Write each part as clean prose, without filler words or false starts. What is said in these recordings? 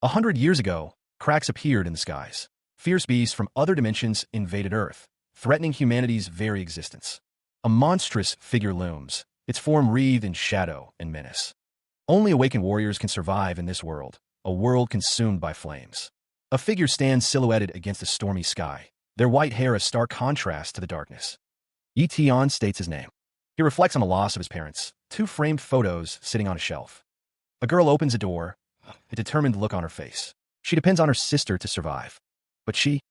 100 years ago, cracks appeared in the skies. Fierce beasts from other dimensions invaded Earth, threatening humanity's very existence. A monstrous figure looms, its form wreathed in shadow and menace. Only awakened warriors can survive in this world, a world consumed by flames. A figure stands silhouetted against a stormy sky, their white hair a stark contrast to the darkness. Yetion states his name. He reflects on the loss of his parents, two framed photos sitting on a shelf. A girl opens a door, a determined look on her face. She depends on her sister to survive. But she?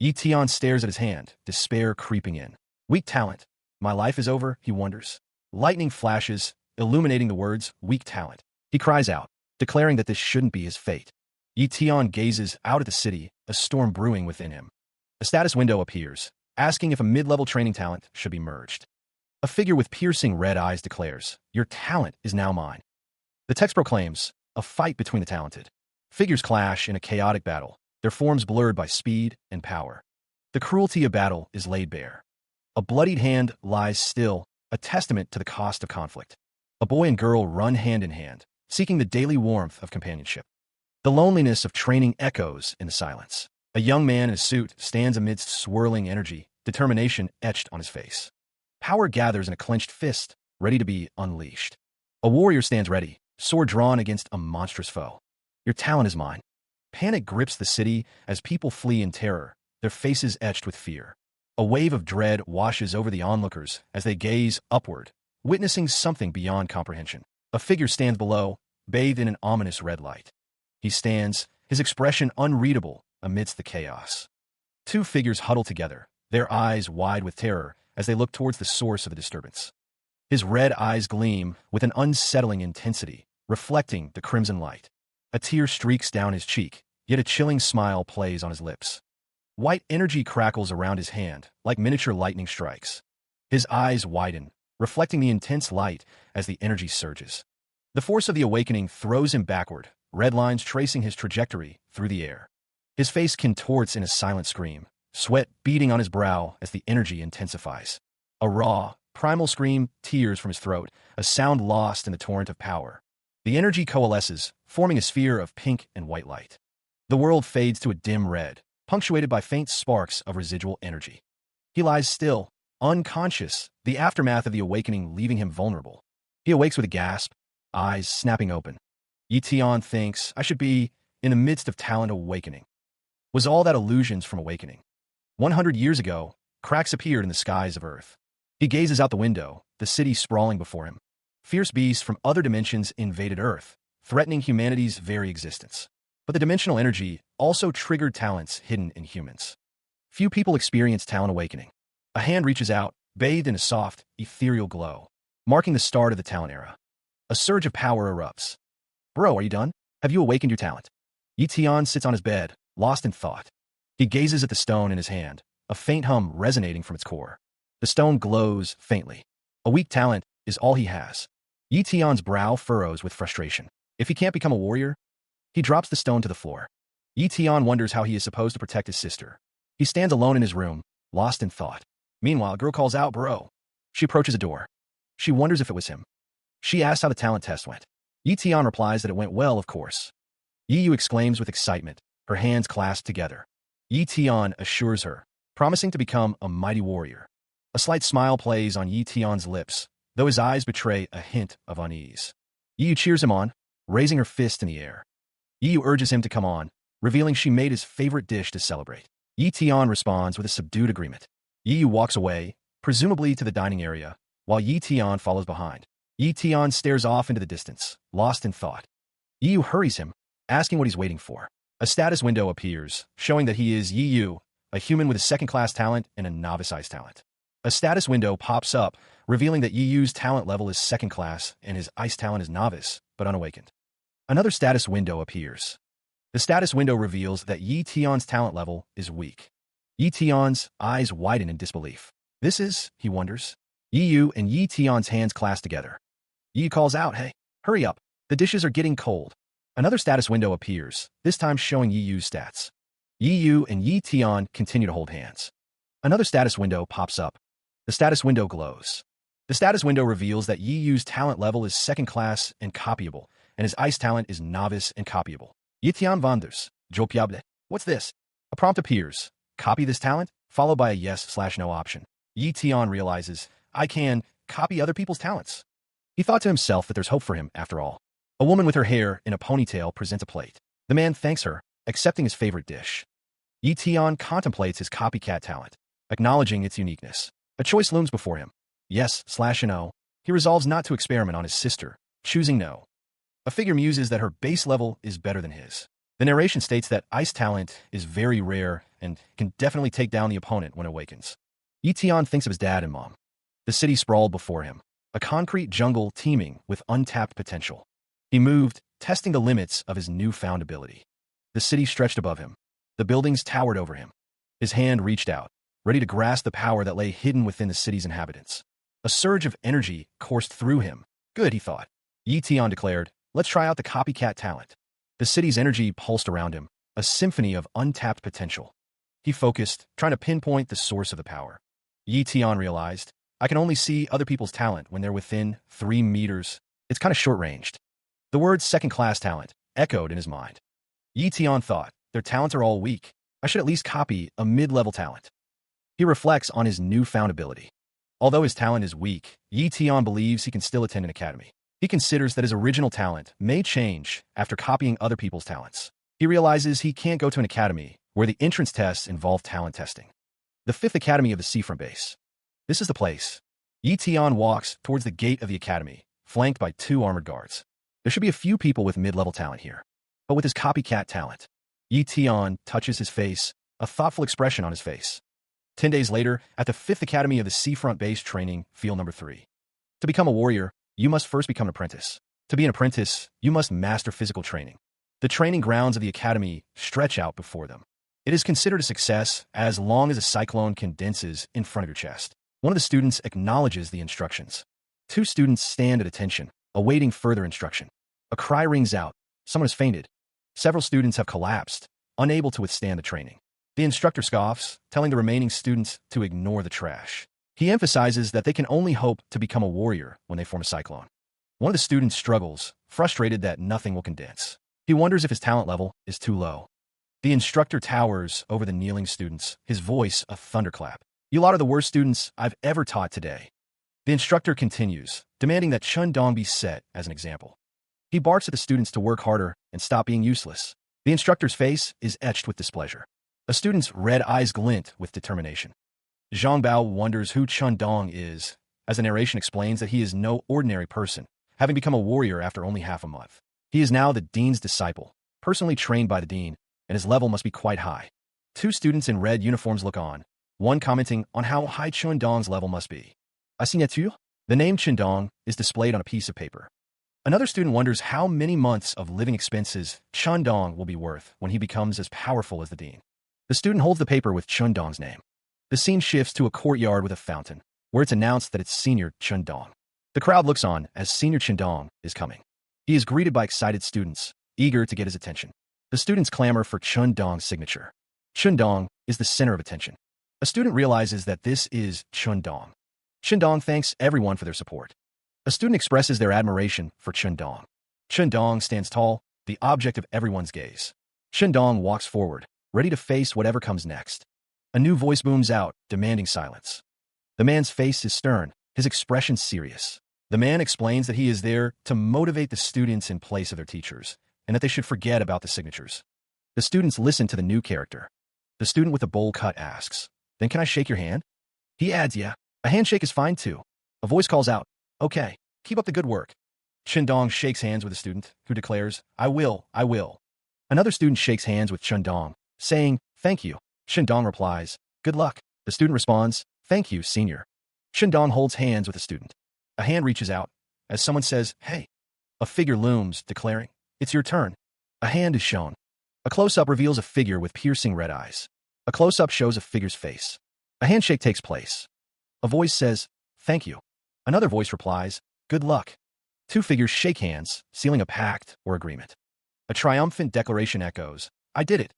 Yetion stares at his hand, despair creeping in. Weak talent. My life is over, he wonders. Lightning flashes, illuminating the words, weak talent. He cries out, declaring that this shouldn't be his fate. Yetion gazes out at the city, a storm brewing within him. A status window appears, asking if a mid-level training talent should be merged. A figure with piercing red eyes declares, your talent is now mine. The text proclaims, a fight between the talented. Figures clash in a chaotic battle, their forms blurred by speed and power. The cruelty of battle is laid bare. A bloodied hand lies still, a testament to the cost of conflict. A boy and girl run hand in hand, seeking the daily warmth of companionship. The loneliness of training echoes in the silence. A young man in a suit stands amidst swirling energy, determination etched on his face. Power gathers in a clenched fist, ready to be unleashed. A warrior stands ready, sword drawn against a monstrous foe. Your talent is mine. Panic grips the city as people flee in terror, their faces etched with fear. A wave of dread washes over the onlookers as they gaze upward, witnessing something beyond comprehension. A figure stands below, bathed in an ominous red light. He stands, his expression unreadable amidst the chaos. Two figures huddle together, their eyes wide with terror as they look towards the source of the disturbance. His red eyes gleam with an unsettling intensity, reflecting the crimson light. A tear streaks down his cheek, yet a chilling smile plays on his lips. White energy crackles around his hand, like miniature lightning strikes. His eyes widen, reflecting the intense light as the energy surges. The force of the awakening throws him backward, red lines tracing his trajectory through the air. His face contorts in a silent scream, sweat beading on his brow as the energy intensifies. A raw, primal scream tears from his throat, a sound lost in the torrent of power. The energy coalesces, forming a sphere of pink and white light. The world fades to a dim red, punctuated by faint sparks of residual energy. He lies still, unconscious, the aftermath of the awakening leaving him vulnerable. He awakes with a gasp, eyes snapping open. Yetion thinks, I should be in the midst of talent awakening. Was all that illusions from awakening? 100 years ago, cracks appeared in the skies of Earth. He gazes out the window, the city sprawling before him. Fierce beasts from other dimensions invaded Earth, threatening humanity's very existence. But the dimensional energy also triggered talents hidden in humans. Few people experience talent awakening. A hand reaches out, bathed in a soft, ethereal glow, marking the start of the talent era. A surge of power erupts. Bro, are you done? Have you awakened your talent? Yetion sits on his bed, lost in thought. He gazes at the stone in his hand, a faint hum resonating from its core. The stone glows faintly. A weak talent is all he has. Yetion's brow furrows with frustration. If he can't become a warrior, he drops the stone to the floor. Yetion wonders how he is supposed to protect his sister. He stands alone in his room, lost in thought. Meanwhile, a girl calls out, bro. She approaches a door. She wonders if it was him. She asks how the talent test went. Yetion replies that it went well, of course. Yiyu exclaims with excitement, her hands clasped together. Yetion assures her, promising to become a mighty warrior. A slight smile plays on Yetion's lips, though his eyes betray a hint of unease. Yiyu cheers him on, raising her fist in the air. Yiyu urges him to come on, revealing she made his favorite dish to celebrate. Yetion responds with a subdued agreement. Yiyu walks away, presumably to the dining area, while Yetion follows behind. Yetion stares off into the distance, lost in thought. Yiyu hurries him, asking what he's waiting for. A status window appears, showing that he is Yiyu, a human with a second-class talent and a novice-ice talent. A status window pops up, revealing that Yiyu's talent level is second-class and his ice talent is novice, but unawakened. Another status window appears. The status window reveals that Yetion's talent level is weak. Yetion's eyes widen in disbelief. This is, he wonders. Yiyu and Yetion's hands clasp together. Yiyu calls out, hey, hurry up, the dishes are getting cold. Another status window appears, this time showing Yiyu's stats. Yiyu and Yetion continue to hold hands. Another status window pops up. The status window glows. The status window reveals that Yiyu's talent level is second class and copyable, and his ice talent is novice and copyable. Yitian Vanders, Jopiable. What's this? A prompt appears. Copy this talent, followed by a yes/no option. Yitian realizes, I can copy other people's talents. He thought to himself that there's hope for him after all. A woman with her hair in a ponytail presents a plate. The man thanks her, accepting his favorite dish. Yitian contemplates his copycat talent, acknowledging its uniqueness. A choice looms before him. Yes/no. He resolves not to experiment on his sister, choosing no. A figure muses that her base level is better than his. The narration states that ice talent is very rare and can definitely take down the opponent when it awakens. Yitian thinks of his dad and mom. The city sprawled before him, a concrete jungle teeming with untapped potential. He moved, testing the limits of his newfound ability. The city stretched above him. The buildings towered over him. His hand reached out, ready to grasp the power that lay hidden within the city's inhabitants. A surge of energy coursed through him. Good, he thought. Yitian declared, let's try out the copycat talent. The city's energy pulsed around him, a symphony of untapped potential. He focused, trying to pinpoint the source of the power. Yitian realized, I can only see other people's talent when they're within 3 meters. It's kind of short-ranged. The words second-class talent echoed in his mind. Yitian thought, their talents are all weak. I should at least copy a mid-level talent. He reflects on his newfound ability. Although his talent is weak, Yitian believes he can still attend an academy. He considers that his original talent may change after copying other people's talents. He realizes he can't go to an academy where the entrance tests involve talent testing. The 5th Academy of the Seafront Base. This is the place. Yitian walks towards the gate of the academy, flanked by 2 armored guards. There should be a few people with mid-level talent here. But with his copycat talent, Yitian touches his face, a thoughtful expression on his face. 10 days later, at the 5th Academy of the Seafront Base Training, Field Number 3. To become a warrior, you must first become an apprentice. To be an apprentice, you must master physical training. The training grounds of the academy stretch out before them. It is considered a success as long as a cyclone condenses in front of your chest. One of the students acknowledges the instructions. 2 students stand at attention, awaiting further instruction. A cry rings out. Someone has fainted. Several students have collapsed, unable to withstand the training. The instructor scoffs, telling the remaining students to ignore the trash. He emphasizes that they can only hope to become a warrior when they form a cyclone. One of the students struggles, frustrated that nothing will condense. He wonders if his talent level is too low. The instructor towers over the kneeling students, his voice a thunderclap. You lot are the worst students I've ever taught today. The instructor continues, demanding that Chundong be set as an example. He barks at the students to work harder and stop being useless. The instructor's face is etched with displeasure. A student's red eyes glint with determination. Zhang Bao wonders who Chundong is, as the narration explains that he is no ordinary person, having become a warrior after only half a month. He is now the dean's disciple, personally trained by the dean, and his level must be quite high. 2 students in red uniforms look on, one commenting on how high Chundong's level must be. A signature? The name Chundong is displayed on a piece of paper. Another student wonders how many months of living expenses Chundong will be worth when he becomes as powerful as the dean. The student holds the paper with Chundong's name. The scene shifts to a courtyard with a fountain, where it's announced that it's Senior Chundong. The crowd looks on as Senior Chundong is coming. He is greeted by excited students, eager to get his attention. The students clamor for Chundong's signature. Chundong is the center of attention. A student realizes that this is Chundong. Chundong thanks everyone for their support. A student expresses their admiration for Chundong. Chundong stands tall, the object of everyone's gaze. Chundong walks forward, ready to face whatever comes next. A new voice booms out, demanding silence. The man's face is stern, his expression serious. The man explains that he is there to motivate the students in place of their teachers, and that they should forget about the signatures. The students listen to the new character. The student with the bowl cut asks, "Then can I shake your hand?" He adds, "Yeah, a handshake is fine too." A voice calls out, "Okay, keep up the good work." Chundong shakes hands with the student, who declares, I will. Another student shakes hands with Chundong, saying, "Thank you." Chundong replies, "Good luck." The student responds, "Thank you, senior." Chundong holds hands with the student. A hand reaches out, as someone says, "Hey." A figure looms, declaring, "It's your turn." A hand is shown. A close-up reveals a figure with piercing red eyes. A close-up shows a figure's face. A handshake takes place. A voice says, "Thank you." Another voice replies, "Good luck." 2 figures shake hands, sealing a pact or agreement. A triumphant declaration echoes, "I did it."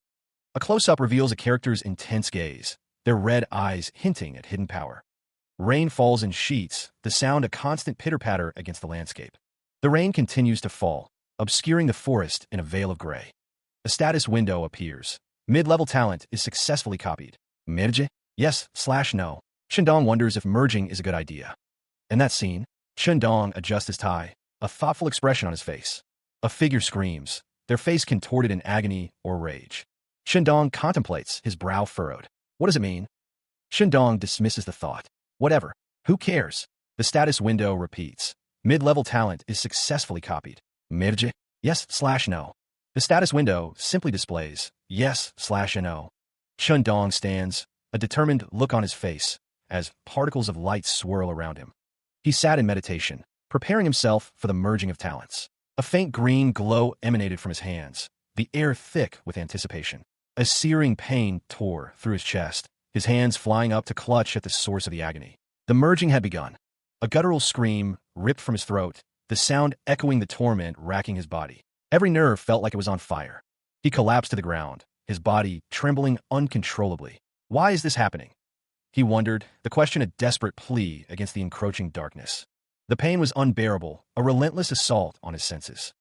A close-up reveals a character's intense gaze, their red eyes hinting at hidden power. Rain falls in sheets, the sound a constant pitter-patter against the landscape. The rain continues to fall, obscuring the forest in a veil of gray. A status window appears. Mid-level talent is successfully copied. Merge? Yes/no. Shandong wonders if merging is a good idea. In that scene, Shandong adjusts his tie, a thoughtful expression on his face. A figure screams, their face contorted in agony or rage. Shandong contemplates, his brow furrowed. What does it mean? Shandong dismisses the thought. Whatever. Who cares? The status window repeats. Mid-level talent is successfully copied. Merge? Yes/no. The status window simply displays yes/no. Shandong stands, a determined look on his face, as particles of light swirl around him. He sat in meditation, preparing himself for the merging of talents. A faint green glow emanated from his hands, the air thick with anticipation. A searing pain tore through his chest, his hands flying up to clutch at the source of the agony. The merging had begun. A guttural scream ripped from his throat, the sound echoing the torment racking his body. Every nerve felt like it was on fire. He collapsed to the ground, his body trembling uncontrollably. Why is this happening? He wondered, the question a desperate plea against the encroaching darkness. The pain was unbearable, a relentless assault on his senses.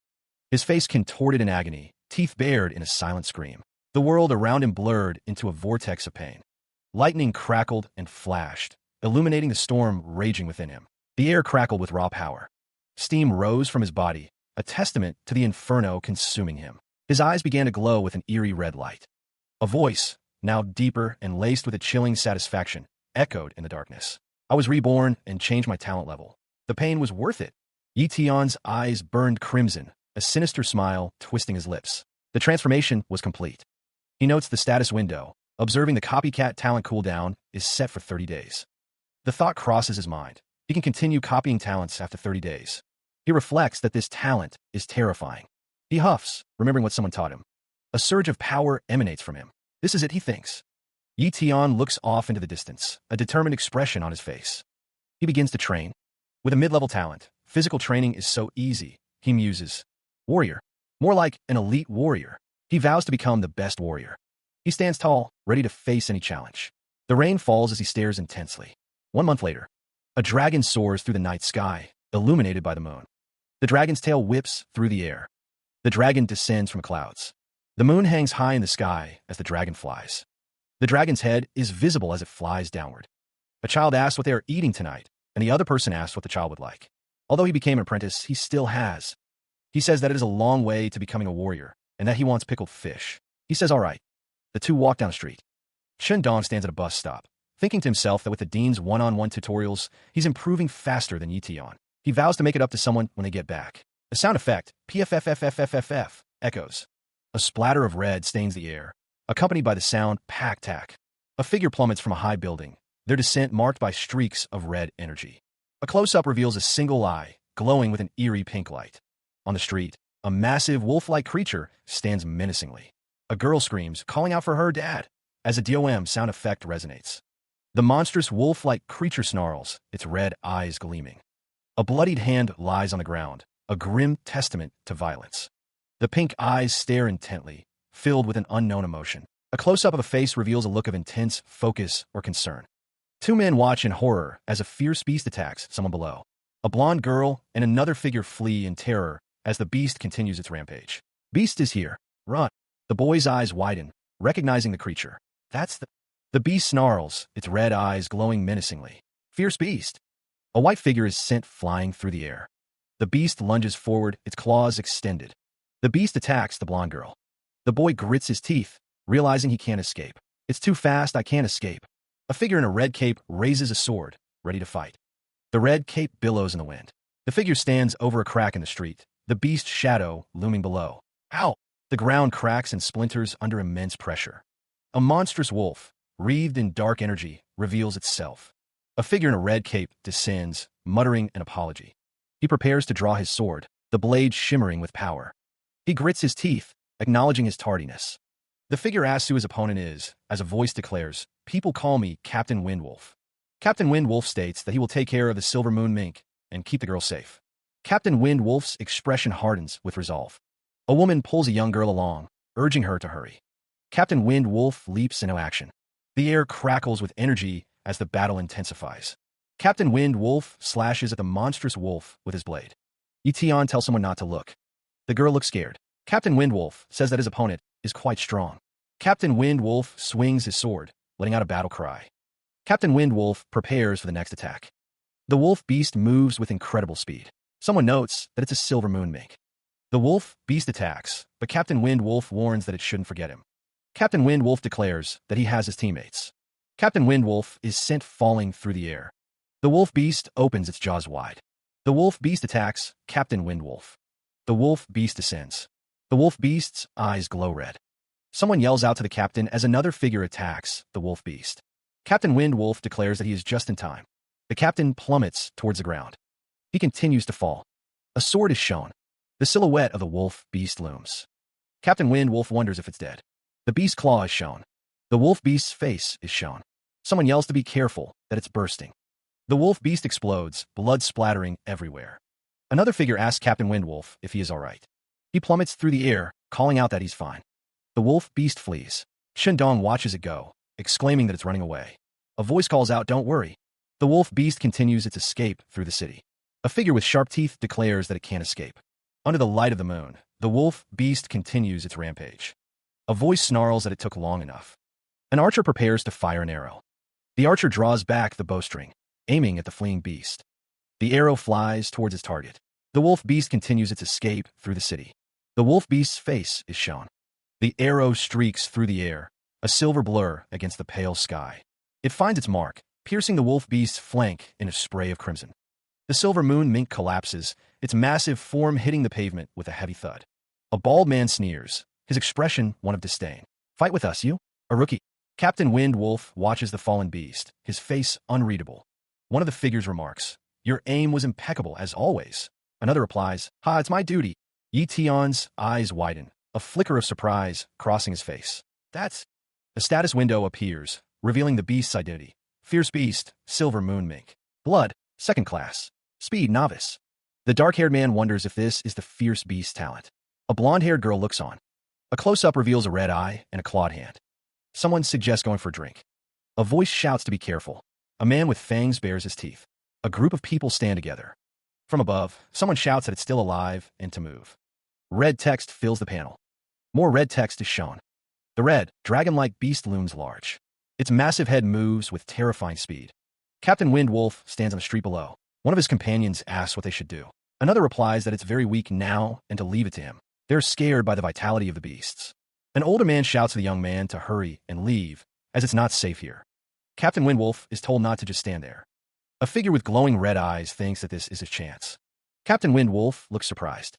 His face contorted in agony, teeth bared in a silent scream. The world around him blurred into a vortex of pain. Lightning crackled and flashed, illuminating the storm raging within him. The air crackled with raw power. Steam rose from his body, a testament to the inferno consuming him. His eyes began to glow with an eerie red light. A voice, now deeper and laced with a chilling satisfaction, echoed in the darkness. I was reborn and changed my talent level. The pain was worth it. Yi Tian's eyes burned crimson, a sinister smile twisting his lips. The transformation was complete. He notes the status window, observing the copycat talent cooldown is set for 30 days. The thought crosses his mind. He can continue copying talents after 30 days. He reflects that this talent is terrifying. He huffs, remembering what someone taught him. A surge of power emanates from him. This is it, he thinks. Yi Tian looks off into the distance, a determined expression on his face. He begins to train. With a mid-level talent, physical training is so easy, he muses. Warrior. More like an elite warrior. He vows to become the best warrior. He stands tall, ready to face any challenge. The rain falls as he stares intensely. 1 month later, a dragon soars through the night sky, illuminated by the moon. The dragon's tail whips through the air. The dragon descends from clouds. The moon hangs high in the sky as the dragon flies. The dragon's head is visible as it flies downward. A child asks what they are eating tonight, and the other person asks what the child would like. Although he became an apprentice, he still has. He says that it is a long way to becoming a warrior, and that he wants pickled fish. He says, all right. The two walk down the street. Shandong stands at a bus stop, thinking to himself that with the dean's one-on-one tutorials, he's improving faster than Yi Tian. He vows to make it up to someone when they get back. The sound effect, PFFFFFFF, echoes. A splatter of red stains the air, accompanied by the sound pack-tack. A figure plummets from a high building, their descent marked by streaks of red energy. A close-up reveals a single eye, glowing with an eerie pink light. On the street, a massive wolf-like creature stands menacingly. A girl screams, calling out for her dad, as a DOM sound effect resonates. The monstrous wolf-like creature snarls, its red eyes gleaming. A bloodied hand lies on the ground, a grim testament to violence. The pink eyes stare intently, filled with an unknown emotion. A close-up of a face reveals a look of intense focus or concern. Two men watch in horror as a fierce beast attacks someone below. A blonde girl and another figure flee in terror as the beast continues its rampage. Beast is here. Run. The boy's eyes widen, recognizing the creature. That's the beast snarls, its red eyes glowing menacingly. Fierce beast. A white figure is sent flying through the air. The beast lunges forward, its claws extended. The beast attacks the blonde girl. The boy grits his teeth, realizing he can't escape. It's too fast, I can't escape. A figure in a red cape raises a sword, ready to fight. The red cape billows in the wind. The figure stands over a crack in the street, the beast's shadow looming below. Ow! The ground cracks and splinters under immense pressure. A monstrous wolf, wreathed in dark energy, reveals itself. A figure in a red cape descends, muttering an apology. He prepares to draw his sword, the blade shimmering with power. He grits his teeth, acknowledging his tardiness. The figure asks who his opponent is, as a voice declares, "People call me Captain Windwolf." Captain Windwolf states that he will take care of the Silver Moon mink and keep the girl safe. Captain Windwolf's expression hardens with resolve. A woman pulls a young girl along, urging her to hurry. Captain Windwolf leaps into action. The air crackles with energy as the battle intensifies. Captain Windwolf slashes at the monstrous wolf with his blade. Yi Tian tells someone not to look. The girl looks scared. Captain Windwolf says that his opponent is quite strong. Captain Wind Wolf swings his sword, letting out a battle cry. Captain Wind Wolf prepares for the next attack. The wolf beast moves with incredible speed. Someone notes that it's a silver moon mink. The wolf beast attacks, but Captain Wind Wolf warns that it shouldn't forget him. Captain Wind Wolf declares that he has his teammates. Captain Wind Wolf is sent falling through the air. The wolf beast opens its jaws wide. The wolf beast attacks Captain Wind Wolf. The wolf beast descends. The wolf beast's eyes glow red. Someone yells out to the captain as another figure attacks the wolf beast. Captain Wind Wolf declares that he is just in time. The captain plummets towards the ground. He continues to fall. A sword is shown. The silhouette of the wolf beast looms. Captain Wind Wolf wonders if it's dead. The beast's claw is shown. The wolf beast's face is shown. Someone yells to be careful, that it's bursting. The wolf beast explodes, blood splattering everywhere. Another figure asks Captain Wind Wolf if he is all right. He plummets through the air, calling out that he's fine. The wolf beast flees. Shindong watches it go, exclaiming that it's running away. A voice calls out, "Don't worry." The wolf beast continues its escape through the city. A figure with sharp teeth declares that it can't escape. Under the light of the moon, the wolf beast continues its rampage. A voice snarls that it took long enough. An archer prepares to fire an arrow. The archer draws back the bowstring, aiming at the fleeing beast. The arrow flies towards its target. The wolf beast continues its escape through the city. The wolf beast's face is shown. The arrow streaks through the air, a silver blur against the pale sky. It finds its mark, piercing the wolf beast's flank in a spray of crimson. The silver moon mink collapses, its massive form hitting the pavement with a heavy thud. A bald man sneers, his expression one of disdain. "Fight with us, you? A rookie." Captain Wind Wolf watches the fallen beast, his face unreadable. One of the figures remarks, "Your aim was impeccable, as always." Another replies, "Ha, it's my duty." Yi Tian's eyes widen, a flicker of surprise crossing his face. "That's..." A status window appears, revealing the beast's identity. Fierce beast, silver moon mink. Blood, second class. Speed, novice. The dark-haired man wonders if this is the fierce beast's talent. A blonde-haired girl looks on. A close-up reveals a red eye and a clawed hand. Someone suggests going for a drink. A voice shouts to be careful. A man with fangs bares his teeth. A group of people stand together. From above, someone shouts that it's still alive and to move. Red text fills the panel. More red text is shown. The red, dragon-like beast looms large. Its massive head moves with terrifying speed. Captain Wind Wolf stands on the street below. One of his companions asks what they should do. Another replies that it's very weak now and to leave it to him. They're scared by the vitality of the beasts. An older man shouts to the young man to hurry and leave, as it's not safe here. Captain Wind Wolf is told not to just stand there. A figure with glowing red eyes thinks that this is his chance. Captain Wind Wolf looks surprised.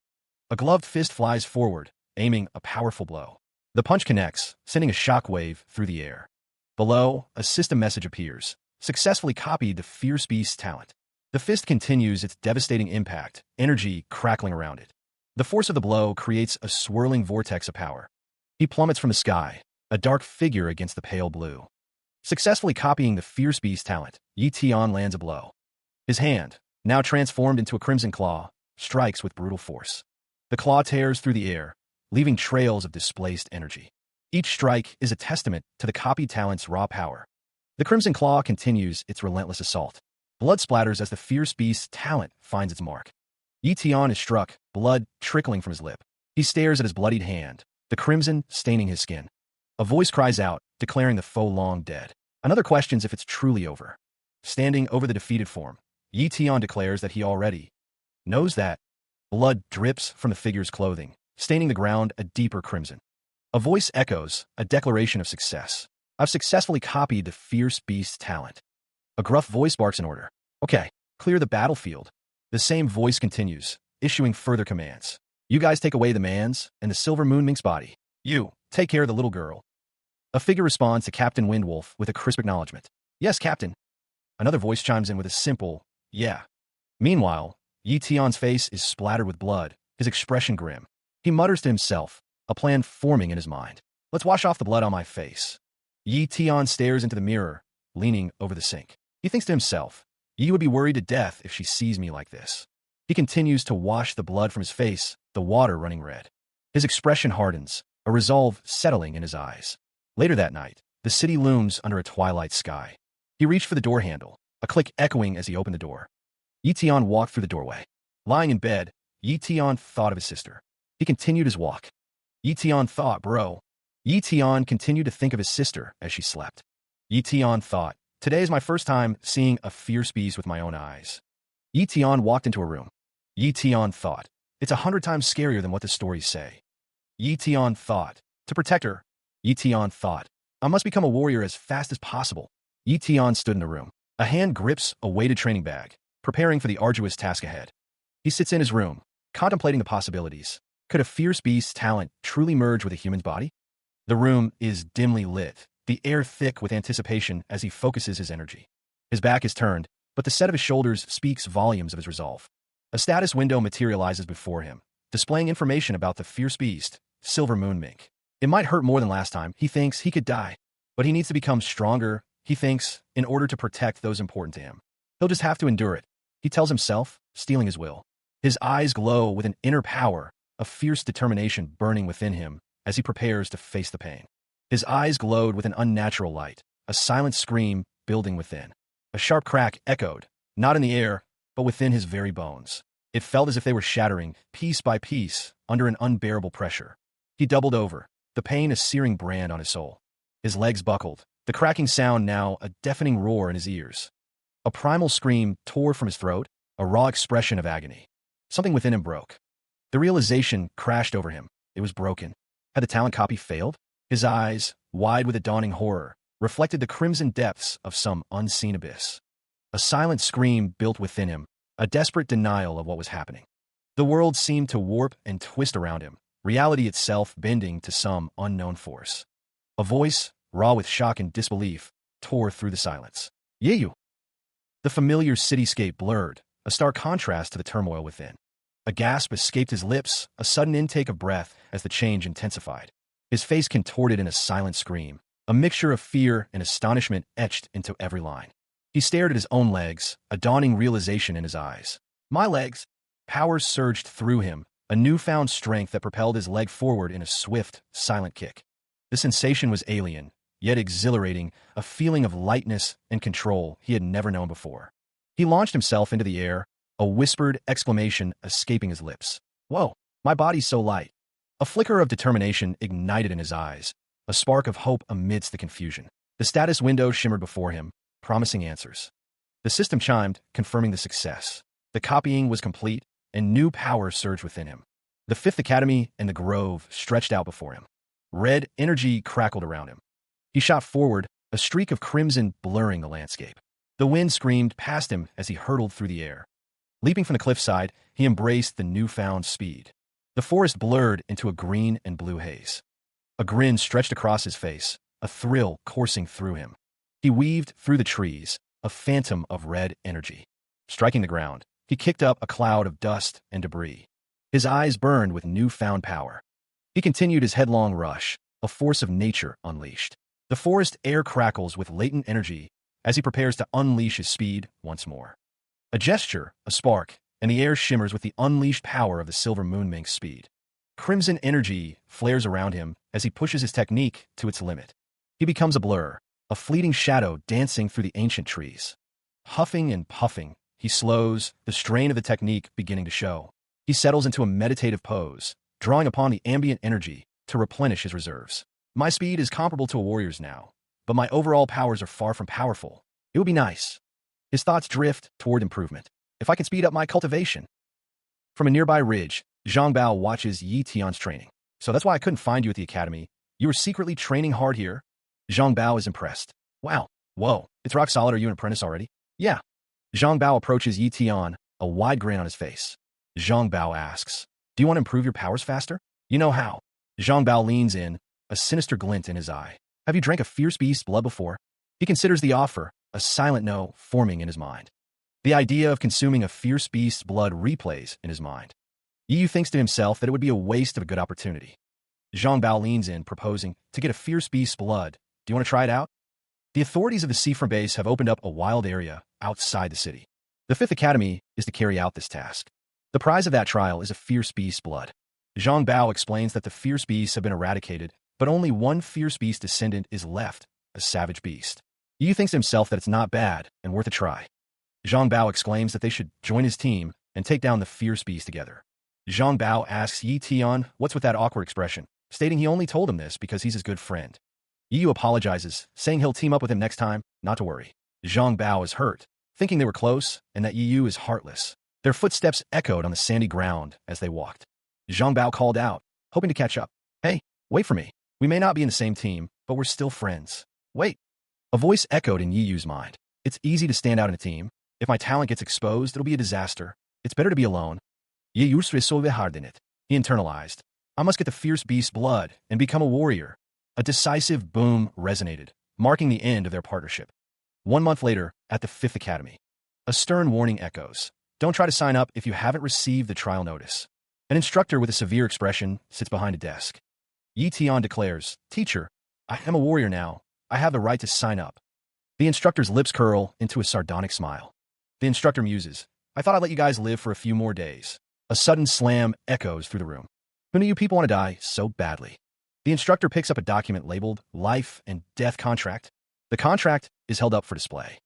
A gloved fist flies forward, aiming a powerful blow. The punch connects, sending a shockwave through the air. Below, a system message appears. Successfully copied the fierce beast's talent. The fist continues its devastating impact, energy crackling around it. The force of the blow creates a swirling vortex of power. He plummets from the sky, a dark figure against the pale blue. Successfully copying the fierce beast's talent, Yi Tian lands a blow. His hand, now transformed into a crimson claw, strikes with brutal force. The claw tears through the air, leaving trails of displaced energy. Each strike is a testament to the copied talent's raw power. The crimson claw continues its relentless assault. Blood splatters as the fierce beast's talent finds its mark. Yi Tian is struck, blood trickling from his lip. He stares at his bloodied hand, the crimson staining his skin. A voice cries out, declaring the foe long dead. Another questions if it's truly over. Standing over the defeated form, Yi Tian declares that he already knows that. Blood drips from the figure's clothing, staining the ground a deeper crimson. A voice echoes, a declaration of success. "I've successfully copied the fierce beast's talent." A gruff voice barks an order. "Okay, clear the battlefield." The same voice continues, issuing further commands. "You guys take away the man's and the silver moon mink's body. You, take care of the little girl." A figure responds to Captain Wind Wolf with a crisp acknowledgement. "Yes, Captain." Another voice chimes in with a simple, "Yeah." Meanwhile, Yi Tian's face is splattered with blood, his expression grim. He mutters to himself, a plan forming in his mind. "Let's wash off the blood on my face." Yi Tian stares into the mirror, leaning over the sink. He thinks to himself, "Yi would be worried to death if she sees me like this." He continues to wash the blood from his face, the water running red. His expression hardens, a resolve settling in his eyes. Later that night, the city looms under a twilight sky. He reached for the door handle, a click echoing as he opened the door. Yi Tian walked through the doorway. Lying in bed, Yi Tian thought of his sister. He continued his walk. Yi Tian thought, "Bro, Yi Tian continued to think of his sister as she slept. Yi Tian thought, today is my first time seeing a fierce beast with my own eyes. Yi Tian walked into a room. Yi Tian thought, it's 100 times scarier than what the stories say. Yi Tian thought, to protect her. Yi Tian thought, I must become a warrior as fast as possible. Yi Tian stood in the room. A hand grips a weighted training bag, preparing for the arduous task ahead. He sits in his room, contemplating the possibilities. Could a fierce beast's talent truly merge with a human's body? The room is dimly lit, the air thick with anticipation as he focuses his energy. His back is turned, but the set of his shoulders speaks volumes of his resolve. A status window materializes before him, displaying information about the fierce beast, Silver Moon Mink. It might hurt more than last time. He thinks he could die, but he needs to become stronger, he thinks, in order to protect those important to him. He'll just have to endure it, he tells himself, steeling his will. His eyes glow with an inner power, a fierce determination burning within him as he prepares to face the pain. His eyes glowed with an unnatural light, a silent scream building within. A sharp crack echoed, not in the air, but within his very bones. It felt as if they were shattering, piece by piece, under an unbearable pressure. He doubled over, the pain a searing brand on his soul. His legs buckled, the cracking sound now a deafening roar in his ears. A primal scream tore from his throat, a raw expression of agony. Something within him broke. The realization crashed over him. It was broken. Had the talent copy failed? His eyes, wide with a dawning horror, reflected the crimson depths of some unseen abyss. A silent scream built within him, a desperate denial of what was happening. The world seemed to warp and twist around him, reality itself bending to some unknown force. A voice, raw with shock and disbelief, tore through the silence. Yeyu! The familiar cityscape blurred, a stark contrast to the turmoil within. A gasp escaped his lips, a sudden intake of breath as the change intensified. His face contorted in a silent scream, a mixture of fear and astonishment etched into every line. He stared at his own legs, a dawning realization in his eyes. My legs! Power surged through him, a newfound strength that propelled his leg forward in a swift, silent kick. The sensation was alien, yet exhilarating, a feeling of lightness and control he had never known before. He launched himself into the air, a whispered exclamation escaping his lips. Whoa, my body's so light. A flicker of determination ignited in his eyes, a spark of hope amidst the confusion. The status window shimmered before him, promising answers. The system chimed, confirming the success. The copying was complete, and new power surged within him. The Fifth Academy and the Grove stretched out before him. Red energy crackled around him. He shot forward, a streak of crimson blurring the landscape. The wind screamed past him as he hurtled through the air. Leaping from the cliffside, he embraced the newfound speed. The forest blurred into a green and blue haze. A grin stretched across his face, a thrill coursing through him. He weaved through the trees, a phantom of red energy. Striking the ground, he kicked up a cloud of dust and debris. His eyes burned with newfound power. He continued his headlong rush, a force of nature unleashed. The forest air crackles with latent energy as he prepares to unleash his speed once more. A gesture, a spark, and the air shimmers with the unleashed power of the Silver Moon Mink's speed. Crimson energy flares around him as he pushes his technique to its limit. He becomes a blur, a fleeting shadow dancing through the ancient trees. Huffing and puffing, he slows, the strain of the technique beginning to show. He settles into a meditative pose, drawing upon the ambient energy to replenish his reserves. My speed is comparable to a warrior's now, but my overall powers are far from powerful. It would be nice. His thoughts drift toward improvement. If I can speed up my cultivation. From a nearby ridge, Zhang Bao watches Yi Tian's training. So that's why I couldn't find you at the academy. You were secretly training hard here? Zhang Bao is impressed. Wow. Whoa. It's rock solid. Are you an apprentice already? Yeah. Zhang Bao approaches Yi Tian, a wide grin on his face. Zhang Bao asks, do you want to improve your powers faster? You know how. Zhang Bao leans in, a sinister glint in his eye. Have you drank a fierce beast's blood before? He considers the offer, a silent no forming in his mind. The idea of consuming a fierce beast's blood replays in his mind. Yi thinks to himself that it would be a waste of a good opportunity. Zhang Bao leans in, proposing to get a fierce beast's blood. Do you want to try it out? The authorities of the Seafront base have opened up a wild area outside the city. The Fifth Academy is to carry out this task. The prize of that trial is a fierce beast's blood. Zhang Bao explains that the fierce beasts have been eradicated, but only one fierce beast descendant is left, a savage beast. Yi thinks to himself that it's not bad and worth a try. Zhang Bao exclaims that they should join his team and take down the fierce beast together. Zhang Bao asks Yi Tian, what's with that awkward expression? stating he only told him this because he's his good friend. Yi Yu apologizes, saying he'll team up with him next time, not to worry. Zhang Bao is hurt, thinking they were close and that Yi Yu is heartless. Their footsteps echoed on the sandy ground as they walked. Zhang Bao called out, hoping to catch up. Hey, wait for me. We may not be in the same team, but we're still friends. Wait. A voice echoed in Yi Yu's mind. It's easy to stand out in a team. If my talent gets exposed, it'll be a disaster. It's better to be alone. Yi Yu so hard in it. He internalized. I must get the fierce beast's blood and become a warrior. A decisive boom resonated, marking the end of their partnership. 1 month later, at the 5th Academy. A stern warning echoes. Don't try to sign up if you haven't received the trial notice. An instructor with a severe expression sits behind a desk. Yi Tian declares, Teacher, I am a warrior now. I have the right to sign up. The instructor's lips curl into a sardonic smile. The instructor muses, I thought I'd let you guys live for a few more days. A sudden slam echoes through the room. Who knew you people want to die so badly? The instructor picks up a document labeled Life and Death Contract. The contract is held up for display.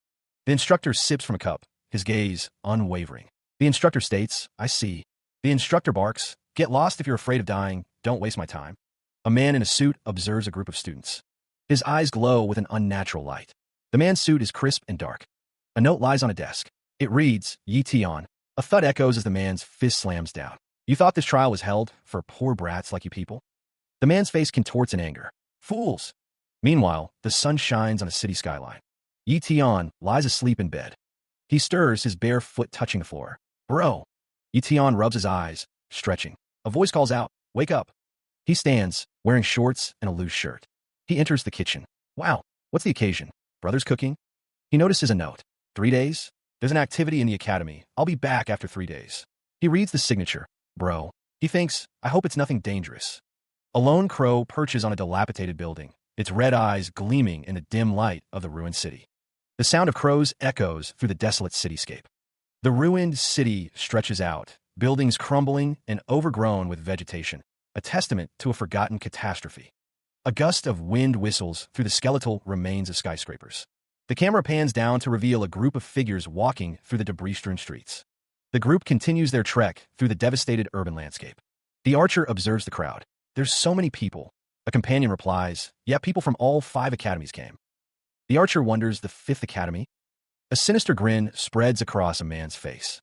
The instructor sips from a cup, his gaze unwavering. The instructor states, I see. The instructor barks, get lost if you're afraid of dying, don't waste my time. A man in a suit observes a group of students. His eyes glow with an unnatural light. The man's suit is crisp and dark. A note lies on a desk. It reads, Yi Tian. A thud echoes as the man's fist slams down. You thought this trial was held for poor brats like you people? The man's face contorts in anger. Fools! Meanwhile, the sun shines on a city skyline. Yi Tian lies asleep in bed. He stirs, his bare foot touching the floor. Bro! Yi Tian rubs his eyes, stretching. A voice calls out, wake up. He stands, wearing shorts and a loose shirt. He enters the kitchen. Wow, what's the occasion? Brother's cooking? He notices a note. 3 days? There's an activity in the academy. I'll be back after 3 days. He reads the signature. Bro. He thinks, I hope it's nothing dangerous. A lone crow perches on a dilapidated building, its red eyes gleaming in the dim light of the ruined city. The sound of crows echoes through the desolate cityscape. The ruined city stretches out, buildings crumbling and overgrown with vegetation, a testament to a forgotten catastrophe. A gust of wind whistles through the skeletal remains of skyscrapers. The camera pans down to reveal a group of figures walking through the debris-strewn streets. The group continues their trek through the devastated urban landscape. The archer observes the crowd. There's so many people. A companion replies, yeah, people from all 5 academies came. The archer wonders, the 5th academy? A sinister grin spreads across a man's face.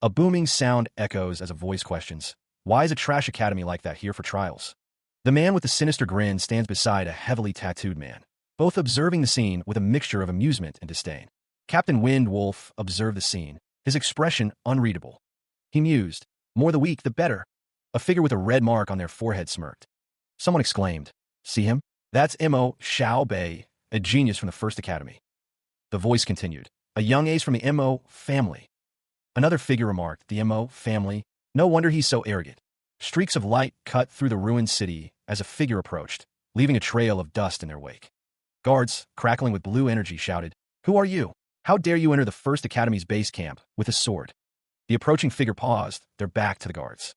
A booming sound echoes as a voice questions, why is a trash academy like that here for trials? The man with the sinister grin stands beside a heavily tattooed man, both observing the scene with a mixture of amusement and disdain. Captain Wind Wolf observed the scene, his expression unreadable. He mused, more the weak, the better. A figure with a red mark on their forehead smirked. Someone exclaimed, see him? That's Mo Xiao Bei, a genius from the 1st Academy. The voice continued, a young ace from the Mo family. Another figure remarked, the Mo family? No wonder he's so arrogant. Streaks of light cut through the ruined city as a figure approached, leaving a trail of dust in their wake. Guards, crackling with blue energy, shouted, who are you? How dare you enter the 1st Academy's base camp with a sword? The approaching figure paused, their back to the guards.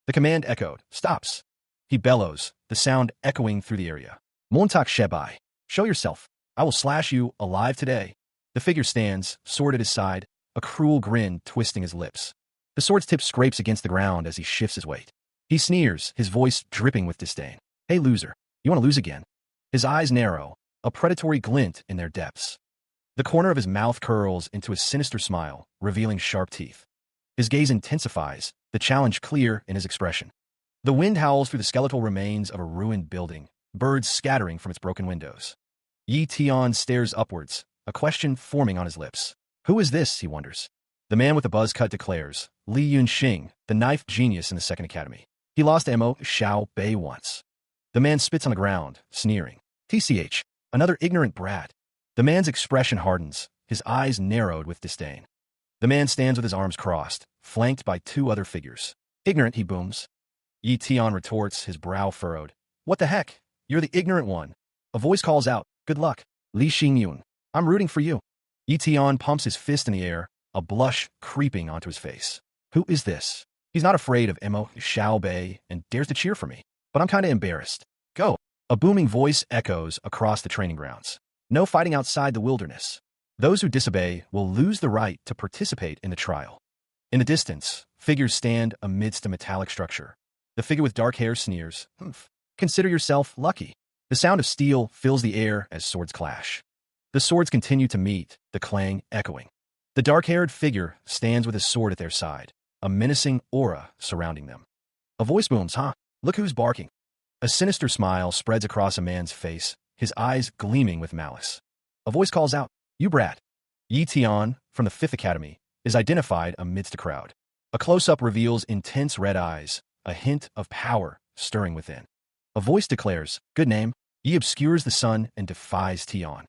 The command echoed, stops. He bellows, the sound echoing through the area. Montak Shebai, show yourself. I will slash you alive today. The figure stands, sword at his side, a cruel grin twisting his lips. The sword's tip scrapes against the ground as he shifts his weight. He sneers, his voice dripping with disdain. Hey, loser, you want to lose again? His eyes narrow, a predatory glint in their depths. The corner of his mouth curls into a sinister smile, revealing sharp teeth. His gaze intensifies, the challenge clear in his expression. The wind howls through the skeletal remains of a ruined building, birds scattering from its broken windows. Yi Tian stares upwards, a question forming on his lips. Who is this, he wonders. The man with the buzz cut declares, Li Yunxing, the knife genius in the 2nd Academy. He lost Mo Xiao Bei once. The man spits on the ground, sneering. TCH, another ignorant brat. The man's expression hardens, his eyes narrowed with disdain. The man stands with his arms crossed, flanked by 2 other figures. Ignorant, he booms. Yi Tian retorts, his brow furrowed. What the heck? You're the ignorant one. A voice calls out, good luck, Li Xingyun. I'm rooting for you. Yi Tian pumps his fist in the air, a blush creeping onto his face. Who is this? He's not afraid of Mo Xiao Bei and dares to cheer for me, but I'm kinda embarrassed. Go. A booming voice echoes across the training grounds. No fighting outside the wilderness. Those who disobey will lose the right to participate in the trial. In the distance, figures stand amidst a metallic structure. The figure with dark hair sneers, humph. Consider yourself lucky. The sound of steel fills the air as swords clash. The swords continue to meet, the clang echoing. The dark-haired figure stands with his sword at their side, a menacing aura surrounding them. A voice booms, "Huh? Look who's barking." A sinister smile spreads across a man's face, his eyes gleaming with malice. A voice calls out, "You brat." Yi Tian, from the Fifth Academy, is identified amidst a crowd. A close-up reveals intense red eyes, a hint of power stirring within. A voice declares, "Good name." Yi obscures the sun and defies Tian.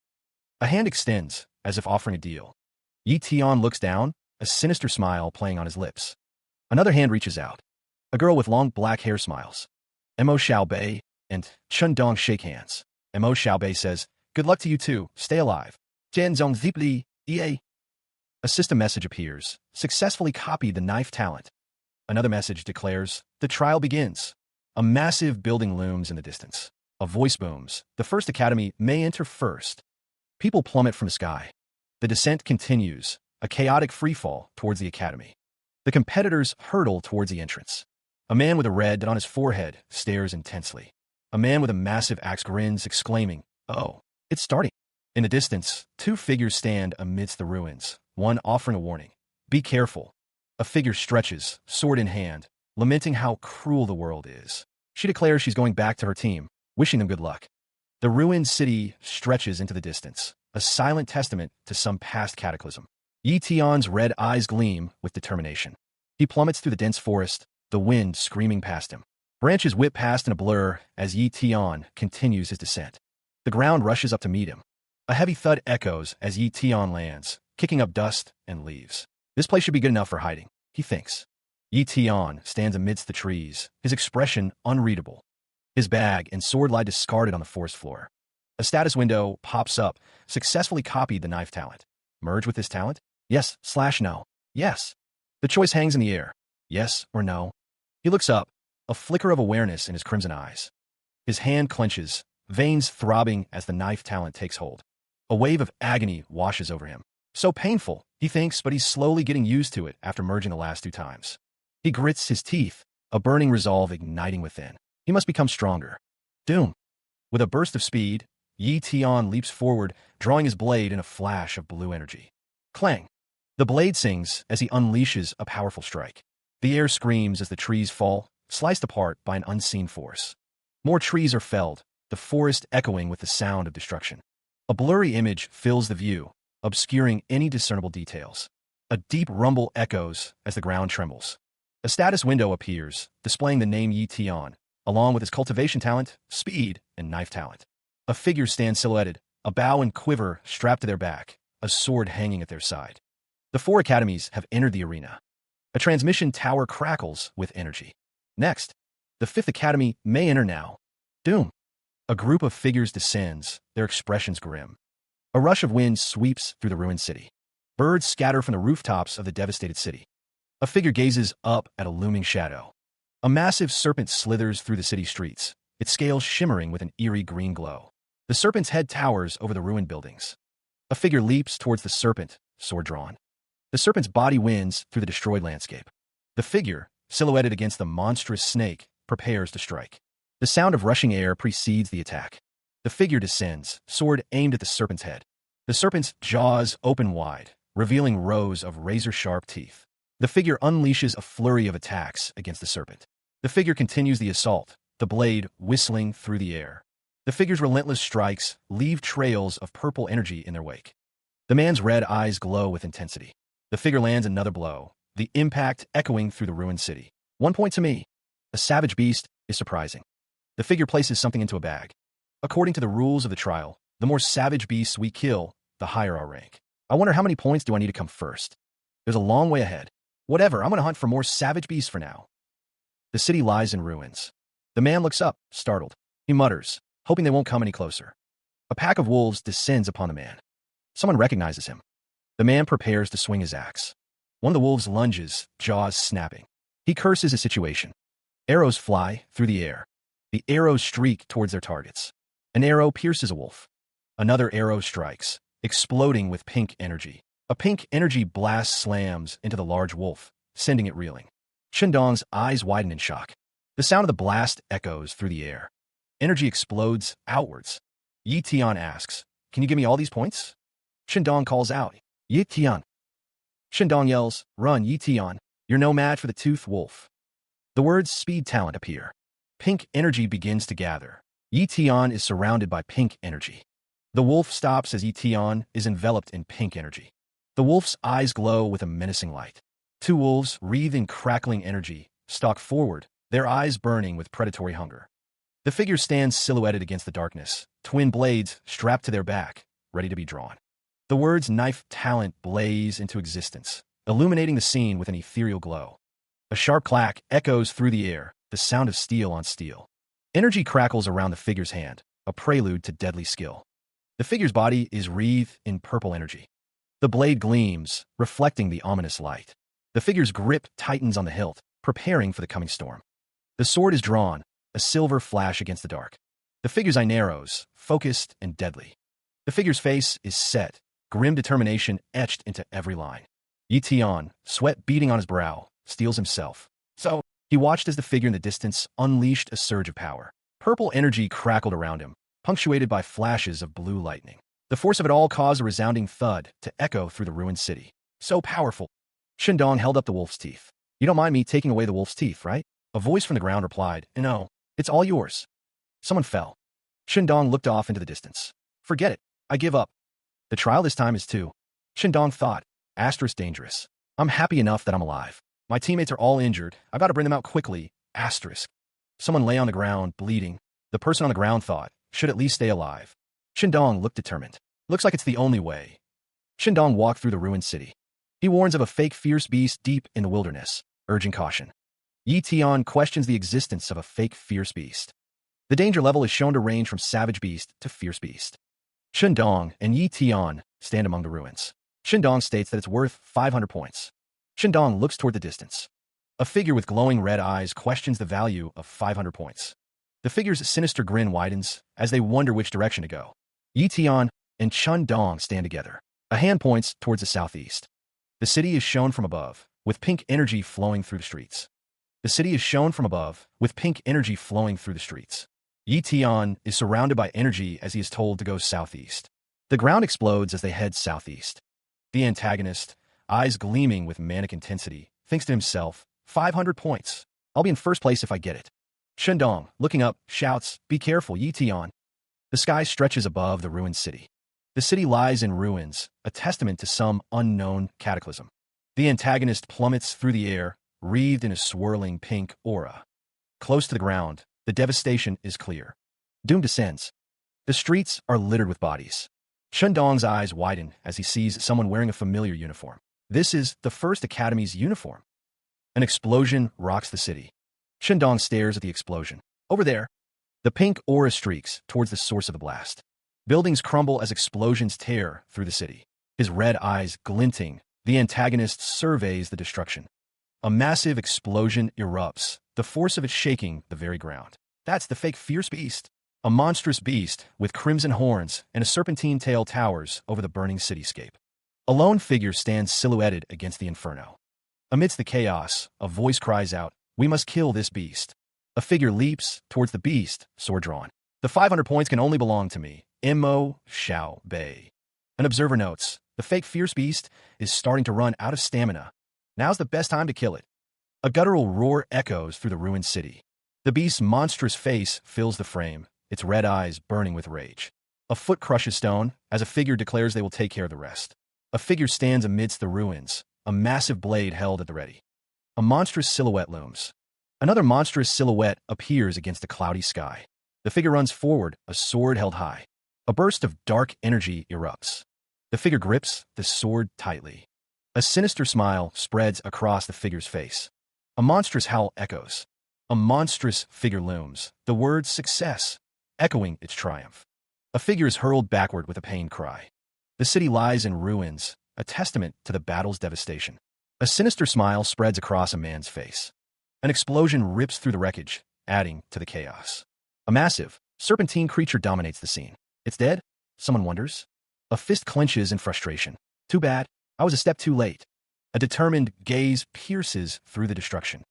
A hand extends, as if offering a deal. Yi Tian looks down, a sinister smile playing on his lips. Another hand reaches out. A girl with long black hair smiles. Mo Xiaobei and Chun Dong shake hands. Mo Xiaobei says, "Good luck to you too. Stay alive." Jianzong Zipli, EA. A system message appears. Successfully copied the knife talent. Another message declares, "The trial begins." A massive building looms in the distance. A voice booms. "The First Academy may enter first." People plummet from the sky. The descent continues, a chaotic freefall towards the academy. The competitors hurtle towards the entrance. A man with a red dot on his forehead stares intensely. A man with a massive axe grins, exclaiming, "Oh, it's starting." In the distance, two figures stand amidst the ruins, one offering a warning. "Be careful." A figure stretches, sword in hand, lamenting how cruel the world is. She declares she's going back to her team, wishing them good luck. The ruined city stretches into the distance, a silent testament to some past cataclysm. Yi Tian's red eyes gleam with determination. He plummets through the dense forest, the wind screaming past him. Branches whip past in a blur as Yi Tian continues his descent. The ground rushes up to meet him. A heavy thud echoes as Yi Tian lands, kicking up dust and leaves. This place should be good enough for hiding, he thinks. Yi Tian stands amidst the trees, his expression unreadable. His bag and sword lie discarded on the forest floor. A status window pops up, successfully copied the knife talent. Merge with this talent? Yes/no. Yes. The choice hangs in the air. Yes or no? He looks up, a flicker of awareness in his crimson eyes. His hand clenches, veins throbbing as the knife talent takes hold. A wave of agony washes over him. So painful, he thinks, but he's slowly getting used to it after merging the last 2 times. He grits his teeth, a burning resolve igniting within. He must become stronger. Doom. With a burst of speed, Yi Tian leaps forward, drawing his blade in a flash of blue energy. Clang. The blade sings as he unleashes a powerful strike. The air screams as the trees fall, sliced apart by an unseen force. More trees are felled, the forest echoing with the sound of destruction. A blurry image fills the view, obscuring any discernible details. A deep rumble echoes as the ground trembles. A status window appears, displaying the name Yi Tian, along with his cultivation talent, speed, and knife talent. A figure stands silhouetted, a bow and quiver strapped to their back, a sword hanging at their side. The 4 academies have entered the arena. A transmission tower crackles with energy. Next, the 5th Academy may enter now. Doom. A group of figures descends, their expressions grim. A rush of wind sweeps through the ruined city. Birds scatter from the rooftops of the devastated city. A figure gazes up at a looming shadow. A massive serpent slithers through the city streets, its scales shimmering with an eerie green glow. The serpent's head towers over the ruined buildings. A figure leaps towards the serpent, sword drawn. The serpent's body winds through the destroyed landscape. The figure, silhouetted against the monstrous snake, prepares to strike. The sound of rushing air precedes the attack. The figure descends, sword aimed at the serpent's head. The serpent's jaws open wide, revealing rows of razor-sharp teeth. The figure unleashes a flurry of attacks against the serpent. The figure continues the assault, the blade whistling through the air. The figure's relentless strikes leave trails of purple energy in their wake. The man's red eyes glow with intensity. The figure lands another blow, the impact echoing through the ruined city. 1 point to me. A savage beast is surprising. The figure places something into a bag. According to the rules of the trial, the more savage beasts we kill, the higher our rank. I wonder how many points do I need to come first? There's a long way ahead. Whatever, I'm going to hunt for more savage beasts for now. The city lies in ruins. The man looks up, startled. He mutters, hoping they won't come any closer. A pack of wolves descends upon the man. Someone recognizes him. The man prepares to swing his axe. One of the wolves lunges, jaws snapping. He curses his situation. Arrows fly through the air. The arrows streak towards their targets. An arrow pierces a wolf. Another arrow strikes, exploding with pink energy. A pink energy blast slams into the large wolf, sending it reeling. Shindong's eyes widen in shock. The sound of the blast echoes through the air. Energy explodes outwards. Yi Tian asks, "Can you give me all these points?" Shindong calls out, "Yi Tian." Shindong yells, "Run, Yi Tian. You're no match for the toothed wolf." The words speed talent appear. Pink energy begins to gather. Yi Tian is surrounded by pink energy. The wolf stops as Yi Tian is enveloped in pink energy. The wolf's eyes glow with a menacing light. Two wolves, wreathed in crackling energy, stalk forward, their eyes burning with predatory hunger. The figures stand silhouetted against the darkness, twin blades strapped to their back, ready to be drawn. The words knife talent blaze into existence, illuminating the scene with an ethereal glow. A sharp clack echoes through the air, the sound of steel on steel. Energy crackles around the figure's hand, a prelude to deadly skill. The figure's body is wreathed in purple energy. The blade gleams, reflecting the ominous light. The figure's grip tightens on the hilt, preparing for the coming storm. The sword is drawn, a silver flash against the dark. The figure's eye narrows, focused and deadly. The figure's face is set, grim determination etched into every line. Yi Tian, sweat beading on his brow, steels himself. So, he watched as the figure in the distance unleashed a surge of power. Purple energy crackled around him, punctuated by flashes of blue lightning. The force of it all caused a resounding thud to echo through the ruined city. So powerful. Shindong held up the wolf's teeth. "You don't mind me taking away the wolf's teeth, right?" A voice from the ground replied, "No, it's all yours." Someone fell. Shindong looked off into the distance. "Forget it. I give up. The trial this time is two." Shindong thought, "Asterisk dangerous. I'm happy enough that I'm alive. My teammates are all injured. I've got to bring them out quickly. Asterisk." Someone lay on the ground, bleeding. The person on the ground thought, "Should at least stay alive." Shindong looked determined. "Looks like it's the only way." Shindong walked through the ruined city. He warns of a fake fierce beast deep in the wilderness, urging caution. Yi Tian questions the existence of a fake fierce beast. The danger level is shown to range from savage beast to fierce beast. Shindong and Yi Tian stand among the ruins. Shindong states that it's worth 500 points. Shindong looks toward the distance. A figure with glowing red eyes questions the value of 500 points. The figure's sinister grin widens as they wonder which direction to go. Yi Tian and Shindong stand together. A hand points towards the southeast. The city is shown from above, with pink energy flowing through the streets. The city is shown from above, with pink energy flowing through the streets. Yi Tian is surrounded by energy as he is told to go southeast. The ground explodes as they head southeast. The antagonist, eyes gleaming with manic intensity, thinks to himself, 500 points. I'll be in first place if I get it. Shindong, looking up, shouts, "Be careful, Yi Tian." The sky stretches above the ruined city. The city lies in ruins, a testament to some unknown cataclysm. The antagonist plummets through the air, wreathed in a swirling pink aura. Close to the ground, the devastation is clear. Doom descends. The streets are littered with bodies. Shindong's eyes widen as he sees someone wearing a familiar uniform. This is the First Academy's uniform. An explosion rocks the city. Shindong stares at the explosion. Over there, the pink aura streaks towards the source of the blast. Buildings crumble as explosions tear through the city. His red eyes glinting, the antagonist surveys the destruction. A massive explosion erupts, the force of it shaking the very ground. That's the fake fierce beast. A monstrous beast with crimson horns and a serpentine tail towers over the burning cityscape. A lone figure stands silhouetted against the inferno. Amidst the chaos, a voice cries out, "We must kill this beast." A figure leaps towards the beast, sword drawn. "The 500 points can only belong to me. Mo Xiao Bei." An observer notes, the fake fierce beast is starting to run out of stamina. Now's the best time to kill it. A guttural roar echoes through the ruined city. The beast's monstrous face fills the frame, its red eyes burning with rage. A foot crushes stone as a figure declares they will take care of the rest. A figure stands amidst the ruins, a massive blade held at the ready. A monstrous silhouette looms. Another monstrous silhouette appears against the cloudy sky. The figure runs forward, a sword held high. A burst of dark energy erupts. The figure grips the sword tightly. A sinister smile spreads across the figure's face. A monstrous howl echoes. A monstrous figure looms, the word success, echoing its triumph. A figure is hurled backward with a pained cry. The city lies in ruins, a testament to the battle's devastation. A sinister smile spreads across a man's face. An explosion rips through the wreckage, adding to the chaos. A massive, serpentine creature dominates the scene. It's dead? Someone wonders. A fist clenches in frustration. Too bad, I was a step too late. A determined gaze pierces through the destruction.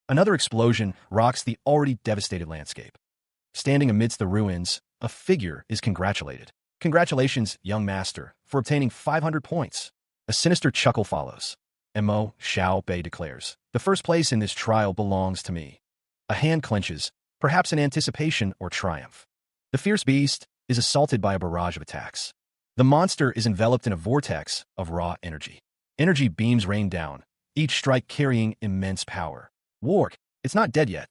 Another explosion rocks the already devastated landscape. Standing amidst the ruins, a figure is congratulated. Congratulations, young master, for obtaining 500 points. A sinister chuckle follows. Mo Xiao Bei declares, the first place in this trial belongs to me. A hand clenches, perhaps in anticipation or triumph. The fierce beast is assaulted by a barrage of attacks. The monster is enveloped in a vortex of raw energy. Energy beams rain down, each strike carrying immense power. Wark, it's not dead yet.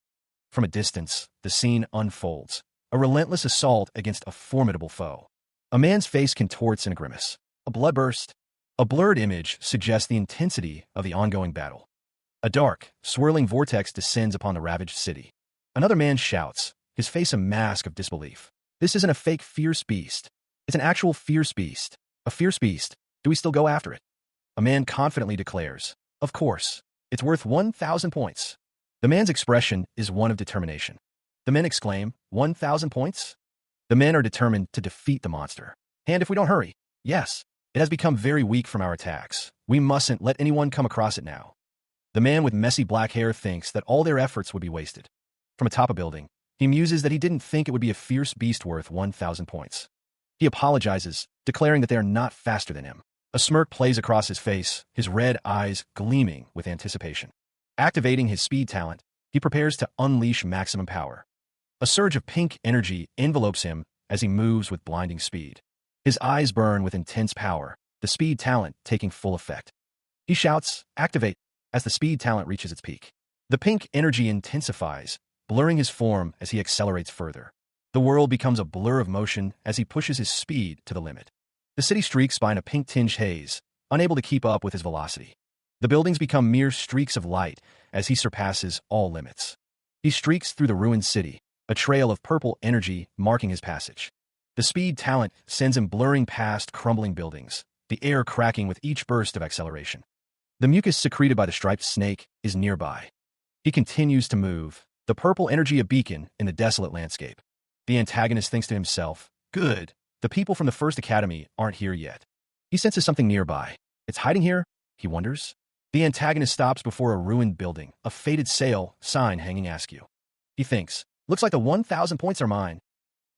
From a distance, the scene unfolds. A relentless assault against a formidable foe. A man's face contorts in a grimace. A bloodburst. A blurred image suggests the intensity of the ongoing battle. A dark, swirling vortex descends upon the ravaged city. Another man shouts, his face a mask of disbelief. This isn't a fake fierce beast. It's an actual fierce beast. A fierce beast. Do we still go after it? A man confidently declares, of course. It's worth 1,000 points. The man's expression is one of determination. The men exclaim, 1,000 points? The men are determined to defeat the monster. And if we don't hurry, yes, it has become very weak from our attacks. We mustn't let anyone come across it now. The man with messy black hair thinks that all their efforts would be wasted. From atop a building, he muses that he didn't think it would be a fierce beast worth 1,000 points. He apologizes, declaring that they are not faster than him. A smirk plays across his face, his red eyes gleaming with anticipation. Activating his speed talent, he prepares to unleash maximum power. A surge of pink energy envelopes him as he moves with blinding speed. His eyes burn with intense power, the speed talent taking full effect. He shouts, activate, as the speed talent reaches its peak. The pink energy intensifies, blurring his form as he accelerates further. The world becomes a blur of motion as he pushes his speed to the limit. The city streaks by in a pink-tinged haze, unable to keep up with his velocity. The buildings become mere streaks of light as he surpasses all limits. He streaks through the ruined city, a trail of purple energy marking his passage. The speed talent sends him blurring past crumbling buildings, the air cracking with each burst of acceleration. The mucus secreted by the striped snake is nearby. He continues to move, the purple energy a beacon in the desolate landscape. The antagonist thinks to himself, good, the people from the First Academy aren't here yet. He senses something nearby. It's hiding here, he wonders. The antagonist stops before a ruined building, a faded sail sign hanging askew. He thinks, looks like the 1,000 points are mine.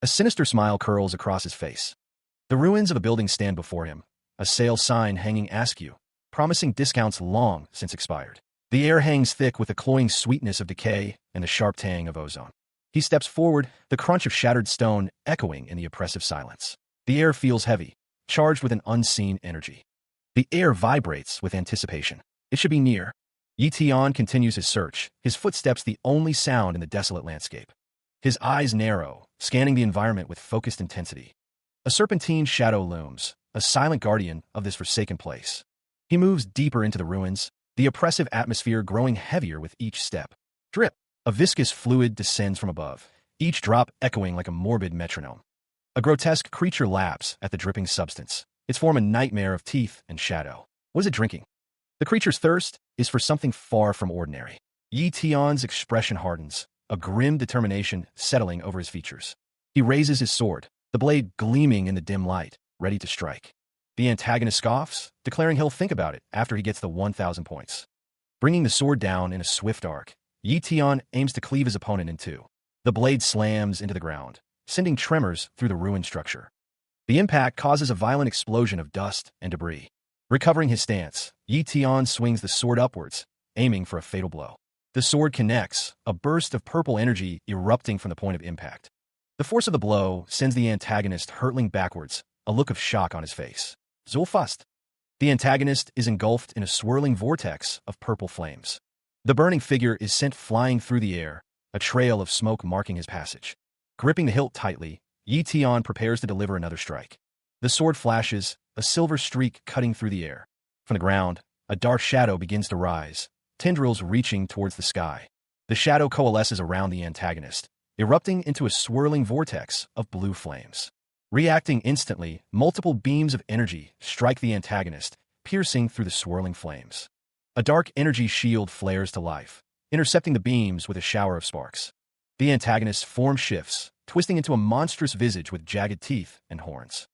A sinister smile curls across his face. The ruins of a building stand before him, a sail sign hanging askew, promising discounts long since expired. The air hangs thick with the cloying sweetness of decay and the sharp tang of ozone. He steps forward, the crunch of shattered stone echoing in the oppressive silence. The air feels heavy, charged with an unseen energy. The air vibrates with anticipation. It should be near. Yi Tian continues his search, his footsteps the only sound in the desolate landscape. His eyes narrow, scanning the environment with focused intensity. A serpentine shadow looms, a silent guardian of this forsaken place. He moves deeper into the ruins, the oppressive atmosphere growing heavier with each step. Drip! A viscous fluid descends from above, each drop echoing like a morbid metronome. A grotesque creature laps at the dripping substance, its form a nightmare of teeth and shadow. What is it drinking? The creature's thirst is for something far from ordinary. Yi Tian's expression hardens, a grim determination settling over his features. He raises his sword, the blade gleaming in the dim light, ready to strike. The antagonist scoffs, declaring he'll think about it after he gets the 1,000 points. Bringing the sword down in a swift arc, Yi Tian aims to cleave his opponent in two. The blade slams into the ground, sending tremors through the ruined structure. The impact causes a violent explosion of dust and debris. Recovering his stance, Yi Tian swings the sword upwards, aiming for a fatal blow. The sword connects, a burst of purple energy erupting from the point of impact. The force of the blow sends the antagonist hurtling backwards, a look of shock on his face. Zulfast. The antagonist is engulfed in a swirling vortex of purple flames. The burning figure is sent flying through the air, a trail of smoke marking his passage. Gripping the hilt tightly, Yi Tian prepares to deliver another strike. The sword flashes, a silver streak cutting through the air. From the ground, a dark shadow begins to rise, tendrils reaching towards the sky. The shadow coalesces around the antagonist, erupting into a swirling vortex of blue flames. Reacting instantly, multiple beams of energy strike the antagonist, piercing through the swirling flames. A dark energy shield flares to life, intercepting the beams with a shower of sparks. The antagonist's form shifts, twisting into a monstrous visage with jagged teeth and horns.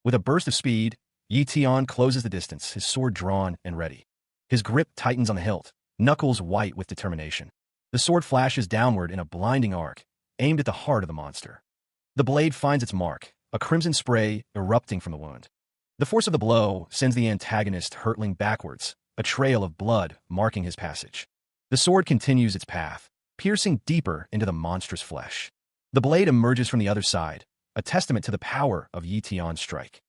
With a burst of speed, Yi Tian closes the distance, his sword drawn and ready. His grip tightens on the hilt, knuckles white with determination. The sword flashes downward in a blinding arc, aimed at the heart of the monster. The blade finds its mark, a crimson spray erupting from the wound. The force of the blow sends the antagonist hurtling backwards, a trail of blood marking his passage. The sword continues its path, piercing deeper into the monstrous flesh. The blade emerges from the other side, a testament to the power of Yi Tian's strike.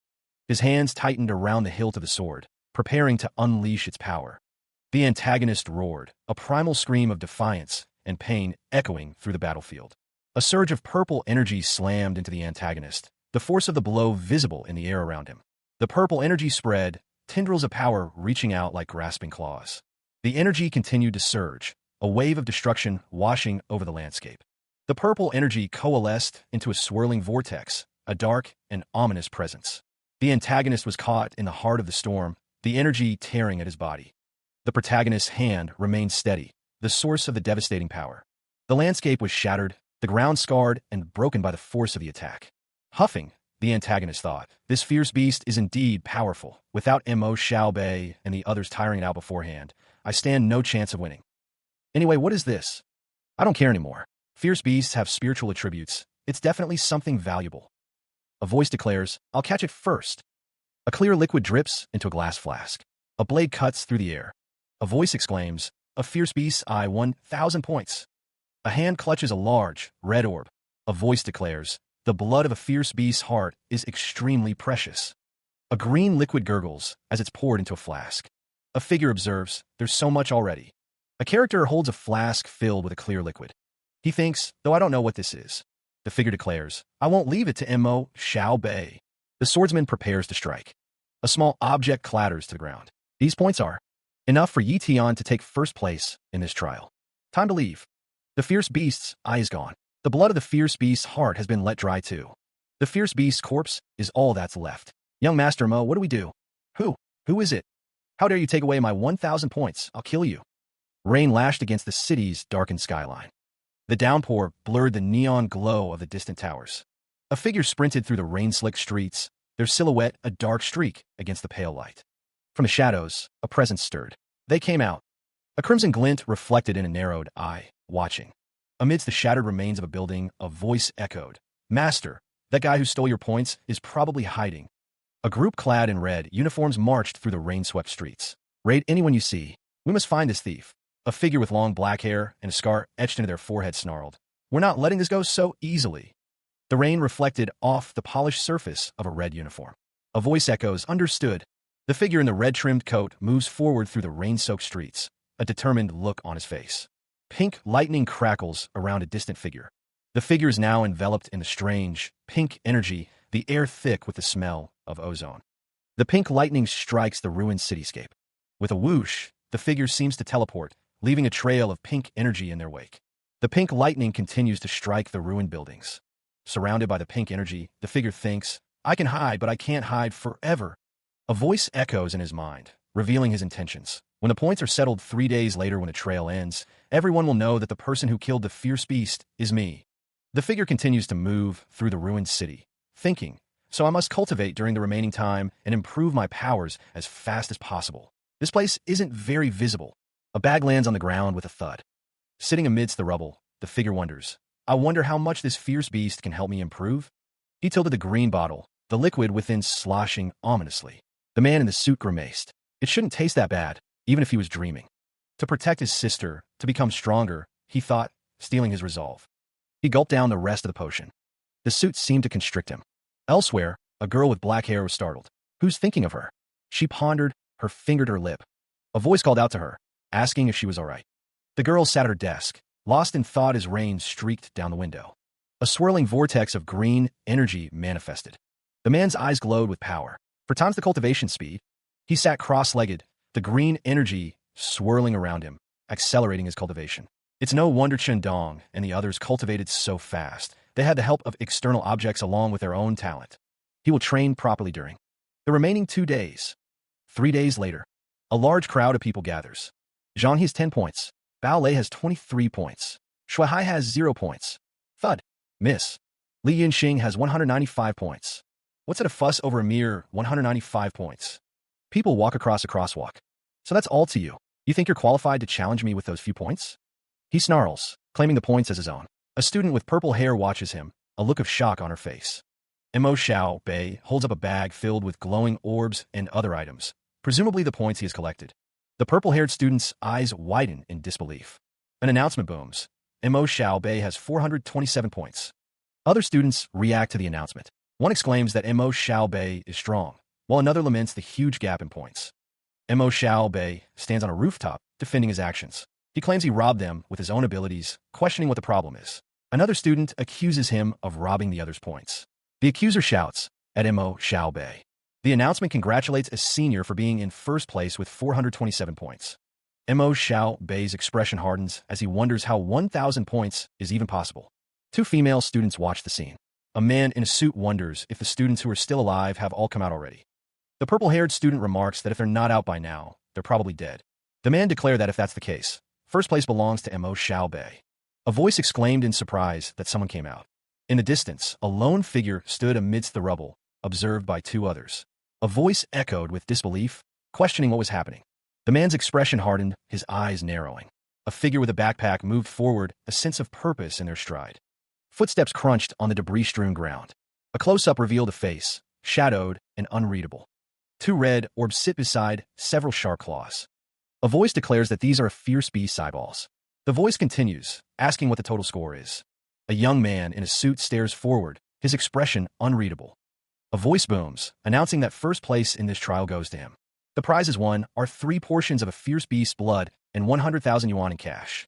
His hands tightened around the hilt of the sword, preparing to unleash its power. The antagonist roared, a primal scream of defiance and pain echoing through the battlefield. A surge of purple energy slammed into the antagonist, the force of the blow visible in the air around him. The purple energy spread, tendrils of power reaching out like grasping claws. The energy continued to surge, a wave of destruction washing over the landscape. The purple energy coalesced into a swirling vortex, a dark and ominous presence. The antagonist was caught in the heart of the storm, the energy tearing at his body. The protagonist's hand remained steady, the source of the devastating power. The landscape was shattered, the ground scarred and broken by the force of the attack. Huffing, the antagonist thought, this fierce beast is indeed powerful. Without Mo Xiao Bei and the others tiring it out beforehand, I stand no chance of winning. Anyway, what is this? I don't care anymore. Fierce beasts have spiritual attributes. It's definitely something valuable. A voice declares, I'll catch it first. A clear liquid drips into a glass flask. A blade cuts through the air. A voice exclaims, a fierce beast, I 1,000 points. A hand clutches a large, red orb. A voice declares, the blood of a fierce beast's heart is extremely precious. A green liquid gurgles as it's poured into a flask. A figure observes, there's so much already. A character holds a flask filled with a clear liquid. He thinks, though I don't know what this is. The figure declares, I won't leave it to Mo Xiao Bei. The swordsman prepares to strike. A small object clatters to the ground. These points are enough for Yi Tian to take first place in this trial. Time to leave. The fierce beast's eye is gone. The blood of the fierce beast's heart has been let dry too. The fierce beast's corpse is all that's left. Young Master Mo, what do we do? Who is it? How dare you take away my 1,000 points? I'll kill you. Rain lashed against the city's darkened skyline. The downpour blurred the neon glow of the distant towers. A figure sprinted through the rain-slicked streets, their silhouette a dark streak against the pale light. From the shadows, a presence stirred. They came out. A crimson glint reflected in a narrowed eye, watching. Amidst the shattered remains of a building, a voice echoed. Master, that guy who stole your points is probably hiding. A group clad in red uniforms marched through the rain-swept streets. Raid anyone you see. We must find this thief. A figure with long black hair and a scar etched into their forehead snarled. We're not letting this go so easily. The rain reflected off the polished surface of a red uniform. A voice echoes, understood. The figure in the red-trimmed coat moves forward through the rain-soaked streets, a determined look on his face. Pink lightning crackles around a distant figure. The figure is now enveloped in the strange, pink energy, the air thick with the smell of ozone. The pink lightning strikes the ruined cityscape. With a whoosh, the figure seems to teleport, leaving a trail of pink energy in their wake. The pink lightning continues to strike the ruined buildings. Surrounded by the pink energy, the figure thinks, I can hide, but I can't hide forever. A voice echoes in his mind, revealing his intentions. When the points are settled 3 days later when the trail ends, everyone will know that the person who killed the fierce beast is me. The figure continues to move through the ruined city, thinking, so I must cultivate during the remaining time and improve my powers as fast as possible. This place isn't very visible. A bag lands on the ground with a thud. Sitting amidst the rubble, the figure wonders, I wonder how much this fierce beast can help me improve? He tilted the green bottle, the liquid within sloshing ominously. The man in the suit grimaced. It shouldn't taste that bad, even if he was dreaming. To protect his sister, to become stronger, he thought, stealing his resolve. He gulped down the rest of the potion. The suit seemed to constrict him. Elsewhere, a girl with black hair was startled. Who's thinking of her? She pondered, her finger to her lip. A voice called out to her, asking if she was all right. The girl sat at her desk, lost in thought as rain streaked down the window. A swirling vortex of green energy manifested. The man's eyes glowed with power. 4 times the cultivation speed, he sat cross-legged, the green energy swirling around him, accelerating his cultivation. It's no wonder Chen Dong and the others cultivated so fast. They had the help of external objects along with their own talent. He will train properly during the remaining 2 days. 3 days later, a large crowd of people gathers. Zhang He has 10 points. Bao Lei has 23 points. Shuai has 0 points. Thud. Miss. Li Yinxing has 195 points. What's it a fuss over a mere 195 points? People walk across a crosswalk. So that's all to you. You think you're qualified to challenge me with those few points? He snarls, claiming the points as his own. A student with purple hair watches him, a look of shock on her face. Mo Xiao Bei holds up a bag filled with glowing orbs and other items, presumably the points he has collected. The purple-haired student's eyes widen in disbelief. An announcement booms. Mo Xiao Bei has 427 points. Other students react to the announcement. One exclaims that Mo Xiao Bei is strong, while another laments the huge gap in points. Mo Xiao Bei stands on a rooftop, defending his actions. He claims he robbed them with his own abilities, questioning what the problem is. Another student accuses him of robbing the other's points. The accuser shouts at Mo Xiao Bei. The announcement congratulates a senior for being in first place with 427 points. Mo Xiao Bei's expression hardens as he wonders how 1,000 points is even possible. Two female students watch the scene. A man in a suit wonders if the students who are still alive have all come out already. The purple-haired student remarks that if they're not out by now, they're probably dead. The man declares that if that's the case, first place belongs to Mo Xiao Bei. A voice exclaimed in surprise that someone came out. In the distance, a lone figure stood amidst the rubble, observed by two others. A voice echoed with disbelief, questioning what was happening. The man's expression hardened, his eyes narrowing. A figure with a backpack moved forward, a sense of purpose in their stride. Footsteps crunched on the debris-strewn ground. A close-up revealed a face, shadowed and unreadable. Two red orbs sit beside several sharp claws. A voice declares that these are fierce beast eyeballs. The voice continues, asking what the total score is. A young man in a suit stares forward, his expression unreadable. A voice booms, announcing that first place in this trial goes to him. The prizes won are 3 portions of a fierce beast's blood and 100,000 yuan in cash.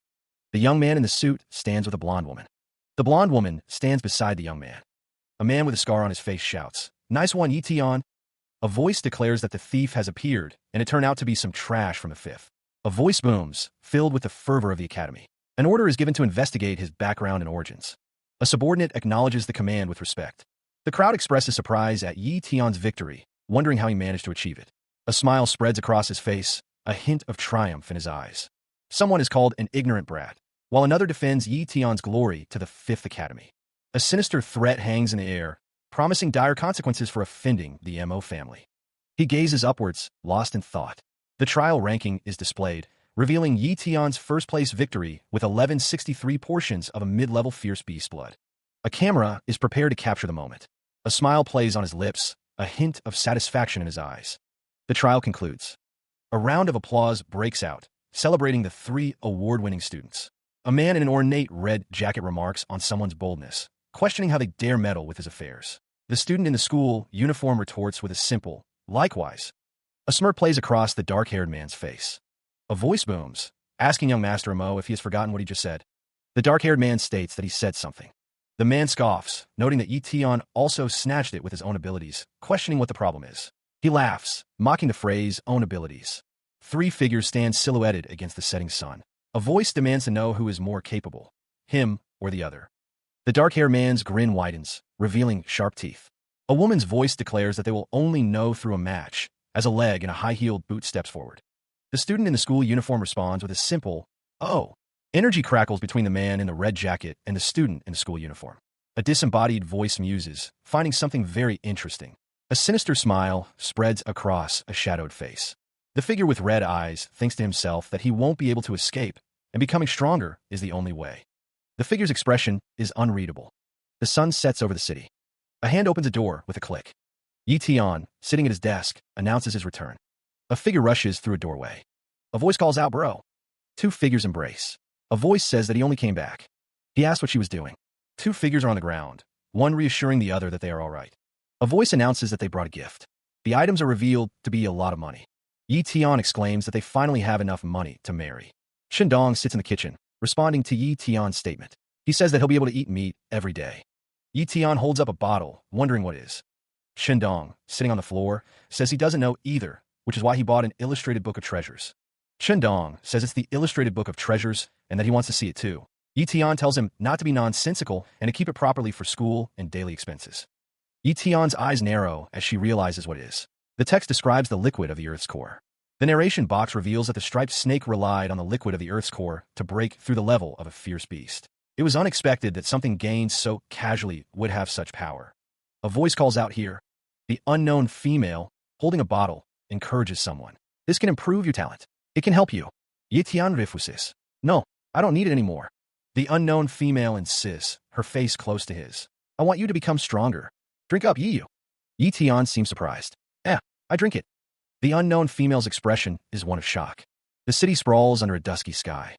The young man in the suit stands with a blonde woman. The blonde woman stands beside the young man. A man with a scar on his face shouts, "Nice one, Yi Tian." A voice declares that the thief has appeared, and it turned out to be some trash from the fifth. A voice booms, filled with the fervor of the academy. An order is given to investigate his background and origins. A subordinate acknowledges the command with respect. The crowd expresses surprise at Yi Tian's victory, wondering how he managed to achieve it. A smile spreads across his face, a hint of triumph in his eyes. Someone is called an ignorant brat, while another defends Yi Tian's glory to the Fifth Academy. A sinister threat hangs in the air, promising dire consequences for offending the Mo family. He gazes upwards, lost in thought. The trial ranking is displayed, revealing Yi Tian's first-place victory with 1163 portions of a mid-level fierce beast blood. A camera is prepared to capture the moment. A smile plays on his lips, a hint of satisfaction in his eyes. The trial concludes. A round of applause breaks out, celebrating the 3 award-winning students. A man in an ornate red jacket remarks on someone's boldness, questioning how they dare meddle with his affairs. The student in the school uniform retorts with a simple, "Likewise." A smirk plays across the dark-haired man's face. A voice booms, asking young Master Mo if he has forgotten what he just said. The dark-haired man states that he said something. The man scoffs, noting that Yi Tian also snatched it with his own abilities, questioning what the problem is. He laughs, mocking the phrase, "own abilities." 3 figures stand silhouetted against the setting sun. A voice demands to know who is more capable, him or the other. The dark-haired man's grin widens, revealing sharp teeth. A woman's voice declares that they will only know through a match, as a leg in a high-heeled boot steps forward. The student in the school uniform responds with a simple, "Oh." Energy crackles between the man in the red jacket and the student in the school uniform. A disembodied voice muses, finding something very interesting. A sinister smile spreads across a shadowed face. The figure with red eyes thinks to himself that he won't be able to escape, and becoming stronger is the only way. The figure's expression is unreadable. The sun sets over the city. A hand opens a door with a click. Yi Tian, sitting at his desk, announces his return. A figure rushes through a doorway. A voice calls out, "Bro." 2 figures embrace. A voice says that he only came back. He asks what she was doing. 2 figures are on the ground, one reassuring the other that they are all right. A voice announces that they brought a gift. The items are revealed to be a lot of money. Yi Tian exclaims that they finally have enough money to marry. Shindong sits in the kitchen, responding to Yi Tian's statement. He says that he'll be able to eat meat every day. Yi Tian holds up a bottle, wondering what it is. Shindong, sitting on the floor, says he doesn't know either, which is why he bought an illustrated book of treasures. Shindong says it's the illustrated book of treasures and that he wants to see it too. Yi Tian tells him not to be nonsensical and to keep it properly for school and daily expenses. Yi Tian's eyes narrow as she realizes what it is. The text describes the liquid of the Earth's core. The narration box reveals that the striped snake relied on the liquid of the Earth's core to break through the level of a fierce beast. It was unexpected that something gained so casually would have such power. A voice calls out here. The unknown female, holding a bottle, encourages someone. "This can improve your talent. It can help you." Yi Tian refuses. "No, I don't need it anymore." The unknown female insists, her face close to his. I want you to become stronger. Drink up, Yiyu. Yi Tian seems surprised. I drink it. The unknown female's expression is one of shock. The city sprawls under a dusky sky.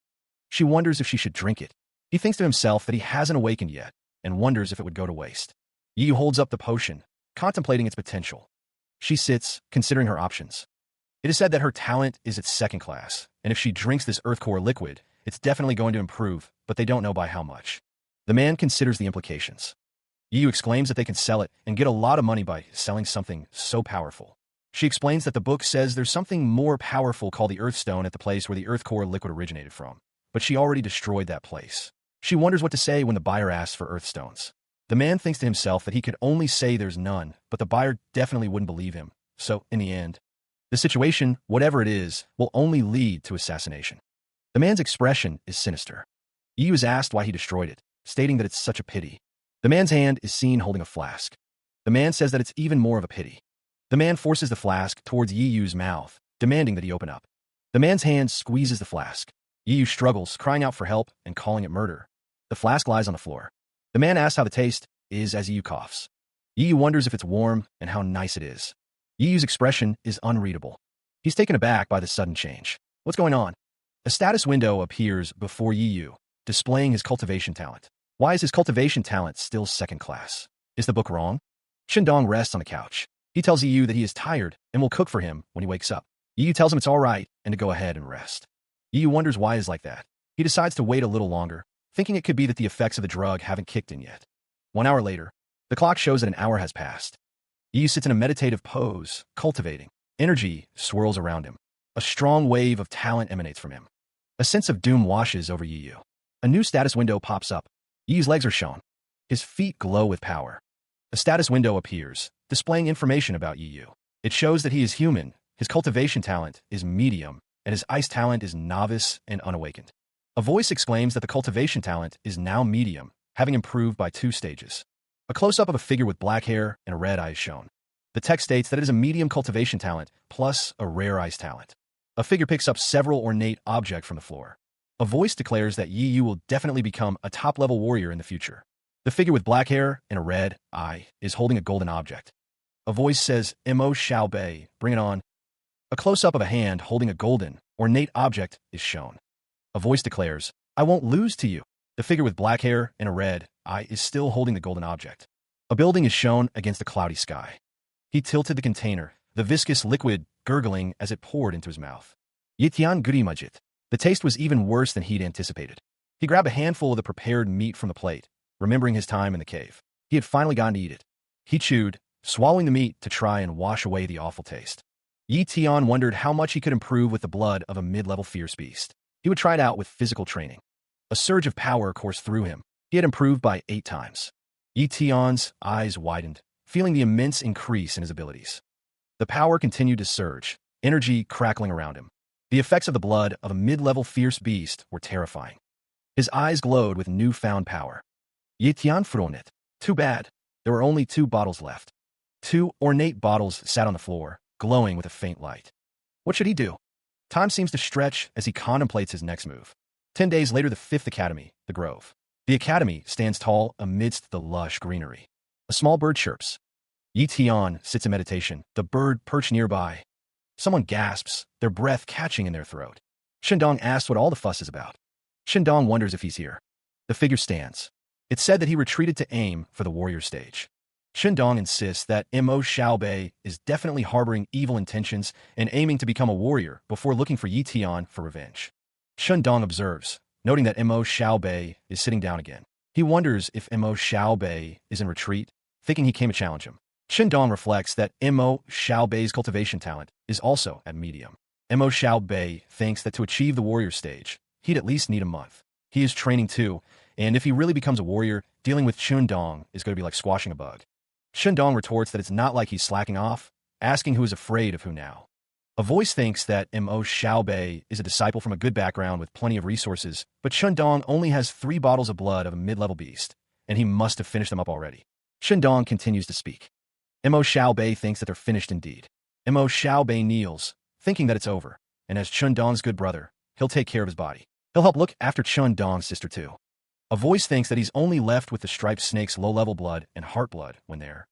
She wonders if she should drink it. He thinks to himself that he hasn't awakened yet, and wonders if it would go to waste. Yiyu holds up the potion, contemplating its potential. She sits, considering her options. It is said that her talent is its second class, and if she drinks this earth core liquid, it's definitely going to improve, but they don't know by how much. The man considers the implications. Yiyu exclaims that they can sell it and get a lot of money by selling something so powerful. She explains that the book says there's something more powerful called the Earthstone at the place where the Earth Core liquid originated from, but she already destroyed that place. She wonders what to say when the buyer asks for Earthstones. The man thinks to himself that he could only say there's none, but the buyer definitely wouldn't believe him. So, in the end, the situation, whatever it is, will only lead to assassination. The man's expression is sinister. Yiyu is asked why he destroyed it, stating that it's such a pity. The man's hand is seen holding a flask. The man says that it's even more of a pity. The man forces the flask towards Yiyu's mouth, demanding that he open up. The man's hand squeezes the flask. Yiyu struggles, crying out for help and calling it murder. The flask lies on the floor. The man asks how the taste is as Yiyu coughs. Yiyu wonders if it's warm and how nice it is. Yiyu's expression is unreadable. He's taken aback by the sudden change. What's going on? A status window appears before Yiyu, displaying his cultivation talent. Why is his cultivation talent still second class? Is the book wrong? Shindong rests on the couch. He tells Yiyu that he is tired and will cook for him when he wakes up. Yiyu tells him it's all right and to go ahead and rest. Yiyu wonders why he's like that. He decides to wait a little longer, thinking it could be that the effects of the drug haven't kicked in yet. 1 hour later, the clock shows that an hour has passed. Yiyu sits in a meditative pose, cultivating. Energy swirls around him. A strong wave of talent emanates from him. A sense of doom washes over Yiyu. A new status window pops up. Yiyu's legs are shown. His feet glow with power. A status window appears, displaying information about Yiyu. It shows that he is human, his cultivation talent is medium, and his ice talent is novice and unawakened. A voice exclaims that the cultivation talent is now medium, having improved by 2 stages. A close-up of a figure with black hair and a red eye is shown. The text states that it is a medium cultivation talent plus a rare ice talent. A figure picks up several ornate objects from the floor. A voice declares that Yiyu will definitely become a top-level warrior in the future. The figure with black hair and a red eye is holding a golden object. A voice says, Mo Xiao Bei, bring it on. A close-up of a hand holding a golden, ornate object is shown. A voice declares, I won't lose to you. The figure with black hair and a red eye is still holding the golden object. A building is shown against a cloudy sky. He tilted the container, the viscous liquid gurgling as it poured into his mouth. Yitian Gurimajit. The taste was even worse than he'd anticipated. He grabbed a handful of the prepared meat from the plate, remembering his time in the cave. He had finally gotten to eat it. He chewed, swallowing the meat to try and wash away the awful taste. Yi Tian wondered how much he could improve with the blood of a mid-level fierce beast. He would try it out with physical training. A surge of power coursed through him. He had improved by 8 times. Yi Tian's eyes widened, feeling the immense increase in his abilities. The power continued to surge, energy crackling around him. The effects of the blood of a mid-level fierce beast were terrifying. His eyes glowed with newfound power. Yi Tian frowned. Too bad. There were only 2 bottles left. 2 ornate bottles sat on the floor, glowing with a faint light. What should he do? Time seems to stretch as he contemplates his next move. 10 days later, the 5th Academy, the Grove. The Academy stands tall amidst the lush greenery. A small bird chirps. Yi Tian sits in meditation, the bird perched nearby. Someone gasps, their breath catching in their throat. Shindong asks what all the fuss is about. Shindong wonders if he's here. The figure stands. It's said that he retreated to aim for the warrior stage. Shindong insists that Mo Xiaobei is definitely harboring evil intentions and aiming to become a warrior before looking for Yi Tian for revenge. Shindong observes, noting that Mo Xiaobei is sitting down again. He wonders if Mo Xiaobei is in retreat, thinking he came to challenge him. Shindong reflects that Mo Xiaobei's cultivation talent is also at medium. Mo Xiaobei thinks that to achieve the warrior stage, he'd at least need a month. He is training too, and if he really becomes a warrior, dealing with Shindong is going to be like squashing a bug. Shindong retorts that it's not like he's slacking off, asking who is afraid of who now. A voice thinks that Mo Xiaobei is a disciple from a good background with plenty of resources, but Shindong only has 3 bottles of blood of a mid-level beast, and he must have finished them up already. Shindong continues to speak. Mo Xiaobei thinks that they're finished indeed. Mo Xiaobei kneels, thinking that it's over, and as Shindong's good brother, he'll take care of his body. He'll help look after Shindong's sister too. A voice thinks that he's only left with the striped snake's low-level blood and heart blood when there.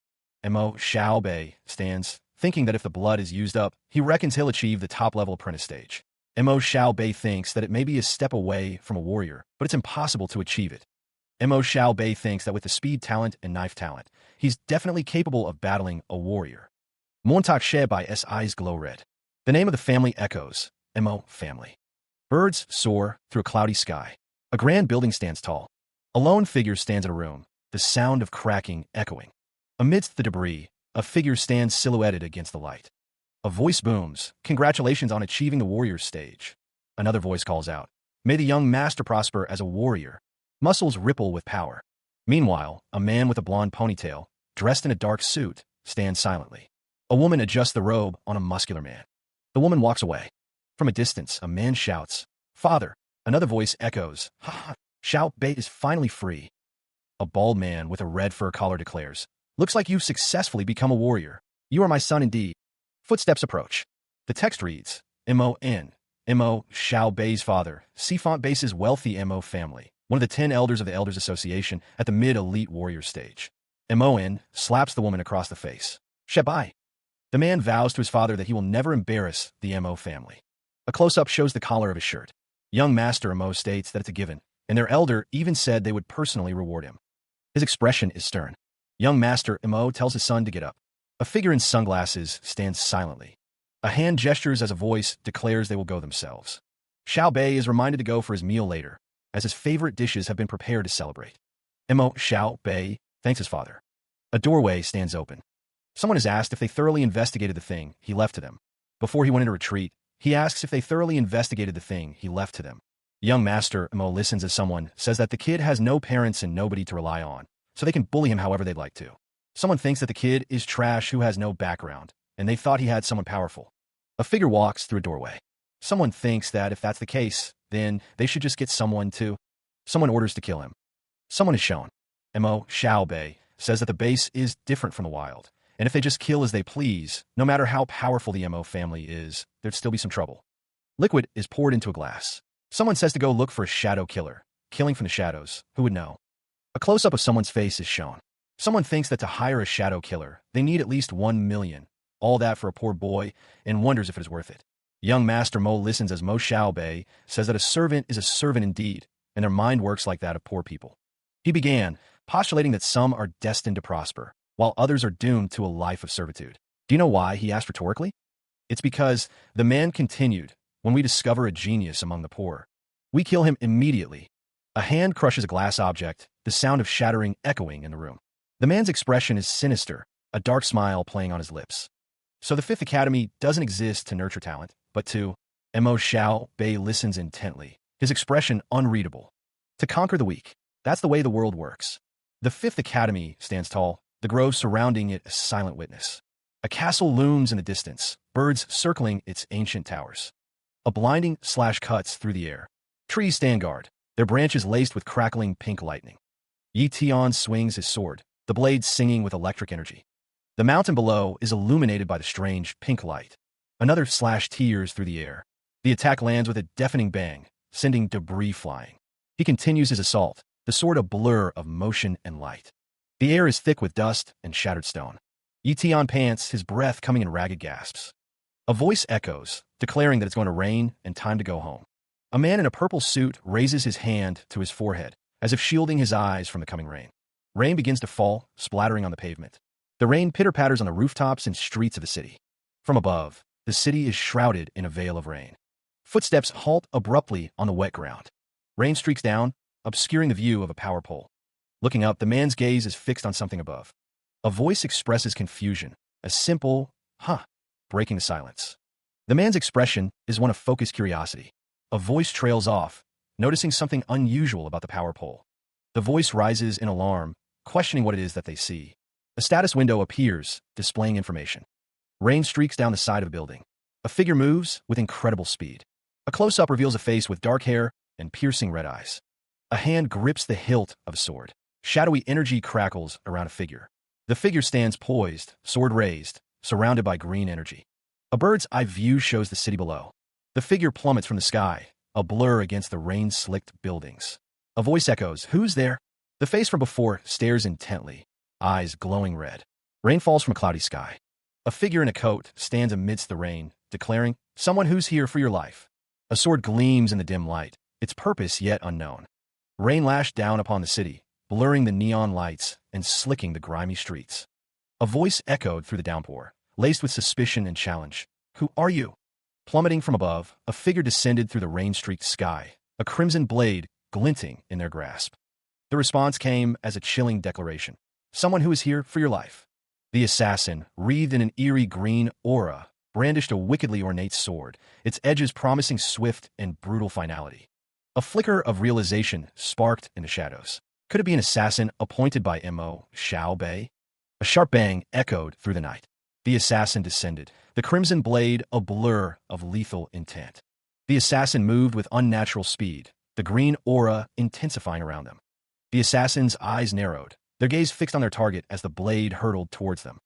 Mo Xiaobei stands, thinking that if the blood is used up, he reckons he'll achieve the top-level apprentice stage. Mo Xiaobei thinks that it may be a step away from a warrior, but it's impossible to achieve it. Mo Xiaobei thinks that with the speed talent and knife talent, he's definitely capable of battling a warrior. Montauk She by S. Eyes glow red. The name of the family echoes. Mo family. Birds soar through a cloudy sky. A grand building stands tall. A lone figure stands in a room, the sound of cracking echoing. Amidst the debris, a figure stands silhouetted against the light. A voice booms, "Congratulations on achieving the warrior's stage." Another voice calls out, "May the young master prosper as a warrior." Muscles ripple with power. Meanwhile, a man with a blonde ponytail, dressed in a dark suit, stands silently. A woman adjusts the robe on a muscular man. The woman walks away. From a distance, a man shouts, "Father!" Another voice echoes, "Ha ha, Xiao Bei is finally free." A bald man with a red fur collar declares, "Looks like you've successfully become a warrior. You are my son indeed." Footsteps approach. The text reads, M.O.N. M.O. Xiao Bei's father, Seafont Base's wealthy M.O. family, one of the 10 elders of the Elders Association at the mid-elite warrior stage. M.O.N. slaps the woman across the face. "Shabai." The man vows to his father that he will never embarrass the M.O. family. A close-up shows the collar of his shirt. Young Master M.O. states that it's a given, and their elder even said they would personally reward him. His expression is stern. Young Master M.O. tells his son to get up. A figure in sunglasses stands silently. A hand gestures as a voice declares they will go themselves. Xiao Bei is reminded to go for his meal later, as his favorite dishes have been prepared to celebrate. M.O. Xiao Bei thanks his father. A doorway stands open. Someone is asked if they thoroughly investigated the thing he left to them. Before he went into retreat, he asks if they thoroughly investigated the thing he left to them. Young Master M.O. listens as someone says that the kid has no parents and nobody to rely on, so they can bully him however they'd like to. Someone thinks that the kid is trash who has no background, and they thought he had someone powerful. A figure walks through a doorway. Someone thinks that if that's the case, then they should just get someone to. Someone orders to kill him. Someone is shown. M.O. Xiao Bei says that the base is different from the wild, and if they just kill as they please, no matter how powerful the M.O. family is, there'd still be some trouble. Liquid is poured into a glass. Someone says to go look for a shadow killer, killing from the shadows. Who would know? A close-up of someone's face is shown. Someone thinks that to hire a shadow killer, they need at least 1 million. All that for a poor boy, and wonders if it is worth it. Young Master Mo listens as Mo Xiaobei says that a servant is a servant indeed, and their mind works like that of poor people. He began, postulating that some are destined to prosper, while others are doomed to a life of servitude. Do you know why, he asked rhetorically? It's because, the man continued, when we discover a genius among the poor, we kill him immediately. A hand crushes a glass object, the sound of shattering echoing in the room. The man's expression is sinister, a dark smile playing on his lips. So the Fifth Academy doesn't exist to nurture talent, but to. M.O. Xiao Bei listens intently, his expression unreadable. To conquer the weak. That's the way the world works. The Fifth Academy stands tall, the grove surrounding it a silent witness. A castle looms in the distance, birds circling its ancient towers. A blinding slash cuts through the air. Trees stand guard, their branches laced with crackling pink lightning. Yi Tian swings his sword, the blade singing with electric energy. The mountain below is illuminated by the strange pink light. Another slash tears through the air. The attack lands with a deafening bang, sending debris flying. He continues his assault, the sword a blur of motion and light. The air is thick with dust and shattered stone. Yi Tian pants, his breath coming in ragged gasps. A voice echoes, declaring that it's going to rain and time to go home. A man in a purple suit raises his hand to his forehead, as if shielding his eyes from the coming rain. Rain begins to fall, splattering on the pavement. The rain pitter-patters on the rooftops and streets of the city. From above, the city is shrouded in a veil of rain. Footsteps halt abruptly on the wet ground. Rain streaks down, obscuring the view of a power pole. Looking up, the man's gaze is fixed on something above. A voice expresses confusion, a simple, "Huh," breaking the silence. The man's expression is one of focused curiosity. A voice trails off, noticing something unusual about the power pole. The voice rises in alarm, questioning what it is that they see. A status window appears, displaying information. Rain streaks down the side of the building. A figure moves with incredible speed. A close-up reveals a face with dark hair and piercing red eyes. A hand grips the hilt of a sword. Shadowy energy crackles around a figure. The figure stands poised, sword raised, surrounded by green energy. A bird's eye view shows the city below. The figure plummets from the sky, a blur against the rain-slicked buildings. A voice echoes, "Who's there?" The face from before stares intently, eyes glowing red. Rain falls from a cloudy sky. A figure in a coat stands amidst the rain, declaring, "Someone who's here for your life." A sword gleams in the dim light, its purpose yet unknown. Rain lashed down upon the city, blurring the neon lights and slicking the grimy streets. A voice echoed through the downpour, laced with suspicion and challenge. "Who are you?" Plummeting from above, a figure descended through the rain-streaked sky, a crimson blade glinting in their grasp. The response came as a chilling declaration. "Someone who is here for your life." The assassin, wreathed in an eerie green aura, brandished a wickedly ornate sword, its edges promising swift and brutal finality. A flicker of realization sparked in the shadows. Could it be an assassin appointed by Mo Xiao Bei? A sharp bang echoed through the night. The assassin descended, the crimson blade a blur of lethal intent. The assassin moved with unnatural speed, the green aura intensifying around them. The assassin's eyes narrowed, their gaze fixed on their target as the blade hurtled towards them.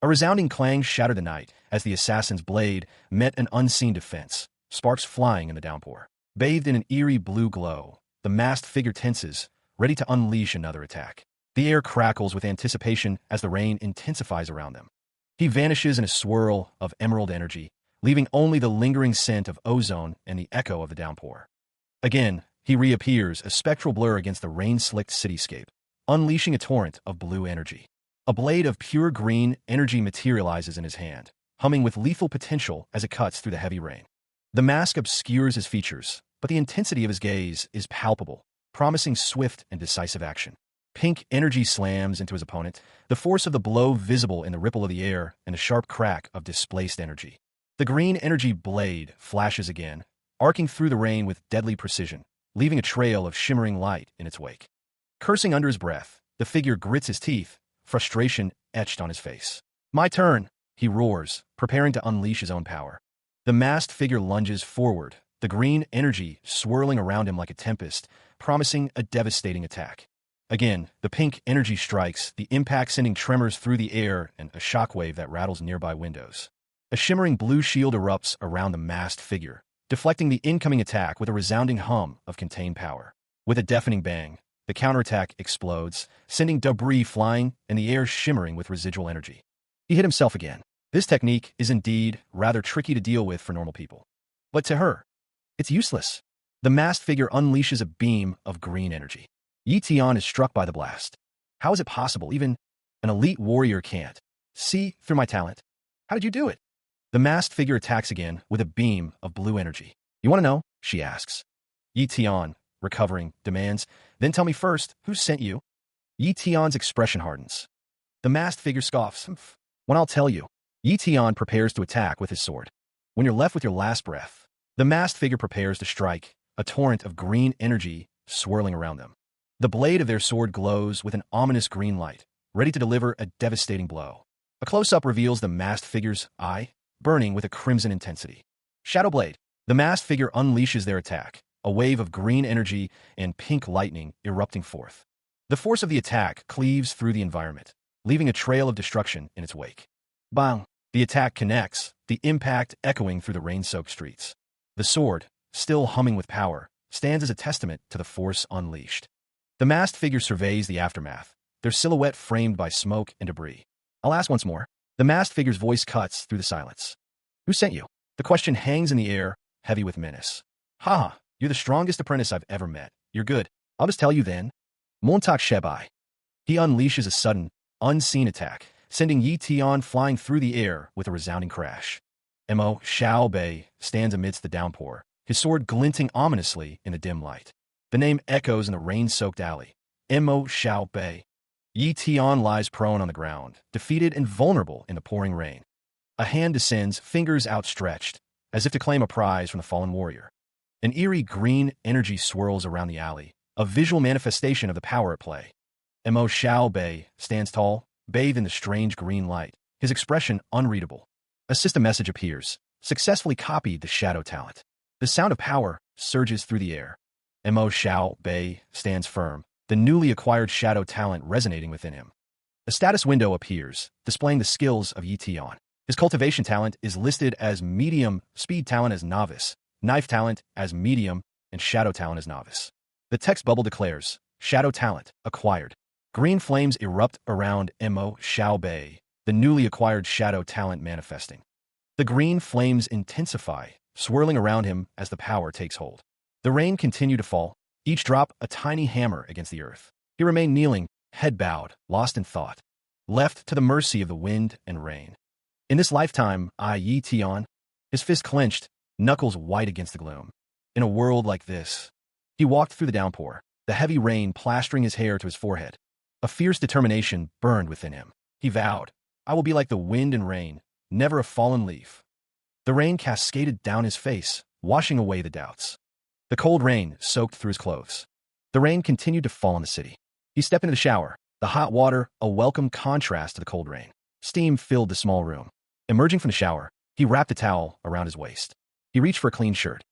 A resounding clang shattered the night as the assassin's blade met an unseen defense, sparks flying in the downpour. Bathed in an eerie blue glow, the masked figure tenses, ready to unleash another attack. The air crackles with anticipation as the rain intensifies around them. He vanishes in a swirl of emerald energy, leaving only the lingering scent of ozone and the echo of the downpour. Again, he reappears, a spectral blur against the rain-slicked cityscape, unleashing a torrent of blue energy. A blade of pure green energy materializes in his hand, humming with lethal potential as it cuts through the heavy rain. The mask obscures his features, but the intensity of his gaze is palpable, promising swift and decisive action. Pink energy slams into his opponent, the force of the blow visible in the ripple of the air and the sharp crack of displaced energy. The green energy blade flashes again, arcing through the rain with deadly precision, leaving a trail of shimmering light in its wake. Cursing under his breath, the figure grits his teeth, frustration etched on his face. "My turn," he roars, preparing to unleash his own power. The masked figure lunges forward, the green energy swirling around him like a tempest, promising a devastating attack. Again, the pink energy strikes, the impact sending tremors through the air and a shockwave that rattles nearby windows. A shimmering blue shield erupts around the masked figure, deflecting the incoming attack with a resounding hum of contained power. With a deafening bang, the counterattack explodes, sending debris flying and the air shimmering with residual energy. He hit himself again. This technique is indeed rather tricky to deal with for normal people. But to her, it's useless. The masked figure unleashes a beam of green energy. Yi Tian is struck by the blast. How is it possible? Even an elite warrior can't see through my talent. How did you do it? The masked figure attacks again with a beam of blue energy. "You want to know?" she asks. Yi Tian, recovering, demands, "Then tell me first, who sent you?" Yi Tian's expression hardens. The masked figure scoffs. "When I'll tell you." Yi Tian prepares to attack with his sword. When you're left with your last breath, the masked figure prepares to strike, a torrent of green energy swirling around them. The blade of their sword glows with an ominous green light, ready to deliver a devastating blow. A close-up reveals the masked figure's eye, burning with a crimson intensity. Shadow Blade. The masked figure unleashes their attack, a wave of green energy and pink lightning erupting forth. The force of the attack cleaves through the environment, leaving a trail of destruction in its wake. Bang! The attack connects, the impact echoing through the rain-soaked streets. The sword, still humming with power, stands as a testament to the force unleashed. The masked figure surveys the aftermath, their silhouette framed by smoke and debris. "I'll ask once more." The masked figure's voice cuts through the silence. "Who sent you?" The question hangs in the air, heavy with menace. "Ha! You're the strongest apprentice I've ever met. You're good. I'll just tell you then." Montak Shebai. He unleashes a sudden, unseen attack, sending Yi Tian flying through the air with a resounding crash. Mo Xiao Bei stands amidst the downpour, his sword glinting ominously in the dim light. The name echoes in the rain-soaked alley. Mo Xiao Bei. Yi Tian lies prone on the ground, defeated and vulnerable in the pouring rain. A hand descends, fingers outstretched, as if to claim a prize from the fallen warrior. An eerie green energy swirls around the alley, a visual manifestation of the power at play. Mo Xiao Bei stands tall, bathed in the strange green light, his expression unreadable. A system message appears. Successfully copied the shadow talent. The sound of power surges through the air. Mo Xiao Bei stands firm, the newly acquired shadow talent resonating within him. A status window appears, displaying the skills of Yi Tian. His cultivation talent is listed as medium, speed talent as novice, knife talent as medium, and shadow talent as novice. The text bubble declares, Shadow Talent, acquired. Green flames erupt around Mo Xiao Bei, the newly acquired shadow talent manifesting. The green flames intensify, swirling around him as the power takes hold. The rain continued to fall, each drop a tiny hammer against the earth. He remained kneeling, head bowed, lost in thought, left to the mercy of the wind and rain. In this lifetime, Yi Tian, his fist clenched, knuckles white against the gloom. In a world like this, he walked through the downpour, the heavy rain plastering his hair to his forehead. A fierce determination burned within him. He vowed, I will be like the wind and rain, never a fallen leaf. The rain cascaded down his face, washing away the doubts. The cold rain soaked through his clothes. The rain continued to fall on the city. He stepped into the shower, the hot water a welcome contrast to the cold rain. Steam filled the small room. Emerging from the shower, he wrapped a towel around his waist. He reached for a clean shirt.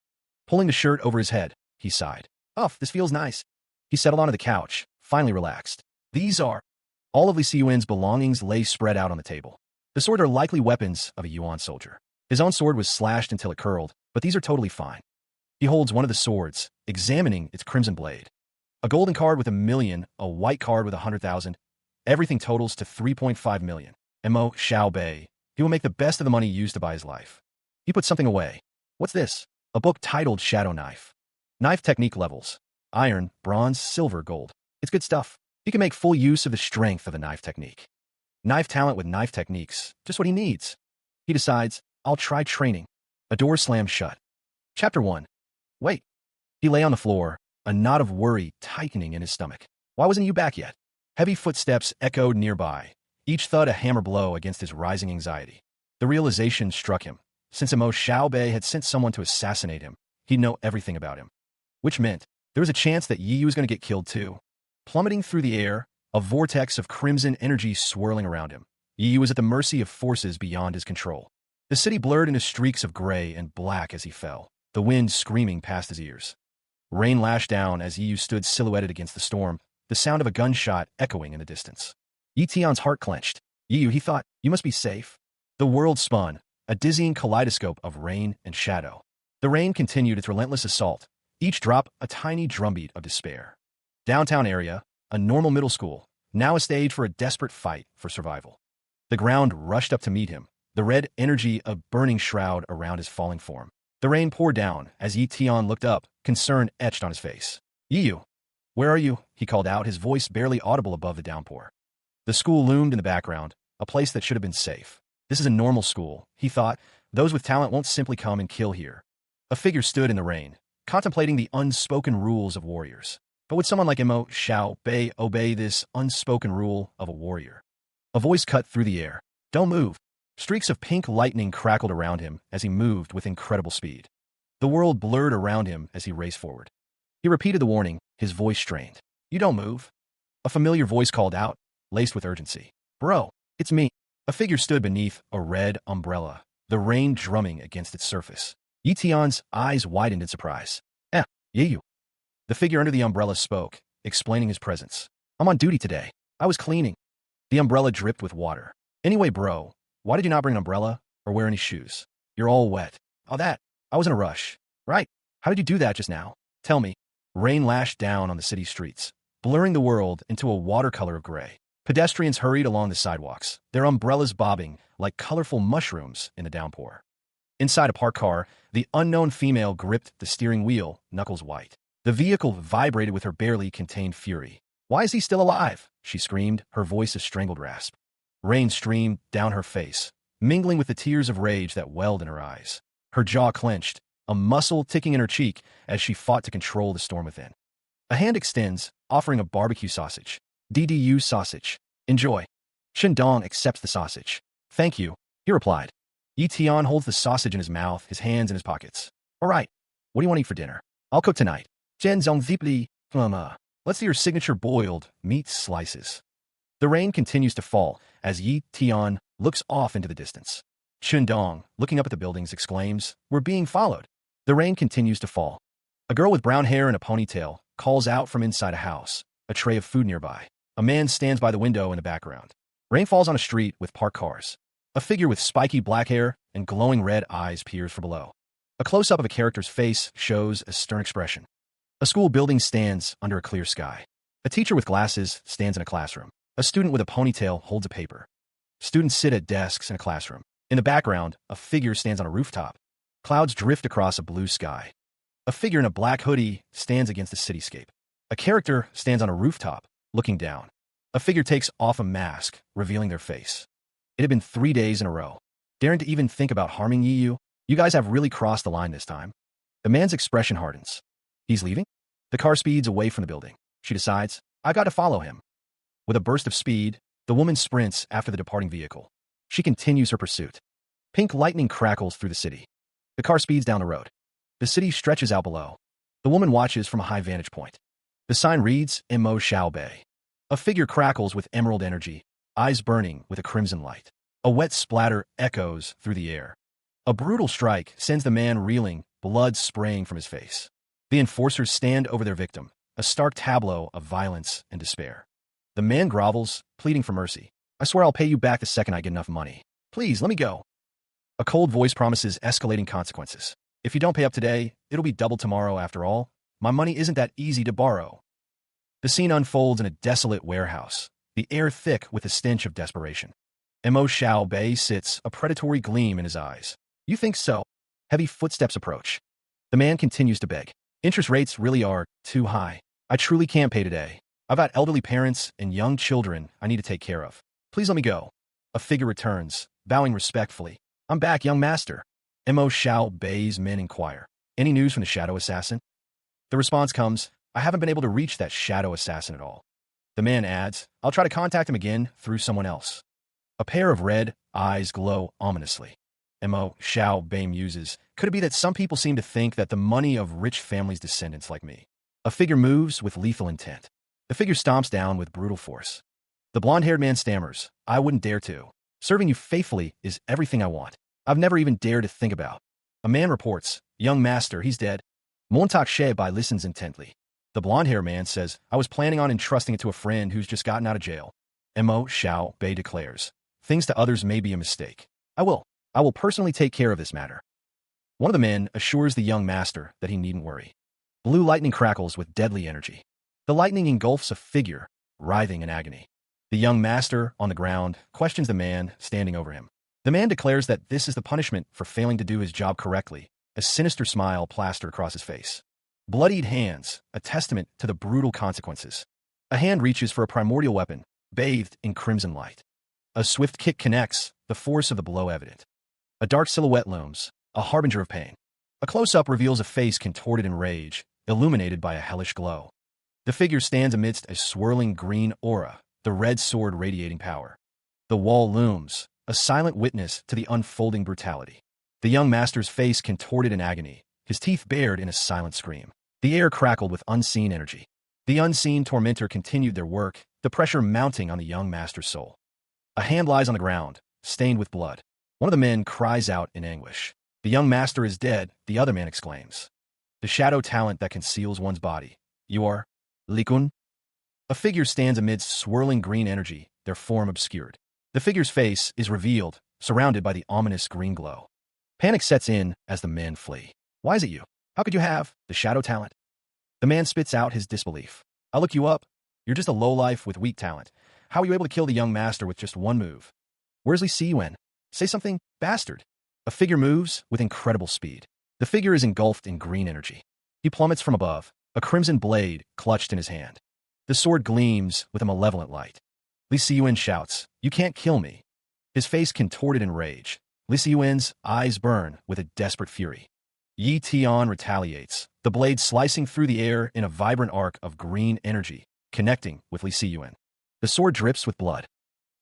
Pulling the shirt over his head, he sighed. Oh, this feels nice. He settled onto the couch, finally relaxed. These are all of Li Siyuan's belongings lay spread out on the table. The sword are likely weapons of a Yuan soldier. His own sword was slashed until it curled, but these are totally fine. He holds one of the swords, examining its crimson blade. A golden card with 1,000,000, a white card with 100,000. Everything totals to 3.5 million. Mo Xiao Bei. He will make the best of the money used to buy his life. He put something away. What's this? A book titled Shadow Knife. Knife technique levels. Iron, bronze, silver, gold. It's good stuff. He can make full use of the strength of the knife technique. Knife talent with knife techniques, just what he needs. He decides, I'll try training. A door slams shut. Chapter 1. Wait. He lay on the floor, a knot of worry tightening in his stomach. Why wasn't you back yet? Heavy footsteps echoed nearby, each thud a hammer blow against his rising anxiety. The realization struck him. Since Mo Xiao Bei had sent someone to assassinate him, he'd know everything about him. Which meant there was a chance that Yi was going to get killed too. Plummeting through the air, a vortex of crimson energy swirling around him, Yi was at the mercy of forces beyond his control. The city blurred into streaks of gray and black as he fell, the wind screaming past his ears. Rain lashed down as Yi stood silhouetted against the storm, the sound of a gunshot echoing in the distance. Yi Tian's heart clenched. Yi, he thought, you must be safe. The world spun, a dizzying kaleidoscope of rain and shadow. The rain continued its relentless assault, each drop a tiny drumbeat of despair. Downtown area, a normal middle school, now a stage for a desperate fight for survival. The ground rushed up to meet him, the red energy a burning shroud around his falling form. The rain poured down as Yi Tian looked up, concern etched on his face. Yi, where are you? He called out, his voice barely audible above the downpour. The school loomed in the background, a place that should have been safe. This is a normal school, he thought. Those with talent won't simply come and kill here. A figure stood in the rain, contemplating the unspoken rules of warriors. But would someone like Mo Xiao Bei obey this unspoken rule of a warrior? A voice cut through the air. Don't move. Streaks of pink lightning crackled around him as he moved with incredible speed. The world blurred around him as he raced forward. He repeated the warning, his voice strained. You don't move. A familiar voice called out, laced with urgency. Bro, it's me. A figure stood beneath a red umbrella, the rain drumming against its surface. Yi Tian's eyes widened in surprise. You. The figure under the umbrella spoke, explaining his presence. I'm on duty today. I was cleaning. The umbrella dripped with water. Anyway, bro, why did you not bring an umbrella or wear any shoes? You're all wet. Oh, I was in a rush. Right. How did you do that just now? Tell me. Rain lashed down on the city streets, blurring the world into a watercolor of gray. Pedestrians hurried along the sidewalks, their umbrellas bobbing like colorful mushrooms in the downpour. Inside a parked car, the unknown female gripped the steering wheel, knuckles white. The vehicle vibrated with her barely contained fury. Why is he still alive? She screamed, her voice a strangled rasp. Rain streamed down her face, mingling with the tears of rage that welled in her eyes. Her jaw clenched, a muscle ticking in her cheek as she fought to control the storm within. A hand extends, offering a barbecue sausage. DDU sausage. Enjoy. Shindong accepts the sausage. Thank you, he replied. Yi Tian holds the sausage in his mouth, his hands in his pockets. All right, what do you want to eat for dinner? I'll cook tonight. Zhenzong zipli, let's see your signature boiled meat slices. The rain continues to fall as Yi Tian looks off into the distance. Shindong, looking up at the buildings, exclaims, We're being followed. The rain continues to fall. A girl with brown hair and a ponytail calls out from inside a house, a tray of food nearby. A man stands by the window in the background. Rain falls on a street with parked cars. A figure with spiky black hair and glowing red eyes peers from below. A close-up of a character's face shows a stern expression. A school building stands under a clear sky. A teacher with glasses stands in a classroom. A student with a ponytail holds a paper. Students sit at desks in a classroom. In the background, a figure stands on a rooftop. Clouds drift across a blue sky. A figure in a black hoodie stands against the cityscape. A character stands on a rooftop, looking down. A figure takes off a mask, revealing their face. It had been 3 days in a row. Daring to even think about harming you? You guys have really crossed the line this time. The man's expression hardens. He's leaving? The car speeds away from the building. She decides, I got to follow him. With a burst of speed, the woman sprints after the departing vehicle. She continues her pursuit. Pink lightning crackles through the city. The car speeds down the road. The city stretches out below. The woman watches from a high vantage point. The sign reads, Mo Xiao Bei. A figure crackles with emerald energy, eyes burning with a crimson light. A wet splatter echoes through the air. A brutal strike sends the man reeling, blood spraying from his face. The enforcers stand over their victim, a stark tableau of violence and despair. The man grovels, pleading for mercy. I swear I'll pay you back the second I get enough money. Please, let me go. A cold voice promises escalating consequences. If you don't pay up today, it'll be double tomorrow after all. My money isn't that easy to borrow. The scene unfolds in a desolate warehouse, the air thick with the stench of desperation. Mo Xiao Bei sits, a predatory gleam in his eyes. You think so? Heavy footsteps approach. The man continues to beg. Interest rates really are too high. I truly can't pay today. I've got elderly parents and young children I need to take care of. Please let me go. A figure returns, bowing respectfully. I'm back, young master. Mo Xiao Bei's men inquire. Any news from the shadow assassin? The response comes, I haven't been able to reach that shadow assassin at all. The man adds, I'll try to contact him again through someone else. A pair of red eyes glow ominously. Mo Xiao Bei muses, could it be that some people seem to think that the money of rich families' descendants like me? A figure moves with lethal intent. The figure stomps down with brutal force. The blonde-haired man stammers, I wouldn't dare to. Serving you faithfully is everything I want. I've never even dared to think about. A man reports, young master, he's dead. Montauk Bai listens intently. The blonde-haired man says, I was planning on entrusting it to a friend who's just gotten out of jail. Mo Xiao Bei declares, things to others may be a mistake. I will personally take care of this matter. One of the men assures the young master that he needn't worry. Blue lightning crackles with deadly energy. The lightning engulfs a figure, writhing in agony. The young master, on the ground, questions the man standing over him. The man declares that this is the punishment for failing to do his job correctly, a sinister smile plastered across his face. Bloodied hands, a testament to the brutal consequences. A hand reaches for a primordial weapon, bathed in crimson light. A swift kick connects, the force of the blow evident. A dark silhouette looms, a harbinger of pain. A close-up reveals a face contorted in rage, illuminated by a hellish glow. The figure stands amidst a swirling green aura, the red sword radiating power. The wall looms, a silent witness to the unfolding brutality. The young master's face contorted in agony, his teeth bared in a silent scream. The air crackled with unseen energy. The unseen tormentor continued their work, the pressure mounting on the young master's soul. A hand lies on the ground, stained with blood. One of the men cries out in anguish. The young master is dead, the other man exclaims. The shadow talent that conceals one's body. You are Weakling? A figure stands amidst swirling green energy, their form obscured. The figure's face is revealed, surrounded by the ominous green glow. Panic sets in as the men flee. Why is it you? How could you have the shadow talent? The man spits out his disbelief. I looked you up. You're just a lowlife with weak talent. How were you able to kill the young master with just one move? Where's Li Siyuan? Say something, bastard. A figure moves with incredible speed. The figure is engulfed in green energy. He plummets from above, a crimson blade clutched in his hand. The sword gleams with a malevolent light. Li Siyuan shouts, you can't kill me. His face contorted in rage. Li Siyuan's eyes burn with a desperate fury. Yi Tian retaliates, the blade slicing through the air in a vibrant arc of green energy, connecting with Li Siyuan. The sword drips with blood.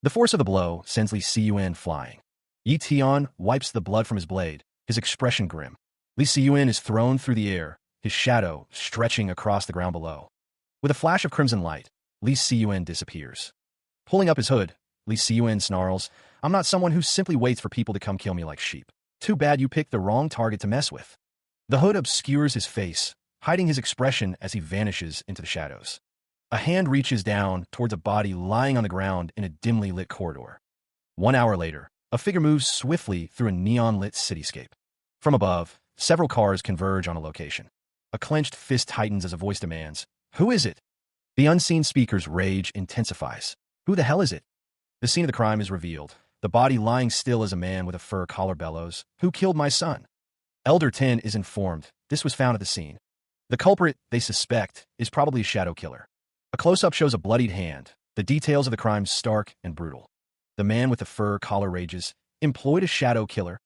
The force of the blow sends Li Siyuan flying. Yi Tian wipes the blood from his blade, his expression grim. Li Siyuan is thrown through the air, his shadow stretching across the ground below. With a flash of crimson light, Li Siyuan disappears. Pulling up his hood, Li Siyuan snarls, I'm not someone who simply waits for people to come kill me like sheep. Too bad you picked the wrong target to mess with. The hood obscures his face, hiding his expression as he vanishes into the shadows. A hand reaches down towards a body lying on the ground in a dimly lit corridor. 1 hour later, a figure moves swiftly through a neon-lit cityscape. From above, several cars converge on a location. A clenched fist tightens as a voice demands, "Who is it?" The unseen speaker's rage intensifies. "Who the hell is it?" The scene of the crime is revealed. The body lying still as a man with a fur collar bellows, "Who killed my son?" Elder 10 is informed. This was found at the scene. The culprit, they suspect, is probably a shadow killer. A close-up shows a bloodied hand. The details of the crime stark and brutal. The man with the fur collar rages, "Employed a shadow killer?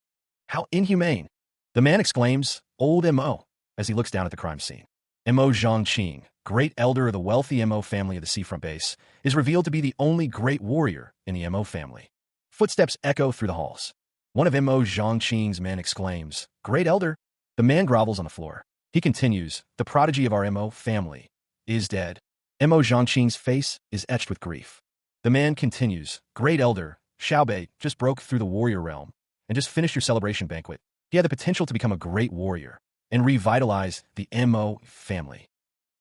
How inhumane!" The man exclaims, "Old M.O." as he looks down at the crime scene. M.O. Zhongqing, great elder of the wealthy M.O. family of the seafront base, is revealed to be the only great warrior in the M.O. family. Footsteps echo through the halls. One of M.O. Zhongqing's men exclaims, "Great elder." The man grovels on the floor. He continues, "The prodigy of our M.O. family is dead." M.O. Zhongqing's face is etched with grief. The man continues, "Great elder, Xiaobei just broke through the warrior realm and just finished your celebration banquet. He had the potential to become a great warrior and revitalize the M.O. family."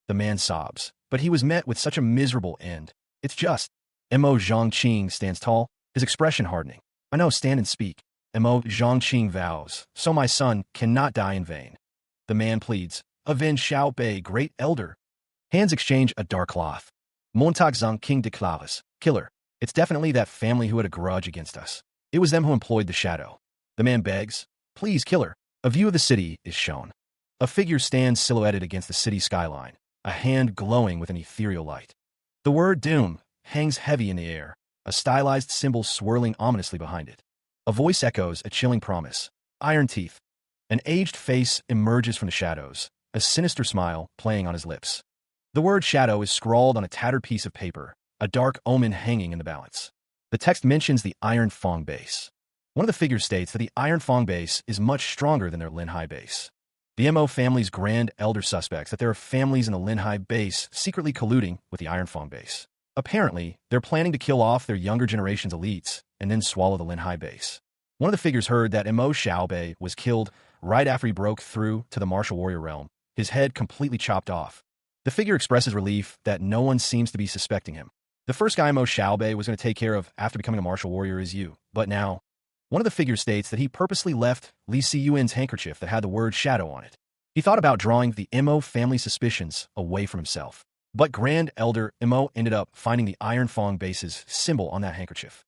The man sobs, "But he was met with such a miserable end. It's just." M.O. Zhongqing stands tall, his expression hardening. "I know, stand and speak." M.O. Zhongqing vows, "So my son cannot die in vain." The man pleads, "Avenge Xiaobei, great elder." Hands exchange a dark cloth. Montag Zhang King declares, "Killer. It's definitely that family who had a grudge against us. It was them who employed the shadow." The man begs, "Please, killer." A view of the city is shown. A figure stands silhouetted against the city skyline, a hand glowing with an ethereal light. The word doom hangs heavy in the air, a stylized symbol swirling ominously behind it. A voice echoes a chilling promise, "Iron teeth." An aged face emerges from the shadows, a sinister smile playing on his lips. The word shadow is scrawled on a tattered piece of paper, a dark omen hanging in the balance. The text mentions the Iron Fong base. One of the figures states that the Iron Fong base is much stronger than their Linhai base. The M.O. family's grand elder suspects that there are families in the Linhai base secretly colluding with the Iron Fong base. Apparently, they're planning to kill off their younger generation's elites and then swallow the Linhai base. One of the figures heard that M.O. Xiaobei was killed right after he broke through to the martial warrior realm, his head completely chopped off. The figure expresses relief that no one seems to be suspecting him. The first guy Mo Xiaobei was going to take care of after becoming a martial warrior is you, but now, one of the figures states that he purposely left Li Siyuan's handkerchief that had the word shadow on it. He thought about drawing the Mo family suspicions away from himself, but Grand Elder Mo ended up finding the Iron Fong base's symbol on that handkerchief.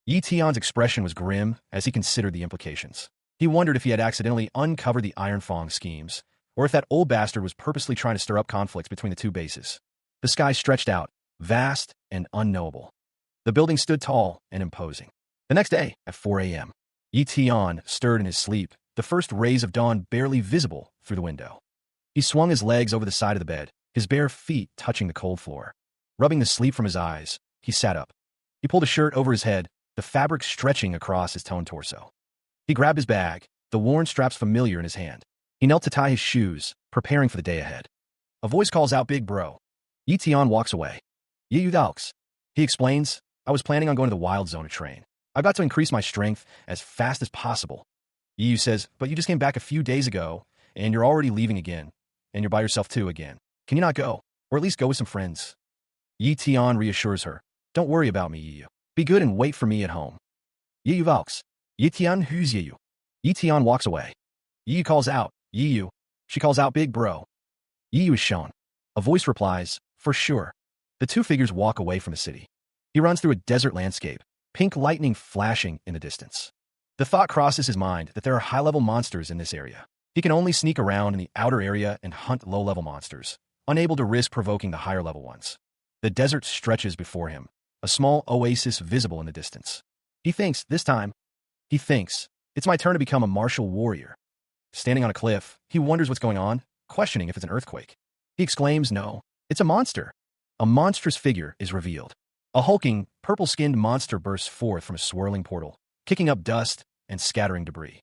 Yi Tian's expression was grim as he considered the implications. He wondered if he had accidentally uncovered the Iron Fong schemes, or if that old bastard was purposely trying to stir up conflicts between the two bases. The sky stretched out, vast and unknowable. The building stood tall and imposing. The next day, at 4 a.m., Yi Tian stirred in his sleep, the first rays of dawn barely visible through the window. He swung his legs over the side of the bed, his bare feet touching the cold floor. Rubbing the sleep from his eyes, he sat up. He pulled a shirt over his head, the fabric stretching across his toned torso. He grabbed his bag, the worn straps familiar in his hand. He knelt to tie his shoes, preparing for the day ahead. A voice calls out, "Big bro." Yi Tian walks away. "Yi Dalks." He explains, "I was planning on going to the wild zone to train. I've got to increase my strength as fast as possible." Yi says, "But you just came back a few days ago, and you're already leaving again. And you're by yourself too again. Can you not go? Or at least go with some friends?" Yi Tian reassures her, "Don't worry about me, Yi. Be good and wait for me at home." Yi Valks. Yi Tian who's Yi? Yi Tian walks away. Yi calls out, "Yi." She calls out, "Big bro." Yi is shown. A voice replies, "For sure." The two figures walk away from the city. He runs through a desert landscape, pink lightning flashing in the distance. The thought crosses his mind that there are high-level monsters in this area. He can only sneak around in the outer area and hunt low-level monsters, unable to risk provoking the higher-level ones. The desert stretches before him, a small oasis visible in the distance. He thinks, it's my turn to become a martial warrior. Standing on a cliff, he wonders what's going on, questioning if it's an earthquake. He exclaims, "No, it's a monster." A monstrous figure is revealed. A hulking, purple-skinned monster bursts forth from a swirling portal, kicking up dust and scattering debris.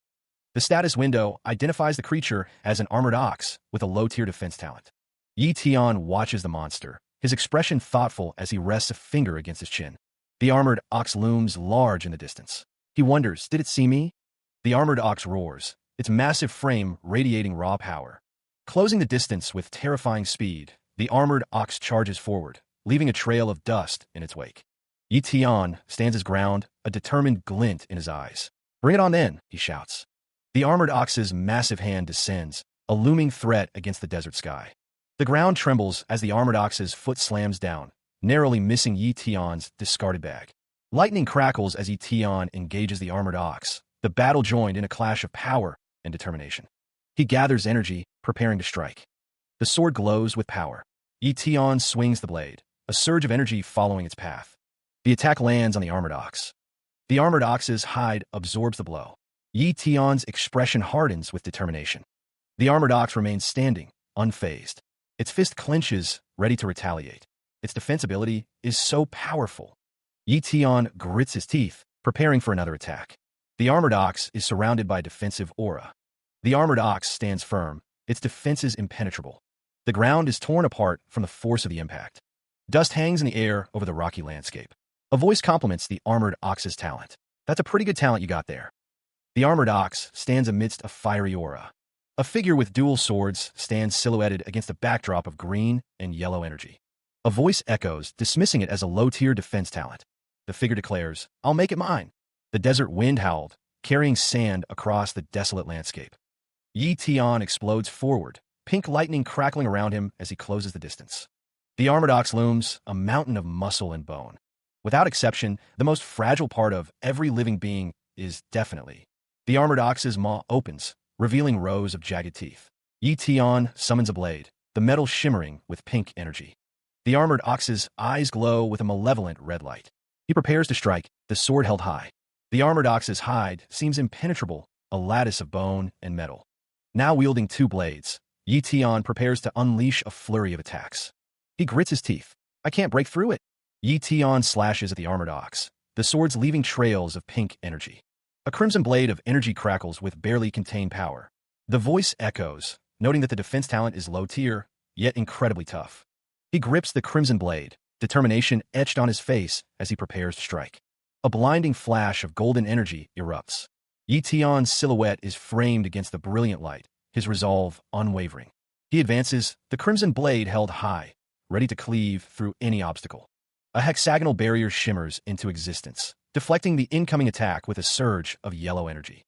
The status window identifies the creature as an armored ox with a low-tier defense talent. Yi Tian watches the monster, his expression thoughtful as he rests a finger against his chin. The armored ox looms large in the distance. He wonders, did it see me? The armored ox roars, its massive frame radiating raw power. Closing the distance with terrifying speed, the armored ox charges forward, leaving a trail of dust in its wake. Yi Tian stands his ground, a determined glint in his eyes. "Bring it on then," he shouts. The armored ox's massive hand descends, a looming threat against the desert sky. The ground trembles as the armored ox's foot slams down, narrowly missing Yi Tian's discarded bag. Lightning crackles as Yi Tian engages the armored ox, the battle joined in a clash of power and determination. He gathers energy, preparing to strike. The sword glows with power. Yi Tian swings the blade, a surge of energy following its path. The attack lands on the armored ox. The armored ox's hide absorbs the blow. Yi Tian's expression hardens with determination. The armored ox remains standing, unfazed. Its fist clenches, ready to retaliate. Its defense ability is so powerful. Yi Tian grits his teeth, preparing for another attack. The armored ox is surrounded by defensive aura. The armored ox stands firm, its defenses impenetrable. The ground is torn apart from the force of the impact. Dust hangs in the air over the rocky landscape. A voice compliments the armored ox's talent. That's a pretty good talent you got there. The armored ox stands amidst a fiery aura. A figure with dual swords stands silhouetted against a backdrop of green and yellow energy. A voice echoes, dismissing it as a low-tier defense talent. The figure declares, "I'll make it mine." The desert wind howled, carrying sand across the desolate landscape. Yi Tian explodes forward, pink lightning crackling around him as he closes the distance. The armored ox looms, a mountain of muscle and bone. Without exception, the most fragile part of every living being is definitely. The armored ox's maw opens, revealing rows of jagged teeth. Yi Tian summons a blade, the metal shimmering with pink energy. The armored ox's eyes glow with a malevolent red light. He prepares to strike, the sword held high. The armored ox's hide seems impenetrable, a lattice of bone and metal. Now wielding two blades, Yi Tian prepares to unleash a flurry of attacks. He grits his teeth. "I can't break through it." Yi Tian slashes at the armored ox, the swords leaving trails of pink energy. A crimson blade of energy crackles with barely contained power. The voice echoes, noting that the defense talent is low tier, yet incredibly tough. He grips the crimson blade, determination etched on his face as he prepares to strike. A blinding flash of golden energy erupts. Yi Tian's silhouette is framed against the brilliant light, his resolve unwavering. He advances, the crimson blade held high, ready to cleave through any obstacle. A hexagonal barrier shimmers into existence, deflecting the incoming attack with a surge of yellow energy.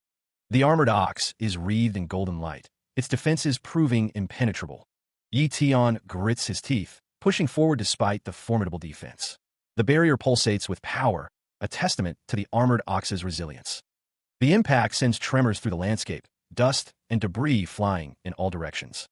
The armored ox is wreathed in golden light, its defenses proving impenetrable. Yi Tian grits his teeth, pushing forward despite the formidable defense. The barrier pulsates with power, a testament to the armored ox's resilience. The impact sends tremors through the landscape, dust and debris flying in all directions.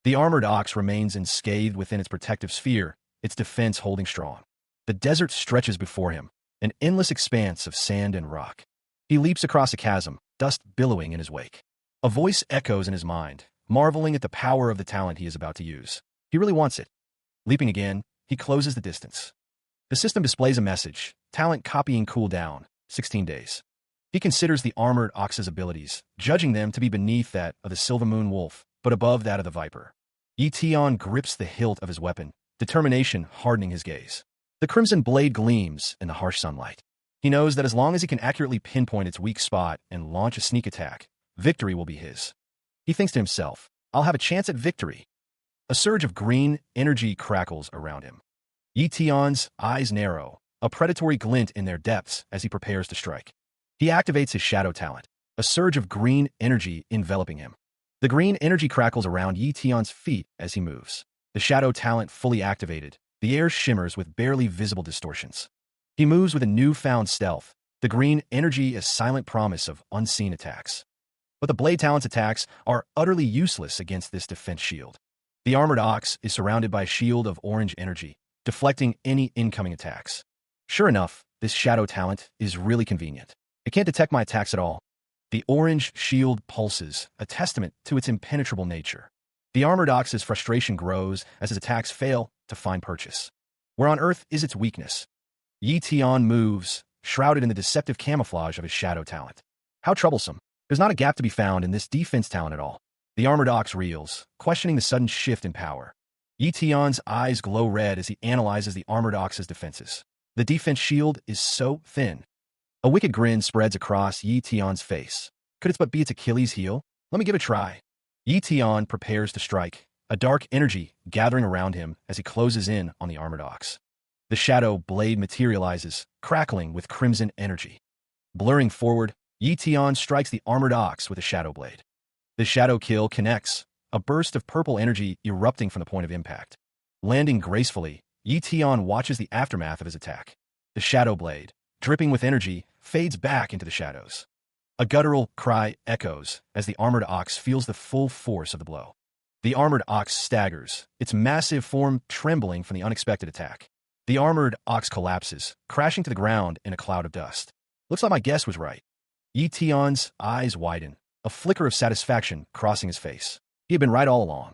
The armored ox remains unscathed within its protective sphere, its defense holding strong. The desert stretches before him, an endless expanse of sand and rock. He leaps across a chasm, dust billowing in his wake. A voice echoes in his mind, marveling at the power of the talent he is about to use. He really wants it. Leaping again, he closes the distance. The system displays a message, talent copying cooldown, 16 days. He considers the armored ox's abilities, judging them to be beneath that of the Silver Moon Wolf, but above that of the Viper. Yi Tian grips the hilt of his weapon, determination hardening his gaze. The crimson blade gleams in the harsh sunlight. He knows that as long as he can accurately pinpoint its weak spot and launch a sneak attack, victory will be his. He thinks to himself, "I'll have a chance at victory." A surge of green energy crackles around him. Yi Tian's eyes narrow, a predatory glint in their depths as he prepares to strike. He activates his shadow talent, a surge of green energy enveloping him. The green energy crackles around Yi Tian's feet as he moves. The shadow talent fully activated, the air shimmers with barely visible distortions. He moves with a newfound stealth, the green energy a silent promise of unseen attacks. But the blade talent's attacks are utterly useless against this defense shield. The armored ox is surrounded by a shield of orange energy, deflecting any incoming attacks. Sure enough, this shadow talent is really convenient. It can't detect my attacks at all. The orange shield pulses, a testament to its impenetrable nature. The armored ox's frustration grows as his attacks fail to find purchase. Where on earth is its weakness? Yi Tian moves, shrouded in the deceptive camouflage of his shadow talent. How troublesome. There's not a gap to be found in this defense talent at all. The armored ox reels, questioning the sudden shift in power. Yi Tian's eyes glow red as he analyzes the armored ox's defenses. The defense shield is so thin. A wicked grin spreads across Yi Tian's face. Could it but be its Achilles heel? Let me give it a try. Yi Tian prepares to strike, a dark energy gathering around him as he closes in on the armored ox. The shadow blade materializes, crackling with crimson energy. Blurring forward, Yi Tian strikes the armored ox with a shadow blade. The shadow kill connects, a burst of purple energy erupting from the point of impact. Landing gracefully, Yi Tian watches the aftermath of his attack. The shadow blade, dripping with energy, fades back into the shadows. A guttural cry echoes as the armored ox feels the full force of the blow. The armored ox staggers, its massive form trembling from the unexpected attack. The armored ox collapses, crashing to the ground in a cloud of dust. Looks like my guess was right. Yi Tian's eyes widen, a flicker of satisfaction crossing his face. He had been right all along.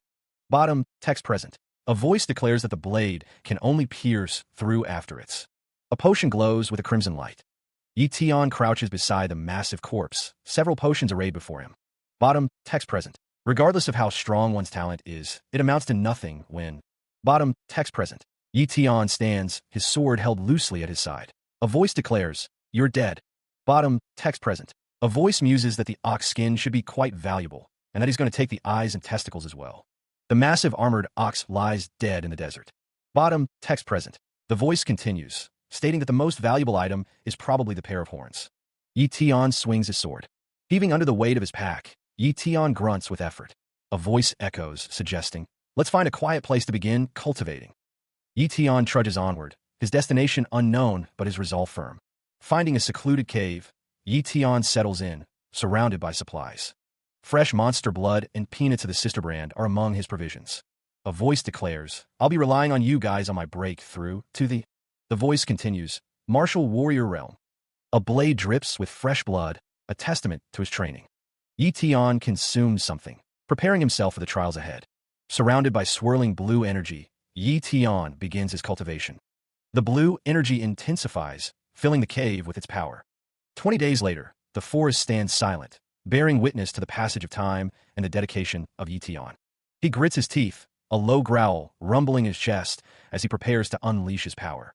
Bottom, text present. A voice declares that the blade can only pierce through after its. A potion glows with a crimson light. Yi Tian crouches beside the massive corpse, several potions arrayed before him. Bottom, text present. Regardless of how strong one's talent is, it amounts to nothing when. Bottom, text present. Yi Tian stands, his sword held loosely at his side. A voice declares, "You're dead." Bottom, text present. A voice muses that the ox skin should be quite valuable, and that he's going to take the eyes and testicles as well. The massive armored ox lies dead in the desert. Bottom, text present. The voice continues, stating that the most valuable item is probably the pair of horns. Yi Tian swings his sword. Heaving under the weight of his pack, Yi Tian grunts with effort. A voice echoes, suggesting, "Let's find a quiet place to begin cultivating." Yi Tian trudges onward, his destination unknown but his resolve firm. Finding a secluded cave, Yi Tian settles in, surrounded by supplies. Fresh monster blood and peanuts of the sister brand are among his provisions. A voice declares, "I'll be relying on you guys on my breakthrough to the..." The voice continues, "Martial warrior realm." A blade drips with fresh blood, a testament to his training. Yi Tian consumes something, preparing himself for the trials ahead. Surrounded by swirling blue energy, Yi Tian begins his cultivation. The blue energy intensifies, filling the cave with its power. 20 days later, the forest stands silent, bearing witness to the passage of time and the dedication of Yi Tian. He grits his teeth, a low growl rumbling his chest as he prepares to unleash his power.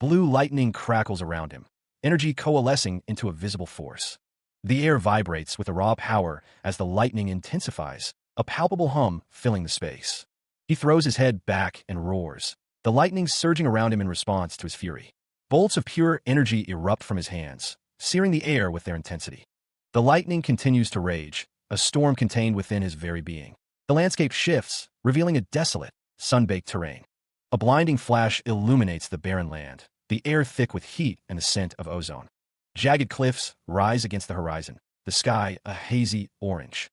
Blue lightning crackles around him, energy coalescing into a visible force. The air vibrates with the raw power as the lightning intensifies, a palpable hum filling the space. He throws his head back and roars, the lightning surging around him in response to his fury. Bolts of pure energy erupt from his hands, searing the air with their intensity. The lightning continues to rage, a storm contained within his very being. The landscape shifts, revealing a desolate, sun-baked terrain. A blinding flash illuminates the barren land, the air thick with heat and the scent of ozone. Jagged cliffs rise against the horizon, the sky a hazy orange.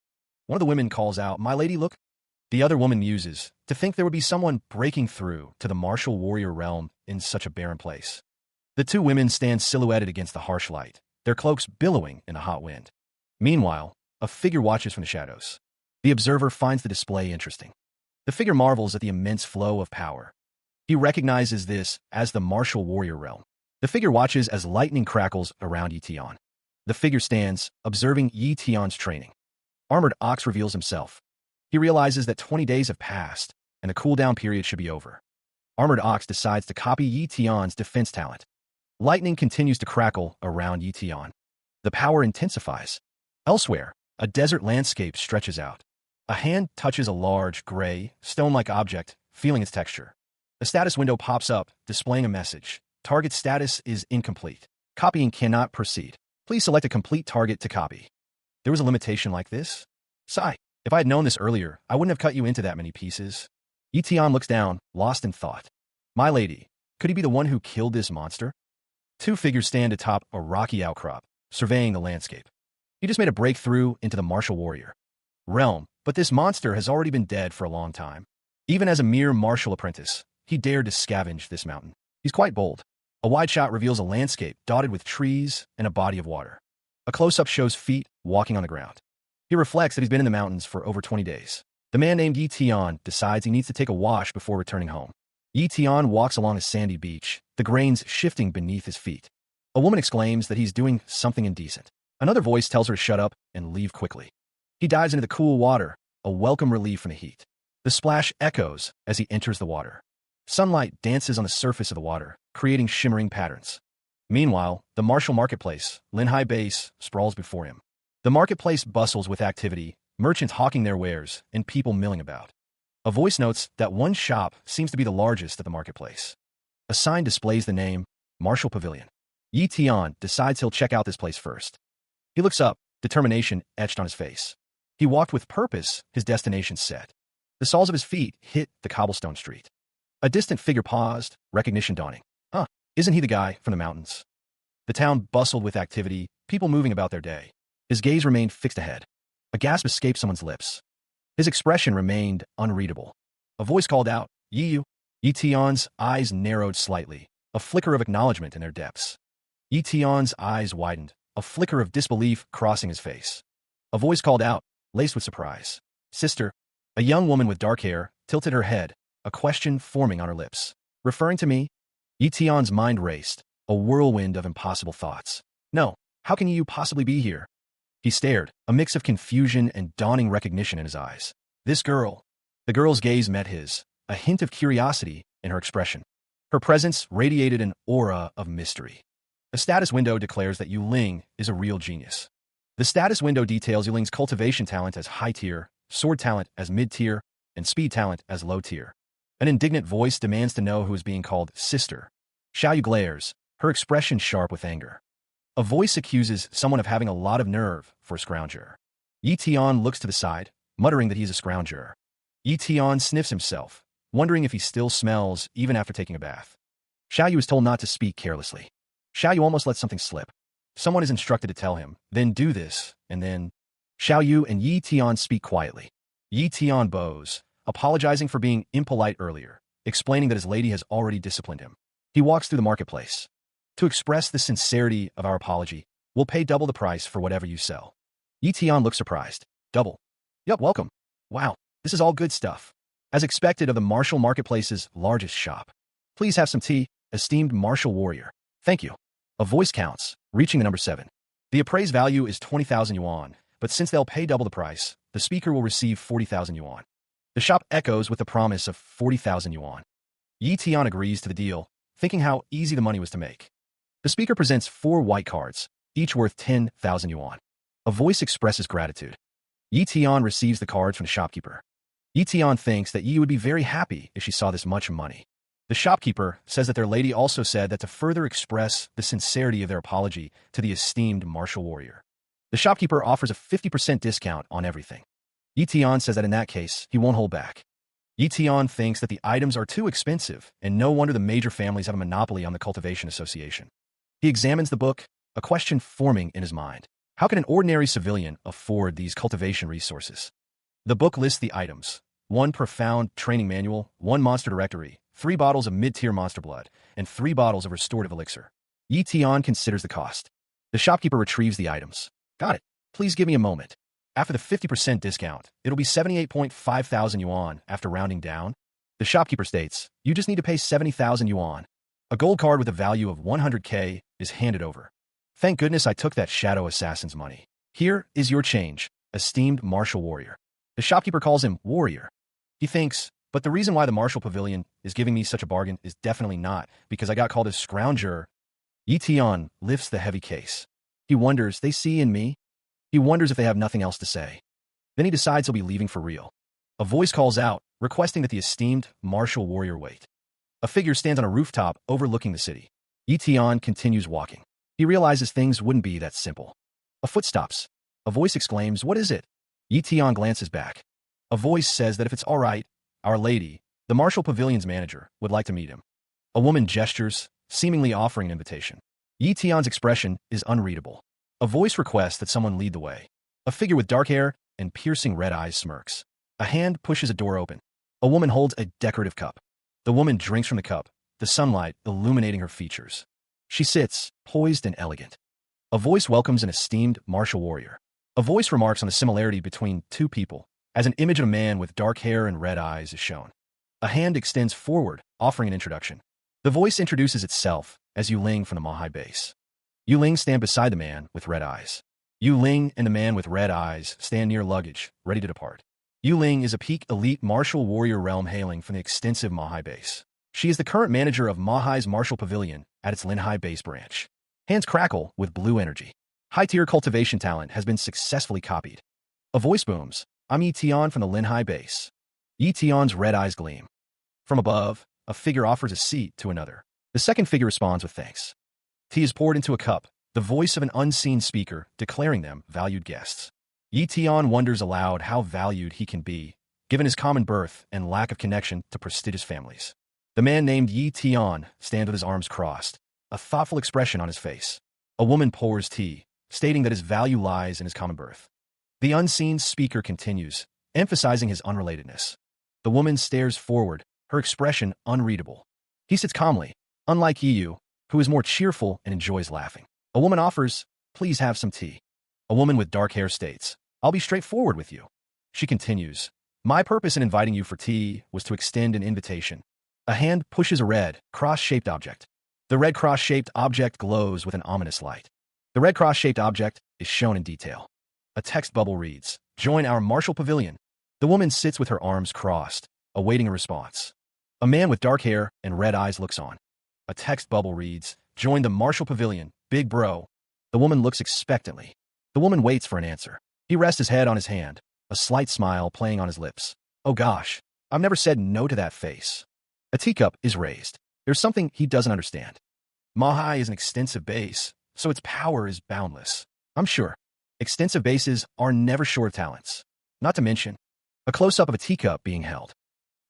One of the women calls out, "My lady, look." The other woman muses, to think there would be someone breaking through to the martial warrior realm in such a barren place. The two women stand silhouetted against the harsh light, their cloaks billowing in the hot wind. Meanwhile, a figure watches from the shadows. The observer finds the display interesting. The figure marvels at the immense flow of power. He recognizes this as the martial warrior realm. The figure watches as lightning crackles around Yi Tian. The figure stands, observing Yi Tian's training. Armored Ox reveals himself. He realizes that 20 days have passed, and the cooldown period should be over. Armored Ox decides to copy Yi Tian's defense talent. Lightning continues to crackle around Yi Tian. The power intensifies. Elsewhere, a desert landscape stretches out. A hand touches a large, gray, stone-like object, feeling its texture. A status window pops up, displaying a message. Target status is incomplete. Copying cannot proceed. Please select a complete target to copy. There was a limitation like this? Sigh. If I had known this earlier, I wouldn't have cut you into that many pieces. Yi Tian looks down, lost in thought. My lady, could he be the one who killed this monster? Two figures stand atop a rocky outcrop, surveying the landscape. He just made a breakthrough into the martial warrior realm, but this monster has already been dead for a long time. Even as a mere martial apprentice, he dared to scavenge this mountain. He's quite bold. A wide shot reveals a landscape dotted with trees and a body of water. A close-up shows feet walking on the ground. He reflects that he's been in the mountains for over 20 days. The man named Yi Tian decides he needs to take a wash before returning home. Yi Tian walks along a sandy beach, the grains shifting beneath his feet. A woman exclaims that he's doing something indecent. Another voice tells her to shut up and leave quickly. He dives into the cool water, a welcome relief from the heat. The splash echoes as he enters the water. Sunlight dances on the surface of the water, creating shimmering patterns. Meanwhile, the martial marketplace, Linhai Base, sprawls before him. The marketplace bustles with activity, merchants hawking their wares, and people milling about. A voice notes that one shop seems to be the largest at the marketplace. A sign displays the name, Martial Pavilion. Yi Tian decides he'll check out this place first. He looks up, determination etched on his face. He walked with purpose, his destination set. The soles of his feet hit the cobblestone street. A distant figure paused, recognition dawning. Huh, isn't he the guy from the mountains? The town bustled with activity, people moving about their day. His gaze remained fixed ahead. A gasp escaped someone's lips. His expression remained unreadable. A voice called out, "Yi you." Yi Tian's eyes narrowed slightly, a flicker of acknowledgement in their depths. Yi Tian's eyes widened, a flicker of disbelief crossing his face. A voice called out, laced with surprise. "Sister." A young woman with dark hair tilted her head, a question forming on her lips. "Referring to me?" Yi Tian's mind raced, a whirlwind of impossible thoughts. "No, how can you possibly be here?" He stared, a mix of confusion and dawning recognition in his eyes. "This girl." The girl's gaze met his, a hint of curiosity in her expression. Her presence radiated an aura of mystery. A status window declares that Yu Ling is a real genius. The status window details Yu Ling's cultivation talent as high tier, sword talent as mid-tier, and speed talent as low tier. An indignant voice demands to know who is being called sister. Xiaoyu glares, her expression sharp with anger. A voice accuses someone of having a lot of nerve for a scrounger. Yi Tian looks to the side, muttering that he's a scrounger. Yi Tian sniffs himself, wondering if he still smells even after taking a bath. Xiaoyu is told not to speak carelessly. Xiaoyu almost lets something slip. Someone is instructed to tell him, then do this, and then... Xiaoyu and Yi Tian speak quietly. Yi Tian bows, apologizing for being impolite earlier, explaining that his lady has already disciplined him. He walks through the marketplace. "To express the sincerity of our apology, we'll pay double the price for whatever you sell." Yi Tian looks surprised. "Double?" "Yup, welcome." "Wow, this is all good stuff." As expected of the martial marketplace's largest shop. "Please have some tea, esteemed martial warrior." "Thank you." A voice counts, reaching the number 7. The appraised value is 20,000 yuan, but since they'll pay double the price, the speaker will receive 40,000 yuan. The shop echoes with the promise of 40,000 yuan. Yi Tian agrees to the deal, thinking how easy the money was to make. The speaker presents 4 white cards, each worth 10,000 yuan. A voice expresses gratitude. Yi Tian receives the cards from the shopkeeper. Yi Tian thinks that Yi would be very happy if she saw this much money. The shopkeeper says that their lady also said that to further express the sincerity of their apology to the esteemed martial warrior. The shopkeeper offers a 50% discount on everything. Yi Tian says that in that case, he won't hold back. Yi Tian thinks that the items are too expensive, and no wonder the major families have a monopoly on the cultivation association. He examines the book, a question forming in his mind. How can an ordinary civilian afford these cultivation resources? The book lists the items: 1 profound training manual, 1 monster directory, 3 bottles of mid-tier monster blood, and 3 bottles of restorative elixir. Yi Tian considers the cost. The shopkeeper retrieves the items. "Got it. Please give me a moment." After the 50% discount, it'll be 78.5 thousand yuan after rounding down. The shopkeeper states, "You just need to pay 70,000 yuan. A gold card with a value of 100k is handed over. "Thank goodness I took that shadow assassin's money. Here is your change, esteemed martial warrior." The shopkeeper calls him warrior. He thinks, but the reason why the martial pavilion is giving me such a bargain is definitely not because I got called a scrounger. Yi Tian lifts the heavy case. He wonders, they see in me? He wonders if they have nothing else to say. Then he decides he'll be leaving for real. A voice calls out, requesting that the esteemed martial warrior wait. A figure stands on a rooftop overlooking the city. Yi Tian continues walking. He realizes things wouldn't be that simple. A foot stops. A voice exclaims, "What is it?" Yi Tian glances back. A voice says that if it's all right, Our Lady, the martial pavilion's manager, would like to meet him. A woman gestures, seemingly offering an invitation. Yi Tian's expression is unreadable. A voice requests that someone lead the way. A figure with dark hair and piercing red eyes smirks. A hand pushes a door open. A woman holds a decorative cup. The woman drinks from the cup, the sunlight illuminating her features. She sits, poised and elegant. A voice welcomes an esteemed martial warrior. A voice remarks on the similarity between 2 people, as an image of a man with dark hair and red eyes is shown. A hand extends forward, offering an introduction. The voice introduces itself as Yu Ling from the Mahai base. Yu Ling stands beside the man with red eyes. Yu Ling and the man with red eyes stand near luggage, ready to depart. Yu Ling is a peak elite martial warrior realm hailing from the extensive Mahai base. She is the current manager of Mahai's martial pavilion at its Linhai base branch. Hands crackle with blue energy. High-tier cultivation talent has been successfully copied. A voice booms, "I'm Yi Tian from the Linhai base." Yi Tian's red eyes gleam. From above, a figure offers a seat to another. The second figure responds with thanks. Tea is poured into a cup, the voice of an unseen speaker declaring them valued guests. Yi Tian wonders aloud how valued he can be, given his common birth and lack of connection to prestigious families. The man named Yi Tian stands with his arms crossed, a thoughtful expression on his face. A woman pours tea, stating that his value lies in his common birth. The unseen speaker continues, emphasizing his unrelatedness. The woman stares forward, her expression unreadable. He sits calmly, unlike Yu, who is more cheerful and enjoys laughing. A woman offers, "Please have some tea." A woman with dark hair states, "I'll be straightforward with you." She continues, "My purpose in inviting you for tea was to extend an invitation." A hand pushes a red, cross-shaped object. The red cross-shaped object glows with an ominous light. The red cross-shaped object is shown in detail. A text bubble reads, "Join our martial pavilion." The woman sits with her arms crossed, awaiting a response. A man with dark hair and red eyes looks on. A text bubble reads, "Join the martial pavilion, big bro." The woman looks expectantly. The woman waits for an answer. He rests his head on his hand, a slight smile playing on his lips. Oh gosh, I've never said no to that face. A teacup is raised. There's something he doesn't understand. Manhwa is an extensive base, so its power is boundless. I'm sure. Extensive bases are never short of talents. Not to mention, a close-up of a teacup being held.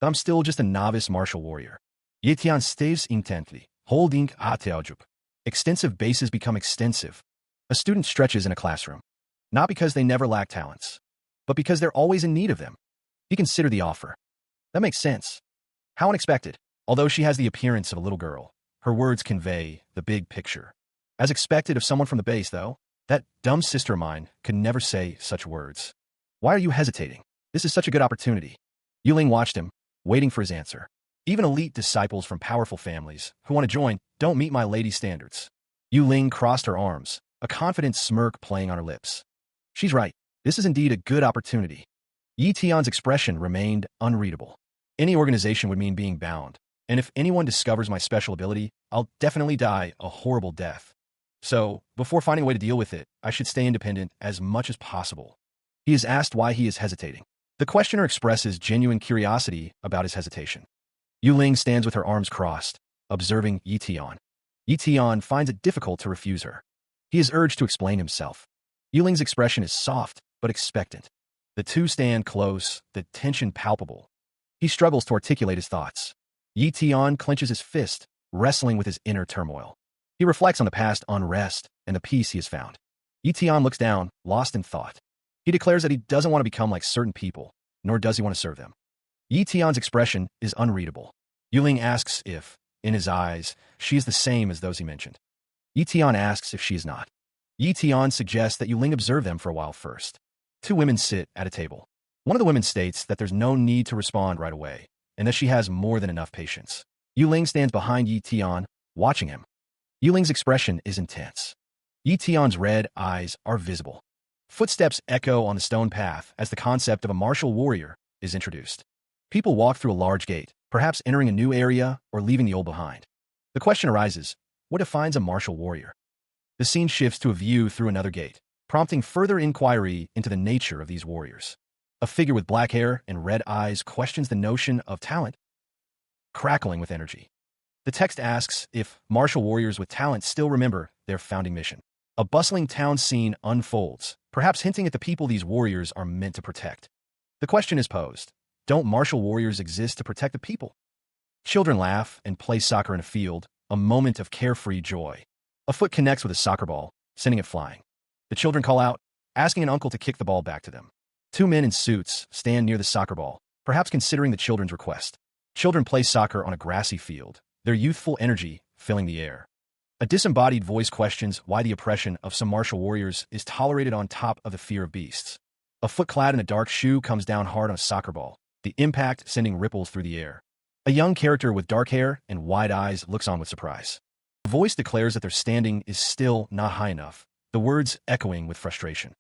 I'm still just a novice martial warrior. Yi Tian stares intently, holding Ateojup. Extensive bases become extensive. A student stretches in a classroom. Not because they never lack talents, but because they're always in need of them. You consider the offer. That makes sense. How unexpected. Although she has the appearance of a little girl, her words convey the big picture. As expected of someone from the base, though, that dumb sister of mine could never say such words. Why are you hesitating? This is such a good opportunity. Weakling watched him, waiting for his answer. Even elite disciples from powerful families who want to join don't meet my lady's standards. Weakling crossed her arms, a confident smirk playing on her lips. She's right. This is indeed a good opportunity. Yi Tian's expression remained unreadable. Any organization would mean being bound, and if anyone discovers my special ability, I'll definitely die a horrible death. So, before finding a way to deal with it, I should stay independent as much as possible. He is asked why he is hesitating. The questioner expresses genuine curiosity about his hesitation. Weakling stands with her arms crossed, observing Yi Tian. Yi Tian finds it difficult to refuse her. He is urged to explain himself. Weakling's expression is soft, but expectant. The two stand close, the tension palpable. He struggles to articulate his thoughts. Yi Tian clenches his fist, wrestling with his inner turmoil. He reflects on the past unrest and the peace he has found. Yi Tian looks down, lost in thought. He declares that he doesn't want to become like certain people, nor does he want to serve them. Yi Tian's expression is unreadable. Weakling asks if, in his eyes, she is the same as those he mentioned. Yi Tian asks if she is not. Yi Tian suggests that Weakling observe them for a while first. Two women sit at a table. One of the women states that there's no need to respond right away, and that she has more than enough patience. Weakling stands behind Yi Tian, watching him. Weakling's expression is intense. Yi Tian's red eyes are visible. Footsteps echo on the stone path as the concept of a martial warrior is introduced. People walk through a large gate, perhaps entering a new area or leaving the old behind. The question arises, what defines a martial warrior? The scene shifts to a view through another gate, prompting further inquiry into the nature of these warriors. A figure with black hair and red eyes questions the notion of talent, crackling with energy. The text asks if martial warriors with talent still remember their founding mission. A bustling town scene unfolds, perhaps hinting at the people these warriors are meant to protect. The question is posed, don't martial warriors exist to protect the people? Children laugh and play soccer in a field, a moment of carefree joy. A foot connects with a soccer ball, sending it flying. The children call out, asking an uncle to kick the ball back to them. Two men in suits stand near the soccer ball, perhaps considering the children's request. Children play soccer on a grassy field, their youthful energy filling the air. A disembodied voice questions why the oppression of some martial warriors is tolerated on top of the fear of beasts. A foot clad in a dark shoe comes down hard on a soccer ball, the impact sending ripples through the air. A young character with dark hair and wide eyes looks on with surprise. A voice declares that their standing is still not high enough, the words echoing with frustration.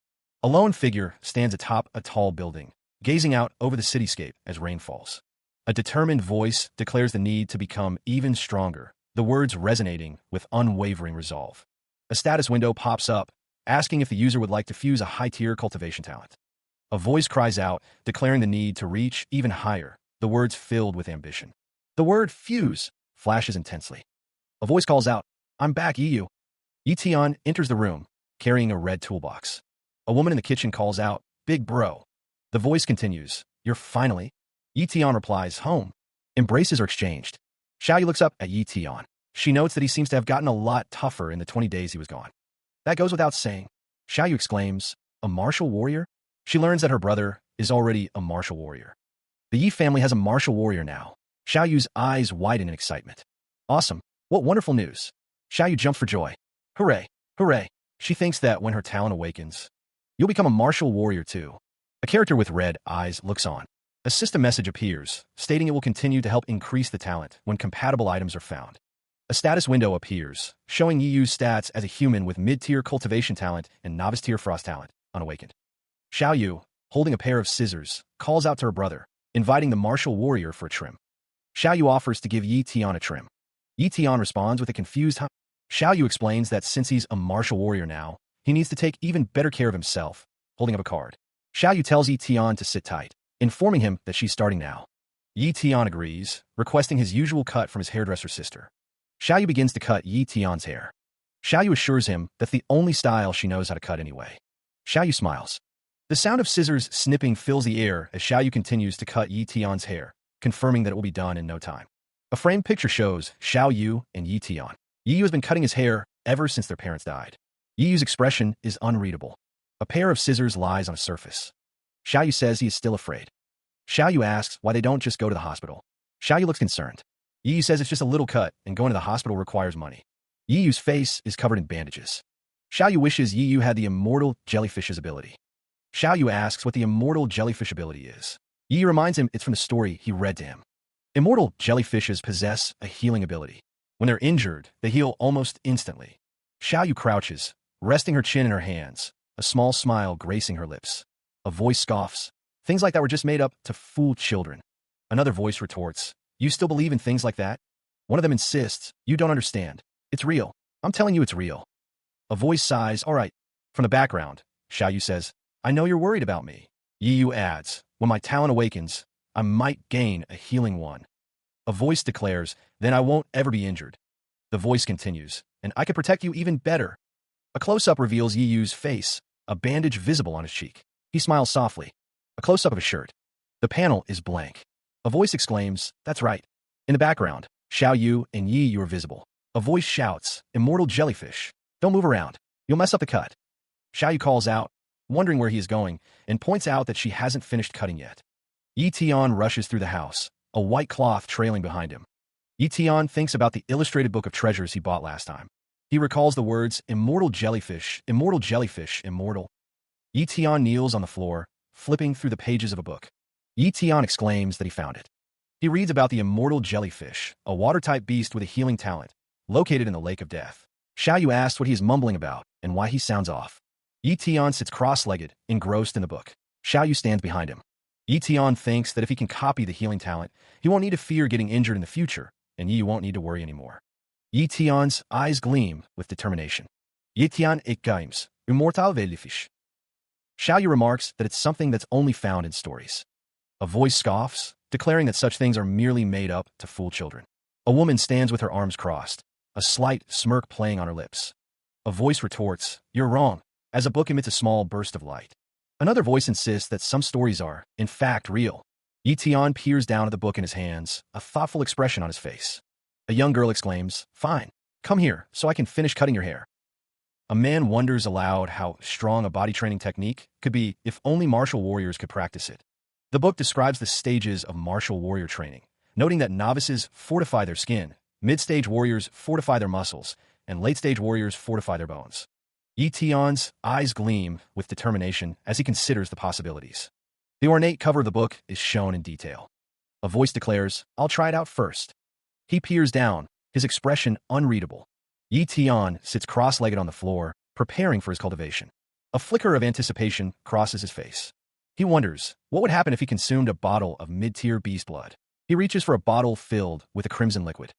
A lone figure stands atop a tall building, gazing out over the cityscape as rain falls. A determined voice declares the need to become even stronger, the words resonating with unwavering resolve. A status window pops up, asking if the user would like to fuse a high-tier cultivation talent. A voice cries out, declaring the need to reach even higher, the words filled with ambition. The word fuse flashes intensely. A voice calls out, I'm back, Yu. Yi Tian enters the room, carrying a red toolbox. A woman in the kitchen calls out, Big bro. The voice continues. You're finally? Yi Tian replies, home. Embraces are exchanged. Xiaoyu looks up at Yi Tian. She notes that he seems to have gotten a lot tougher in the 20 days he was gone. That goes without saying. Xiaoyu exclaims, a martial warrior? She learns that her brother is already a martial warrior. The Yi family has a martial warrior now. Xiaoyu's eyes widen in excitement. Awesome. What wonderful news. Xiaoyu jumps for joy. Hooray. Hooray. She thinks that when her talent awakens, you'll become a martial warrior too. A character with red eyes looks on. A system message appears, stating it will continue to help increase the talent when compatible items are found. A status window appears, showing Yiyu's stats as a human with mid-tier cultivation talent and novice-tier frost talent, unawakened. Xiaoyu, holding a pair of scissors, calls out to her brother, inviting the martial warrior for a trim. Xiaoyu offers to give Yi Tian a trim. Yi Tian responds with a confused huh. Xiaoyu explains that since he's a martial warrior now, he needs to take even better care of himself, holding up a card. Xiaoyu tells Yi Tian to sit tight, informing him that she's starting now. Yi Tian agrees, requesting his usual cut from his hairdresser's sister. Xiaoyu begins to cut Yi Tian's hair. Xiaoyu assures him that's the only style she knows how to cut anyway. Xiaoyu smiles. The sound of scissors snipping fills the air as Xiaoyu continues to cut Yi Tian's hair, confirming that it will be done in no time. A framed picture shows Xiaoyu and Yi Tian. Yiyu has been cutting his hair ever since their parents died. Yiyu's expression is unreadable. A pair of scissors lies on a surface. Xiaoyu says he is still afraid. Xiaoyu asks why they don't just go to the hospital. Xiaoyu looks concerned. Yiyu says it's just a little cut and going to the hospital requires money. Yiyu's face is covered in bandages. Xiaoyu wishes Yiyu had the immortal jellyfish's ability. Xiaoyu asks what the immortal jellyfish ability is. Yiyu reminds him it's from the story he read to him. Immortal jellyfishes possess a healing ability. When they're injured, they heal almost instantly. Xiaoyu crouches, resting her chin in her hands, a small smile gracing her lips. A voice scoffs. Things like that were just made up to fool children. Another voice retorts. You still believe in things like that? One of them insists. You don't understand. It's real. I'm telling you it's real. A voice sighs. All right. From the background, Xiaoyu says, I know you're worried about me. Yiyu adds, when my talent awakens, I might gain a healing one. A voice declares, then I won't ever be injured. The voice continues, and I can protect you even better. A close-up reveals Yiyu's face, a bandage visible on his cheek. He smiles softly. A close-up of his shirt. The panel is blank. A voice exclaims, that's right. In the background, Xiaoyu and Yiyu are visible. A voice shouts, immortal jellyfish. Don't move around. You'll mess up the cut. Xiaoyu calls out, wondering where he is going, and points out that she hasn't finished cutting yet. Yi Tian rushes through the house, a white cloth trailing behind him. Yi Tian thinks about the illustrated book of treasures he bought last time. He recalls the words, immortal jellyfish, immortal jellyfish, immortal. Yi Tian kneels on the floor, flipping through the pages of a book. Yi Tian exclaims that he found it. He reads about the immortal jellyfish, a water-type beast with a healing talent, located in the Lake of Death. Xiaoyu asks what he is mumbling about and why he sounds off. Yi Tian sits cross-legged, engrossed in the book. Xiaoyu stands behind him. Yi Tian thinks that if he can copy the healing talent, he won't need to fear getting injured in the future, and Yi won't need to worry anymore. Yi Tian's eyes gleam with determination. Yi Tian ik games, immortal jellyfish. Xiaoyu remarks that it's something that's only found in stories. A voice scoffs, declaring that such things are merely made up to fool children. A woman stands with her arms crossed, a slight smirk playing on her lips. A voice retorts, you're wrong, as a book emits a small burst of light. Another voice insists that some stories are, in fact, real. Yi Tian peers down at the book in his hands, a thoughtful expression on his face. A young girl exclaims, fine, come here so I can finish cutting your hair. A man wonders aloud how strong a body training technique could be if only martial warriors could practice it. The book describes the stages of martial warrior training, noting that novices fortify their skin, mid-stage warriors fortify their muscles, and late-stage warriors fortify their bones. Yi Tian's eyes gleam with determination as he considers the possibilities. The ornate cover of the book is shown in detail. A voice declares, I'll try it out first. He peers down, his expression unreadable. Yi Tian sits cross-legged on the floor, preparing for his cultivation. A flicker of anticipation crosses his face. He wonders, what would happen if he consumed a bottle of mid-tier beast blood? He reaches for a bottle filled with a crimson liquid.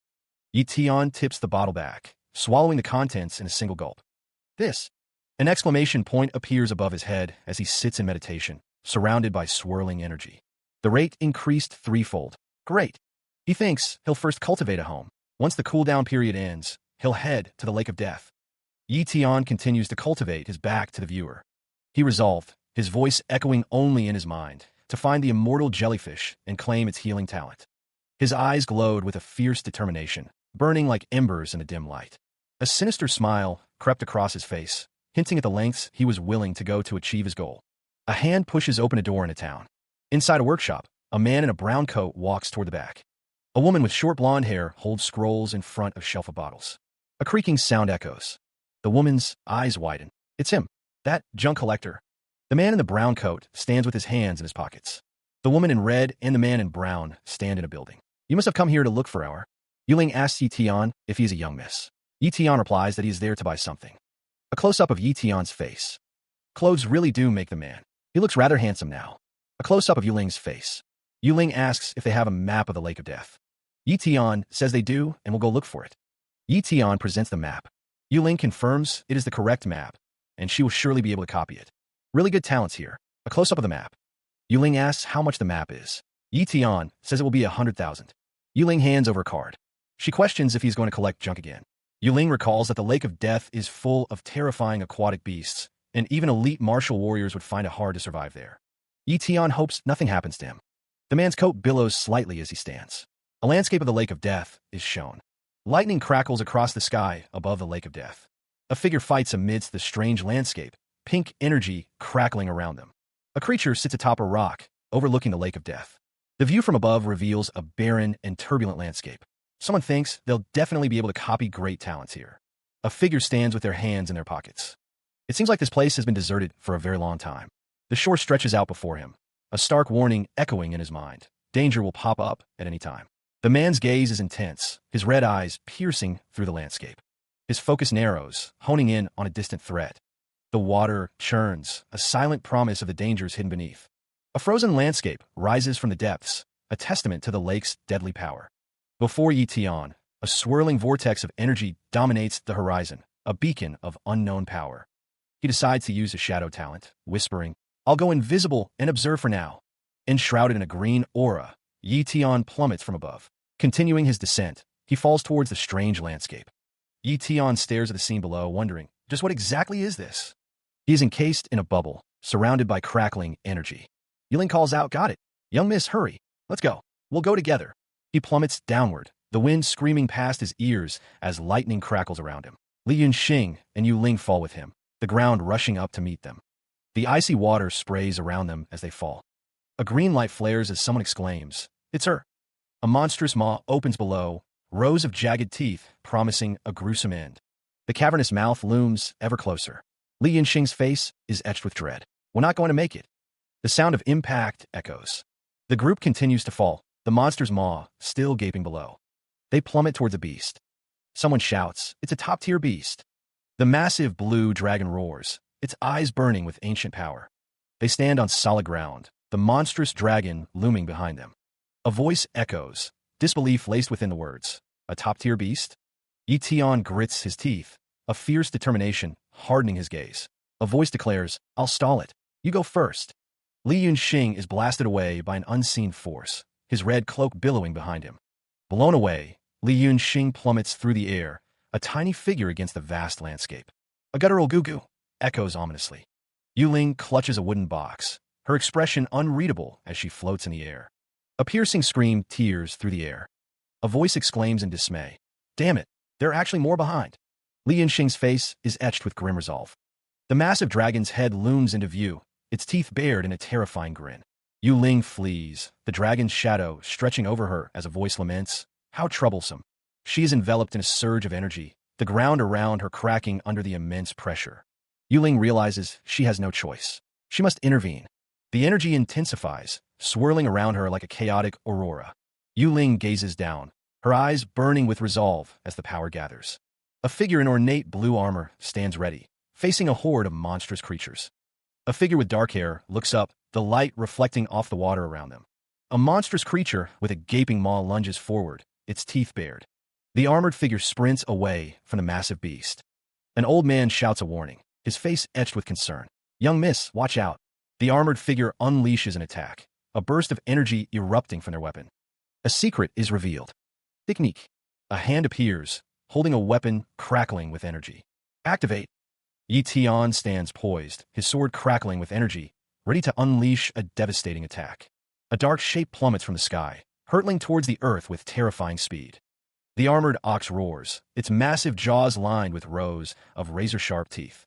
Yi Tian tips the bottle back, swallowing the contents in a single gulp. An exclamation point appears above his head as he sits in meditation, surrounded by swirling energy. The rate increased threefold. Great. He thinks he'll first cultivate a home. Once the cooldown period ends, he'll head to the Lake of Death. Yi Tian continues to cultivate his back to the viewer. He resolved, his voice echoing only in his mind, to find the immortal jellyfish and claim its healing talent. His eyes glowed with a fierce determination, burning like embers in a dim light. A sinister smile crept across his face, hinting at the lengths he was willing to go to achieve his goal. A hand pushes open a door in a town. Inside a workshop, a man in a brown coat walks toward the back. A woman with short blonde hair holds scrolls in front of a shelf of bottles. A creaking sound echoes. The woman's eyes widen. It's him, that junk collector. The man in the brown coat stands with his hands in his pockets. The woman in red and the man in brown stand in a building. You must have come here to look for our. Weakling asks Yi Tian if he is a young miss. Yi Tian replies that he is there to buy something. A close-up of Yi Tian's face. Clothes really do make the man. He looks rather handsome now. A close-up of Weakling's face. Weakling asks if they have a map of the Lake of Death. Yi Tian says they do and will go look for it. Yi Tian presents the map. Weakling confirms it is the correct map, and she will surely be able to copy it. Really good talents here. A close-up of the map. Weakling asks how much the map is. Yi Tian says it will be 100,000. Weakling hands over a card. She questions if he's going to collect junk again. Weakling recalls that the Lake of Death is full of terrifying aquatic beasts, and even elite martial warriors would find it hard to survive there. Yi Tian hopes nothing happens to him. The man's coat billows slightly as he stands. A landscape of the Lake of Death is shown. Lightning crackles across the sky above the Lake of Death. A figure fights amidst the strange landscape, pink energy crackling around them. A creature sits atop a rock, overlooking the Lake of Death. The view from above reveals a barren and turbulent landscape. Someone thinks they'll definitely be able to copy great talents here. A figure stands with their hands in their pockets. It seems like this place has been deserted for a very long time. The shore stretches out before him, a stark warning echoing in his mind. Danger will pop up at any time. The man's gaze is intense, his red eyes piercing through the landscape. His focus narrows, honing in on a distant threat. The water churns, a silent promise of the dangers hidden beneath. A frozen landscape rises from the depths, a testament to the lake's deadly power. Before Yi Tian, a swirling vortex of energy dominates the horizon, a beacon of unknown power. He decides to use his shadow talent, whispering, "I'll go invisible and observe for now." Enshrouded in a green aura, Yi Tian plummets from above. Continuing his descent, he falls towards the strange landscape. Yi Tian stares at the scene below, wondering, just what exactly is this? He is encased in a bubble, surrounded by crackling energy. Weakling calls out, "Got it. Young miss, hurry. Let's go. We'll go together." He plummets downward, the wind screaming past his ears as lightning crackles around him. Li Yunxing and Weakling fall with him, the ground rushing up to meet them. The icy water sprays around them as they fall. A green light flares as someone exclaims, "It's her." A monstrous maw opens below, rows of jagged teeth promising a gruesome end. The cavernous mouth looms ever closer. Li Yunxing's face is etched with dread. "We're not going to make it." The sound of impact echoes. The group continues to fall, the monster's maw still gaping below. They plummet towards the beast. Someone shouts, "It's a top-tier beast." The massive blue dragon roars, its eyes burning with ancient power. They stand on solid ground, the monstrous dragon looming behind them. A voice echoes, disbelief laced within the words. "A top-tier beast?" Yi Tian grits his teeth, a fierce determination hardening his gaze. A voice declares, "I'll stall it. You go first." Li Yunxing is blasted away by an unseen force, his red cloak billowing behind him. Blown away, Li Yunxing plummets through the air, a tiny figure against the vast landscape. "A guttural goo-goo," echoes ominously. Weakling clutches a wooden box, her expression unreadable as she floats in the air. A piercing scream tears through the air. A voice exclaims in dismay, "Damn it, there are actually more behind." Li Yunxing's face is etched with grim resolve. The massive dragon's head looms into view, its teeth bared in a terrifying grin. Weakling flees, the dragon's shadow stretching over her as a voice laments, "How troublesome." She is enveloped in a surge of energy, the ground around her cracking under the immense pressure. Weakling realizes she has no choice. She must intervene. The energy intensifies, swirling around her like a chaotic aurora. Weakling gazes down, her eyes burning with resolve as the power gathers. A figure in ornate blue armor stands ready, facing a horde of monstrous creatures. A figure with dark hair looks up, the light reflecting off the water around them. A monstrous creature with a gaping maw lunges forward, its teeth bared. The armored figure sprints away from the massive beast. An old man shouts a warning, his face etched with concern. "Young miss, watch out." The armored figure unleashes an attack, a burst of energy erupting from their weapon. A secret is revealed. Technique. A hand appears, holding a weapon crackling with energy. "Activate." Yi Tian stands poised, his sword crackling with energy, ready to unleash a devastating attack. A dark shape plummets from the sky, hurtling towards the earth with terrifying speed. The armored ox roars, its massive jaws lined with rows of razor-sharp teeth.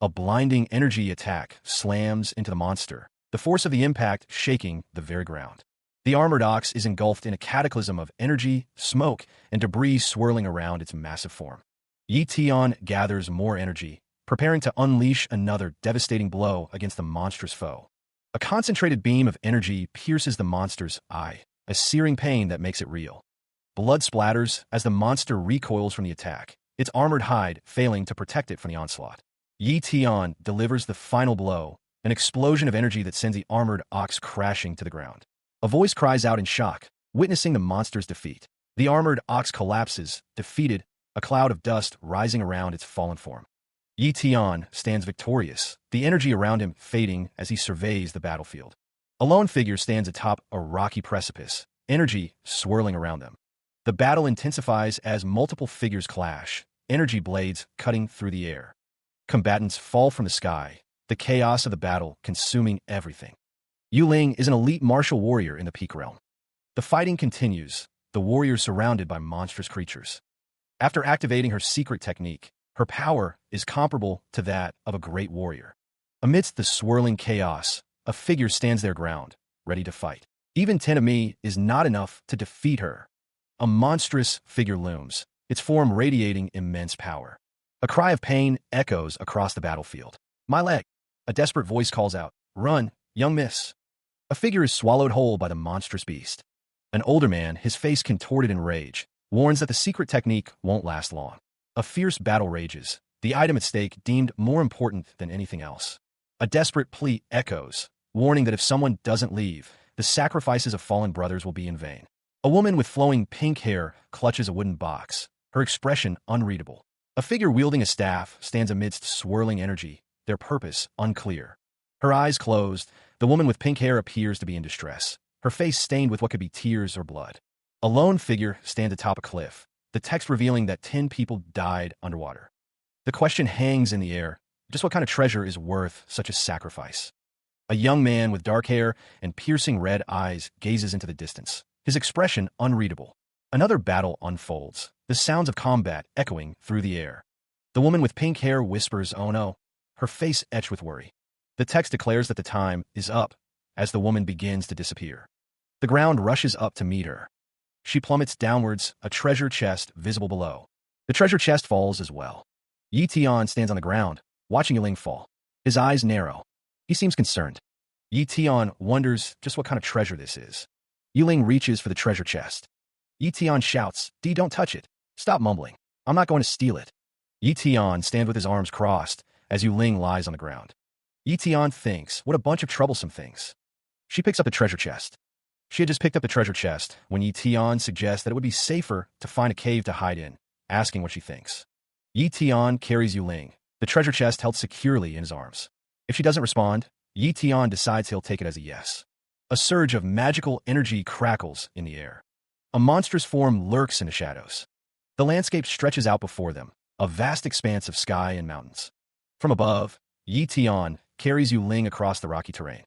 A blinding energy attack slams into the monster, the force of the impact shaking the very ground. The armored ox is engulfed in a cataclysm of energy, smoke, and debris swirling around its massive form. Yi Tian gathers more energy, preparing to unleash another devastating blow against the monstrous foe. A concentrated beam of energy pierces the monster's eye, a searing pain that makes it real. Blood splatters as the monster recoils from the attack, its armored hide failing to protect it from the onslaught. Yi Tian delivers the final blow, an explosion of energy that sends the armored ox crashing to the ground. A voice cries out in shock, witnessing the monster's defeat. The armored ox collapses, defeated, a cloud of dust rising around its fallen form. Yi Tian stands victorious, the energy around him fading as he surveys the battlefield. A lone figure stands atop a rocky precipice, energy swirling around them. The battle intensifies as multiple figures clash, energy blades cutting through the air. Combatants fall from the sky, the chaos of the battle consuming everything. Weakling is an elite martial warrior in the Peak Realm. The fighting continues, the warrior surrounded by monstrous creatures. After activating her secret technique, her power is comparable to that of a great warrior. Amidst the swirling chaos, a figure stands their ground, ready to fight. Even 10 of me is not enough to defeat her. A monstrous figure looms, its form radiating immense power. A cry of pain echoes across the battlefield. My leg! A desperate voice calls out, Run, young miss! A figure is swallowed whole by the monstrous beast. An older man, his face contorted in rage, warns that the secret technique won't last long. A fierce battle rages, the item at stake deemed more important than anything else. A desperate plea echoes, warning that if someone doesn't leave, the sacrifices of fallen brothers will be in vain. A woman with flowing pink hair clutches a wooden box, her expression unreadable. A figure wielding a staff stands amidst swirling energy, their purpose unclear. Her eyes closed, the woman with pink hair appears to be in distress, her face stained with what could be tears or blood. A lone figure stands atop a cliff, the text revealing that 10 people died underwater. The question hangs in the air, just what kind of treasure is worth such a sacrifice? A young man with dark hair and piercing red eyes gazes into the distance, his expression unreadable. Another battle unfolds, the sounds of combat echoing through the air. The woman with pink hair whispers, "Oh no," her face etched with worry. The text declares that the time is up as the woman begins to disappear. The ground rushes up to meet her. She plummets downwards, a treasure chest visible below. The treasure chest falls as well. Yi Tian stands on the ground, watching Weakling fall. His eyes narrow. He seems concerned. Yi Tian wonders just what kind of treasure this is. Weakling reaches for the treasure chest. Yi Tian shouts, Don't touch it. Stop mumbling. I'm not going to steal it." Yi Tian stands with his arms crossed as Weakling lies on the ground. Yi Tian thinks, what a bunch of troublesome things. She picks up the treasure chest. She had just picked up the treasure chest when Yi Tian suggests that it would be safer to find a cave to hide in, asking what she thinks. Yi Tian carries Weakling, the treasure chest held securely in his arms. If she doesn't respond, Yi Tian decides he'll take it as a yes. A surge of magical energy crackles in the air. A monstrous form lurks in the shadows. The landscape stretches out before them, a vast expanse of sky and mountains. From above, Yi Tian carries Weakling across the rocky terrain.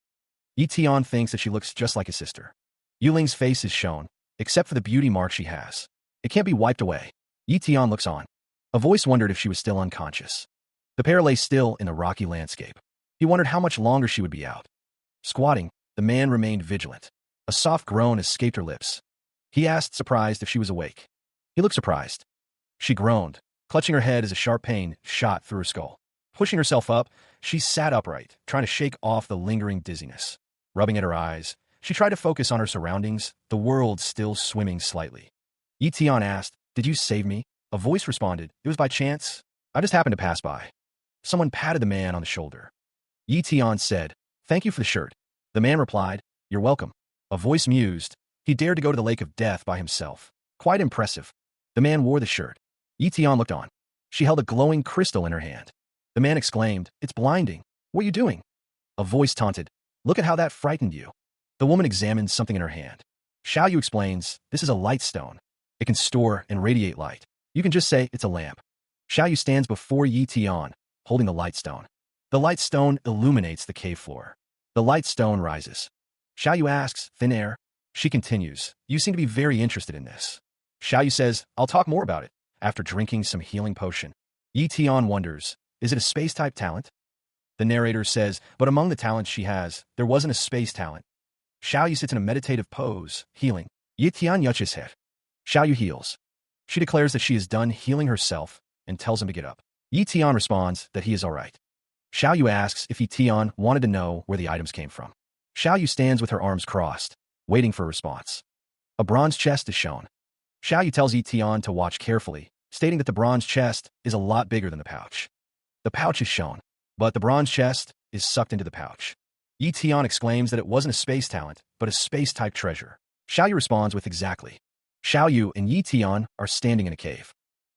Yi Tian thinks that she looks just like his sister. Weakling's face is shown, except for the beauty mark she has. It can't be wiped away. Yi Tian looks on. A voice wondered if she was still unconscious. The pair lay still in the rocky landscape. He wondered how much longer she would be out. Squatting, the man remained vigilant. A soft groan escaped her lips. He asked, surprised, if she was awake. He looked surprised. She groaned, clutching her head as a sharp pain shot through her skull. Pushing herself up, she sat upright, trying to shake off the lingering dizziness. Rubbing at her eyes, she tried to focus on her surroundings, the world still swimming slightly. Yi Tian asked, "Did you save me?" A voice responded, "It was by chance. I just happened to pass by." Someone patted the man on the shoulder. Yi Tian said, "Thank you for the shirt." The man replied, "You're welcome." A voice mused, "He dared to go to the lake of death by himself. Quite impressive." The man wore the shirt. Yi Tian looked on. She held a glowing crystal in her hand. The man exclaimed, "It's blinding. What are you doing?" A voice taunted, "Look at how that frightened you." The woman examined something in her hand. Xiaoyu explains, "This is a light stone. It can store and radiate light. You can just say it's a lamp." Xiaoyu stands before Yi Tian, holding the light stone. The light stone illuminates the cave floor. The light stone rises. Xiaoyu asks, thin air? She continues, you seem to be very interested in this. Xiaoyu says, I'll talk more about it, after drinking some healing potion. Yi Tian wonders, is it a space-type talent? The narrator says, but among the talents she has, there wasn't a space talent. Xiaoyu sits in a meditative pose, healing. Yi Tian yuches head. Xiaoyu heals. She declares that she is done healing herself and tells him to get up. Yi Tian responds that he is all right. Xiaoyu asks if Yi Tian wanted to know where the items came from. Xiaoyu stands with her arms crossed, waiting for a response. A bronze chest is shown. Xiaoyu tells Yi Tian to watch carefully, stating that the bronze chest is a lot bigger than the pouch. The pouch is shown, but the bronze chest is sucked into the pouch. Yi Tian exclaims that it wasn't a space talent, but a space-type treasure. Xiaoyu responds with exactly. Xiaoyu and Yi Tian are standing in a cave.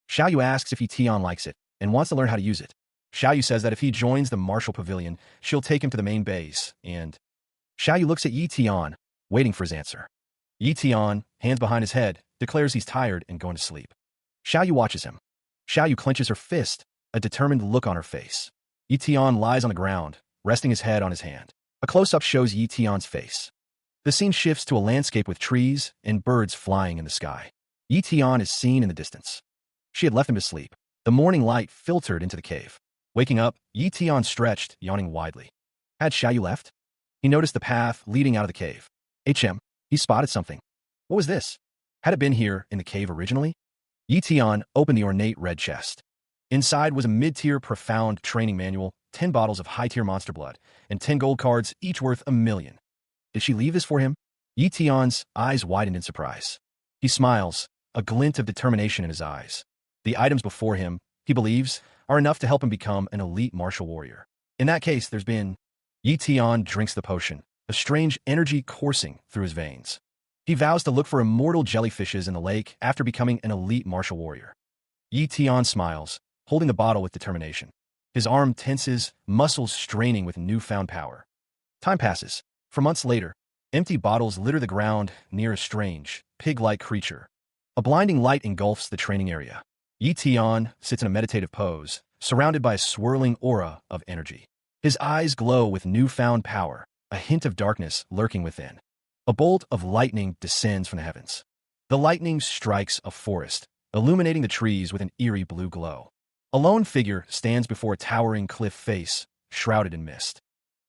Xiaoyu asks if Yi Tian likes it and wants to learn how to use it. Xiaoyu says that if he joins the martial pavilion, she'll take him to the main base, and Xiaoyu looks at Yi Tian, waiting for his answer. Yi Tian, hands behind his head, declares he's tired and going to sleep. Xiaoyu watches him. Xiaoyu clenches her fist, a determined look on her face. Yi Tian lies on the ground, resting his head on his hand. A close-up shows Yi Tian's face. The scene shifts to a landscape with trees and birds flying in the sky. Yi Tian is seen in the distance. She had left him to sleep. The morning light filtered into the cave. Waking up, Yi Tian stretched, yawning widely. Had Xiaoyu left? He noticed the path leading out of the cave. He spotted something. What was this? Had it been here in the cave originally? Yi Tian opened the ornate red chest. Inside was a mid-tier profound training manual, 10 bottles of high-tier monster blood, and 10 gold cards, each worth 1,000,000. Did she leave this for him? Yi Tian's eyes widened in surprise. He smiles, a glint of determination in his eyes. The items before him, he believes, are enough to help him become an elite martial warrior. In that case, there's been... Yi Tian drinks the potion, a strange energy coursing through his veins. He vows to look for immortal jellyfishes in the lake after becoming an elite martial warrior. Yi Tian smiles, holding the bottle with determination. His arm tenses, muscles straining with newfound power. Time passes. For months later, empty bottles litter the ground near a strange, pig-like creature. A blinding light engulfs the training area. Yi Tian sits in a meditative pose, surrounded by a swirling aura of energy. His eyes glow with newfound power, a hint of darkness lurking within. A bolt of lightning descends from the heavens. The lightning strikes a forest, illuminating the trees with an eerie blue glow. A lone figure stands before a towering cliff face, shrouded in mist.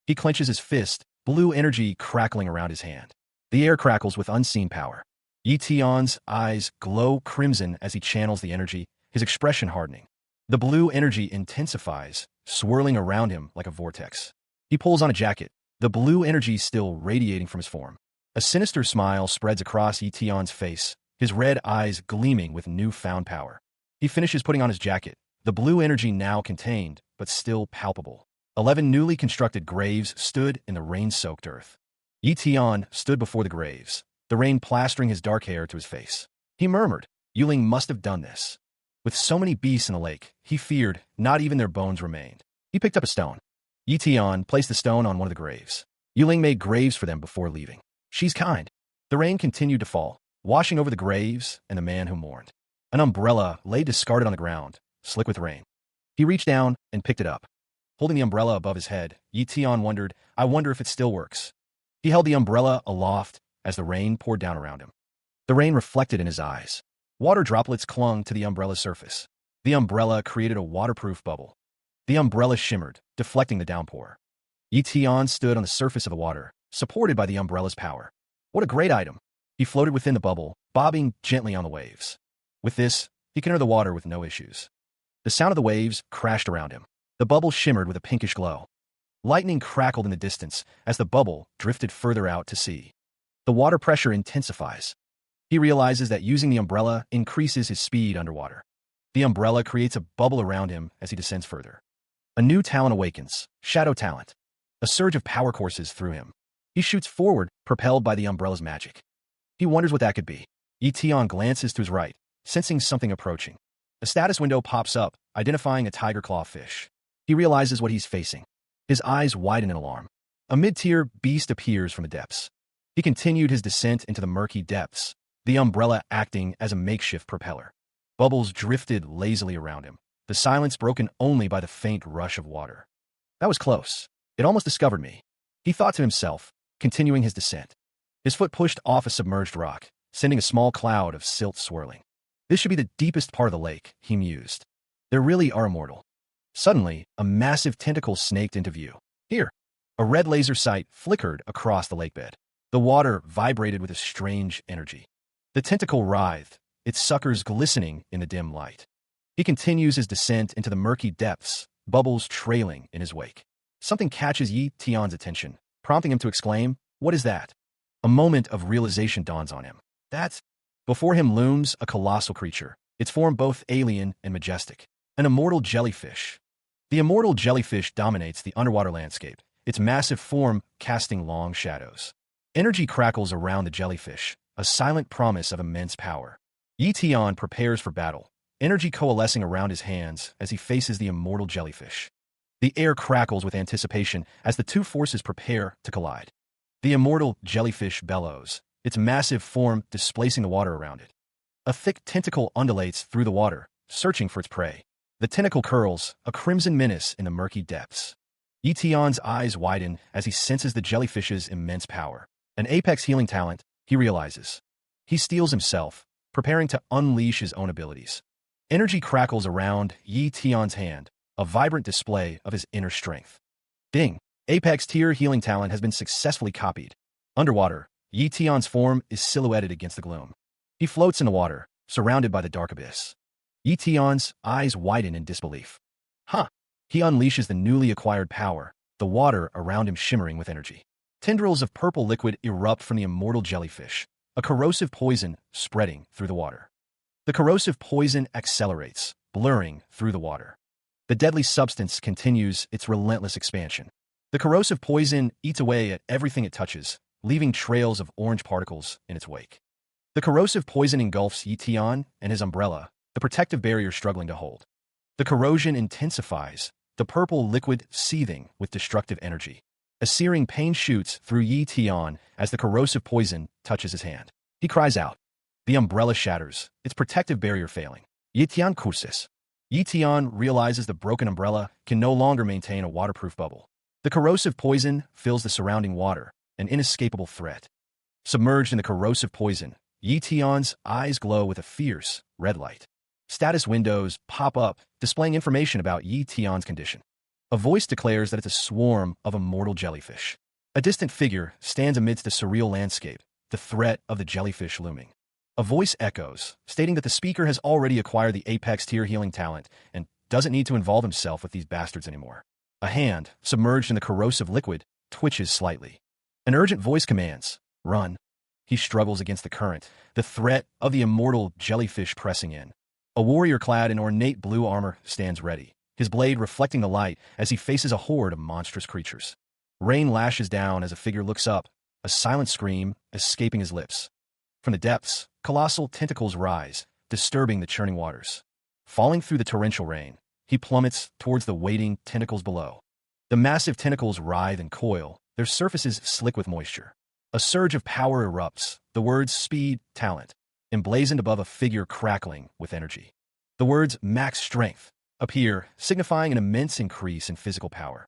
He clenches his fist, blue energy crackling around his hand. The air crackles with unseen power. Yi Tian's eyes glow crimson as he channels the energy, his expression hardening. The blue energy intensifies, swirling around him like a vortex. He pulls on a jacket, the blue energy still radiating from his form. A sinister smile spreads across Yi Tian's face, his red eyes gleaming with newfound power. He finishes putting on his jacket, the blue energy now contained, but still palpable. 11 newly constructed graves stood in the rain-soaked earth. Yi Tian stood before the graves, the rain plastering his dark hair to his face. He murmured, Weakling must have done this. With so many beasts in the lake, he feared not even their bones remained. He picked up a stone. Yi Tian placed the stone on one of the graves. Weakling made graves for them before leaving. She's kind. The rain continued to fall, washing over the graves and the man who mourned. An umbrella lay discarded on the ground, slick with rain. He reached down and picked it up. Holding the umbrella above his head, Yi Tian wondered, I wonder if it still works. He held the umbrella aloft as the rain poured down around him. The rain reflected in his eyes. Water droplets clung to the umbrella's surface. The umbrella created a waterproof bubble. The umbrella shimmered, deflecting the downpour. Yi Tian stood on the surface of the water, supported by the umbrella's power. What a great item! He floated within the bubble, bobbing gently on the waves. With this, he could enter the water with no issues. The sound of the waves crashed around him. The bubble shimmered with a pinkish glow. Lightning crackled in the distance as the bubble drifted further out to sea. The water pressure intensifies. He realizes that using the umbrella increases his speed underwater. The umbrella creates a bubble around him as he descends further. A new talent awakens, Shadow Talent. A surge of power courses through him. He shoots forward, propelled by the umbrella's magic. He wonders what that could be. Yi Tian glances to his right, sensing something approaching. A status window pops up, identifying a tiger claw fish. He realizes what he's facing. His eyes widen in alarm. A mid-tier beast appears from the depths. He continued his descent into the murky depths, the umbrella acting as a makeshift propeller. Bubbles drifted lazily around him, the silence broken only by the faint rush of water. That was close. It almost discovered me. He thought to himself, continuing his descent. His foot pushed off a submerged rock, sending a small cloud of silt swirling. This should be the deepest part of the lake, he mused. They really are immortal. Suddenly, a massive tentacle snaked into view. Here, a red laser sight flickered across the lakebed. The water vibrated with a strange energy. The tentacle writhed, its suckers glistening in the dim light. He continues his descent into the murky depths, bubbles trailing in his wake. Something catches Yi Tian's attention, prompting him to exclaim, "What is that?" A moment of realization dawns on him. Before him looms a colossal creature, its form both alien and majestic. An immortal jellyfish. The immortal jellyfish dominates the underwater landscape, its massive form casting long shadows. Energy crackles around the jellyfish, a silent promise of immense power. Yi Tian prepares for battle, energy coalescing around his hands as he faces the immortal jellyfish. The air crackles with anticipation as the two forces prepare to collide. The immortal jellyfish bellows, its massive form displacing the water around it. A thick tentacle undulates through the water, searching for its prey. The tentacle curls, a crimson menace in the murky depths. Yi Tian's eyes widen as he senses the jellyfish's immense power. An apex healing talent, he realizes. He steels himself, preparing to unleash his own abilities. Energy crackles around Yi Tian's hand, a vibrant display of his inner strength. Ding! Apex tier healing talent has been successfully copied. Underwater, Yi Tian's form is silhouetted against the gloom. He floats in the water, surrounded by the dark abyss. Yi Tian's eyes widen in disbelief. He unleashes the newly acquired power, the water around him shimmering with energy. Tendrils of purple liquid erupt from the immortal jellyfish, a corrosive poison spreading through the water. The corrosive poison accelerates, blurring through the water. The deadly substance continues its relentless expansion. The corrosive poison eats away at everything it touches, leaving trails of orange particles in its wake. The corrosive poison engulfs Yi Tian and his umbrella, the protective barrier struggling to hold. The corrosion intensifies, the purple liquid seething with destructive energy. A searing pain shoots through Yi Tian as the corrosive poison touches his hand. He cries out. The umbrella shatters, its protective barrier failing. Yi Tian curses. Yi Tian realizes the broken umbrella can no longer maintain a waterproof bubble. The corrosive poison fills the surrounding water, an inescapable threat. Submerged in the corrosive poison, Yi Tian's eyes glow with a fierce, red light. Status windows pop up, displaying information about Yi Tian's condition. A voice declares that it's a swarm of immortal jellyfish. A distant figure stands amidst the surreal landscape, the threat of the jellyfish looming. A voice echoes, stating that the speaker has already acquired the apex tier healing talent and doesn't need to involve himself with these bastards anymore. A hand, submerged in the corrosive liquid, twitches slightly. An urgent voice commands, "Run." He struggles against the current, the threat of the immortal jellyfish pressing in. A warrior clad in ornate blue armor stands ready, his blade reflecting the light as he faces a horde of monstrous creatures. Rain lashes down as a figure looks up, a silent scream escaping his lips. From the depths, colossal tentacles rise, disturbing the churning waters. Falling through the torrential rain, he plummets towards the waiting tentacles below. The massive tentacles writhe and coil, their surfaces slick with moisture. A surge of power erupts, the words speed, talent, emblazoned above a figure crackling with energy. The words max strength appear, signifying an immense increase in physical power.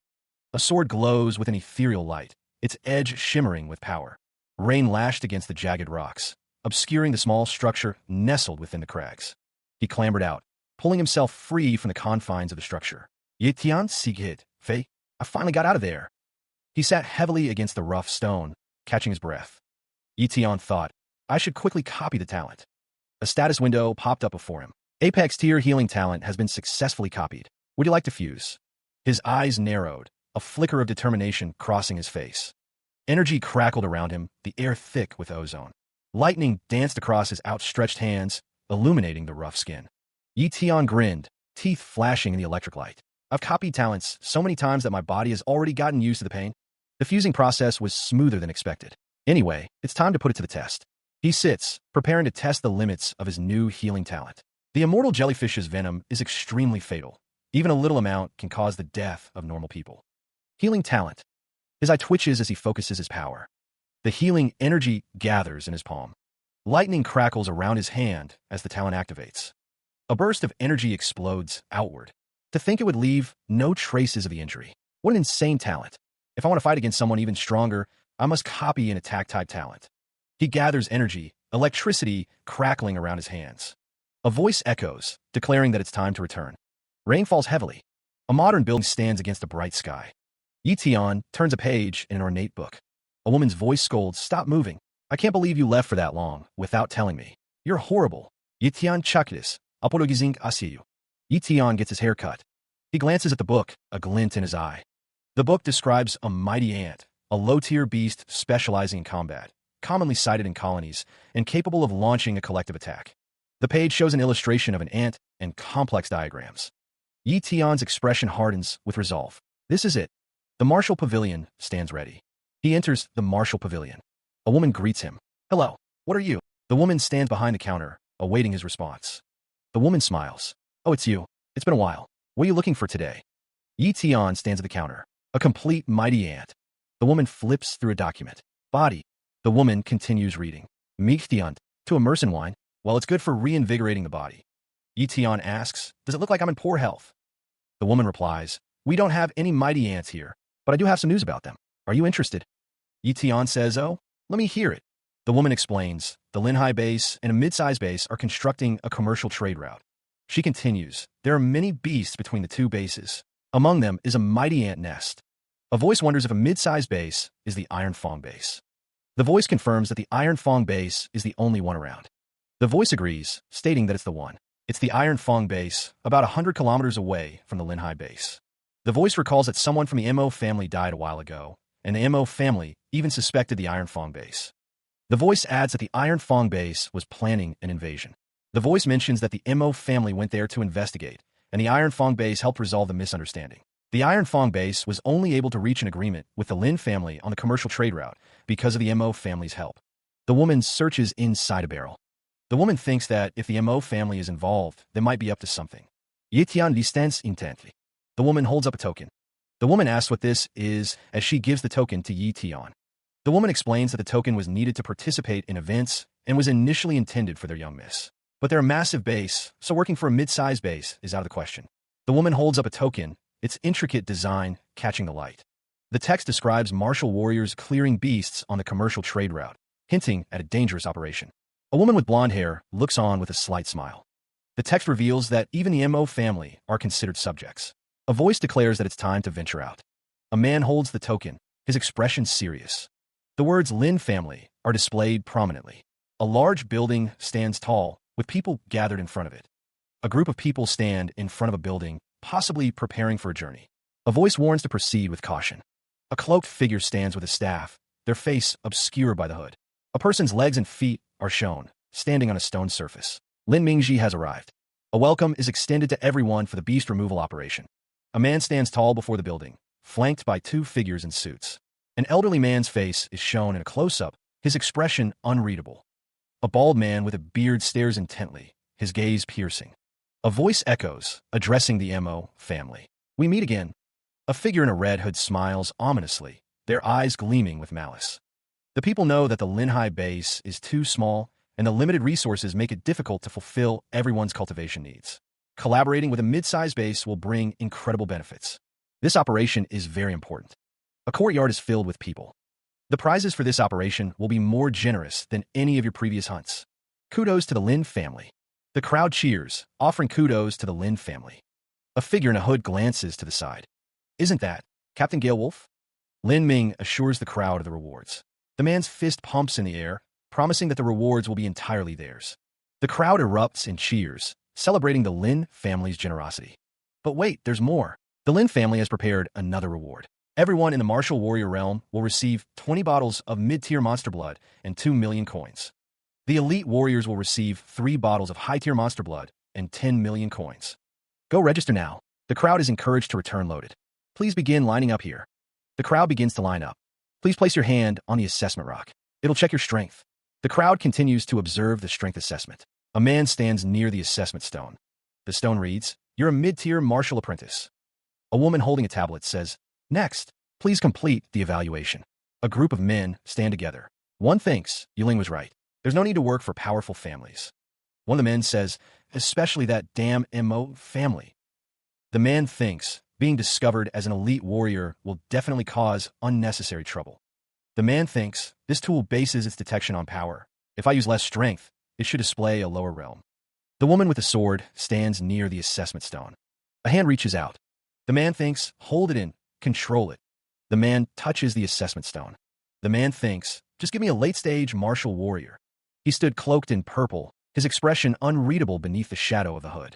A sword glows with an ethereal light, its edge shimmering with power. Rain lashed against the jagged rocks, obscuring the small structure nestled within the crags. He clambered out, pulling himself free from the confines of the structure. Yi Tian Sighit, Fei, I finally got out of there. He sat heavily against the rough stone, catching his breath. Yi Tian thought, I should quickly copy the talent. A status window popped up before him. Apex tier healing talent has been successfully copied. Would you like to fuse? His eyes narrowed, a flicker of determination crossing his face. Energy crackled around him, the air thick with ozone. Lightning danced across his outstretched hands, illuminating the rough skin. Yi Tian grinned, teeth flashing in the electric light. I've copied talents so many times that my body has already gotten used to the pain. The fusing process was smoother than expected. Anyway, it's time to put it to the test. He sits, preparing to test the limits of his new healing talent. The immortal jellyfish's venom is extremely fatal. Even a little amount can cause the death of normal people. Healing talent. His eye twitches as he focuses his power. The healing energy gathers in his palm. Lightning crackles around his hand as the talent activates. A burst of energy explodes outward. To think it would leave no traces of the injury. What an insane talent. If I want to fight against someone even stronger, I must copy an attack-type talent. He gathers energy, electricity crackling around his hands. A voice echoes, declaring that it's time to return. Rain falls heavily. A modern building stands against a bright sky. Yi Tian turns a page in an ornate book. A woman's voice scolds, "Stop moving. I can't believe you left for that long without telling me. You're horrible. Yi Tian chakidis, apologizing asiyu." Yi Tian gets his hair cut. He glances at the book, a glint in his eye. The book describes a mighty ant, a low-tier beast specializing in combat, commonly sighted in colonies, and capable of launching a collective attack. The page shows an illustration of an ant and complex diagrams. Yi Tian's expression hardens with resolve. This is it. The martial pavilion stands ready. He enters the martial pavilion. A woman greets him. "Hello, what are you?" The woman stands behind the counter, awaiting his response. The woman smiles. "Oh, it's you. It's been a while. What are you looking for today?" Yi Tian stands at the counter. A complete mighty ant. The woman flips through a document. Body. The woman continues reading. Michtiant, to immerse in wine. Well, it's good for reinvigorating the body. Yi Tian asks, "Does it look like I'm in poor health?" The woman replies, "We don't have any mighty ants here, but I do have some news about them. Are you interested?" Yi Tian says, "Oh, let me hear it." The woman explains, the Linhai base and a mid-size base are constructing a commercial trade route. She continues, there are many beasts between the two bases. Among them is a mighty ant nest. A voice wonders if a mid-size base is the Iron Fong base. The voice confirms that the Iron Fong base is the only one around. The voice agrees, stating that it's the one. It's the Iron Fong base, about 100 kilometers away from the Linhai base. The voice recalls that someone from the Mo family died a while ago, and the Mo family even suspected the Iron Fong base. The voice adds that the Iron Fong base was planning an invasion. The voice mentions that the Mo family went there to investigate, and the Iron Fong base helped resolve the misunderstanding. The Iron Fong base was only able to reach an agreement with the Lin family on the commercial trade route because of the Mo family's help. The woman searches inside a barrel. The woman thinks that if the Mo family is involved, they might be up to something. Yi Tian listens intently. The woman holds up a token. The woman asks what this is as she gives the token to Yi Tian. The woman explains that the token was needed to participate in events and was initially intended for their young miss. But they're a massive base, so working for a mid-sized base is out of the question. The woman holds up a token, its intricate design catching the light. The text describes martial warriors clearing beasts on the commercial trade route, hinting at a dangerous operation. A woman with blonde hair looks on with a slight smile. The text reveals that even the Mo family are considered subjects. A voice declares that it's time to venture out. A man holds the token, his expression serious. The words Lin family are displayed prominently. A large building stands tall, with people gathered in front of it. A group of people stand in front of a building, possibly preparing for a journey. A voice warns to proceed with caution. A cloaked figure stands with a staff, their face obscured by the hood. A person's legs and feet are shown, standing on a stone surface. Lin Mingji has arrived. A welcome is extended to everyone for the beast removal operation. A man stands tall before the building, flanked by two figures in suits. An elderly man's face is shown in a close-up, his expression unreadable. A bald man with a beard stares intently, his gaze piercing. A voice echoes, addressing the Mo family. "We meet again." A figure in a red hood smiles ominously, their eyes gleaming with malice. The people know that the Linhai base is too small, and the limited resources make it difficult to fulfill everyone's cultivation needs. Collaborating with a mid-sized base will bring incredible benefits. This operation is very important. A courtyard is filled with people. The prizes for this operation will be more generous than any of your previous hunts. Kudos to the Lin family. The crowd cheers, offering kudos to the Lin family. A figure in a hood glances to the side. "Isn't that Captain Gale Wolf?" Lin Ming assures the crowd of the rewards. The man's fist pumps in the air, promising that the rewards will be entirely theirs. The crowd erupts in cheers, celebrating the Lin family's generosity. But wait, there's more. The Lin family has prepared another reward. Everyone in the martial warrior realm will receive 20 bottles of mid-tier monster blood and 2 million coins. The elite warriors will receive 3 bottles of high-tier monster blood and 10 million coins. Go register now. The crowd is encouraged to return loaded. Please begin lining up here. The crowd begins to line up. Please place your hand on the assessment rock. It'll check your strength. The crowd continues to observe the strength assessment. A man stands near the assessment stone. The stone reads, "You're a mid-tier martial apprentice." A woman holding a tablet says, "Next, please complete the evaluation." A group of men stand together. One thinks, Yuling was right. There's no need to work for powerful families. One of the men says, especially that damn Mo family. The man thinks, Being discovered as an elite warrior will definitely cause unnecessary trouble. The man thinks, this tool bases its detection on power. If I use less strength, it should display a lower realm. The woman with the sword stands near the assessment stone. A hand reaches out. The man thinks, hold it in, control it. The man touches the assessment stone. The man thinks, just give me a late-stage martial warrior. He stood cloaked in purple, his expression unreadable beneath the shadow of the hood.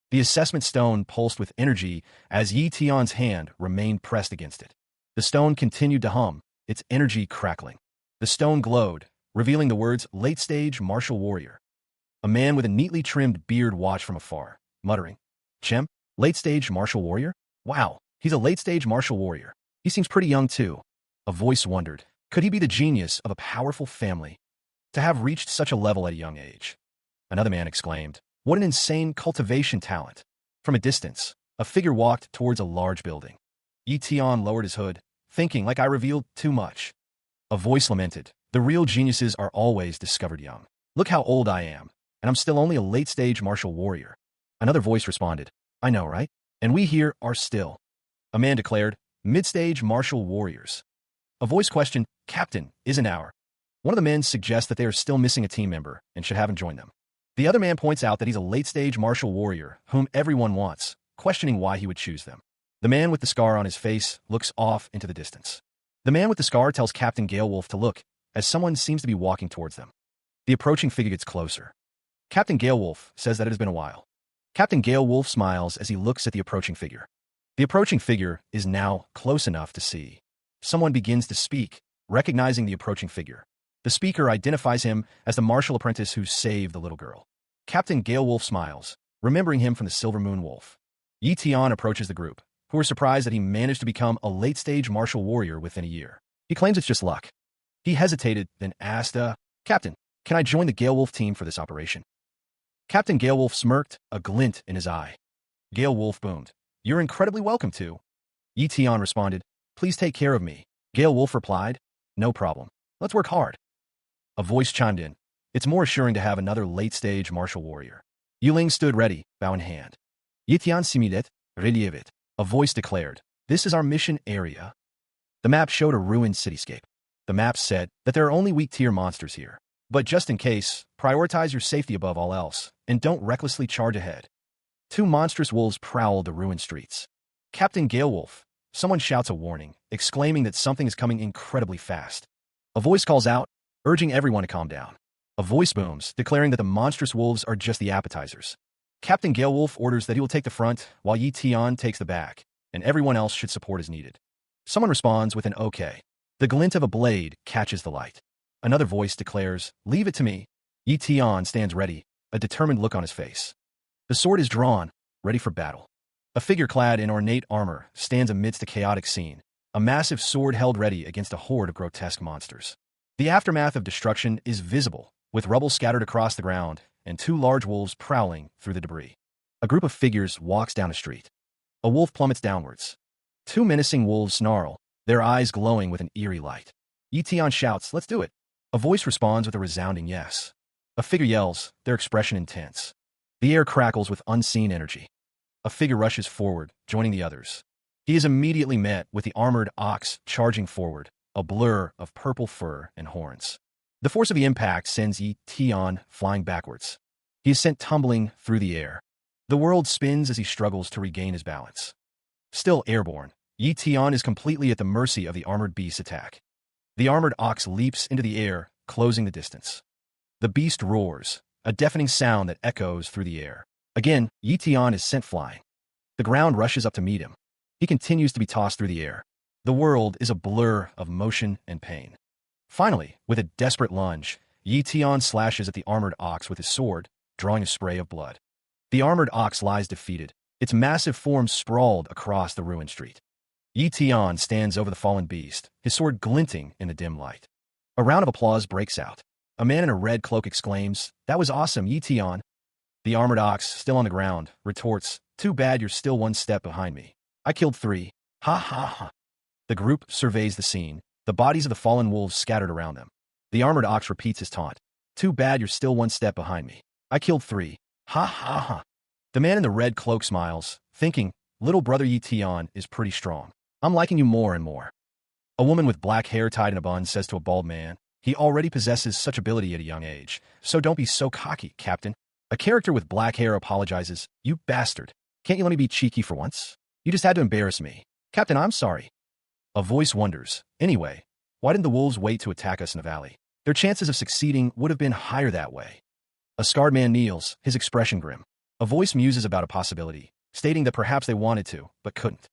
The assessment stone pulsed with energy as Yi Tian's hand remained pressed against it. The stone continued to hum, its energy crackling. The stone glowed, revealing the words late-stage martial warrior. A man with a neatly trimmed beard watched from afar, muttering, Chem? Late-stage martial warrior? Wow, he's a late-stage martial warrior. He seems pretty young too. A voice wondered, could he be the genius of a powerful family to have reached such a level at a young age? Another man exclaimed, what an insane cultivation talent. From a distance, a figure walked towards a large building. Yi Tian lowered his hood, thinking like I revealed too much. A voice lamented, the real geniuses are always discovered young. Look how old I am, and I'm still only a late-stage martial warrior. Another voice responded, I know, right? And we here are still. A man declared, mid-stage martial warriors. A voice questioned, Captain, isn't our? One of the men suggests that they are still missing a team member and should have him join them. The other man points out that he's a late-stage martial warrior whom everyone wants, questioning why he would choose them. The man with the scar on his face looks off into the distance. The man with the scar tells Captain Galewolf to look, as someone seems to be walking towards them. The approaching figure gets closer. Captain Galewolf says that it has been a while. Captain Galewolf smiles as he looks at the approaching figure. The approaching figure is now close enough to see. Someone begins to speak, recognizing the approaching figure. The speaker identifies him as the martial apprentice who saved the little girl. Captain Galewolf smiles, remembering him from the Silver Moon Wolf. Yi Tian approaches the group, who are surprised that he managed to become a late-stage martial warrior within a year. He claims it's just luck. He hesitated, then asked, Captain, can I join the Galewolf team for this operation? Captain Galewolf smirked, a glint in his eye. Galewolf boomed, you're incredibly welcome to. Yi Tian responded, please take care of me. Galewolf replied, no problem. Let's work hard. A voice chimed in, it's more assuring to have another late-stage martial warrior. Yuling stood ready, bow in hand. Yi Tian simidet, relievit. A voice declared, this is our mission area. The map showed a ruined cityscape. The map said that there are only weak-tier monsters here. But just in case, prioritize your safety above all else, and don't recklessly charge ahead. Two monstrous wolves prowled the ruined streets. Captain Galewolf, someone shouts a warning, exclaiming that something is coming incredibly fast. A voice calls out, urging everyone to calm down. A voice booms, declaring that the monstrous wolves are just the appetizers. Captain Galewolf orders that he will take the front, while Yi Tian takes the back, and everyone else should support as needed. Someone responds with an okay. The glint of a blade catches the light. Another voice declares, leave it to me. Yi Tian stands ready, a determined look on his face. The sword is drawn, ready for battle. A figure clad in ornate armor stands amidst a chaotic scene, a massive sword held ready against a horde of grotesque monsters. The aftermath of destruction is visible, with rubble scattered across the ground and two large wolves prowling through the debris. A group of figures walks down a street. A wolf plummets downwards. Two menacing wolves snarl, their eyes glowing with an eerie light. Yi Tian shouts, let's do it. A voice responds with a resounding yes. A figure yells, their expression intense. The air crackles with unseen energy. A figure rushes forward, joining the others. He is immediately met with the armored ox charging forward, a blur of purple fur and horns. The force of the impact sends Yi Tian flying backwards. He is sent tumbling through the air. The world spins as he struggles to regain his balance. Still airborne, Yi Tian is completely at the mercy of the armored beast's attack. The armored ox leaps into the air, closing the distance. The beast roars, a deafening sound that echoes through the air. Again, Yi Tian is sent flying. The ground rushes up to meet him. He continues to be tossed through the air. The world is a blur of motion and pain. Finally, with a desperate lunge, Yi Tian slashes at the armored ox with his sword, drawing a spray of blood. The armored ox lies defeated, its massive form sprawled across the ruined street. Yi Tian stands over the fallen beast, his sword glinting in the dim light. A round of applause breaks out. A man in a red cloak exclaims, that was awesome, Yi Tian. The armored ox, still on the ground, retorts, too bad you're still one step behind me. I killed 3. Ha ha ha. The group surveys the scene, the bodies of the fallen wolves scattered around them. The armored ox repeats his taunt. Too bad you're still one step behind me. I killed 3. Ha ha ha. The man in the red cloak smiles, thinking, little brother Yi Tian is pretty strong. I'm liking you more and more. A woman with black hair tied in a bun says to a bald man, he already possesses such ability at a young age, so don't be so cocky, Captain. A character with black hair apologizes, you bastard. Can't you let me be cheeky for once? You just had to embarrass me. Captain, I'm sorry. A voice wonders, anyway, why didn't the wolves wait to attack us in the valley? Their chances of succeeding would have been higher that way. A scarred man kneels, his expression grim. A voice muses about a possibility, stating that perhaps they wanted to, but couldn't.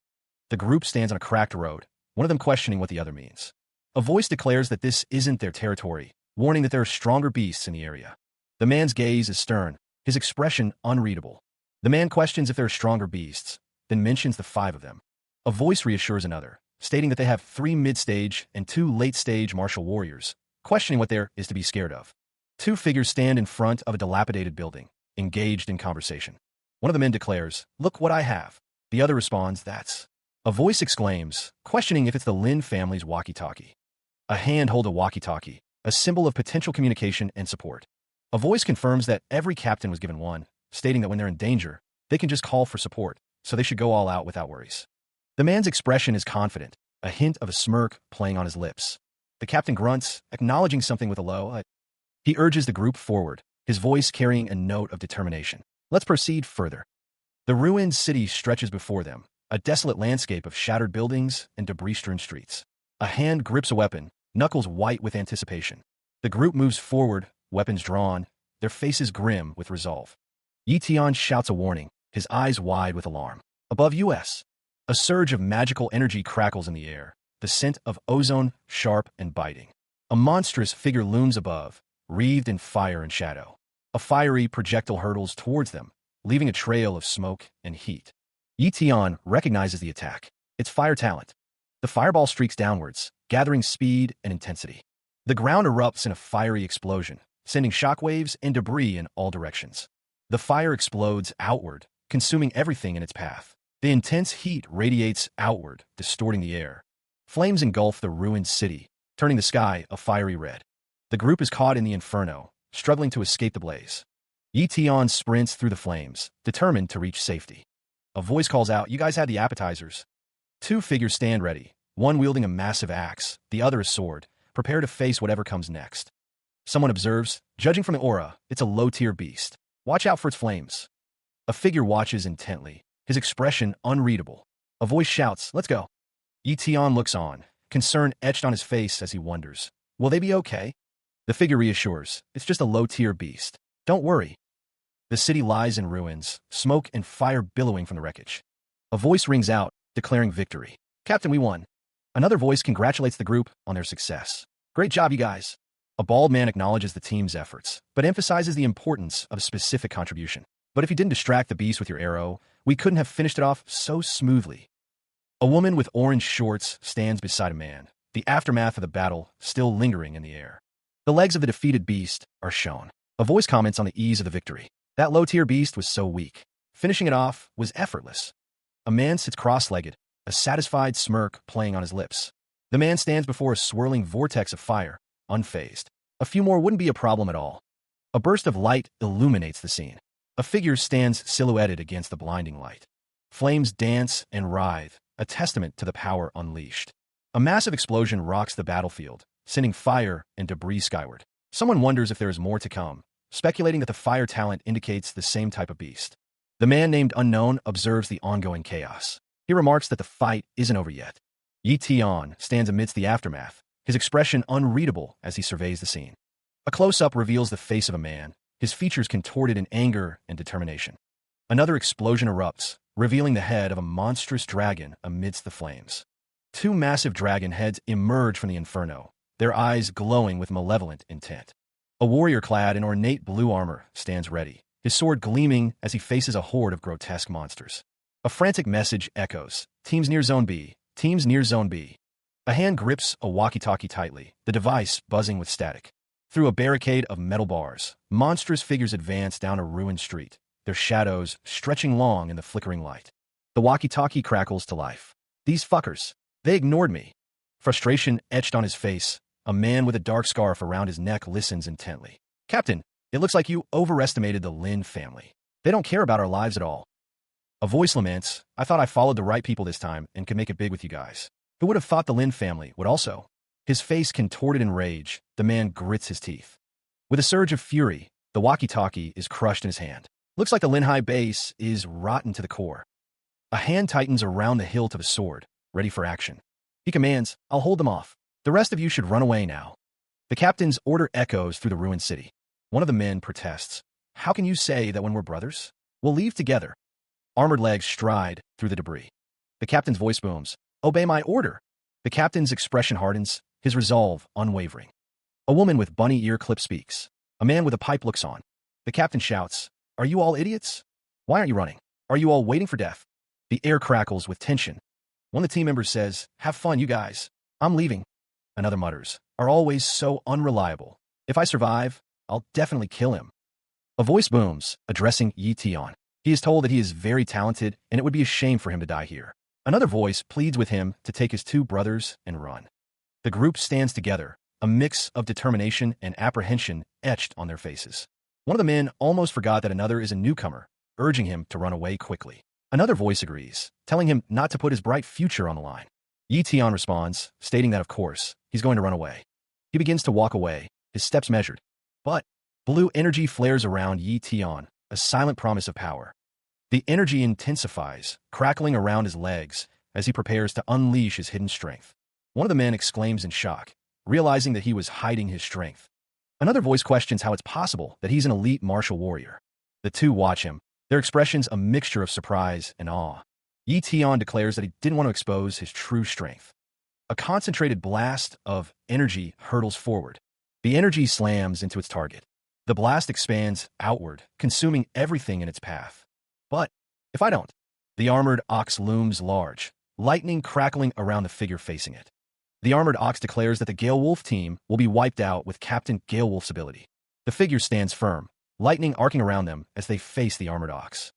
The group stands on a cracked road, one of them questioning what the other means. A voice declares that this isn't their territory, warning that there are stronger beasts in the area. The man's gaze is stern, his expression unreadable. The man questions if there are stronger beasts, then mentions the 5 of them. A voice reassures another, stating that they have 3 mid-stage and 2 late-stage martial warriors, questioning what there is to be scared of. 2 figures stand in front of a dilapidated building, engaged in conversation. One of the men declares, look what I have. The other responds, that's. A voice exclaims, questioning if it's the Lin family's walkie-talkie. A hand holds a walkie-talkie, a symbol of potential communication and support. A voice confirms that every captain was given one, stating that when they're in danger, they can just call for support, so they should go all out without worries. The man's expression is confident, a hint of a smirk playing on his lips. The captain grunts, acknowledging something with a low. He urges the group forward, his voice carrying a note of determination. Let's proceed further. The ruined city stretches before them, a desolate landscape of shattered buildings and debris-strewn streets. A hand grips a weapon, knuckles white with anticipation. The group moves forward, weapons drawn, their faces grim with resolve. Yi Tian shouts a warning, his eyes wide with alarm. Above us, a surge of magical energy crackles in the air, the scent of ozone sharp and biting. A monstrous figure looms above, wreathed in fire and shadow. A fiery projectile hurtles towards them, leaving a trail of smoke and heat. Yi Tian recognizes the attack. It's fire talent. The fireball streaks downwards, gathering speed and intensity. The ground erupts in a fiery explosion, sending shockwaves and debris in all directions. The fire explodes outward, consuming everything in its path. The intense heat radiates outward, distorting the air. Flames engulf the ruined city, turning the sky a fiery red. The group is caught in the inferno, struggling to escape the blaze. Yi Tian sprints through the flames, determined to reach safety. A voice calls out, you guys had the appetizers. 2 figures stand ready, one wielding a massive axe, the other a sword, prepare to face whatever comes next. Someone observes, judging from the aura, it's a low-tier beast. Watch out for its flames. A figure watches intently, his expression unreadable. A voice shouts, let's go. Yi Tian looks on, concern etched on his face as he wonders, will they be okay? The figure reassures, it's just a low-tier beast. Don't worry. The city lies in ruins, smoke and fire billowing from the wreckage. A voice rings out, declaring victory. Captain, we won. Another voice congratulates the group on their success. Great job, you guys. A bald man acknowledges the team's efforts, but emphasizes the importance of a specific contribution. But if you didn't distract the beast with your arrow, we couldn't have finished it off so smoothly. A woman with orange shorts stands beside a man, the aftermath of the battle still lingering in the air. The legs of the defeated beast are shown. A voice comments on the ease of the victory. That low-tier beast was so weak. Finishing it off was effortless. A man sits cross-legged, a satisfied smirk playing on his lips. The man stands before a swirling vortex of fire, unfazed. A few more wouldn't be a problem at all. A burst of light illuminates the scene. A figure stands silhouetted against the blinding light. Flames dance and writhe, a testament to the power unleashed. A massive explosion rocks the battlefield, sending fire and debris skyward. Someone wonders if there is more to come, speculating that the fire talent indicates the same type of beast. The man named Unknown observes the ongoing chaos. He remarks that the fight isn't over yet. Yi Tian stands amidst the aftermath, his expression unreadable as he surveys the scene. A close-up reveals the face of a man, his features contorted in anger and determination. Another explosion erupts, revealing the head of a monstrous dragon amidst the flames. 2 massive dragon heads emerge from the inferno, their eyes glowing with malevolent intent. A warrior clad in ornate blue armor stands ready, his sword gleaming as he faces a horde of grotesque monsters. A frantic message echoes, teams near Zone B, teams near Zone B. A hand grips a walkie-talkie tightly, the device buzzing with static. Through a barricade of metal bars, monstrous figures advance down a ruined street, their shadows stretching long in the flickering light. The walkie-talkie crackles to life. These fuckers, they ignored me. Frustration etched on his face, a man with a dark scarf around his neck listens intently. Captain, it looks like you overestimated the Lin family. They don't care about our lives at all. A voice laments, I thought I followed the right people this time and could make it big with you guys. Who would have thought the Lin family would also? His face contorted in rage, the man grits his teeth. With a surge of fury, the walkie-talkie is crushed in his hand. Looks like the Lin High base is rotten to the core. A hand tightens around the hilt of a sword, ready for action. He commands, I'll hold them off. The rest of you should run away now. The captain's order echoes through the ruined city. One of the men protests. How can you say that when we're brothers? We'll leave together. Armored legs stride through the debris. The captain's voice booms. Obey my order. The captain's expression hardens, his resolve unwavering. A woman with bunny ear clip speaks. A man with a pipe looks on. The captain shouts, Are you all idiots? Why aren't you running? Are you all waiting for death? The air crackles with tension. One of the team members says, Have fun, you guys. I'm leaving. Another mutters, Are always so unreliable. If I survive, I'll definitely kill him. A voice booms, addressing Yi Tian. He is told that he is very talented, and it would be a shame for him to die here. Another voice pleads with him to take his two brothers and run. The group stands together, a mix of determination and apprehension etched on their faces. One of the men almost forgot that another is a newcomer, urging him to run away quickly. Another voice agrees, telling him not to put his bright future on the line. Yi Tian responds, stating that of course, he's going to run away. He begins to walk away, his steps measured. But blue energy flares around Yi Tian, a silent promise of power. The energy intensifies, crackling around his legs as he prepares to unleash his hidden strength. One of the men exclaims in shock, realizing that he was hiding his strength. Another voice questions how it's possible that he's an elite martial warrior. The two watch him, their expressions a mixture of surprise and awe. Yi Tian declares that he didn't want to expose his true strength. A concentrated blast of energy hurtles forward. The energy slams into its target. The blast expands outward, consuming everything in its path. But if I don't, the armored ox looms large, lightning crackling around the figure facing it. The armored ox declares that the Gale Wolf team will be wiped out with Captain Gale Wolf's ability. The figure stands firm, lightning arcing around them as they face the armored ox.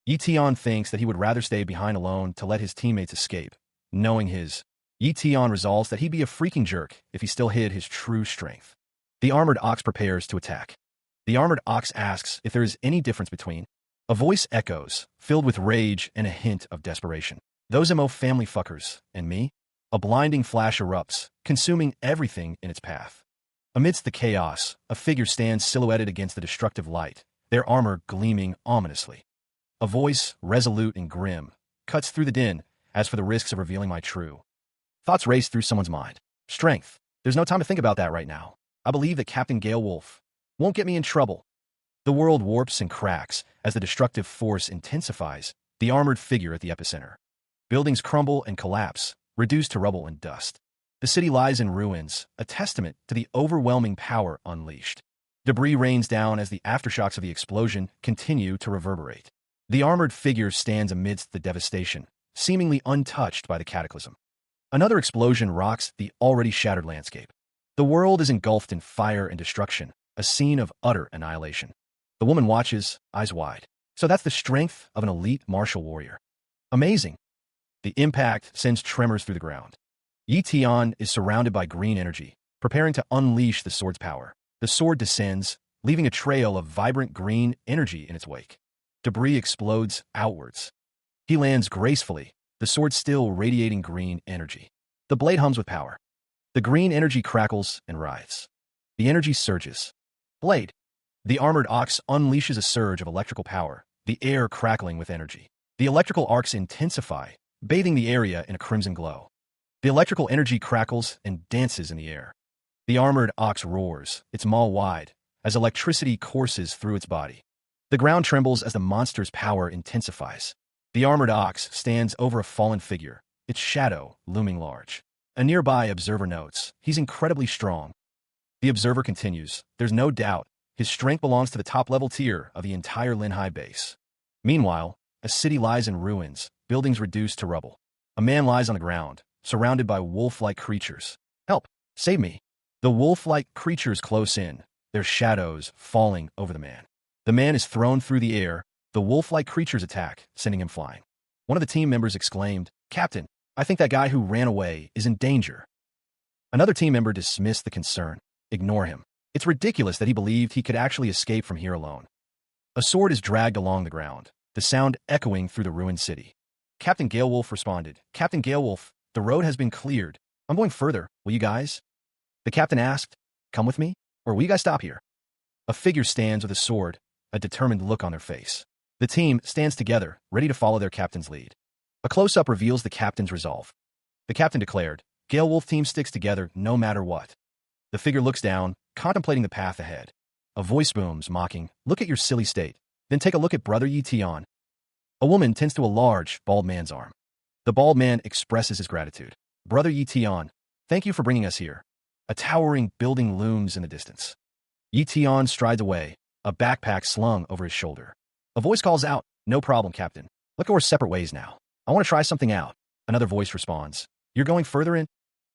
Yi Tian thinks that he would rather stay behind alone to let his teammates escape. Knowing his, Yi Tian resolves that he'd be a freaking jerk if he still hid his true strength. The armored ox prepares to attack. The armored ox asks if there is any difference between. A voice echoes, filled with rage and a hint of desperation. Those MO family fuckers, and me? A blinding flash erupts, consuming everything in its path. Amidst the chaos, a figure stands silhouetted against the destructive light, their armor gleaming ominously. A voice, resolute and grim, cuts through the din. As for the risks of revealing my true. Thoughts race through someone's mind. Strength. There's no time to think about that right now. I believe that Captain Gale Wolf won't get me in trouble. The world warps and cracks as the destructive force intensifies, the armored figure at the epicenter. Buildings crumble and collapse, reduced to rubble and dust. The city lies in ruins, a testament to the overwhelming power unleashed. Debris rains down as the aftershocks of the explosion continue to reverberate. The armored figure stands amidst the devastation, seemingly untouched by the cataclysm. Another explosion rocks the already shattered landscape. The world is engulfed in fire and destruction, a scene of utter annihilation. The woman watches, eyes wide. So that's the strength of an elite martial warrior. Amazing. The impact sends tremors through the ground. Yi Tian is surrounded by green energy, preparing to unleash the sword's power. The sword descends, leaving a trail of vibrant green energy in its wake. Debris explodes outwards. He lands gracefully, the sword still radiating green energy. The blade hums with power. The green energy crackles and writhes. The energy surges. Blade. The armored ox unleashes a surge of electrical power, the air crackling with energy. The electrical arcs intensify, bathing the area in a crimson glow. The electrical energy crackles and dances in the air. The armored ox roars, its maw wide, as electricity courses through its body. The ground trembles as the monster's power intensifies. The armored ox stands over a fallen figure, its shadow looming large. A nearby observer notes, he's incredibly strong. The observer continues, there's no doubt, his strength belongs to the top-level tier of the entire Linhai base. Meanwhile, a city lies in ruins, buildings reduced to rubble. A man lies on the ground, surrounded by wolf-like creatures. Help! Save me! The wolf-like creatures close in, their shadows falling over the man. The man is thrown through the air, the wolf-like creatures attack, sending him flying. One of the team members exclaimed, Captain, I think that guy who ran away is in danger. Another team member dismissed the concern. Ignore him. It's ridiculous that he believed he could actually escape from here alone. A sword is dragged along the ground. the sound echoing through the ruined city. Captain Galewolf responded, Captain Galewolf, the road has been cleared. I'm going further. Will you guys? The captain asked, come with me? Or will you guys stop here? A figure stands with a sword, a determined look on their face. The team stands together, ready to follow their captain's lead. A close-up reveals the captain's resolve. The captain declared, Galewolf team sticks together no matter what. The figure looks down, contemplating the path ahead. A voice booms, mocking, look at your silly state. Then take a look at Brother Yi Tian. A woman tends to a large, bald man's arm. The bald man expresses his gratitude. Brother Yi Tian, thank you for bringing us here. A towering building looms in the distance. Yi Tian strides away, a backpack slung over his shoulder. A voice calls out, no problem, Captain. Let's go our separate ways now. I want to try something out. Another voice responds, you're going further in?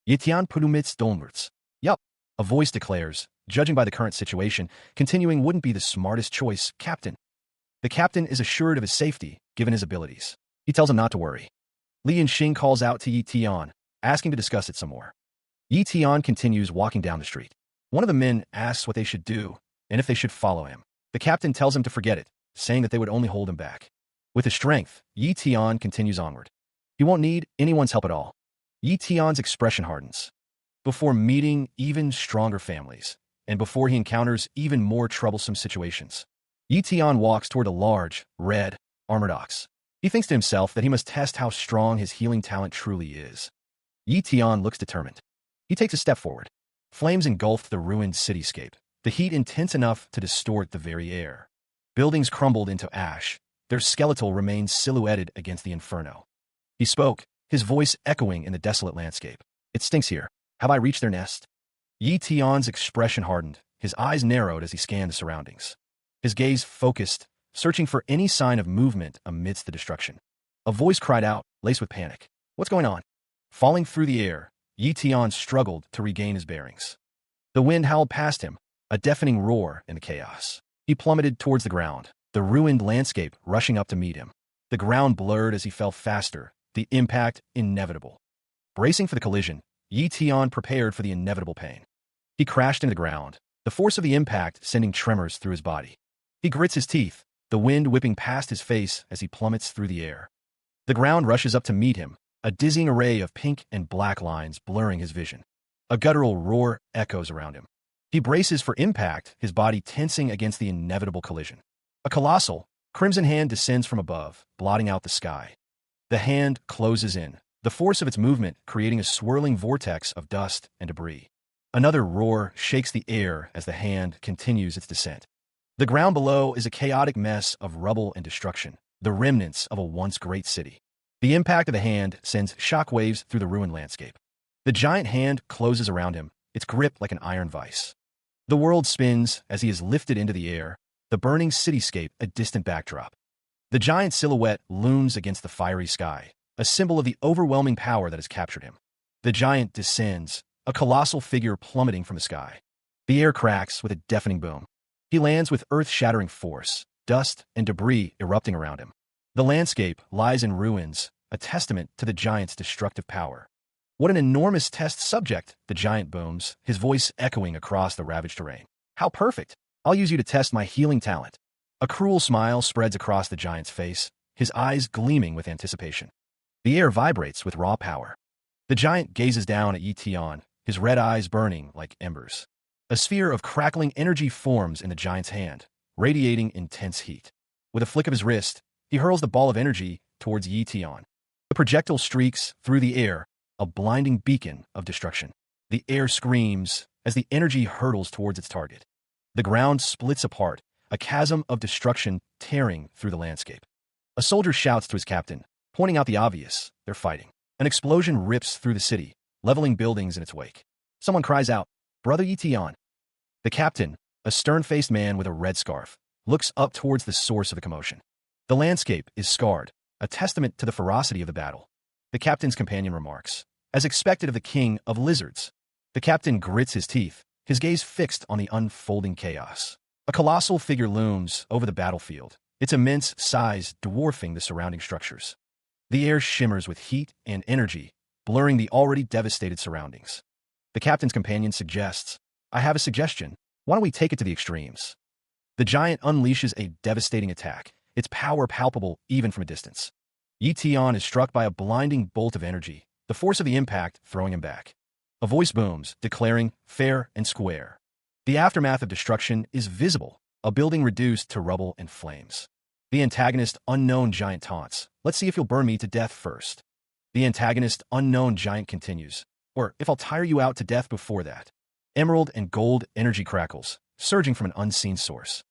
Yi Tian pudumits donwards. Yup, a voice declares, judging by the current situation, continuing wouldn't be the smartest choice, Captain. The captain is assured of his safety, given his abilities. He tells him not to worry. Li Yanxing calls out to Yi Tian, asking to discuss it some more. Yi Tian continues walking down the street. One of the men asks what they should do, and if they should follow him. The captain tells him to forget it, saying that they would only hold him back. With his strength, Yi Tian continues onward. He won't need anyone's help at all. Yi Tian's expression hardens. Before meeting even stronger families, and before he encounters even more troublesome situations, Yi Tian walks toward a large, red, armored ox. He thinks to himself that he must test how strong his healing talent truly is. Yi Tian looks determined. He takes a step forward. Flames engulf the ruined cityscape, the heat intense enough to distort the very air. Buildings crumbled into ash, their skeletal remains silhouetted against the inferno. He spoke, his voice echoing in the desolate landscape. It stinks here. Have I reached their nest? Yi Tian's expression hardened, his eyes narrowed as he scanned the surroundings. His gaze focused, searching for any sign of movement amidst the destruction. A voice cried out, laced with panic. What's going on? Falling through the air, Yi Tian struggled to regain his bearings. The wind howled past him, a deafening roar in the chaos. He plummeted towards the ground, the ruined landscape rushing up to meet him. The ground blurred as he fell faster, the impact inevitable. Bracing for the collision, Yi Tian prepared for the inevitable pain. He crashed into the ground, the force of the impact sending tremors through his body. He grits his teeth, the wind whipping past his face as he plummets through the air. The ground rushes up to meet him, a dizzying array of pink and black lines blurring his vision. A guttural roar echoes around him. He braces for impact, his body tensing against the inevitable collision. A colossal, crimson hand descends from above, blotting out the sky. The hand closes in, the force of its movement creating a swirling vortex of dust and debris. Another roar shakes the air as the hand continues its descent. The ground below is a chaotic mess of rubble and destruction, the remnants of a once great city. The impact of the hand sends shockwaves through the ruined landscape. The giant hand closes around him, its grip like an iron vice. The world spins as he is lifted into the air, the burning cityscape a distant backdrop. The giant silhouette looms against the fiery sky, a symbol of the overwhelming power that has captured him. The giant descends, a colossal figure plummeting from the sky. The air cracks with a deafening boom. He lands with earth-shattering force, dust and debris erupting around him. The landscape lies in ruins, a testament to the giant's destructive power. What an enormous test subject, the giant booms, his voice echoing across the ravaged terrain. How perfect! I'll use you to test my healing talent. A cruel smile spreads across the giant's face, his eyes gleaming with anticipation. The air vibrates with raw power. The giant gazes down at Yi Tian, his red eyes burning like embers. A sphere of crackling energy forms in the giant's hand, radiating intense heat. With a flick of his wrist, he hurls the ball of energy towards Yi Tian. The projectile streaks through the air, a blinding beacon of destruction. The air screams as the energy hurtles towards its target. The ground splits apart, a chasm of destruction tearing through the landscape. A soldier shouts to his captain, pointing out the obvious, they're fighting. An explosion rips through the city, leveling buildings in its wake. Someone cries out, Brother Yi Tian. The captain, a stern-faced man with a red scarf, looks up towards the source of the commotion. The landscape is scarred, a testament to the ferocity of the battle. The captain's companion remarks, as expected of the king of lizards. The captain grits his teeth, his gaze fixed on the unfolding chaos. A colossal figure looms over the battlefield, its immense size dwarfing the surrounding structures. The air shimmers with heat and energy, blurring the already devastated surroundings. The captain's companion suggests, I have a suggestion. Why don't we take it to the extremes? The giant unleashes a devastating attack, its power palpable even from a distance. Yi Tian is struck by a blinding bolt of energy, the force of the impact throwing him back. A voice booms, declaring, fair and square. The aftermath of destruction is visible, a building reduced to rubble and flames. The antagonist, unknown giant, taunts, let's see if you'll burn me to death first. The antagonist, unknown giant, continues, or if I'll tire you out to death before that. Emerald and gold energy crackles, surging from an unseen source.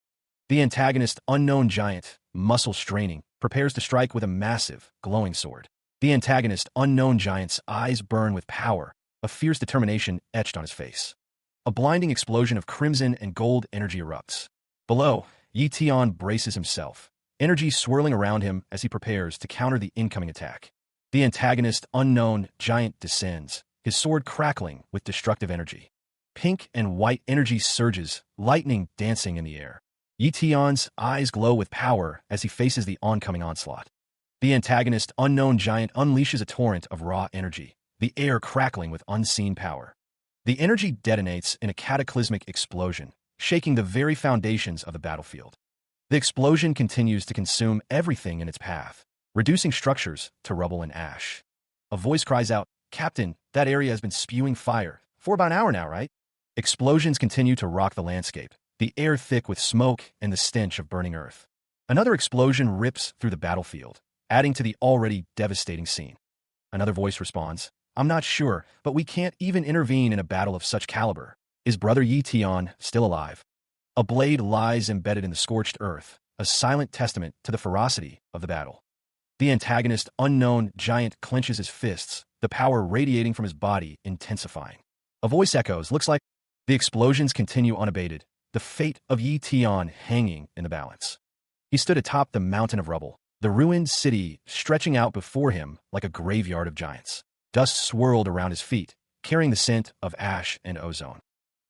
The antagonist, unknown giant, muscle straining, prepares to strike with a massive, glowing sword. The antagonist, unknown giant's eyes burn with power, a fierce determination etched on his face. A blinding explosion of crimson and gold energy erupts. Below, Yi Tian braces himself, energy swirling around him as he prepares to counter the incoming attack. The antagonist, unknown giant, descends, his sword crackling with destructive energy. Pink and white energy surges, lightning dancing in the air. Yi Tian's eyes glow with power as he faces the oncoming onslaught. The antagonist, unknown giant, unleashes a torrent of raw energy, the air crackling with unseen power. The energy detonates in a cataclysmic explosion, shaking the very foundations of the battlefield. The explosion continues to consume everything in its path, reducing structures to rubble and ash. A voice cries out, "Captain, that area has been spewing fire for about an hour now, right?" Explosions continue to rock the landscape, the air thick with smoke and the stench of burning earth. Another explosion rips through the battlefield, adding to the already devastating scene. Another voice responds, "I'm not sure, but we can't even intervene in a battle of such caliber. Is Brother Yi Tian still alive?" A blade lies embedded in the scorched earth, a silent testament to the ferocity of the battle. The antagonist, unknown giant, clenches his fists, the power radiating from his body intensifying. A voice echoes, "Looks like..." The explosions continue unabated, the fate of Yi Tian hanging in the balance. He stood atop the mountain of rubble, the ruined city stretching out before him like a graveyard of giants. Dust swirled around his feet, carrying the scent of ash and ozone.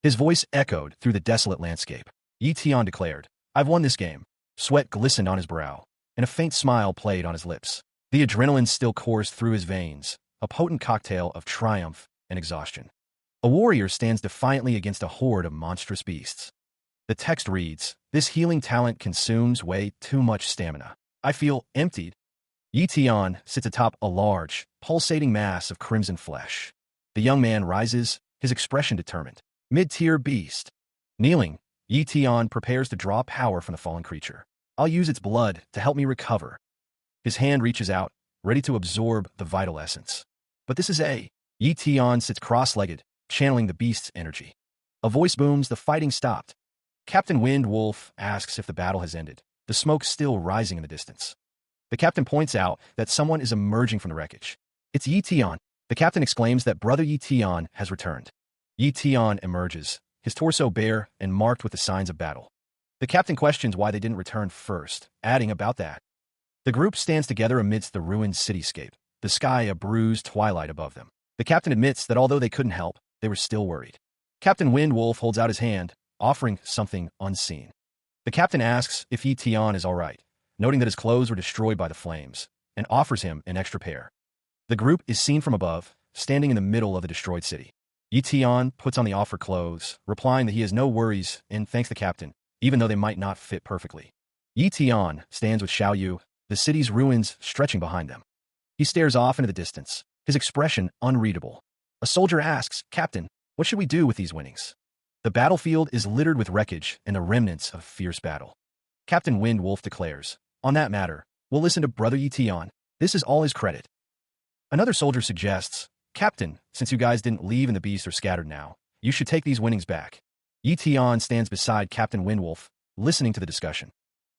His voice echoed through the desolate landscape. Yi Tian declared, "I've won this game." Sweat glistened on his brow, and a faint smile played on his lips. The adrenaline still coursed through his veins, a potent cocktail of triumph and exhaustion. A warrior stands defiantly against a horde of monstrous beasts. The text reads, "This healing talent consumes way too much stamina. I feel emptied." Yi Tian sits atop a large, pulsating mass of crimson flesh. The young man rises, his expression determined. Mid-tier beast. Kneeling, Yi Tian prepares to draw power from the fallen creature. "I'll use its blood to help me recover." His hand reaches out, ready to absorb the vital essence. But this is Yi Tian sits cross-legged, channeling the beast's energy. A voice booms, "The fighting stopped." Captain Wind Wolf asks if the battle has ended, the smoke still rising in the distance. The captain points out that someone is emerging from the wreckage. "It's Yi Tian." The captain exclaims that Brother Yi Tian has returned. Yi Tian emerges, his torso bare and marked with the signs of battle. The captain questions why they didn't return first, adding about that. The group stands together amidst the ruined cityscape, the sky a bruised twilight above them. The captain admits that although they couldn't help, they were still worried. Captain Wind Wolf holds out his hand, offering something unseen. The captain asks if Yi Tian is all right, noting that his clothes were destroyed by the flames, and offers him an extra pair. The group is seen from above, standing in the middle of the destroyed city. Yi Tian puts on the offered clothes, replying that he has no worries and thanks the captain, even though they might not fit perfectly. Yi Tian stands with Xiao Yu, the city's ruins stretching behind them. He stares off into the distance, his expression unreadable. A soldier asks, "Captain, what should we do with these winnings?" The battlefield is littered with wreckage and the remnants of fierce battle. Captain Wind Wolf declares, "On that matter, we'll listen to Brother Yi Tian. This is all his credit." Another soldier suggests, "Captain, since you guys didn't leave and the beasts are scattered now, you should take these winnings back." Yi Tian stands beside Captain Windwolf, listening to the discussion.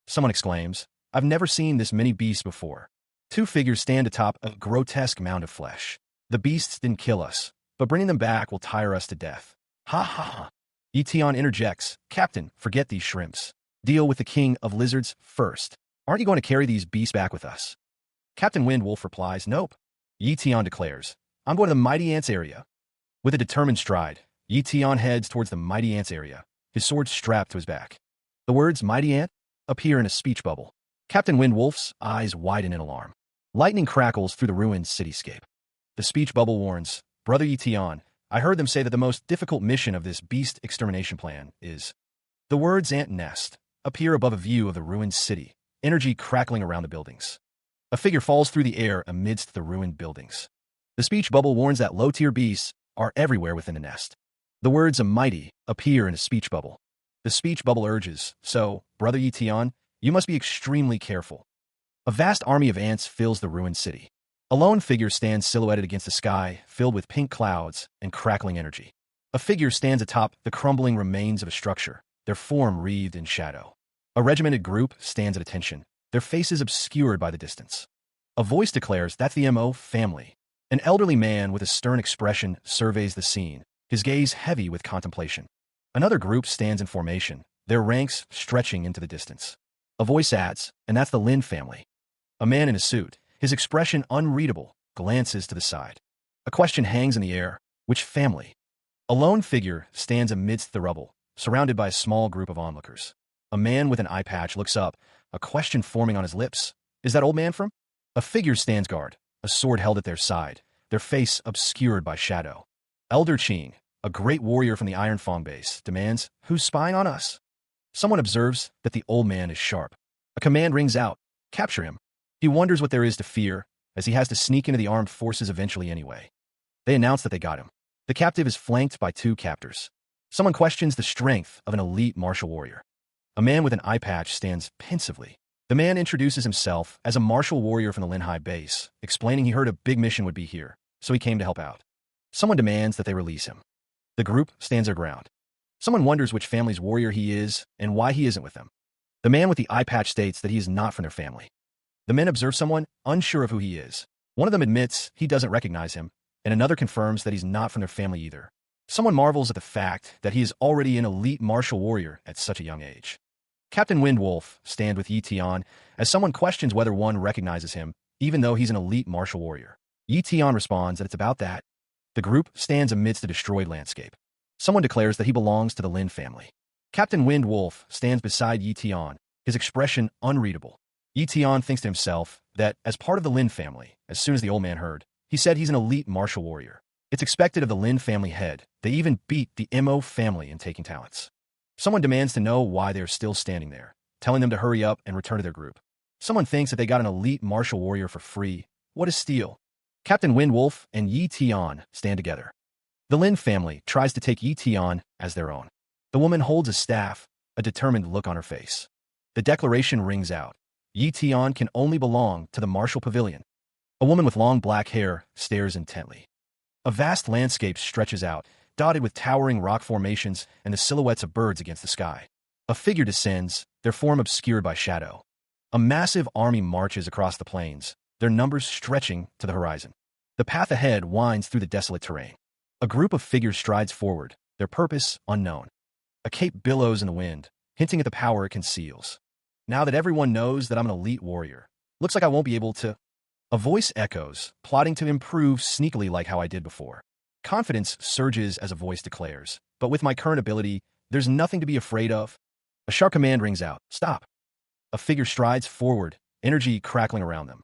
Someone exclaims, "I've never seen this many beasts before." Two figures stand atop a grotesque mound of flesh. "The beasts didn't kill us, but bringing them back will tire us to death." "Ha ha ha." Yi Tian interjects, "Captain, forget these shrimps. Deal with the king of lizards first. Aren't you going to carry these beasts back with us?" Captain Windwolf replies, "Nope." Yi Tian declares, "I'm going to the Mighty Ants area." With a determined stride, Yi Tian heads towards the Mighty Ants area, his sword strapped to his back. The words "Mighty Ant" appear in a speech bubble. Captain Windwolf's eyes widen in alarm. Lightning crackles through the ruined cityscape. The speech bubble warns, "Brother Yi Tian, I heard them say that the most difficult mission of this beast extermination plan is..." The words "ant nest" appear above a view of the ruined city, energy crackling around the buildings. A figure falls through the air amidst the ruined buildings. The speech bubble warns that low-tier beasts are everywhere within the nest. The words "mighty" appear in a speech bubble. The speech bubble urges, "So, Brother Yetion, you must be extremely careful." A vast army of ants fills the ruined city. A lone figure stands silhouetted against the sky, filled with pink clouds and crackling energy. A figure stands atop the crumbling remains of a structure, their form wreathed in shadow. A regimented group stands at attention, their faces obscured by the distance. A voice declares that's the MO family. An elderly man with a stern expression surveys the scene, his gaze heavy with contemplation. Another group stands in formation, their ranks stretching into the distance. A voice adds, and that's the Lin family. A man in a suit, his expression unreadable, glances to the side. A question hangs in the air, which family? A lone figure stands amidst the rubble, surrounded by a small group of onlookers. A man with an eye patch looks up, a question forming on his lips. Is that old man from? A figure stands guard, a sword held at their side, their face obscured by shadow. Elder Qing, a great warrior from the Iron Fong base, demands, "Who's spying on us?" Someone observes that the old man is sharp. A command rings out, "Capture him." He wonders what there is to fear, as he has to sneak into the armed forces eventually anyway. They announce that they got him. The captive is flanked by two captors. Someone questions the strength of an elite martial warrior. A man with an eye patch stands pensively. The man introduces himself as a martial warrior from the Linhai base, explaining he heard a big mission would be here, so he came to help out. Someone demands that they release him. The group stands their ground. Someone wonders which family's warrior he is and why he isn't with them. The man with the eye patch states that he is not from their family. The men observe someone, unsure of who he is. One of them admits he doesn't recognize him, and another confirms that he's not from their family either. Someone marvels at the fact that he is already an elite martial warrior at such a young age. Captain Windwolf stands with Yetion as someone questions whether one recognizes him, even though he's an elite martial warrior. Yetion responds that it's about that. The group stands amidst a destroyed landscape. Someone declares that he belongs to the Lin family. Captain Windwolf stands beside Yetion, his expression unreadable. Yetion thinks to himself that, as part of the Lin family, as soon as the old man heard, he said he's an elite martial warrior. It's expected of the Lin family head. They even beat the MO family in taking talents. Someone demands to know why they're still standing there, telling them to hurry up and return to their group. Someone thinks that they got an elite martial warrior for free. What is steal? Captain Windwolf and Yetion stand together. The Lin family tries to take Yetion as their own. The woman holds a staff, a determined look on her face. The declaration rings out. Yetion can only belong to the martial pavilion. A woman with long black hair stares intently. A vast landscape stretches out, dotted with towering rock formations and the silhouettes of birds against the sky. A figure descends, their form obscured by shadow. A massive army marches across the plains, their numbers stretching to the horizon. The path ahead winds through the desolate terrain. A group of figures strides forward, their purpose unknown. A cape billows in the wind, hinting at the power it conceals. Now that everyone knows that I'm an elite warrior, looks like I won't be able to. A voice echoes, plotting to improve sneakily like how I did before. Confidence surges as a voice declares, but with my current ability, there's nothing to be afraid of. A sharp command rings out, "Stop." A figure strides forward, energy crackling around them.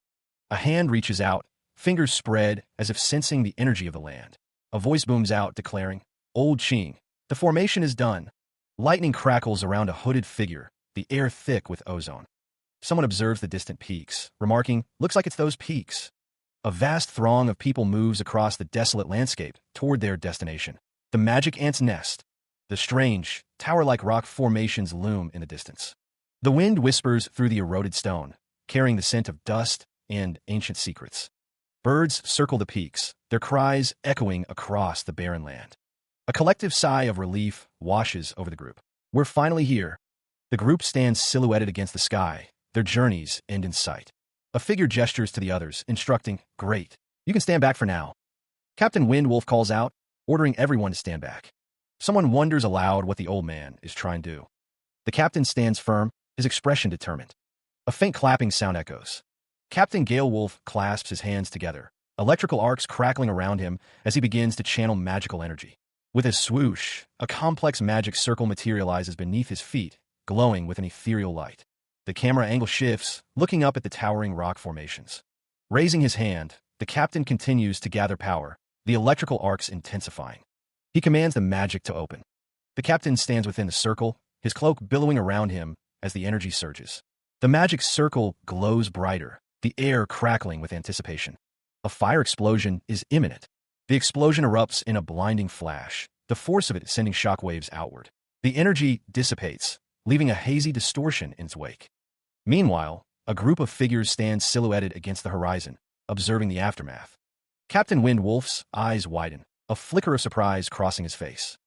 A hand reaches out, fingers spread as if sensing the energy of the land. A voice booms out, declaring, "Old Qing, the formation is done." Lightning crackles around a hooded figure, the air thick with ozone. Someone observes the distant peaks, remarking, "Looks like it's those peaks." A vast throng of people moves across the desolate landscape toward their destination. The magic ant's nest. The strange, tower-like rock formations loom in the distance. The wind whispers through the eroded stone, carrying the scent of dust and ancient secrets. Birds circle the peaks, their cries echoing across the barren land. A collective sigh of relief washes over the group. We're finally here. The group stands silhouetted against the sky, their journeys end in sight. A figure gestures to the others, instructing, "Great. You can stand back for now." Captain Windwolf calls out, ordering everyone to stand back. Someone wonders aloud what the old man is trying to do. The captain stands firm, his expression determined. A faint clapping sound echoes. Captain Galewolf clasps his hands together, electrical arcs crackling around him as he begins to channel magical energy. With a swoosh, a complex magic circle materializes beneath his feet, glowing with an ethereal light. The camera angle shifts, looking up at the towering rock formations. Raising his hand, the captain continues to gather power, the electrical arcs intensifying. He commands the magic to open. The captain stands within the circle, his cloak billowing around him as the energy surges. The magic circle glows brighter, the air crackling with anticipation. A fire explosion is imminent. The explosion erupts in a blinding flash, the force of it sending shockwaves outward. The energy dissipates, leaving a hazy distortion in its wake. Meanwhile, a group of figures stands silhouetted against the horizon, observing the aftermath. Captain Windwolf's eyes widen, a flicker of surprise crossing his face.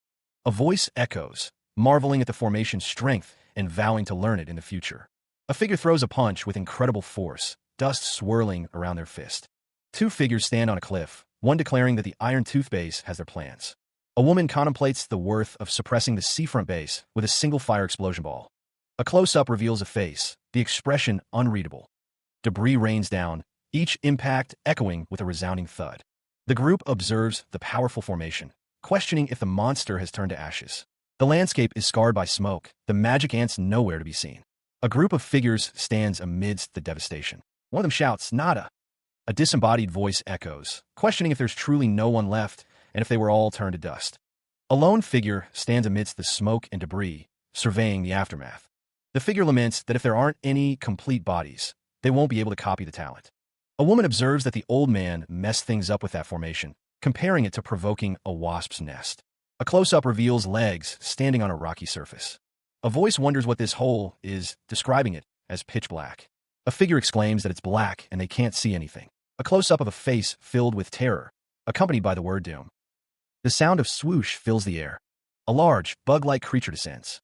A voice echoes, marveling at the formation's strength and vowing to learn it in the future. A figure throws a punch with incredible force, dust swirling around their fist. Two figures stand on a cliff, one declaring that the Iron Tooth base has their plans. A woman contemplates the worth of suppressing the seafront base with a single fire explosion ball. A close-up reveals a face, the expression unreadable. Debris rains down, each impact echoing with a resounding thud. The group observes the powerful formation, questioning if the monster has turned to ashes. The landscape is scarred by smoke, the magic ants nowhere to be seen. A group of figures stands amidst the devastation. One of them shouts, "Nada!" A disembodied voice echoes, questioning if there's truly no one left and if they were all turned to dust. A lone figure stands amidst the smoke and debris, surveying the aftermath. The figure laments that if there aren't any complete bodies, they won't be able to copy the talent. A woman observes that the old man messed things up with that formation, comparing it to provoking a wasp's nest. A close-up reveals legs standing on a rocky surface. A voice wonders what this hole is, describing it as pitch black. A figure exclaims that it's black and they can't see anything. A close-up of a face filled with terror, accompanied by the word doom. The sound of swoosh fills the air. A large, bug-like creature descends.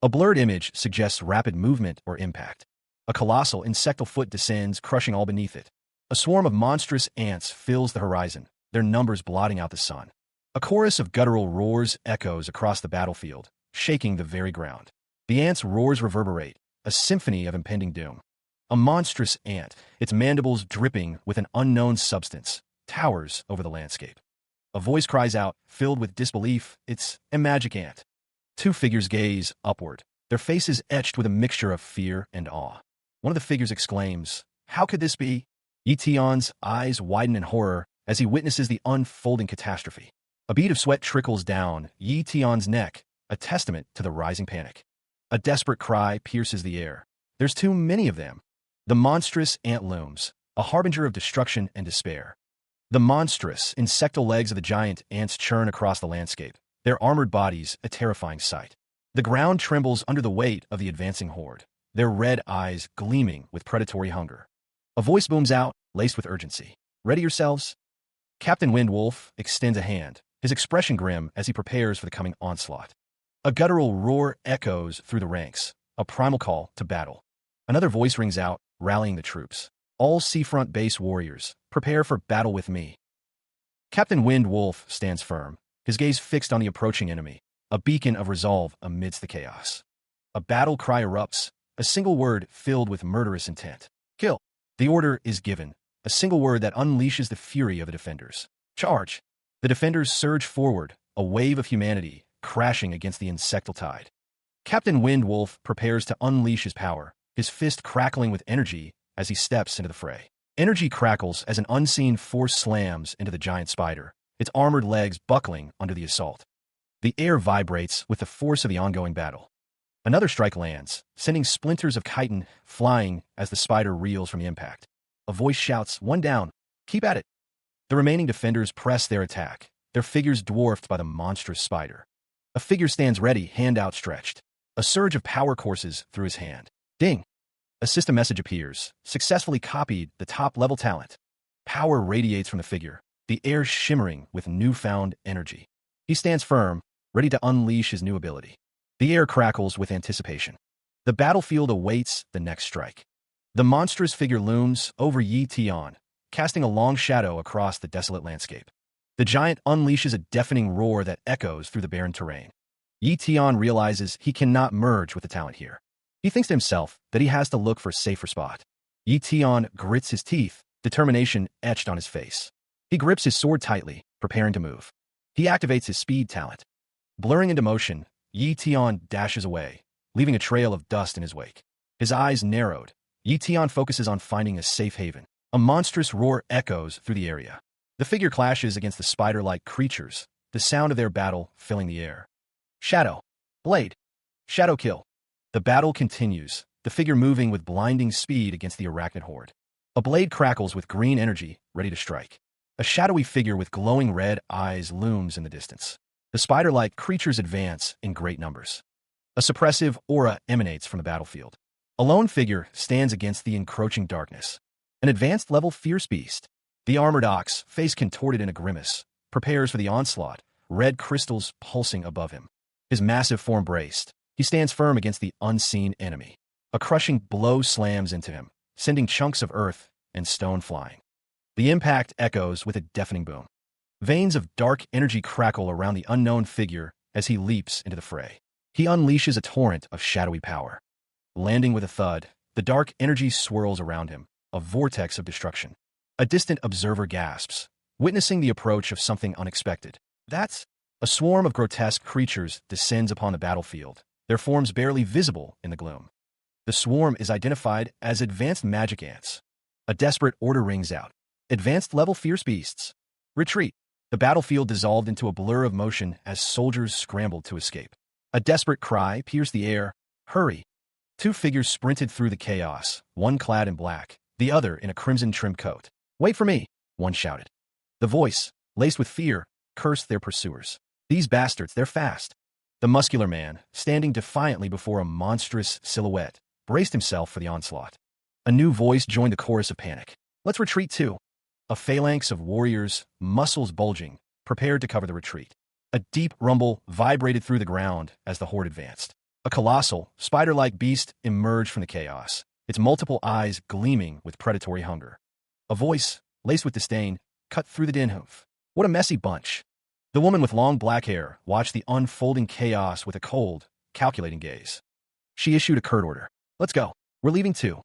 A blurred image suggests rapid movement or impact. A colossal, insectal foot descends, crushing all beneath it. A swarm of monstrous ants fills the horizon, their numbers blotting out the sun. A chorus of guttural roars echoes across the battlefield, shaking the very ground. The ants' roars reverberate, a symphony of impending doom. A monstrous ant, its mandibles dripping with an unknown substance, towers over the landscape. A voice cries out, filled with disbelief, "It's a magic ant." Two figures gaze upward, their faces etched with a mixture of fear and awe. One of the figures exclaims, "How could this be?" Yetion's eyes widen in horror as he witnesses the unfolding catastrophe. A bead of sweat trickles down Yetion's neck, a testament to the rising panic. A desperate cry pierces the air. There's too many of them. The monstrous ant looms, a harbinger of destruction and despair. The monstrous, insectal legs of the giant ants churn across the landscape, their armored bodies a terrifying sight. The ground trembles under the weight of the advancing horde, their red eyes gleaming with predatory hunger. A voice booms out, laced with urgency. "Ready yourselves?" Captain Windwolf extends a hand, his expression grim as he prepares for the coming onslaught. A guttural roar echoes through the ranks, a primal call to battle. Another voice rings out, rallying the troops. "All seafront base warriors, prepare for battle with me." Captain Windwolf stands firm, his gaze fixed on the approaching enemy, a beacon of resolve amidst the chaos. A battle cry erupts, a single word filled with murderous intent. "Kill." The order is given, a single word that unleashes the fury of the defenders. "Charge." The defenders surge forward, a wave of humanity crashing against the insectal tide. Captain Windwolf prepares to unleash his power, his fist crackling with energy as he steps into the fray. Energy crackles as an unseen force slams into the giant spider, its armored legs buckling under the assault. The air vibrates with the force of the ongoing battle. Another strike lands, sending splinters of chitin flying as the spider reels from the impact. A voice shouts, "One down. Keep at it." The remaining defenders press their attack, their figures dwarfed by the monstrous spider. A figure stands ready, hand outstretched. A surge of power courses through his hand. Ding! A system message appears, successfully copied the top-level talent. Power radiates from the figure, the air shimmering with newfound energy. He stands firm, ready to unleash his new ability. The air crackles with anticipation. The battlefield awaits the next strike. The monstrous figure looms over Yetion, casting a long shadow across the desolate landscape. The giant unleashes a deafening roar that echoes through the barren terrain. Yetion realizes he cannot merge with the talent here. He thinks to himself that he has to look for a safer spot. Yetion grits his teeth, determination etched on his face. He grips his sword tightly, preparing to move. He activates his speed talent. Blurring into motion, Yetion dashes away, leaving a trail of dust in his wake. His eyes narrowed. Yetion focuses on finding a safe haven. A monstrous roar echoes through the area. The figure clashes against the spider-like creatures, the sound of their battle filling the air. Shadow. Blade. Shadow kill. The battle continues, the figure moving with blinding speed against the arachnid horde. A blade crackles with green energy, ready to strike. A shadowy figure with glowing red eyes looms in the distance. The spider-like creatures advance in great numbers. A suppressive aura emanates from the battlefield. A lone figure stands against the encroaching darkness. An advanced-level fierce beast. The armored ox, face contorted in a grimace, prepares for the onslaught, red crystals pulsing above him. His massive form braced, he stands firm against the unseen enemy. A crushing blow slams into him, sending chunks of earth and stone flying. The impact echoes with a deafening boom. Veins of dark energy crackle around the unknown figure as he leaps into the fray. He unleashes a torrent of shadowy power. Landing with a thud, the dark energy swirls around him, a vortex of destruction. A distant observer gasps, witnessing the approach of something unexpected. That's a swarm of grotesque creatures descends upon the battlefield, their forms barely visible in the gloom. The swarm is identified as advanced magic ants. A desperate order rings out. Advanced-level fierce beasts. Retreat. The battlefield dissolved into a blur of motion as soldiers scrambled to escape. A desperate cry pierced the air. Hurry! Two figures sprinted through the chaos, one clad in black, the other in a crimson-trimmed coat. Wait for me, one shouted. The voice, laced with fear, cursed their pursuers. These bastards, they're fast. The muscular man, standing defiantly before a monstrous silhouette, braced himself for the onslaught. A new voice joined the chorus of panic. Let's retreat too. A phalanx of warriors, muscles bulging, prepared to cover the retreat. A deep rumble vibrated through the ground as the horde advanced. A colossal, spider-like beast emerged from the chaos, its multiple eyes gleaming with predatory hunger. A voice, laced with disdain, cut through the din. What a messy bunch. The woman with long black hair watched the unfolding chaos with a cold, calculating gaze. She issued a curt order. Let's go. We're leaving too.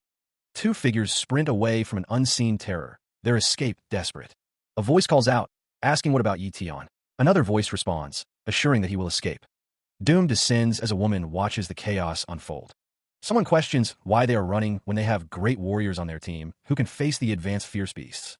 Two figures sprint away from an unseen terror, their escape desperate. A voice calls out, asking what about Yetion. Another voice responds, assuring that he will escape. Doom descends as a woman watches the chaos unfold. Someone questions why they are running when they have great warriors on their team who can face the advanced fierce beasts.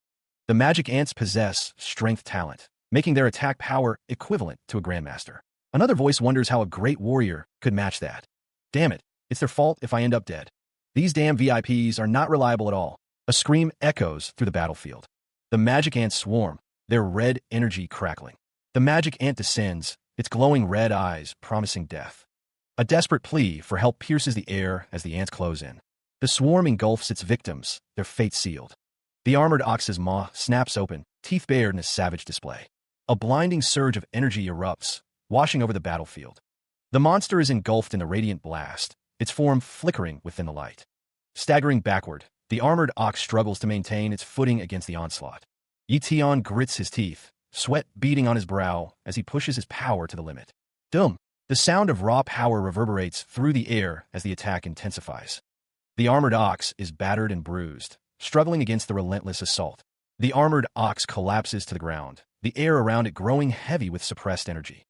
The magic ants possess strength talent, making their attack power equivalent to a grandmaster. Another voice wonders how a great warrior could match that. Damn it, it's their fault if I end up dead. These damn VIPs are not reliable at all. A scream echoes through the battlefield. The magic ants swarm, their red energy crackling. The magic ant descends, its glowing red eyes promising death. A desperate plea for help pierces the air as the ants close in. The swarm engulfs its victims, their fate sealed. The armored ox's maw snaps open, teeth bared in a savage display. A blinding surge of energy erupts, washing over the battlefield. The monster is engulfed in a radiant blast, its form flickering within the light. Staggering backward, the armored ox struggles to maintain its footing against the onslaught. Yetion grits his teeth, sweat beading on his brow as he pushes his power to the limit. Doom! The sound of raw power reverberates through the air as the attack intensifies. The armored ox is battered and bruised, struggling against the relentless assault. The armored ox collapses to the ground, the air around it growing heavy with suppressed energy.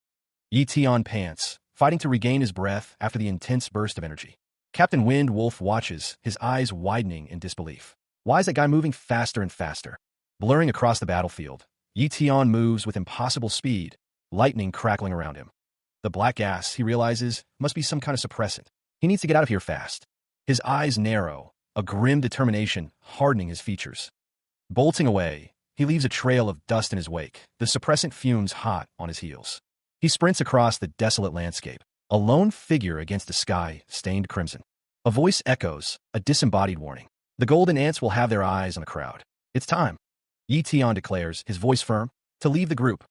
Yetion pants, fighting to regain his breath after the intense burst of energy. Captain Wind Wolf watches, his eyes widening in disbelief. Why is that guy moving faster and faster? Blurring across the battlefield, Yetion moves with impossible speed, lightning crackling around him. The black gas, he realizes, must be some kind of suppressant. He needs to get out of here fast. His eyes narrow, a grim determination hardening his features. Bolting away, he leaves a trail of dust in his wake, the suppressant fumes hot on his heels. He sprints across the desolate landscape, a lone figure against a sky stained crimson. A voice echoes, a disembodied warning. The golden ants will have their eyes on the crowd. It's time. Yetion declares, his voice firm, to leave the group.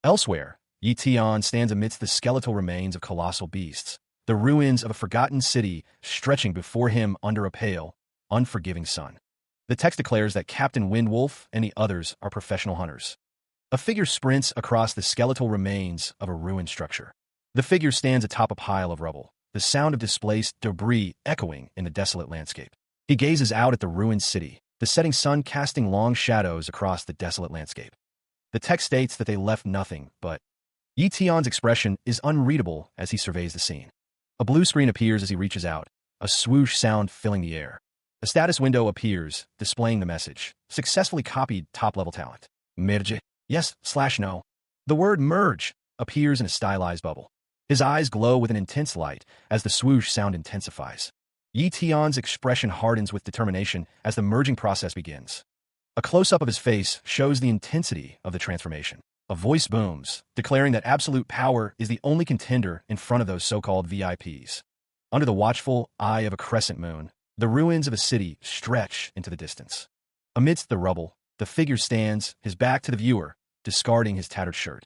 Elsewhere, Yetion stands amidst the skeletal remains of colossal beasts, the ruins of a forgotten city stretching before him under a pale, unforgiving sun. The text declares that Captain Windwolf and the others are professional hunters. A figure sprints across the skeletal remains of a ruined structure. The figure stands atop a pile of rubble, the sound of displaced debris echoing in the desolate landscape. He gazes out at the ruined city, the setting sun casting long shadows across the desolate landscape. The text states that they left nothing but. Yetion's expression is unreadable as he surveys the scene. A blue screen appears as he reaches out, a swoosh sound filling the air. A status window appears, displaying the message. Successfully copied top-level talent. Merge. Yes/no. The word merge appears in a stylized bubble. His eyes glow with an intense light as the swoosh sound intensifies. Yi Tian's expression hardens with determination as the merging process begins. A close-up of his face shows the intensity of the transformation. A voice booms, declaring that absolute power is the only contender in front of those so-called VIPs. Under the watchful eye of a crescent moon, the ruins of a city stretch into the distance. Amidst the rubble, the figure stands, his back to the viewer, discarding his tattered shirt.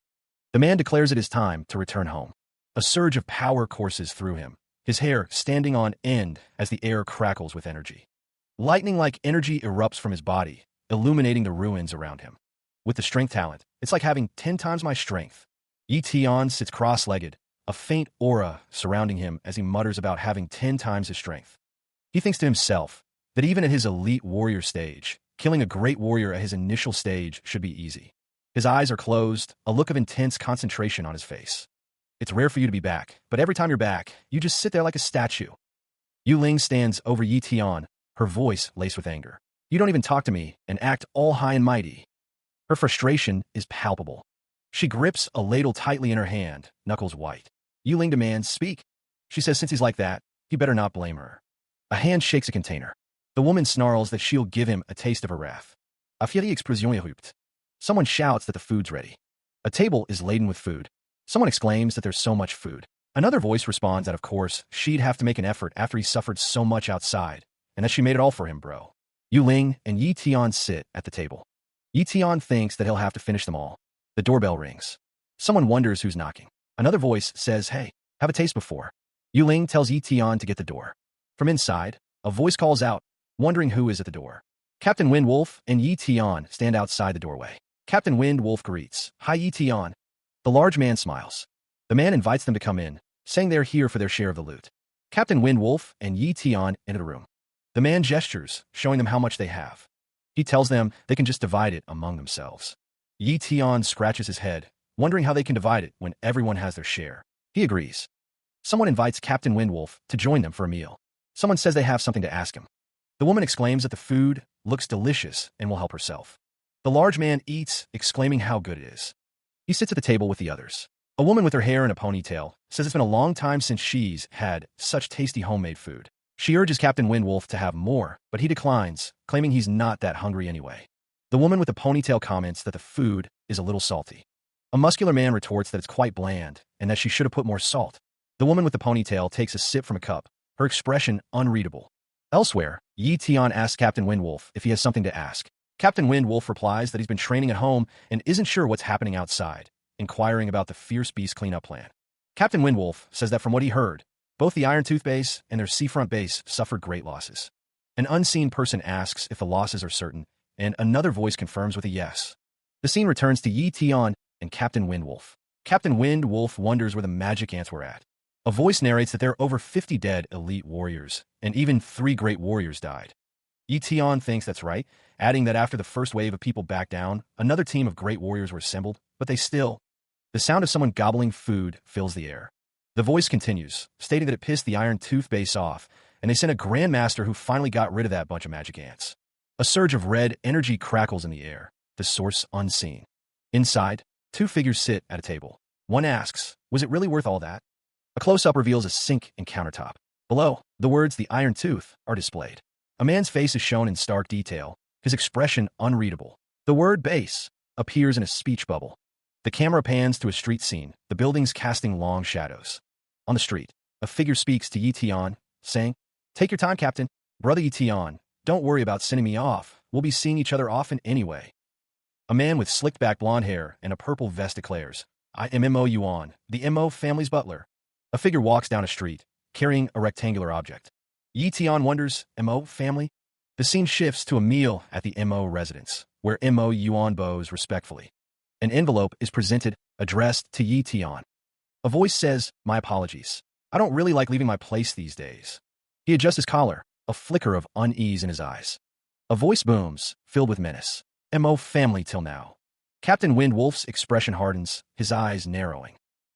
The man declares it is time to return home. A surge of power courses through him, his hair standing on end as the air crackles with energy. Lightning-like energy erupts from his body, illuminating the ruins around him. With the strength talent, it's like having 10 times my strength. Yi Tian sits cross-legged, a faint aura surrounding him as he mutters about having 10 times his strength. He thinks to himself that even at his elite warrior stage, killing a great warrior at his initial stage should be easy. His eyes are closed, a look of intense concentration on his face. It's rare for you to be back, but every time you're back, you just sit there like a statue. Weakling stands over Yi Tian, her voice laced with anger. You don't even talk to me and act all high and mighty. Her frustration is palpable. She grips a ladle tightly in her hand, knuckles white. Weakling demands, speak. She says since he's like that, he better not blame her. A hand shakes a container. The woman snarls that she'll give him a taste of her wrath. A fière explosion érupte. Someone shouts that the food's ready. A table is laden with food. Someone exclaims that there's so much food. Another voice responds that, of course, she'd have to make an effort after he suffered so much outside, and that she made it all for him, bro. Weakling and Yi Tian sit at the table. Yi Tian thinks that he'll have to finish them all. The doorbell rings. Someone wonders who's knocking. Another voice says, hey, have a taste before. Weakling tells Yi Tian to get the door. From inside, a voice calls out, wondering who is at the door. Captain Wind Wolf and Yi Tian stand outside the doorway. Captain Wind Wolf greets, hi Yi Tian. The large man smiles. The man invites them to come in, saying they're here for their share of the loot. Captain Wind Wolf and Yi Tian enter the room. The man gestures, showing them how much they have. He tells them they can just divide it among themselves. Yi Tian scratches his head, wondering how they can divide it when everyone has their share. He agrees. Someone invites Captain Wind Wolf to join them for a meal. Someone says they have something to ask him. The woman exclaims that the food looks delicious and will help herself. The large man eats, exclaiming how good it is. He sits at the table with the others. A woman with her hair in a ponytail says it's been a long time since she's had such tasty homemade food. She urges Captain Wind Wolf to have more, but he declines, claiming he's not that hungry anyway. The woman with the ponytail comments that the food is a little salty. A muscular man retorts that it's quite bland and that she should have put more salt. The woman with the ponytail takes a sip from a cup, her expression unreadable. Elsewhere, Yi Tian asks Captain Wind Wolf if he has something to ask. Captain Wind Wolf replies that he's been training at home and isn't sure what's happening outside, inquiring about the Fierce Beast cleanup plan. Captain Wind Wolf says that from what he heard, both the Iron Tooth base and their seafront base suffered great losses. An unseen person asks if the losses are certain, and another voice confirms with a yes. The scene returns to Yi Tian and Captain Wind Wolf. Captain Wind Wolf wonders where the magic ants were at. A voice narrates that there are over 50 dead elite warriors, and even 3 great warriors died. Yi Tian thinks that's right, adding that after the first wave of people backed down, another team of great warriors were assembled, but they still... The sound of someone gobbling food fills the air. The voice continues, stating that it pissed the Iron Tooth base off, and they sent a grandmaster who finally got rid of that bunch of magic ants. A surge of red energy crackles in the air, the source unseen. Inside, 2 figures sit at a table. One asks, was it really worth all that? A close-up reveals a sink and countertop. Below, the words "the Iron Tooth" are displayed. A man's face is shown in stark detail, his expression unreadable. The word "base" appears in a speech bubble. The camera pans to a street scene, the buildings casting long shadows. On the street, a figure speaks to Yi Tian, saying, take your time, Captain. Brother Yi Tian, don't worry about sending me off. We'll be seeing each other often anyway. A man with slicked-back blonde hair and a purple vest declares, I am Mo Yuan, the Mo family's butler. A figure walks down a street, carrying a rectangular object. Yi Tian wonders, Mo family? The scene shifts to a meal at the Mo residence, where Mo Yuan bows respectfully. An envelope is presented, addressed to Yi Tian. A voice says, my apologies. I don't really like leaving my place these days. He adjusts his collar, a flicker of unease in his eyes. A voice booms, filled with menace. Mo family till now. Captain Wind Wolf's expression hardens, his eyes narrowing.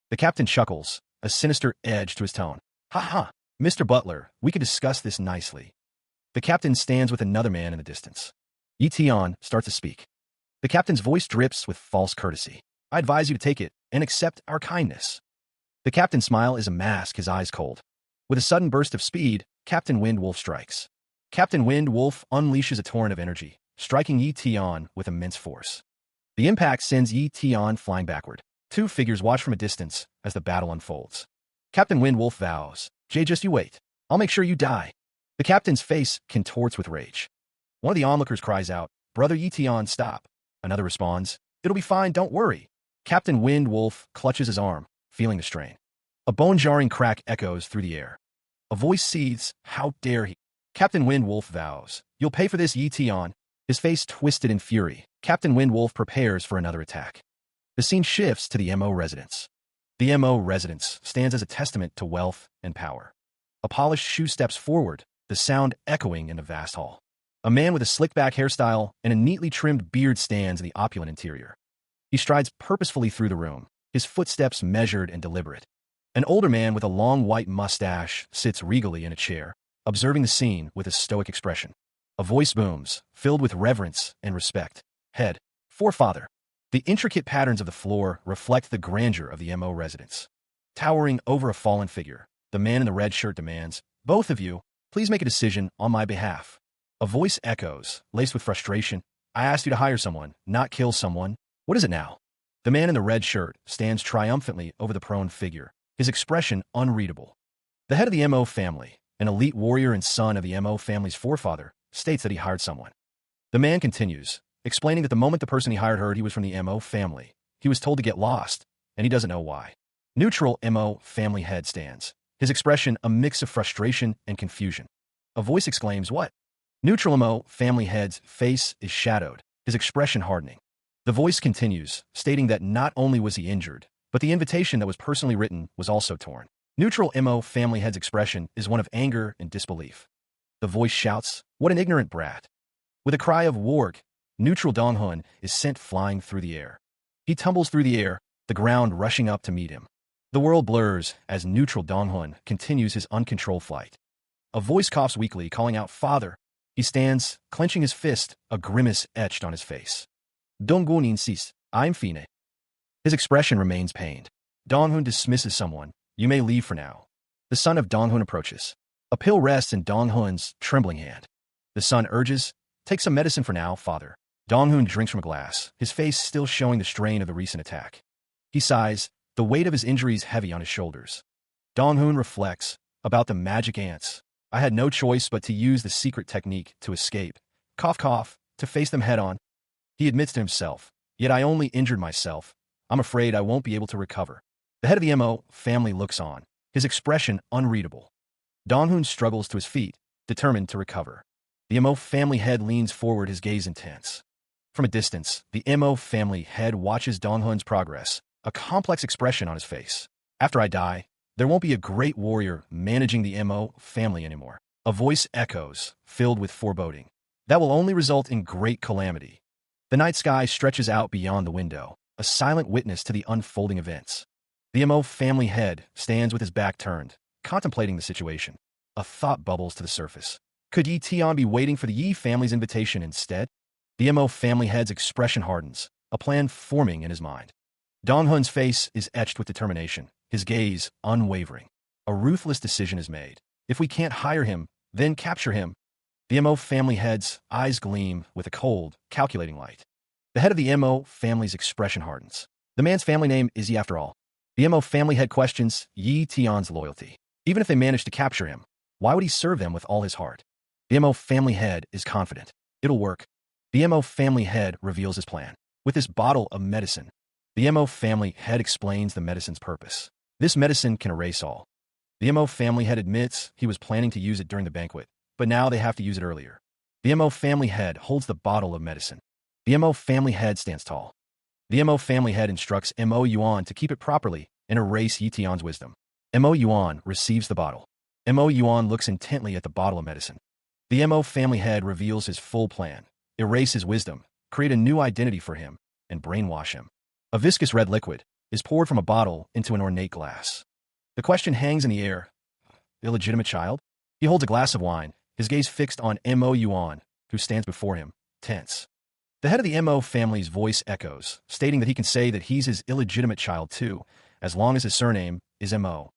The captain chuckles, a sinister edge to his tone. Ha ha, Mr. Butler, we could discuss this nicely. The captain stands with another man in the distance. Yi Tian starts to speak. The captain's voice drips with false courtesy. I advise you to take it and accept our kindness. The captain's smile is a mask, his eyes cold. With a sudden burst of speed, Captain Wind Wolf strikes. Captain Wind Wolf unleashes a torrent of energy, striking Yi Tian with immense force. The impact sends Yi Tian flying backward. Two figures watch from a distance as the battle unfolds. Captain Wind Wolf vows, "Jay, just you wait. I'll make sure you die." The captain's face contorts with rage. One of the onlookers cries out, "Brother Yi Tian, stop." Another responds, "It'll be fine, don't worry." Captain Wind Wolf clutches his arm, feeling the strain. A bone-jarring crack echoes through the air. A voice seethes, "How dare he?" Captain Wind Wolf vows, "You'll pay for this, Yi Tian." His face twisted in fury, Captain Wind Wolf prepares for another attack. The scene shifts to the MO residence. The MO residence stands as a testament to wealth and power. A polished shoe steps forward, the sound echoing in the vast hall. A man with a slick-back hairstyle and a neatly trimmed beard stands in the opulent interior. He strides purposefully through the room, his footsteps measured and deliberate. An older man with a long white mustache sits regally in a chair, observing the scene with a stoic expression. A voice booms, filled with reverence and respect. "Head, forefather." The intricate patterns of the floor reflect the grandeur of the MO residence. Towering over a fallen figure, the man in the red shirt demands, "Both of you, please make a decision on my behalf." A voice echoes, laced with frustration, "I asked you to hire someone, not kill someone. What is it now?" The man in the red shirt stands triumphantly over the prone figure, his expression unreadable. The head of the MO family, an elite warrior and son of the MO family's forefather, states that he hired someone. The man continues, explaining that the moment the person he hired heard he was from the MO family, he was told to get lost, and he doesn't know why. Neutral MO family head stands, his expression a mix of frustration and confusion. A voice exclaims, "What?" Neutral MO family head's face is shadowed, his expression hardening. The voice continues, stating that not only was he injured, but the invitation that was personally written was also torn. Neutral MO family head's expression is one of anger and disbelief. The voice shouts, "What an ignorant brat." With a cry of "Warg," Neutral Donghun is sent flying through the air. He tumbles through the air, the ground rushing up to meet him. The world blurs as Neutral Donghun continues his uncontrolled flight. A voice coughs weakly, calling out, "Father." He stands, clenching his fist, a grimace etched on his face. "Donggun insists, I'm fine." His expression remains pained. Donghun dismisses someone. "You may leave for now." The son of Donghun approaches. A pill rests in Donghun's trembling hand. The son urges, "Take some medicine for now, father." Donghun drinks from a glass, his face still showing the strain of the recent attack. He sighs, the weight of his injuries heavy on his shoulders. Donghun reflects, about the magic ants. "I had no choice but to use the secret technique to escape. Cough cough, to face them head on." He admits to himself, "Yet I only injured myself. I'm afraid I won't be able to recover." The head of the MO family looks on, his expression unreadable. Donghun struggles to his feet, determined to recover. The MO family head leans forward, his gaze intense. From a distance, the MO family head watches Donghun's progress, a complex expression on his face. "After I die, there won't be a great warrior managing the MO family anymore." A voice echoes, filled with foreboding. "That will only result in great calamity." The night sky stretches out beyond the window, a silent witness to the unfolding events. The MO family head stands with his back turned, contemplating the situation. A thought bubbles to the surface. Could Yi Tian be waiting for the Yi family's invitation instead? The MO family head's expression hardens, a plan forming in his mind. Donghun's face is etched with determination, his gaze unwavering. A ruthless decision is made. If we can't hire him, then capture him. The MO family head's eyes gleam with a cold, calculating light. The head of the MO family's expression hardens. The man's family name is Yi after all. The MO family head questions Yi Tian's loyalty. Even if they manage to capture him, why would he serve them with all his heart? The MO family head is confident. It'll work. The MO family head reveals his plan. With this bottle of medicine, the MO family head explains the medicine's purpose. This medicine can erase all. The MO family head admits he was planning to use it during the banquet, but now they have to use it earlier. The MO family head holds the bottle of medicine. The MO family head stands tall. The MO family head instructs MO Yuan to keep it properly and erase Yi Tian's wisdom. MO Yuan receives the bottle. MO Yuan looks intently at the bottle of medicine. The MO family head reveals his full plan. Erase his wisdom, create a new identity for him, and brainwash him. A viscous red liquid is poured from a bottle into an ornate glass. The question hangs in the air. Illegitimate child? He holds a glass of wine, his gaze fixed on MO Yuan, who stands before him, tense. The head of the MO family's voice echoes, stating that he can say that he's his illegitimate child too, as long as his surname is MO.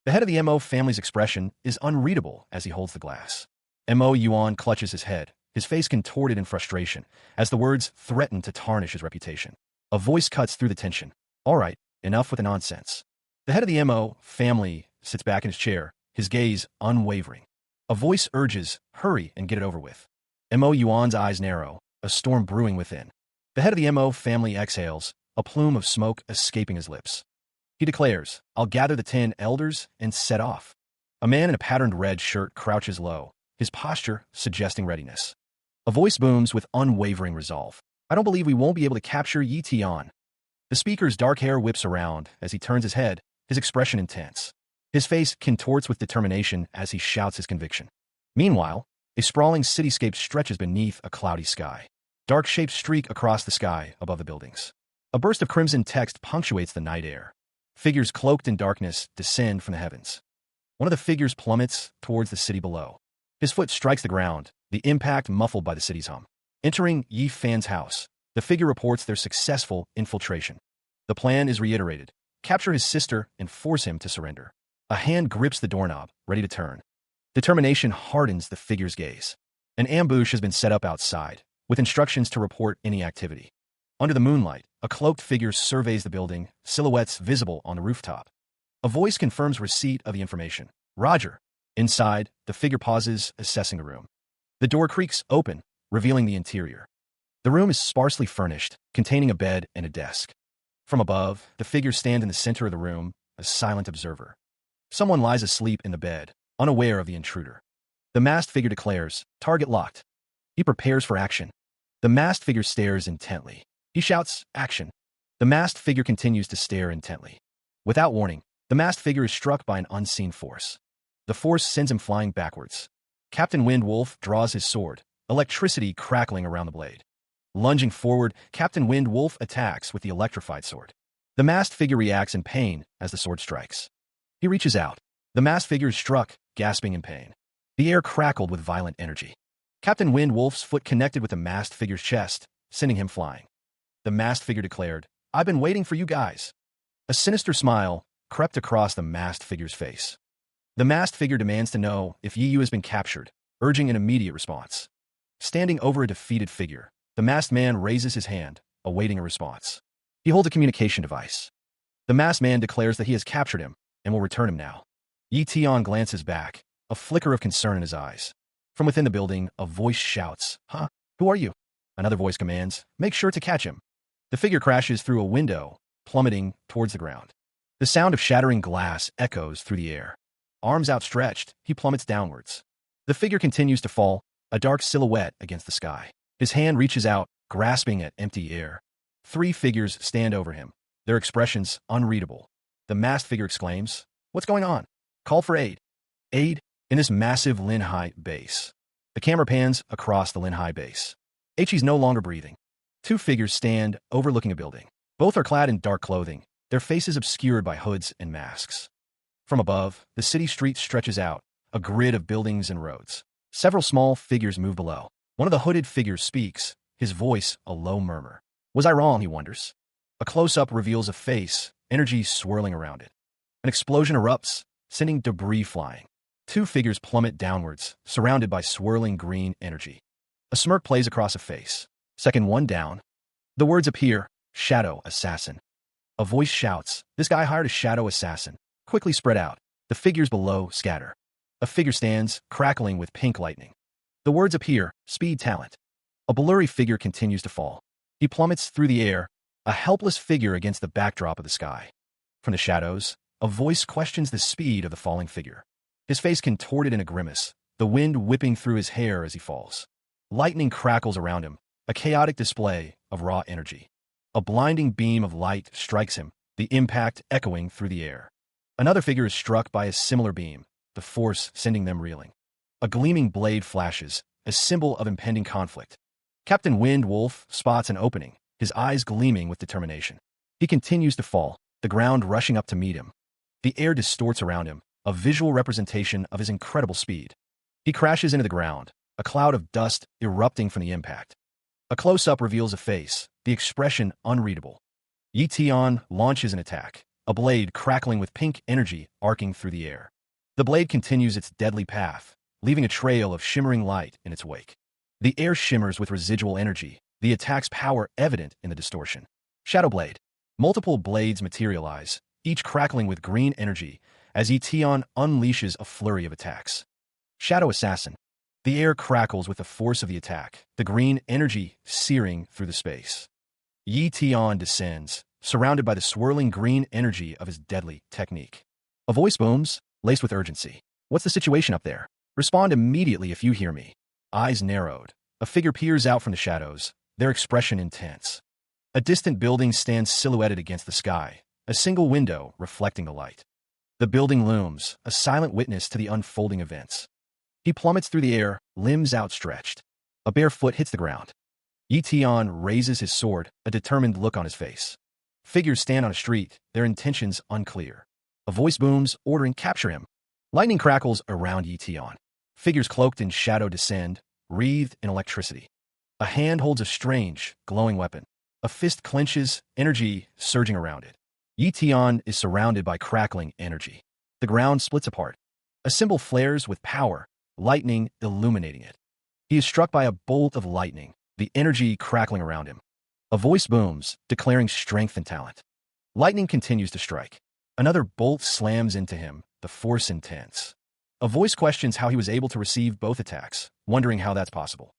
The head of the Mo family's expression is unreadable as he holds the glass. Mo Yuan clutches his head, his face contorted in frustration, as the words threaten to tarnish his reputation. A voice cuts through the tension. All right, enough with the nonsense. The head of the Mo family sits back in his chair, his gaze unwavering. A voice urges, hurry and get it over with. Mo Yuan's eyes narrow, a storm brewing within. The head of the Mo family exhales, a plume of smoke escaping his lips. He declares, I'll gather the 10 elders and set off. A man in a patterned red shirt crouches low, his posture suggesting readiness. A voice booms with unwavering resolve. I don't believe we won't be able to capture Yi Tian. The speaker's dark hair whips around as he turns his head, his expression intense. His face contorts with determination as he shouts his conviction. Meanwhile, a sprawling cityscape stretches beneath a cloudy sky. Dark shapes streak across the sky above the buildings. A burst of crimson text punctuates the night air. Figures cloaked in darkness descend from the heavens. One of the figures plummets towards the city below. His foot strikes the ground, the impact muffled by the city's hum. Entering Yi Fan's house, the figure reports their successful infiltration. The plan is reiterated. Capture his sister and force him to surrender. A hand grips the doorknob, ready to turn. Determination hardens the figure's gaze. An ambush has been set up outside, with instructions to report any activity. Under the moonlight, a cloaked figure surveys the building, silhouettes visible on the rooftop. A voice confirms receipt of the information. Roger. Inside, the figure pauses, assessing the room. The door creaks open, revealing the interior. The room is sparsely furnished, containing a bed and a desk. From above, the figures stand in the center of the room, a silent observer. Someone lies asleep in the bed, unaware of the intruder. The masked figure declares, target locked. He prepares for action. The masked figure stares intently. He shouts, action. The masked figure continues to stare intently. Without warning, the masked figure is struck by an unseen force. The force sends him flying backwards. Captain Wind Wolf draws his sword, electricity crackling around the blade. Lunging forward, Captain Wind Wolf attacks with the electrified sword. The masked figure reacts in pain as the sword strikes. He reaches out. The masked figure is struck, gasping in pain. The air crackled with violent energy. Captain Wind Wolf's foot connected with the masked figure's chest, sending him flying. The masked figure declared, I've been waiting for you guys. A sinister smile crept across the masked figure's face. The masked figure demands to know if Yi Yu has been captured, urging an immediate response. Standing over a defeated figure, the masked man raises his hand, awaiting a response. He holds a communication device. The masked man declares that he has captured him and will return him now. Yi Tian glances back, a flicker of concern in his eyes. From within the building, a voice shouts, Huh? Who are you? Another voice commands, Make sure to catch him. The figure crashes through a window, plummeting towards the ground. The sound of shattering glass echoes through the air. Arms outstretched, he plummets downwards. The figure continues to fall, a dark silhouette against the sky. His hand reaches out, grasping at empty air. 3 figures stand over him, their expressions unreadable. The masked figure exclaims, What's going on? Call for aid. Aid? In this massive Linhai base. The camera pans across the Linhai base. Ichi's no longer breathing. 2 figures stand overlooking a building. Both are clad in dark clothing, their faces obscured by hoods and masks. From above, the city street stretches out, a grid of buildings and roads. Several small figures move below. One of the hooded figures speaks, his voice a low murmur. Was I wrong, he wonders. A close-up reveals a face, energy swirling around it. An explosion erupts, sending debris flying. 2 figures plummet downwards, surrounded by swirling green energy. A smirk plays across a face. Second one down. The words appear, Shadow Assassin. A voice shouts, This guy hired a shadow assassin. Quickly spread out. The figures below scatter. A figure stands, crackling with pink lightning. The words appear, Speed Talent. A blurry figure continues to fall. He plummets through the air, a helpless figure against the backdrop of the sky. From the shadows, a voice questions the speed of the falling figure. His face contorted in a grimace, the wind whipping through his hair as he falls. Lightning crackles around him, a chaotic display of raw energy. A blinding beam of light strikes him, the impact echoing through the air. Another figure is struck by a similar beam, the force sending them reeling. A gleaming blade flashes, a symbol of impending conflict. Captain Wind Wolf spots an opening, his eyes gleaming with determination. He continues to fall, the ground rushing up to meet him. The air distorts around him, a visual representation of his incredible speed. He crashes into the ground, a cloud of dust erupting from the impact. A close-up reveals a face, the expression unreadable. Yi Tian launches an attack, a blade crackling with pink energy arcing through the air. The blade continues its deadly path, leaving a trail of shimmering light in its wake. The air shimmers with residual energy, the attack's power evident in the distortion. Shadow Blade. Multiple blades materialize, each crackling with green energy, as Etion unleashes a flurry of attacks. Shadow Assassin. The air crackles with the force of the attack, the green energy searing through the space. Etion descends, surrounded by the swirling green energy of his deadly technique. A voice booms, laced with urgency. What's the situation up there? Respond immediately if you hear me. Eyes narrowed. A figure peers out from the shadows, their expression intense. A distant building stands silhouetted against the sky, a single window reflecting the light. The building looms, a silent witness to the unfolding events. He plummets through the air, limbs outstretched. A bare foot hits the ground. Etion raises his sword, a determined look on his face. Figures stand on a street, their intentions unclear. A voice booms, ordering capture him. Lightning crackles around Etion. Figures cloaked in shadow descend, wreathed in electricity. A hand holds a strange, glowing weapon. A fist clenches, energy surging around it. Etion is surrounded by crackling energy. The ground splits apart. A symbol flares with power, lightning illuminating it. He is struck by a bolt of lightning, the energy crackling around him. A voice booms, declaring strength and talent. Lightning continues to strike. Another bolt slams into him, the force intense. A voice questions how he was able to receive both attacks, wondering how that's possible.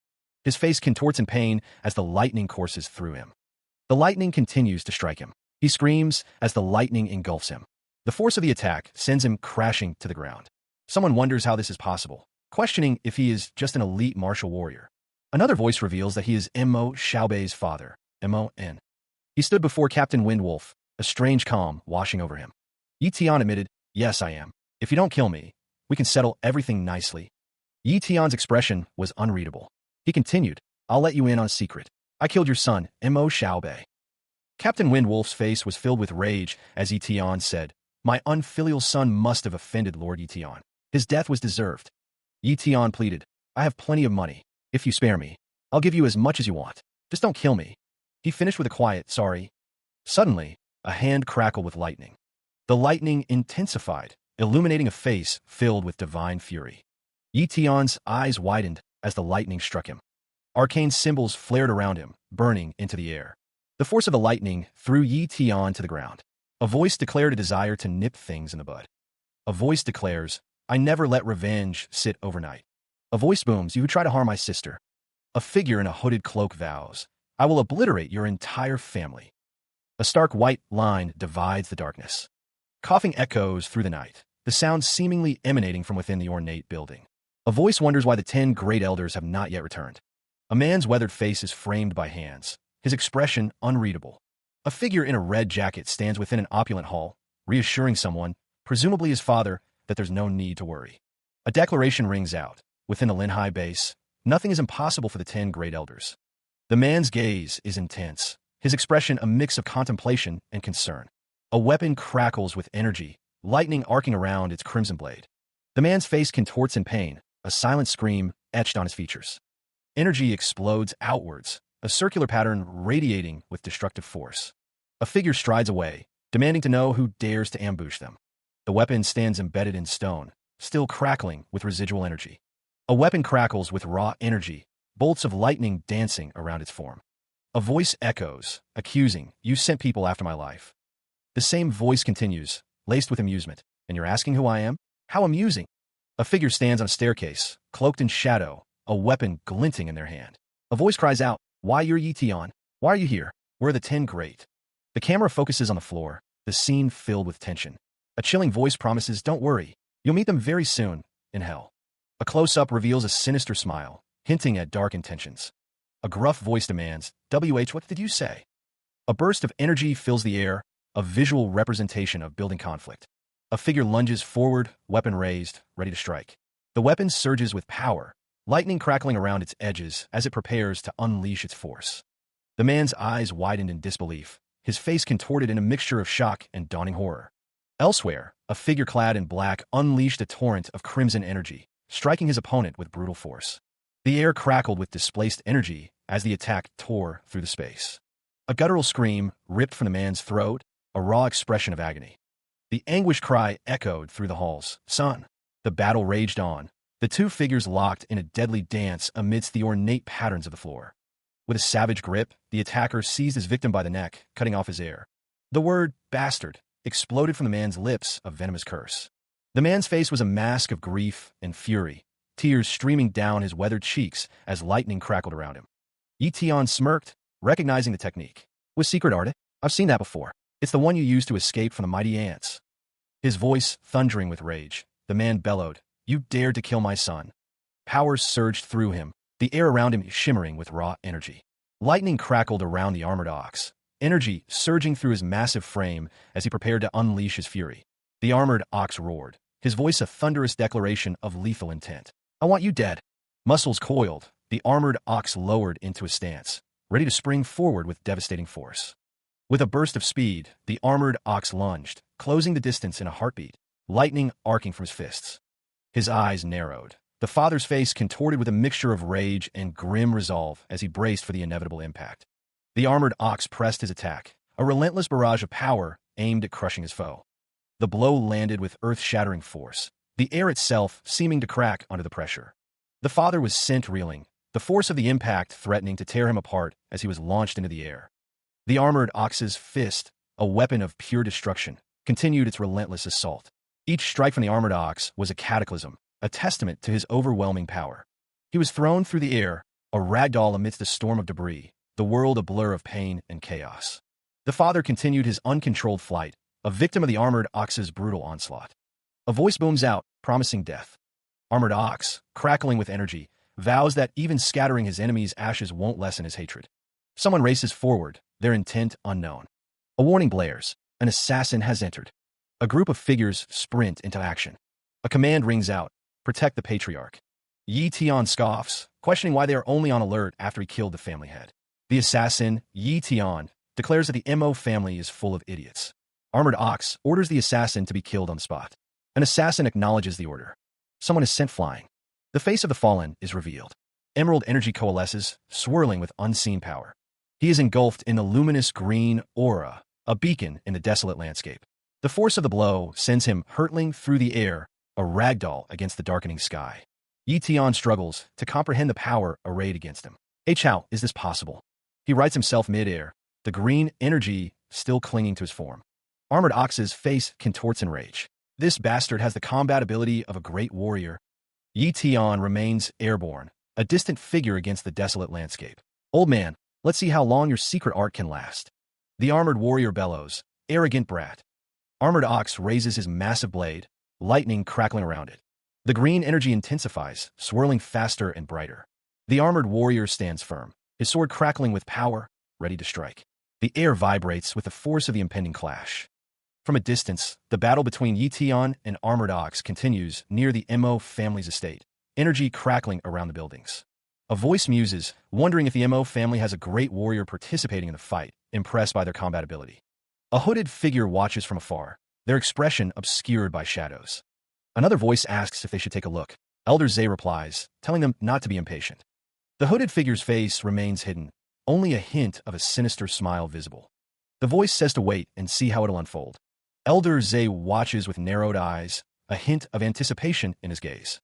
His face contorts in pain as the lightning courses through him. The lightning continues to strike him. He screams as the lightning engulfs him. The force of the attack sends him crashing to the ground. Someone wonders how this is possible, questioning if he is just an elite martial warrior. Another voice reveals that he is Mo Xiaobei's father, Mon. He stood before Captain Windwolf, a strange calm washing over him. Etion admitted, "Yes, I am. If you don't kill me, we can settle everything nicely." Etion's expression was unreadable. He continued, "I'll let you in on a secret. I killed your son, Mo Xiaobei." Captain Windwolf's face was filled with rage as Etion said, "My unfilial son must have offended Lord Etion. His death was deserved." Etion pleaded, "I have plenty of money. If you spare me, I'll give you as much as you want. Just don't kill me." He finished with a quiet, "Sorry." Suddenly, a hand crackled with lightning. The lightning intensified, illuminating a face filled with divine fury. Etion's eyes widened as the lightning struck him. Arcane symbols flared around him, burning into the air. The force of the lightning threw Etion to the ground. A voice declared a desire to nip things in the bud. A voice declares, "I never let revenge sit overnight." A voice booms, "You who try to harm my sister." A figure in a hooded cloak vows, "I will obliterate your entire family." A stark white line divides the darkness. Coughing echoes through the night, the sound seemingly emanating from within the ornate building. A voice wonders why the 10 great elders have not yet returned. A man's weathered face is framed by hands, his expression unreadable. A figure in a red jacket stands within an opulent hall, reassuring someone, presumably his father, that there's no need to worry. A declaration rings out. Within the Linhai base, nothing is impossible for the 10 great elders. The man's gaze is intense, his expression a mix of contemplation and concern. A weapon crackles with energy, lightning arcing around its crimson blade. The man's face contorts in pain, a silent scream etched on his features. Energy explodes outwards, a circular pattern radiating with destructive force. A figure strides away, demanding to know who dares to ambush them. The weapon stands embedded in stone, still crackling with residual energy. A weapon crackles with raw energy, bolts of lightning dancing around its form. A voice echoes, accusing, "You sent people after my life." The same voice continues, laced with amusement, "And you're asking who I am? How amusing." A figure stands on a staircase, cloaked in shadow, a weapon glinting in their hand. A voice cries out, "Why, you're Etion? Why are you here? We're the 10 great." The camera focuses on the floor, the scene filled with tension. A chilling voice promises, "Don't worry, you'll meet them very soon, in hell." A close-up reveals a sinister smile, hinting at dark intentions. A gruff voice demands, "WH, what did you say?" A burst of energy fills the air, a visual representation of building conflict. A figure lunges forward, weapon raised, ready to strike. The weapon surges with power, lightning crackling around its edges as it prepares to unleash its force. The man's eyes widened in disbelief, his face contorted in a mixture of shock and dawning horror. Elsewhere, a figure clad in black unleashed a torrent of crimson energy, striking his opponent with brutal force. The air crackled with displaced energy as the attack tore through the space. A guttural scream ripped from the man's throat, a raw expression of agony. The anguished cry echoed through the halls. Son! The battle raged on, the two figures locked in a deadly dance amidst the ornate patterns of the floor. With a savage grip, the attacker seized his victim by the neck, cutting off his ear. The word bastard exploded from the man's lips, a venomous curse. The man's face was a mask of grief and fury, tears streaming down his weathered cheeks as lightning crackled around him. Yi Tian smirked, recognizing the technique. With secret art? I've seen that before. It's the one you use to escape from the mighty ants. His voice thundering with rage, the man bellowed, You dared to kill my son. Power surged through him, the air around him shimmering with raw energy. Lightning crackled around the armored ox, energy surging through his massive frame as he prepared to unleash his fury. The armored ox roared, his voice a thunderous declaration of lethal intent. I want you dead. Muscles coiled, the armored ox lowered into a stance, ready to spring forward with devastating force. With a burst of speed, the armored ox lunged, closing the distance in a heartbeat, lightning arcing from his fists. His eyes narrowed, the father's face contorted with a mixture of rage and grim resolve as he braced for the inevitable impact. The armored ox pressed his attack, a relentless barrage of power aimed at crushing his foe. The blow landed with earth-shattering force, the air itself seeming to crack under the pressure. The father was sent reeling, the force of the impact threatening to tear him apart as he was launched into the air. The armored ox's fist, a weapon of pure destruction, continued its relentless assault. Each strike from the armored ox was a cataclysm, a testament to his overwhelming power. He was thrown through the air, a ragdoll amidst a storm of debris, the world a blur of pain and chaos. The father continued his uncontrolled flight, a victim of the armored ox's brutal onslaught. A voice booms out, promising death. Armored ox, crackling with energy, vows that even scattering his enemy's ashes won't lessen his hatred. Someone races forward, their intent unknown. A warning blares. An assassin has entered. A group of figures sprint into action. A command rings out. Protect the patriarch. Yi Tian scoffs, questioning why they are only on alert after he killed the family head. The assassin, Yi Tian, declares that the Mo family is full of idiots. Armored ox orders the assassin to be killed on the spot. An assassin acknowledges the order. Someone is sent flying. The face of the fallen is revealed. Emerald energy coalesces, swirling with unseen power. He is engulfed in the luminous green aura, a beacon in the desolate landscape. The force of the blow sends him hurtling through the air, a ragdoll against the darkening sky. Yi Tian struggles to comprehend the power arrayed against him. How is this possible? He rights himself mid-air, the green energy still clinging to his form. Armored Ox's face contorts in rage. This bastard has the combat ability of a great warrior. Yi Tian remains airborne, a distant figure against the desolate landscape. Old man, let's see how long your secret art can last. The armored warrior bellows, arrogant brat. Armored Ox raises his massive blade, lightning crackling around it. The green energy intensifies, swirling faster and brighter. The armored warrior stands firm, his sword crackling with power, ready to strike. The air vibrates with the force of the impending clash. From a distance, the battle between Yi Tian and Armored Ox continues near the Mo family's estate, energy crackling around the buildings. A voice muses, wondering if the Mo family has a great warrior participating in the fight, impressed by their combat ability. A hooded figure watches from afar, their expression obscured by shadows. Another voice asks if they should take a look. Elder Zay replies, telling them not to be impatient. The hooded figure's face remains hidden, only a hint of a sinister smile visible. The voice says to wait and see how it'll unfold. Elder Zay watches with narrowed eyes, a hint of anticipation in his gaze.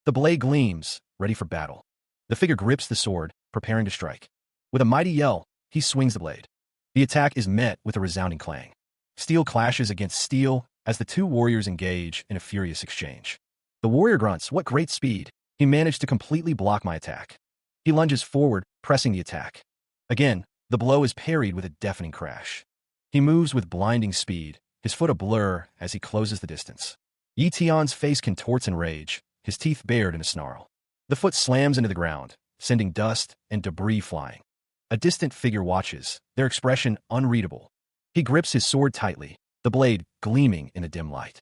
The blade gleams, ready for battle. The figure grips the sword, preparing to strike. With a mighty yell, he swings the blade. The attack is met with a resounding clang. Steel clashes against steel as the two warriors engage in a furious exchange. The warrior grunts, "What great speed! He managed to completely block my attack." He lunges forward, pressing the attack. Again, the blow is parried with a deafening crash. He moves with blinding speed, his foot a blur as he closes the distance. Yi Tian's face contorts in rage, his teeth bared in a snarl. The foot slams into the ground, sending dust and debris flying. A distant figure watches, their expression unreadable. He grips his sword tightly, the blade gleaming in the dim light.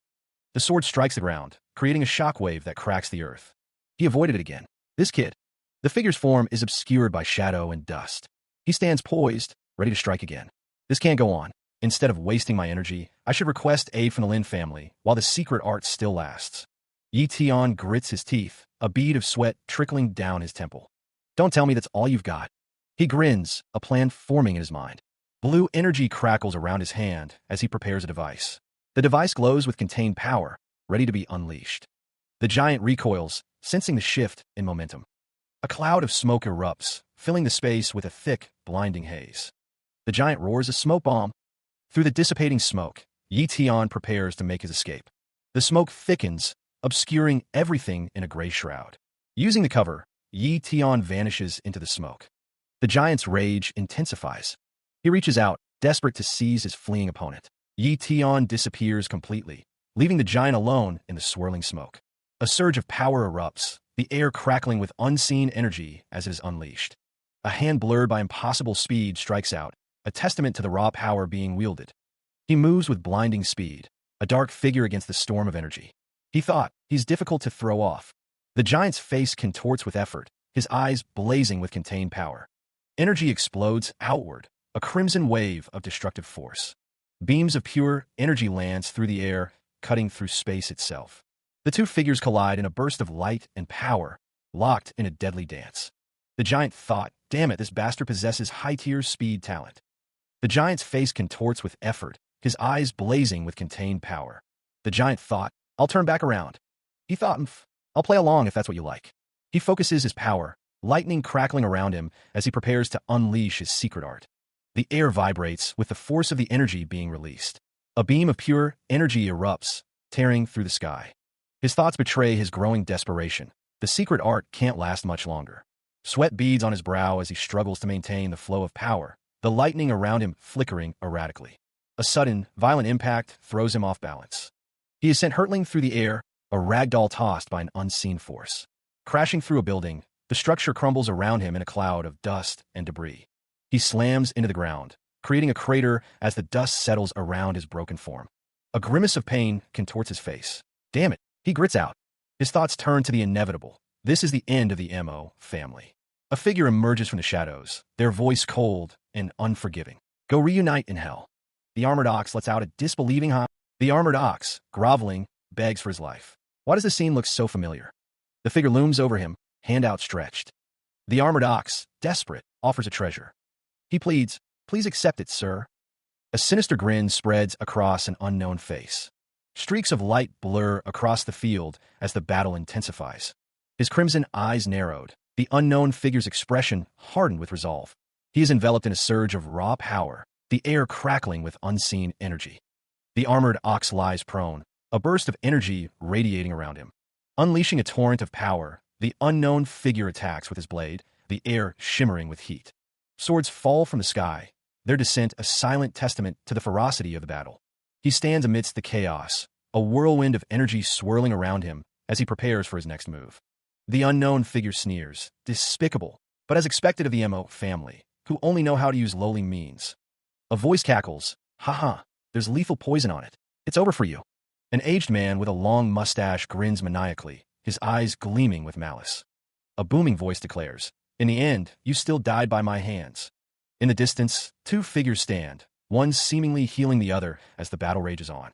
The sword strikes the ground, creating a shockwave that cracks the earth. He avoided it again. This kid. The figure's form is obscured by shadow and dust. He stands poised, ready to strike again. This can't go on. Instead of wasting my energy, I should request aid from the Lin family while the secret art still lasts. Yi Tian grits his teeth, a bead of sweat trickling down his temple. Don't tell me that's all you've got. He grins, a plan forming in his mind. Blue energy crackles around his hand as he prepares a device. The device glows with contained power, ready to be unleashed. The giant recoils, sensing the shift in momentum. A cloud of smoke erupts, filling the space with a thick, blinding haze. The giant roars a smoke bomb. Through the dissipating smoke, Yi Tian prepares to make his escape. The smoke thickens, obscuring everything in a gray shroud. Using the cover, Yi Tian vanishes into the smoke. The giant's rage intensifies. He reaches out, desperate to seize his fleeing opponent. Yi Tian disappears completely, leaving the giant alone in the swirling smoke. A surge of power erupts, the air crackling with unseen energy as it is unleashed. A hand blurred by impossible speed strikes out, a testament to the raw power being wielded. He moves with blinding speed, a dark figure against the storm of energy. He thought, he's difficult to throw off. The giant's face contorts with effort, his eyes blazing with contained power. Energy explodes outward, a crimson wave of destructive force. Beams of pure energy lance through the air, cutting through space itself. The two figures collide in a burst of light and power, locked in a deadly dance. The giant thought, damn it, this bastard possesses high-tier speed talent. The giant's face contorts with effort, his eyes blazing with contained power. The giant thought, I'll turn back around. He thought, I'll play along if that's what you like. He focuses his power, lightning crackling around him as he prepares to unleash his secret art. The air vibrates with the force of the energy being released. A beam of pure energy erupts, tearing through the sky. His thoughts betray his growing desperation. The secret art can't last much longer. Sweat beads on his brow as he struggles to maintain the flow of power, the lightning around him flickering erratically. A sudden, violent impact throws him off balance. He is sent hurtling through the air, a ragdoll tossed by an unseen force. Crashing through a building, the structure crumbles around him in a cloud of dust and debris. He slams into the ground, creating a crater as the dust settles around his broken form. A grimace of pain contorts his face. Damn it, he grits out. His thoughts turn to the inevitable. This is the end of the MO family. A figure emerges from the shadows, their voice cold and unforgiving. Go reunite in hell. The armored ox lets out a disbelieving howl. The armored ox, groveling, begs for his life. Why does the scene look so familiar? The figure looms over him, hand outstretched. The armored ox, desperate, offers a treasure. He pleads, please accept it, sir. A sinister grin spreads across an unknown face. Streaks of light blur across the field as the battle intensifies. His crimson eyes narrowed, the unknown figure's expression hardened with resolve. He is enveloped in a surge of raw power, the air crackling with unseen energy. The armored ox lies prone, a burst of energy radiating around him. Unleashing a torrent of power, the unknown figure attacks with his blade, the air shimmering with heat. Swords fall from the sky, their descent a silent testament to the ferocity of the battle. He stands amidst the chaos, a whirlwind of energy swirling around him as he prepares for his next move. The unknown figure sneers, despicable, but as expected of the MO family, who only know how to use lowly means. A voice cackles, haha, there's lethal poison on it. It's over for you. An aged man with a long mustache grins maniacally, his eyes gleaming with malice. A booming voice declares, in the end, you still died by my hands. In the distance, two figures stand, one seemingly healing the other as the battle rages on.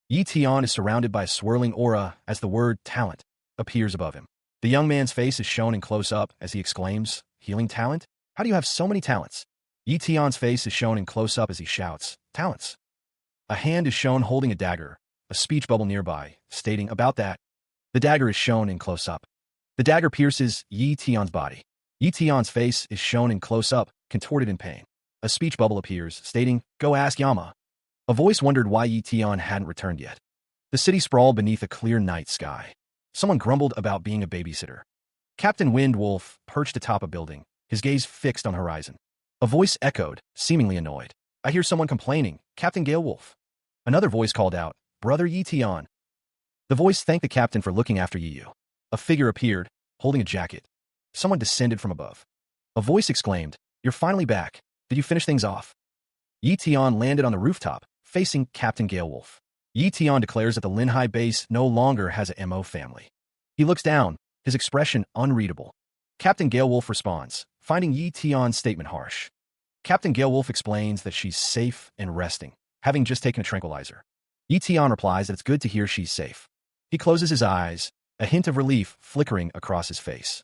Yi Tian is surrounded by a swirling aura as the word talent appears above him. The young man's face is shown in close-up as he exclaims, healing talent? How do you have so many talents? Yi Tian's face is shown in close-up as he shouts, talents. A hand is shown holding a dagger, a speech bubble nearby, stating about that. The dagger is shown in close-up. The dagger pierces Yi Tian's body. Yi Tian's face is shown in close-up, contorted in pain. A speech bubble appears, stating, go ask Yama. A voice wondered why Yi Tian hadn't returned yet. The city sprawled beneath a clear night sky. Someone grumbled about being a babysitter. Captain Wind Wolf perched atop a building, his gaze fixed on the horizon. A voice echoed, seemingly annoyed. I hear someone complaining, Captain Gale Wolf. Another voice called out, Brother Yi Tian. The voice thanked the captain for looking after Yi Yu. A figure appeared, holding a jacket. Someone descended from above. A voice exclaimed, you're finally back. Did you finish things off? Yi Tian landed on the rooftop, facing Captain Gale Wolf. Yi Tian declares that the Linhai base no longer has a MO family. He looks down, his expression unreadable. Captain Gale Wolf responds, finding Yi Tian's statement harsh. Captain Gale Wolf explains that she's safe and resting, having just taken a tranquilizer. Yi Tian replies that it's good to hear she's safe. He closes his eyes, a hint of relief flickering across his face.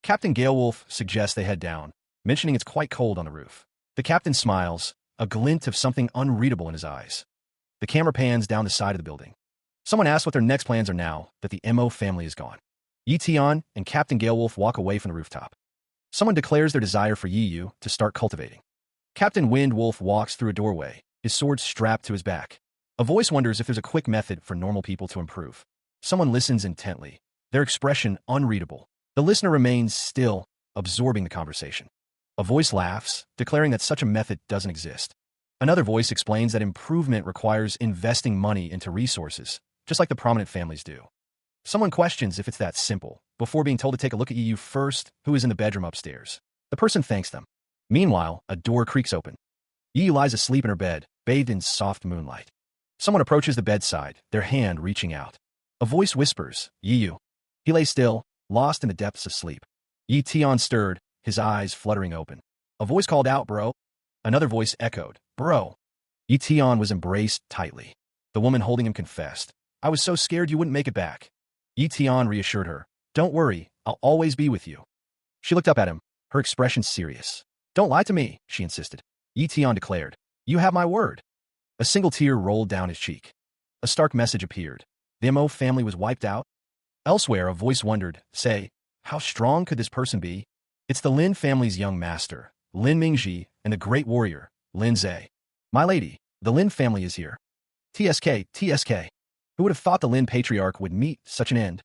Captain Gale Wolf suggests they head down, mentioning it's quite cold on the roof. The captain smiles, a glint of something unreadable in his eyes. The camera pans down the side of the building. Someone asks what their next plans are now that the Mo family is gone. Yi Tian and Captain Galewolf walk away from the rooftop. Someone declares their desire for Yi Yu to start cultivating. Captain Wind Wolf walks through a doorway, his sword strapped to his back. A voice wonders if there's a quick method for normal people to improve. Someone listens intently, their expression unreadable. The listener remains still, absorbing the conversation. A voice laughs, declaring that such a method doesn't exist. Another voice explains that improvement requires investing money into resources, just like the prominent families do. Someone questions if it's that simple, before being told to take a look at Yu first, who is in the bedroom upstairs. The person thanks them. Meanwhile, a door creaks open. Yu lies asleep in her bed, bathed in soft moonlight. Someone approaches the bedside, their hand reaching out. A voice whispers, Yu. He lay still, lost in the depths of sleep. Yi Tian stirred, his eyes fluttering open. A voice called out, bro. Another voice echoed, bro. Yi Tian was embraced tightly. The woman holding him confessed, I was so scared you wouldn't make it back. Yi Tian reassured her, don't worry, I'll always be with you. She looked up at him, her expression serious. Don't lie to me, she insisted. Yi Tian declared, you have my word. A single tear rolled down his cheek. A stark message appeared. The Mo family was wiped out. Elsewhere, a voice wondered, say, how strong could this person be? It's the Lin family's young master, Lin Mingji, and the great warrior, Lin Zhe. My lady, the Lin family is here. TSK, TSK. Who would have thought the Lin patriarch would meet such an end?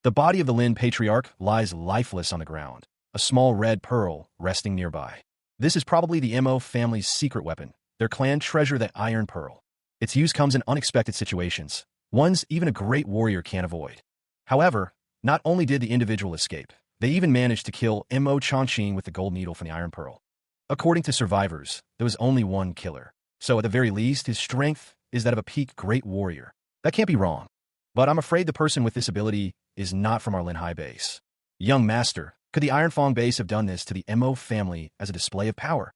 The body of the Lin patriarch lies lifeless on the ground, a small red pearl resting nearby. This is probably the Mo family's secret weapon, their clan treasure, the Iron Pearl. Its use comes in unexpected situations, ones even a great warrior can't avoid. However, not only did the individual escape, they even managed to kill Mo Changqing with the gold needle from the Iron Pearl. According to survivors, there was only one killer, so at the very least, his strength is that of a peak great warrior. That can't be wrong. But I'm afraid the person with this ability is not from our Lin High base. Young master, could the Iron Fong base have done this to the Mo family as a display of power?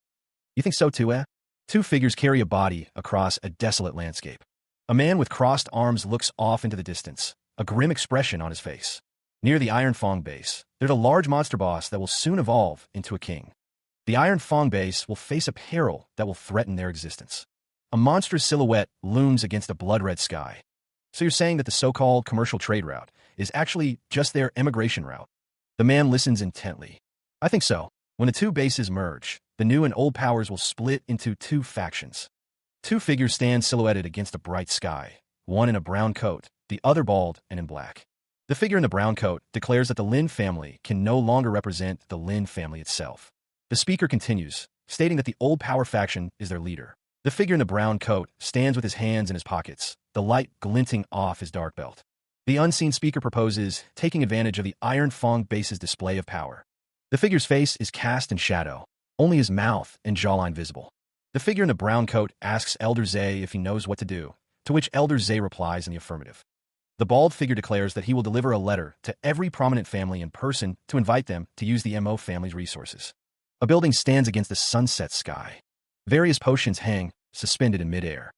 You think so too, eh? Two figures carry a body across a desolate landscape. A man with crossed arms looks off into the distance, a grim expression on his face. Near the Iron Fong base, there's a large monster boss that will soon evolve into a king. The Iron Fong base will face a peril that will threaten their existence. A monstrous silhouette looms against a blood-red sky. So you're saying that the so-called commercial trade route is actually just their emigration route? The man listens intently. I think so. When the two bases merge, the new and old powers will split into two factions. Two figures stand silhouetted against a bright sky, one in a brown coat, the other bald and in black. The figure in the brown coat declares that the Lin family can no longer represent the Lin family itself. The speaker continues, stating that the old power faction is their leader. The figure in the brown coat stands with his hands in his pockets, the light glinting off his dark belt. The unseen speaker proposes taking advantage of the Iron Fong base's display of power. The figure's face is cast in shadow, only his mouth and jawline visible. The figure in the brown coat asks Elder Zhe if he knows what to do, to which Elder Zhe replies in the affirmative. The bald figure declares that he will deliver a letter to every prominent family in person to invite them to use the Mo family's resources. A building stands against the sunset sky. Various potions hang, suspended in midair.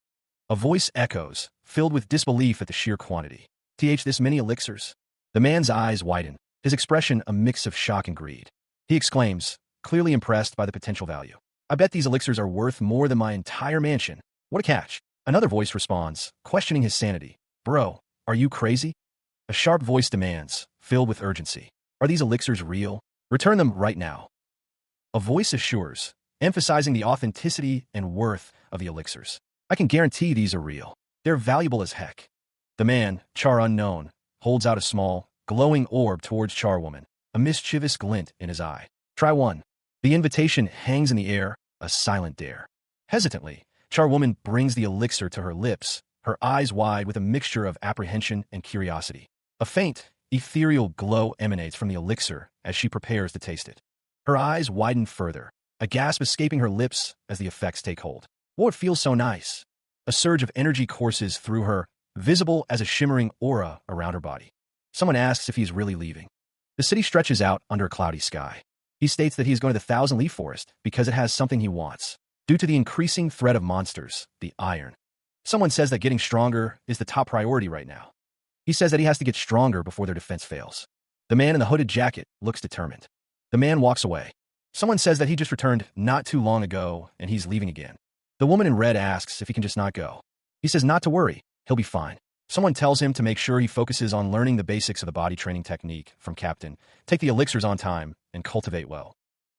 A voice echoes, filled with disbelief at the sheer quantity. This many elixirs? The man's eyes widen, his expression a mix of shock and greed. He exclaims, clearly impressed by the potential value. I bet these elixirs are worth more than my entire mansion. What a catch. Another voice responds, questioning his sanity. Bro, are you crazy? A sharp voice demands, filled with urgency. Are these elixirs real? Return them right now. A voice assures, emphasizing the authenticity and worth of the elixirs. I can guarantee these are real. They're valuable as heck. The man, Char Unknown, holds out a small, glowing orb towards Charwoman, a mischievous glint in his eye. Try one. The invitation hangs in the air, a silent dare. Hesitantly, Charwoman brings the elixir to her lips, her eyes wide with a mixture of apprehension and curiosity. A faint, ethereal glow emanates from the elixir as she prepares to taste it. Her eyes widen further, a gasp escaping her lips as the effects take hold. Oh, it feels so nice. A surge of energy courses through her, visible as a shimmering aura around her body. Someone asks if he is really leaving. The city stretches out under a cloudy sky. He states that he is going to the Thousand-Leaf Forest because it has something he wants. Due to the increasing threat of monsters, the iron. Someone says that getting stronger is the top priority right now. He says that he has to get stronger before their defense fails. The man in the hooded jacket looks determined. The man walks away. Someone says that he just returned not too long ago and he's leaving again. The woman in red asks if he can just not go. He says not to worry, he'll be fine. Someone tells him to make sure he focuses on learning the basics of the body training technique from Captain, take the elixirs on time, and cultivate well.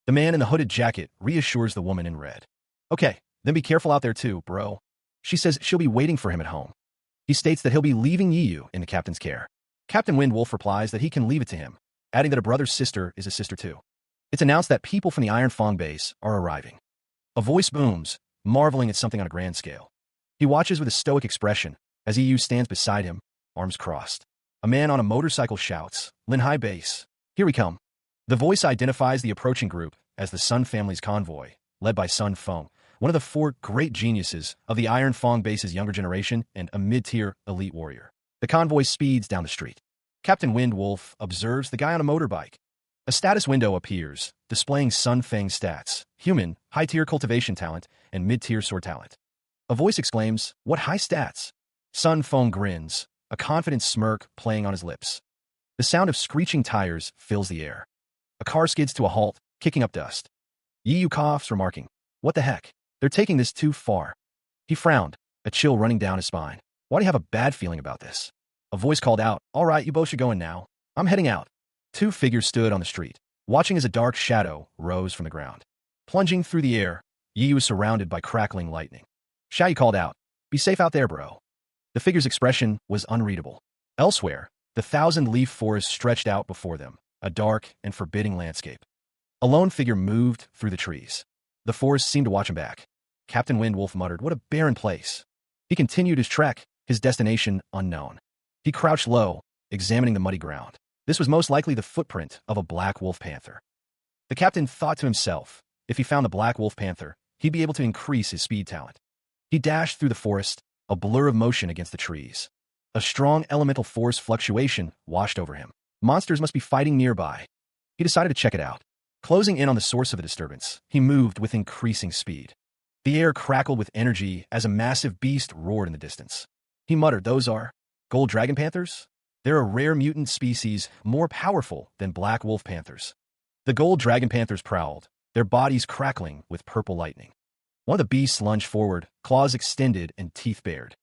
The man in the hooded jacket reassures the woman in red. Okay, then be careful out there too, bro. She says she'll be waiting for him at home. He states that he'll be leaving Yiyu in the captain's care. Captain Windwolf replies that he can leave it to him, adding that a brother's sister is a sister too. It's announced that people from the Iron Fang base are arriving. A voice booms, marveling at something on a grand scale. He watches with a stoic expression as Yiyu stands beside him, arms crossed. A man on a motorcycle shouts, Linhai base, here we come. The voice identifies the approaching group as the Sun family's convoy, led by Sun Feng, one of the 4 great geniuses of the Iron Fang base's younger generation and a mid-tier elite warrior. The convoy speeds down the street. Captain Windwolf observes the guy on a motorbike. A status window appears, displaying Sun Feng's stats, human, high-tier cultivation talent, and mid-tier sword talent. A voice exclaims, what high stats? Sun Feng grins, a confident smirk playing on his lips. The sound of screeching tires fills the air. A car skids to a halt, kicking up dust. Yiyu coughs, remarking, what the heck? They're taking this too far. He frowned, a chill running down his spine. Why do you have a bad feeling about this? A voice called out, all right, you both should go in now. I'm heading out. 2 figures stood on the street, watching as a dark shadow rose from the ground. Plunging through the air, Yiyu was surrounded by crackling lightning. Xiaoyu called out, be safe out there, bro. The figure's expression was unreadable. Elsewhere, the 1,000-leaf forest stretched out before them, a dark and forbidding landscape. A lone figure moved through the trees. The forest seemed to watch him back. Captain Windwolf muttered, what a barren place. He continued his trek, his destination unknown. He crouched low, examining the muddy ground. This was most likely the footprint of a black wolf panther. The captain thought to himself, if he found the black wolf panther, he'd be able to increase his speed talent. He dashed through the forest, a blur of motion against the trees. A strong elemental force fluctuation washed over him. Monsters must be fighting nearby. He decided to check it out. Closing in on the source of the disturbance, he moved with increasing speed. The air crackled with energy as a massive beast roared in the distance. He muttered, those are gold dragon panthers? They're a rare mutant species more powerful than black wolf panthers. The gold dragon panthers prowled, their bodies crackling with purple lightning. One of the beasts lunged forward, claws extended and teeth bared.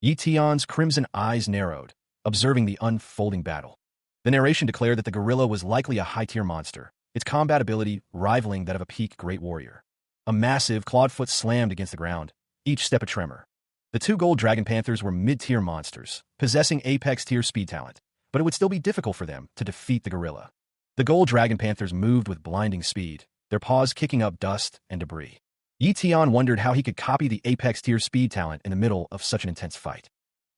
Yi Tian's crimson eyes narrowed, observing the unfolding battle. The narration declared that the gorilla was likely a high-tier monster, its combat ability rivaling that of a peak great warrior. A massive, clawed foot slammed against the ground, each step a tremor. The 2 gold dragon panthers were mid-tier monsters, possessing apex-tier speed talent, but it would still be difficult for them to defeat the gorilla. The gold dragon panthers moved with blinding speed, their paws kicking up dust and debris. Yi Tian wondered how he could copy the apex-tier speed talent in the middle of such an intense fight.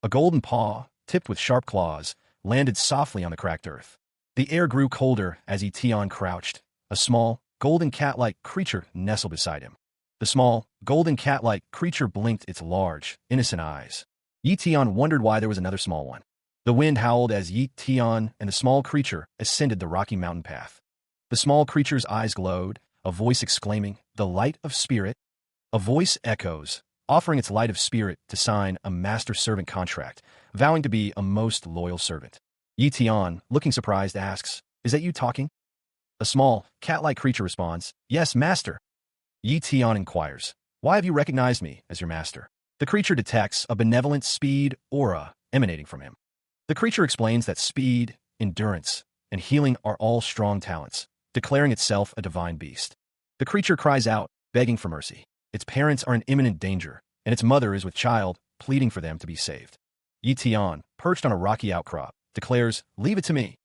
A golden paw, tipped with sharp claws, landed softly on the cracked earth. The air grew colder as Yi Tian crouched. A small, golden cat-like creature nestled beside him. The small, golden cat-like creature blinked its large, innocent eyes. Yi Tian wondered why there was another small one. The wind howled as Yi Tian and the small creature ascended the rocky mountain path. The small creature's eyes glowed, a voice exclaiming, the light of spirit. A voice echoes, offering its light of spirit to sign a master-servant contract, vowing to be a most loyal servant. Yi Tian, looking surprised, asks, is that you talking? A small, cat-like creature responds, yes, master. Yi Tian inquires, why have you recognized me as your master? The creature detects a benevolent speed aura emanating from him. The creature explains that speed, endurance, and healing are all strong talents, declaring itself a divine beast. The creature cries out, begging for mercy. Its parents are in imminent danger, and its mother is with child, pleading for them to be saved. Yi Tian, perched on a rocky outcrop, declares, leave it to me.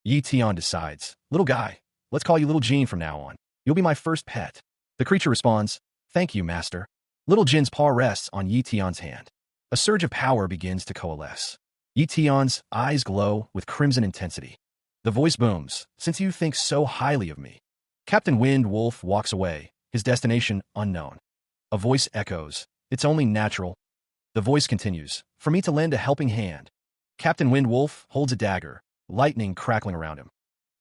Yi Tian decides, little guy, let's call you Little Jean from now on. You'll be my first pet. The creature responds, thank you, master. Little Jin's paw rests on Yi Tian's hand. A surge of power begins to coalesce. Yi Tian's eyes glow with crimson intensity. The voice booms, since you think so highly of me. Captain Windwolf walks away, his destination unknown. A voice echoes, it's only natural. The voice continues, for me to lend a helping hand. Captain Windwolf holds a dagger, lightning crackling around him.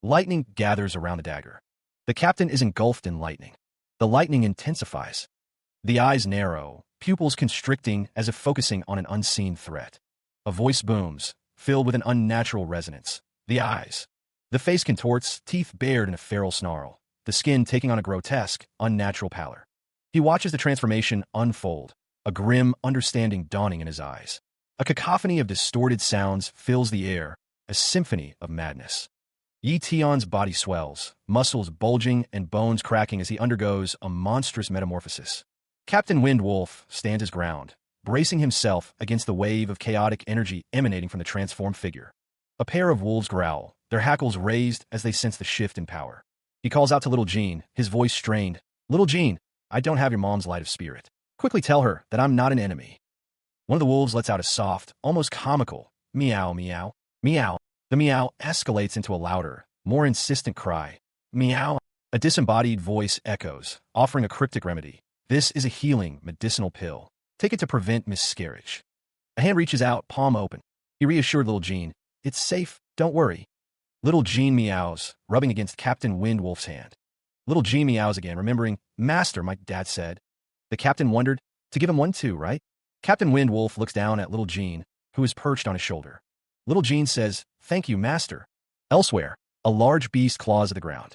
Lightning gathers around the dagger. The captain is engulfed in lightning. The lightning intensifies. The eyes narrow, pupils constricting as if focusing on an unseen threat. A voice booms, filled with an unnatural resonance. The eyes. The face contorts, teeth bared in a feral snarl, the skin taking on a grotesque, unnatural pallor. He watches the transformation unfold, a grim understanding dawning in his eyes. A cacophony of distorted sounds fills the air, a symphony of madness. Yi Tian's body swells, muscles bulging and bones cracking as he undergoes a monstrous metamorphosis. Captain Wind Wolf stands his ground, bracing himself against the wave of chaotic energy emanating from the transformed figure. A pair of wolves growl, their hackles raised as they sense the shift in power. He calls out to Little Jean, his voice strained. "Little Jean, I don't have your mom's light of spirit. Quickly tell her that I'm not an enemy." One of the wolves lets out a soft, almost comical, meow, meow, meow. The meow escalates into a louder, more insistent cry. Meow. A disembodied voice echoes, offering a cryptic remedy. This is a healing, medicinal pill. Take it to prevent miscarriage. A hand reaches out, palm open. He reassured Little Jean, "It's safe, don't worry." Little Jean meows, rubbing against Captain Wind Wolf's hand. Little Jean meows again, remembering, "Master, my dad said." The captain wondered, "To give him one too, right?" Captain Wind Wolf looks down at Little Jean, who is perched on his shoulder. Little Jean says, "Thank you, Master." Elsewhere, a large beast claws at the ground.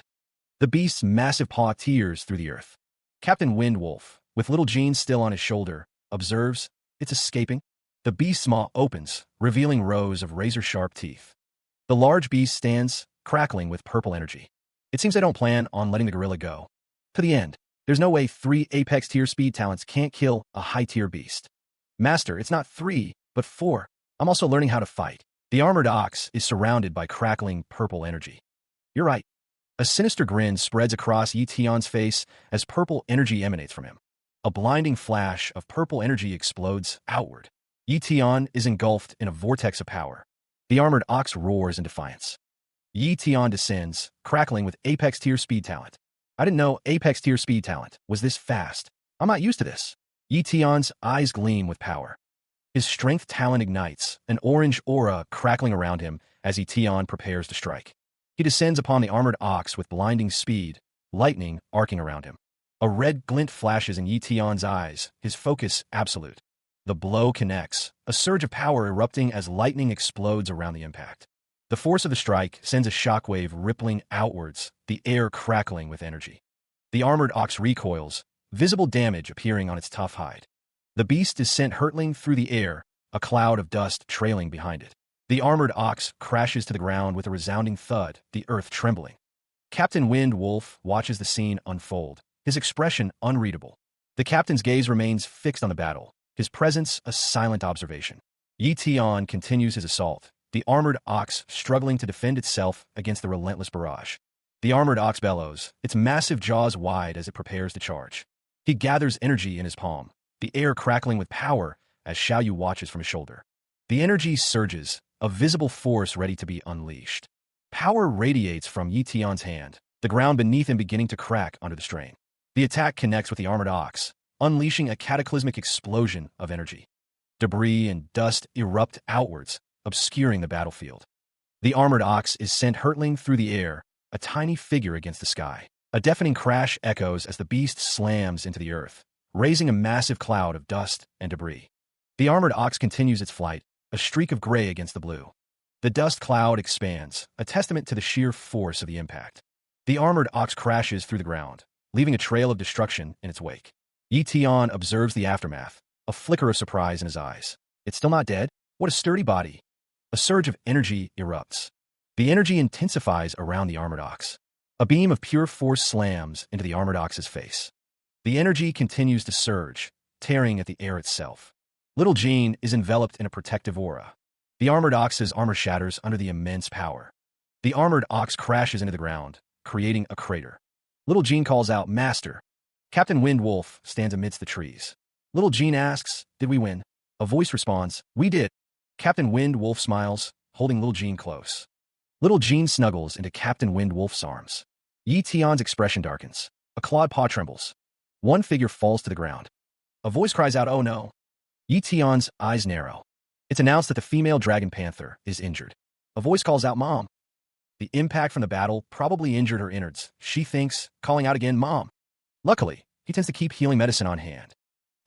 The beast's massive paw tears through the earth. Captain Wind Wolf, with Little Jean still on his shoulder, observes, "It's escaping." The beast's maw opens, revealing rows of razor-sharp teeth. The large beast stands, crackling with purple energy. It seems they don't plan on letting the gorilla go. To the end, there's no way 3 Apex-tier speed talents can't kill a high-tier beast. "Master, it's not 3, but 4. I'm also learning how to fight." The armored ox is surrounded by crackling purple energy. "You're right." A sinister grin spreads across Yi Tian's face as purple energy emanates from him. A blinding flash of purple energy explodes outward. Yi Tian is engulfed in a vortex of power. The armored ox roars in defiance. Yi Tian descends, crackling with Apex-tier speed talent. "I didn't know Apex-tier speed talent was this fast. I'm not used to this." Yi Tian's eyes gleam with power. His strength talent ignites, an orange aura crackling around him as Yi Tian prepares to strike. He descends upon the armored ox with blinding speed, lightning arcing around him. A red glint flashes in Yi Tian's eyes, his focus absolute. The blow connects, a surge of power erupting as lightning explodes around the impact. The force of the strike sends a shockwave rippling outwards, the air crackling with energy. The armored ox recoils, visible damage appearing on its tough hide. The beast is sent hurtling through the air, a cloud of dust trailing behind it. The armored ox crashes to the ground with a resounding thud, the earth trembling. Captain Wind Wolf watches the scene unfold, his expression unreadable. The captain's gaze remains fixed on the battle, his presence a silent observation. Yi Tian continues his assault, the armored ox struggling to defend itself against the relentless barrage. The armored ox bellows, its massive jaws wide as it prepares to charge. He gathers energy in his palm, the air crackling with power as Xiaoyu watches from his shoulder. The energy surges, a visible force ready to be unleashed. Power radiates from Yi Tian's hand, the ground beneath him beginning to crack under the strain. The attack connects with the armored ox, unleashing a cataclysmic explosion of energy. Debris and dust erupt outwards, obscuring the battlefield. The armored ox is sent hurtling through the air, a tiny figure against the sky. A deafening crash echoes as the beast slams into the earth, raising a massive cloud of dust and debris. The armored ox continues its flight, a streak of gray against the blue. The dust cloud expands, a testament to the sheer force of the impact. The armored ox crashes through the ground, leaving a trail of destruction in its wake. Yi Tian observes the aftermath, a flicker of surprise in his eyes. It's still not dead? What a sturdy body. A surge of energy erupts. The energy intensifies around the armored ox. A beam of pure force slams into the armored ox's face. The energy continues to surge, tearing at the air itself. Little Jean is enveloped in a protective aura. The armored ox's armor shatters under the immense power. The armored ox crashes into the ground, creating a crater. Little Jean calls out, "Master." Captain Wind Wolf stands amidst the trees. Little Jean asks, "Did we win?" A voice responds, "We did." Captain Wind Wolf smiles, holding Little Jean close. Little Jean snuggles into Captain Wind Wolf's arms. Yi Tian's expression darkens. A clawed paw trembles. One figure falls to the ground. A voice cries out, "Oh no." Yi Tian's eyes narrow. It's announced that the female dragon panther is injured. A voice calls out, "Mom." The impact from the battle probably injured her innards. She thinks, calling out again, "Mom." Luckily, he tends to keep healing medicine on hand.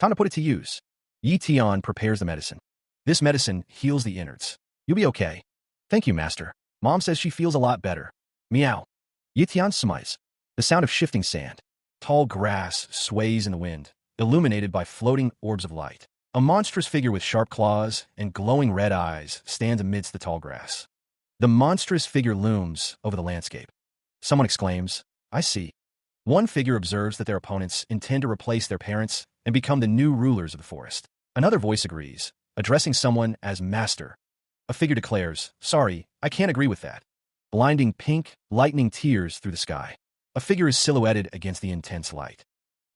Time to put it to use. Yi Tian prepares the medicine. This medicine heals the innards. "You'll be okay." "Thank you, Master." Mom says she feels a lot better. Meow. Yi Tian smiles. The sound of shifting sand. Tall grass sways in the wind, illuminated by floating orbs of light. A monstrous figure with sharp claws and glowing red eyes stands amidst the tall grass. The monstrous figure looms over the landscape. Someone exclaims, "I see." One figure observes that their opponents intend to replace their parents and become the new rulers of the forest. Another voice agrees, addressing someone as master. A figure declares, "Sorry, I can't agree with that." Blinding pink, lightning tears through the sky. A figure is silhouetted against the intense light.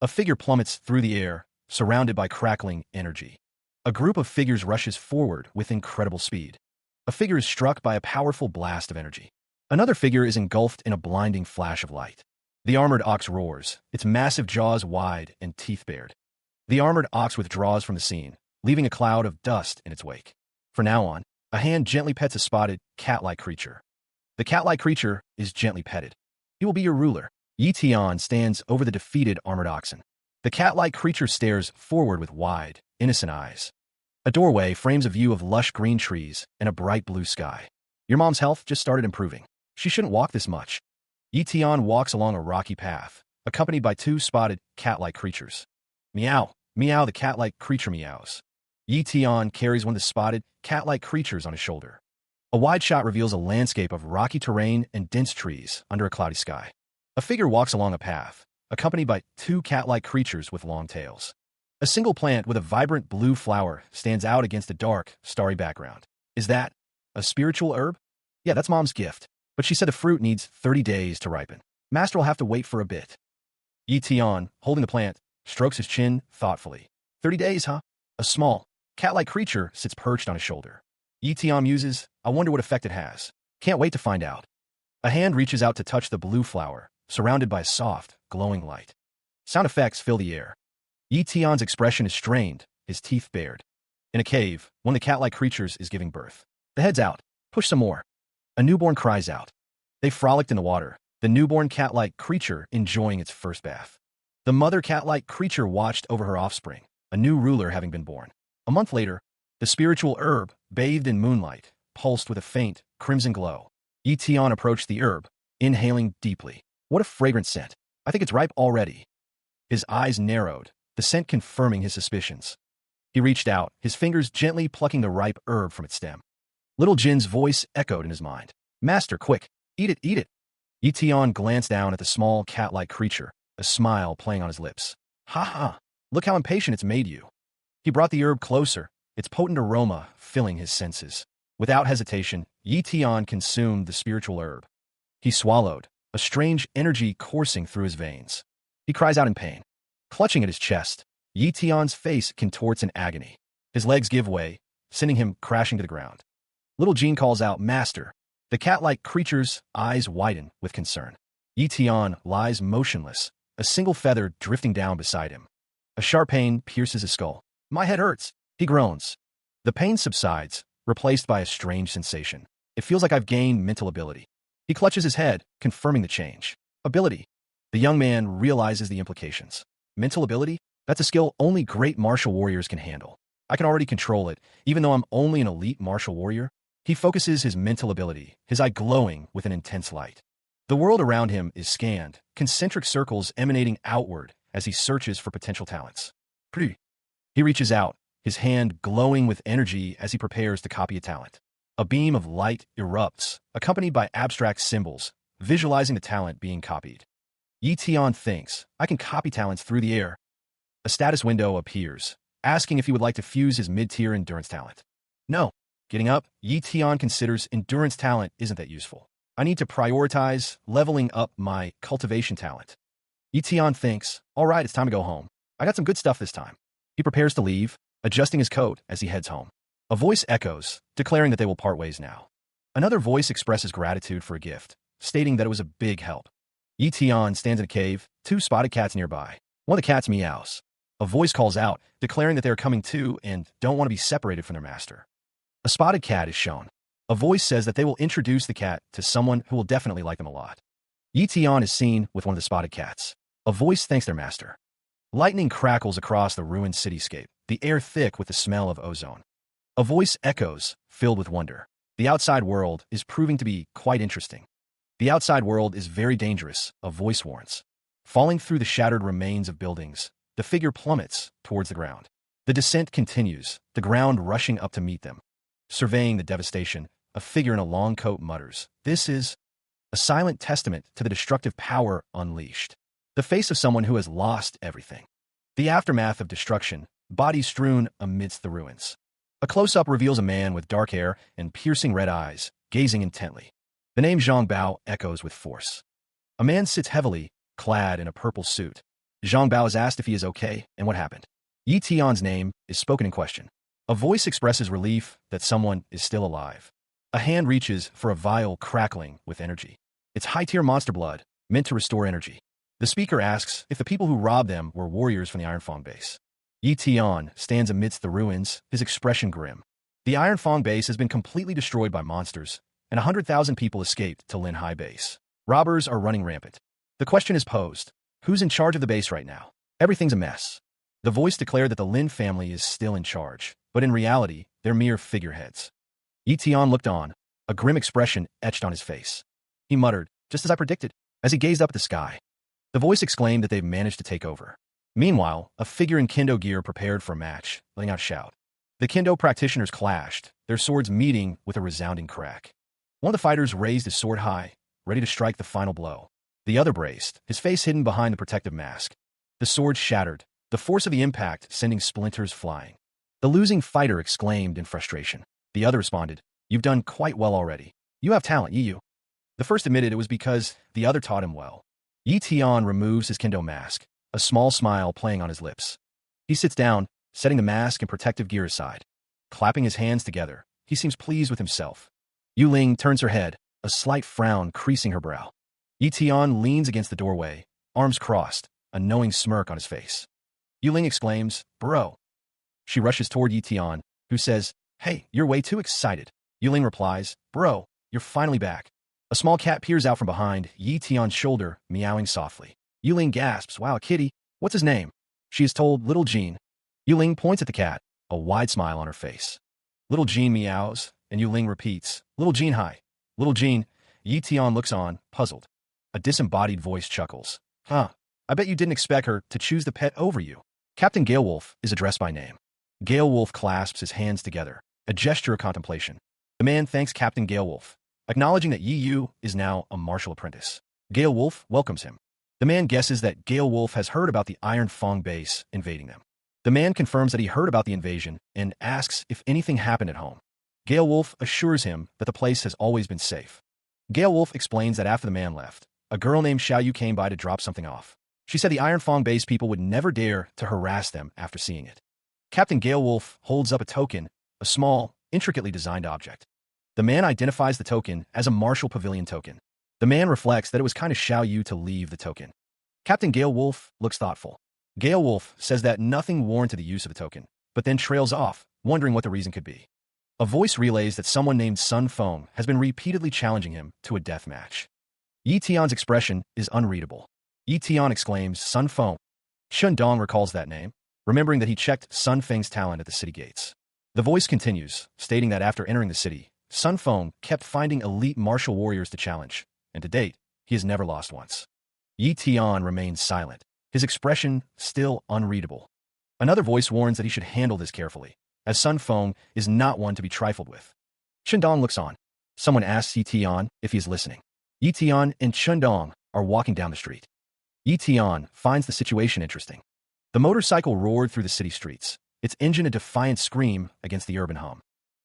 A figure plummets through the air, surrounded by crackling energy. A group of figures rushes forward with incredible speed. A figure is struck by a powerful blast of energy. Another figure is engulfed in a blinding flash of light. The armored ox roars, its massive jaws wide and teeth bared. The armored ox withdraws from the scene, leaving a cloud of dust in its wake. From now on, a hand gently pets a spotted, cat-like creature. The cat-like creature is gently petted. He will be your ruler. Yi Tian stands over the defeated armored oxen. The cat-like creature stares forward with wide, innocent eyes. A doorway frames a view of lush green trees and a bright blue sky. Your mom's health just started improving. She shouldn't walk this much. Yi Tian walks along a rocky path, accompanied by two spotted, cat-like creatures. Meow, meow, the cat-like creature meows. Yi Tian carries one of the spotted, cat-like creatures on his shoulder. A wide shot reveals a landscape of rocky terrain and dense trees under a cloudy sky. A figure walks along a path, accompanied by two cat-like creatures with long tails. A single plant with a vibrant blue flower stands out against a dark, starry background. Is that a spiritual herb? Yeah, that's Mom's gift. But she said the fruit needs 30 days to ripen. Master will have to wait for a bit. Yi Tian, holding the plant, strokes his chin thoughtfully. 30 days, huh? A small, cat-like creature sits perched on his shoulder. Yi Tian muses, I wonder what effect it has. Can't wait to find out. A hand reaches out to touch the blue flower, surrounded by a soft, glowing light. Sound effects fill the air. Yi Tian's expression is strained, his teeth bared. In a cave, one of the cat-like creatures is giving birth. The head's out. Push some more. A newborn cries out. They frolicked in the water, the newborn cat-like creature enjoying its first bath. The mother cat-like creature watched over her offspring, a new ruler having been born. A month later, the spiritual herb, bathed in moonlight, pulsed with a faint, crimson glow. Yi Tian approached the herb, inhaling deeply. What a fragrant scent. I think it's ripe already. His eyes narrowed, the scent confirming his suspicions. He reached out, his fingers gently plucking the ripe herb from its stem. Little Jin's voice echoed in his mind. Master, quick, eat it, eat it. Yi Tian glanced down at the small cat-like creature, a smile playing on his lips. Ha ha, look how impatient it's made you. He brought the herb closer, its potent aroma filling his senses. Without hesitation, Yi Tian consumed the spiritual herb. He swallowed, a strange energy coursing through his veins. He cries out in pain. Clutching at his chest, Yi Tian's face contorts in agony. His legs give way, sending him crashing to the ground. Little Jin calls out, Master. The cat-like creature's eyes widen with concern. Yi Tian lies motionless, a single feather drifting down beside him. A sharp pain pierces his skull. My head hurts. He groans. The pain subsides, replaced by a strange sensation. It feels like I've gained mental ability. He clutches his head, confirming the change. Ability. The young man realizes the implications. Mental ability? That's a skill only great martial warriors can handle. I can already control it, even though I'm only an elite martial warrior. He focuses his mental ability, his eye glowing with an intense light. The world around him is scanned, concentric circles emanating outward as he searches for potential talents. He reaches out, his hand glowing with energy as he prepares to copy a talent. A beam of light erupts, accompanied by abstract symbols, visualizing the talent being copied. Yi Tian thinks, I can copy talents through the air. A status window appears, asking if he would like to fuse his mid-tier endurance talent. No. Getting up, Yi Tian considers endurance talent isn't that useful. I need to prioritize leveling up my cultivation talent. Yi Tian thinks, all right, it's time to go home. I got some good stuff this time. He prepares to leave, adjusting his coat as he heads home. A voice echoes, declaring that they will part ways now. Another voice expresses gratitude for a gift, stating that it was a big help. Yi Tian stands in a cave, two spotted cats nearby. One of the cats meows. A voice calls out, declaring that they are coming too and don't want to be separated from their master. A spotted cat is shown. A voice says that they will introduce the cat to someone who will definitely like them a lot. Yi Tian is seen with one of the spotted cats. A voice thanks their master. Lightning crackles across the ruined cityscape, the air thick with the smell of ozone. A voice echoes, filled with wonder. The outside world is proving to be quite interesting. The outside world is very dangerous, a voice warns. Falling through the shattered remains of buildings, the figure plummets towards the ground. The descent continues, the ground rushing up to meet them. Surveying the devastation, a figure in a long coat mutters, "This is a silent testament to the destructive power unleashed." The face of someone who has lost everything. The aftermath of destruction, bodies strewn amidst the ruins. A close-up reveals a man with dark hair and piercing red eyes, gazing intently. The name Zhang Bao echoes with force. A man sits heavily, clad in a purple suit. Zhang Bao is asked if he is okay and what happened. Yi Tian's name is spoken in question. A voice expresses relief that someone is still alive. A hand reaches for a vial crackling with energy. It's high-tier monster blood, meant to restore energy. The speaker asks if the people who robbed them were warriors from the Iron Fong base. Yi Tian stands amidst the ruins, his expression grim. The Iron Fong base has been completely destroyed by monsters, and 100,000 people escaped to Lin Hai base. Robbers are running rampant. The question is posed, who's in charge of the base right now? Everything's a mess. The voice declared that the Lin family is still in charge, but in reality, they're mere figureheads. Yi Tian looked on, a grim expression etched on his face. He muttered, just as I predicted, as he gazed up at the sky. The voice exclaimed that they've managed to take over. Meanwhile, a figure in kendo gear prepared for a match, letting out a shout. The kendo practitioners clashed, their swords meeting with a resounding crack. One of the fighters raised his sword high, ready to strike the final blow. The other braced, his face hidden behind the protective mask. The sword shattered, the force of the impact sending splinters flying. The losing fighter exclaimed in frustration. The other responded, "You've done quite well already. You have talent, Yi. The first admitted it was because the other taught him well. Yi Tian removes his kendo mask, a small smile playing on his lips. He sits down, setting the mask and protective gear aside. Clapping his hands together, he seems pleased with himself. Ling turns her head, a slight frown creasing her brow. Yi Tian leans against the doorway, arms crossed, a knowing smirk on his face. Ling exclaims, "Bro." She rushes toward Yi Tian, who says, "Hey, you're way too excited." Ling replies, "Bro, you're finally back." A small cat peers out from behind Yi Tian's shoulder, meowing softly. Ling gasps, "Wow, a kitty. What's his name?" She is told, "Little Jean." Ling points at the cat, a wide smile on her face. Little Jean meows, and Ling repeats, "Little Jean, hi." Little Jean. Yi Tian looks on, puzzled. A disembodied voice chuckles. "Huh, I bet you didn't expect her to choose the pet over you." Captain Galewolf is addressed by name. Galewolf clasps his hands together, a gesture of contemplation. The man thanks Captain Galewolf, acknowledging that Yi Yu is now a martial apprentice. Galewolf welcomes him. The man guesses that Galewolf has heard about the Iron Fong base invading them. The man confirms that he heard about the invasion and asks if anything happened at home. Galewolf assures him that the place has always been safe. Galewolf explains that after the man left, a girl named Xiao Yu came by to drop something off. She said the Iron Fong base people would never dare to harass them after seeing it. Captain Galewolf holds up a token, a small, intricately designed object. The man identifies the token as a Martial Pavilion token. The man reflects that it was kind of Xiao Yu to leave the token. Captain Galewolf looks thoughtful. Galewolf says that nothing warranted the use of the token, but then trails off, wondering what the reason could be. A voice relays that someone named Sun Feng has been repeatedly challenging him to a death match. Yi Tian's expression is unreadable. Yi Tian exclaims, "Sun Feng." Shun Dong recalls that name, remembering that he checked Sun Feng's talent at the city gates. The voice continues, stating that after entering the city, Sun Feng kept finding elite martial warriors to challenge, and to date, he has never lost once. Yi Tian remains silent, his expression still unreadable. Another voice warns that he should handle this carefully, as Sun Feng is not one to be trifled with. Shundong looks on. Someone asks Yi Tian if he is listening. Yi Tian and Shundong are walking down the street. Yi Tian finds the situation interesting. The motorcycle roared through the city streets, its engine a defiant scream against the urban hum.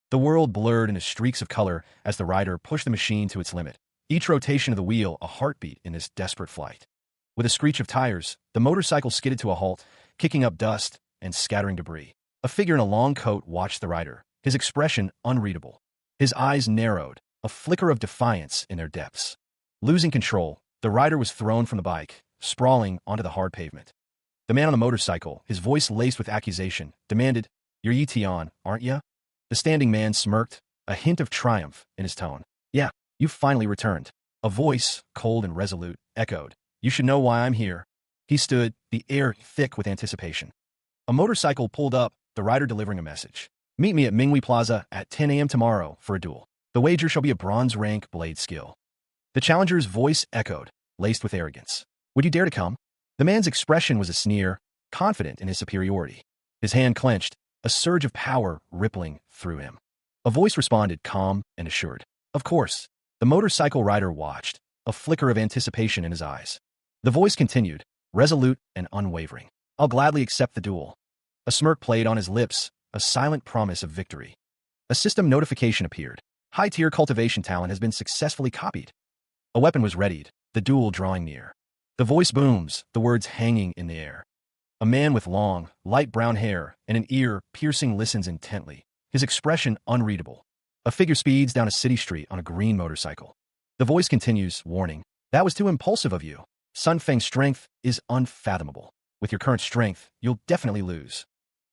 The world blurred into streaks of color as the rider pushed the machine to its limit, each rotation of the wheel a heartbeat in this desperate flight. With a screech of tires, the motorcycle skidded to a halt, kicking up dust and scattering debris. A figure in a long coat watched the rider, his expression unreadable. His eyes narrowed, a flicker of defiance in their depths. Losing control, the rider was thrown from the bike, sprawling onto the hard pavement. The man on the motorcycle, his voice laced with accusation, demanded, "You're Yi Tian, aren't ya?" The standing man smirked, a hint of triumph in his tone. "Yeah, you finally returned." A voice, cold and resolute, echoed, "You should know why I'm here." He stood, the air thick with anticipation. A motorcycle pulled up, the rider delivering a message. "Meet me at Minghui Plaza at 10 a.m. tomorrow for a duel. The wager shall be a bronze rank blade skill." The challenger's voice echoed, laced with arrogance. "Would you dare to come?" The man's expression was a sneer, confident in his superiority. His hand clenched, a surge of power rippling through him. A voice responded, calm and assured. Of course. The motorcycle rider watched, a flicker of anticipation in his eyes. The voice continued, resolute and unwavering. I'll gladly accept the duel. A smirk played on his lips, a silent promise of victory. A system notification appeared. High-tier cultivation talent has been successfully copied. A weapon was readied, the duel drawing near. The voice booms, the words hanging in the air. A man with long, light brown hair and an ear piercing listens intently, his expression unreadable. A figure speeds down a city street on a green motorcycle. The voice continues, warning, that was too impulsive of you. Sun Feng's strength is unfathomable. With your current strength, you'll definitely lose.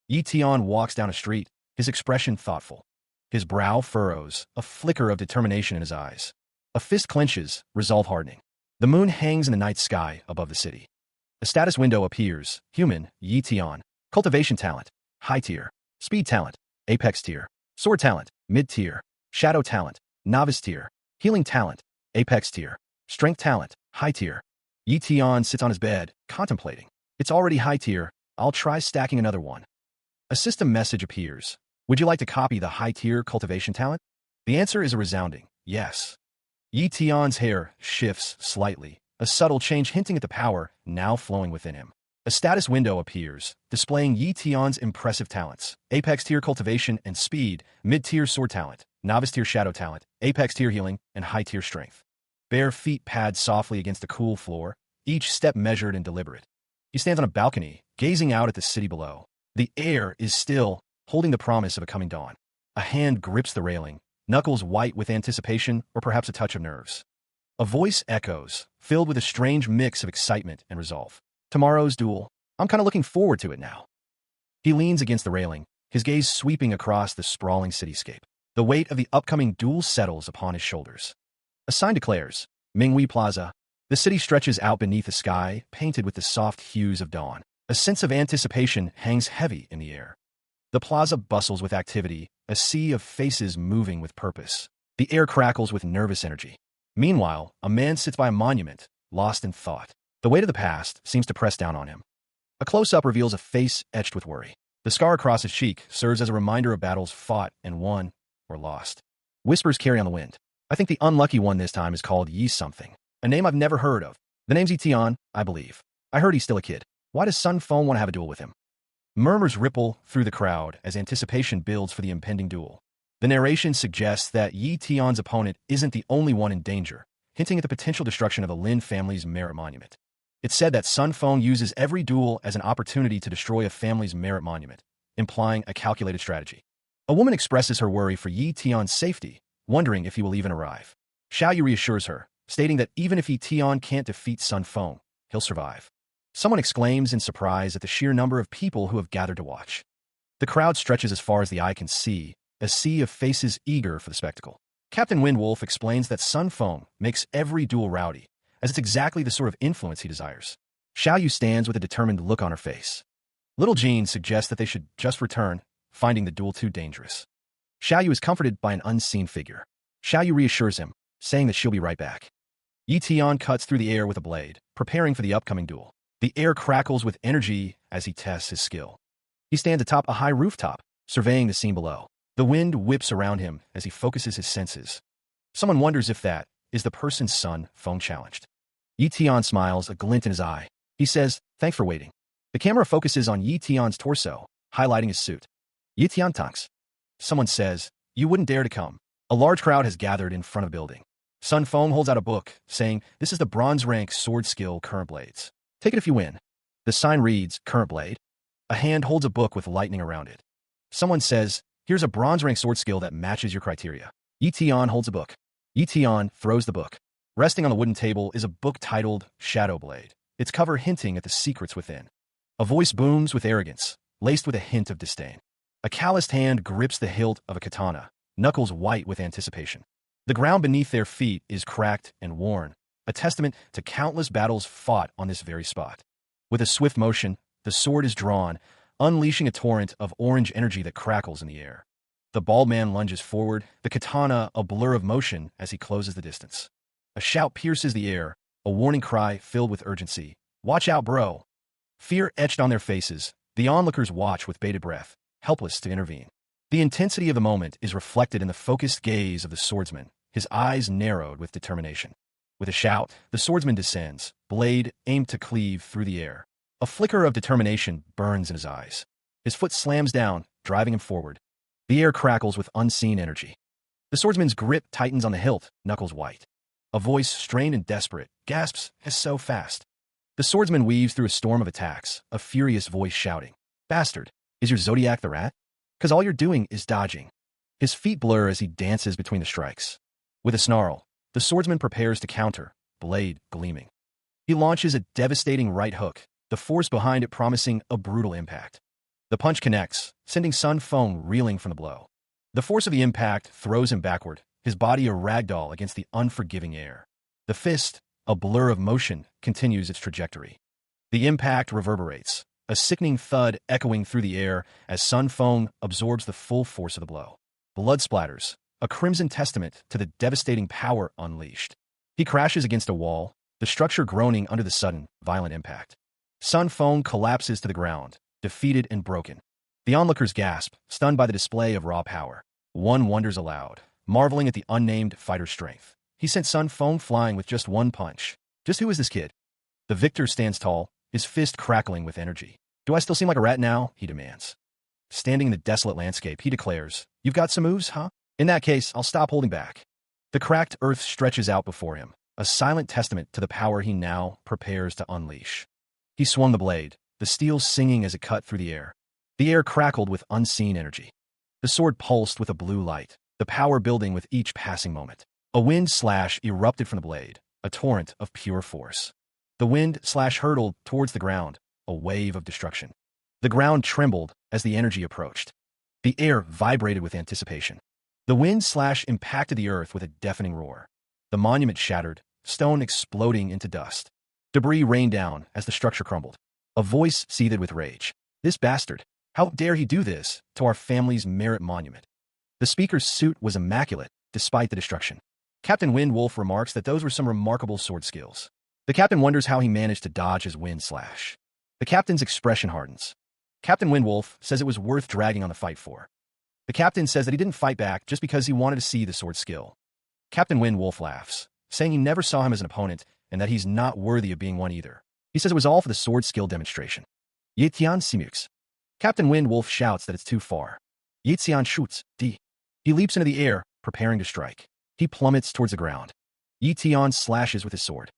Yi Tian walks down a street, his expression thoughtful. His brow furrows, a flicker of determination in his eyes. A fist clenches, resolve hardening. The moon hangs in the night sky above the city. A status window appears, human, Yi Tian, cultivation talent, high tier, speed talent, apex tier, sword talent, mid tier, shadow talent, novice tier, healing talent, apex tier, strength talent, high tier. Yi Tian sits on his bed, contemplating. It's already high tier, I'll try stacking another one. A system message appears. Would you like to copy the high tier cultivation talent? The answer is a resounding yes. Yi Tian's hair shifts slightly, a subtle change hinting at the power now flowing within him. A status window appears, displaying Yi Tian's impressive talents, apex tier cultivation and speed, mid-tier sword talent, novice tier shadow talent, apex tier healing, and high tier strength. Bare feet pad softly against the cool floor, each step measured and deliberate. He stands on a balcony, gazing out at the city below. The air is still, holding the promise of a coming dawn. A hand grips the railing, knuckles white with anticipation or perhaps a touch of nerves. A voice echoes, filled with a strange mix of excitement and resolve. Tomorrow's duel. I'm kind of looking forward to it now. He leans against the railing, his gaze sweeping across the sprawling cityscape. The weight of the upcoming duel settles upon his shoulders. A sign declares, Manhwa Plaza. The city stretches out beneath a sky, painted with the soft hues of dawn. A sense of anticipation hangs heavy in the air. The plaza bustles with activity, a sea of faces moving with purpose. The air crackles with nervous energy. Meanwhile, a man sits by a monument, lost in thought. The weight of the past seems to press down on him. A close-up reveals a face etched with worry. The scar across his cheek serves as a reminder of battles fought and won or lost. Whispers carry on the wind. I think the unlucky one this time is called Yi something. A name I've never heard of. The name's Yi Tian, I believe. I heard he's still a kid. Why does Sun Feng want to have a duel with him? Murmurs ripple through the crowd as anticipation builds for the impending duel. The narration suggests that Yi Tian's opponent isn't the only one in danger, hinting at the potential destruction of the Lin family's merit monument. It's said that Sun Feng uses every duel as an opportunity to destroy a family's merit monument, implying a calculated strategy. A woman expresses her worry for Yi Tian's safety, wondering if he will even arrive. Xiaoyu reassures her, stating that even if Yi Tian can't defeat Sun Feng, he'll survive. Someone exclaims in surprise at the sheer number of people who have gathered to watch. The crowd stretches as far as the eye can see, a sea of faces eager for the spectacle. Captain Windwolf explains that Sun Feng makes every duel rowdy, as it's exactly the sort of influence he desires. Xiaoyu stands with a determined look on her face. Little Jean suggests that they should just return, finding the duel too dangerous. Xiaoyu is comforted by an unseen figure. Xiaoyu reassures him, saying that she'll be right back. Yi Tian cuts through the air with a blade, preparing for the upcoming duel. The air crackles with energy as he tests his skill. He stands atop a high rooftop, surveying the scene below. The wind whips around him as he focuses his senses. Someone wonders if that is the person Sun Feng challenged. Yi Tian smiles, a glint in his eye. He says, thanks for waiting. The camera focuses on Yi Tian's torso, highlighting his suit. Yi Tian tanks. Someone says, you wouldn't dare to come. A large crowd has gathered in front of the building. Sun Feng holds out a book, saying, this is the bronze rank sword skill current blades. Take it if you win. The sign reads, current blade. A hand holds a book with lightning around it. Someone says, here's a bronze rank sword skill that matches your criteria. Yi Tian holds a book. Yi Tian throws the book. Resting on the wooden table is a book titled Shadow Blade, its cover hinting at the secrets within. A voice booms with arrogance, laced with a hint of disdain. A calloused hand grips the hilt of a katana, knuckles white with anticipation. The ground beneath their feet is cracked and worn, a testament to countless battles fought on this very spot. With a swift motion, the sword is drawn, unleashing a torrent of orange energy that crackles in the air. The bald man lunges forward, the katana a blur of motion as he closes the distance. A shout pierces the air, a warning cry filled with urgency. Watch out, bro. Fear etched on their faces. The onlookers watch with bated breath, helpless to intervene. The intensity of the moment is reflected in the focused gaze of the swordsman, his eyes narrowed with determination. With a shout, the swordsman descends, blade aimed to cleave through the air. A flicker of determination burns in his eyes. His foot slams down, driving him forward. The air crackles with unseen energy. The swordsman's grip tightens on the hilt, knuckles white. A voice, strained and desperate, gasps, "It's so fast." The swordsman weaves through a storm of attacks, a furious voice shouting, "Bastard, is your Zodiac the rat? 'Cause all you're doing is dodging." His feet blur as he dances between the strikes. With a snarl, the swordsman prepares to counter, blade gleaming. He launches a devastating right hook, the force behind it promising a brutal impact. The punch connects, sending Sun Feng reeling from the blow. The force of the impact throws him backward, his body a ragdoll against the unforgiving air. The fist, a blur of motion, continues its trajectory. The impact reverberates, a sickening thud echoing through the air as Sun Feng absorbs the full force of the blow. Blood splatters, a crimson testament to the devastating power unleashed. He crashes against a wall, the structure groaning under the sudden, violent impact. Sun Feng collapses to the ground, defeated and broken. The onlookers gasp, stunned by the display of raw power. One wonders aloud, marveling at the unnamed fighter's strength. He sent Sun Feng flying with just one punch. Just who is this kid? The victor stands tall, his fist crackling with energy. "Do I still seem like a rat now?" he demands. Standing in the desolate landscape, he declares, "You've got some moves, huh? In that case, I'll stop holding back." The cracked earth stretches out before him, a silent testament to the power he now prepares to unleash. He swung the blade, the steel singing as it cut through the air. The air crackled with unseen energy. The sword pulsed with a blue light, the power building with each passing moment. A wind slash erupted from the blade, a torrent of pure force. The wind slash hurtled towards the ground, a wave of destruction. The ground trembled as the energy approached. The air vibrated with anticipation. The wind slash impacted the earth with a deafening roar. The monument shattered, stone exploding into dust. Debris rained down as the structure crumbled. A voice seethed with rage. "This bastard! How dare he do this to our family's merit monument?" The speaker's suit was immaculate, despite the destruction. Captain Windwolf remarks that those were some remarkable sword skills. The captain wonders how he managed to dodge his wind slash. The captain's expression hardens. Captain Windwolf says it was worth dragging on the fight for. The captain says that he didn't fight back just because he wanted to see the sword skill. Captain Windwolf laughs, saying he never saw him as an opponent and that he's not worthy of being one either. He says it was all for the sword skill demonstration. Yitian Simux. Captain Windwolf shouts that it's too far. Yitian shoots, D. He leaps into the air, preparing to strike. He plummets towards the ground. Yitian slashes with his sword.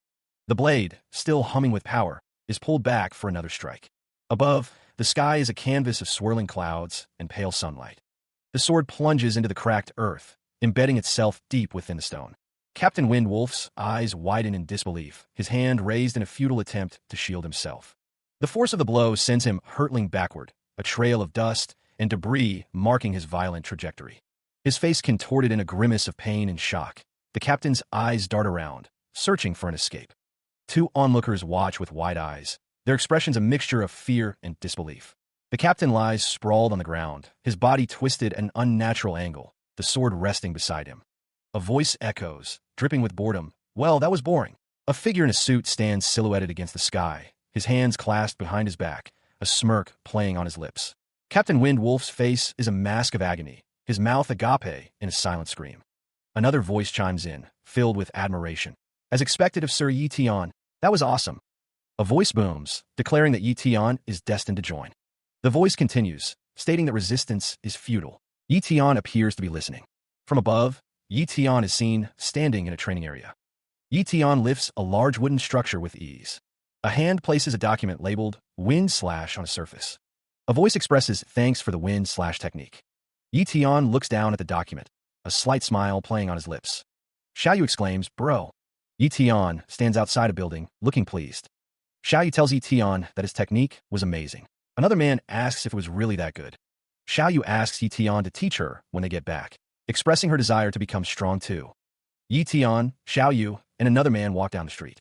The blade, still humming with power, is pulled back for another strike. Above, the sky is a canvas of swirling clouds and pale sunlight. The sword plunges into the cracked earth, embedding itself deep within the stone. Captain Windwolf's eyes widen in disbelief, his hand raised in a futile attempt to shield himself. The force of the blow sends him hurtling backward, a trail of dust and debris marking his violent trajectory. His face contorted in a grimace of pain and shock. The captain's eyes dart around, searching for an escape. Two onlookers watch with wide eyes, their expressions a mixture of fear and disbelief. The captain lies sprawled on the ground, his body twisted at an unnatural angle, the sword resting beside him. A voice echoes, dripping with boredom, "Well, that was boring." A figure in a suit stands silhouetted against the sky, his hands clasped behind his back, a smirk playing on his lips. Captain Windwolf's face is a mask of agony, his mouth agape in a silent scream. Another voice chimes in, filled with admiration. "As expected of Sir Yitian, that was awesome." A voice booms, declaring that Yitian is destined to join. The voice continues, stating that resistance is futile. Yitian appears to be listening. From above, Yitian is seen standing in a training area. Yitian lifts a large wooden structure with ease. A hand places a document labeled "Wind Slash" on a surface. A voice expresses thanks for the wind slash technique. Yitian looks down at the document, a slight smile playing on his lips. Xiaoyu exclaims, "Bro." Yitian stands outside a building, looking pleased. Xiaoyu tells Yitian that his technique was amazing. Another man asks if it was really that good. Xiaoyu asks Yitian to teach her when they get back, expressing her desire to become strong too. Yitian, Xiaoyu, and another man walk down the street.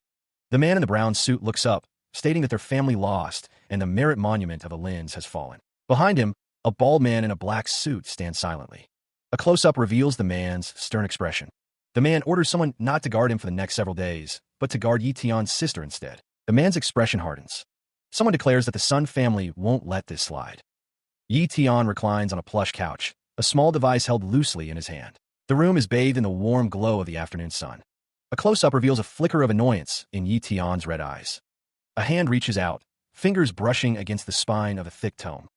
The man in the brown suit looks up, stating that their family lost and the merit monument of a lens has fallen. Behind him, a bald man in a black suit stands silently. A close-up reveals the man's stern expression. The man orders someone not to guard him for the next several days, but to guard Yitian's sister instead. The man's expression hardens. Someone declares that the Sun family won't let this slide. Yi Tian reclines on a plush couch, a small device held loosely in his hand. The room is bathed in the warm glow of the afternoon sun. A close-up reveals a flicker of annoyance in Yi Tian's red eyes. A hand reaches out, fingers brushing against the spine of a thick tome.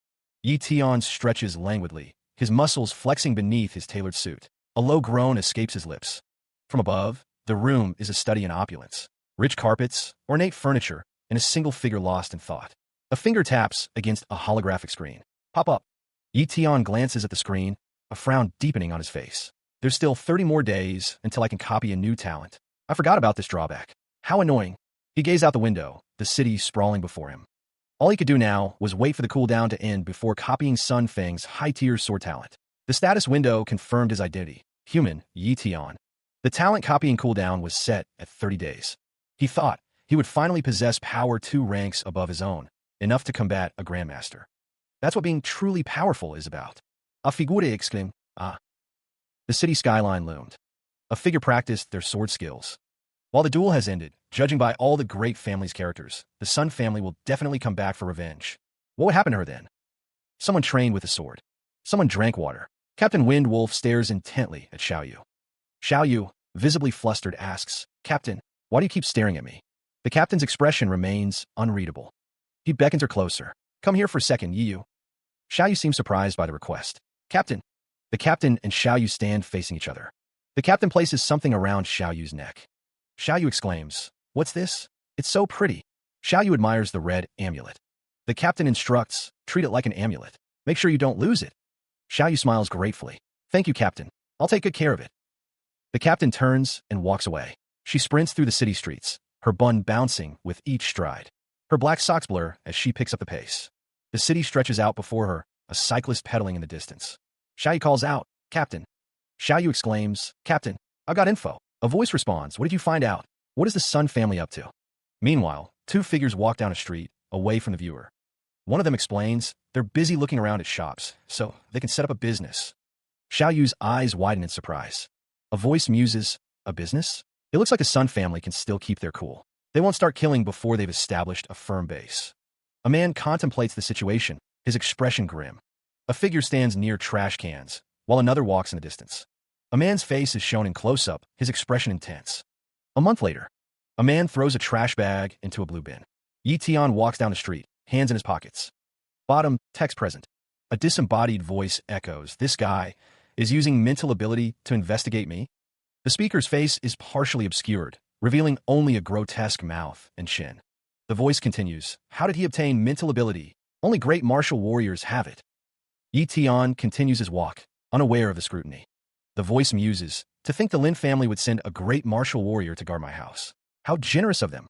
Yi Tian stretches languidly, his muscles flexing beneath his tailored suit. A low groan escapes his lips. From above, the room is a study in opulence. Rich carpets, ornate furniture, and a single figure lost in thought. A finger taps against a holographic screen. Pop up. Yi Tian glances at the screen, a frown deepening on his face. There's still 30 more days until I can copy a new talent. I forgot about this drawback. How annoying. He gazed out the window, the city sprawling before him. All he could do now was wait for the cooldown to end before copying Sun Feng's high-tier sword talent. The status window confirmed his identity. Human, Yi Tian. The talent copying cooldown was set at 30 days. He thought he would finally possess power 2 ranks above his own, enough to combat a grandmaster. That's what being truly powerful is about. A figure exclaimed, ah. The city skyline loomed. A figure practiced their sword skills. While the duel has ended, judging by all the great family's characters, the Sun family will definitely come back for revenge. What would happen to her then? Someone trained with a sword. Someone drank water. Captain Wind Wolf stares intently at Xiaoyu. Xiaoyu, visibly flustered, asks, Captain, why do you keep staring at me? The captain's expression remains unreadable. He beckons her closer. Come here for a second, Yiyu. Xiaoyu seems surprised by the request. Captain. The captain and Xiaoyu stand facing each other. The captain places something around Xiaoyu's neck. Xiaoyu exclaims, What's this? It's so pretty. Xiaoyu admires the red amulet. The captain instructs, treat it like an amulet. Make sure you don't lose it. Xiaoyu smiles gratefully. Thank you, Captain. I'll take good care of it. The captain turns and walks away. She sprints through the city streets, her bun bouncing with each stride. Her black socks blur as she picks up the pace. The city stretches out before her, a cyclist pedaling in the distance. Xiaoyu calls out, Captain. Xiaoyu exclaims, Captain, I've got info. A voice responds, What did you find out? What is the Sun family up to? Meanwhile, 2 figures walk down a street, away from the viewer. One of them explains, they're busy looking around at shops, so they can set up a business. Xiaoyu's eyes widen in surprise. A voice muses, a business? It looks like the Sun family can still keep their cool. They won't start killing before they've established a firm base. A man contemplates the situation, his expression grim. A figure stands near trash cans, while another walks in the distance. A man's face is shown in close-up, his expression intense. A month later, a man throws a trash bag into a blue bin. Yi Tian walks down the street, hands in his pockets. Bottom, text present. A disembodied voice echoes, This guy is using mental ability to investigate me? The speaker's face is partially obscured, revealing only a grotesque mouth and chin. The voice continues, How did he obtain mental ability? Only great martial warriors have it. Yi Tian continues his walk, unaware of the scrutiny. The voice muses, To think the Lin family would send a great martial warrior to guard my house. How generous of them.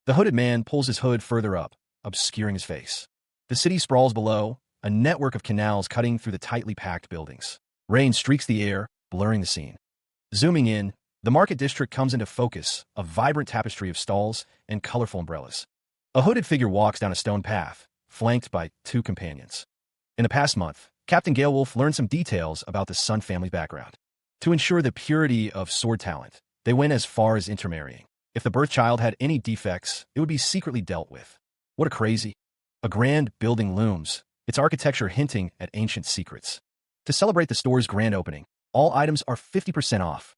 The hooded man pulls his hood further up, obscuring his face. The city sprawls below, a network of canals cutting through the tightly packed buildings. Rain streaks the air, blurring the scene. Zooming in, the market district comes into focus, a vibrant tapestry of stalls and colorful umbrellas. A hooded figure walks down a stone path, flanked by 2 companions. In the past month, Captain Galewolf learned some details about the Sun family's background. To ensure the purity of sword talent, they went as far as intermarrying. If the birth child had any defects, it would be secretly dealt with. What a crazy. A grand building looms, its architecture hinting at ancient secrets. To celebrate the store's grand opening, all items are 50% off.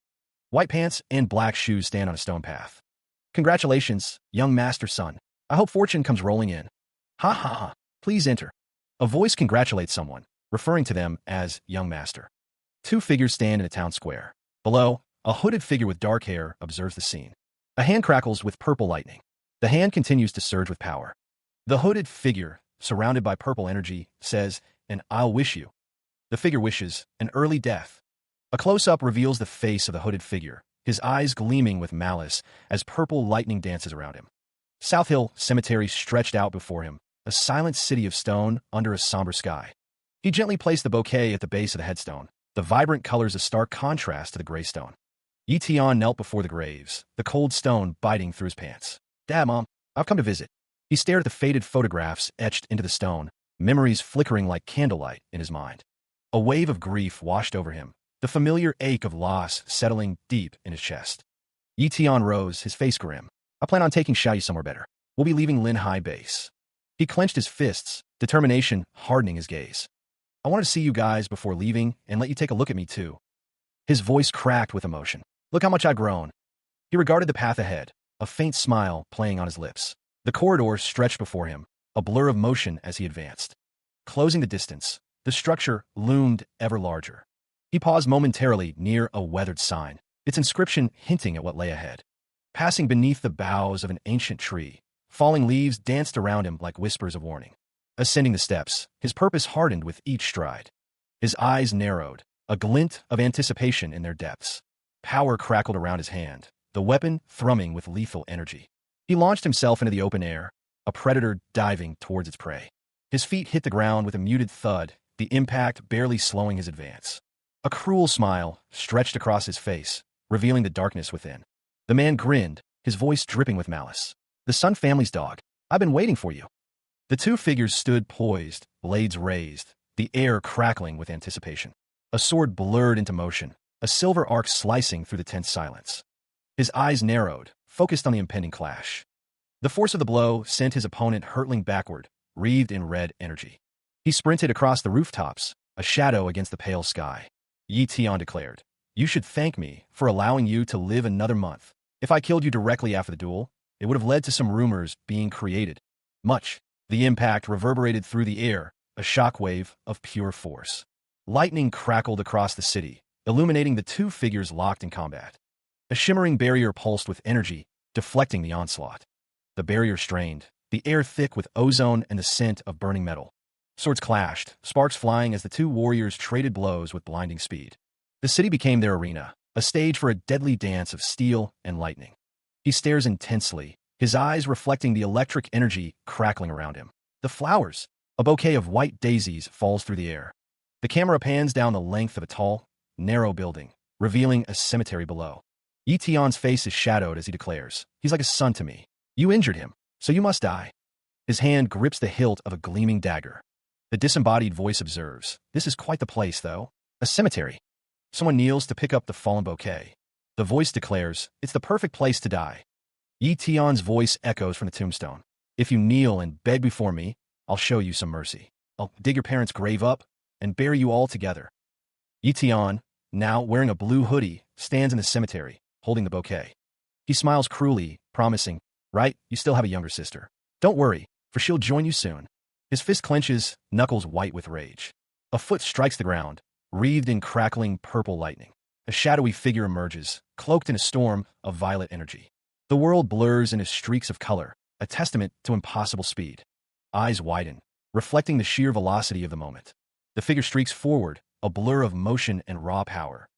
White pants and black shoes stand on a stone path. Congratulations, young master son. I hope fortune comes rolling in. Ha ha ha. Please enter. A voice congratulates someone, referring to them as young master. 2 figures stand in a town square. Below, a hooded figure with dark hair observes the scene. A hand crackles with purple lightning. The hand continues to surge with power. The hooded figure, surrounded by purple energy, says, And I'll wish you. The figure wishes an early death. A close-up reveals the face of the hooded figure, his eyes gleaming with malice as purple lightning dances around him. South Hill Cemetery stretched out before him, a silent city of stone under a somber sky. He gently placed the bouquet at the base of the headstone, the vibrant colors a stark contrast to the gray stone. Yi Tian knelt before the graves, the cold stone biting through his pants. Dad, Mom, I've come to visit. He stared at the faded photographs etched into the stone, memories flickering like candlelight in his mind. A wave of grief washed over him, the familiar ache of loss settling deep in his chest. Yi Tian rose, his face grim. I plan on taking Xiaoyu somewhere better. We'll be leaving Lin Hai base. He clenched his fists, determination hardening his gaze. I wanted to see you guys before leaving and let you take a look at me too. His voice cracked with emotion. Look how much I've grown. He regarded the path ahead, a faint smile playing on his lips. The corridor stretched before him, a blur of motion as he advanced. Closing the distance, the structure loomed ever larger. He paused momentarily near a weathered sign, its inscription hinting at what lay ahead. Passing beneath the boughs of an ancient tree, falling leaves danced around him like whispers of warning. Ascending the steps, his purpose hardened with each stride. His eyes narrowed, a glint of anticipation in their depths. Power crackled around his hand, the weapon thrumming with lethal energy. He launched himself into the open air, a predator diving towards its prey. His feet hit the ground with a muted thud, the impact barely slowing his advance. A cruel smile stretched across his face, revealing the darkness within. The man grinned, his voice dripping with malice. The Sun family's dog. I've been waiting for you. The two figures stood poised, blades raised, the air crackling with anticipation. A sword blurred into motion, a silver arc slicing through the tense silence. His eyes narrowed, focused on the impending clash. The force of the blow sent his opponent hurtling backward, wreathed in red energy. He sprinted across the rooftops, a shadow against the pale sky. Yi Tian declared, "You should thank me for allowing you to live another month. If I killed you directly after the duel, it would have led to some rumors being created. Much." The impact reverberated through the air, a shockwave of pure force. Lightning crackled across the city, illuminating the two figures locked in combat. A shimmering barrier pulsed with energy, deflecting the onslaught. The barrier strained, the air thick with ozone and the scent of burning metal. Swords clashed, sparks flying as the two warriors traded blows with blinding speed. The city became their arena, a stage for a deadly dance of steel and lightning. He stares intensely, his eyes reflecting the electric energy crackling around him. The flowers, a bouquet of white daisies, falls through the air. The camera pans down the length of a tall, narrow building, revealing a cemetery below. Yi Tian's face is shadowed as he declares, "He's like a son to me. You injured him, so you must die." His hand grips the hilt of a gleaming dagger. The disembodied voice observes, "This is quite the place, though. A cemetery." Someone kneels to pick up the fallen bouquet. The voice declares, "It's the perfect place to die." Yi Tian's voice echoes from the tombstone. "If you kneel and beg before me, I'll show you some mercy. I'll dig your parents' grave up and bury you all together." Yi Tian, now wearing a blue hoodie, stands in the cemetery, holding the bouquet. He smiles cruelly, promising, "Right, you still have a younger sister. Don't worry, for she'll join you soon." His fist clenches, knuckles white with rage. A foot strikes the ground, wreathed in crackling purple lightning. A shadowy figure emerges, cloaked in a storm of violet energy. The world blurs into streaks of color, a testament to impossible speed. Eyes widen, reflecting the sheer velocity of the moment. The figure streaks forward, a blur of motion and raw power.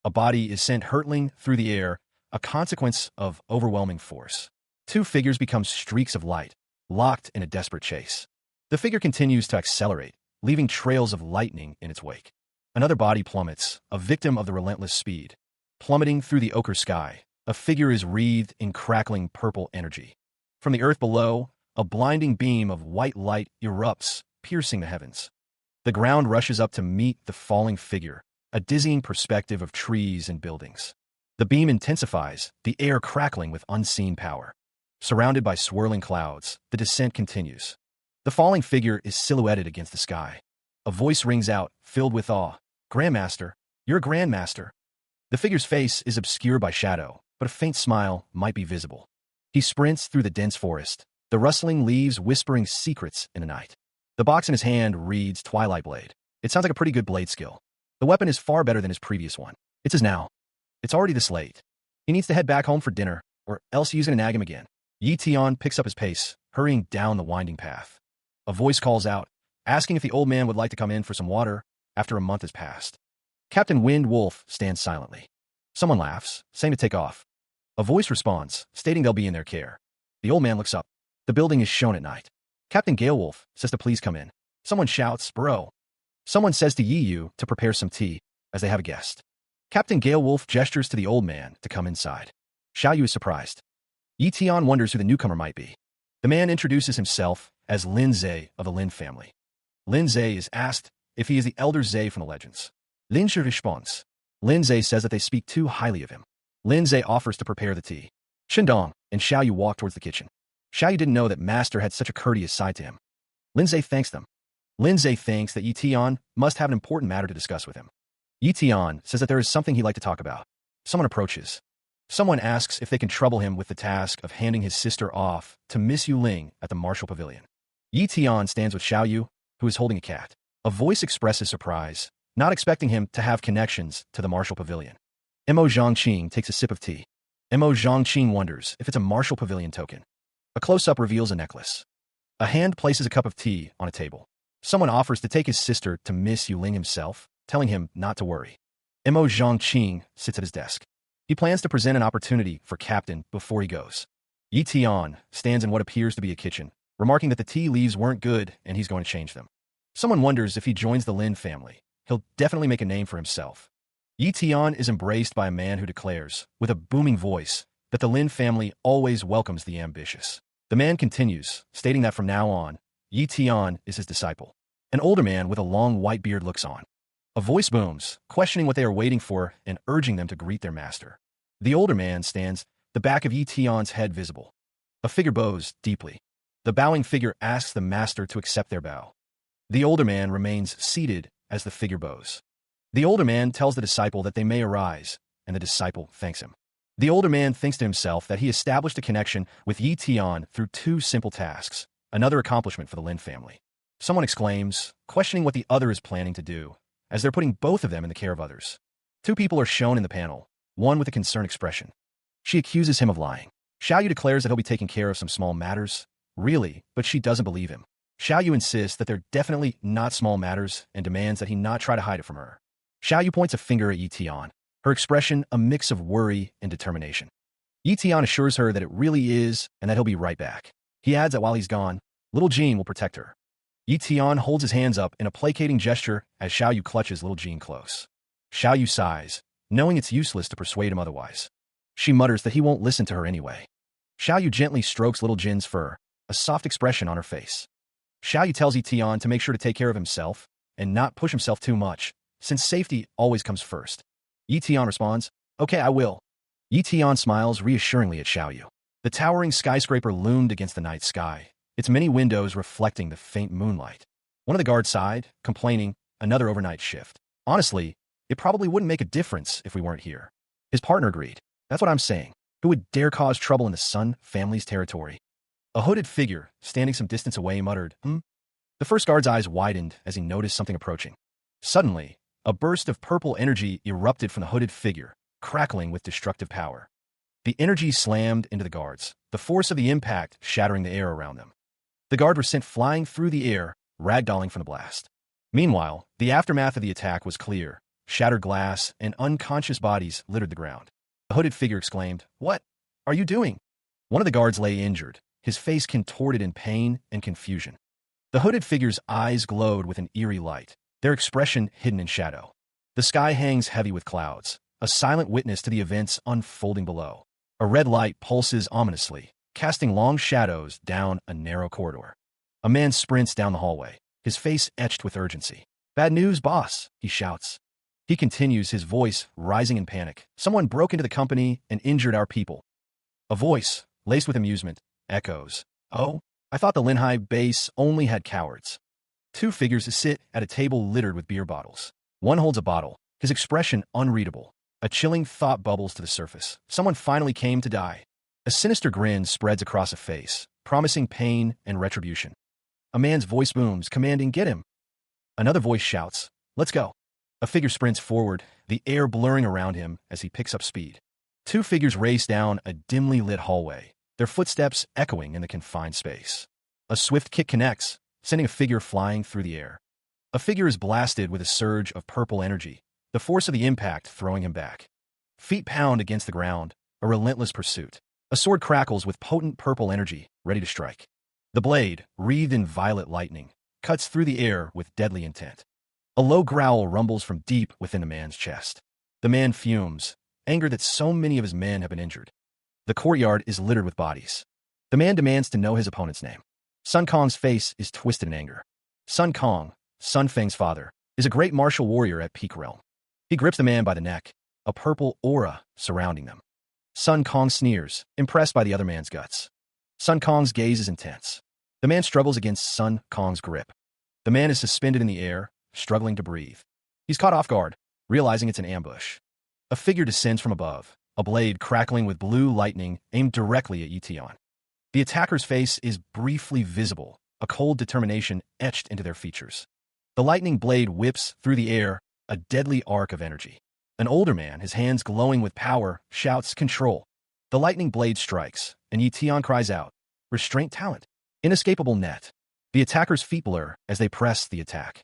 A body is sent hurtling through the air, a consequence of overwhelming force. Two figures become streaks of light, locked in a desperate chase. The figure continues to accelerate, leaving trails of lightning in its wake. Another body plummets, a victim of the relentless speed. Plummeting through the ochre sky, a figure is wreathed in crackling purple energy. From the earth below, a blinding beam of white light erupts, piercing the heavens. The ground rushes up to meet the falling figure, a dizzying perspective of trees and buildings. The beam intensifies, the air crackling with unseen power. Surrounded by swirling clouds, the descent continues. The falling figure is silhouetted against the sky. A voice rings out, filled with awe. "Grandmaster, you're a grandmaster." The figure's face is obscured by shadow, but a faint smile might be visible. He sprints through the dense forest, the rustling leaves whispering secrets in the night. The box in his hand reads Twilight Blade. It sounds like a pretty good blade skill. The weapon is far better than his previous one. It's his now. It's already this late. He needs to head back home for dinner, or else he's gonna nag him again. Yi Tian picks up his pace, hurrying down the winding path. A voice calls out, asking if the old man would like to come in for some water after a month has passed. Captain Wind Wolf stands silently. Someone laughs, saying to take off. A voice responds, stating they'll be in their care. The old man looks up. The building is shown at night. Captain Galewolf says to please come in. Someone shouts, "Bro." Someone says to Yi Yu to prepare some tea, as they have a guest. Captain Galewolf gestures to the old man to come inside. Xiao Yu is surprised. Yi Tian wonders who the newcomer might be. The man introduces himself as Lin Zhe of the Lin family. Lin Zhe is asked if he is the elder Zhe from the legends. Lin Zhe responds. Lin Zhe says that they speak too highly of him. Lin Zhe offers to prepare the tea. Shindong and Xiao Yu walk towards the kitchen. Xiaoyu didn't know that Master had such a courteous side to him. Lindsay thanks them. Lindsay thinks that Yi Tian must have an important matter to discuss with him. Yi Tian says that there is something he'd like to talk about. Someone approaches. Someone asks if they can trouble him with the task of handing his sister off to Miss Yu Ling at the Martial Pavilion. Yi Tian stands with Xiaoyu, who is holding a cat. A voice expresses surprise, not expecting him to have connections to the Martial Pavilion. Mo Zhongqing takes a sip of tea. Mo Zhongqing wonders if it's a Martial Pavilion token. A close-up reveals a necklace. A hand places a cup of tea on a table. Someone offers to take his sister to Miss Yu Ling himself, telling him not to worry. Mo Zhongqing sits at his desk. He plans to present an opportunity for Captain before he goes. Yi Tian stands in what appears to be a kitchen, remarking that the tea leaves weren't good and he's going to change them. Someone wonders if he joins the Lin family. He'll definitely make a name for himself. Yi Tian is embraced by a man who declares, with a booming voice, that the Lin family always welcomes the ambitious. The man continues, stating that from now on, Yi Tian is his disciple. An older man with a long white beard looks on. A voice booms, questioning what they are waiting for and urging them to greet their master. The older man stands, the back of Yi Tian's head visible. A figure bows deeply. The bowing figure asks the master to accept their bow. The older man remains seated as the figure bows. The older man tells the disciple that they may arise, and the disciple thanks him. The older man thinks to himself that he established a connection with Yi Tian through 2 simple tasks, another accomplishment for the Lin family. Someone exclaims, questioning what the other is planning to do, as they're putting both of them in the care of others. 2 people are shown in the panel, one with a concerned expression. She accuses him of lying. Xiaoyu declares that he'll be taking care of some small matters. Really, but she doesn't believe him. Xiaoyu insists that they're definitely not small matters and demands that he not try to hide it from her. Xiaoyu points a finger at Yi Tian, her expression a mix of worry and determination. Yi Tian assures her that it really is and that he'll be right back. He adds that while he's gone, little Jean will protect her. Yi Tian holds his hands up in a placating gesture as Xiaoyu clutches little Jean close. Xiaoyu sighs, knowing it's useless to persuade him otherwise. She mutters that he won't listen to her anyway. Xiaoyu gently strokes little Jin's fur, a soft expression on her face. Xiaoyu tells Yi Tian to make sure to take care of himself and not push himself too much, since safety always comes first. Yi Tian responds, "Okay, I will." Yi Tian smiles reassuringly at Xiaoyu. The towering skyscraper loomed against the night sky, its many windows reflecting the faint moonlight. One of the guards sighed, complaining, another overnight shift. Honestly, it probably wouldn't make a difference if we weren't here. His partner agreed. That's what I'm saying. Who would dare cause trouble in the Sun family's territory? A hooded figure, standing some distance away, muttered, The first guard's eyes widened as he noticed something approaching. Suddenly, a burst of purple energy erupted from the hooded figure, crackling with destructive power. The energy slammed into the guards, the force of the impact shattering the air around them. The guard were sent flying through the air, ragdolling from the blast. Meanwhile, the aftermath of the attack was clear. Shattered glass and unconscious bodies littered the ground. The hooded figure exclaimed, "What are you doing?" One of the guards lay injured, his face contorted in pain and confusion. The hooded figure's eyes glowed with an eerie light, their expression hidden in shadow. The sky hangs heavy with clouds, a silent witness to the events unfolding below. A red light pulses ominously, casting long shadows down a narrow corridor. A man sprints down the hallway, his face etched with urgency. "Bad news, boss," he shouts. He continues, his voice rising in panic. "Someone broke into the company and injured our people." A voice, laced with amusement, echoes, "Oh, I thought the Linhai base only had cowards." 2 figures sit at a table littered with beer bottles. One holds a bottle, his expression unreadable. A chilling thought bubbles to the surface. Someone finally came to die. A sinister grin spreads across a face, promising pain and retribution. A man's voice booms, commanding, "Get him." Another voice shouts, "Let's go." A figure sprints forward, the air blurring around him as he picks up speed. 2 figures race down a dimly lit hallway, their footsteps echoing in the confined space. A swift kick connects, sending a figure flying through the air. A figure is blasted with a surge of purple energy, the force of the impact throwing him back. Feet pound against the ground, a relentless pursuit. A sword crackles with potent purple energy, ready to strike. The blade, wreathed in violet lightning, cuts through the air with deadly intent. A low growl rumbles from deep within the man's chest. The man fumes, angered that so many of his men have been injured. The courtyard is littered with bodies. The man demands to know his opponent's name. Sun Kong's face is twisted in anger. Sun Kong, Sun Feng's father, is a great martial warrior at peak realm. He grips the man by the neck, a purple aura surrounding them. Sun Kong sneers, impressed by the other man's guts. Sun Kong's gaze is intense. The man struggles against Sun Kong's grip. The man is suspended in the air, struggling to breathe. He's caught off guard, realizing it's an ambush. A figure descends from above, a blade crackling with blue lightning aimed directly at Yetion. The attacker's face is briefly visible, a cold determination etched into their features. The lightning blade whips through the air, a deadly arc of energy. An older man, his hands glowing with power, shouts, "Control." The lightning blade strikes, and Yetion cries out, "Restraint talent. Inescapable net." The attacker's feet blur as they press the attack.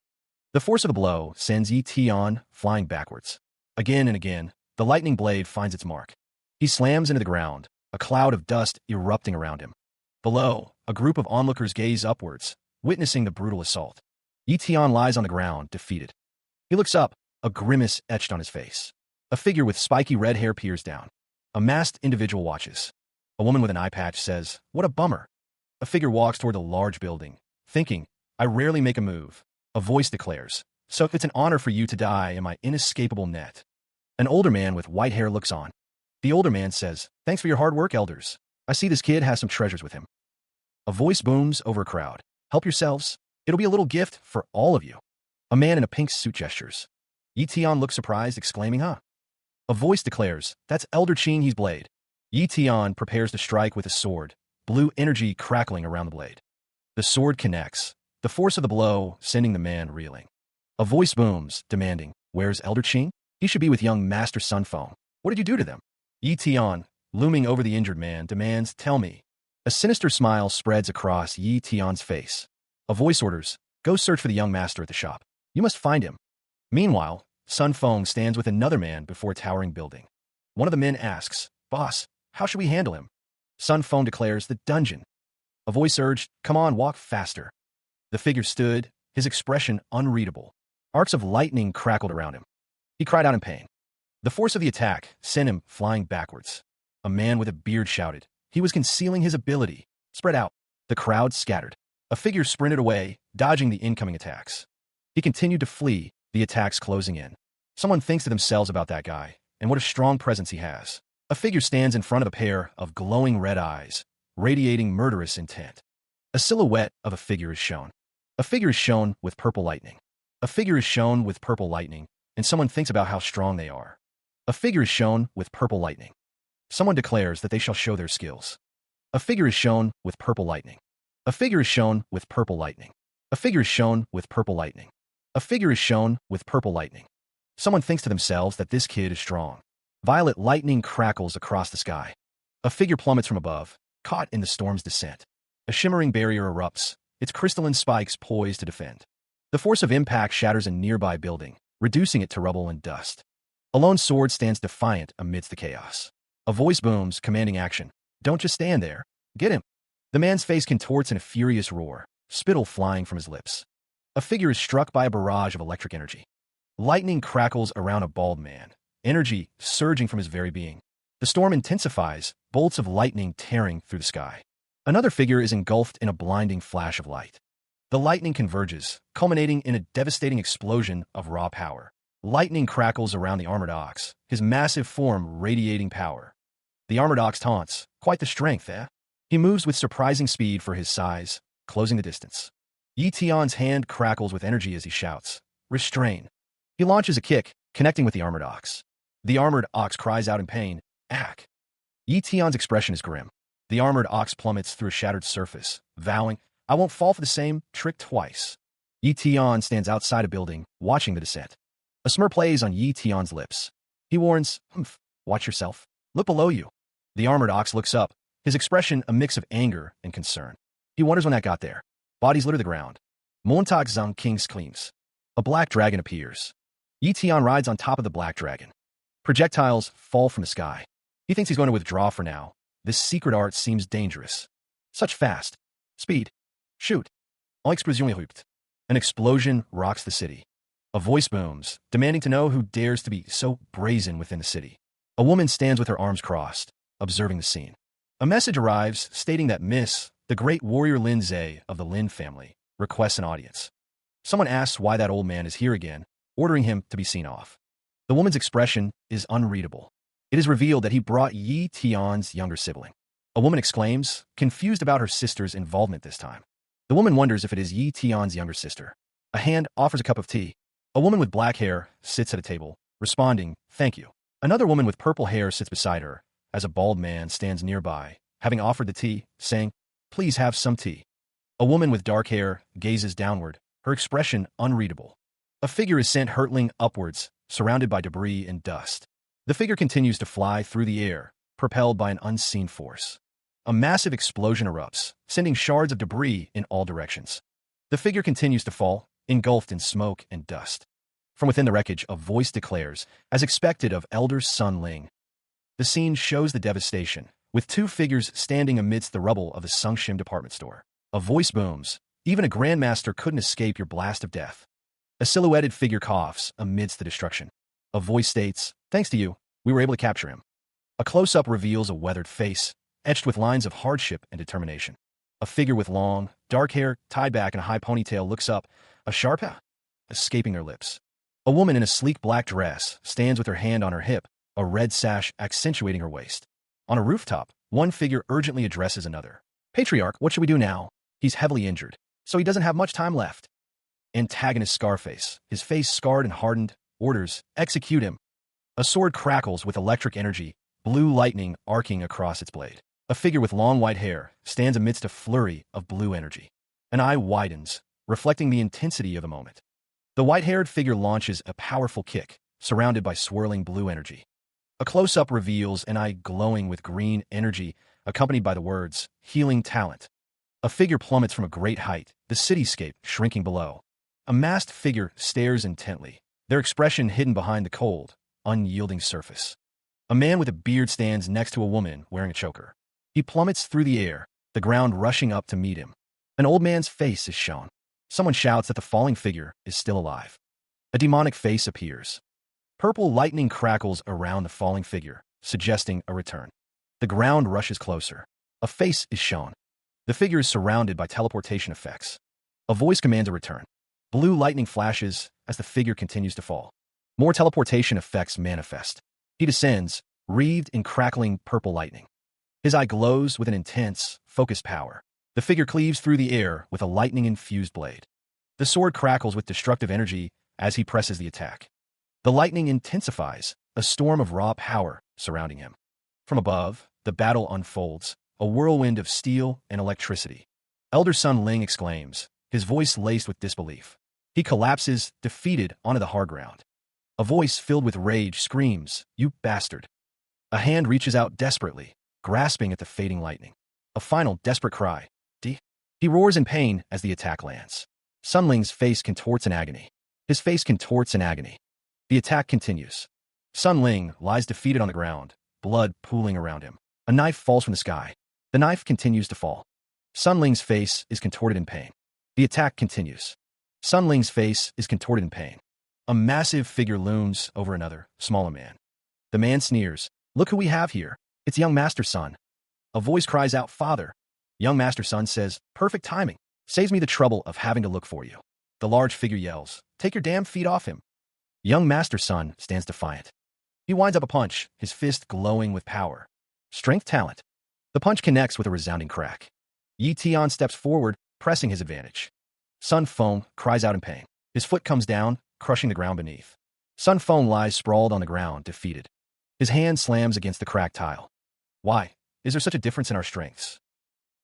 The force of the blow sends Yetion flying backwards. Again and again, the lightning blade finds its mark. He slams into the ground, a cloud of dust erupting around him. Below, a group of onlookers gaze upwards, witnessing the brutal assault. Yetion lies on the ground, defeated. He looks up, a grimace etched on his face. A figure with spiky red hair peers down. A masked individual watches. A woman with an eye patch says, "What a bummer." A figure walks toward the large building, thinking, "I rarely make a move." A voice declares, "So it's an honor for you to die in my inescapable net." An older man with white hair looks on. The older man says, "Thanks for your hard work, elders. I see this kid has some treasures with him." A voice booms over a crowd. "Help yourselves. It'll be a little gift for all of you." A man in a pink suit gestures. Yetion looks surprised, exclaiming, "Huh?" A voice declares, "That's Elder Qing's blade." Yetion prepares to strike with a sword, blue energy crackling around the blade. The sword connects, the force of the blow sending the man reeling. A voice booms, demanding, "Where's Elder Qing? He should be with young Master Sun Feng. What did you do to them?" Yetion, looming over the injured man, demands, "Tell me." A sinister smile spreads across Yetion's face. A voice orders, "Go search for the young master at the shop. You must find him." Meanwhile, Sun Feng stands with another man before a towering building. One of the men asks, "Boss, how should we handle him?" Sun Feng declares, "The dungeon." A voice urged, "Come on, walk faster." The figure stood, his expression unreadable. Arcs of lightning crackled around him. He cried out in pain. The force of the attack sent him flying backwards. A man with a beard shouted. He was concealing his ability. Spread out. The crowd scattered. A figure sprinted away, dodging the incoming attacks. He continued to flee, the attacks closing in. Someone thinks to themselves about that guy, and what a strong presence he has. A figure stands in front of a pair of glowing red eyes, radiating murderous intent. A silhouette of a figure is shown. A figure is shown with purple lightning. A figure is shown with purple lightning, and someone thinks about how strong they are. A figure is shown with purple lightning. Someone declares that they shall show their skills. A figure is shown with purple lightning. A figure is shown with purple lightning. A figure is shown with purple lightning. A figure is shown with purple lightning. Someone thinks to themselves that this kid is strong. Violet lightning crackles across the sky. A figure plummets from above, caught in the storm's descent. A shimmering barrier erupts, its crystalline spikes poised to defend. The force of impact shatters a nearby building, reducing it to rubble and dust. A lone sword stands defiant amidst the chaos. A voice booms, commanding action. "Don't just stand there. Get him." The man's face contorts in a furious roar, spittle flying from his lips. A figure is struck by a barrage of electric energy. Lightning crackles around a bald man, energy surging from his very being. The storm intensifies, bolts of lightning tearing through the sky. Another figure is engulfed in a blinding flash of light. The lightning converges, culminating in a devastating explosion of raw power. Lightning crackles around the armored ox, his massive form radiating power. The armored ox taunts, "Quite the strength, eh?" He moves with surprising speed for his size, closing the distance. Yetion's hand crackles with energy as he shouts, "Restrain." He launches a kick, connecting with the armored ox. The armored ox cries out in pain, "Ack." Yetion's expression is grim. The armored ox plummets through a shattered surface, vowing, "I won't fall for the same trick twice." Yetion stands outside a building, watching the descent. A smirk plays on Yetion's lips. He warns, "Humph, watch yourself. Look below you." The armored ox looks up, his expression a mix of anger and concern. He wonders when that got there. Bodies litter the ground. Montag Zung King screams. A black dragon appears. Yetion rides on top of the black dragon. Projectiles fall from the sky. He thinks he's going to withdraw for now. This secret art seems dangerous. Such fast. Speed. Shoot. En explosion erupte. An explosion rocks the city. A voice booms, demanding to know who dares to be so brazen within the city. A woman stands with her arms crossed, observing the scene. A message arrives stating that Miss, the great warrior Lin Zhe of the Lin family, requests an audience. Someone asks why that old man is here again, ordering him to be seen off. The woman's expression is unreadable. It is revealed that he brought Yetion's younger sibling. A woman exclaims, confused about her sister's involvement this time. The woman wonders if it is Yi Tian's younger sister. A hand offers a cup of tea. A woman with black hair sits at a table, responding, thank you. Another woman with purple hair sits beside her, as a bald man stands nearby, having offered the tea, saying, please have some tea. A woman with dark hair gazes downward, her expression unreadable. A figure is sent hurtling upwards, surrounded by debris and dust. The figure continues to fly through the air, propelled by an unseen force. A massive explosion erupts, sending shards of debris in all directions. The figure continues to fall, engulfed in smoke and dust. From within the wreckage, a voice declares, as expected of elder Sun Ling. The scene shows the devastation, with two figures standing amidst the rubble of the Sungshim department store. A voice booms, even a grandmaster couldn't escape your blast of death. A silhouetted figure coughs amidst the destruction. A voice states, thanks to you, we were able to capture him. A close-up reveals a weathered face, etched with lines of hardship and determination. A figure with long, dark hair tied back in a high ponytail looks up, a sharp escaping their lips. A woman in a sleek black dress stands with her hand on her hip, a red sash accentuating her waist. On a rooftop, one figure urgently addresses another. Patriarch, what should we do now? He's heavily injured, so he doesn't have much time left. Antagonist Scarface, his face scarred and hardened, orders, execute him. A sword crackles with electric energy, blue lightning arcing across its blade. A figure with long white hair stands amidst a flurry of blue energy. An eye widens, reflecting the intensity of the moment. The white-haired figure launches a powerful kick, surrounded by swirling blue energy. A close-up reveals an eye glowing with green energy, accompanied by the words, healing talent. A figure plummets from a great height, the cityscape shrinking below. A masked figure stares intently, their expression hidden behind the cold, unyielding surface. A man with a beard stands next to a woman wearing a choker. He plummets through the air, the ground rushing up to meet him. An old man's face is shown. Someone shouts that the falling figure is still alive. A demonic face appears. Purple lightning crackles around the falling figure, suggesting a return. The ground rushes closer. A face is shown. The figure is surrounded by teleportation effects. A voice commands a return. Blue lightning flashes as the figure continues to fall. More teleportation effects manifest. He descends, wreathed in crackling purple lightning. His eye glows with an intense, focused power. The figure cleaves through the air with a lightning-infused blade. The sword crackles with destructive energy as he presses the attack. The lightning intensifies, a storm of raw power surrounding him. From above, the battle unfolds, a whirlwind of steel and electricity. Elder Sun Ling exclaims, his voice laced with disbelief. He collapses, defeated, onto the hard ground. A voice filled with rage screams, you bastard. A hand reaches out desperately, grasping at the fading lightning. A final desperate cry. He roars in pain as the attack lands. Sun Ling's face contorts in agony. His face contorts in agony. The attack continues. Sun Ling lies defeated on the ground, blood pooling around him. A knife falls from the sky. The knife continues to fall. Sun Ling's face is contorted in pain. The attack continues. Sun Ling's face is contorted in pain. A massive figure looms over another, smaller man. The man sneers, look who we have here. It's young Master Sun. A voice cries out, Father. Young Master Sun says, perfect timing. Saves me the trouble of having to look for you. The large figure yells, take your damn feet off him. Young Master Sun stands defiant. He winds up a punch, his fist glowing with power. Strength talent. The punch connects with a resounding crack. Yi Tian steps forward, pressing his advantage. Sun Feng cries out in pain. His foot comes down, crushing the ground beneath. Sun Feng lies sprawled on the ground, defeated. His hand slams against the cracked tile. Why? Is there such a difference in our strengths?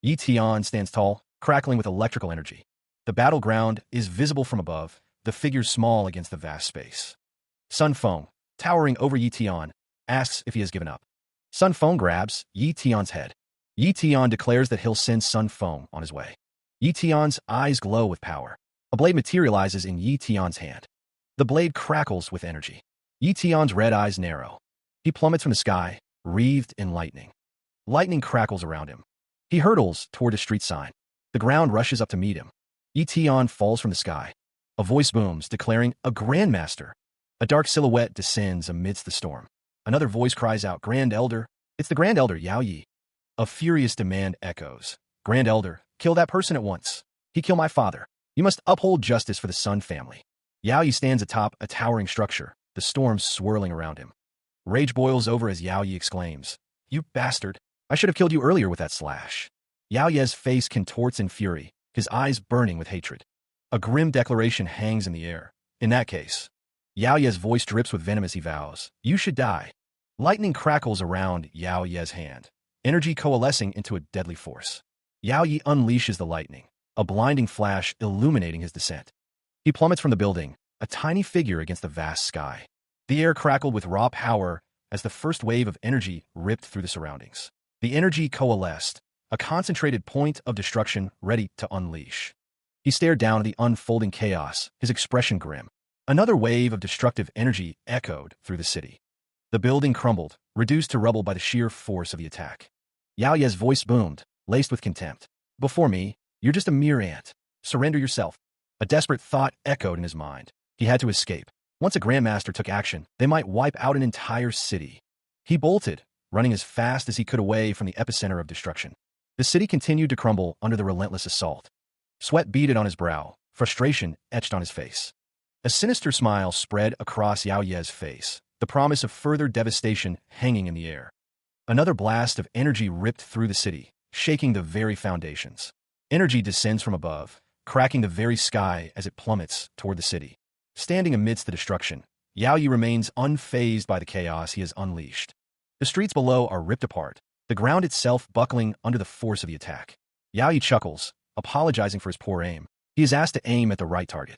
Yi Tian stands tall, crackling with electrical energy. The battleground is visible from above, the figure small against the vast space. Sun Feng, towering over Yi Tian, asks if he has given up. Sun Feng grabs Yi Tian's head. Yi Tian declares that he'll send Sun Feng on his way. Yi Tian's eyes glow with power. A blade materializes in Yi Tian's hand. The blade crackles with energy. Yi Tian's red eyes narrow. He plummets from the sky, wreathed in lightning. Lightning crackles around him. He hurtles toward a street sign. The ground rushes up to meet him. Yi Tian falls from the sky. A voice booms, declaring, a Grandmaster. A dark silhouette descends amidst the storm. Another voice cries out, Grand Elder. It's the Grand Elder, Yao Yi. A furious demand echoes. Grand Elder, kill that person at once. He killed my father. You must uphold justice for the Sun family. Yao Yi stands atop a towering structure, the storm swirling around him. Rage boils over as Yao Yi exclaims, you bastard. I should have killed you earlier with that slash. Yao Ye's face contorts in fury, his eyes burning with hatred. A grim declaration hangs in the air. In that case, Yao Ye's voice drips with venom as he vows, "You should die." Lightning crackles around Yao Ye's hand, energy coalescing into a deadly force. Yao Ye unleashes the lightning, a blinding flash illuminating his descent. He plummets from the building, a tiny figure against the vast sky. The air crackled with raw power as the first wave of energy ripped through the surroundings. The energy coalesced, a concentrated point of destruction ready to unleash. He stared down at the unfolding chaos, his expression grim. Another wave of destructive energy echoed through the city. The building crumbled, reduced to rubble by the sheer force of the attack. Yao Ye's voice boomed, laced with contempt. "Before me, you're just a mere ant. Surrender yourself." A desperate thought echoed in his mind. He had to escape. Once a Grandmaster took action, they might wipe out an entire city. He bolted, running as fast as he could away from the epicenter of destruction. The city continued to crumble under the relentless assault. Sweat beaded on his brow, frustration etched on his face. A sinister smile spread across Yao Ye's face, the promise of further devastation hanging in the air. Another blast of energy ripped through the city, shaking the very foundations. Energy descends from above, cracking the very sky as it plummets toward the city. Standing amidst the destruction, Yao Ye remains unfazed by the chaos he has unleashed. The streets below are ripped apart, the ground itself buckling under the force of the attack. Yao Ye chuckles, apologizing for his poor aim. He is asked to aim at the right target.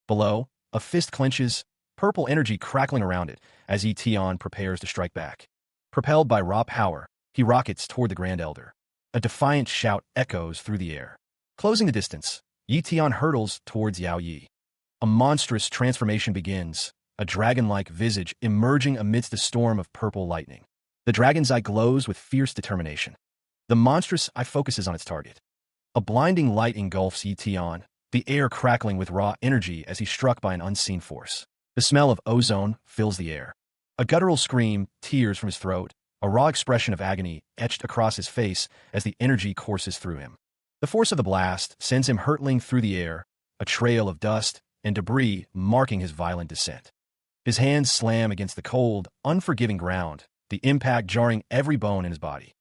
Below, a fist clenches, purple energy crackling around it as Yi Tian prepares to strike back. Propelled by raw power, he rockets toward the Grand Elder. A defiant shout echoes through the air. Closing the distance, Yi Tian hurtles towards Yao Ye. A monstrous transformation begins, a dragon-like visage emerging amidst a storm of purple lightning. The dragon's eye glows with fierce determination. The monstrous eye focuses on its target. A blinding light engulfs Yi Tian, the air crackling with raw energy as he's struck by an unseen force. The smell of ozone fills the air. A guttural scream tears from his throat, a raw expression of agony etched across his face as the energy courses through him. The force of the blast sends him hurtling through the air, a trail of dust and debris marking his violent descent. His hands slam against the cold, unforgiving ground, the impact jarring every bone in his body.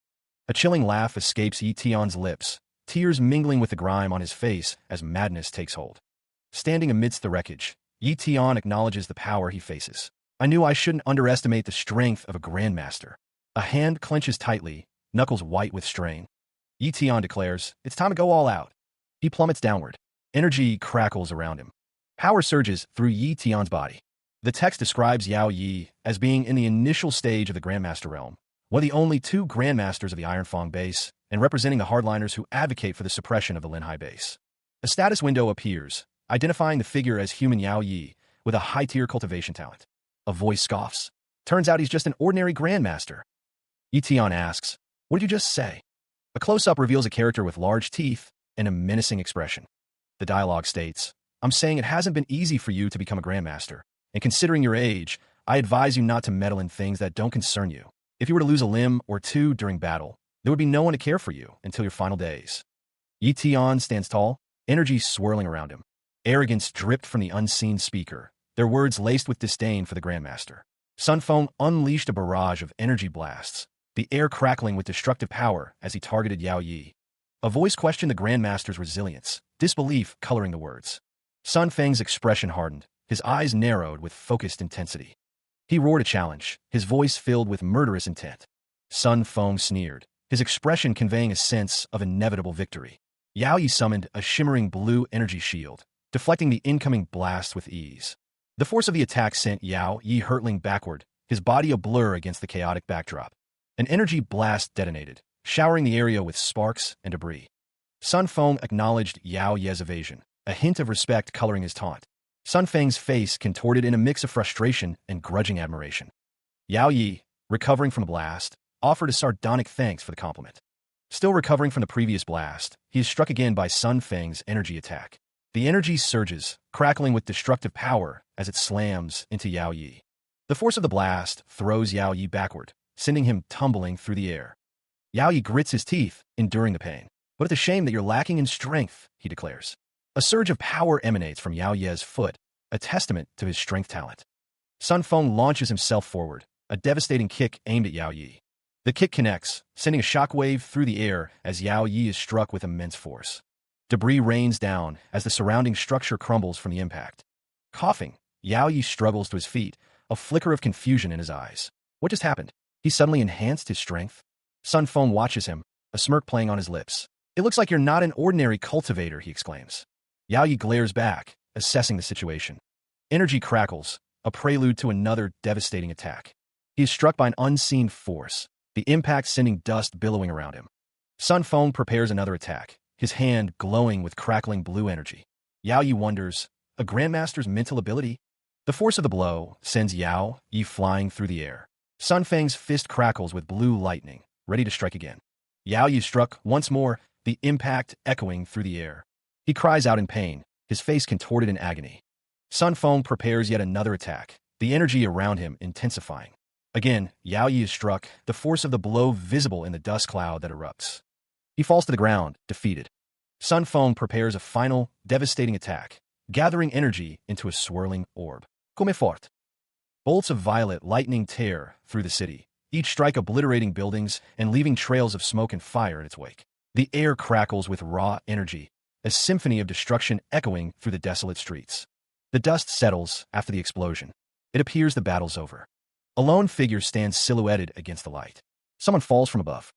A chilling laugh escapes Yi Tian's lips, tears mingling with the grime on his face as madness takes hold. Standing amidst the wreckage, Yi Tian acknowledges the power he faces. "I knew I shouldn't underestimate the strength of a Grandmaster." A hand clenches tightly, knuckles white with strain. Yi Tian declares, "It's time to go all out." He plummets downward. Energy crackles around him. Power surges through Yi Tian's body. The text describes Yao Ye as being in the initial stage of the Grandmaster realm, one of the only two Grandmasters of the Ironfang base, and representing the hardliners who advocate for the suppression of the Linhai base. A status window appears, identifying the figure as human Yao Ye, with a high-tier cultivation talent. A voice scoffs. "Turns out he's just an ordinary Grandmaster." Yi Tian asks, "What did you just say?" A close-up reveals a character with large teeth and a menacing expression. The dialogue states, "I'm saying it hasn't been easy for you to become a Grandmaster, and considering your age, I advise you not to meddle in things that don't concern you. If you were to lose a limb or two during battle, there would be no one to care for you until your final days." Yi Tian stands tall, energy swirling around him. Arrogance dripped from the unseen speaker, their words laced with disdain for the Grandmaster. Sun Feng unleashed a barrage of energy blasts, the air crackling with destructive power as he targeted Yao Ye. A voice questioned the Grandmaster's resilience, disbelief coloring the words. Sun Feng's expression hardened, his eyes narrowed with focused intensity. He roared a challenge, his voice filled with murderous intent. Sun Feng sneered, his expression conveying a sense of inevitable victory. Yao Ye summoned a shimmering blue energy shield, deflecting the incoming blast with ease. The force of the attack sent Yao Ye hurtling backward, his body a blur against the chaotic backdrop. An energy blast detonated, showering the area with sparks and debris. Sun Feng acknowledged Yao Ye's evasion, a hint of respect coloring his taunt. Sun Feng's face contorted in a mix of frustration and grudging admiration. Yao Ye, recovering from the blast, offered a sardonic thanks for the compliment. Still recovering from the previous blast, he is struck again by Sun Feng's energy attack. The energy surges, crackling with destructive power as it slams into Yao Ye. The force of the blast throws Yao Ye backward, sending him tumbling through the air. Yao Ye grits his teeth, enduring the pain. "But it's a shame that you're lacking in strength," he declares. A surge of power emanates from Yao Ye's foot, a testament to his strength talent. Sun Feng launches himself forward, a devastating kick aimed at Yao Ye. The kick connects, sending a shockwave through the air as Yao Yi is struck with immense force. Debris rains down as the surrounding structure crumbles from the impact. Coughing, Yao Yi struggles to his feet, a flicker of confusion in his eyes. What just happened? He suddenly enhanced his strength? Sun Feng watches him, a smirk playing on his lips. It looks like you're not an ordinary cultivator, he exclaims. Yao Yi glares back, assessing the situation. Energy crackles, a prelude to another devastating attack. He is struck by an unseen force, the impact sending dust billowing around him. Sun Feng prepares another attack, his hand glowing with crackling blue energy. Yao Yi wonders, a grandmaster's mental ability? The force of the blow sends Yao Yi flying through the air. Sun Feng's fist crackles with blue lightning, ready to strike again. Yao Yi struck once more, the impact echoing through the air. He cries out in pain, his face contorted in agony. Sun Feng prepares yet another attack, the energy around him intensifying. Again, Yao Yi is struck, the force of the blow visible in the dust cloud that erupts. He falls to the ground, defeated. Sun Feng prepares a final, devastating attack, gathering energy into a swirling orb. Come fort. Bolts of violet lightning tear through the city, each strike obliterating buildings and leaving trails of smoke and fire in its wake. The air crackles with raw energy, a symphony of destruction echoing through the desolate streets. The dust settles after the explosion. It appears the battle's over. A lone figure stands silhouetted against the light. Someone falls from above.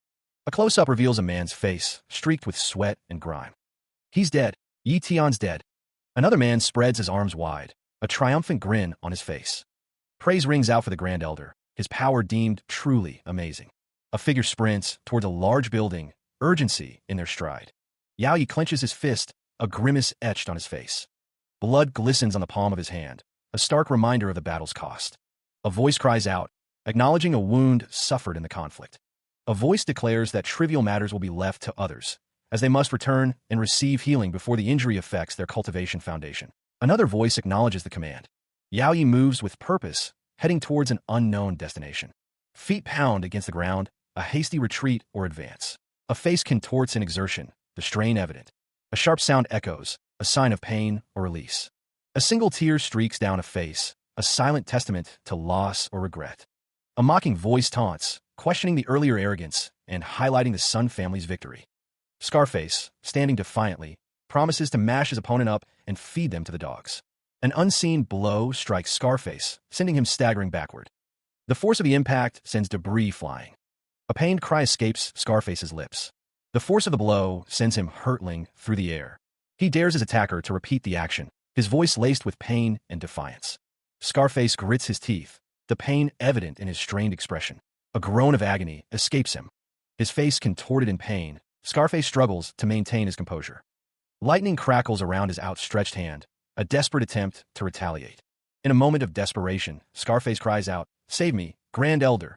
A close-up reveals a man's face, streaked with sweat and grime. He's dead. Yi Tian's dead. Another man spreads his arms wide, a triumphant grin on his face. Praise rings out for the Grand Elder, his power deemed truly amazing. A figure sprints towards a large building, urgency in their stride. Yao Yi clenches his fist, a grimace etched on his face. Blood glistens on the palm of his hand, a stark reminder of the battle's cost. A voice cries out, acknowledging a wound suffered in the conflict. A voice declares that trivial matters will be left to others, as they must return and receive healing before the injury affects their cultivation foundation. Another voice acknowledges the command. Yao Yi moves with purpose, heading towards an unknown destination. Feet pound against the ground, a hasty retreat or advance. A face contorts in exertion, the strain evident. A sharp sound echoes, a sign of pain or release. A single tear streaks down a face, a silent testament to loss or regret. A mocking voice taunts, questioning the earlier arrogance and highlighting the Sun family's victory. Scarface, standing defiantly, promises to mash his opponent up and feed them to the dogs. An unseen blow strikes Scarface, sending him staggering backward. The force of the impact sends debris flying. A pained cry escapes Scarface's lips. The force of the blow sends him hurtling through the air. He dares his attacker to repeat the action, his voice laced with pain and defiance. Scarface grits his teeth, the pain evident in his strained expression. A groan of agony escapes him. His face contorted in pain, Scarface struggles to maintain his composure. Lightning crackles around his outstretched hand, a desperate attempt to retaliate. In a moment of desperation, Scarface cries out, "Save me, Grand Elder."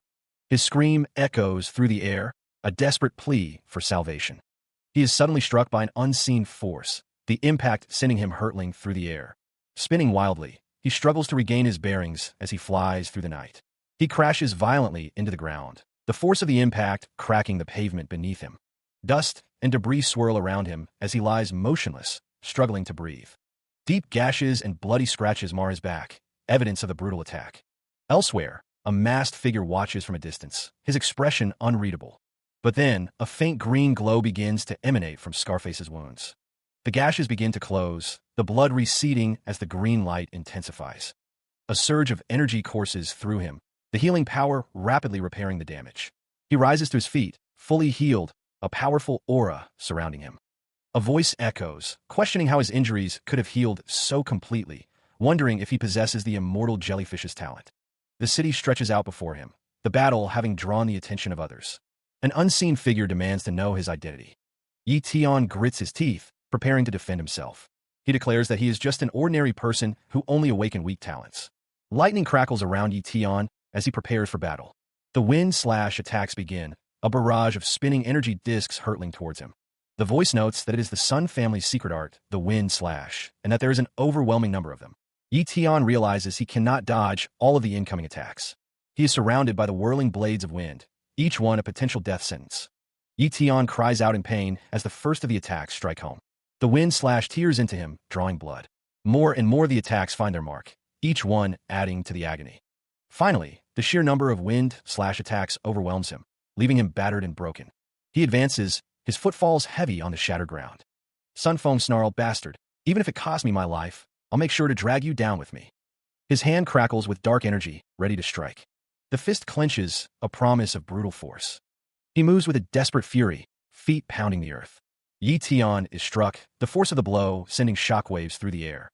His scream echoes through the air, a desperate plea for salvation. He is suddenly struck by an unseen force, the impact sending him hurtling through the air. Spinning wildly, he struggles to regain his bearings as he flies through the night. He crashes violently into the ground, the force of the impact cracking the pavement beneath him. Dust and debris swirl around him as he lies motionless, struggling to breathe. Deep gashes and bloody scratches mar his back, evidence of the brutal attack. Elsewhere, a masked figure watches from a distance, his expression unreadable. But then, a faint green glow begins to emanate from Scarface's wounds. The gashes begin to close, the blood receding as the green light intensifies. A surge of energy courses through him, the healing power rapidly repairing the damage. He rises to his feet, fully healed, a powerful aura surrounding him. A voice echoes, questioning how his injuries could have healed so completely, wondering if he possesses the immortal jellyfish's talent. The city stretches out before him, the battle having drawn the attention of others. An unseen figure demands to know his identity. Yi Tian grits his teeth, preparing to defend himself. He declares that he is just an ordinary person who only awakened weak talents. Lightning crackles around Yi Tian as he prepares for battle. The wind/attacks begin, a barrage of spinning energy discs hurtling towards him. The voice notes that it is the Sun family's secret art, the wind/, and that there is an overwhelming number of them. Yi Tian realizes he cannot dodge all of the incoming attacks. He is surrounded by the whirling blades of wind, each one a potential death sentence. Yi Tian cries out in pain as the first of the attacks strike home. The wind/tears into him, drawing blood. More and more the attacks find their mark, each one adding to the agony. Finally, the sheer number of wind/attacks overwhelms him. leaving him battered and broken. He advances, his foot falls heavy on the shattered ground. Sun Feng snarled, "Bastard, even if it costs me my life, I'll make sure to drag you down with me." His hand crackles with dark energy, ready to strike. The fist clenches, a promise of brutal force. He moves with a desperate fury, feet pounding the earth. Yi Tian is struck, the force of the blow sending shockwaves through the air.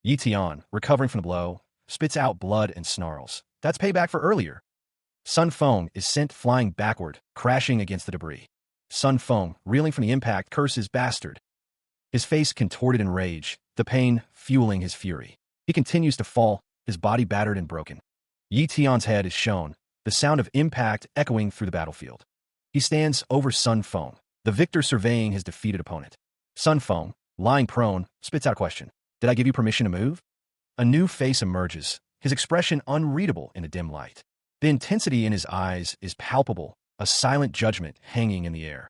Yi Tian, recovering from the blow, spits out blood and snarls. "That's payback for earlier." Sun Feng is sent flying backward, crashing against the debris. Sun Feng, reeling from the impact, curses, "Bastard." His face contorted in rage, the pain fueling his fury. He continues to fall, his body battered and broken. Yi Tian's head is shown, the sound of impact echoing through the battlefield. He stands over Sun Feng, the victor surveying his defeated opponent. Sun Feng, lying prone, spits out a question. "Did I give you permission to move?" A new face emerges, his expression unreadable in the dim light. The intensity in his eyes is palpable, a silent judgment hanging in the air.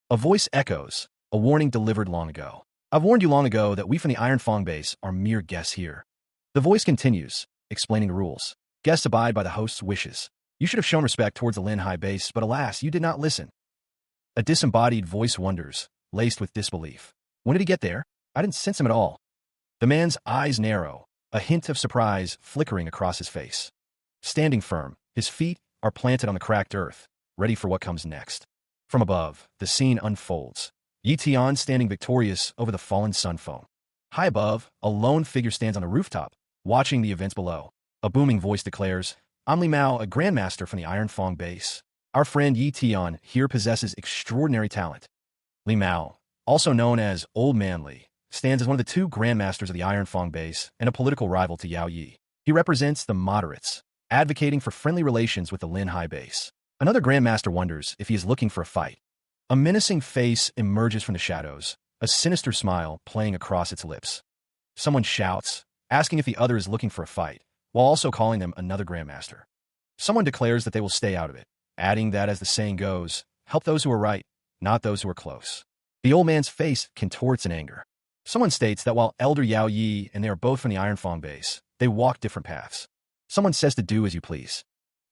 A voice echoes, a warning delivered long ago. "I've warned you long ago that we from the Iron Fang base are mere guests here." The voice continues, explaining the rules. "Guests abide by the host's wishes. You should have shown respect towards the Lin Hai base, but alas, you did not listen." A disembodied voice wonders, laced with disbelief. "When did he get there? I didn't sense him at all." The man's eyes narrow, a hint of surprise flickering across his face. Standing firm, his feet are planted on the cracked earth, ready for what comes next. From above, the scene unfolds. Yi Tian standing victorious over the fallen Sun Feng. High above, a lone figure stands on the rooftop, watching the events below. A booming voice declares, "I'm Li Mao, a grandmaster from the Iron Fang base. Our friend Yi Tian here possesses extraordinary talent." Li Mao, also known as Old Man Li, stands as one of the two grandmasters of the Iron Fang base and a political rival to Yao Yi. He represents the moderates, advocating for friendly relations with the Lin Hai base. Another grandmaster wonders if he is looking for a fight. A menacing face emerges from the shadows, a sinister smile playing across its lips. Someone shouts, asking if the other is looking for a fight, while also calling them another grandmaster. Someone declares that they will stay out of it, adding that, as the saying goes, help those who are right, not those who are close. The old man's face contorts in anger. Someone states that while Elder Yao Yi and they are both from the Iron Fang base, they walk different paths. Someone says to do as you please.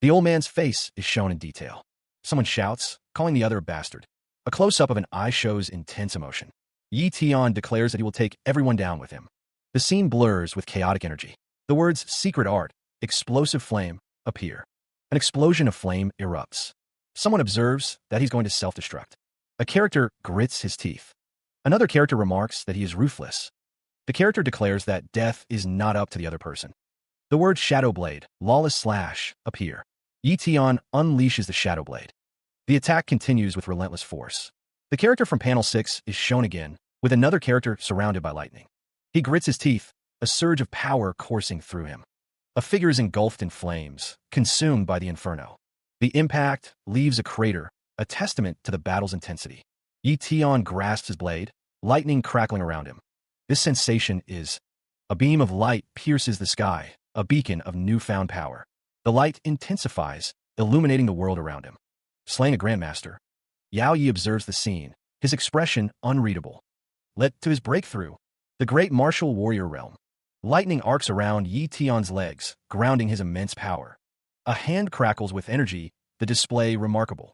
The old man's face is shown in detail. Someone shouts, calling the other a bastard. A close-up of an eye shows intense emotion. Yi Tian declares that he will take everyone down with him. The scene blurs with chaotic energy. The words "secret art," "explosive flame" appear. An explosion of flame erupts. Someone observes that he's going to self-destruct. A character grits his teeth. Another character remarks that he is ruthless. The character declares that death is not up to the other person. The words "Shadow Blade," "Lawless Slash" appear. Yi Tian unleashes the Shadow Blade. The attack continues with relentless force. The character from panel 6 is shown again, with another character surrounded by lightning. He grits his teeth, a surge of power coursing through him. A figure is engulfed in flames, consumed by the inferno. The impact leaves a crater, a testament to the battle's intensity. Yi Tian grasps his blade, lightning crackling around him. This sensation is... A beam of light pierces the sky, a beacon of newfound power. The light intensifies, illuminating the world around him. Slaying a grandmaster. Yao Yi observes the scene, his expression unreadable. Led to his breakthrough, the great martial warrior realm. Lightning arcs around Yi Tian's legs, grounding his immense power. A hand crackles with energy, the display remarkable.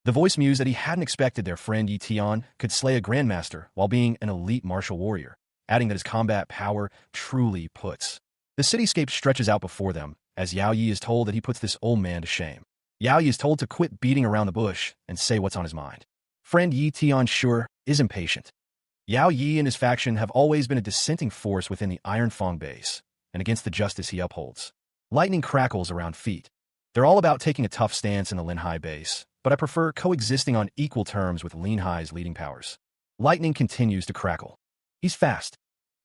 The voice mused that he hadn't expected their friend Yi Tian could slay a grandmaster while being an elite martial warrior, adding that his combat power truly puts. The cityscape stretches out before them, as Yao Yi is told that he puts this old man to shame. Yao Yi is told to quit beating around the bush and say what's on his mind. Friend Yi Tian sure is impatient. Yao Yi and his faction have always been a dissenting force within the Iron Fang base, and against the justice he upholds. Lightning crackles around feet. They're all about taking a tough stance in the Lin Hai base, but I prefer coexisting on equal terms with Lin Hai's leading powers. Lightning continues to crackle. He's fast.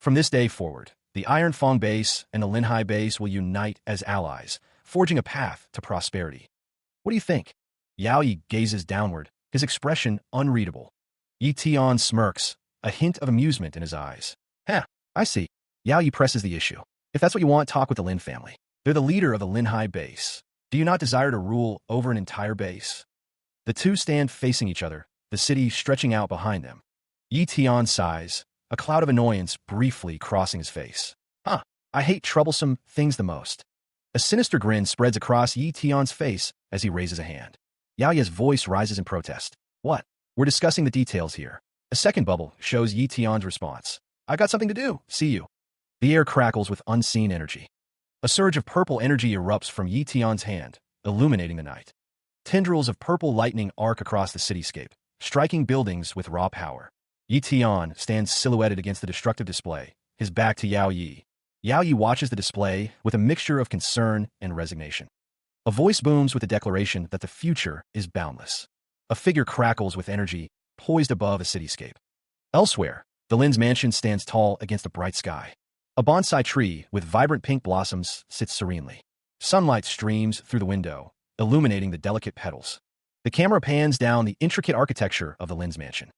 From this day forward, the Iron Fang base and the Lin Hai base will unite as allies, forging a path to prosperity. What do you think? Yao Yi gazes downward, his expression unreadable. Yi Tian smirks, a hint of amusement in his eyes. I see. Yao Yi presses the issue. If that's what you want, talk with the Lin family. They're the leader of the Lin Hai base. Do you not desire to rule over an entire base? The two stand facing each other, the city stretching out behind them. Yi Tian sighs, a cloud of annoyance briefly crossing his face. I hate troublesome things the most. A sinister grin spreads across Yi Tian's face as he raises a hand. Yao Ye's voice rises in protest. What? We're discussing the details here. A second bubble shows Yi Tian's response. I got something to do. See you. The air crackles with unseen energy. A surge of purple energy erupts from Yi Tian's hand, illuminating the night. Tendrils of purple lightning arc across the cityscape, striking buildings with raw power. Yi Tian stands silhouetted against the destructive display, his back to Yao Yi. Yao Yi watches the display with a mixture of concern and resignation. A voice booms with the declaration that the future is boundless. A figure crackles with energy, poised above a cityscape. Elsewhere, the Lin's mansion stands tall against a bright sky. A bonsai tree with vibrant pink blossoms sits serenely. Sunlight streams through the window, illuminating the delicate petals. The camera pans down the intricate architecture of the Lin's mansion.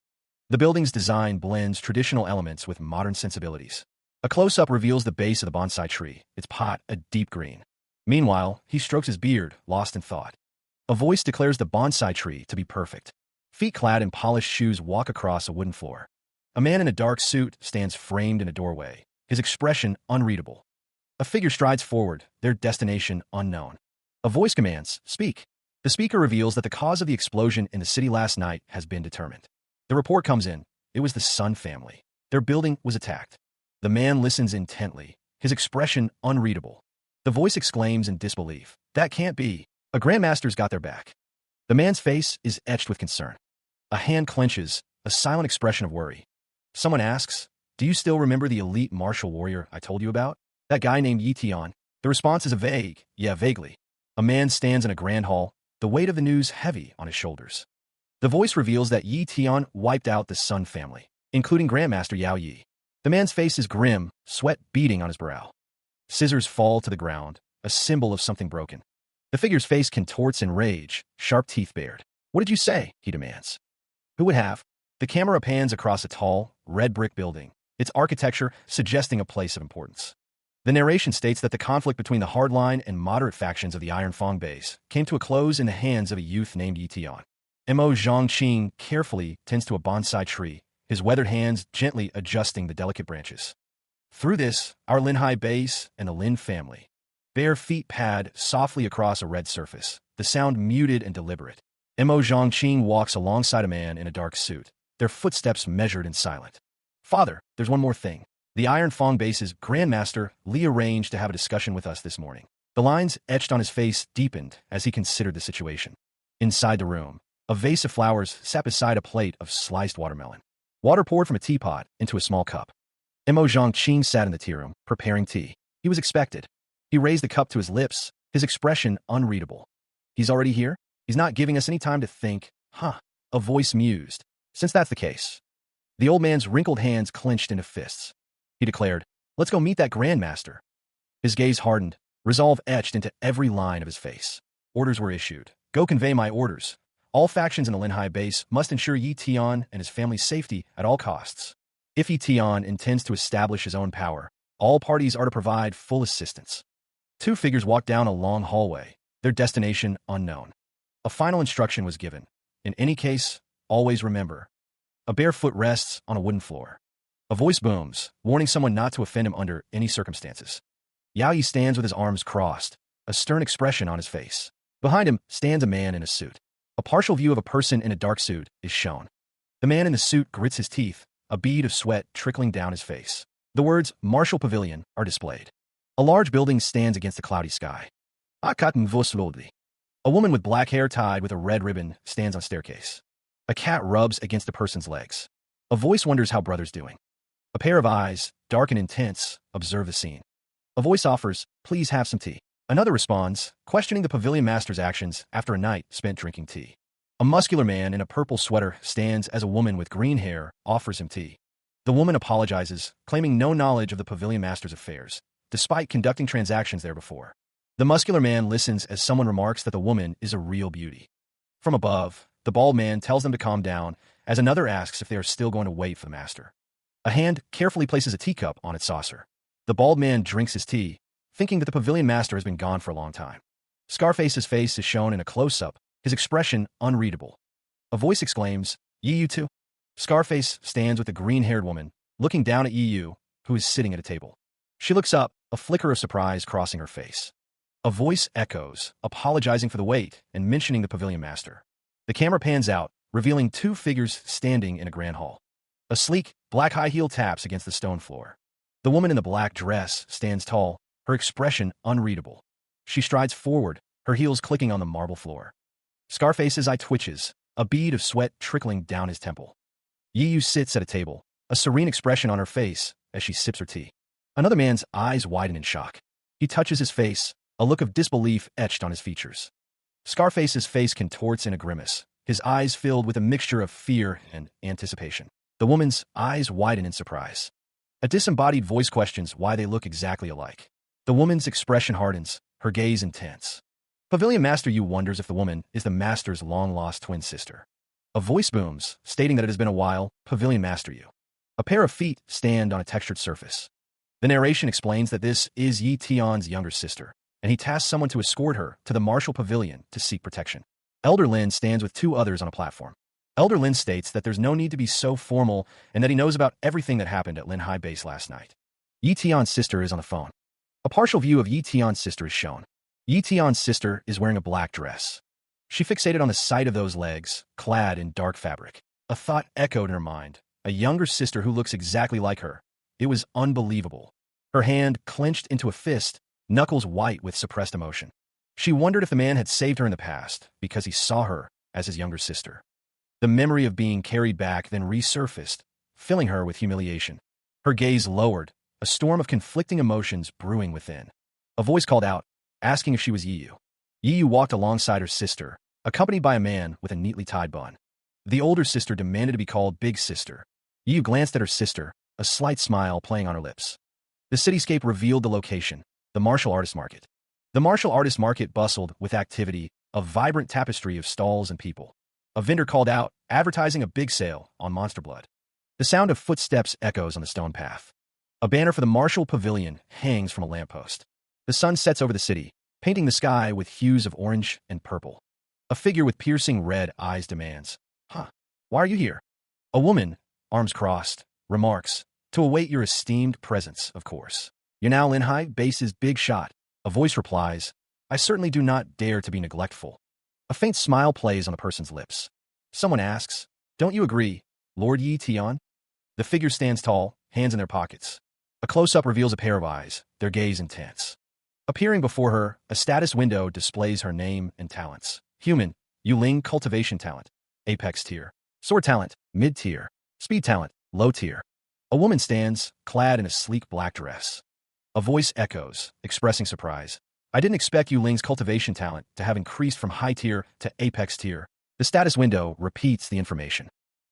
The building's design blends traditional elements with modern sensibilities. A close-up reveals the base of the bonsai tree, its pot a deep green. Meanwhile, he strokes his beard, lost in thought. A voice declares the bonsai tree to be perfect. Feet clad in polished shoes walk across a wooden floor. A man in a dark suit stands framed in a doorway, his expression unreadable. A figure strides forward, their destination unknown. A voice commands, "Speak." The speaker reveals that the cause of the explosion in the city last night has been determined. The report comes in. It was the Sun family. Their building was attacked. The man listens intently, his expression unreadable. The voice exclaims in disbelief, "That can't be. A grandmaster's got their back." The man's face is etched with concern. A hand clenches, a silent expression of worry. Someone asks, "Do you still remember the elite martial warrior I told you about? That guy named Yi Tian?" The response is a vague, "Yeah, vaguely." A man stands in a grand hall, the weight of the news heavy on his shoulders. The voice reveals that Yi Tian wiped out the Sun family, including Grandmaster Yao Yi. The man's face is grim, sweat beading on his brow. Scissors fall to the ground, a symbol of something broken. The figure's face contorts in rage, sharp teeth bared. "What did you say?" he demands. "Who would have?" The camera pans across a tall, red brick building, its architecture suggesting a place of importance. The narration states that the conflict between the hardline and moderate factions of the Iron Fong base came to a close in the hands of a youth named Yi Tian. Mo Zhongqing carefully tends to a bonsai tree, his weathered hands gently adjusting the delicate branches. Through this, our Linhai base and the Lin family. Bare feet pad softly across a red surface, the sound muted and deliberate. Mo Zhongqing walks alongside a man in a dark suit, their footsteps measured and silent. "Father, there's one more thing. The Iron Fong base's Grandmaster Li arranged to have a discussion with us this morning." The lines etched on his face deepened as he considered the situation. Inside the room, a vase of flowers sat beside a plate of sliced watermelon. Water poured from a teapot into a small cup. Mo Zhongqing sat in the tea room, preparing tea. He was expected. He raised the cup to his lips, his expression unreadable. "He's already here? He's not giving us any time to think, huh?" A voice mused. "Since that's the case." The old man's wrinkled hands clenched into fists. He declared, "Let's go meet that Grandmaster." His gaze hardened, resolve etched into every line of his face. Orders were issued. "Go convey my orders. All factions in the Linhai base must ensure Yi Tian and his family's safety at all costs. If Yi Tian intends to establish his own power, all parties are to provide full assistance." Two figures walked down a long hallway, their destination unknown. A final instruction was given. "In any case, always remember." A bare foot rests on a wooden floor. A voice booms, warning someone not to offend him under any circumstances. Yao Yi stands with his arms crossed, a stern expression on his face. Behind him stands a man in a suit. A partial view of a person in a dark suit is shown. The man in the suit grits his teeth, a bead of sweat trickling down his face. The words "Martial Pavilion" are displayed. A large building stands against the cloudy sky. Akaten Voslodli. A woman with black hair tied with a red ribbon stands on a staircase. A cat rubs against a person's legs. A voice wonders how brother's doing. A pair of eyes, dark and intense, observe the scene. A voice offers, "Please have some tea." Another responds, questioning the pavilion master's actions after a night spent drinking tea. A muscular man in a purple sweater stands as a woman with green hair offers him tea. The woman apologizes, claiming no knowledge of the pavilion master's affairs, despite conducting transactions there before. The muscular man listens as someone remarks that the woman is a real beauty. From above, the bald man tells them to calm down, as another asks if they are still going to wait for the master. A hand carefully places a teacup on its saucer. The bald man drinks his tea, thinking that the pavilion master has been gone for a long time. Scarface's face is shown in a close-up, his expression unreadable. A voice exclaims, "Yi, you too?" Scarface stands with a green-haired woman, looking down at Yi, who is sitting at a table. She looks up, a flicker of surprise crossing her face. A voice echoes, apologizing for the wait and mentioning the pavilion master. The camera pans out, revealing two figures standing in a grand hall. A sleek, black high heel taps against the stone floor. The woman in the black dress stands tall, her expression unreadable. She strides forward, her heels clicking on the marble floor. Scarface's eye twitches, a bead of sweat trickling down his temple. Yiyu sits at a table, a serene expression on her face as she sips her tea. Another man's eyes widen in shock. He touches his face, a look of disbelief etched on his features. Scarface's face contorts in a grimace, his eyes filled with a mixture of fear and anticipation. The woman's eyes widen in surprise. A disembodied voice questions why they look exactly alike. The woman's expression hardens, her gaze intense. Pavilion Master Yu wonders if the woman is the master's long-lost twin sister. A voice booms, stating that it has been a while. Pavilion Master Yu. A pair of feet stand on a textured surface. The narration explains that this is Yi Tian's younger sister, and he tasks someone to escort her to the martial pavilion to seek protection. Elder Lin stands with two others on a platform. Elder Lin states that there's no need to be so formal and that he knows about everything that happened at Lin High Base last night. Yi Tian's sister is on the phone. A partial view of Yi Tian's sister is shown. Yi Tian's sister is wearing a black dress. She fixated on the sight of those legs, clad in dark fabric. A thought echoed in her mind. A younger sister who looks exactly like her. It was unbelievable. Her hand clenched into a fist, knuckles white with suppressed emotion. She wondered if the man had saved her in the past because he saw her as his younger sister. The memory of being carried back then resurfaced, filling her with humiliation. Her gaze lowered, a storm of conflicting emotions brewing within. A voice called out, asking if she was Yiyu. Yiyu walked alongside her sister, accompanied by a man with a neatly tied bun. The older sister demanded to be called Big Sister. Yiyu glanced at her sister, a slight smile playing on her lips. The cityscape revealed the location, the martial artist market. The martial artist market bustled with activity, a vibrant tapestry of stalls and people. A vendor called out, advertising a big sale on Monster Blood. The sound of footsteps echoes on the stone path. A banner for the martial pavilion hangs from a lamppost. The sun sets over the city, painting the sky with hues of orange and purple. A figure with piercing red eyes demands, why are you here? A woman, arms crossed, remarks, to await your esteemed presence, of course. You're now Lin High Base's big shot. A voice replies, I certainly do not dare to be neglectful. A faint smile plays on the person's lips. Someone asks, don't you agree, Lord Yi Tian? The figure stands tall, hands in their pockets. A close-up reveals a pair of eyes, their gaze intense. Appearing before her, a status window displays her name and talents. Human, Yuling cultivation talent, apex tier. Sword talent, mid-tier. Speed talent, low tier. A woman stands, clad in a sleek black dress. A voice echoes, expressing surprise. I didn't expect Yuling's cultivation talent to have increased from high tier to apex tier. The status window repeats the information.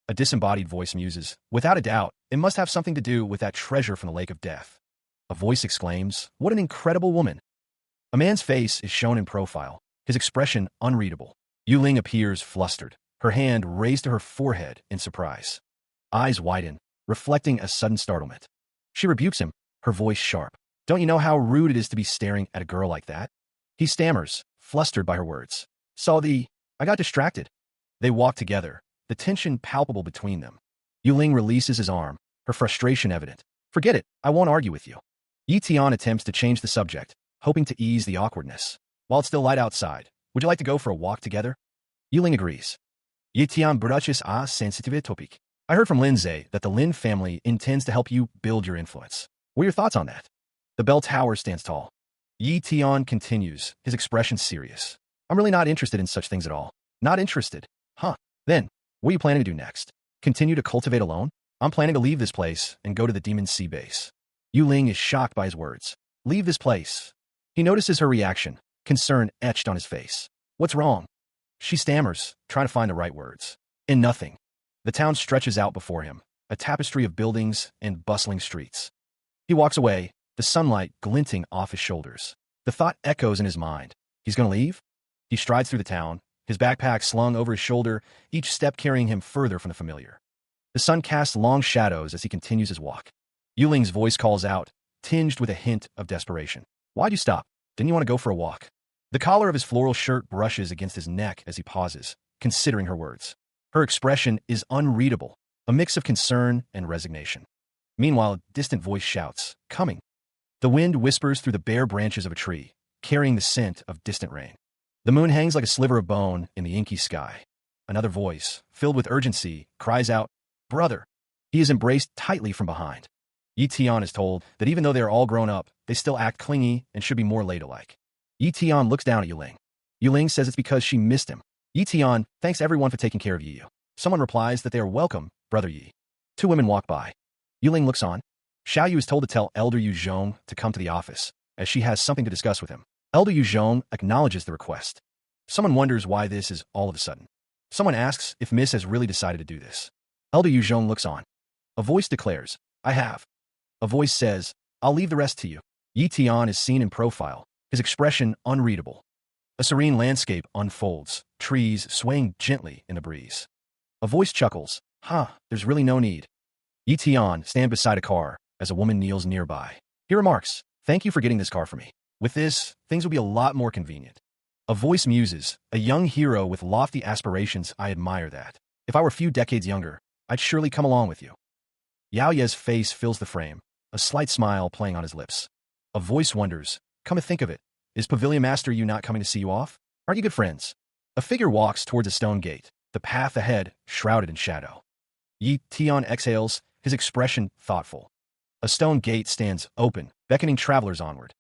A disembodied voice muses, without a doubt, it must have something to do with that treasure from the Lake of Death. A voice exclaims, what an incredible woman. A man's face is shown in profile, his expression unreadable. Yuling appears flustered, her hand raised to her forehead in surprise. Eyes widen, reflecting a sudden startlement. She rebukes him, her voice sharp. Don't you know how rude it is to be staring at a girl like that? He stammers, flustered by her words. I got distracted. They walk together, the tension palpable between them. Yuling releases his arm, her frustration evident. Forget it, I won't argue with you. Yi Tian attempts to change the subject, hoping to ease the awkwardness. While it's still light outside, would you like to go for a walk together? Yuling agrees. Yi Tian bruches a sensitive topic. I heard from Lindsay that the Lin family intends to help you build your influence. What are your thoughts on that? The bell tower stands tall. Yi Tian continues, his expression serious. I'm really not interested in such things at all. Not interested? Then, what are you planning to do next? Continue to cultivate alone? I'm planning to leave this place and go to the Demon Sea base. Yuling is shocked by his words. Leave this place. He notices her reaction, concern etched on his face. What's wrong? She stammers, trying to find the right words. In nothing. The town stretches out before him, a tapestry of buildings and bustling streets. He walks away, the sunlight glinting off his shoulders. The thought echoes in his mind. He's going to leave? He strides through the town, his backpack slung over his shoulder, each step carrying him further from the familiar. The sun casts long shadows as he continues his walk. Yuling's voice calls out, tinged with a hint of desperation. Why'd you stop? Didn't you want to go for a walk? The collar of his floral shirt brushes against his neck as he pauses, considering her words. Her expression is unreadable, a mix of concern and resignation. Meanwhile, a distant voice shouts, coming. The wind whispers through the bare branches of a tree, carrying the scent of distant rain. The moon hangs like a sliver of bone in the inky sky. Another voice, filled with urgency, cries out, "Brother!" He is embraced tightly from behind. Yi Tian is told that even though they are all grown up, they still act clingy and should be more ladylike. Yi Tian looks down at Yuling. Yuling says it's because she missed him. Yi Tian thanks everyone for taking care of Yi. Someone replies that they are welcome, Brother Yi. Two women walk by. Yuling looks on. Xiaoyu is told to tell Elder Yu Zhong to come to the office, as she has something to discuss with him. Elder Yu Zhong acknowledges the request. Someone wonders why this is all of a sudden. Someone asks if Miss has really decided to do this. Elder Yu Zhong looks on. A voice declares, "I have." A voice says, "I'll leave the rest to you." Yi Tian is seen in profile, his expression unreadable. A serene landscape unfolds, trees swaying gently in the breeze. A voice chuckles, there's really no need." Yi Tian stands beside a car as a woman kneels nearby. He remarks, "Thank you for getting this car for me. With this, things will be a lot more convenient." A voice muses, "A young hero with lofty aspirations, I admire that. If I were a few decades younger, I'd surely come along with you." Yao Ye's face fills the frame, a slight smile playing on his lips. A voice wonders, "Come to think of it, is Pavilion Master Yu not coming to see you off? Aren't you good friends?" A figure walks towards a stone gate, the path ahead shrouded in shadow. Yi Tian exhales, his expression thoughtful. A stone gate stands open, beckoning travelers onward.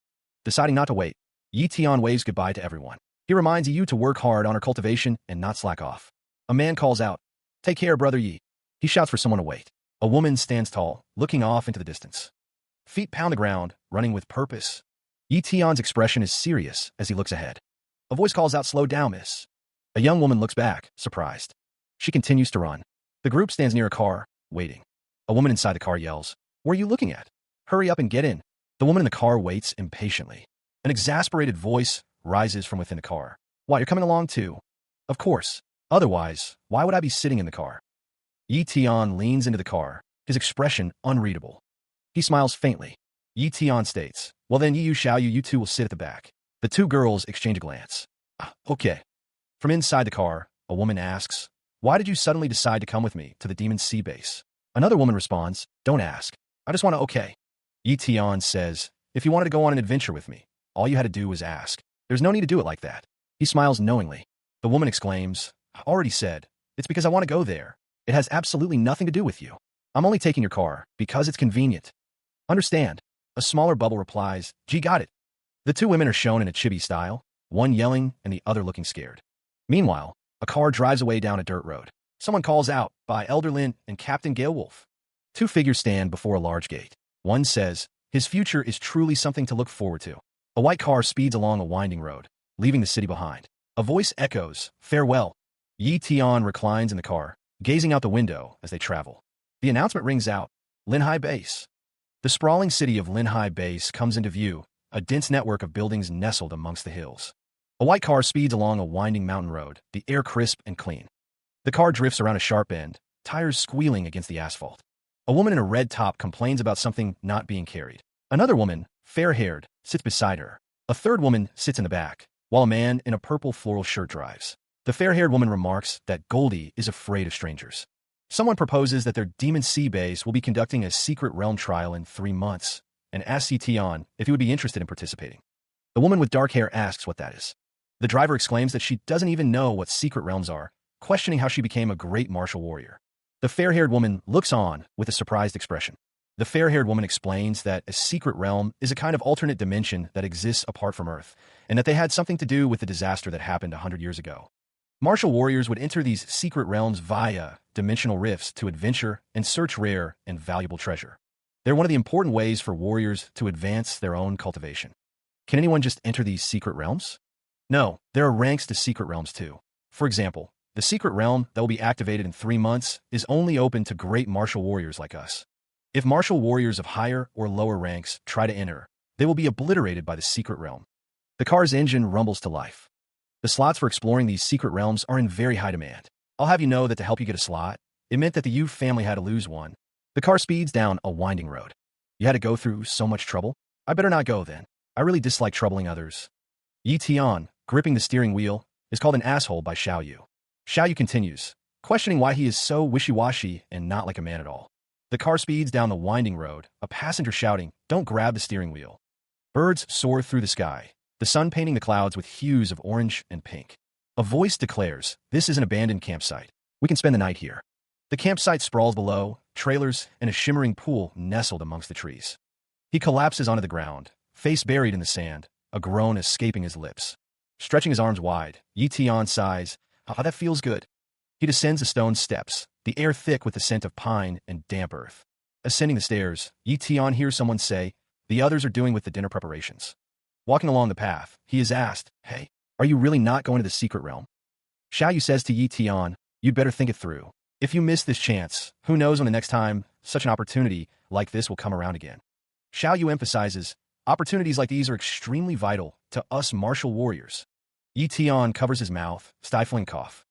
Deciding not to wait, Yi Tian waves goodbye to everyone. He reminds Yu to work hard on her cultivation and not slack off. A man calls out, "Take care, Brother Yi." He shouts for someone to wait. A woman stands tall, looking off into the distance. Feet pound the ground, running with purpose. Yi Tian's expression is serious as he looks ahead. A voice calls out, "Slow down, miss." A young woman looks back, surprised. She continues to run. The group stands near a car, waiting. A woman inside the car yells, "What are you looking at? Hurry up and get in." The woman in the car waits impatiently. An exasperated voice rises from within the car. "Why, you're coming along too?" "Of course. Otherwise, why would I be sitting in the car?" Yi Tian leans into the car, his expression unreadable. He smiles faintly. Yi Tian states, "Well then, Yi Yu Xiaoyu, you two will sit at the back." The two girls exchange a glance. Okay." From inside the car, a woman asks, "Why did you suddenly decide to come with me to the Demon Sea base?" Another woman responds, "Don't ask. I just want to okay." Yi Tian says, "If you wanted to go on an adventure with me, all you had to do was ask. There's no need to do it like that." He smiles knowingly. The woman exclaims, "I already said, it's because I want to go there. It has absolutely nothing to do with you. I'm only taking your car because it's convenient." "Understand." A smaller bubble replies, "Gee, got it." The two women are shown in a chibi style, one yelling and the other looking scared. Meanwhile, a car drives away down a dirt road. Someone calls out, "By Elder Lin and Captain Galewolf." Two figures stand before a large gate. One says, "His future is truly something to look forward to." A white car speeds along a winding road, leaving the city behind. A voice echoes, "Farewell." Yi Tian reclines in the car, gazing out the window as they travel. The announcement rings out, Linhai Base. The sprawling city of Linhai Base comes into view, a dense network of buildings nestled amongst the hills. A white car speeds along a winding mountain road, the air crisp and clean. The car drifts around a sharp bend, tires squealing against the asphalt. A woman in a red top complains about something not being carried. Another woman, fair-haired, sits beside her. A third woman sits in the back, while a man in a purple floral shirt drives. The fair-haired woman remarks that Goldie is afraid of strangers. Someone proposes that their Demon Sea base will be conducting a secret realm trial in 3 months, and asks Tian if he would be interested in participating. The woman with dark hair asks what that is. The driver exclaims that she doesn't even know what secret realms are, questioning how she became a great martial warrior. The fair-haired woman looks on with a surprised expression. The fair-haired woman explains that a secret realm is a kind of alternate dimension that exists apart from Earth, and that they had something to do with the disaster that happened 100 years ago. Martial warriors would enter these secret realms via dimensional rifts to adventure and search rare and valuable treasure. They're one of the important ways for warriors to advance their own cultivation. Can anyone just enter these secret realms? No, there are ranks to secret realms too. For example, the secret realm that will be activated in 3 months is only open to great martial warriors like us. If martial warriors of higher or lower ranks try to enter, they will be obliterated by the secret realm. The car's engine rumbles to life. The slots for exploring these secret realms are in very high demand. I'll have you know that to help you get a slot, it meant that the Yu family had to lose one. The car speeds down a winding road. You had to go through so much trouble? I better not go then. I really dislike troubling others. Yi Tian, gripping the steering wheel, is called an asshole by Xiaoyu. Xiaoyu continues, questioning why he is so wishy-washy and not like a man at all. The car speeds down the winding road, a passenger shouting, "Don't grab the steering wheel." Birds soar through the sky, the sun painting the clouds with hues of orange and pink. A voice declares, "This is an abandoned campsite. We can spend the night here." The campsite sprawls below, trailers and a shimmering pool nestled amongst the trees. He collapses onto the ground, face buried in the sand, a groan escaping his lips. Stretching his arms wide, Yi Tian sighs, "Ah, that feels good." He descends the stone steps, the air thick with the scent of pine and damp earth. Ascending the stairs, Yi Tian hears someone say, "The others are doing with the dinner preparations." Walking along the path, he is asked, "Hey, are you really not going to the secret realm?" Xiaoyu says to Yi Tian, "You'd better think it through. If you miss this chance, who knows when the next time such an opportunity like this will come around again." Xiaoyu emphasizes, "Opportunities like these are extremely vital to us martial warriors." Yi Tian covers his mouth, stifling cough.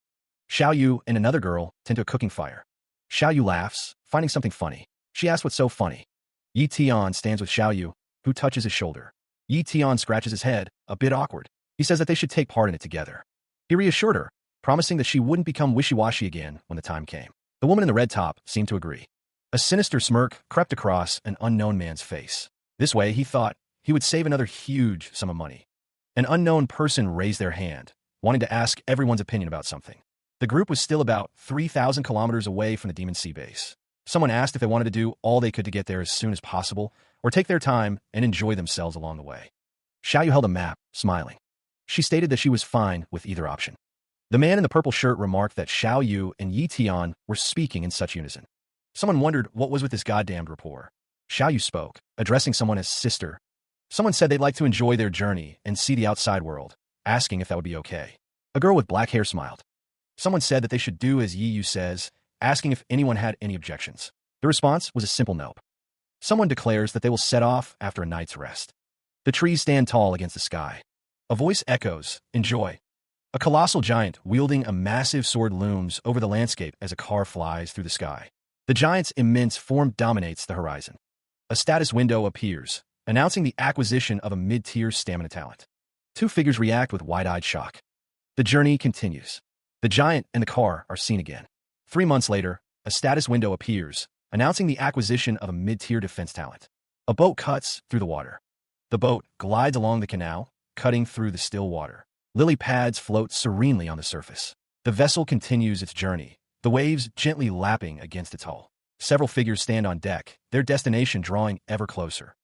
Xiaoyu and another girl tend to a cooking fire. Xiaoyu laughs, finding something funny. She asks what's so funny. Yi Tian stands with Xiaoyu, who touches his shoulder. Yi Tian scratches his head, a bit awkward. He says that they should take part in it together. He reassured her, promising that she wouldn't become wishy-washy again when the time came. The woman in the red top seemed to agree. A sinister smirk crept across an unknown man's face. This way, he thought, he would save another huge sum of money. An unknown person raised their hand, wanting to ask everyone's opinion about something. The group was still about 3,000 kilometers away from the Demon Sea base. Someone asked if they wanted to do all they could to get there as soon as possible, or take their time and enjoy themselves along the way. Xiaoyu held a map, smiling. She stated that she was fine with either option. The man in the purple shirt remarked that Xiaoyu and Yi Tian were speaking in such unison. Someone wondered what was with this goddamned rapport. Xiaoyu spoke, addressing someone as sister. Someone said they'd like to enjoy their journey and see the outside world, asking if that would be okay. A girl with black hair smiled. Someone said that they should do as Yi Yu says, asking if anyone had any objections. The response was a simple nope. Someone declares that they will set off after a night's rest. The trees stand tall against the sky. A voice echoes, "Enjoy." A colossal giant wielding a massive sword looms over the landscape as a car flies through the sky. The giant's immense form dominates the horizon. A status window appears, announcing the acquisition of a mid-tier stamina talent. Two figures react with wide-eyed shock. The journey continues. The giant and the car are seen again. 3 months later, a status window appears, announcing the acquisition of a mid-tier defense talent. A boat cuts through the water. The boat glides along the canal, cutting through the still water. Lily pads float serenely on the surface. The vessel continues its journey, the waves gently lapping against its hull. Several figures stand on deck, their destination drawing ever closer.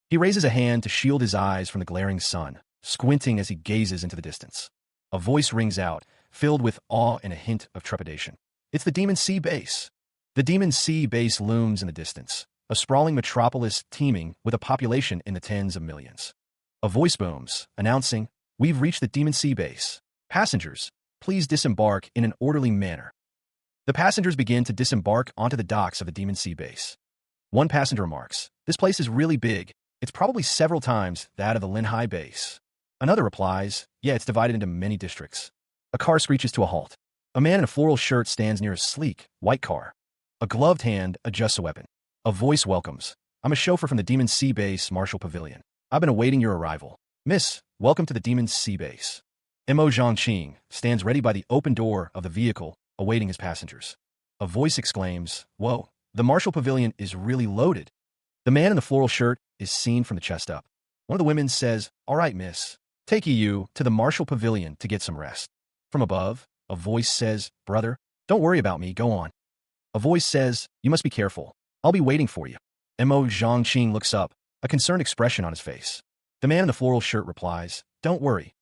He raises a hand to shield his eyes from the glaring sun, squinting as he gazes into the distance. A voice rings out, filled with awe and a hint of trepidation. It's the Demon Sea base. The Demon Sea base looms in the distance, a sprawling metropolis teeming with a population in the tens of millions. A voice booms, announcing, "We've reached the Demon Sea base. Passengers, please disembark in an orderly manner." The passengers begin to disembark onto the docks of the Demon Sea base. One passenger remarks, "This place is really big. It's probably several times that of the Linhai base." Another replies, "Yeah, it's divided into many districts." A car screeches to a halt. A man in a floral shirt stands near a sleek, white car. A gloved hand adjusts a weapon. A voice welcomes, "I'm a chauffeur from the Demon Sea base Marshal Pavilion. I've been awaiting your arrival. Miss, welcome to the Demon Sea base." Mo Zhongqing stands ready by the open door of the vehicle, awaiting his passengers. A voice exclaims, "Whoa, the Marshal Pavilion is really loaded." The man in the floral shirt is seen from the chest up. One of the women says, "All right, miss, take you to the Marshal Pavilion to get some rest." From above, a voice says, "Brother, don't worry about me, go on." A voice says, "You must be careful. I'll be waiting for you." Mo Zhongqing looks up, a concerned expression on his face. The man in the floral shirt replies, "Don't worry."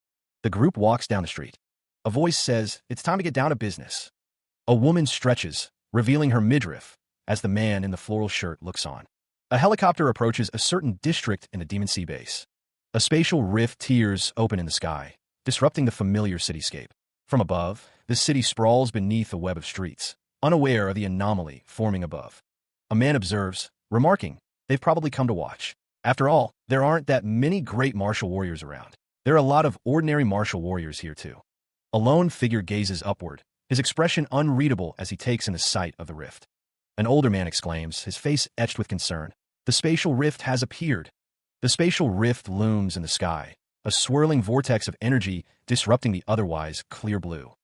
The group walks down the street. A voice says, "It's time to get down to business." A woman stretches, revealing her midriff, as the man in the floral shirt looks on. A helicopter approaches a certain district in the Demon Sea base. A spatial rift tears open in the sky, disrupting the familiar cityscape. From above, the city sprawls beneath a web of streets, unaware of the anomaly forming above. A man observes, remarking, "They've probably come to watch. After all, there aren't that many great martial warriors around. There are a lot of ordinary martial warriors here too." A lone figure gazes upward, his expression unreadable as he takes in the sight of the rift. An older man exclaims, his face etched with concern, "The spatial rift has appeared." The spatial rift looms in the sky, a swirling vortex of energy disrupting the otherwise clear blue.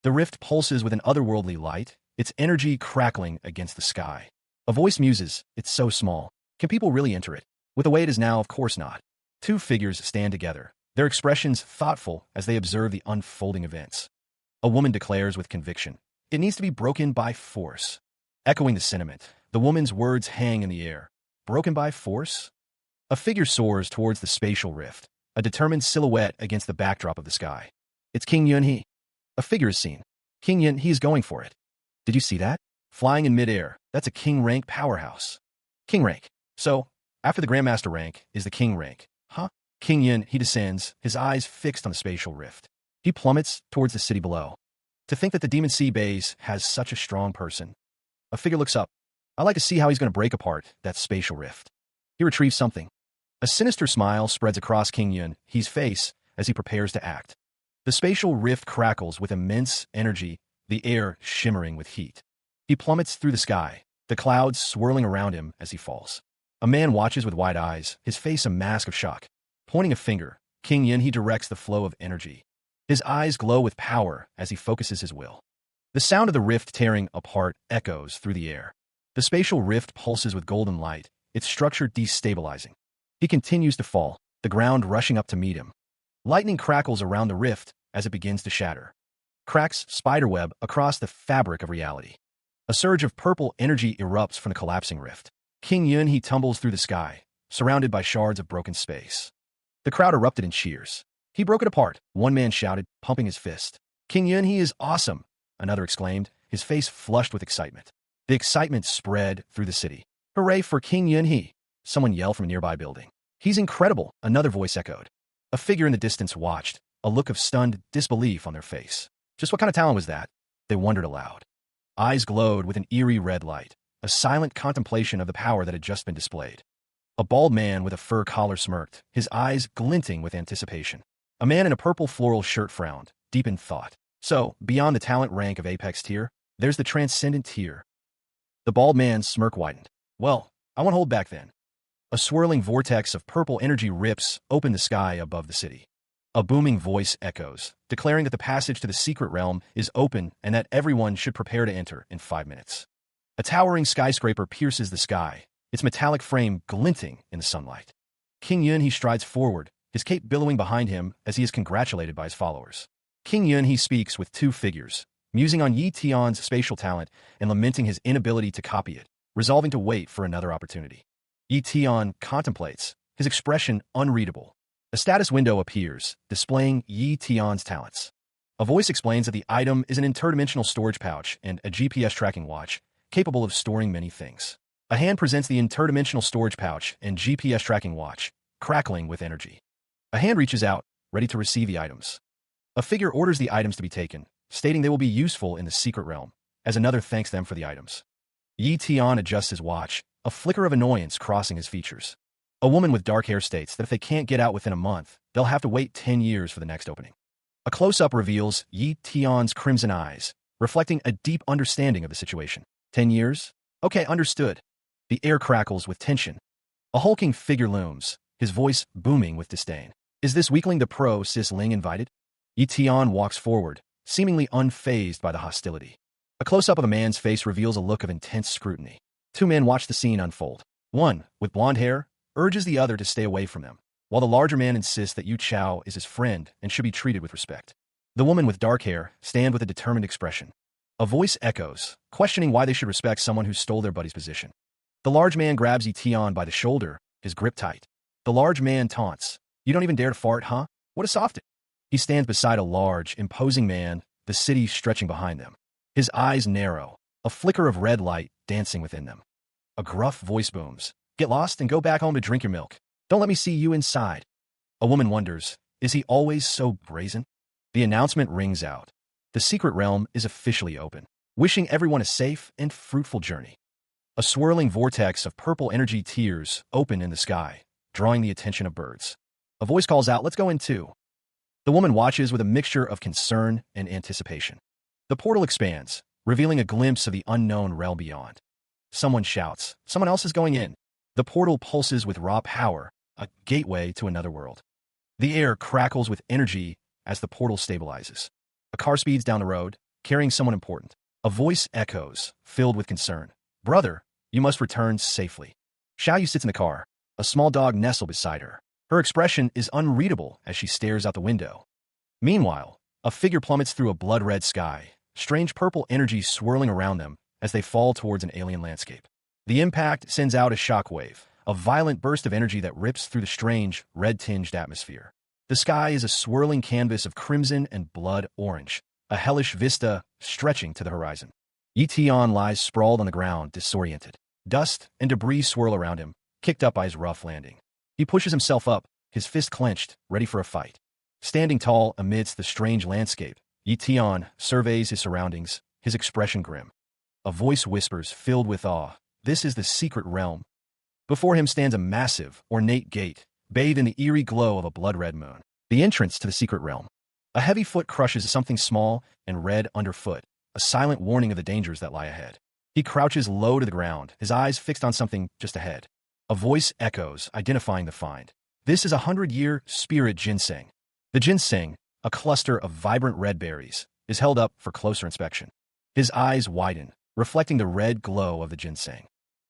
The rift pulses with an otherworldly light, its energy crackling against the sky. A voice muses, "It's so small. Can people really enter it? With the way it is now, of course not." Two figures stand together, their expressions thoughtful as they observe the unfolding events. A woman declares with conviction. It needs to be broken by force. Echoing the sentiment, the woman's words hang in the air. Broken by force? A figure soars towards the spatial rift, a determined silhouette against the backdrop of the sky. It's King Yun-hee. A figure is seen. King Yun-hee is going for it. Did you see that? Flying in midair, that's a king rank powerhouse. King rank. So, after the Grandmaster rank is the king rank. Huh? King Yun-hee descends, his eyes fixed on the spatial rift. He plummets towards the city below. To think that the Demon Sea base has such a strong person. A figure looks up. I like to see how he's going to break apart that spatial rift. He retrieves something. A sinister smile spreads across King Yun-hee's face as he prepares to act. The spatial rift crackles with immense energy, the air shimmering with heat. He plummets through the sky, the clouds swirling around him as he falls. A man watches with wide eyes, his face a mask of shock. Pointing a finger, King Yun-hee directs the flow of energy. His eyes glow with power as he focuses his will. The sound of the rift tearing apart echoes through the air. The spatial rift pulses with golden light, its structure destabilizing. He continues to fall, the ground rushing up to meet him. Lightning crackles around the rift as it begins to shatter. Cracks spiderweb across the fabric of reality. A surge of purple energy erupts from the collapsing rift. King Yun-hee tumbles through the sky, surrounded by shards of broken space. The crowd erupted in cheers. He broke it apart, one man shouted, pumping his fist. King Yun-hee is awesome, another exclaimed, his face flushed with excitement. The excitement spread through the city. Hooray for King Yun-hee, someone yelled from a nearby building. He's incredible, another voice echoed. A figure in the distance watched, a look of stunned disbelief on their face. Just what kind of talent was that? They wondered aloud. Eyes glowed with an eerie red light, a silent contemplation of the power that had just been displayed. A bald man with a fur collar smirked, his eyes glinting with anticipation. A man in a purple floral shirt frowned, deep in thought. So, beyond the talent rank of Apex tier, there's the transcendent tier. The bald man's smirk widened. Well, I won't hold back then. A swirling vortex of purple energy rips open the sky above the city. A booming voice echoes, declaring that the passage to the secret realm is open and that everyone should prepare to enter in 5 minutes. A towering skyscraper pierces the sky, its metallic frame glinting in the sunlight. King Yun-hee strides forward, his cape billowing behind him as he is congratulated by his followers. King Yun-hee speaks with two figures, musing on Yi Tian's spatial talent and lamenting his inability to copy it, resolving to wait for another opportunity. Yi Tian contemplates, his expression unreadable. A status window appears, displaying Yi Tian's talents. A voice explains that the item is an interdimensional storage pouch and a GPS tracking watch, capable of storing many things. A hand presents the interdimensional storage pouch and GPS tracking watch, crackling with energy. A hand reaches out, ready to receive the items. A figure orders the items to be taken, stating they will be useful in the secret realm, as another thanks them for the items. Yi Tian adjusts his watch, a flicker of annoyance crossing his features. A woman with dark hair states that if they can't get out within a month, they'll have to wait 10 years for the next opening. A close-up reveals Yi Tian's crimson eyes, reflecting a deep understanding of the situation. 10 years? Okay, understood. The air crackles with tension. A hulking figure looms, his voice booming with disdain. Is this weakling the pro Sis Ling invited? Yi Tian walks forward, seemingly unfazed by the hostility. A close-up of a man's face reveals a look of intense scrutiny. Two men watch the scene unfold. One, with blonde hair, urges the other to stay away from them, while the larger man insists that Yu Chao is his friend and should be treated with respect. The woman with dark hair stands with a determined expression. A voice echoes, questioning why they should respect someone who stole their buddy's position. The large man grabs Yi Tian by the shoulder, his grip tight. The large man taunts. You don't even dare to fart, huh? What a softie. He stands beside a large, imposing man, the city stretching behind them. His eyes narrow, a flicker of red light dancing within them. A gruff voice booms. Get lost and go back home to drink your milk. Don't let me see you inside. A woman wonders, is he always so brazen? The announcement rings out. The secret realm is officially open, wishing everyone a safe and fruitful journey. A swirling vortex of purple energy tears open in the sky, drawing the attention of birds. A voice calls out, let's go in too. The woman watches with a mixture of concern and anticipation. The portal expands, revealing a glimpse of the unknown realm beyond. Someone shouts, someone else is going in. The portal pulses with raw power, a gateway to another world. The air crackles with energy as the portal stabilizes. A car speeds down the road, carrying someone important. A voice echoes, filled with concern. Brother, you must return safely. Xiaoyu sits in the car, a small dog nestled beside her. Her expression is unreadable as she stares out the window. Meanwhile, A figure plummets through a blood-red sky, strange purple energy swirling around them as they fall towards an alien landscape. The impact sends out a shockwave, a violent burst of energy that rips through the strange, red-tinged atmosphere. The sky is a swirling canvas of crimson and blood orange, a hellish vista stretching to the horizon. Yetion lies sprawled on the ground, disoriented. Dust and debris swirl around him, kicked up by his rough landing. He pushes himself up, his fist clenched, ready for a fight. Standing tall amidst the strange landscape, Yetion surveys his surroundings, his expression grim. A voice whispers, filled with awe, "This is the secret realm." Before him stands a massive, ornate gate, bathed in the eerie glow of a blood-red moon. The entrance to the secret realm. A heavy foot crushes something small and red underfoot, a silent warning of the dangers that lie ahead. He crouches low to the ground, his eyes fixed on something just ahead. A voice echoes, identifying the find. This is a 100-year spirit ginseng. The ginseng, a cluster of vibrant red berries, is held up for closer inspection. His eyes widen, reflecting the red glow of the ginseng.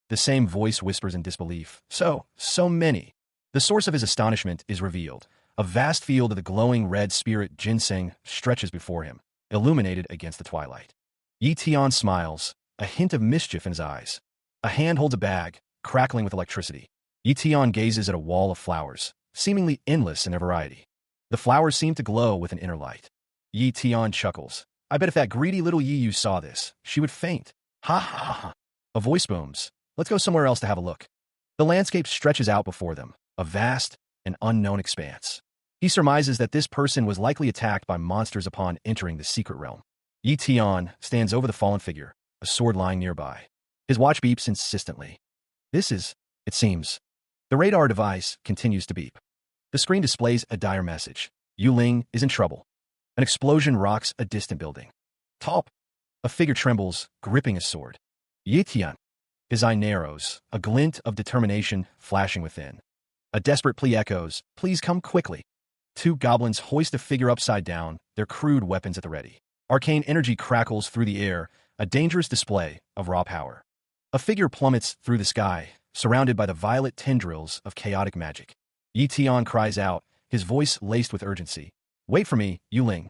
The same voice whispers in disbelief, So many. The source of his astonishment is revealed. A vast field of the glowing red spirit ginseng stretches before him, illuminated against the twilight. Yetion smiles, a hint of mischief in his eyes. A hand holds a bag, crackling with electricity. Yetion gazes at a wall of flowers, seemingly endless in their variety. The flowers seem to glow with an inner light. Yetion chuckles. I bet if that greedy little Yi saw this, she would faint. Ha ha ha. A voice booms. Let's go somewhere else to have a look. The landscape stretches out before them, a vast and unknown expanse. He surmises that this person was likely attacked by monsters upon entering the secret realm. Yetion stands over the fallen figure, a sword lying nearby. His watch beeps insistently. This is, it seems. The radar device continues to beep. The screen displays a dire message. Weakling is in trouble. An explosion rocks a distant building. Top. A figure trembles, gripping a sword. Yetion. His eye narrows, a glint of determination flashing within. A desperate plea echoes, please come quickly. Two goblins hoist a figure upside down, their crude weapons at the ready. Arcane energy crackles through the air, a dangerous display of raw power. A figure plummets through the sky, surrounded by the violet tendrils of chaotic magic. Yetion cries out, his voice laced with urgency. Wait for me, Weakling.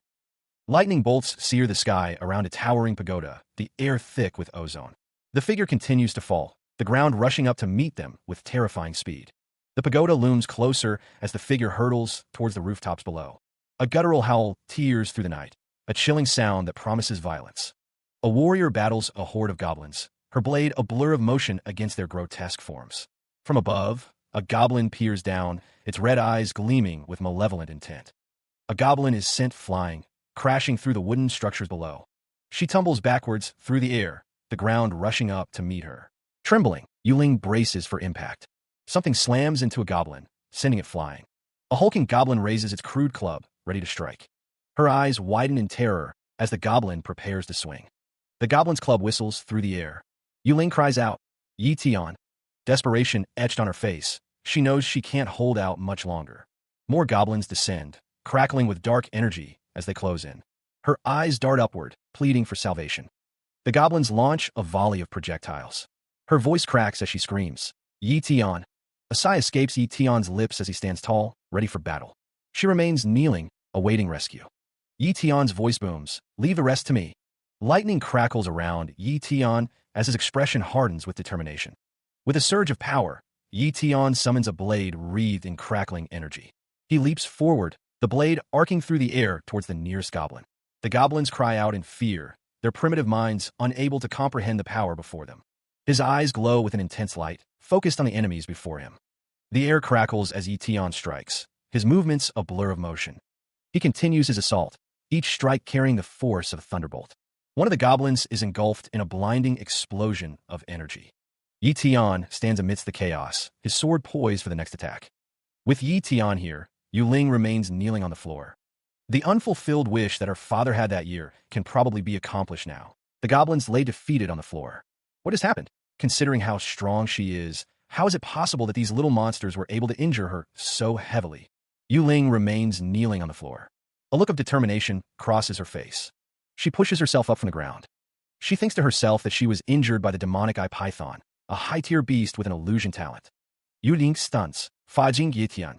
Lightning bolts sear the sky around a towering pagoda, the air thick with ozone. The figure continues to fall, the ground rushing up to meet them with terrifying speed. The pagoda looms closer as the figure hurtles towards the rooftops below. A guttural howl tears through the night, a chilling sound that promises violence. A warrior battles a horde of goblins, her blade a blur of motion against their grotesque forms. From above, a goblin peers down, its red eyes gleaming with malevolent intent. A goblin is sent flying, crashing through the wooden structures below. She tumbles backwards through the air, the ground rushing up to meet her. Trembling, Weakling braces for impact. Something slams into a goblin, sending it flying. A hulking goblin raises its crude club, ready to strike. Her eyes widen in terror as the goblin prepares to swing. The goblin's club whistles through the air. Weakling cries out, Yetion. Desperation etched on her face. She knows she can't hold out much longer. More goblins descend, crackling with dark energy as they close in. Her eyes dart upward, pleading for salvation. The goblins launch a volley of projectiles. Her voice cracks as she screams, Yetion. A sigh escapes Yetion's lips as he stands tall, ready for battle. She remains kneeling, awaiting rescue. Yetion's voice booms, leave the rest to me. Lightning crackles around Yetion as his expression hardens with determination. With a surge of power, Yetion summons a blade wreathed in crackling energy. He leaps forward, the blade arcing through the air towards the nearest goblin. The goblins cry out in fear, their primitive minds unable to comprehend the power before them. His eyes glow with an intense light, focused on the enemies before him. The air crackles as Yetion strikes, his movements a blur of motion. He continues his assault, each strike carrying the force of a thunderbolt. One of the goblins is engulfed in a blinding explosion of energy. Yetion stands amidst the chaos, his sword poised for the next attack. With Yetion here, Weakling remains kneeling on the floor. The unfulfilled wish that her father had that year can probably be accomplished now. The goblins lay defeated on the floor. What has happened? Considering how strong she is, how is it possible that these little monsters were able to injure her so heavily? Weakling remains kneeling on the floor. A look of determination crosses her face. She pushes herself up from the ground. She thinks to herself that she was injured by the demonic eye python, a high-tier beast with an illusion talent. Weakling stunts, Fajing Yetion.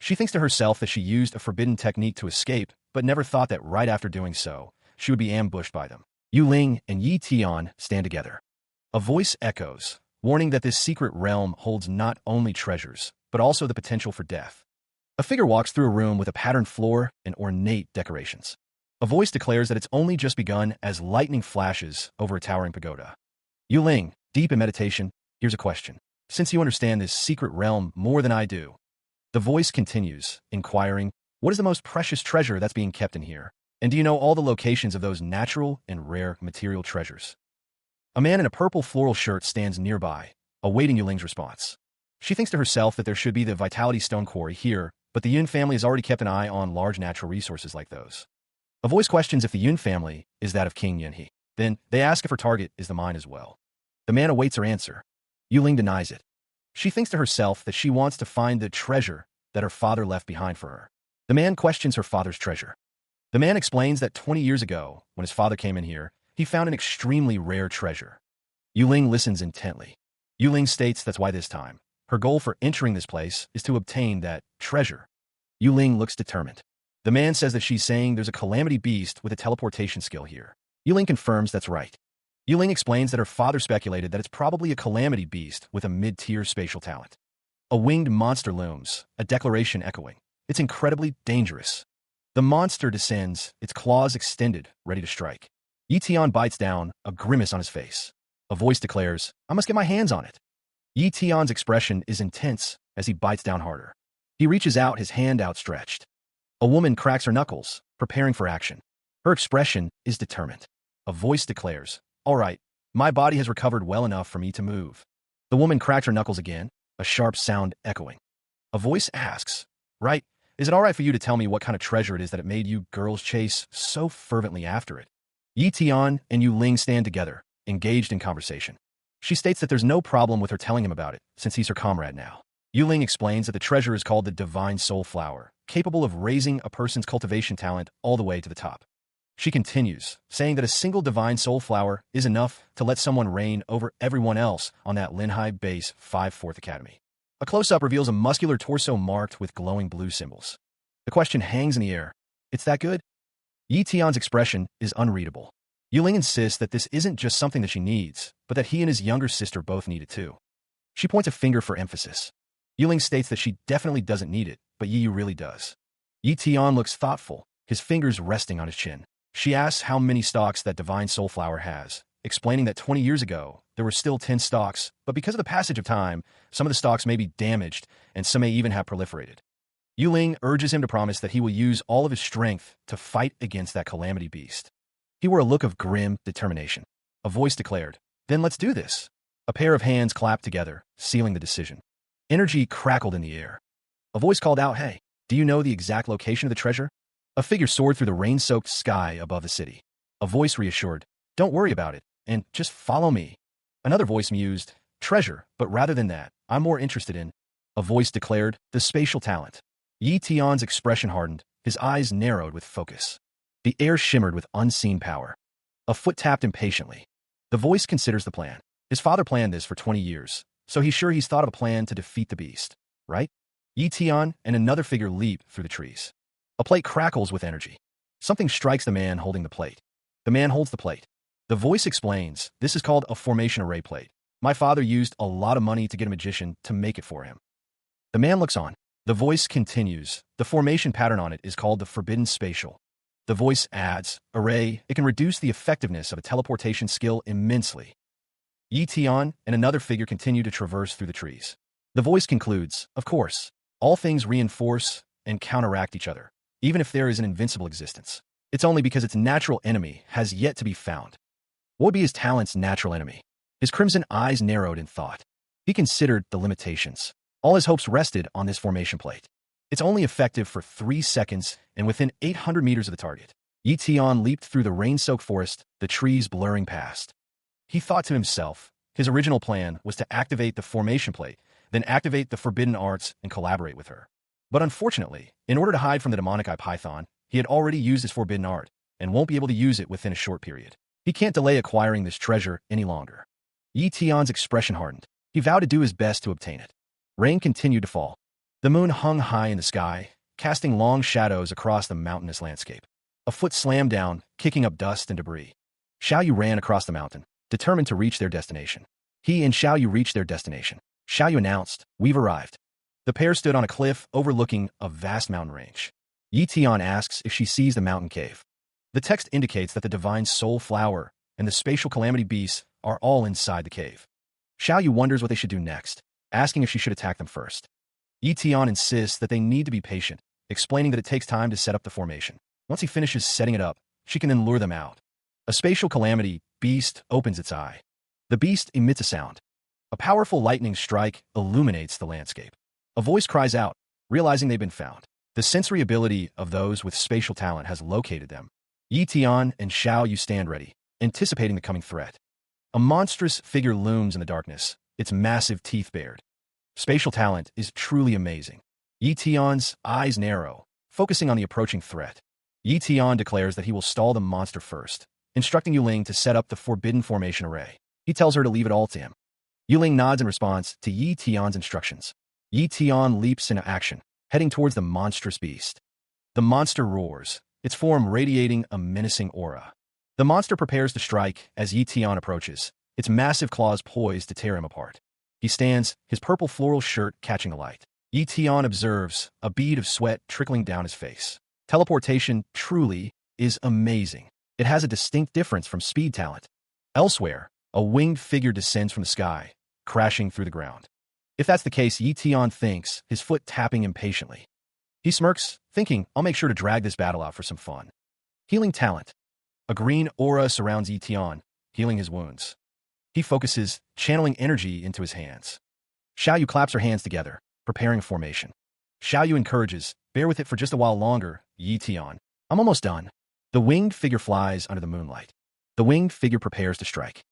She thinks to herself that she used a forbidden technique to escape, but never thought that right after doing so, she would be ambushed by them. Weakling and Yi Tian stand together. A voice echoes, warning that this secret realm holds not only treasures, but also the potential for death. A figure walks through a room with a patterned floor and ornate decorations. A voice declares that it's only just begun as lightning flashes over a towering pagoda. Weakling, deep in meditation, here's a question. Since you understand this secret realm more than I do, the voice continues, inquiring, what is the most precious treasure that's being kept in here? And do you know all the locations of those natural and rare material treasures? A man in a purple floral shirt stands nearby, awaiting Weakling's response. She thinks to herself that there should be the Vitality Stone Quarry here, but the Yun family has already kept an eye on large natural resources like those. A voice questions if the Yun family is that of King Yunhee. Then, they ask if her target is the mine as well. The man awaits her answer. Weakling denies it. She thinks to herself that she wants to find the treasure that her father left behind for her. The man questions her father's treasure. The man explains that 20 years ago, when his father came in here, he found an extremely rare treasure. Weakling listens intently. Weakling states that's why this time. Her goal for entering this place is to obtain that treasure. Weakling looks determined. The man says that she's saying there's a calamity beast with a teleportation skill here. Weakling confirms that's right. Weakling explains that her father speculated that it's probably a calamity beast with a mid-tier spatial talent. A winged monster looms, a declaration echoing. It's incredibly dangerous. The monster descends, its claws extended, ready to strike. Yi Tian bites down, a grimace on his face. A voice declares, I must get my hands on it. Yi Tian's expression is intense as he bites down harder. He reaches out, his hand outstretched. A woman cracks her knuckles, preparing for action. Her expression is determined. A voice declares, all right, my body has recovered well enough for me to move. The woman cracked her knuckles again, a sharp sound echoing. A voice asks, right, is it all right for you to tell me what kind of treasure it is that it made you girls chase so fervently after it? Yi Tian and Weakling stand together, engaged in conversation. She states that there's no problem with her telling him about it, since he's her comrade now. Weakling explains that the treasure is called the Divine Soul Flower, capable of raising a person's cultivation talent all the way to the top. She continues, saying that a single Divine Soul Flower is enough to let someone reign over everyone else on that Linhai Base 5-4th Academy. A close-up reveals a muscular torso marked with glowing blue symbols. The question hangs in the air. It's that good? Yi Tian's expression is unreadable. Weakling insists that this isn't just something that she needs, but that he and his younger sister both need it too. She points a finger for emphasis. Weakling states that she definitely doesn't need it, but Yi really does. Yi Tian looks thoughtful, his fingers resting on his chin. She asks how many stalks that Divine Soul Flower has, explaining that 20 years ago, there were still 10 stalks, but because of the passage of time, some of the stalks may be damaged, and some may even have proliferated. Weakling urges him to promise that he will use all of his strength to fight against that calamity beast. He wore a look of grim determination. A voice declared, then let's do this. A pair of hands clapped together, sealing the decision. Energy crackled in the air. A voice called out, hey, do you know the exact location of the treasure? A figure soared through the rain-soaked sky above the city. A voice reassured, don't worry about it, and just follow me. Another voice mused, treasure, but rather than that, I'm more interested in. A voice declared, the spatial talent. Yi Tian's expression hardened, his eyes narrowed with focus. The air shimmered with unseen power. A foot tapped impatiently. The voice considers the plan. His father planned this for 20 years, so he's sure he's thought of a plan to defeat the beast, right? Yi Tian and another figure leap through the trees. A plate crackles with energy. Something strikes the man holding the plate. The man holds the plate. The voice explains, this is called a formation array plate. My father used a lot of money to get a magician to make it for him. The man looks on. The voice continues, the formation pattern on it is called the forbidden spatial. The voice adds, array, it can reduce the effectiveness of a teleportation skill immensely. Yi Tian and another figure continue to traverse through the trees. The voice concludes, of course, all things reinforce and counteract each other, even if there is an invincible existence. It's only because its natural enemy has yet to be found. What would be his talent's natural enemy? His crimson eyes narrowed in thought. He considered the limitations. All his hopes rested on this formation plate. It's only effective for 3 seconds and within 800 meters of the target. Yi Tian leaped through the rain-soaked forest, the trees blurring past. He thought to himself, his original plan was to activate the formation plate, then activate the forbidden arts and collaborate with her. But unfortunately, in order to hide from the demonic eye python, he had already used his forbidden art and won't be able to use it within a short period. He can't delay acquiring this treasure any longer. Yi Tian's expression hardened. He vowed to do his best to obtain it. Rain continued to fall. The moon hung high in the sky, casting long shadows across the mountainous landscape. A foot slammed down, kicking up dust and debris. Xiaoyu ran across the mountain, determined to reach their destination. He and Xiaoyu reached their destination. Xiaoyu announced, "We've arrived." The pair stood on a cliff overlooking a vast mountain range. Yi Tian asks if she sees the mountain cave. The text indicates that the divine soul flower and the spatial calamity beasts are all inside the cave. Xiaoyu wonders what they should do next, asking if she should attack them first. Yi Tian insists that they need to be patient, explaining that it takes time to set up the formation. Once he finishes setting it up, she can then lure them out. A spatial calamity beast opens its eye. The beast emits a sound. A powerful lightning strike illuminates the landscape. A voice cries out, realizing they've been found. The sensory ability of those with spatial talent has located them. Yi Tian and Xiaoyu stand ready, anticipating the coming threat. A monstrous figure looms in the darkness, its massive teeth bared. Spatial talent is truly amazing. Yi Tian's eyes narrow, focusing on the approaching threat. Yi Tian declares that he will stall the monster first, instructing Yuling to set up the forbidden formation array. He tells her to leave it all to him. Yuling nods in response to Yi Tian's instructions. Yi Tian leaps into action, heading towards the monstrous beast. The monster roars, its form radiating a menacing aura. The monster prepares to strike as Yi Tian approaches, its massive claws poised to tear him apart. He stands, his purple floral shirt catching alight. Yi Tian observes, a bead of sweat trickling down his face. Teleportation truly is amazing. It has a distinct difference from speed talent. Elsewhere, a winged figure descends from the sky, crashing through the ground. If that's the case, Yi Tian thinks, his foot tapping impatiently. He smirks, thinking, I'll make sure to drag this battle out for some fun. Healing talent. A green aura surrounds Yi Tian, healing his wounds. He focuses, channeling energy into his hands. Xiaoyu claps her hands together, preparing a formation. Xiaoyu encourages, bear with it for just a while longer, Yi Tian. I'm almost done. The winged figure flies under the moonlight. The winged figure prepares to strike.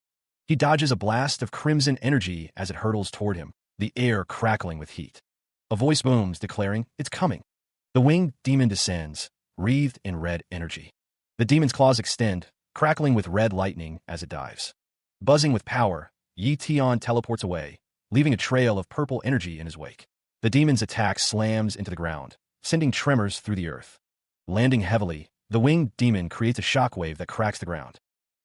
He dodges a blast of crimson energy as it hurtles toward him, the air crackling with heat. A voice booms, declaring, it's coming. The winged demon descends, wreathed in red energy. The demon's claws extend, crackling with red lightning as it dives. Buzzing with power, Yi Tian teleports away, leaving a trail of purple energy in his wake. The demon's attack slams into the ground, sending tremors through the earth. Landing heavily, the winged demon creates a shockwave that cracks the ground.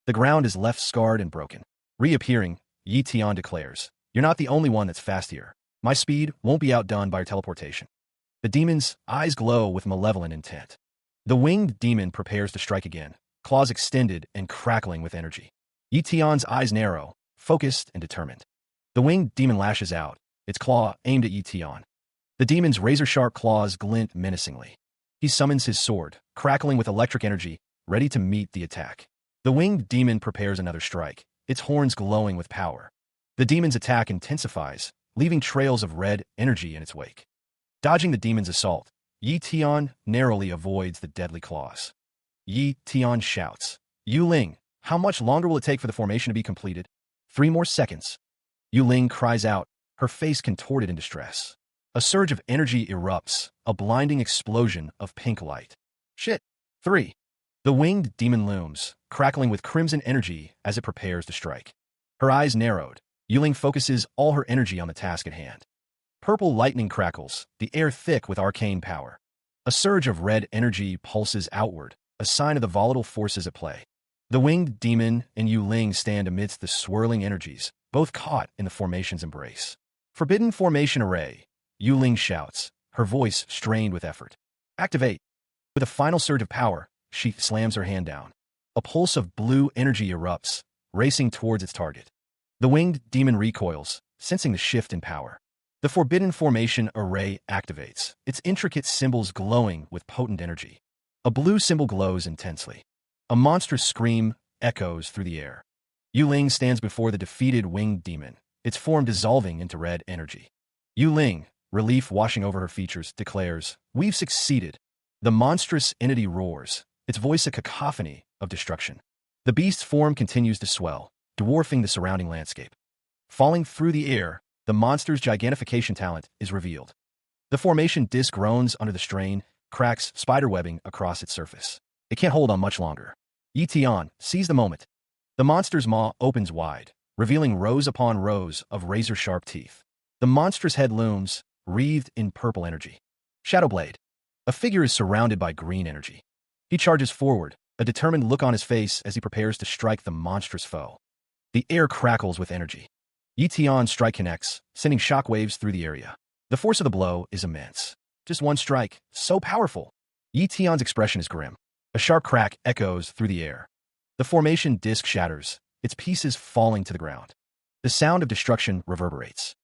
The ground is left scarred and broken. Reappearing, Yi Tian declares, you're not the only one that's fast here. My speed won't be outdone by your teleportation. The demon's eyes glow with malevolent intent. The winged demon prepares to strike again, claws extended and crackling with energy. Yi Tian's eyes narrow, focused and determined. The winged demon lashes out, its claw aimed at Yi Tian. The demon's razor-sharp claws glint menacingly. He summons his sword, crackling with electric energy, ready to meet the attack. The winged demon prepares another strike, its horns glowing with power. The demon's attack intensifies, leaving trails of red energy in its wake. Dodging the demon's assault, Yi Tian narrowly avoids the deadly claws. Yi Tian shouts, Yuling, how much longer will it take for the formation to be completed? 3 more seconds. Yuling cries out, her face contorted in distress. A surge of energy erupts, a blinding explosion of pink light. Shit. 3. The winged demon looms, crackling with crimson energy as it prepares to strike. Her eyes narrowed. Yuling focuses all her energy on the task at hand. Purple lightning crackles, the air thick with arcane power. A surge of red energy pulses outward, a sign of the volatile forces at play. The winged demon and Yuling stand amidst the swirling energies, both caught in the formation's embrace. Forbidden formation array, Yuling shouts, her voice strained with effort. Activate. With a final surge of power, she slams her hand down. A pulse of blue energy erupts, racing towards its target. The winged demon recoils, sensing the shift in power. The forbidden formation array activates, its intricate symbols glowing with potent energy. A blue symbol glows intensely. A monstrous scream echoes through the air. Yuling stands before the defeated winged demon, its form dissolving into red energy. Yuling, relief washing over her features, declares, we've succeeded. The monstrous entity roars, its voice a cacophony of destruction. The beast's form continues to swell, dwarfing the surrounding landscape. Falling through the air, the monster's gigantification talent is revealed. The formation disc groans under the strain, cracks spiderwebbing across its surface. It can't hold on much longer. Yi Tian sees the moment. The monster's maw opens wide, revealing rows upon rows of razor-sharp teeth. The monstrous head looms, wreathed in purple energy. Shadowblade. A figure is surrounded by green energy. He charges forward, a determined look on his face as he prepares to strike the monstrous foe. The air crackles with energy. Yi-Tian's strike connects, sending shockwaves through the area. The force of the blow is immense. Just one strike, so powerful. Yi-Tian's expression is grim. A sharp crack echoes through the air. The formation disc shatters, its pieces falling to the ground. The sound of destruction reverberates.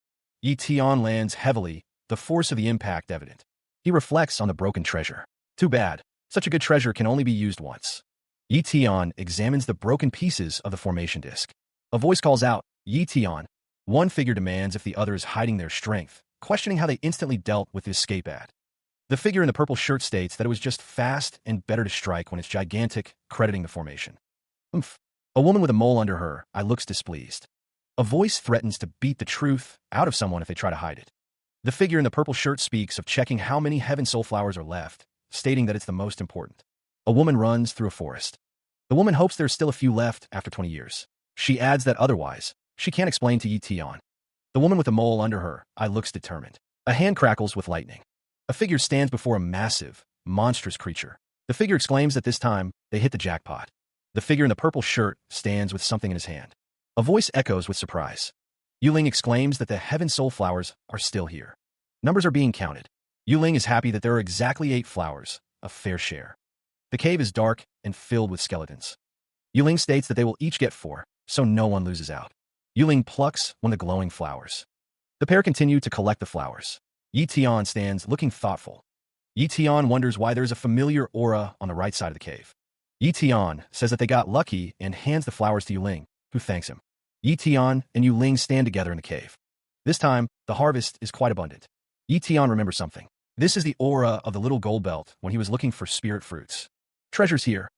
Yi-Tian lands heavily, the force of the impact evident. He reflects on the broken treasure. Too bad. Such a good treasure can only be used once. Yi-Tian examines the broken pieces of the formation disc. A voice calls out, Yi-Tian. One figure demands if the other is hiding their strength, questioning how they instantly dealt with the escape ad. The figure in the purple shirt states that it was just fast and better to strike when it's gigantic, crediting the formation. Oomph. A woman with a mole under her eye looks displeased. A voice threatens to beat the truth out of someone if they try to hide it. The figure in the purple shirt speaks of checking how many heaven soul flowers are left, stating that it's the most important. A woman runs through a forest. The woman hopes there's still a few left after 20 years. She adds that otherwise, she can't explain to Yi-Tian. The woman with the mole under her eye looks determined. A hand crackles with lightning. A figure stands before a massive, monstrous creature. The figure exclaims that this time, they hit the jackpot. The figure in the purple shirt stands with something in his hand. A voice echoes with surprise. Yuling exclaims that the heaven soul flowers are still here. Numbers are being counted. Yuling is happy that there are exactly 8 flowers, a fair share. The cave is dark and filled with skeletons. Yuling states that they will each get 4, so no one loses out. Yuling plucks one of the glowing flowers. The pair continue to collect the flowers. Yi-Tian stands looking thoughtful. Yi-Tian wonders why there's a familiar aura on the right side of the cave. Yi-Tian says that they got lucky and hands the flowers to Yuling, who thanks him. Yi-Tian and Yuling stand together in the cave. This time, the harvest is quite abundant. Yi-Tian remembers something. This is the aura of the little gold belt when he was looking for spirit fruits. Treasure's here.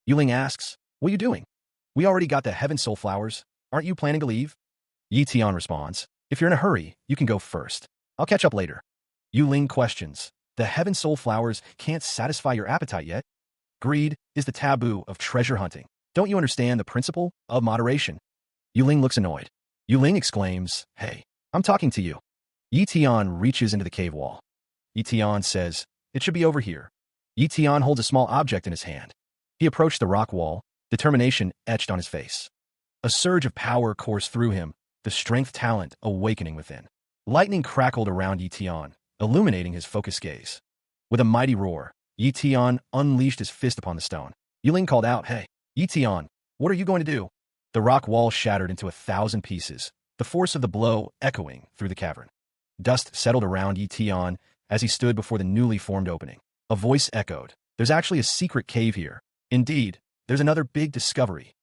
Yuling asks, what are you doing? We already got the heaven soul flowers. Aren't you planning to leave? Yi-Tian responds, if you're in a hurry, you can go first. I'll catch up later. Yuling questions, the heaven soul flowers can't satisfy your appetite yet? Greed is the taboo of treasure hunting. Don't you understand the principle of moderation? Yuling looks annoyed. Yuling exclaims, hey, I'm talking to you. Yi-Tian reaches into the cave wall. Yi-Tian says, it should be over here. Yi-Tian holds a small object in his hand. He approached the rock wall, determination etched on his face. A surge of power coursed through him, the strength talent awakening within. Lightning crackled around Yi-Tian, illuminating his focused gaze. With a mighty roar, Yi-Tian unleashed his fist upon the stone. Yuling called out, hey, Yi-Tian, what are you going to do? The rock wall shattered into 1,000 pieces, the force of the blow echoing through the cavern. Dust settled around Yi-Tian as he stood before the newly formed opening. A voice echoed, there's actually a secret cave here. Indeed, there's another big discovery.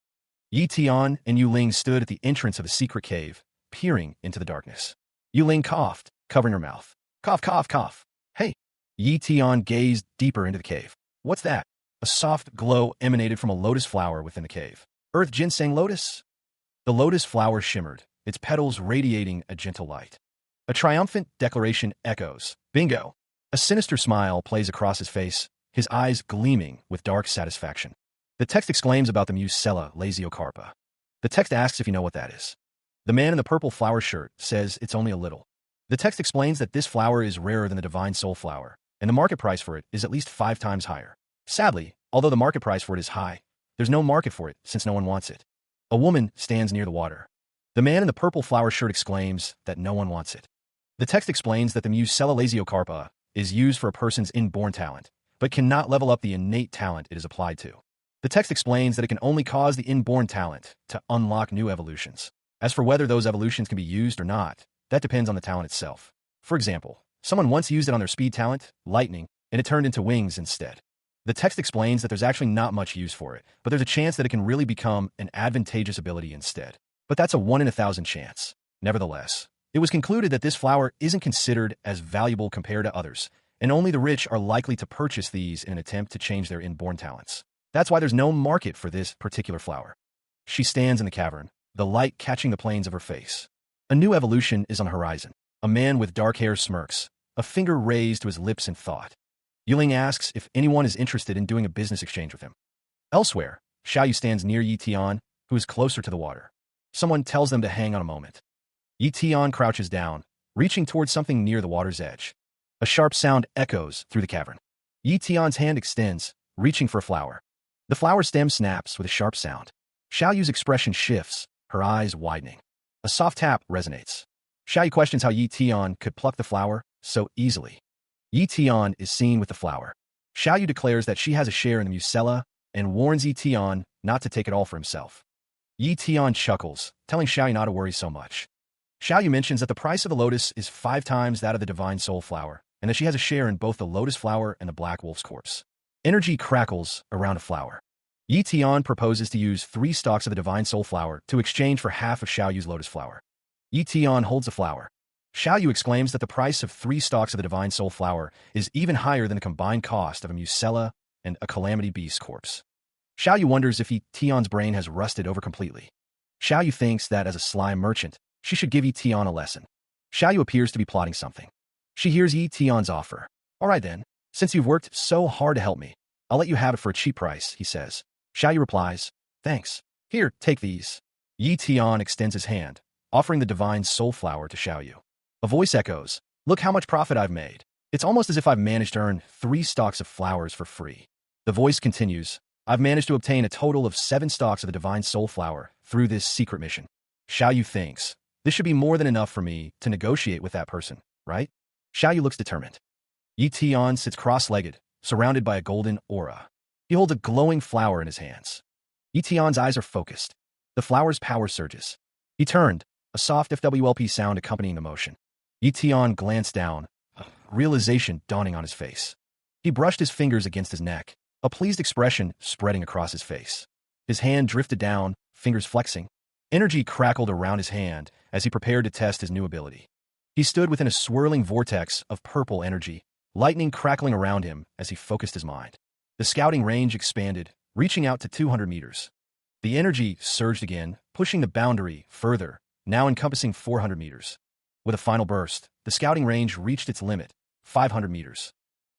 Yi-Tian and Yuling stood at the entrance of the secret cave, peering into the darkness. Yuling coughed, covering her mouth. Cough, cough, cough. Hey. Yi-Tian gazed deeper into the cave. What's that? A soft glow emanated from a lotus flower within the cave. Earth ginseng lotus? The lotus flower shimmered, its petals radiating a gentle light. A triumphant declaration echoes. Bingo! A sinister smile plays across his face, his eyes gleaming with dark satisfaction. The text exclaims about the Musella lasiocarpa. The text asks if you know what that is. The man in the purple flower shirt says it's only a little. The text explains that this flower is rarer than the divine soul flower, and the market price for it is at least 5 times higher. Sadly, although the market price for it is high, there's no market for it since no one wants it. A woman stands near the water. The man in the purple flower shirt exclaims that no one wants it. The text explains that the Musella lasiocarpa is used for a person's inborn talent, but cannot level up the innate talent it is applied to. The text explains that it can only cause the inborn talent to unlock new evolutions. As for whether those evolutions can be used or not, that depends on the talent itself. For example, someone once used it on their speed talent, lightning, and it turned into wings instead. The text explains that there's actually not much use for it, but there's a chance that it can really become an advantageous ability instead. But that's a 1 in 1,000 chance. Nevertheless, it was concluded that this flower isn't considered as valuable compared to others, and only the rich are likely to purchase these in an attempt to change their inborn talents. That's why there's no market for this particular flower. She stands in the cavern, the light catching the planes of her face. A new evolution is on the horizon. A man with dark hair smirks, a finger raised to his lips in thought. Yuling asks if anyone is interested in doing a business exchange with him. Elsewhere, Xiaoyu stands near Yi-Tian, who is closer to the water. Someone tells them to hang on a moment. Yi-Tian crouches down, reaching towards something near the water's edge. A sharp sound echoes through the cavern. Yi Tian's hand extends, reaching for a flower. The flower stem snaps with a sharp sound. Xiao Yu's expression shifts, her eyes widening. A soft tap resonates. Xiao Yu questions how Yi Tian could pluck the flower so easily. Yi Tian is seen with the flower. Xiao Yu declares that she has a share in the mucella and warns Yi Tian not to take it all for himself. Yi Tian chuckles, telling Xiao Yu not to worry so much. Xiao Yu mentions that the price of the lotus is 5 times that of the divine soul flower, and that she has a share in both the lotus flower and the black wolf's corpse. Energy crackles around a flower. Yi Tian proposes to use 3 stalks of the divine soul flower to exchange for half of Xiao Yu's lotus flower. Yi Tian holds the flower. Xiao Yu exclaims that the price of 3 stalks of the divine soul flower is even higher than the combined cost of a mucella and a calamity beast corpse. Xiao Yu wonders if Yi Tian's brain has rusted over completely. Xiao Yu thinks that as a sly merchant, she should give Yi Tian a lesson. Xiao Yu appears to be plotting something. She hears Yi Tian's offer. All right then, since you've worked so hard to help me, I'll let you have it for a cheap price, he says. Xiao Yu replies, thanks. Here, take these. Yi Tian extends his hand, offering the divine soul flower to Xiao Yu. A voice echoes, look how much profit I've made. It's almost as if I've managed to earn 3 stalks of flowers for free. The voice continues, I've managed to obtain a total of 7 stalks of the divine soul flower through this secret mission. Xiao Yu thinks, this should be more than enough for me to negotiate with that person, right? Xiao Yu looks determined. Yi Tian sits cross-legged, surrounded by a golden aura. He holds a glowing flower in his hands. Yi Tian's eyes are focused. The flower's power surges. He turned, a soft FWLP sound accompanying the motion. Yi Tian glanced down, realization dawning on his face. He brushed his fingers against his neck, a pleased expression spreading across his face. His hand drifted down, fingers flexing. Energy crackled around his hand as he prepared to test his new ability. He stood within a swirling vortex of purple energy, lightning crackling around him as he focused his mind. The scouting range expanded, reaching out to 200 meters. The energy surged again, pushing the boundary further, now encompassing 400 meters. With a final burst, the scouting range reached its limit, 500 meters.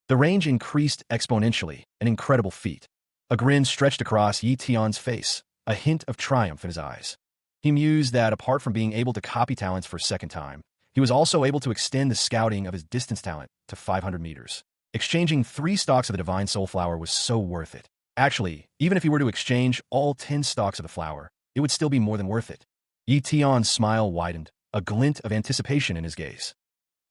The range increased exponentially, an incredible feat. A grin stretched across Yi Tian's face, a hint of triumph in his eyes. He mused that apart from being able to copy talents for a second time, he was also able to extend the scouting of his distance talent to 500 meters. Exchanging 3 stalks of the divine soul flower was so worth it. Actually, even if he were to exchange all 10 stalks of the flower, it would still be more than worth it. Yi Tian's smile widened, a glint of anticipation in his gaze.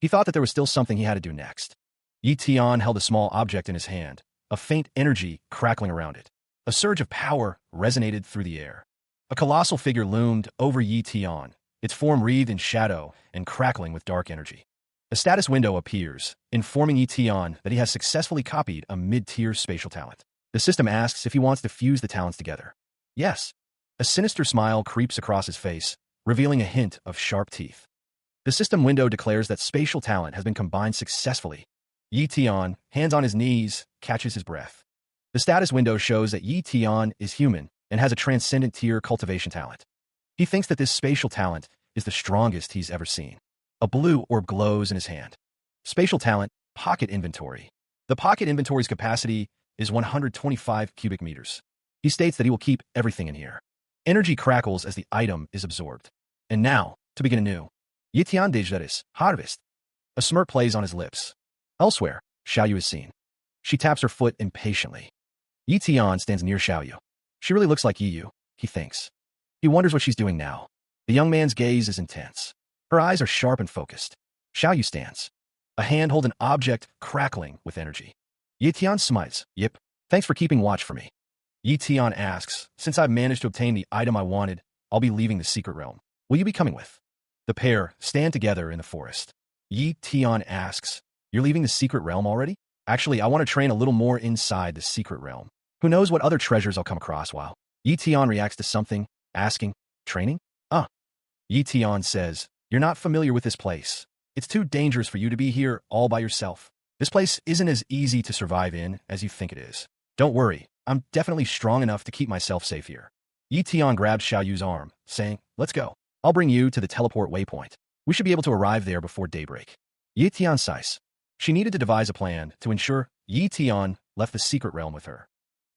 He thought that there was still something he had to do next. Yi Tian held a small object in his hand, a faint energy crackling around it. A surge of power resonated through the air. A colossal figure loomed over Yi Tian, its form wreathed in shadow and crackling with dark energy. A status window appears, informing Yi Tian that he has successfully copied a mid-tier spatial talent. The system asks if he wants to fuse the talents together. Yes. A sinister smile creeps across his face, revealing a hint of sharp teeth. The system window declares that spatial talent has been combined successfully. Yi Tian, hands on his knees, catches his breath. The status window shows that Yi Tian is human and has a transcendent tier cultivation talent. He thinks that this spatial talent is the strongest he's ever seen. A blue orb glows in his hand. Spatial talent, pocket inventory. The pocket inventory's capacity is 125 cubic meters. He states that he will keep everything in here. Energy crackles as the item is absorbed. And now, to begin anew. Yi Tian Dejaris, harvest. A smirk plays on his lips. Elsewhere, Xiao Yu is seen. She taps her foot impatiently. Yi Tian stands near Xiao Yu. She really looks like Yi Yu, he thinks. He wonders what she's doing now. The young man's gaze is intense. Her eyes are sharp and focused. Xiao Yu stands. A hand holds an object crackling with energy. Yi Tian smiles. Yip. Thanks for keeping watch for me. Yi Tian asks, since I've managed to obtain the item I wanted, I'll be leaving the secret realm. Will you be coming with? The pair stand together in the forest. Yi Tian asks, you're leaving the secret realm already? Actually, I want to train a little more inside the secret realm. Who knows what other treasures I'll come across while. Yi Tian reacts to something, asking, training? Yi Tian says, you're not familiar with this place. It's too dangerous for you to be here all by yourself. This place isn't as easy to survive in as you think it is. Don't worry, I'm definitely strong enough to keep myself safe here. Yi Tian grabs Xiao Yu's arm, saying, let's go. I'll bring you to the teleport waypoint. We should be able to arrive there before daybreak. Yi Tian sighs. She needed to devise a plan to ensure Yi Tian left the secret realm with her.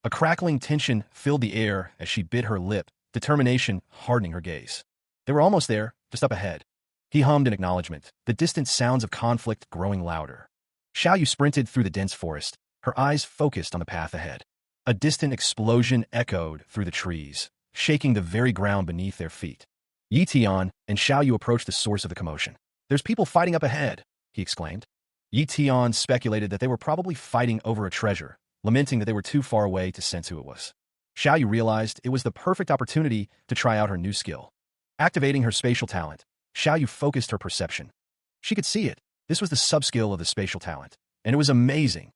A crackling tension filled the air as she bit her lip, determination hardening her gaze. They were almost there, just up ahead. He hummed in acknowledgement, the distant sounds of conflict growing louder. Xiao Yu sprinted through the dense forest, her eyes focused on the path ahead. A distant explosion echoed through the trees, shaking the very ground beneath their feet. Yi Tian and Xiao Yu approached the source of the commotion. "There's people fighting up ahead," he exclaimed. Yi Tian speculated that they were probably fighting over a treasure, lamenting that they were too far away to sense who it was. Xiao Yu realized it was the perfect opportunity to try out her new skill. Activating her spatial talent, Xiao Yu focused her perception. She could see it. This was the sub-skill of the spatial talent, and it was amazing.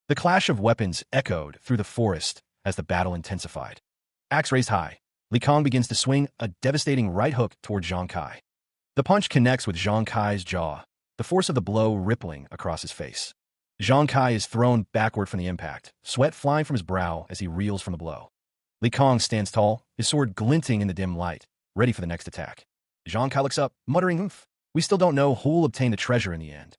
The clash of weapons echoed through the forest as the battle intensified. Axe raised high, Li Kong begins to swing a devastating right hook toward Zhang Kai. The punch connects with Zhang Kai's jaw, the force of the blow rippling across his face. Zhang Kai is thrown backward from the impact, sweat flying from his brow as he reels from the blow. Li Kong stands tall, his sword glinting in the dim light, ready for the next attack. Zhang Kai looks up, muttering, "Oof, we still don't know who'll obtain the treasure in the end."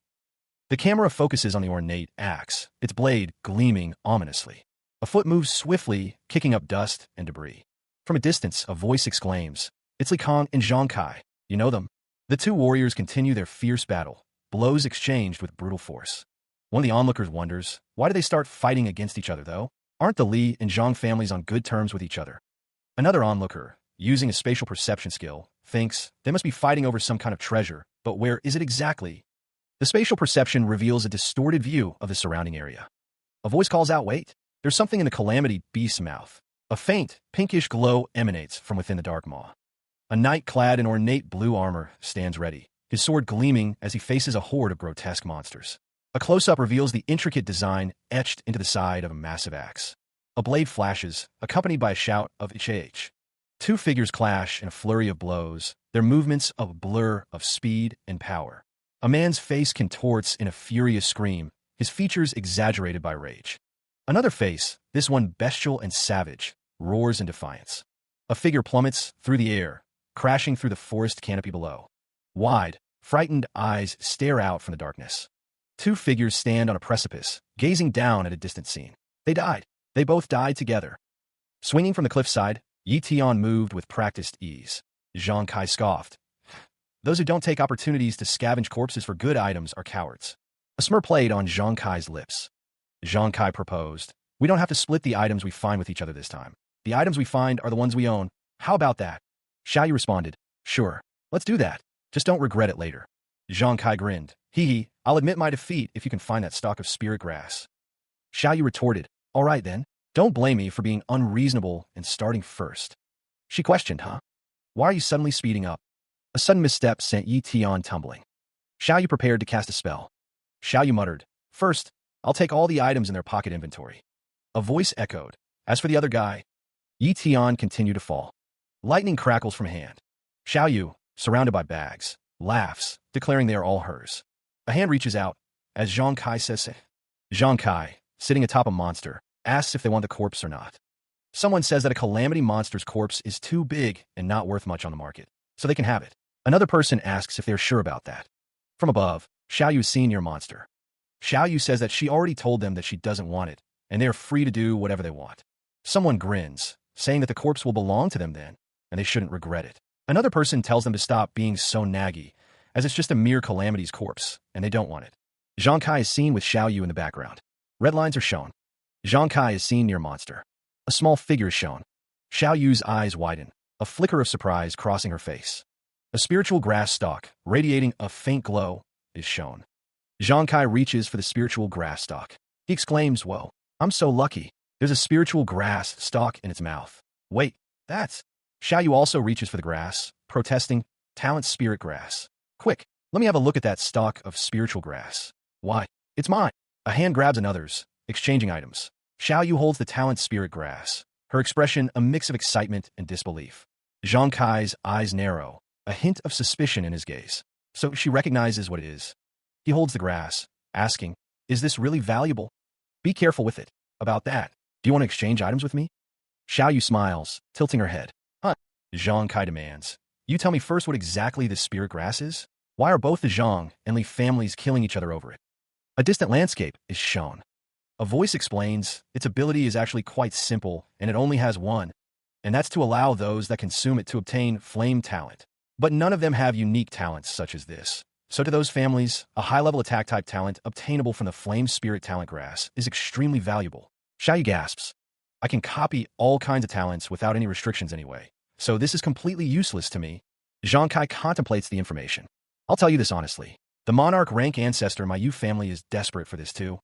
The camera focuses on the ornate axe, its blade gleaming ominously. A foot moves swiftly, kicking up dust and debris. From a distance, a voice exclaims, "It's Li Kong and Zhang Kai. You know them?" The two warriors continue their fierce battle, blows exchanged with brutal force. One of the onlookers wonders, why did they start fighting against each other, though? Aren't the Li and Zhang families on good terms with each other? Another onlooker, using a spatial perception skill, thinks they must be fighting over some kind of treasure, but where is it exactly? The spatial perception reveals a distorted view of the surrounding area. A voice calls out, "Wait, there's something in the Calamity Beast's mouth." A faint, pinkish glow emanates from within the dark maw. A knight clad in ornate blue armor stands ready, his sword gleaming as he faces a horde of grotesque monsters. A close-up reveals the intricate design etched into the side of a massive axe. A blade flashes, accompanied by a shout of "H-H." Two figures clash in a flurry of blows, their movements a blur of speed and power. A man's face contorts in a furious scream, his features exaggerated by rage. Another face, this one bestial and savage, roars in defiance. A figure plummets through the air, crashing through the forest canopy below. Wide, frightened eyes stare out from the darkness. Two figures stand on a precipice, gazing down at a distant scene. They died. They both died together. Swinging from the cliffside, Yi Tian moved with practiced ease. Zhang Kai scoffed. "Those who don't take opportunities to scavenge corpses for good items are cowards." A smirk played on Zhang Kai's lips. Zhang Kai proposed, "We don't have to split the items we find with each other this time. The items we find are the ones we own. How about that?" Xiao Yu responded, "Sure, let's do that. Just don't regret it later." Zhang Kai grinned. "Hee, I'll admit my defeat if you can find that stalk of spirit grass." Xiao Yu retorted, "All right then. Don't blame me for being unreasonable and starting first." She questioned, "Huh? Why are you suddenly speeding up?" A sudden misstep sent Yi Tian tumbling. Xiao Yu prepared to cast a spell. Xiao Yu muttered, "First, I'll take all the items in their pocket inventory." A voice echoed, "As for the other guy." Yi Tian continued to fall. Lightning crackles from hand. Xiao Yu, surrounded by bags, laughs, declaring they are all hers. A hand reaches out, as Zhang Kai says, Zhang Kai, sitting atop a monster, asks if they want the corpse or not. Someone says that a calamity monster's corpse is too big and not worth much on the market, so they can have it. Another person asks if they're sure about that. From above, Xiao Yu is seen near monster. Xiao Yu says that she already told them that she doesn't want it, and they are free to do whatever they want. Someone grins, saying that the corpse will belong to them then, and they shouldn't regret it. Another person tells them to stop being so naggy, as it's just a mere calamity's corpse, and they don't want it. Zhang Kai is seen with Xiao Yu in the background. Red lines are shown. Zhang Kai is seen near monster. A small figure is shown. Xiao Yu's eyes widen, a flicker of surprise crossing her face. A spiritual grass stalk, radiating a faint glow, is shown. Zhang Kai reaches for the spiritual grass stalk. He exclaims, "Whoa, I'm so lucky. There's a spiritual grass stalk in its mouth. Wait, that's..." Xiao Yu also reaches for the grass, protesting, "Talent spirit grass. Quick, let me have a look at that stalk of spiritual grass." "Why? It's mine." A hand grabs another's, exchanging items. Xiao Yu holds the talent spirit grass, her expression a mix of excitement and disbelief. Zhang Kai's eyes narrow, a hint of suspicion in his gaze. So she recognizes what it is. He holds the grass, asking, "Is this really valuable?" "Be careful with it. About that, do you want to exchange items with me?" Xiao Yu smiles, tilting her head. "Huh?" Zhang Kai demands. "You tell me first what exactly this spirit grass is? Why are both the Zhang and Li families killing each other over it?" A distant landscape is shown. A voice explains its ability is actually quite simple and it only has one, and that's to allow those that consume it to obtain flame talent. But none of them have unique talents such as this, So to those families, a high-level attack-type talent obtainable from the Flame Spirit talent grass is extremely valuable. Xiaoyu gasps. I can copy all kinds of talents without any restrictions anyway, so this is completely useless to me. Zhang Kai contemplates the information. I'll tell you this honestly. The monarch rank ancestor my Yu family is desperate for this too.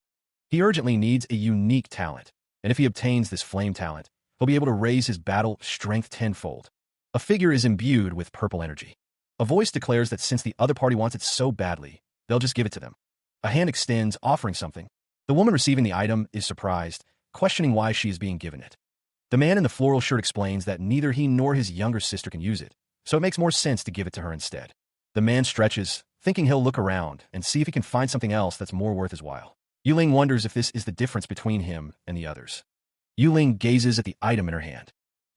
He urgently needs a unique talent, and if he obtains this flame talent, he'll be able to raise his battle strength tenfold. A figure is imbued with purple energy. A voice declares that since the other party wants it so badly, they'll just give it to them. A hand extends, offering something. The woman receiving the item is surprised, questioning why she is being given it. The man in the floral shirt explains that neither he nor his younger sister can use it, so it makes more sense to give it to her instead. The man stretches, thinking he'll look around and see if he can find something else that's more worth his while. Yuling wonders if this is the difference between him and the others. Yuling gazes at the item in her hand.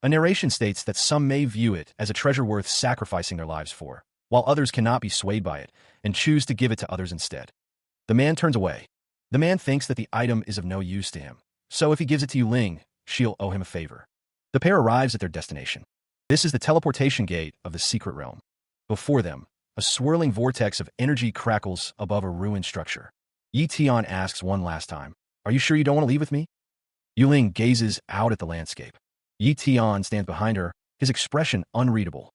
A narration states that some may view it as a treasure worth sacrificing their lives for, while others cannot be swayed by it and choose to give it to others instead. The man turns away. The man thinks that the item is of no use to him, so if he gives it to Yuling, she'll owe him a favor. The pair arrives at their destination. This is the teleportation gate of the secret realm. Before them, a swirling vortex of energy crackles above a ruined structure. Yi Tian asks one last time, "Are you sure you don't want to leave with me?" Yuling gazes out at the landscape. Yi Tian stands behind her, his expression unreadable.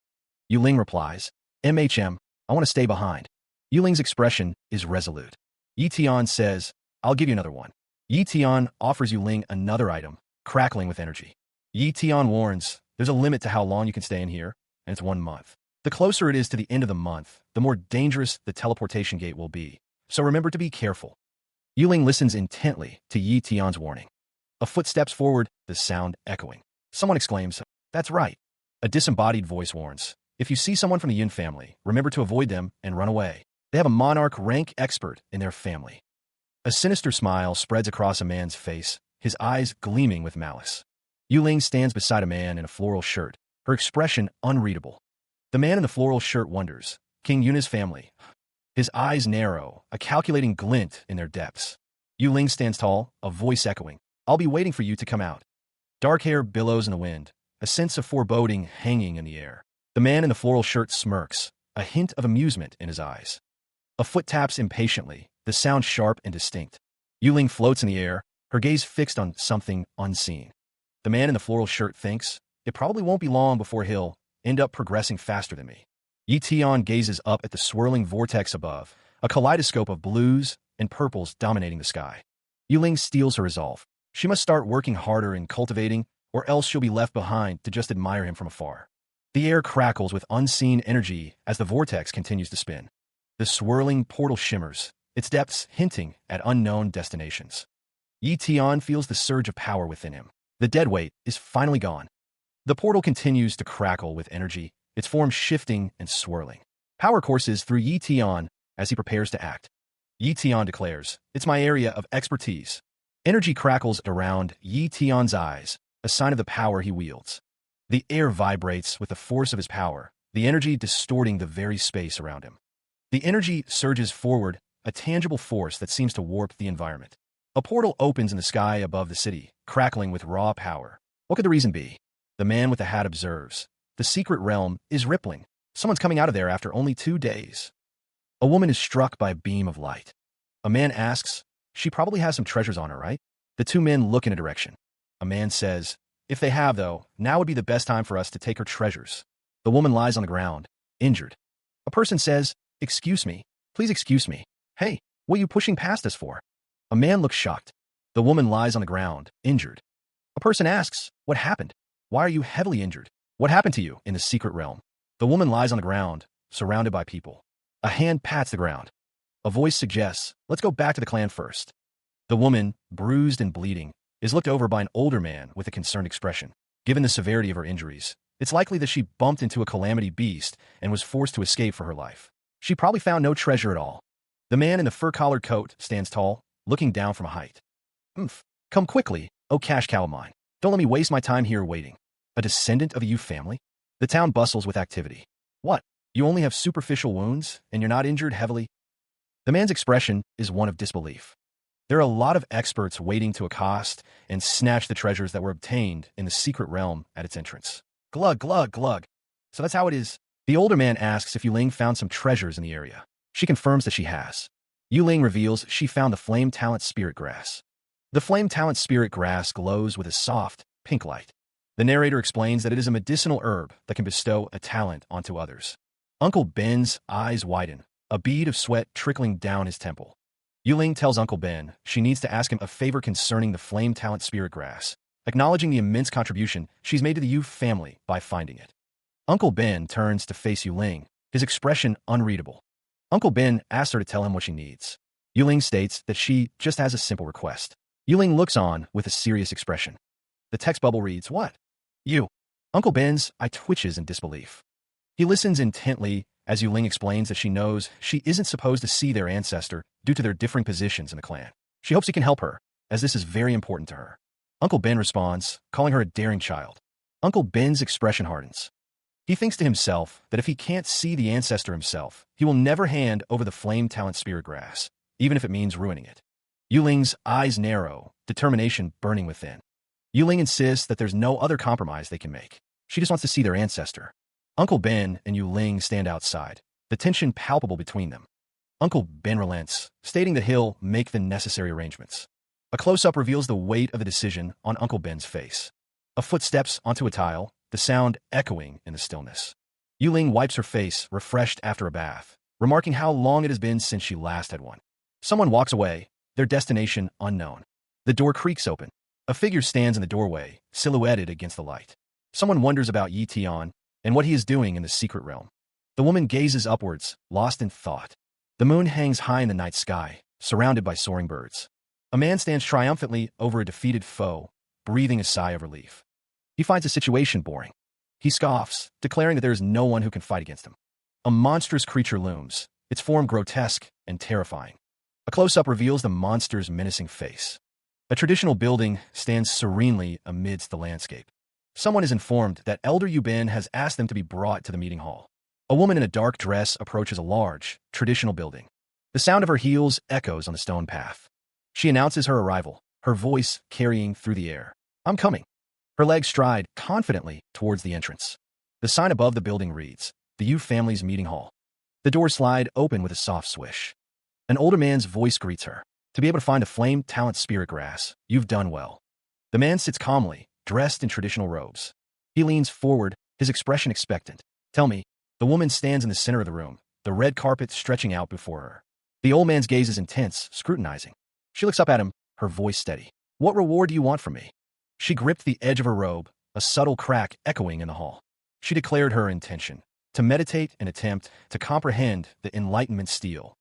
Yuling replies, "MHM, I want to stay behind." Yuling's expression is resolute. Yi Tian says, "I'll give you another one." Yi Tian offers Yuling another item, crackling with energy. Yi Tian warns, "There's a limit to how long you can stay in here, and it's 1 month. The closer it is to the end of the month, the more dangerous the teleportation gate will be, so remember to be careful." Yuling listens intently to Yi Tian's warning. A foot steps forward, the sound echoing. Someone exclaims, "That's right." A disembodied voice warns, "If you see someone from the Yin family, remember to avoid them and run away. They have a monarch rank expert in their family." A sinister smile spreads across a man's face, his eyes gleaming with malice. Yuling stands beside a man in a floral shirt, her expression unreadable. The man in the floral shirt wonders, King Yuna's family. His eyes narrow, a calculating glint in their depths. Yuling stands tall, a voice echoing, "I'll be waiting for you to come out." Dark hair billows in the wind, a sense of foreboding hanging in the air. The man in the floral shirt smirks, a hint of amusement in his eyes. A foot taps impatiently, the sound sharp and distinct. Yuling floats in the air, her gaze fixed on something unseen. The man in the floral shirt thinks, "It probably won't be long before he'll end up progressing faster than me." Yi Tian gazes up at the swirling vortex above, a kaleidoscope of blues and purples dominating the sky. Yuling steels her resolve. She must start working harder in cultivating, or else she'll be left behind to just admire him from afar. The air crackles with unseen energy as the vortex continues to spin. The swirling portal shimmers, its depths hinting at unknown destinations. Yi Tian feels the surge of power within him. The dead weight is finally gone. The portal continues to crackle with energy, its form shifting and swirling. Power courses through Yi Tian as he prepares to act. Yi Tian declares, "It's my area of expertise." Energy crackles around Yi Tian's eyes, a sign of the power he wields. The air vibrates with the force of his power, the energy distorting the very space around him. The energy surges forward, a tangible force that seems to warp the environment. A portal opens in the sky above the city, crackling with raw power. What could the reason be? The man with the hat observes. The secret realm is rippling. Someone's coming out of there after only 2 days. A woman is struck by a beam of light. A man asks, "She probably has some treasures on her, right?" The two men look in a direction. A man says, "If they have, though, now would be the best time for us to take her treasures." The woman lies on the ground, injured. A person says, "Excuse me, please excuse me. Hey, what are you pushing past us for?" A man looks shocked. The woman lies on the ground, injured. A person asks, "What happened? Why are you heavily injured? What happened to you in the secret realm?" The woman lies on the ground, surrounded by people. A hand pats the ground. A voice suggests, "Let's go back to the clan first." The woman, bruised and bleeding, is looked over by an older man with a concerned expression. Given the severity of her injuries, it's likely that she bumped into a calamity beast and was forced to escape for her life. She probably found no treasure at all. The man in the fur-collared coat stands tall, looking down from a height. Come quickly, O cash cow of mine. Don't let me waste my time here waiting." A descendant of a Yu family? The town bustles with activity. "What? You only have superficial wounds, and you're not injured heavily?" The man's expression is one of disbelief. There are a lot of experts waiting to accost and snatch the treasures that were obtained in the secret realm at its entrance. Glug, glug, glug. So that's how it is. The older man asks if Yuling found some treasures in the area. She confirms that she has. Weakling reveals she found the flame talent spirit grass. The flame talent spirit grass glows with a soft, pink light. The narrator explains that it is a medicinal herb that can bestow a talent onto others. Uncle Ben's eyes widen, a bead of sweat trickling down his temple. Weakling tells Uncle Ben she needs to ask him a favor concerning the flame talent spirit grass, acknowledging the immense contribution she's made to the Yu family by finding it. Uncle Ben turns to face Weakling, his expression unreadable. Uncle Ben asks her to tell him what she needs. Weakling states that she just has a simple request. Weakling looks on with a serious expression. The text bubble reads, "What? You?" Uncle Ben's eye twitches in disbelief. He listens intently as Weakling explains that she knows she isn't supposed to see their ancestor due to their differing positions in the clan. She hopes he can help her, as this is very important to her. Uncle Ben responds, calling her a daring child. Uncle Ben's expression hardens. He thinks to himself that if he can't see the ancestor himself, he will never hand over the flame talent spirit grass, even if it means ruining it. Weakling's eyes narrow, determination burning within. Weakling insists that there's no other compromise they can make. She just wants to see their ancestor. Uncle Ben and Weakling stand outside, the tension palpable between them. Uncle Ben relents, stating that he'll make the necessary arrangements. A close-up reveals the weight of the decision on Uncle Ben's face. A foot steps onto a tile, the sound echoing in the stillness. Weakling wipes her face, refreshed after a bath, remarking how long it has been since she last had one. Someone walks away, their destination unknown. The door creaks open. A figure stands in the doorway, silhouetted against the light. Someone wonders about Yi Tian and what he is doing in the secret realm. The woman gazes upwards, lost in thought. The moon hangs high in the night sky, surrounded by soaring birds. A man stands triumphantly over a defeated foe, breathing a sigh of relief. He finds the situation boring. He scoffs, declaring that there is no one who can fight against him. A monstrous creature looms, its form grotesque and terrifying. A close-up reveals the monster's menacing face. A traditional building stands serenely amidst the landscape. Someone is informed that Elder Yu Ben has asked them to be brought to the meeting hall. A woman in a dark dress approaches a large, traditional building. The sound of her heels echoes on the stone path. She announces her arrival, her voice carrying through the air. "I'm coming." Her legs stride confidently towards the entrance. The sign above the building reads, "The Yu family's meeting hall." The doors slide open with a soft swish. An older man's voice greets her. "To be able to find a flame talent spirit grass, you've done well." The man sits calmly, dressed in traditional robes. He leans forward, his expression expectant. "Tell me." The woman stands in the center of the room, the red carpet stretching out before her. The old man's gaze is intense, scrutinizing. She looks up at him, her voice steady. "What reward do you want from me?" She gripped the edge of her robe, a subtle crack echoing in the hall. She declared her intention, to meditate and attempt to comprehend the enlightenment steel.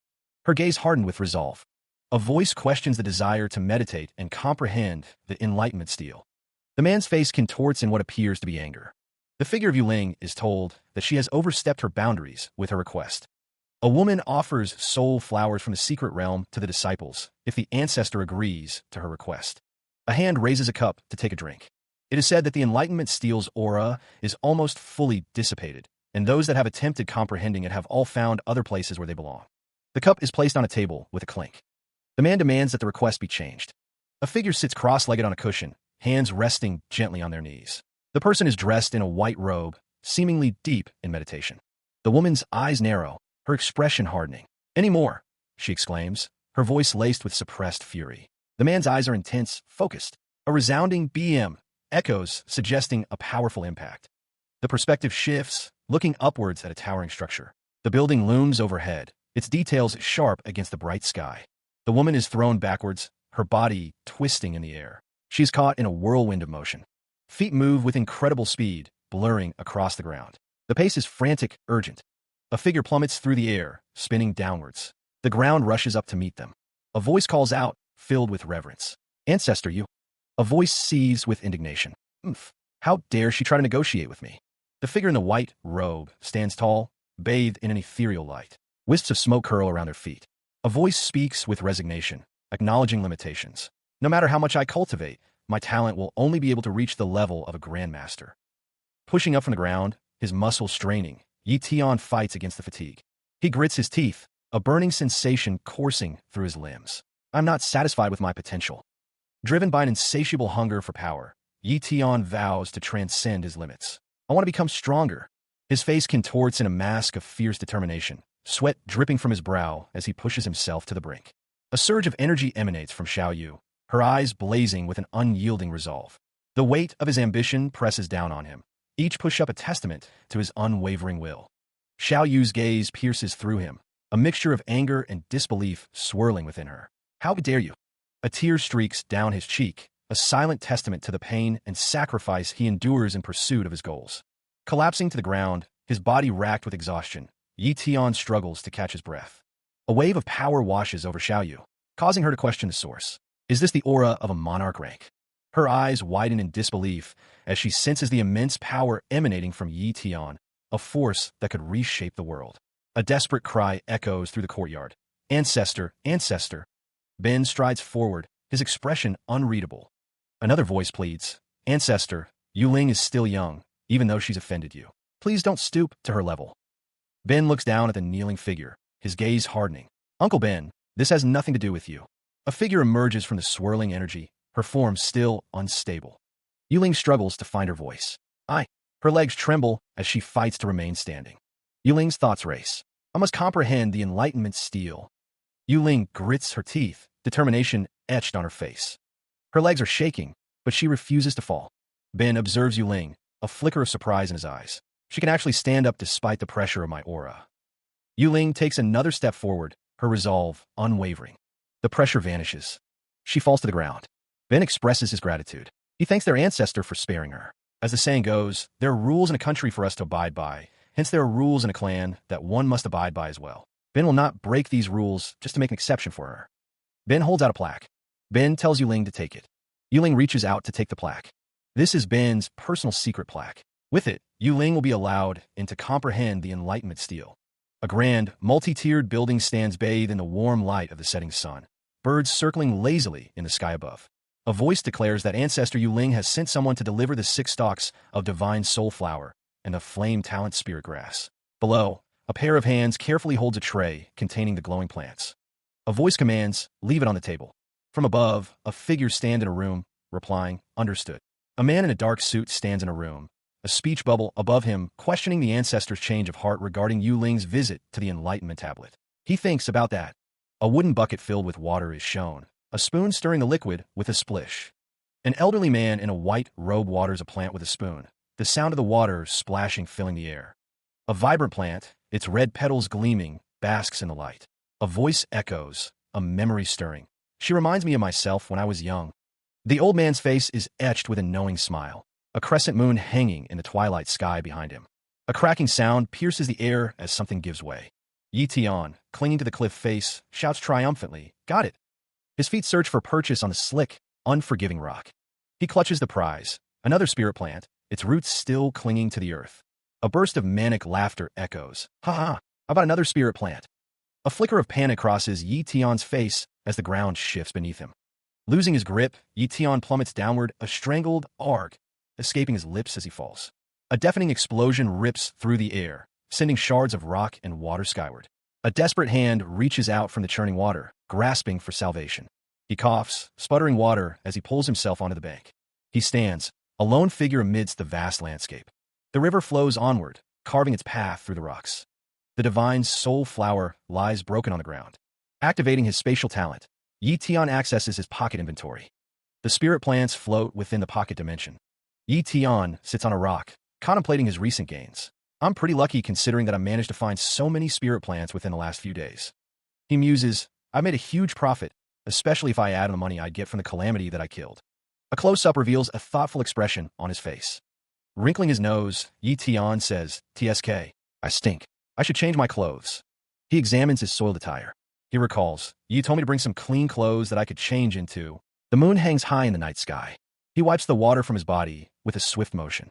Her gaze hardened with resolve. A voice questions the desire to meditate and comprehend the enlightenment steel. The man's face contorts in what appears to be anger. The figure of Weakling is told that she has overstepped her boundaries with her request. A woman offers soul flowers from the secret realm to the disciples if the ancestor agrees to her request. A hand raises a cup to take a drink. It is said that the enlightenment steel's aura is almost fully dissipated, and those that have attempted comprehending it have all found other places where they belong. The cup is placed on a table with a clink. The man demands that the request be changed. A figure sits cross-legged on a cushion, hands resting gently on their knees. The person is dressed in a white robe, seemingly deep in meditation. The woman's eyes narrow, her expression hardening. "Any more?" she exclaims, her voice laced with suppressed fury. The man's eyes are intense, focused. A resounding BM echoes, suggesting a powerful impact. The perspective shifts, looking upwards at a towering structure. The building looms overhead, its details sharp against the bright sky. The woman is thrown backwards, her body twisting in the air. She is caught in a whirlwind of motion. Feet move with incredible speed, blurring across the ground. The pace is frantic, urgent. A figure plummets through the air, spinning downwards. The ground rushes up to meet them. A voice calls out, filled with reverence. "Ancestor, you." A voice seethes with indignation. "Oomph. How dare she try to negotiate with me?" The figure in the white robe stands tall, bathed in an ethereal light. Wisps of smoke curl around her feet. A voice speaks with resignation, acknowledging limitations. "No matter how much I cultivate, my talent will only be able to reach the level of a grandmaster." Pushing up from the ground, his muscles straining, Yi Tian fights against the fatigue. He grits his teeth, a burning sensation coursing through his limbs. "I'm not satisfied with my potential." Driven by an insatiable hunger for power, Yi Tian vows to transcend his limits. "I want to become stronger." His face contorts in a mask of fierce determination, sweat dripping from his brow as he pushes himself to the brink. A surge of energy emanates from Xiao Yu, her eyes blazing with an unyielding resolve. The weight of his ambition presses down on him, each push-up a testament to his unwavering will. Xiao Yu's gaze pierces through him, a mixture of anger and disbelief swirling within her. How dare you? A tear streaks down his cheek, a silent testament to the pain and sacrifice he endures in pursuit of his goals. Collapsing to the ground, his body racked with exhaustion, Yi Tian struggles to catch his breath. A wave of power washes over Xiao Yu, causing her to question the source. Is this the aura of a monarch rank? Her eyes widen in disbelief as she senses the immense power emanating from Yi Tian, a force that could reshape the world. A desperate cry echoes through the courtyard. Ancestor, ancestor. Ben strides forward, his expression unreadable. Another voice pleads, Ancestor, Weakling is still young, even though she's offended you. Please don't stoop to her level. Ben looks down at the kneeling figure, his gaze hardening. Uncle Ben, this has nothing to do with you. A figure emerges from the swirling energy, her form still unstable. Weakling struggles to find her voice. Her legs tremble as she fights to remain standing. Weakling's thoughts race. I must comprehend the Enlightenment steel. Weakling grits her teeth, determination etched on her face. Her legs are shaking, but she refuses to fall. Ben observes Weakling, a flicker of surprise in his eyes. She can actually stand up despite the pressure of my aura. Weakling takes another step forward, her resolve unwavering. The pressure vanishes. She falls to the ground. Ben expresses his gratitude. He thanks their ancestor for sparing her. As the saying goes, there are rules in a country for us to abide by, hence there are rules in a clan that one must abide by as well. Ben will not break these rules just to make an exception for her. Ben holds out a plaque. Ben tells Weakling to take it. Weakling reaches out to take the plaque. This is Ben's personal secret plaque. With it, Weakling will be allowed in to comprehend the Enlightenment steel. A grand, multi-tiered building stands bathed in the warm light of the setting sun, birds circling lazily in the sky above. A voice declares that Ancestor Weakling has sent someone to deliver the 6 stalks of divine soul flower and the flame talent spirit grass. Below, a pair of hands carefully holds a tray containing the glowing plants. A voice commands, leave it on the table. From above, a figure stands in a room, replying, understood. A man in a dark suit stands in a room, a speech bubble above him questioning the ancestor's change of heart regarding Weakling's visit to the Enlightenment tablet. He thinks about that. A wooden bucket filled with water is shown, a spoon stirring the liquid with a splish. An elderly man in a white robe waters a plant with a spoon, the sound of the water splashing filling the air. A vibrant plant, its red petals gleaming, basks in the light. A voice echoes, a memory stirring. She reminds me of myself when I was young. The old man's face is etched with a knowing smile, a crescent moon hanging in the twilight sky behind him. A cracking sound pierces the air as something gives way. Yi Tian, clinging to the cliff face, shouts triumphantly, got it! His feet search for purchase on the slick, unforgiving rock. He clutches the prize, another spirit plant, its roots still clinging to the earth. A burst of manic laughter echoes. Ha ha! How about another spirit plant? A flicker of panic crosses Yi Tian's face as the ground shifts beneath him. Losing his grip, Yi Tian plummets downward, a strangled arc escaping his lips as he falls. A deafening explosion rips through the air, sending shards of rock and water skyward. A desperate hand reaches out from the churning water, grasping for salvation. He coughs, sputtering water as he pulls himself onto the bank. He stands, a lone figure amidst the vast landscape. The river flows onward, carving its path through the rocks. The divine soul flower lies broken on the ground. Activating his spatial talent, Yi Tian accesses his pocket inventory. The spirit plants float within the pocket dimension. Yi Tian sits on a rock, contemplating his recent gains. I'm pretty lucky considering that I managed to find so many spirit plants within the last few days. He muses, I made a huge profit, especially if I add the money I'd get from the calamity that I killed. A close-up reveals a thoughtful expression on his face. Wrinkling his nose, Yi Tian says, TSK, I stink. I should change my clothes. He examines his soiled attire. He recalls, you told me to bring some clean clothes that I could change into. The moon hangs high in the night sky. He wipes the water from his body with a swift motion.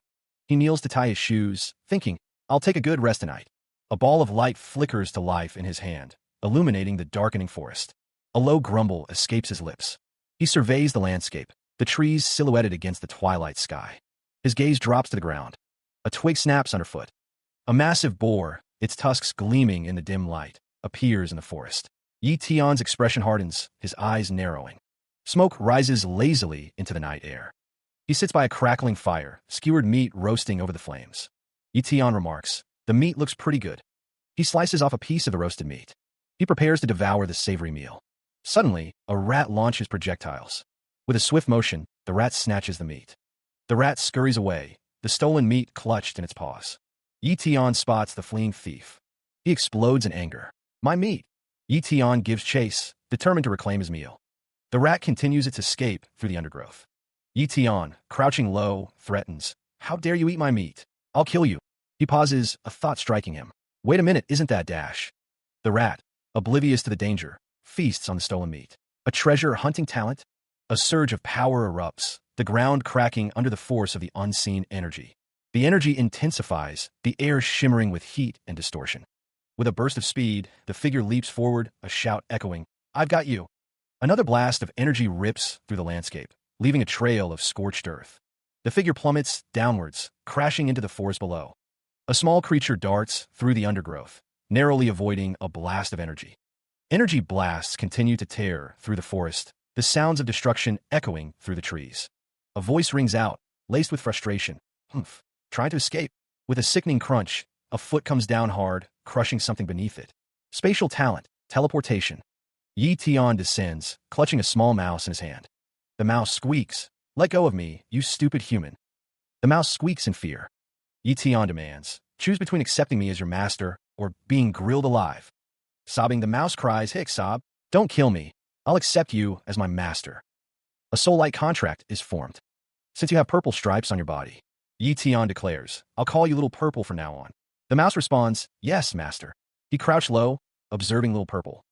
He kneels to tie his shoes, thinking, I'll take a good rest tonight. A ball of light flickers to life in his hand, illuminating the darkening forest. A low grumble escapes his lips. He surveys the landscape, the trees silhouetted against the twilight sky. His gaze drops to the ground. A twig snaps underfoot. A massive boar, its tusks gleaming in the dim light, appears in the forest. Yi Tian's expression hardens, his eyes narrowing. Smoke rises lazily into the night air. He sits by a crackling fire, skewered meat roasting over the flames. Yi Tian remarks, the meat looks pretty good. He slices off a piece of the roasted meat. He prepares to devour the savory meal. Suddenly, a rat launches projectiles. With a swift motion, the rat snatches the meat. The rat scurries away, the stolen meat clutched in its paws. Yi Tian spots the fleeing thief. He explodes in anger. My meat! Yi Tian gives chase, determined to reclaim his meal. The rat continues its escape through the undergrowth. Yi Tian, crouching low, threatens. How dare you eat my meat? I'll kill you. He pauses, a thought striking him. Wait a minute, isn't that Dash? The rat, oblivious to the danger, feasts on the stolen meat. A treasure-hunting talent? A surge of power erupts, the ground cracking under the force of the unseen energy. The energy intensifies, the air shimmering with heat and distortion. With a burst of speed, the figure leaps forward, a shout echoing, I've got you. Another blast of energy rips through the landscape, leaving a trail of scorched earth. The figure plummets downwards, crashing into the forest below. A small creature darts through the undergrowth, narrowly avoiding a blast of energy. Energy blasts continue to tear through the forest, the sounds of destruction echoing through the trees. A voice rings out, laced with frustration. Humph, trying to escape. With a sickening crunch, a foot comes down hard, crushing something beneath it. Spatial talent, teleportation. Yi Tian descends, clutching a small mouse in his hand. The mouse squeaks. Let go of me, you stupid human. The mouse squeaks in fear. Yi Tian demands, choose between accepting me as your master or being grilled alive. Sobbing, the mouse cries, Hick, sob, don't kill me. I'll accept you as my master. A soul-like contract is formed. Since you have purple stripes on your body, Yi Tian declares, I'll call you Little Purple from now on. The mouse responds, yes, master. He crouched low, observing Little Purple.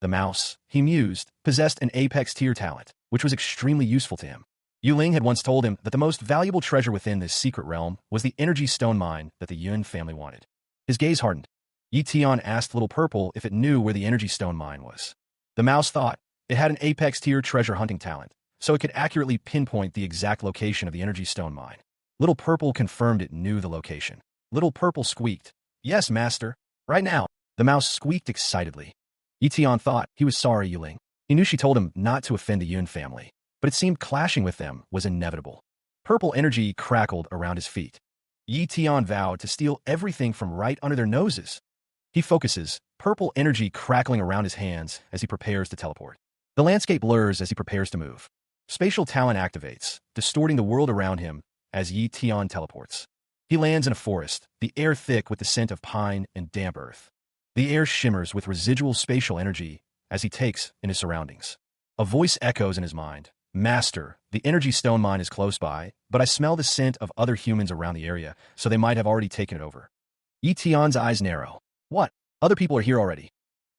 The mouse, he mused, possessed an apex tier talent, which was extremely useful to him. Weakling had once told him that the most valuable treasure within this secret realm was the energy stone mine that the Yun family wanted. His gaze hardened. Yi Tian asked Little Purple if it knew where the energy stone mine was. The mouse thought it had an apex tier treasure hunting talent, so it could accurately pinpoint the exact location of the energy stone mine. Little Purple confirmed it knew the location. Little Purple squeaked, yes, master, right now. The mouse squeaked excitedly. Yi Tian thought he was sorry, Weakling. He knew she told him not to offend the Yun family, but it seemed clashing with them was inevitable. Purple energy crackled around his feet. Yi Tian vowed to steal everything from right under their noses. He focuses, purple energy crackling around his hands as he prepares to teleport. The landscape blurs as he prepares to move. Spatial talent activates, distorting the world around him as Yi Tian teleports. He lands in a forest, the air thick with the scent of pine and damp earth. The air shimmers with residual spatial energy as he takes in his surroundings. A voice echoes in his mind. Master, the energy stone mine is close by, but I smell the scent of other humans around the area, so they might have already taken it over. Yi Tian's eyes narrow. What? Other people are here already.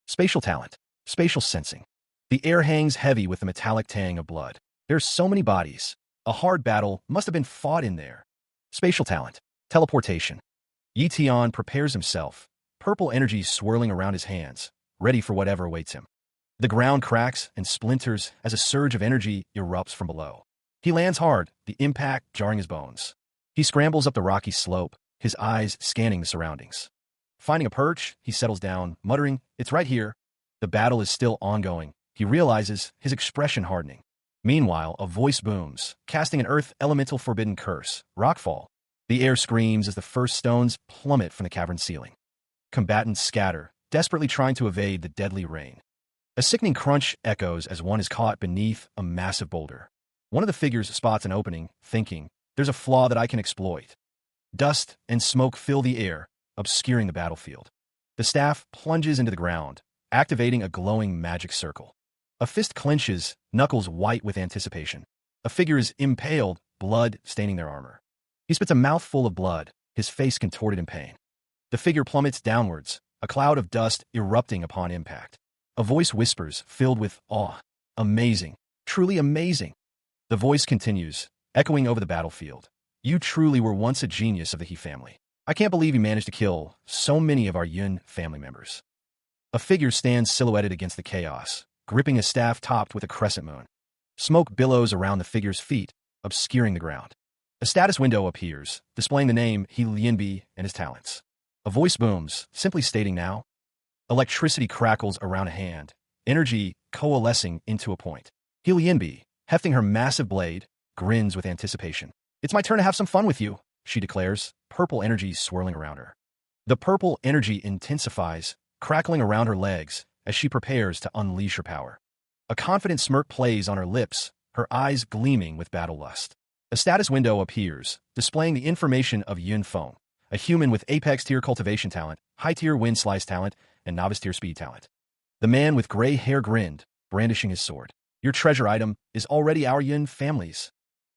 Spatial talent. Spatial sensing. The air hangs heavy with the metallic tang of blood. There's so many bodies. A hard battle must have been fought in there. Spatial talent. Teleportation. Yi Tian prepares himself, purple energy swirling around his hands, ready for whatever awaits him. The ground cracks and splinters as a surge of energy erupts from below. He lands hard, the impact jarring his bones. He scrambles up the rocky slope, his eyes scanning the surroundings. Finding a perch, he settles down, muttering, it's right here. The battle is still ongoing. He realizes, his expression hardening. Meanwhile, a voice booms, casting an earth elemental forbidden curse, rockfall. The air screams as the first stones plummet from the cavern ceiling. Combatants scatter, desperately trying to evade the deadly rain. A sickening crunch echoes as one is caught beneath a massive boulder. One of the figures spots an opening, thinking, there's a flaw that I can exploit. Dust and smoke fill the air, obscuring the battlefield. The staff plunges into the ground, activating a glowing magic circle. A fist clenches, knuckles white with anticipation. A figure is impaled, blood staining their armor. He spits a mouthful of blood, his face contorted in pain. The figure plummets downwards, a cloud of dust erupting upon impact. A voice whispers, filled with awe. Amazing. Truly amazing. The voice continues, echoing over the battlefield. You truly were once a genius of the He family. I can't believe you managed to kill so many of our Yun family members. A figure stands silhouetted against the chaos, gripping a staff topped with a crescent moon. Smoke billows around the figure's feet, obscuring the ground. A status window appears, displaying the name He Lianbi and his talents. A voice booms, simply stating now. Electricity crackles around a hand, energy coalescing into a point. He Lianbi, hefting her massive blade, grins with anticipation. It's my turn to have some fun with you, she declares, purple energy swirling around her. The purple energy intensifies, crackling around her legs as she prepares to unleash her power. A confident smirk plays on her lips, her eyes gleaming with battle lust. A status window appears, displaying the information of Yun Feng, a human with apex-tier cultivation talent, high-tier wind slice talent, and novice-tier speed talent. The man with gray hair grinned, brandishing his sword. Your treasure item is already our Yun family's.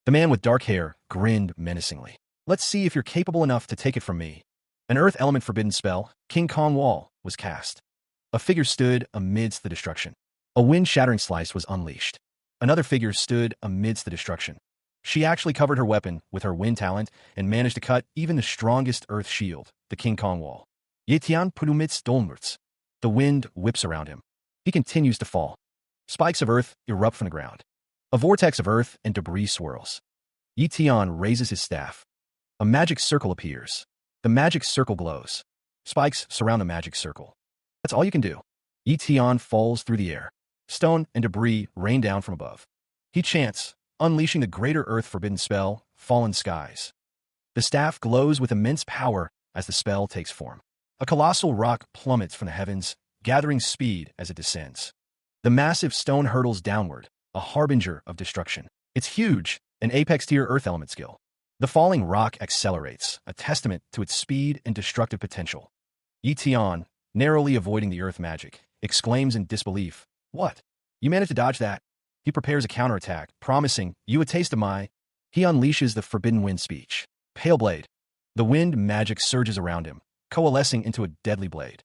The man with dark hair grinned menacingly. Let's see if you're capable enough to take it from me. An earth element forbidden spell, King Kong Wall, was cast. A figure stood amidst the destruction. A wind-shattering slice was unleashed. Another figure stood amidst the destruction. She actually covered her weapon with her wind talent and managed to cut even the strongest earth shield, the King Kong Wall. Yetian Pudumitz Dolmurts. The wind whips around him. He continues to fall. Spikes of earth erupt from the ground. A vortex of earth and debris swirls. Yetian raises his staff. A magic circle appears. The magic circle glows. Spikes surround the magic circle. That's all you can do. Yetian falls through the air. Stone and debris rain down from above. He chants, unleashing the greater earth forbidden spell, Fallen Skies. The staff glows with immense power as the spell takes form. A colossal rock plummets from the heavens, gathering speed as it descends. The massive stone hurtles downward, a harbinger of destruction. It's huge, an apex-tier earth element skill. The falling rock accelerates, a testament to its speed and destructive potential. Yetian, narrowly avoiding the earth magic, exclaims in disbelief, "What? You managed to dodge that?" He prepares a counterattack, promising, "You a taste of my..." He unleashes the forbidden wind speech. Pale blade. The wind magic surges around him, coalescing into a deadly blade.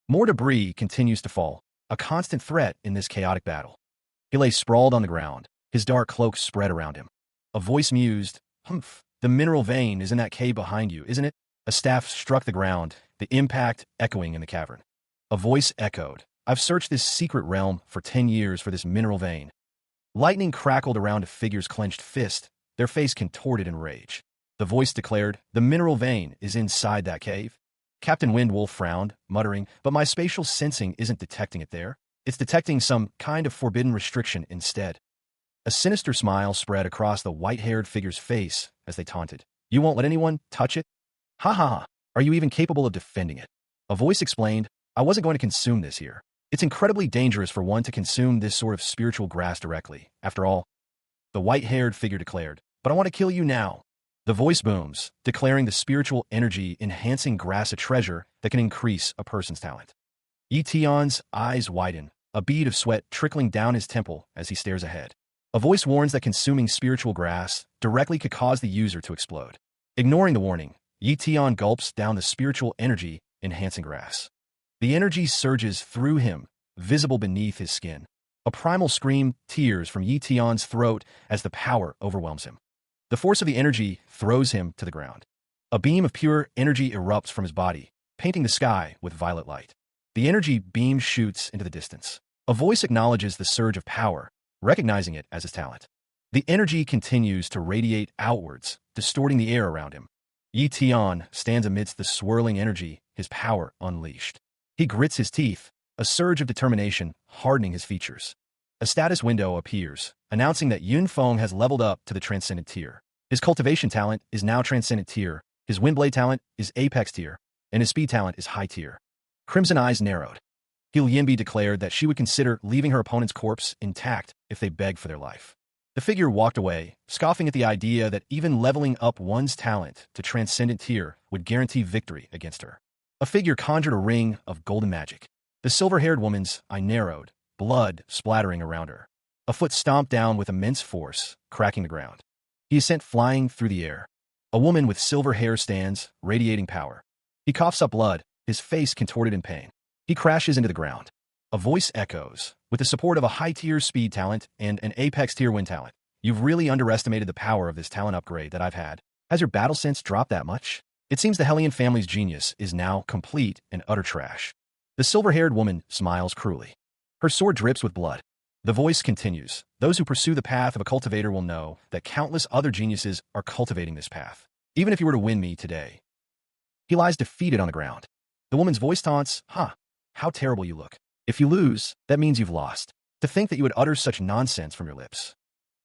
More debris continues to fall, a constant threat in this chaotic battle. He lay sprawled on the ground, his dark cloak spread around him. A voice mused, "Humph, the mineral vein is in that cave behind you, isn't it?" A staff struck the ground, the impact echoing in the cavern. A voice echoed, "I've searched this secret realm for 10 years for this mineral vein." Lightning crackled around a figure's clenched fist, their face contorted in rage. The voice declared, "The mineral vein is inside that cave." Captain Windwolf frowned, muttering, "But my spatial sensing isn't detecting it there. It's detecting some kind of forbidden restriction instead." A sinister smile spread across the white-haired figure's face as they taunted, "You won't let anyone touch it? Ha ha ha, are you even capable of defending it?" A voice explained, "I wasn't going to consume this here. It's incredibly dangerous for one to consume this sort of spiritual grass directly. After all," the white-haired figure declared, "but I want to kill you now." The voice booms, declaring the spiritual energy enhancing grass a treasure that can increase a person's talent. Yetian's eyes widen, a bead of sweat trickling down his temple as he stares ahead. A voice warns that consuming spiritual grass directly could cause the user to explode. Ignoring the warning, Yetian gulps down the spiritual energy enhancing grass. The energy surges through him, visible beneath his skin. A primal scream tears from Yetian's throat as the power overwhelms him. The force of the energy throws him to the ground. A beam of pure energy erupts from his body, painting the sky with violet light. The energy beam shoots into the distance. A voice acknowledges the surge of power, recognizing it as his talent. The energy continues to radiate outwards, distorting the air around him. Yetian stands amidst the swirling energy, his power unleashed. He grits his teeth, a surge of determination hardening his features. A status window appears, announcing that Yun Feng has leveled up to the Transcendent tier. His cultivation talent is now Transcendent tier, his Windblade talent is Apex tier, and his speed talent is High tier. Crimson eyes narrowed. Heal Yinbi declared that she would consider leaving her opponent's corpse intact if they begged for their life. The figure walked away, scoffing at the idea that even leveling up one's talent to Transcendent tier would guarantee victory against her. A figure conjured a ring of golden magic. The silver-haired woman's eye narrowed, blood splattering around her. A foot stomped down with immense force, cracking the ground. He is sent flying through the air. A woman with silver hair stands, radiating power. He coughs up blood, his face contorted in pain. He crashes into the ground. A voice echoes, with the support of a high-tier speed talent and an apex-tier wind talent. You've really underestimated the power of this talent upgrade that I've had. Has your battle sense dropped that much? It seems the Hellion family's genius is now complete and utter trash. The silver-haired woman smiles cruelly. Her sword drips with blood. The voice continues. Those who pursue the path of a cultivator will know that countless other geniuses are cultivating this path. Even if you were to win me today. He lies defeated on the ground. The woman's voice taunts, how terrible you look. If you lose, that means you've lost. To think that you would utter such nonsense from your lips.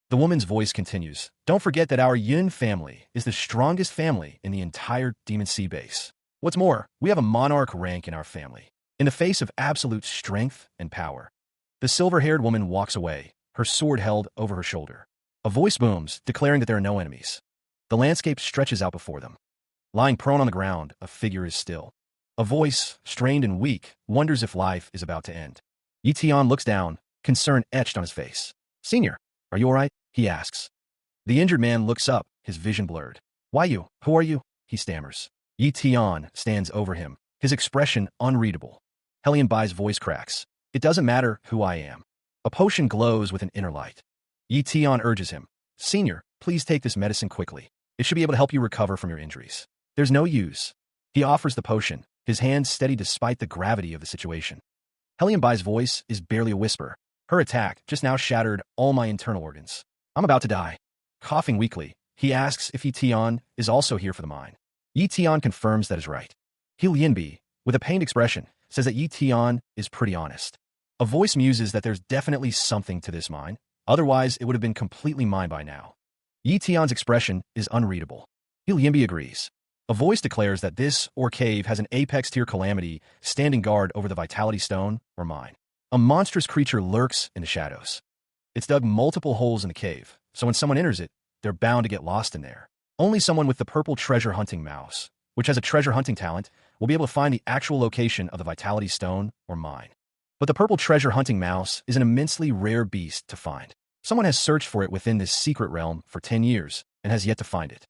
The woman's voice continues. Don't forget that our Yun family is the strongest family in the entire Demon Sea base. What's more, we have a monarch rank in our family, in the face of absolute strength and power. The silver-haired woman walks away, her sword held over her shoulder. A voice booms, declaring that there are no enemies. The landscape stretches out before them. Lying prone on the ground, a figure is still. A voice, strained and weak, wonders if life is about to end. Yi Tian looks down, concern etched on his face. "Senior, are you all right?" he asks. The injured man looks up, his vision blurred. "Why you? Who are you?" he stammers. Yi Tian stands over him, his expression unreadable. Helian Bai's voice cracks. "It doesn't matter who I am." A potion glows with an inner light. Yi Tian urges him. "Senior, please take this medicine quickly. It should be able to help you recover from your injuries." "There's no use." He offers the potion, his hands steady despite the gravity of the situation. Helian Bai's voice is barely a whisper. Her attack just now shattered all my internal organs. "I'm about to die." Coughing weakly, he asks if Yi Tian is also here for the mine. Yi Tian confirms that is right. He Lianbi, with a pained expression, says that Yi Tian is pretty honest. A voice muses that there's definitely something to this mine, otherwise it would have been completely mine by now. Yi Tian's expression is unreadable. He Lianbi agrees. A voice declares that this or cave has an apex-tier calamity standing guard over the Vitality Stone or mine. A monstrous creature lurks in the shadows. It's dug multiple holes in the cave, so when someone enters it, they're bound to get lost in there. Only someone with the purple treasure hunting mouse, which has a treasure hunting talent, will be able to find the actual location of the Vitality Stone or mine. But the purple treasure hunting mouse is an immensely rare beast to find. Someone has searched for it within this secret realm for 10 years and has yet to find it.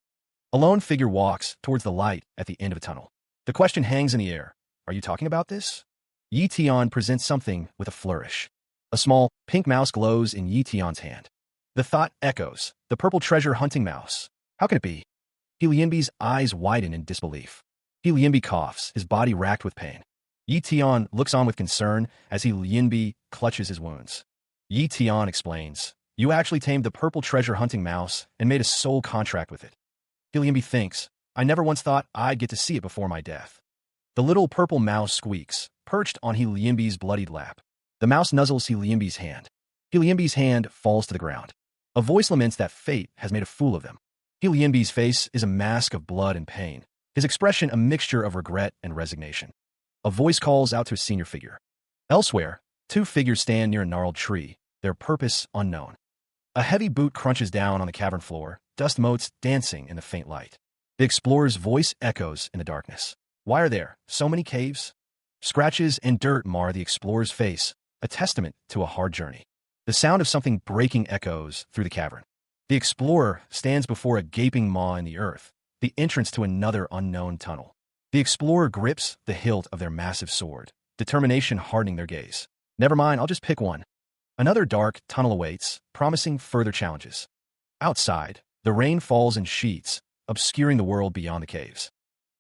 A lone figure walks towards the light at the end of a tunnel. The question hangs in the air. Are you talking about this? Yi Tian presents something with a flourish. A small, pink mouse glows in Yi Tian's hand. The thought echoes. The purple treasure hunting mouse. How can it be? He Lianbi's eyes widen in disbelief. He Lianbi coughs, his body racked with pain. Yi Tian looks on with concern as He Lianbi clutches his wounds. Yi Tian explains. You actually tamed the purple treasure hunting mouse and made a soul contract with it. He Lianbi thinks, I never once thought I'd get to see it before my death. The little purple mouse squeaks, perched on He Lianbi's bloodied lap. The mouse nuzzles He Lianbi's hand. He Lianbi's hand falls to the ground. A voice laments that fate has made a fool of them. He Lianbi's face is a mask of blood and pain, his expression a mixture of regret and resignation. A voice calls out to a senior figure. Elsewhere, two figures stand near a gnarled tree, their purpose unknown. A heavy boot crunches down on the cavern floor, dust motes dancing in the faint light. The explorer's voice echoes in the darkness. Why are there so many caves? Scratches and dirt mar the explorer's face, a testament to a hard journey. The sound of something breaking echoes through the cavern. The explorer stands before a gaping maw in the earth, the entrance to another unknown tunnel. The explorer grips the hilt of their massive sword, determination hardening their gaze. Never mind, I'll just pick one. Another dark tunnel awaits, promising further challenges. Outside, the rain falls in sheets, obscuring the world beyond the caves.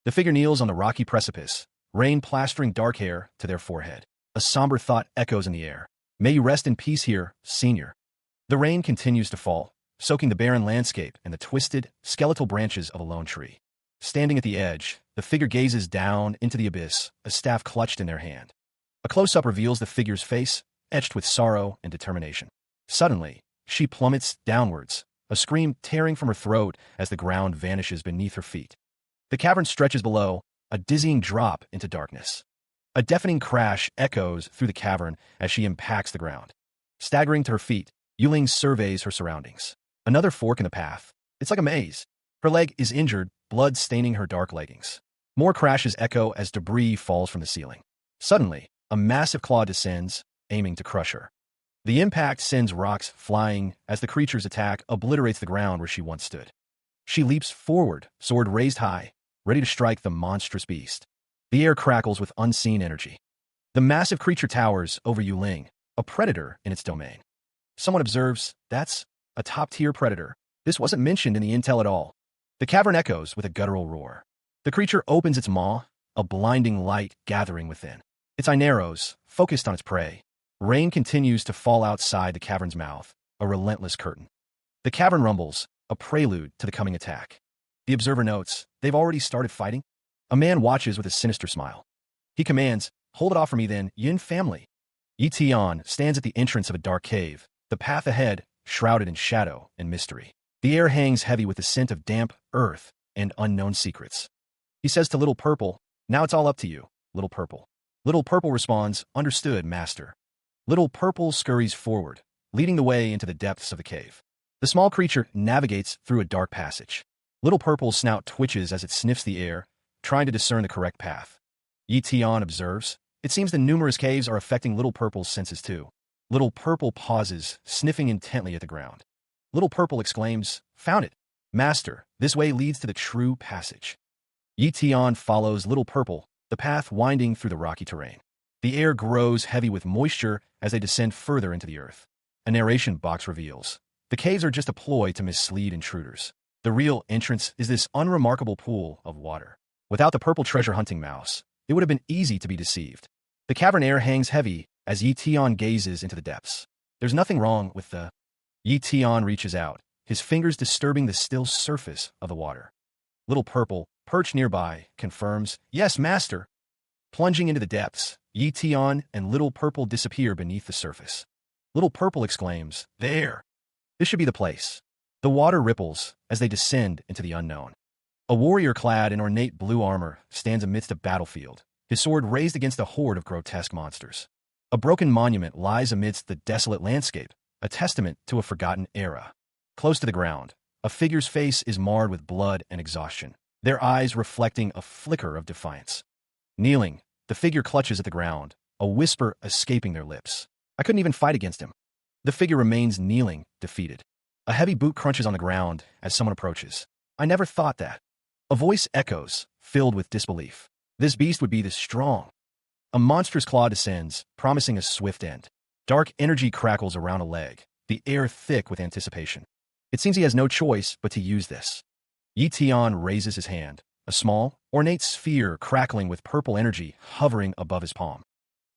The figure kneels on the rocky precipice, rain plastering dark hair to their forehead. A somber thought echoes in the air. May you rest in peace here, senior. The rain continues to fall, soaking the barren landscape and the twisted, skeletal branches of a lone tree. Standing at the edge, the figure gazes down into the abyss, a staff clutched in their hand. A close-up reveals the figure's face, etched with sorrow and determination. Suddenly, she plummets downwards, a scream tearing from her throat as the ground vanishes beneath her feet. The cavern stretches below, a dizzying drop into darkness. A deafening crash echoes through the cavern as she impacts the ground. Staggering to her feet, Yuling surveys her surroundings. Another fork in the path. It's like a maze. Her leg is injured, blood staining her dark leggings. More crashes echo as debris falls from the ceiling. Suddenly, a massive claw descends, aiming to crush her. The impact sends rocks flying as the creature's attack obliterates the ground where she once stood. She leaps forward, sword raised high, ready to strike the monstrous beast. The air crackles with unseen energy. The massive creature towers over Yuling, a predator in its domain. Someone observes, that's a top-tier predator. This wasn't mentioned in the intel at all. The cavern echoes with a guttural roar. The creature opens its maw, a blinding light gathering within. Its eye narrows, focused on its prey. Rain continues to fall outside the cavern's mouth, a relentless curtain. The cavern rumbles, a prelude to the coming attack. The observer notes, they've already started fighting? A man watches with a sinister smile. He commands, hold it off for me then, Yin family. Yi Tian stands at the entrance of a dark cave, the path ahead shrouded in shadow and mystery. The air hangs heavy with the scent of damp earth and unknown secrets. He says to Little Purple, Now it's all up to you, Little Purple. Little Purple responds, understood, master. Little Purple scurries forward, leading the way into the depths of the cave. The small creature navigates through a dark passage. Little Purple's snout twitches as it sniffs the air, trying to discern the correct path. Yi Tian observes. It seems the numerous caves are affecting Little Purple's senses too. Little Purple pauses, sniffing intently at the ground. Little Purple exclaims, found it. Master, this way leads to the true passage. Yi Tian follows Little Purple, the path winding through the rocky terrain. The air grows heavy with moisture as they descend further into the earth. A narration box reveals. The caves are just a ploy to mislead intruders. The real entrance is this unremarkable pool of water. Without the purple treasure-hunting mouse, it would have been easy to be deceived. The cavern air hangs heavy as Yi Tian gazes into the depths. There's nothing wrong with the... Yi Tian reaches out, his fingers disturbing the still surface of the water. Little Purple, perched nearby, confirms, yes, master. Plunging into the depths, Yi Tian and Little Purple disappear beneath the surface. Little Purple exclaims, there! This should be the place. The water ripples as they descend into the unknown. A warrior clad in ornate blue armor stands amidst a battlefield, his sword raised against a horde of grotesque monsters. A broken monument lies amidst the desolate landscape, a testament to a forgotten era. Close to the ground, a figure's face is marred with blood and exhaustion, their eyes reflecting a flicker of defiance. Kneeling, the figure clutches at the ground, a whisper escaping their lips. I couldn't even fight against him. The figure remains kneeling, defeated. A heavy boot crunches on the ground as someone approaches. I never thought that. A voice echoes, filled with disbelief. This beast would be this strong. A monstrous claw descends, promising a swift end. Dark energy crackles around a leg, the air thick with anticipation. It seems he has no choice but to use this. Yi Tian raises his hand, a small, ornate sphere crackling with purple energy hovering above his palm.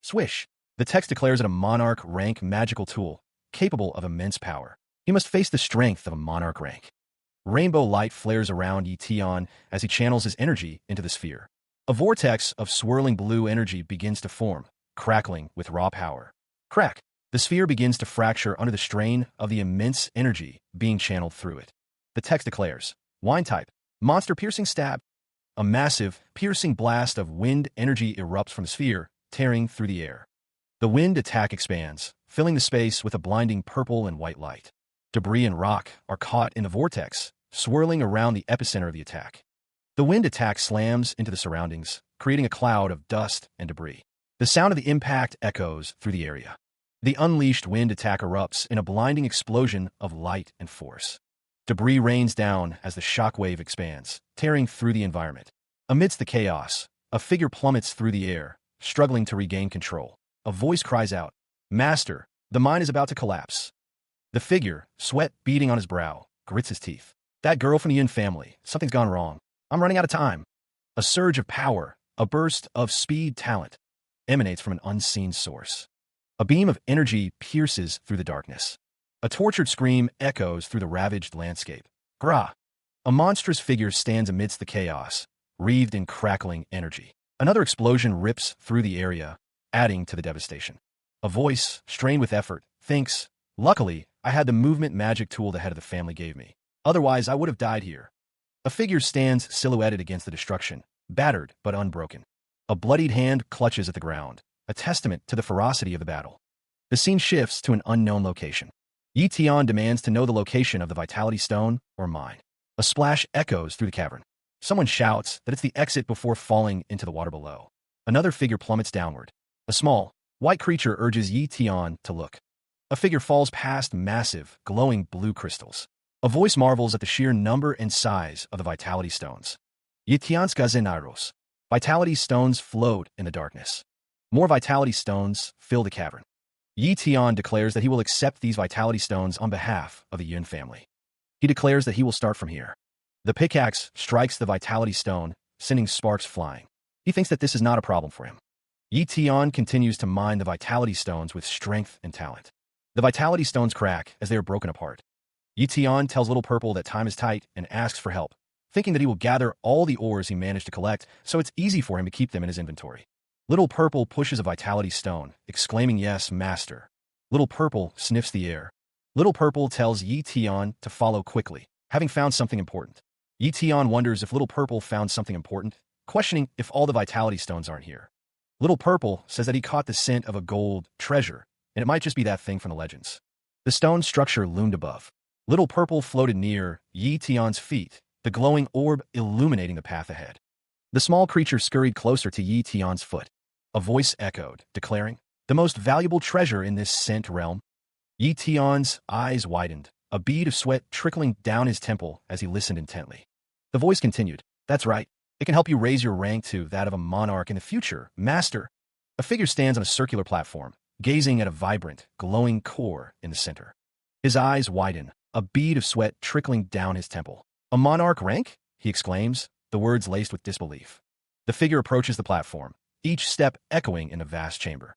Swish! The text declares it a monarch rank magical tool, capable of immense power. He must face the strength of a monarch rank. Rainbow light flares around Yi Tian as he channels his energy into the sphere. A vortex of swirling blue energy begins to form, crackling with raw power. Crack! The sphere begins to fracture under the strain of the immense energy being channeled through it. The text declares, Wine type, monster piercing stab. A massive, piercing blast of wind energy erupts from the sphere, tearing through the air. The wind attack expands, filling the space with a blinding purple and white light. Debris and rock are caught in the vortex, swirling around the epicenter of the attack. The wind attack slams into the surroundings, creating a cloud of dust and debris. The sound of the impact echoes through the area. The unleashed wind attack erupts in a blinding explosion of light and force. Debris rains down as the shockwave expands, tearing through the environment. Amidst the chaos, a figure plummets through the air, struggling to regain control. A voice cries out, Master, the mine is about to collapse. The figure, sweat beading on his brow, grits his teeth. That girl from the Yin family, something's gone wrong. I'm running out of time. A surge of power, a burst of speed talent, emanates from an unseen source. A beam of energy pierces through the darkness. A tortured scream echoes through the ravaged landscape. Grah! A monstrous figure stands amidst the chaos, wreathed in crackling energy. Another explosion rips through the area, adding to the devastation. A voice, strained with effort, thinks, Luckily, I had the movement magic tool the head of the family gave me. Otherwise, I would have died here. A figure stands silhouetted against the destruction, battered but unbroken. A bloodied hand clutches at the ground, a testament to the ferocity of the battle. The scene shifts to an unknown location. Yi Tian demands to know the location of the Vitality Stone or mine. A splash echoes through the cavern. Someone shouts that it's the exit before falling into the water below. Another figure plummets downward. A small, white creature urges Yi Tian to look. A figure falls past massive, glowing blue crystals. A voice marvels at the sheer number and size of the Vitality Stones. Yi Tian's gazenairos. Vitality Stones float in the darkness. More Vitality Stones fill the cavern. Yi Tian declares that he will accept these Vitality Stones on behalf of the Yun family. He declares that he will start from here. The pickaxe strikes the Vitality Stone, sending sparks flying. He thinks that this is not a problem for him. Yi Tian continues to mine the Vitality Stones with strength and talent. The Vitality Stones crack as they are broken apart. Yi Tian tells Little Purple that time is tight and asks for help, thinking that he will gather all the ores he managed to collect so it's easy for him to keep them in his inventory. Little Purple pushes a Vitality Stone, exclaiming, Yes, master. Little Purple sniffs the air. Little Purple tells Yi Tian to follow quickly, having found something important. Yi Tian wonders if Little Purple found something important, questioning if all the vitality stones aren't here. Little Purple says that he caught the scent of a gold treasure, and it might just be that thing from the legends. The stone structure loomed above. Little Purple floated near Yi Tian's feet, the glowing orb illuminating the path ahead. The small creature scurried closer to Yi Tian's foot. A voice echoed, declaring, "The most valuable treasure in this scent realm." Yi Tian's eyes widened, a bead of sweat trickling down his temple as he listened intently. The voice continued, "That's right. It can help you raise your rank to that of a monarch in the future, master." A figure stands on a circular platform, gazing at a vibrant, glowing core in the center. His eyes widen, a bead of sweat trickling down his temple. "A monarch rank?" he exclaims, the words laced with disbelief. The figure approaches the platform, each step echoing in a vast chamber.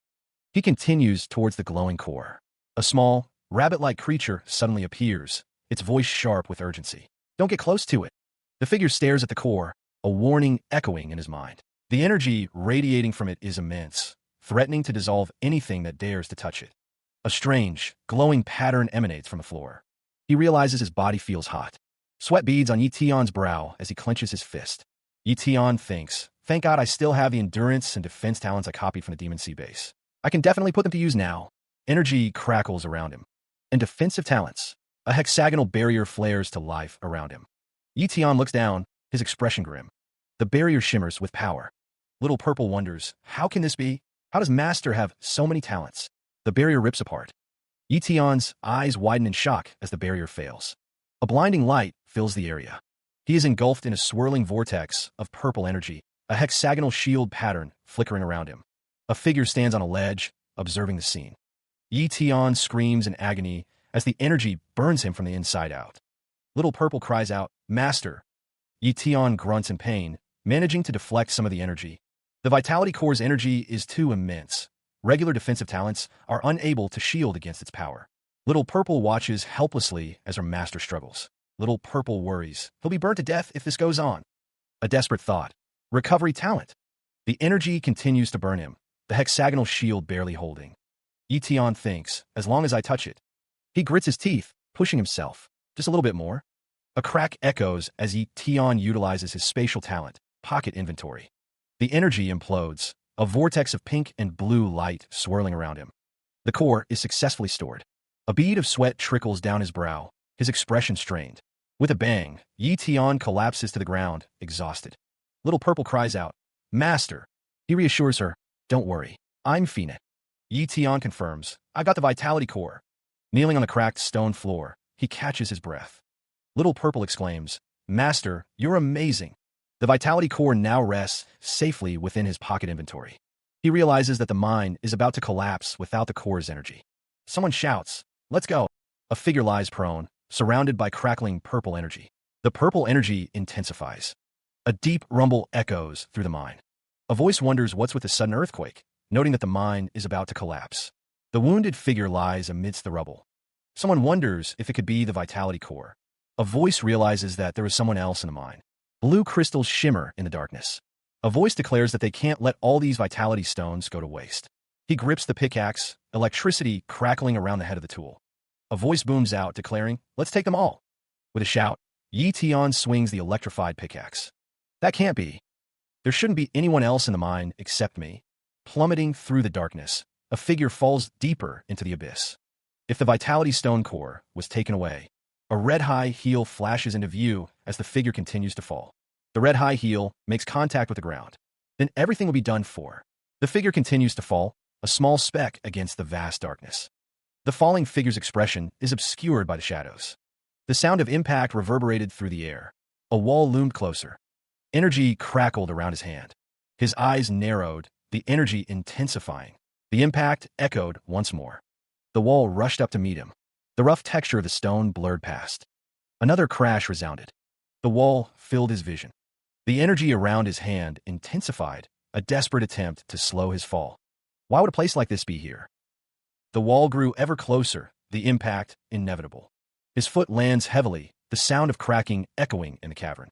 He continues towards the glowing core. A small, rabbit-like creature suddenly appears, its voice sharp with urgency. "Don't get close to it." The figure stares at the core, a warning echoing in his mind. The energy radiating from it is immense, threatening to dissolve anything that dares to touch it. A strange, glowing pattern emanates from the floor. He realizes his body feels hot. Sweat beads on Yi Tian's brow as he clenches his fist. Yi Tian thinks, "Thank God I still have the endurance and defense talents I copied from the Demon Sea base. I can definitely put them to use now." Energy crackles around him. And defensive talents. A hexagonal barrier flares to life around him. Yi Tian looks down, his expression grim. The barrier shimmers with power. Little Purple wonders, how can this be? How does Master have so many talents? The barrier rips apart. Yi Tian's eyes widen in shock as the barrier fails. A blinding light fills the area. He is engulfed in a swirling vortex of purple energy, a hexagonal shield pattern flickering around him. A figure stands on a ledge, observing the scene. Yi Tian screams in agony as the energy burns him from the inside out. Little Purple cries out, "Master!" Yi Tian grunts in pain, managing to deflect some of the energy. The Vitality Core's energy is too immense. Regular defensive talents are unable to shield against its power. Little Purple watches helplessly as her master struggles. Little Purple worries. He'll be burned to death if this goes on. A desperate thought. Recovery talent. The energy continues to burn him, the hexagonal shield barely holding. Yi Tian thinks, as long as I touch it. He grits his teeth, pushing himself. Just a little bit more. A crack echoes as Yi Tian utilizes his spatial talent, pocket inventory. The energy implodes, a vortex of pink and blue light swirling around him. The core is successfully stored. A bead of sweat trickles down his brow, his expression strained. With a bang, Yi Tian collapses to the ground, exhausted. Little Purple cries out, "Master!" He reassures her, "Don't worry, I'm Phoenix." Yi Tian confirms, "I got the Vitality Core." Kneeling on the cracked stone floor, he catches his breath. Little Purple exclaims, "Master, you're amazing." The Vitality Core now rests safely within his pocket inventory. He realizes that the mine is about to collapse without the core's energy. Someone shouts, "Let's go." A figure lies prone, surrounded by crackling purple energy. The purple energy intensifies. A deep rumble echoes through the mine. A voice wonders what's with the sudden earthquake, noting that the mine is about to collapse. The wounded figure lies amidst the rubble. Someone wonders if it could be the Vitality Core. A voice realizes that there is someone else in the mine. Blue crystals shimmer in the darkness. A voice declares that they can't let all these Vitality Stones go to waste. He grips the pickaxe, electricity crackling around the head of the tool. A voice booms out, declaring, "Let's take them all." With a shout, Yi Tian swings the electrified pickaxe. "That can't be. There shouldn't be anyone else in the mine except me." Plummeting through the darkness, a figure falls deeper into the abyss. If the Vitality Stone core was taken away, a red high heel flashes into view as the figure continues to fall. The red high heel makes contact with the ground. Then everything will be done for. The figure continues to fall, a small speck against the vast darkness. The falling figure's expression is obscured by the shadows. The sound of impact reverberated through the air. A wall loomed closer. Energy crackled around his hand. His eyes narrowed, the energy intensifying. The impact echoed once more. The wall rushed up to meet him. The rough texture of the stone blurred past. Another crash resounded. The wall filled his vision. The energy around his hand intensified, a desperate attempt to slow his fall. Why would a place like this be here? The wall grew ever closer, the impact inevitable. His foot lands heavily, the sound of cracking echoing in the cavern.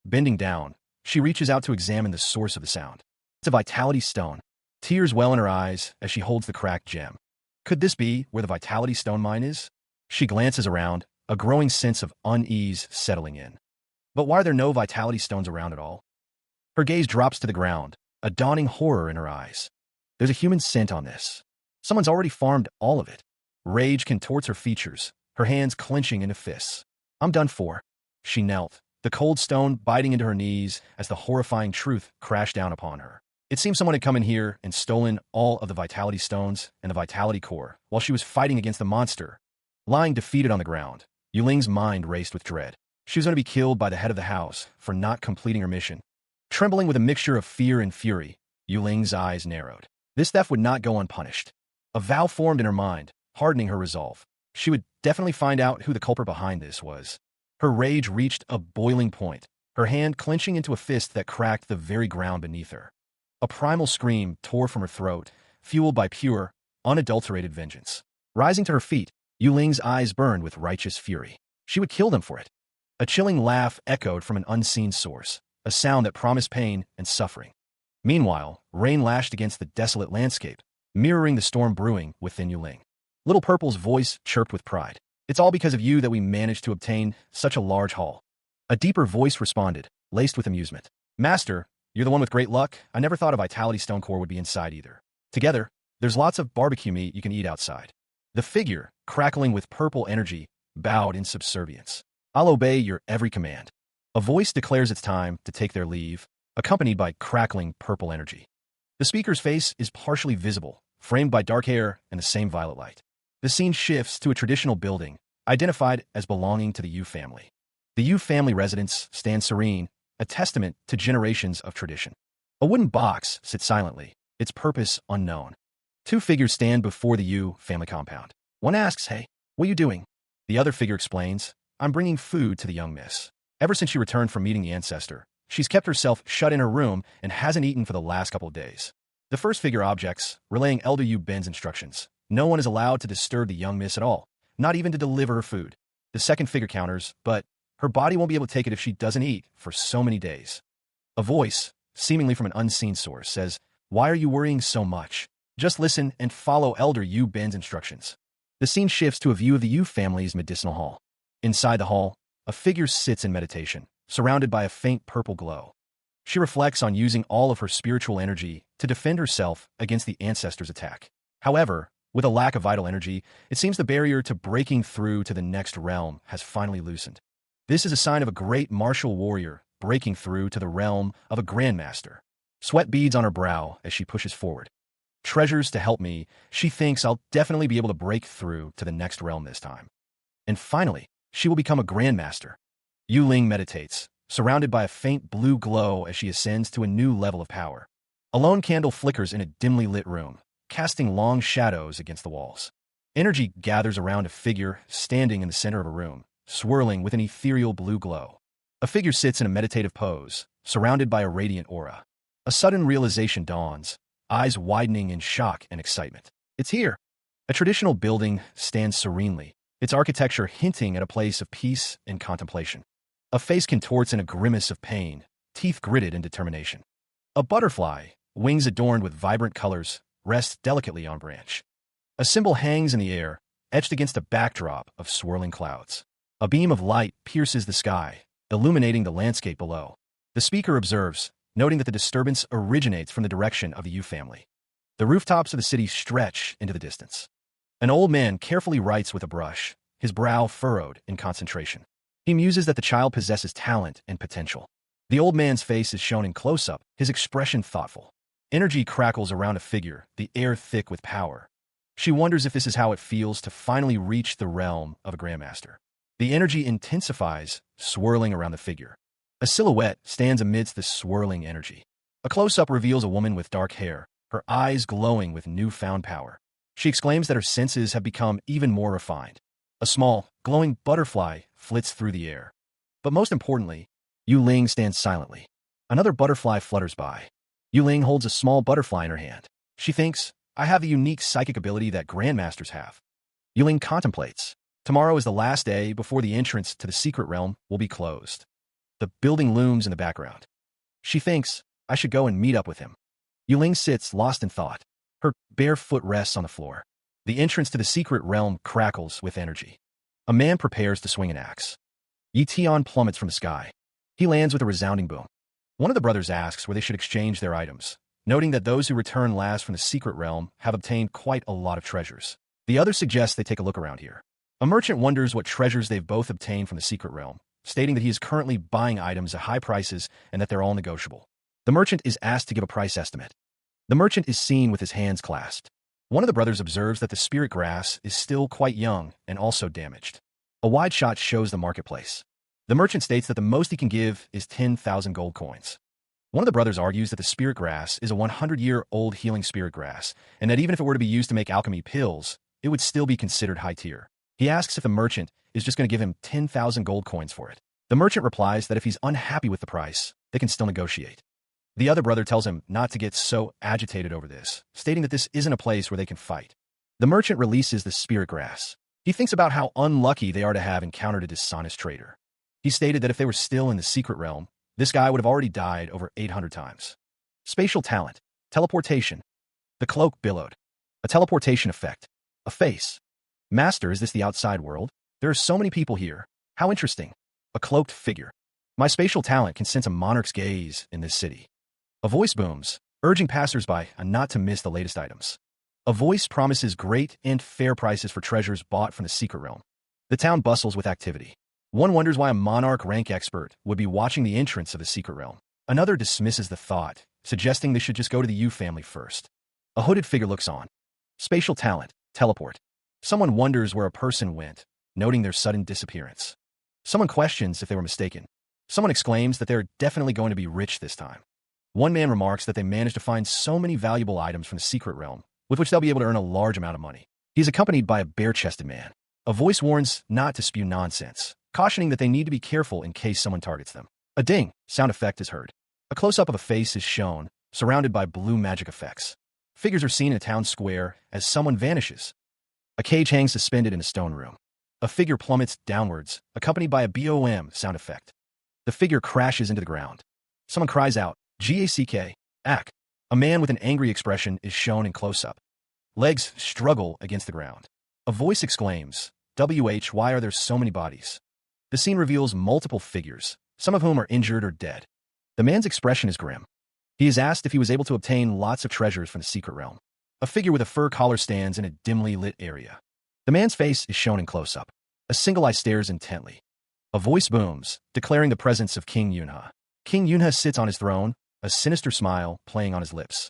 Bending down, she reaches out to examine the source of the sound. It's a Vitality Stone. Tears well in her eyes as she holds the cracked gem. Could this be where the Vitality Stone mine is? She glances around, a growing sense of unease settling in. But why are there no Vitality Stones around at all? Her gaze drops to the ground, a dawning horror in her eyes. There's a human scent on this. Someone's already farmed all of it. Rage contorts her features, her hands clenching into fists. I'm done for. She knelt, the cold stone biting into her knees as the horrifying truth crashed down upon her. It seemed someone had come in here and stolen all of the vitality stones and the vitality core while she was fighting against the monster. Lying defeated on the ground, Yuling's mind raced with dread. She was going to be killed by the head of the house for not completing her mission. Trembling with a mixture of fear and fury, Yuling's eyes narrowed. This theft would not go unpunished. A vow formed in her mind, hardening her resolve. She would definitely find out who the culprit behind this was. Her rage reached a boiling point, her hand clenching into a fist that cracked the very ground beneath her. A primal scream tore from her throat, fueled by pure, unadulterated vengeance. Rising to her feet, Yuling's eyes burned with righteous fury. She would kill them for it. A chilling laugh echoed from an unseen source, a sound that promised pain and suffering. Meanwhile, rain lashed against the desolate landscape, mirroring the storm brewing within Yuling. Little Purple's voice chirped with pride. It's all because of you that we managed to obtain such a large haul. A deeper voice responded, laced with amusement. Master, you're the one with great luck. I never thought a vitality stone core would be inside either. Together, there's lots of barbecue meat you can eat outside. The figure, crackling with purple energy, bowed in subservience. I'll obey your every command. A voice declares it's time to take their leave, accompanied by crackling purple energy. The speaker's face is partially visible, framed by dark hair and the same violet light. The scene shifts to a traditional building, identified as belonging to the Yu family. The Yu family residence stands serene, a testament to generations of tradition. A wooden box sits silently, its purpose unknown. Two figures stand before the Yu family compound. One asks, "Hey, what are you doing?" The other figure explains, "I'm bringing food to the young miss. Ever since she returned from meeting the ancestor, she's kept herself shut in her room and hasn't eaten for the last couple of days." The first figure objects, relaying Elder Yu Ben's instructions. No one is allowed to disturb the young miss at all, not even to deliver her food. The second figure counters, but her body won't be able to take it if she doesn't eat for so many days. A voice, seemingly from an unseen source, says, "Why are you worrying so much? Just listen and follow Elder Yu Ben's instructions." The scene shifts to a view of the Yu family's medicinal hall. Inside the hall, a figure sits in meditation, surrounded by a faint purple glow. She reflects on using all of her spiritual energy to defend herself against the ancestor's attack. However, with a lack of vital energy, it seems the barrier to breaking through to the next realm has finally loosened. This is a sign of a great martial warrior breaking through to the realm of a grandmaster. Sweat beads on her brow as she pushes forward. Treasures to help me, she thinks I'll definitely be able to break through to the next realm this time. And finally, she will become a grandmaster. Yuling meditates, surrounded by a faint blue glow as she ascends to a new level of power. A lone candle flickers in a dimly lit room, casting long shadows against the walls. Energy gathers around a figure standing in the center of a room, swirling with an ethereal blue glow. A figure sits in a meditative pose, surrounded by a radiant aura. A sudden realization dawns, eyes widening in shock and excitement. It's here! A traditional building stands serenely, its architecture hinting at a place of peace and contemplation. A face contorts in a grimace of pain, teeth gritted in determination. A butterfly, wings adorned with vibrant colors, rests delicately on a branch. A symbol hangs in the air, etched against a backdrop of swirling clouds. A beam of light pierces the sky, illuminating the landscape below. The speaker observes, noting that the disturbance originates from the direction of the Yu family. The rooftops of the city stretch into the distance. An old man carefully writes with a brush, his brow furrowed in concentration. He muses that the child possesses talent and potential. The old man's face is shown in close-up, his expression thoughtful. Energy crackles around a figure, the air thick with power. She wonders if this is how it feels to finally reach the realm of a grandmaster. The energy intensifies, swirling around the figure. A silhouette stands amidst this swirling energy. A close-up reveals a woman with dark hair, her eyes glowing with newfound power. She exclaims that her senses have become even more refined. A small, glowing butterfly flits through the air. But most importantly, Yuling stands silently. Another butterfly flutters by. Yuling holds a small butterfly in her hand. She thinks, I have the unique psychic ability that grandmasters have. Yuling contemplates. Tomorrow is the last day before the entrance to the secret realm will be closed. The building looms in the background. She thinks, I should go and meet up with him. Yuling sits lost in thought. Her bare foot rests on the floor. The entrance to the secret realm crackles with energy. A man prepares to swing an axe. Yi Tian plummets from the sky. He lands with a resounding boom. One of the brothers asks where they should exchange their items, noting that those who return last from the secret realm have obtained quite a lot of treasures. The other suggests they take a look around here. A merchant wonders what treasures they've both obtained from the secret realm, stating that he is currently buying items at high prices and that they're all negotiable. The merchant is asked to give a price estimate. The merchant is seen with his hands clasped. One of the brothers observes that the spirit grass is still quite young and also damaged. A wide shot shows the marketplace. The merchant states that the most he can give is 10,000 gold coins. One of the brothers argues that the spirit grass is a 100-year-old healing spirit grass, and that even if it were to be used to make alchemy pills, it would still be considered high tier. He asks if the merchant is just going to give him 10,000 gold coins for it. The merchant replies that if he's unhappy with the price, they can still negotiate. The other brother tells him not to get so agitated over this, stating that this isn't a place where they can fight. The merchant releases the spirit grass. He thinks about how unlucky they are to have encountered a dishonest trader. He stated that if they were still in the secret realm, this guy would have already died over 800 times. Spatial talent. Teleportation. The cloak billowed. A teleportation effect. A face. Master, is this the outside world? There are so many people here. How interesting. A cloaked figure. My spatial talent can sense a monarch's gaze in this city. A voice booms, urging passersby not to miss the latest items. A voice promises great and fair prices for treasures bought from the secret realm. The town bustles with activity. One wonders why a monarch rank expert would be watching the entrance of the secret realm. Another dismisses the thought, suggesting they should just go to the Yu family first. A hooded figure looks on. Spatial talent. Teleport. Someone wonders where a person went, noting their sudden disappearance. Someone questions if they were mistaken. Someone exclaims that they're definitely going to be rich this time. One man remarks that they managed to find so many valuable items from the secret realm, with which they'll be able to earn a large amount of money. He's accompanied by a bare-chested man. A voice warns not to spew nonsense, cautioning that they need to be careful in case someone targets them. A ding sound effect is heard. A close-up of a face is shown, surrounded by blue magic effects. Figures are seen in a town square as someone vanishes. A cage hangs suspended in a stone room. A figure plummets downwards, accompanied by a BOM sound effect. The figure crashes into the ground. Someone cries out, GACK, ack. A man with an angry expression is shown in close-up. Legs struggle against the ground. A voice exclaims, WH, why are there so many bodies? The scene reveals multiple figures, some of whom are injured or dead. The man's expression is grim. He is asked if he was able to obtain lots of treasures from the secret realm. A figure with a fur collar stands in a dimly lit area. The man's face is shown in close-up. A single eye stares intently. A voice booms, declaring the presence of King Yunha. King Yunha sits on his throne, a sinister smile playing on his lips.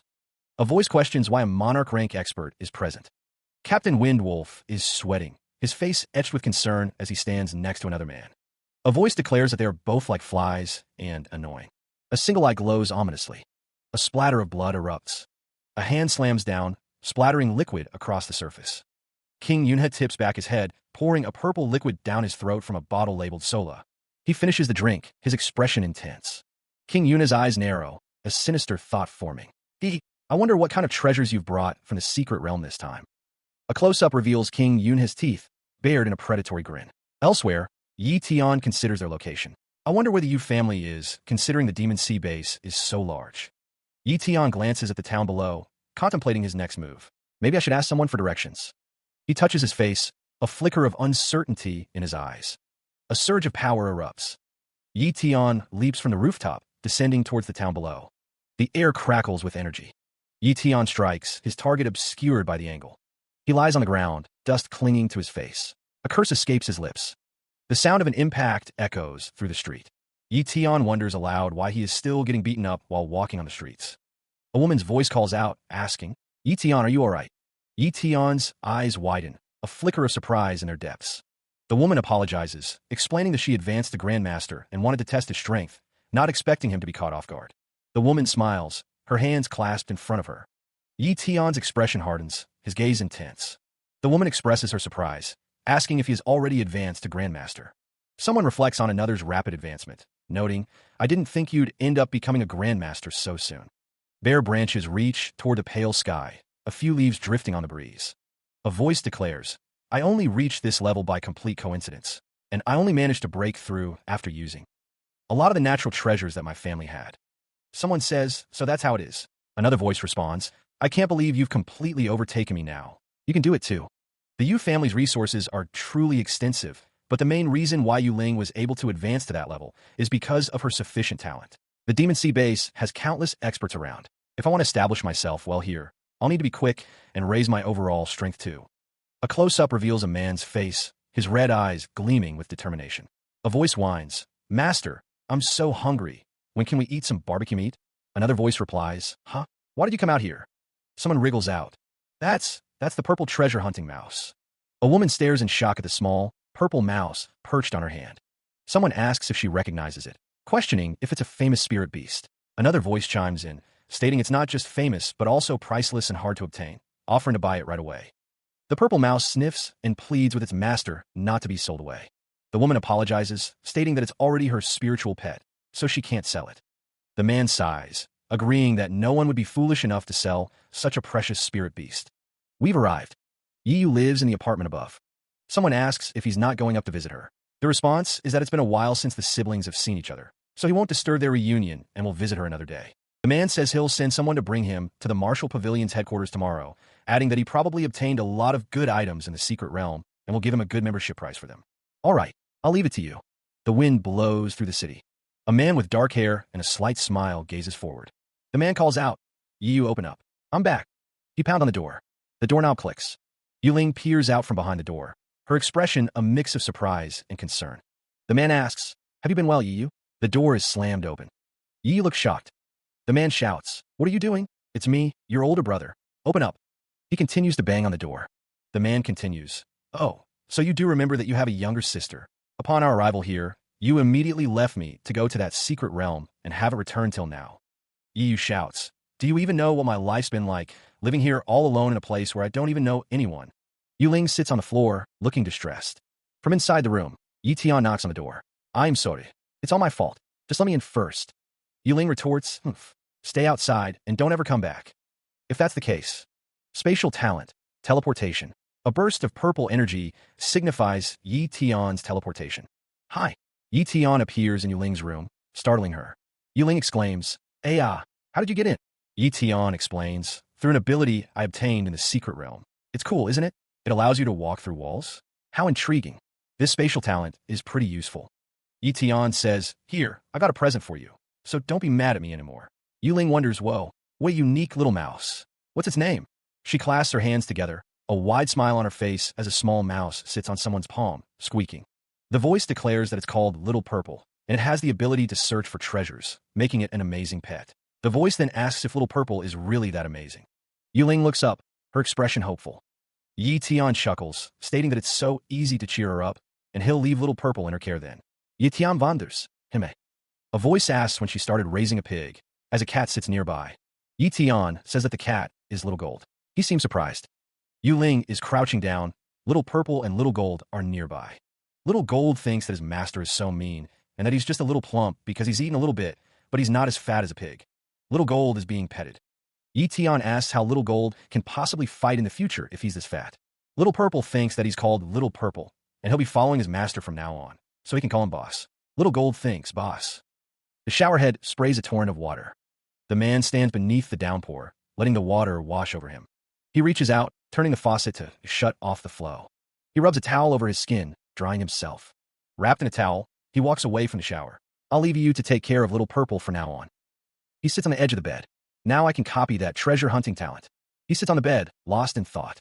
A voice questions why a monarch rank expert is present. Captain Windwolf is sweating, his face etched with concern as he stands next to another man. A voice declares that they are both like flies and annoying. A single eye glows ominously. A splatter of blood erupts. A hand slams down, splattering liquid across the surface. King Yunha tips back his head, pouring a purple liquid down his throat from a bottle labeled Sola. He finishes the drink, his expression intense. King Yunha's eyes narrow, a sinister thought forming. I wonder what kind of treasures you've brought from the secret realm this time. A close-up reveals King Yunha's teeth, bared in a predatory grin. Elsewhere, Yi Tian considers their location. I wonder where the Yu family is, considering the Demon Sea base is so large. Yi Tian glances at the town below, contemplating his next move. Maybe I should ask someone for directions. He touches his face, a flicker of uncertainty in his eyes. A surge of power erupts. Yi Tian leaps from the rooftop, descending towards the town below. The air crackles with energy. Yi Tian strikes, his target obscured by the angle. He lies on the ground, dust clinging to his face. A curse escapes his lips. The sound of an impact echoes through the street. Yi Tian wonders aloud why he is still getting beaten up while walking on the streets. A woman's voice calls out, asking, Yi Tian, are you all right? Yi Tian's eyes widen, a flicker of surprise in their depths. The woman apologizes, explaining that she advanced to Grandmaster and wanted to test his strength, not expecting him to be caught off guard. The woman smiles, her hands clasped in front of her. Yi Tian's expression hardens, his gaze intense. The woman expresses her surprise, asking if he has already advanced to Grandmaster. Someone reflects on another's rapid advancement, noting, I didn't think you'd end up becoming a Grandmaster so soon. Bare branches reach toward a pale sky, a few leaves drifting on the breeze. A voice declares, I only reached this level by complete coincidence, and I only managed to break through after using a lot of the natural treasures that my family had. Someone says, so that's how it is. Another voice responds, I can't believe you've completely overtaken me now. You can do it too. The Yu family's resources are truly extensive, but the main reason why Yu Ling was able to advance to that level is because of her sufficient talent. The Demon Sea base has countless experts around. If I want to establish myself well here, I'll need to be quick and raise my overall strength too. A close-up reveals a man's face, his red eyes gleaming with determination. A voice whines, "Master, I'm so hungry. When can we eat some barbecue meat?" Another voice replies, "Huh? Why did you come out here?" Someone wriggles out. That's the purple treasure hunting mouse." A woman stares in shock at the small, purple mouse perched on her hand. Someone asks if she recognizes it, questioning if it's a famous spirit beast. Another voice chimes in, stating it's not just famous, but also priceless and hard to obtain, offering to buy it right away. The purple mouse sniffs and pleads with its master not to be sold away. The woman apologizes, stating that it's already her spiritual pet, so she can't sell it. The man sighs, agreeing that no one would be foolish enough to sell such a precious spirit beast. We've arrived. Yu lives in the apartment above. Someone asks if he's not going up to visit her. The response is that it's been a while since the siblings have seen each other, so he won't disturb their reunion and will visit her another day. The man says he'll send someone to bring him to the Martial Pavilion's headquarters tomorrow, adding that he probably obtained a lot of good items in the secret realm and will give him a good membership price for them. All right, I'll leave it to you. The wind blows through the city. A man with dark hair and a slight smile gazes forward. The man calls out, "Yu, open up. I'm back." He pounds on the door. The doorknob clicks. Yuling peers out from behind the door, her expression a mix of surprise and concern. The man asks, "Have you been well, Yu?" The door is slammed open. Yu looks shocked. The man shouts, "What are you doing?" "It's me, your older brother. Open up." He continues to bang on the door. The man continues, "Oh, so you do remember that you have a younger sister. Upon our arrival here, you immediately left me to go to that secret realm and haven't returned till now." Yu shouts, "Do you even know what my life's been like, living here all alone in a place where I don't even know anyone?" Yuling sits on the floor, looking distressed. From inside the room, Yi Tian knocks on the door. "I'm sorry. It's all my fault. Just let me in first." Yuling retorts, "Stay outside and don't ever come back." If that's the case. Spatial talent, teleportation. A burst of purple energy signifies Yi Tian's teleportation. "Hi." Yi Tian appears in Yuling's room, startling her. Yuling exclaims, "Hey, how did you get in?" Yi Tian explains, "Through an ability I obtained in the secret realm. It's cool, isn't it? It allows you to walk through walls. How intriguing. This spatial talent is pretty useful." Yi Tian says, "Here, I got a present for you, so don't be mad at me anymore." Yuling wonders, "Whoa, what a unique little mouse. What's its name?" She clasps her hands together, a wide smile on her face as a small mouse sits on someone's palm, squeaking. The voice declares that it's called Little Purple, and it has the ability to search for treasures, making it an amazing pet. The voice then asks if Little Purple is really that amazing. Yuling looks up, her expression hopeful. Yi Tian chuckles, stating that it's so easy to cheer her up, and he'll leave Little Purple in her care then. Yi Tian wanders, hime. A voice asks when she started raising a pig, as a cat sits nearby. Yi Tian says that the cat is Little Gold. He seems surprised. Yuling is crouching down. Little Purple and Little Gold are nearby. Little Gold thinks that his master is so mean, and that he's just a little plump because he's eaten a little bit, but he's not as fat as a pig. Little Gold is being petted. Yi Tian asks how Little Gold can possibly fight in the future if he's this fat. Little Purple thinks that he's called Little Purple, and he'll be following his master from now on, so he can call him boss. Little Gold thinks, "Boss." The showerhead sprays a torrent of water. The man stands beneath the downpour, letting the water wash over him. He reaches out, turning the faucet to shut off the flow. He rubs a towel over his skin, drying himself. Wrapped in a towel, he walks away from the shower. "I'll leave you to take care of Little Purple from now on." He sits on the edge of the bed. "Now I can copy that treasure hunting talent." He sits on the bed, lost in thought.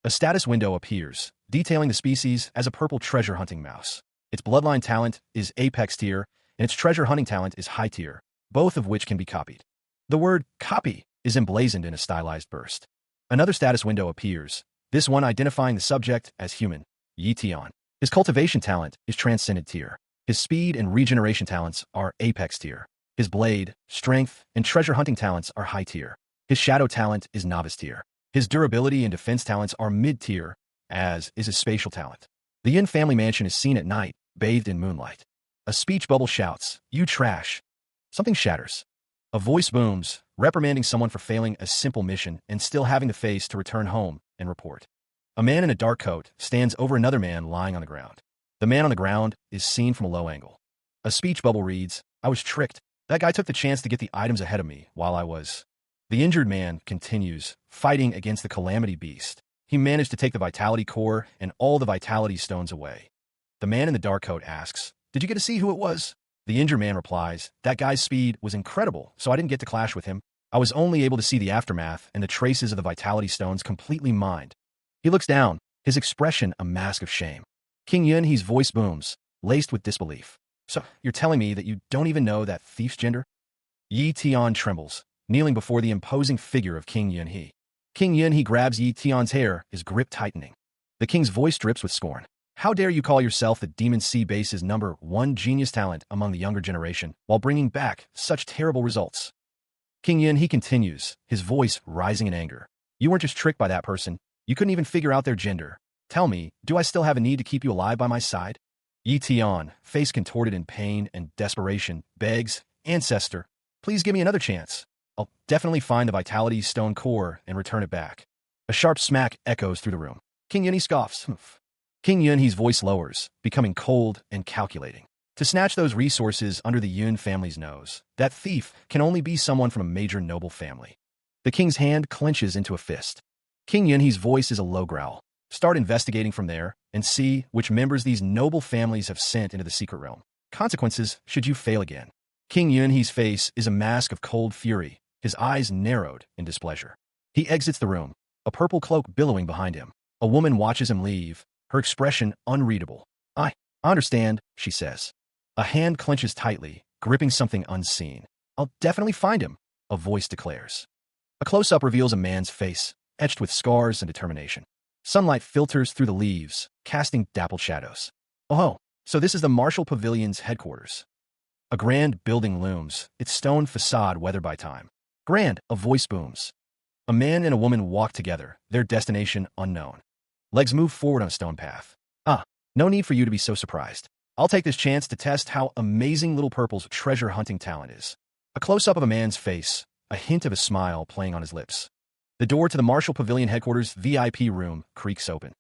A status window appears, detailing the species as a purple treasure hunting mouse. Its bloodline talent is apex tier, and its treasure hunting talent is high tier, both of which can be copied. The word "copy" is emblazoned in a stylized burst. Another status window appears, this one identifying the subject as human, Yi Tian. His cultivation talent is transcendent tier. His speed and regeneration talents are apex tier. His blade, strength, and treasure hunting talents are high tier. His shadow talent is novice tier. His durability and defense talents are mid tier, as is his spatial talent. The Yin family mansion is seen at night, bathed in moonlight. A speech bubble shouts, "You trash." Something shatters. A voice booms, reprimanding someone for failing a simple mission and still having the face to return home and report. A man in a dark coat stands over another man lying on the ground. The man on the ground is seen from a low angle. A speech bubble reads, "I was tricked. That guy took the chance to get the items ahead of me while I was..." The injured man continues, fighting against the calamity beast. He managed to take the vitality core and all the vitality stones away. The man in the dark coat asks, "Did you get to see who it was?" The injured man replies, that guy's speed was incredible, so I didn't get to clash with him. I was only able to see the aftermath and the traces of the vitality stones completely mined. He looks down, his expression a mask of shame. King Yunhee's voice booms, laced with disbelief. So, you're telling me that you don't even know that thief's gender? Yi Tian trembles, kneeling before the imposing figure of King Yunhee. King Yunhee grabs Yi Tian's hair, his grip tightening. The king's voice drips with scorn. How dare you call yourself the Demon Sea Base's #1 genius talent among the younger generation, while bringing back such terrible results? King Yunhee continues, his voice rising in anger. You weren't just tricked by that person. You couldn't even figure out their gender. Tell me, do I still have a need to keep you alive by my side? Yi Tian, face contorted in pain and desperation, begs, Ancestor, please give me another chance. I'll definitely find the Vitality Stone core and return it back. A sharp smack echoes through the room. King Yunhee scoffs. King Yunhee's voice lowers, becoming cold and calculating. To snatch those resources under the Yun family's nose, that thief can only be someone from a major noble family. The king's hand clenches into a fist. King Yunhee's voice is a low growl. Start investigating from there and see which members these noble families have sent into the secret realm. Consequences should you fail again. King Yunhee's face is a mask of cold fury, his eyes narrowed in displeasure. He exits the room, a purple cloak billowing behind him. A woman watches him leave, her expression unreadable. I understand, she says. A hand clenches tightly, gripping something unseen. I'll definitely find him, a voice declares. A close-up reveals a man's face, etched with scars and determination. Sunlight filters through the leaves, casting dappled shadows. Oh, so this is the Martial Pavilion's headquarters. A grand building looms, its stone facade weathered by time. Grand, a voice booms. A man and a woman walk together, their destination unknown. Legs move forward on a stone path. No need for you to be so surprised. I'll take this chance to test how amazing Little Purple's treasure hunting talent is. A close-up of a man's face, a hint of a smile playing on his lips. The door to the Martial Pavilion headquarters VIP room creaks open.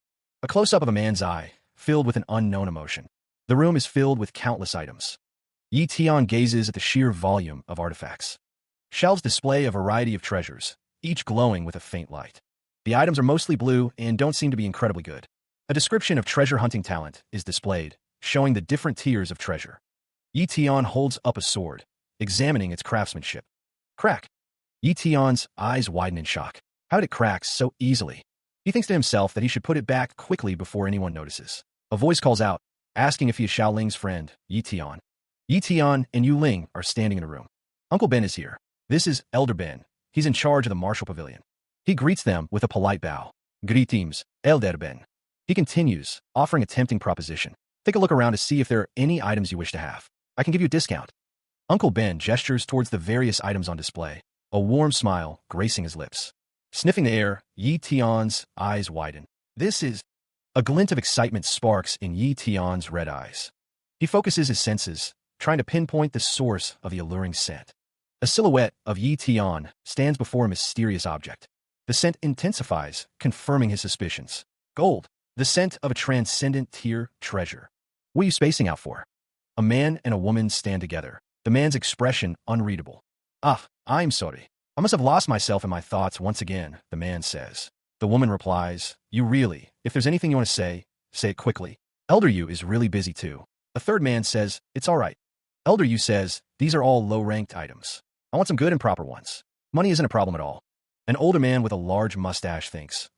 A close-up of a man's eye, filled with an unknown emotion. The room is filled with countless items. Yi Tian gazes at the sheer volume of artifacts. Shelves display a variety of treasures, each glowing with a faint light. The items are mostly blue and don't seem to be incredibly good. A description of treasure hunting talent is displayed, showing the different tiers of treasure. Yi Tian holds up a sword, examining its craftsmanship. Crack! Yi Tian's eyes widen in shock. How did it crack so easily? He thinks to himself that he should put it back quickly before anyone notices. A voice calls out, asking if he is Xiaoling's friend, Yi Tian. Yi Tian and Yu Ling are standing in a room. Uncle Ben is here. This is Elder Ben. He's in charge of the Martial Pavilion. He greets them with a polite bow. Greetings, Elder Ben. He continues, offering a tempting proposition. Take a look around to see if there are any items you wish to have. I can give you a discount. Uncle Ben gestures towards the various items on display, a warm smile gracing his lips. Sniffing the air, Yi Tian's eyes widen. This is... A glint of excitement sparks in Yi Tian's red eyes. He focuses his senses, trying to pinpoint the source of the alluring scent. A silhouette of Yi Tian stands before a mysterious object. The scent intensifies, confirming his suspicions. Gold, the scent of a transcendent tier treasure. What are you spacing out for? A man and a woman stand together, the man's expression unreadable. I'm sorry. I must have lost myself in my thoughts once again, the man says. The woman replies, if there's anything you want to say it quickly. Elder Yu is really busy too. A third man says, it's all right. Elder Yu says, these are all low-ranked items. I want some good and proper ones. Money isn't a problem at all. An older man with a large mustache thinks,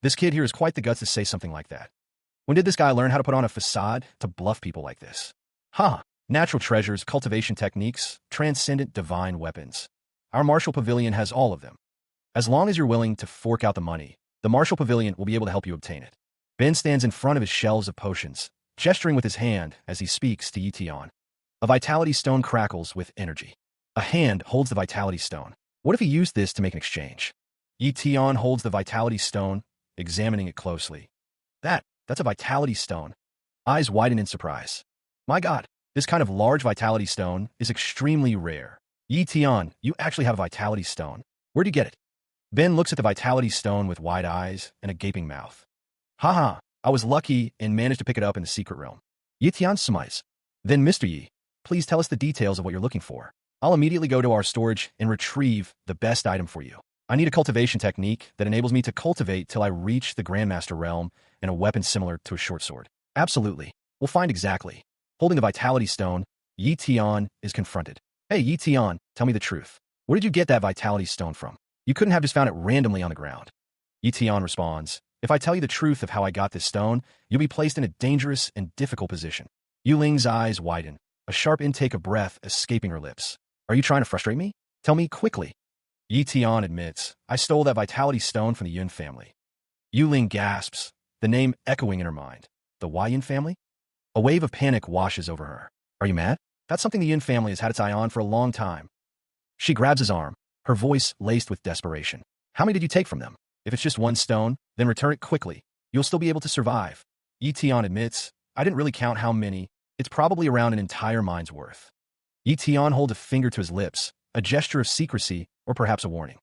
this kid here has quite the guts to say something like that. When did this guy learn how to put on a facade to bluff people like this? Natural treasures, cultivation techniques, transcendent divine weapons. Our Martial Pavilion has all of them. As long as you're willing to fork out the money, the Martial Pavilion will be able to help you obtain it. Ben stands in front of his shelves of potions, gesturing with his hand as he speaks to Yi Tian. A vitality stone crackles with energy. A hand holds the vitality stone. What if he used this to make an exchange? Yi Tian holds the vitality stone, examining it closely. That's a vitality stone. Eyes widen in surprise. My God, this kind of large vitality stone is extremely rare. Yi Tian, you actually have a vitality stone. Where'd you get it? Ben looks at the vitality stone with wide eyes and a gaping mouth. I was lucky and managed to pick it up in the secret realm. Yi Tian smiles. Then Mr. Yi, please tell us the details of what you're looking for. I'll immediately go to our storage and retrieve the best item for you. I need a cultivation technique that enables me to cultivate till I reach the Grandmaster realm and a weapon similar to a short sword. Absolutely. We'll find exactly. Holding the vitality stone, Yi Tian is confronted. Hey, Yi Tian, tell me the truth. Where did you get that vitality stone from? You couldn't have just found it randomly on the ground. Yi Tian responds, if I tell you the truth of how I got this stone, you'll be placed in a dangerous and difficult position. Yu Ling's eyes widen, a sharp intake of breath escaping her lips. Are you trying to frustrate me? Tell me quickly. Yi Tian admits, I stole that vitality stone from the Yun family. Yu Ling gasps, the name echoing in her mind. The Yun family? A wave of panic washes over her. Are you mad? That's something the Yun family has had its eye on for a long time. She grabs his arm, her voice laced with desperation. How many did you take from them? If it's just one stone, then return it quickly. You'll still be able to survive. Yi Tian admits, I didn't really count how many. It's probably around an entire mine's worth. Yi Tian holds a finger to his lips, a gesture of secrecy or perhaps a warning.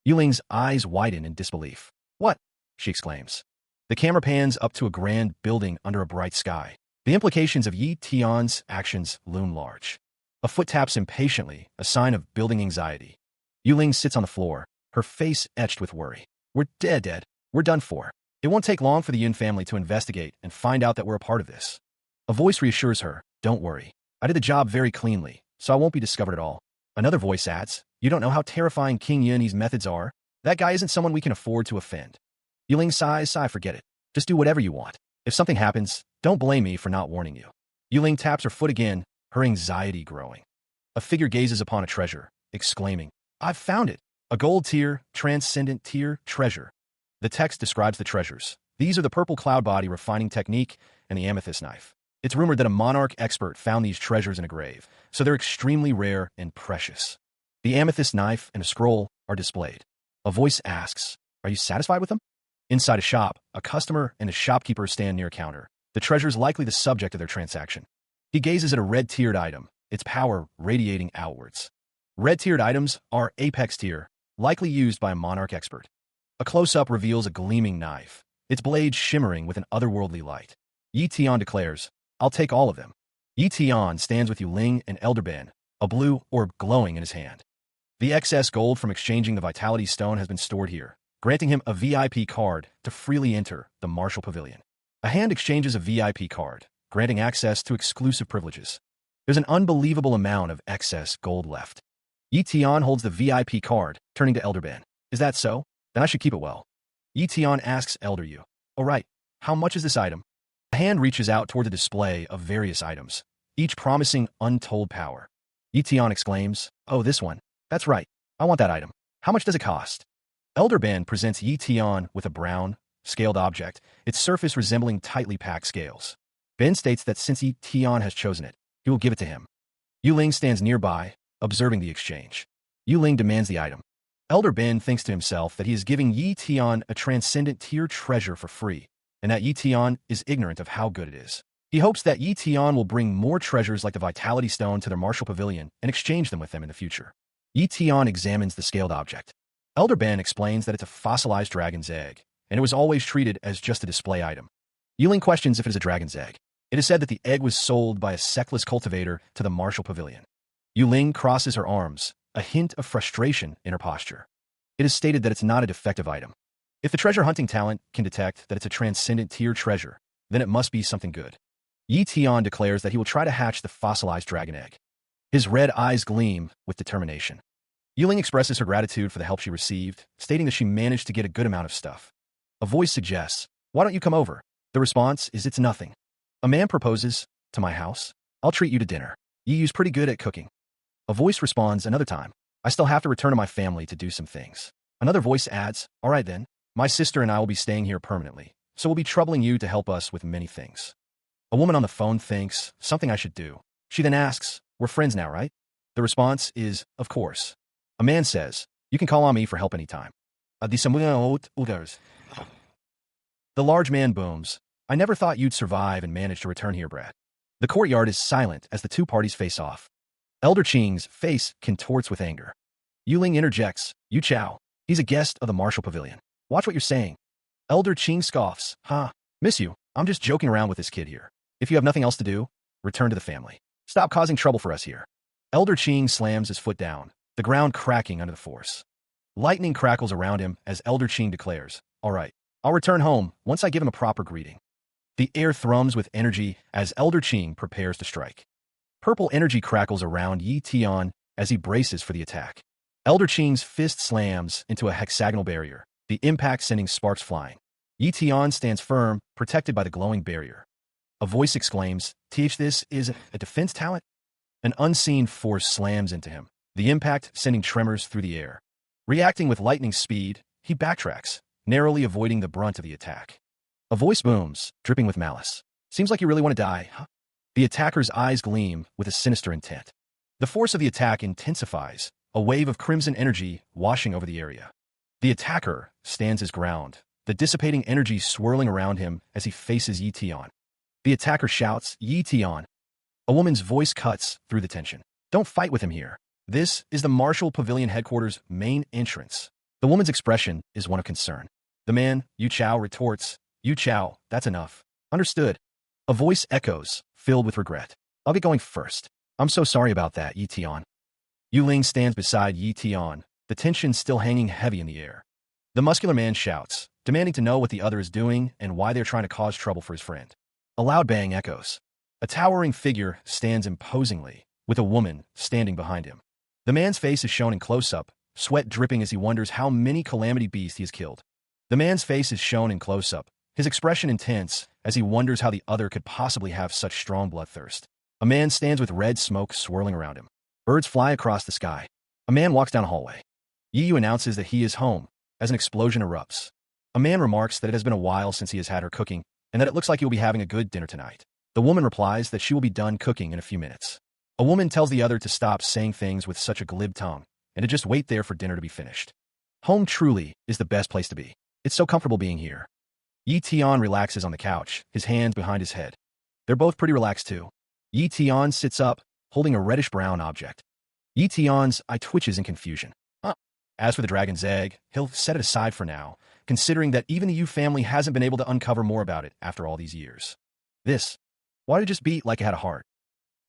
Yu Ling's eyes widen in disbelief. What? She exclaims. The camera pans up to a grand building under a bright sky. The implications of Yi Tian's actions loom large. A foot taps impatiently, a sign of building anxiety. Yu Ling sits on the floor, her face etched with worry. We're dead. We're done for. It won't take long for the Yun family to investigate and find out that we're a part of this. A voice reassures her, don't worry. I did the job very cleanly, so I won't be discovered at all. Another voice adds, you don't know how terrifying King Yun's methods are. That guy isn't someone we can afford to offend. Yu Ling sighs, forget it. Just do whatever you want. If something happens, don't blame me for not warning you. Yu Ling taps her foot again, her anxiety growing. A figure gazes upon a treasure, exclaiming, I've found it. A gold tier, transcendent tier, treasure. The text describes the treasures. These are the purple cloud body refining technique and the amethyst knife. It's rumored that a monarch expert found these treasures in a grave, so they're extremely rare and precious. The amethyst knife and a scroll are displayed. A voice asks, are you satisfied with them? Inside a shop, a customer and a shopkeeper stand near a counter. The treasure is likely the subject of their transaction. He gazes at a red-tiered item, its power radiating outwards. Red-tiered items are apex tier, likely used by a monarch expert. A close-up reveals a gleaming knife, its blade shimmering with an otherworldly light. Yi Tian declares, I'll take all of them. Yi Tian stands with Yu Ling and Elder Ben, a blue orb glowing in his hand. The excess gold from exchanging the Vitality Stone has been stored here, granting him a VIP card to freely enter the Martial Pavilion. A hand exchanges a VIP card, granting access to exclusive privileges. There's an unbelievable amount of excess gold left. Yi Tian holds the VIP card, turning to Elder Ben. Is that so? Then I should keep it well. Yi Tian asks Elder Yu, all right, how much is this item? A hand reaches out toward the display of various items, each promising untold power. Yi Tian exclaims, oh, this one. That's right. I want that item. How much does it cost? Elder Ben presents Yi Tian with a brown, scaled object, its surface resembling tightly packed scales. Ben states that since Yi Tian has chosen it, he will give it to him. Yu Ling stands nearby, observing the exchange. Yu Ling demands the item. Elder Ben thinks to himself that he is giving Yi Tian a transcendent tier treasure for free, and that Yi Tian is ignorant of how good it is. He hopes that Yi Tian will bring more treasures like the Vitality Stone to their Martial Pavilion and exchange them with them in the future. Yi Tian examines the scaled object. Elder Ben explains that it's a fossilized dragon's egg, and it was always treated as just a display item. Yu Ling questions if it is a dragon's egg. It is said that the egg was sold by a sexless cultivator to the Martial Pavilion. Yu Ling crosses her arms, a hint of frustration in her posture. It is stated that it's not a defective item. If the treasure hunting talent can detect that it's a transcendent tier treasure, then it must be something good. Yi Tian declares that he will try to hatch the fossilized dragon egg. His red eyes gleam with determination. Yu Ling expresses her gratitude for the help she received, stating that she managed to get a good amount of stuff. A voice suggests, why don't you come over? The response is it's nothing. A man proposes, to my house. I'll treat you to dinner. Yu's pretty good at cooking. A voice responds another time. I still have to return to my family to do some things. Another voice adds, all right then. My sister and I will be staying here permanently, so we'll be troubling you to help us with many things. A woman on the phone thinks, something I should do. She then asks, we're friends now, right? The response is, of course. A man says, you can call on me for help anytime. The large man booms, I never thought you'd survive and manage to return here, Brad. The courtyard is silent as the two parties face off. Elder Qing's face contorts with anger. Yu Ling interjects, Yu Chao. He's a guest of the Martial Pavilion. Watch what you're saying. Elder Qing scoffs, miss you. I'm just joking around with this kid here. If you have nothing else to do, return to the family. Stop causing trouble for us here. Elder Qing slams his foot down, the ground cracking under the force. Lightning crackles around him as Elder Qing declares, all right, I'll return home once I give him a proper greeting. The air thrums with energy as Elder Qing prepares to strike. Purple energy crackles around Yi Tian as he braces for the attack. Elder Qing's fist slams into a hexagonal barrier, the impact sending sparks flying. Yi Tian stands firm, protected by the glowing barrier. A voice exclaims, This is a defense talent? An unseen force slams into him, the impact sending tremors through the air. Reacting with lightning speed, he backtracks, narrowly avoiding the brunt of the attack. A voice booms, dripping with malice. Seems like you really want to die, huh? The attacker's eyes gleam with a sinister intent. The force of the attack intensifies, a wave of crimson energy washing over the area. The attacker stands his ground, the dissipating energy swirling around him as he faces Yi Tian. The attacker shouts, Yi Tian. A woman's voice cuts through the tension. Don't fight with him here. This is the Martial Pavilion headquarters' main entrance. The woman's expression is one of concern. The man, Yu Chao, retorts, Yu Chao, that's enough. Understood. A voice echoes, filled with regret. I'll get going first. I'm so sorry about that, Yi Tian. Yu Ling stands beside Yi Tian, the tension still hanging heavy in the air. The muscular man shouts, demanding to know what the other is doing and why they're trying to cause trouble for his friend. A loud bang echoes. A towering figure stands imposingly, with a woman standing behind him. The man's face is shown in close-up, sweat dripping as he wonders how many calamity beasts he has killed. The man's face is shown in close-up, his expression intense as he wonders how the other could possibly have such strong bloodthirst. A man stands with red smoke swirling around him. Birds fly across the sky. A man walks down a hallway. Yi Yu announces that he is home, as an explosion erupts. A man remarks that it has been a while since he has had her cooking, and that it looks like he will be having a good dinner tonight. The woman replies that she will be done cooking in a few minutes. A woman tells the other to stop saying things with such a glib tongue, and to just wait there for dinner to be finished. Home truly is the best place to be. It's so comfortable being here. Yi Tian relaxes on the couch, his hands behind his head. They're both pretty relaxed too. Yi Tian sits up, holding a reddish-brown object. Yi Tian's eye twitches in confusion. As for the dragon's egg, he'll set it aside for now, considering that even the Yu family hasn't been able to uncover more about it after all these years. Why did it just beat like it had a heart?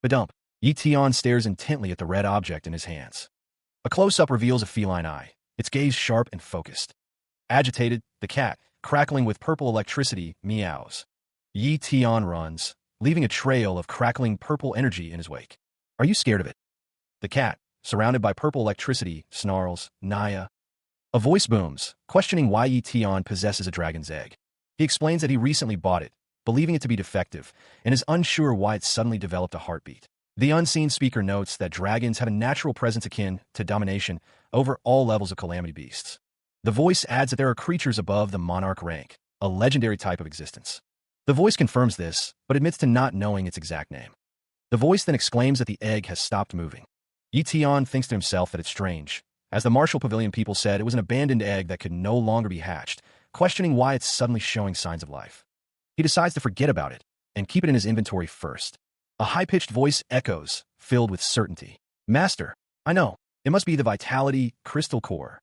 Badump. Yi Tian stares intently at the red object in his hands. A close-up reveals a feline eye, its gaze sharp and focused. Agitated, the cat, crackling with purple electricity, meows. Yi Tian runs, leaving a trail of crackling purple energy in his wake. Are you scared of it? The cat, surrounded by purple electricity, snarls, Naya. A voice booms, questioning why Yi Tian possesses a dragon's egg. He explains that he recently bought it, believing it to be defective, and is unsure why it suddenly developed a heartbeat. The unseen speaker notes that dragons have a natural presence akin to domination over all levels of calamity beasts. The voice adds that there are creatures above the monarch rank, a legendary type of existence. The voice confirms this, but admits to not knowing its exact name. The voice then exclaims that the egg has stopped moving. Yi Tian thinks to himself that it's strange. As the Martial Pavilion people said, it was an abandoned egg that could no longer be hatched, questioning why it's suddenly showing signs of life. He decides to forget about it and keep it in his inventory first. A high-pitched voice echoes, filled with certainty. Master, I know. It must be the Vitality Crystal Core.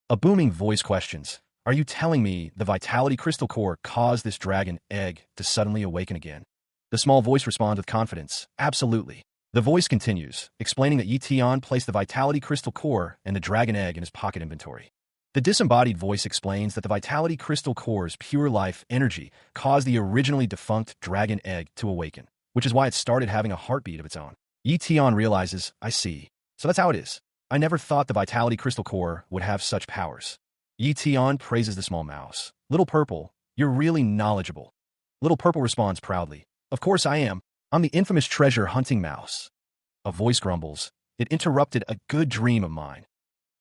A booming voice questions, are you telling me the Vitality Crystal Core caused this dragon egg to suddenly awaken again? The small voice responds with confidence, absolutely. The voice continues, explaining that Yi Tian placed the Vitality Crystal Core and the dragon egg in his pocket inventory. The disembodied voice explains that the Vitality Crystal Core's pure life energy caused the originally defunct dragon egg to awaken, which is why it started having a heartbeat of its own. Yi Tian realizes, I see. So that's how it is. I never thought the Vitality Crystal Core would have such powers. Yi Tian praises the small mouse. Little Purple, you're really knowledgeable. Little Purple responds proudly. Of course I am. I'm the infamous treasure-hunting mouse. A voice grumbles. It interrupted a good dream of mine.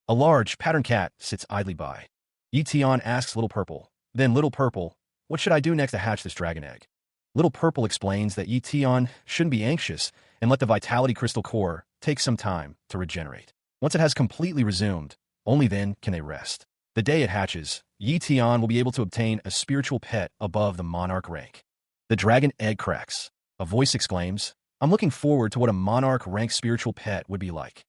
A large, patterned cat sits idly by. Yi Tian asks Little Purple, then Little Purple, what should I do next to hatch this dragon egg? Little Purple explains that Yi Tian shouldn't be anxious and let the Vitality Crystal Core take some time to regenerate. Once it has completely resumed, only then can they rest. The day it hatches, Yi Tian will be able to obtain a spiritual pet above the monarch rank. The dragon egg cracks. A voice exclaims, I'm looking forward to what a monarch rank spiritual pet would be like.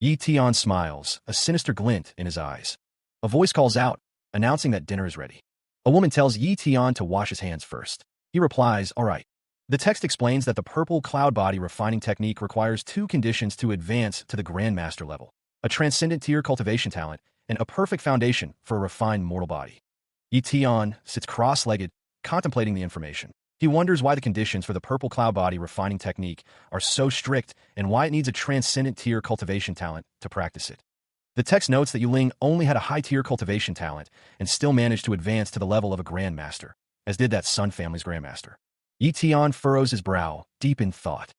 Yi Tian smiles, a sinister glint in his eyes. A voice calls out, announcing that dinner is ready. A woman tells Yi Tian to wash his hands first. He replies, all right. The text explains that the purple cloud body refining technique requires two conditions to advance to the Grandmaster level: a transcendent tier cultivation talent and a perfect foundation for a refined mortal body. Yi Tian sits cross-legged, contemplating the information. He wonders why the conditions for the purple cloud body refining technique are so strict and why it needs a transcendent tier cultivation talent to practice it. The text notes that Weakling only had a high-tier cultivation talent and still managed to advance to the level of a grandmaster, as did that Sun family's grandmaster. Yetion furrows his brow, deep in thought.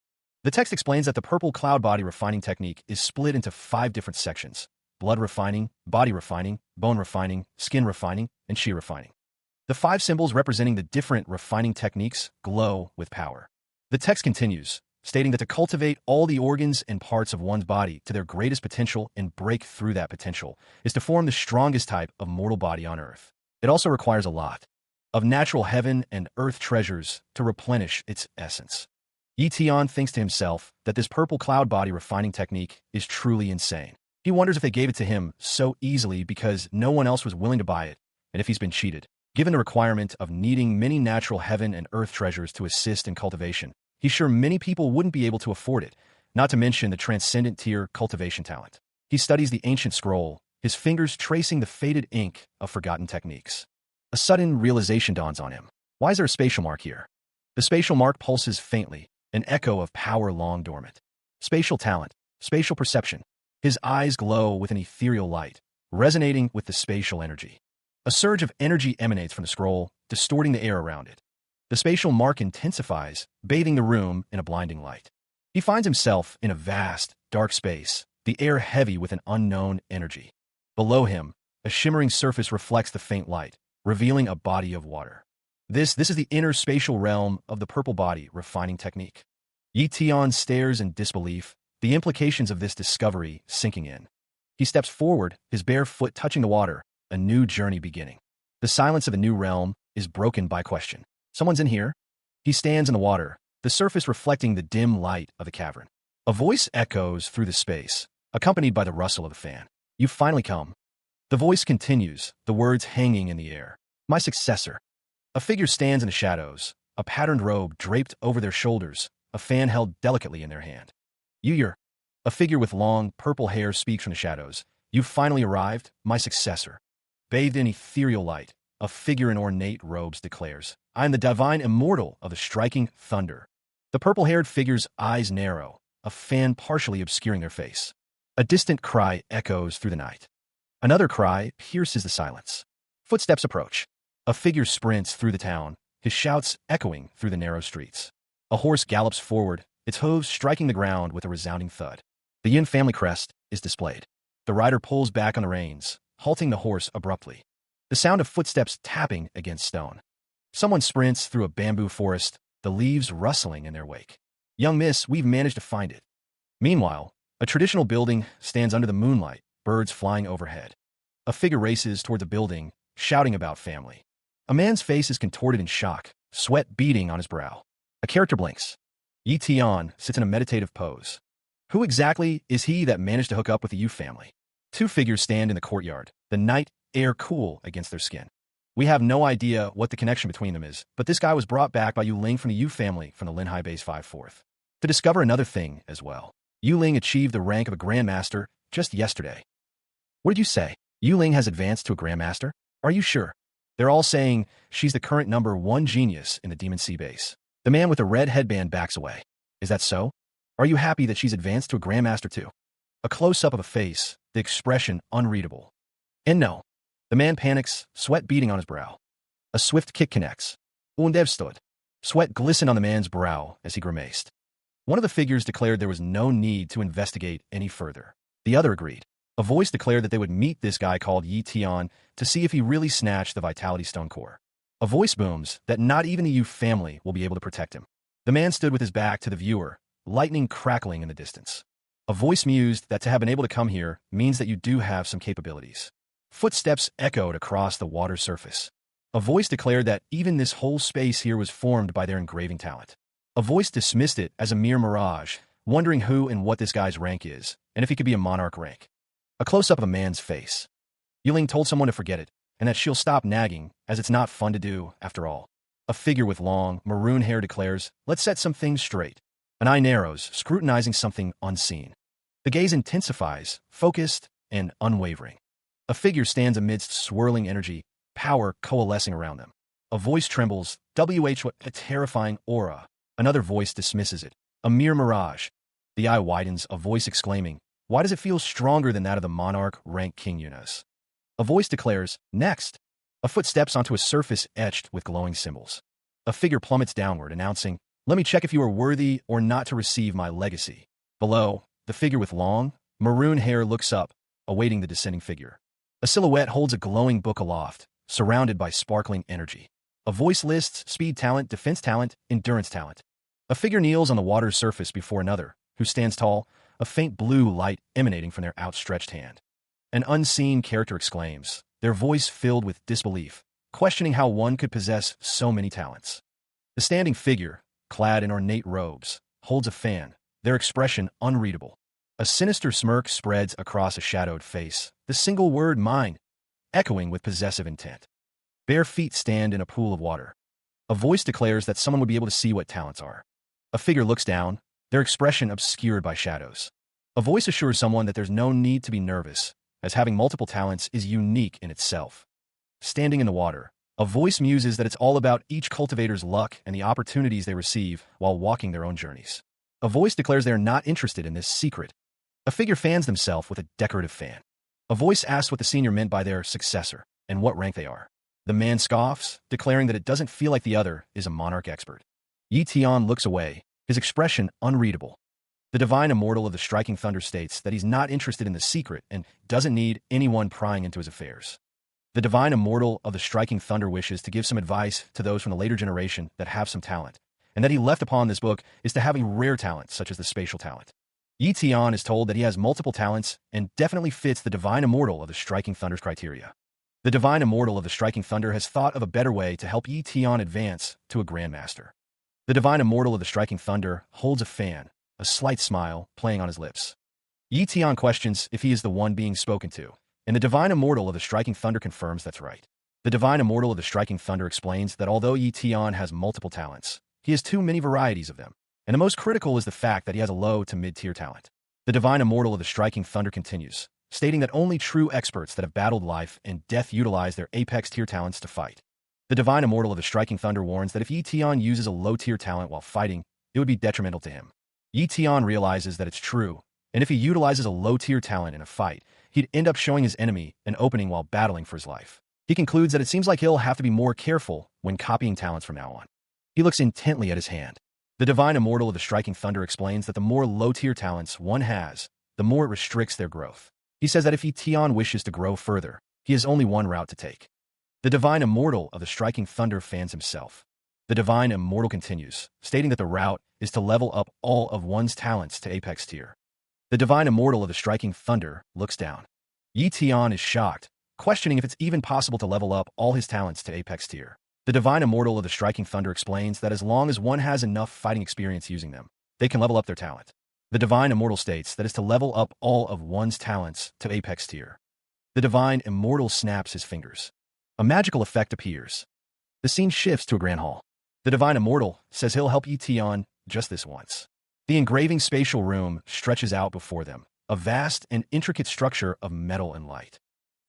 The text explains that the purple cloud body refining technique is split into 5 different sections: blood refining, body refining, bone refining, skin refining, and chi refining. The 5 symbols representing the different refining techniques glow with power. The text continues, stating that to cultivate all the organs and parts of one's body to their greatest potential and break through that potential is to form the strongest type of mortal body on earth. It also requires a lot of natural heaven and earth treasures to replenish its essence. Yetion thinks to himself that this purple cloud body refining technique is truly insane. He wonders if they gave it to him so easily because no one else was willing to buy it, and if he's been cheated. Given the requirement of needing many natural heaven and earth treasures to assist in cultivation, he's sure many people wouldn't be able to afford it, not to mention the transcendent tier cultivation talent. He studies the ancient scroll, his fingers tracing the faded ink of forgotten techniques. A sudden realization dawns on him. Why is there a spatial mark here? The spatial mark pulses faintly, an echo of power long dormant. Spatial talent, spatial perception. His eyes glow with an ethereal light, resonating with the spatial energy. A surge of energy emanates from the scroll, distorting the air around it. The spatial mark intensifies, bathing the room in a blinding light. He finds himself in a vast, dark space, the air heavy with an unknown energy. Below him, a shimmering surface reflects the faint light, revealing a body of water. This is the inner spatial realm of the purple body refining technique. Yetion stares in disbelief, the implications of this discovery sinking in. He steps forward, his bare foot touching the water, a new journey beginning. The silence of the new realm is broken by question. Someone's in here? He stands in the water, the surface reflecting the dim light of the cavern. A voice echoes through the space, accompanied by the rustle of the fan. You've finally come. The voice continues, the words hanging in the air. My successor. A figure stands in the shadows, a patterned robe draped over their shoulders, a fan held delicately in their hand. You're. A figure with long, purple hair speaks from the shadows. You've finally arrived, my successor. Bathed in ethereal light, a figure in ornate robes declares, I am the divine immortal of the striking thunder. The purple-haired figure's eyes narrow, a fan partially obscuring their face. A distant cry echoes through the night. Another cry pierces the silence. Footsteps approach. A figure sprints through the town, his shouts echoing through the narrow streets. A horse gallops forward, its hooves striking the ground with a resounding thud. The Yin family crest is displayed. The rider pulls back on the reins, halting the horse abruptly. The sound of footsteps tapping against stone. Someone sprints through a bamboo forest, the leaves rustling in their wake. Young miss, we've managed to find it. Meanwhile, a traditional building stands under the moonlight, birds flying overhead. A figure races toward the building, shouting about family. A man's face is contorted in shock, sweat beading on his brow. A character blinks. Yetion sits in a meditative pose. Who exactly is he that managed to hook up with the Yu family? 2 figures stand in the courtyard, the night air cool against their skin. We have no idea what the connection between them is, but this guy was brought back by Weakling from the Yu family from the Linhai Base 5/4. To discover another thing as well. Weakling achieved the rank of a grandmaster just yesterday. What did you say? Weakling has advanced to a grandmaster? Are you sure? They're all saying she's the current #1 genius in the Demon Sea base. The man with the red headband backs away. Is that so? Are you happy that she's advanced to a grandmaster too? A close-up of a face, the expression unreadable. And no. The man panics, sweat beading on his brow. A swift kick connects. Undev stood. Sweat glistened on the man's brow as he grimaced. One of the figures declared there was no need to investigate any further. The other agreed. A voice declared that they would meet this guy called Yetion to see if he really snatched the Vitality Stone core. A voice booms that not even the Yu family will be able to protect him. The man stood with his back to the viewer, lightning crackling in the distance. A voice mused that to have been able to come here means that you do have some capabilities. Footsteps echoed across the water surface. A voice declared that even this whole space here was formed by their engraving talent. A voice dismissed it as a mere mirage, wondering who and what this guy's rank is, and if he could be a monarch rank. A close-up of a man's face. Weakling told someone to forget it, and that she'll stop nagging, as it's not fun to do, after all. A figure with long, maroon hair declares, let's set some things straight. An eye narrows, scrutinizing something unseen. The gaze intensifies, focused and unwavering. A figure stands amidst swirling energy, power coalescing around them. A voice trembles. What a terrifying aura. Another voice dismisses it. A mere mirage. The eye widens, a voice exclaiming, why does it feel stronger than that of the monarch rank King Yunus? A voice declares, next. A foot steps onto a surface etched with glowing symbols. A figure plummets downward, announcing, let me check if you are worthy or not to receive my legacy. Below, the figure with long, maroon hair looks up, awaiting the descending figure. A silhouette holds a glowing book aloft, surrounded by sparkling energy. A voice lists speed talent, defense talent, endurance talent. A figure kneels on the water's surface before another, who stands tall, a faint blue light emanating from their outstretched hand. An unseen character exclaims, their voice filled with disbelief, questioning how one could possess so many talents. The standing figure, clad in ornate robes, holds a fan, their expression unreadable. A sinister smirk spreads across a shadowed face, the single word mine, echoing with possessive intent. Bare feet stand in a pool of water. A voice declares that someone would be able to see what talents are. A figure looks down, their expression obscured by shadows. A voice assures someone that there's no need to be nervous, as having multiple talents is unique in itself. Standing in the water, a voice muses that it's all about each cultivator's luck and the opportunities they receive while walking their own journeys. A voice declares they are not interested in this secret. A figure fans themselves with a decorative fan. A voice asks what the senior meant by their successor and what rank they are. The man scoffs, declaring that it doesn't feel like the other is a monarch expert. Yi Tian looks away, his expression unreadable. The divine immortal of the striking thunder states that he's not interested in the secret and doesn't need anyone prying into his affairs. The divine immortal of the striking thunder wishes to give some advice to those from the later generation that have some talent, and that he left upon this book is to have a rare talent such as the spatial talent. Yi Tian is told that he has multiple talents and definitely fits the divine immortal of the striking thunder's criteria. The divine immortal of the striking thunder has thought of a better way to help Yi Tian advance to a grandmaster. The divine immortal of the striking thunder holds a fan, a slight smile playing on his lips. Yi Tian questions if he is the one being spoken to, and the divine immortal of the striking thunder confirms that's right. The divine immortal of the striking thunder explains that although Yi Tian has multiple talents, he has too many varieties of them, and the most critical is the fact that he has a low to mid-tier talent. The divine immortal of the striking thunder continues, stating that only true experts that have battled life and death utilize their apex tier talents to fight. The divine immortal of the striking thunder warns that if Yi Tian uses a low-tier talent while fighting, it would be detrimental to him. Yi Tian realizes that it's true, and if he utilizes a low-tier talent in a fight, he'd end up showing his enemy an opening while battling for his life. He concludes that it seems like he'll have to be more careful when copying talents from now on. He looks intently at his hand. The divine immortal of the striking thunder explains that the more low-tier talents one has, the more it restricts their growth. He says that if Yi Tian wishes to grow further, he has only one route to take. The divine immortal of the striking thunder fans himself. The divine immortal continues, stating that the route is to level up all of one's talents to apex tier. The divine immortal of the striking thunder looks down. Yi Tian is shocked, questioning if it's even possible to level up all his talents to apex tier. The divine immortal of the striking thunder explains that as long as one has enough fighting experience using them, they can level up their talent. The divine immortal states that it's to level up all of one's talents to apex tier. The divine immortal snaps his fingers. A magical effect appears. The scene shifts to a grand hall. The divine immortal says he'll help Yi Tian just this once. The engraving spatial room stretches out before them, a vast and intricate structure of metal and light.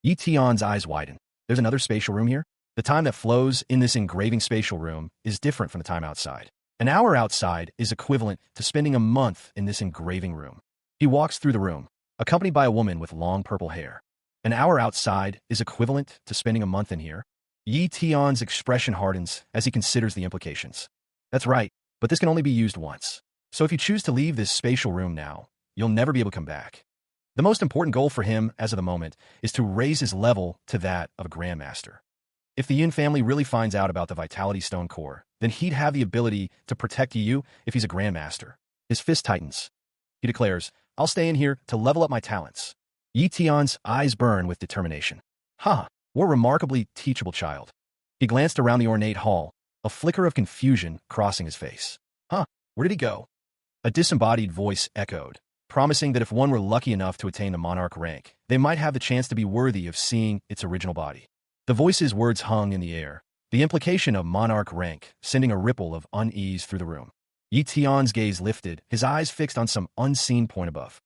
Yi Tian's eyes widen. There's another spatial room here? The time that flows in this engraving spatial room is different from the time outside. An hour outside is equivalent to spending a month in this engraving room. He walks through the room, accompanied by a woman with long purple hair. An hour outside is equivalent to spending a month in here. Yi Tian's expression hardens as he considers the implications. That's right, but this can only be used once. So if you choose to leave this spatial room now, you'll never be able to come back. The most important goal for him as of the moment is to raise his level to that of a grandmaster. If the Yin family really finds out about the Vitality Stone core, then he'd have the ability to protect Yu if he's a grandmaster. His fist tightens. He declares, I'll stay in here to level up my talents. Yi Tian's eyes burn with determination. Ha! What a remarkably teachable child. He glanced around the ornate hall, a flicker of confusion crossing his face. Huh, where did he go? A disembodied voice echoed, promising that if one were lucky enough to attain the monarch rank, they might have the chance to be worthy of seeing its original body. The voice's words hung in the air, the implication of monarch rank sending a ripple of unease through the room. Yi Tian's gaze lifted, his eyes fixed on some unseen point above.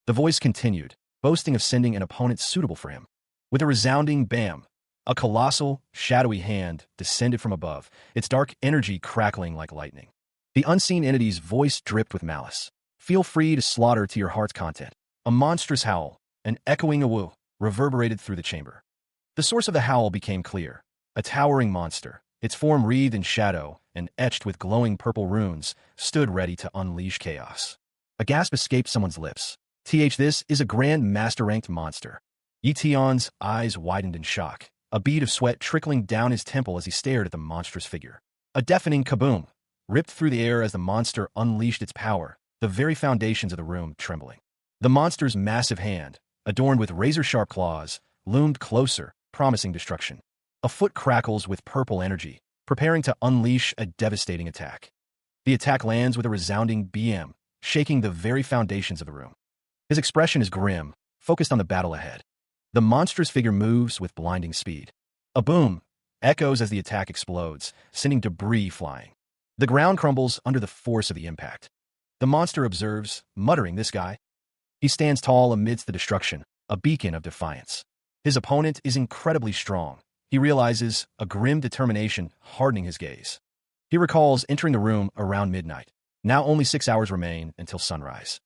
The voice continued, boasting of sending an opponent suitable for him. With a resounding bam, A colossal, shadowy hand descended from above, its dark energy crackling like lightning. The unseen entity's voice dripped with malice. Feel free to slaughter to your heart's content. A monstrous howl, an echoing awoo, reverberated through the chamber. The source of the howl became clear. A towering monster, its form wreathed in shadow and etched with glowing purple runes, stood ready to unleash chaos. A gasp escaped someone's lips. This is a grand master-ranked monster. Yetion's eyes widened in shock, a bead of sweat trickling down his temple as he stared at the monstrous figure. A deafening kaboom ripped through the air as the monster unleashed its power, the very foundations of the room trembling. The monster's massive hand, adorned with razor-sharp claws, loomed closer, promising destruction. A foot crackles with purple energy, preparing to unleash a devastating attack. The attack lands with a resounding BM, shaking the very foundations of the room. His expression is grim, focused on the battle ahead. The monstrous figure moves with blinding speed. A boom echoes as the attack explodes, sending debris flying. The ground crumbles under the force of the impact. The monster observes, muttering, "This guy." He stands tall amidst the destruction, a beacon of defiance. His opponent is incredibly strong. He realizes, a grim determination hardening his gaze. He recalls entering the room around midnight. Now only 6 hours remain until sunrise.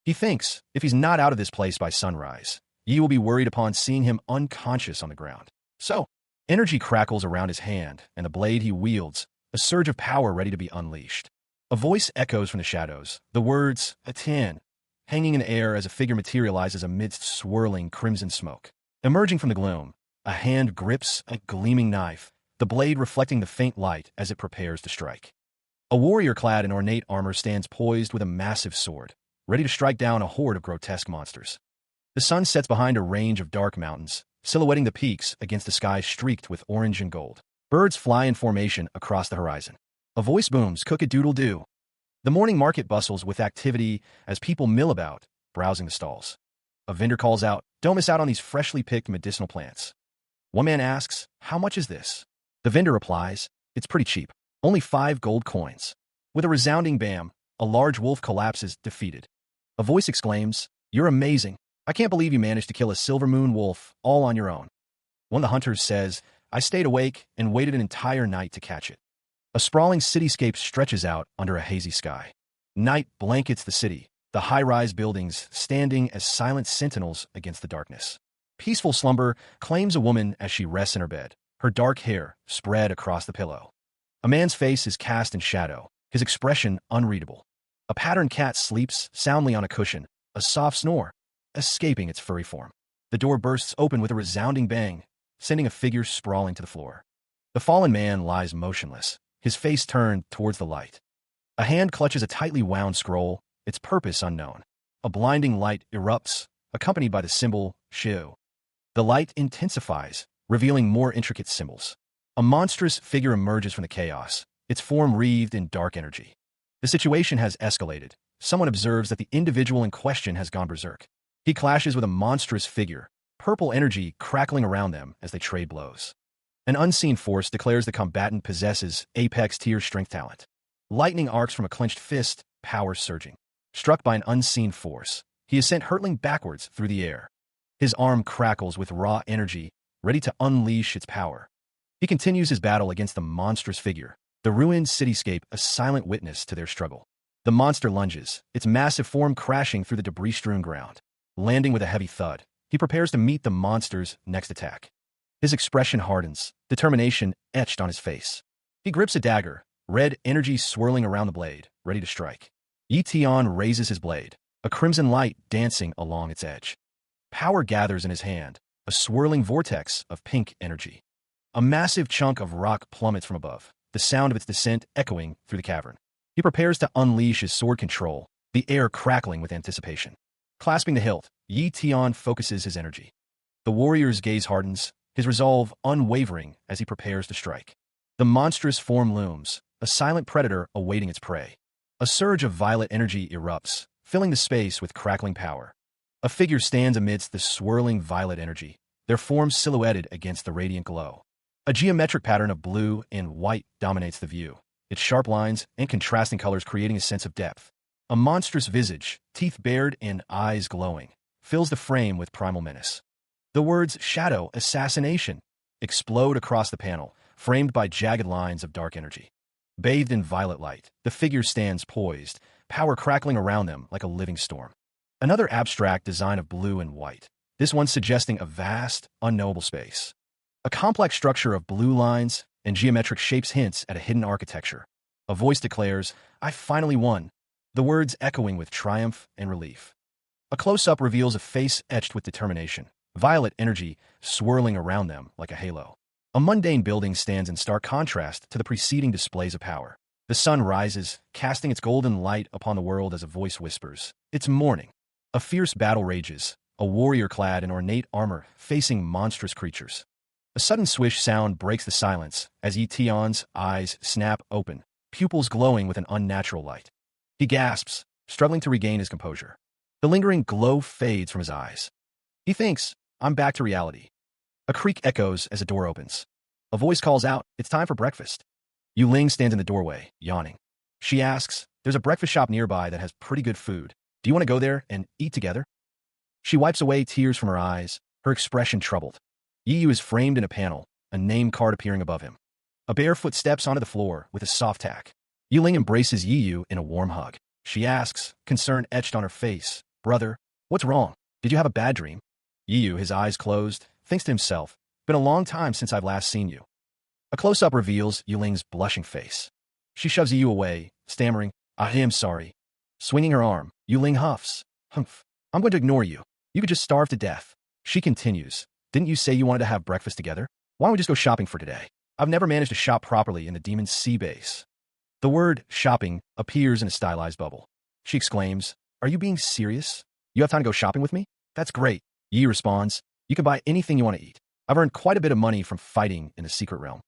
He thinks, if he's not out of this place by sunrise, Yi will be worried upon seeing him unconscious on the ground. So, energy crackles around his hand, and the blade he wields, a surge of power ready to be unleashed. A voice echoes from the shadows, the words, "Atan," hanging in the air as a figure materializes amidst swirling crimson smoke. Emerging from the gloom, a hand grips a gleaming knife, the blade reflecting the faint light as it prepares to strike. A warrior clad in ornate armor stands poised with a massive sword, ready to strike down a horde of grotesque monsters. The sun sets behind a range of dark mountains, silhouetting the peaks against the sky streaked with orange and gold. Birds fly in formation across the horizon. A voice booms, "Cook-a-doodle-doo." The morning market bustles with activity as people mill about, browsing the stalls. A vendor calls out, "Don't miss out on these freshly picked medicinal plants." One man asks, "How much is this?" The vendor replies, "It's pretty cheap. Only 5 gold coins." With a resounding bam, a large wolf collapses, defeated. A voice exclaims, "You're amazing. I can't believe you managed to kill a silver moon wolf all on your own." One of the hunters says, "I stayed awake and waited an entire night to catch it." A sprawling cityscape stretches out under a hazy sky. Night blankets the city, the high-rise buildings standing as silent sentinels against the darkness. Peaceful slumber claims a woman as she rests in her bed, her dark hair spread across the pillow. A man's face is cast in shadow, his expression unreadable. A patterned cat sleeps soundly on a cushion, a soft snore escaping its furry form. The door bursts open with a resounding bang, sending a figure sprawling to the floor. The fallen man lies motionless, his face turned towards the light. A hand clutches a tightly wound scroll, its purpose unknown. A blinding light erupts, accompanied by the symbol Shu. The light intensifies, revealing more intricate symbols. A monstrous figure emerges from the chaos, its form wreathed in dark energy. The situation has escalated. Someone observes that the individual in question has gone berserk. He clashes with a monstrous figure, purple energy crackling around them as they trade blows. An unseen force declares the combatant possesses apex-tier strength talent. Lightning arcs from a clenched fist, power surging. Struck by an unseen force, he is sent hurtling backwards through the air. His arm crackles with raw energy, ready to unleash its power. He continues his battle against the monstrous figure, the ruined cityscape a silent witness to their struggle. The monster lunges, its massive form crashing through the debris-strewn ground. Landing with a heavy thud, he prepares to meet the monster's next attack. His expression hardens, determination etched on his face. He grips a dagger, red energy swirling around the blade, ready to strike. Yetion raises his blade, a crimson light dancing along its edge. Power gathers in his hand, a swirling vortex of pink energy. A massive chunk of rock plummets from above, the sound of its descent echoing through the cavern. He prepares to unleash his sword control, the air crackling with anticipation. Clasping the hilt, Yetion focuses his energy. The warrior's gaze hardens, his resolve unwavering as he prepares to strike. The monstrous form looms, a silent predator awaiting its prey. A surge of violet energy erupts, filling the space with crackling power. A figure stands amidst the swirling violet energy, their forms silhouetted against the radiant glow. A geometric pattern of blue and white dominates the view, its sharp lines and contrasting colors creating a sense of depth. A monstrous visage, teeth bared and eyes glowing, fills the frame with primal menace. The words "shadow assassination" explode across the panel, framed by jagged lines of dark energy. Bathed in violet light, the figure stands poised, power crackling around them like a living storm. Another abstract design of blue and white, this one suggesting a vast, unknowable space. A complex structure of blue lines and geometric shapes hints at a hidden architecture. A voice declares, "I finally won," the words echoing with triumph and relief. A close-up reveals a face etched with determination, violet energy swirling around them like a halo. A mundane building stands in stark contrast to the preceding displays of power. The sun rises, casting its golden light upon the world as a voice whispers, "It's morning." A fierce battle rages, a warrior clad in ornate armor facing monstrous creatures. A sudden swish sound breaks the silence as Tion's eyes snap open, pupils glowing with an unnatural light. He gasps, struggling to regain his composure. The lingering glow fades from his eyes. He thinks, "I'm back to reality." A creak echoes as a door opens. A voice calls out, "It's time for breakfast." Yuling stands in the doorway, yawning. She asks, "There's a breakfast shop nearby that has pretty good food. Do you want to go there and eat together?" She wipes away tears from her eyes, her expression troubled. Yu is framed in a panel, a name card appearing above him. A barefoot steps onto the floor with a soft tack. Yuling embraces Yu in a warm hug. She asks, concern etched on her face, "Brother, what's wrong? Did you have a bad dream?" Yu, his eyes closed, thinks to himself, "Been a long time since I've last seen you." A close-up reveals Yuling's blushing face. She shoves Yu away, stammering, "I am sorry." Swinging her arm, Yuling huffs, "Humph, I'm going to ignore you. You could just starve to death." She continues, "Didn't you say you wanted to have breakfast together? Why don't we just go shopping for today? I've never managed to shop properly in the Demon Sea base." The word shopping appears in a stylized bubble. She exclaims, "Are you being serious? You have time to go shopping with me? That's great." Yi responds, "You can buy anything you want to eat. I've earned quite a bit of money from fighting in the secret realm."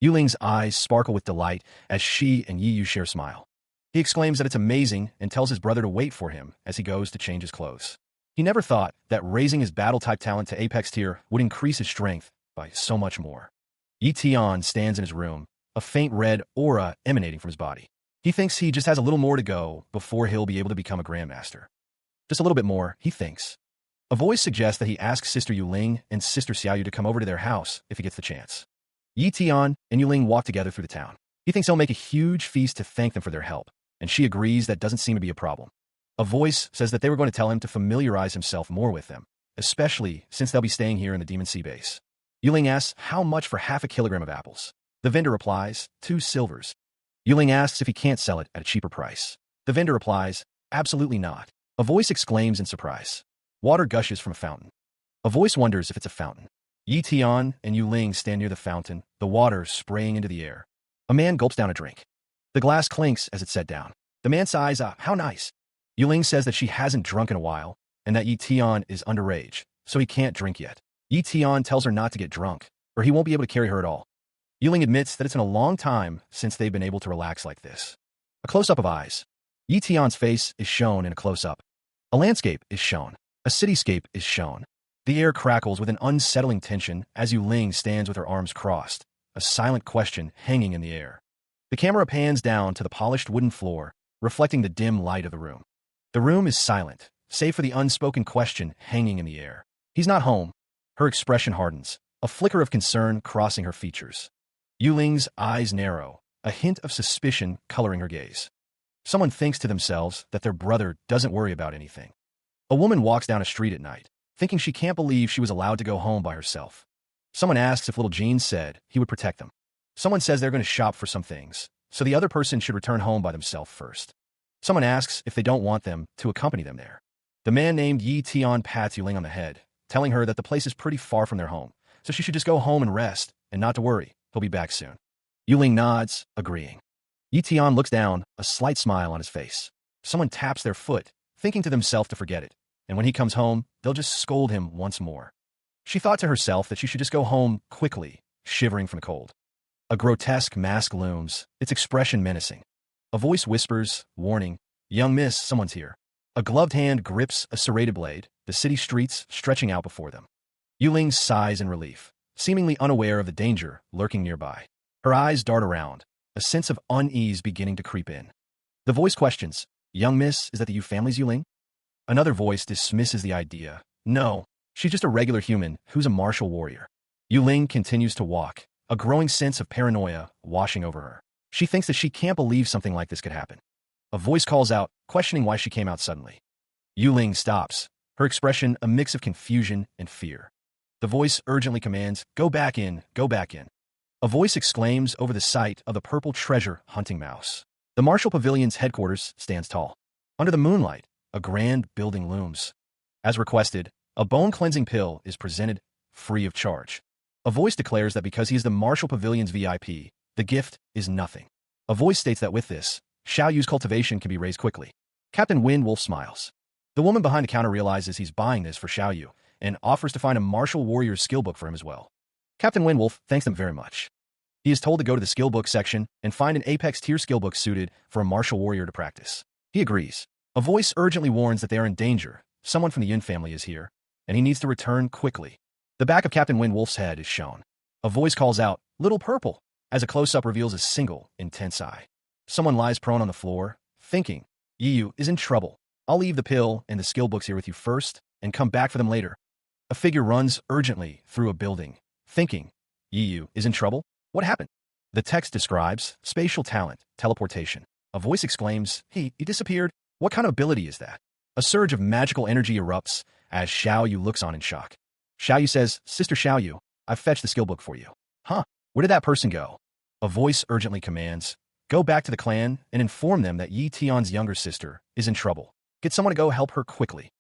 Yuling's eyes sparkle with delight as she and Yi share a smile. He exclaims that it's amazing and tells his brother to wait for him as he goes to change his clothes. He never thought that raising his battle-type talent to Apex tier would increase his strength by so much more. Yi Tian stands in his room, a faint red aura emanating from his body. He thinks he just has a little more to go before he'll be able to become a Grandmaster. Just a little bit more, he thinks. A voice suggests that he asks Sister Yuling and Sister Xiaoyu to come over to their house if he gets the chance. Yi Tian and Yuling walk together through the town. He thinks he'll make a huge feast to thank them for their help, and she agrees that doesn't seem to be a problem. A voice says that they were going to tell him to familiarize himself more with them, especially since they'll be staying here in the Demon Sea base. Yuling asks how much for half a kilogram of apples. The vendor replies, 2 silvers. Yuling asks if he can't sell it at a cheaper price. The vendor replies, "Absolutely not." A voice exclaims in surprise. Water gushes from a fountain. A voice wonders if it's a fountain. Yi Tian and Yuling stand near the fountain, the water spraying into the air. A man gulps down a drink. The glass clinks as it's set down. The man sighs, "How nice." Yuling says that she hasn't drunk in a while, and that Yi Tian is underage, so he can't drink yet. Yi Tian tells her not to get drunk, or he won't be able to carry her at all. Yuling admits that it's been a long time since they've been able to relax like this. A close-up of eyes. Yi Tian's face is shown in a close-up. A landscape is shown. A cityscape is shown. The air crackles with an unsettling tension as Yuling stands with her arms crossed, a silent question hanging in the air. The camera pans down to the polished wooden floor, reflecting the dim light of the room. The room is silent, save for the unspoken question hanging in the air. He's not home. Her expression hardens, a flicker of concern crossing her features. Yuling's eyes narrow, a hint of suspicion coloring her gaze. Someone thinks to themselves that their brother doesn't worry about anything. A woman walks down a street at night, thinking she can't believe she was allowed to go home by herself. Someone asks if little Jean said he would protect them. Someone says they're going to shop for some things, so the other person should return home by themselves first. Someone asks if they don't want them to accompany them there. The man named Yi Tian pats Yuling on the head, telling her that the place is pretty far from their home, so she should just go home and rest, and not to worry, he'll be back soon. Yuling nods, agreeing. Yi Tian looks down, a slight smile on his face. Someone taps their foot, thinking to themselves to forget it, and when he comes home, they'll just scold him once more. She thought to herself that she should just go home quickly, shivering from the cold. A grotesque mask looms, its expression menacing. A voice whispers, warning, "Young miss, someone's here." A gloved hand grips a serrated blade, the city streets stretching out before them. Yuling sighs in relief, seemingly unaware of the danger lurking nearby. Her eyes dart around, a sense of unease beginning to creep in. The voice questions, "Young miss, is that the Yu family's Yuling?" Another voice dismisses the idea. "No, she's just a regular human who's a martial warrior." Yuling continues to walk, a growing sense of paranoia washing over her. She thinks that she can't believe something like this could happen. A voice calls out, questioning why she came out suddenly. Yuling stops, her expression a mix of confusion and fear. The voice urgently commands, "Go back in, go back in." A voice exclaims over the sight of the purple treasure hunting mouse. The Marshall Pavilion's headquarters stands tall. Under the moonlight, a grand building looms. As requested, a bone-cleansing pill is presented, free of charge. A voice declares that because he is the Marshall Pavilion's VIP, the gift is nothing. A voice states that with this, Xiao Yu's cultivation can be raised quickly. Captain Wind Wolf smiles. The woman behind the counter realizes he's buying this for Xiao Yu and offers to find a martial warrior's skill book for him as well. Captain Wind Wolf thanks them very much. He is told to go to the skill book section and find an Apex tier skill book suited for a martial warrior to practice. He agrees. A voice urgently warns that they are in danger. Someone from the Yin family is here, and he needs to return quickly. The back of Captain Wind Wolf's head is shown. A voice calls out, "Little Purple," as a close-up reveals a single, intense eye. Someone lies prone on the floor, thinking, "Yu is in trouble. I'll leave the pill and the skill books here with you first, and come back for them later." A figure runs urgently through a building, thinking, "Yu is in trouble? What happened?" The text describes spatial talent, teleportation. A voice exclaims, He disappeared? What kind of ability is that?" A surge of magical energy erupts as Xiao Yu looks on in shock. Xiao Yu says, "Sister Xiao Yu, I've fetched the skill book for you." "Huh? Where did that person go?" A voice urgently commands, "Go back to the clan and inform them that Yi Tian's younger sister is in trouble. Get someone to go help her quickly."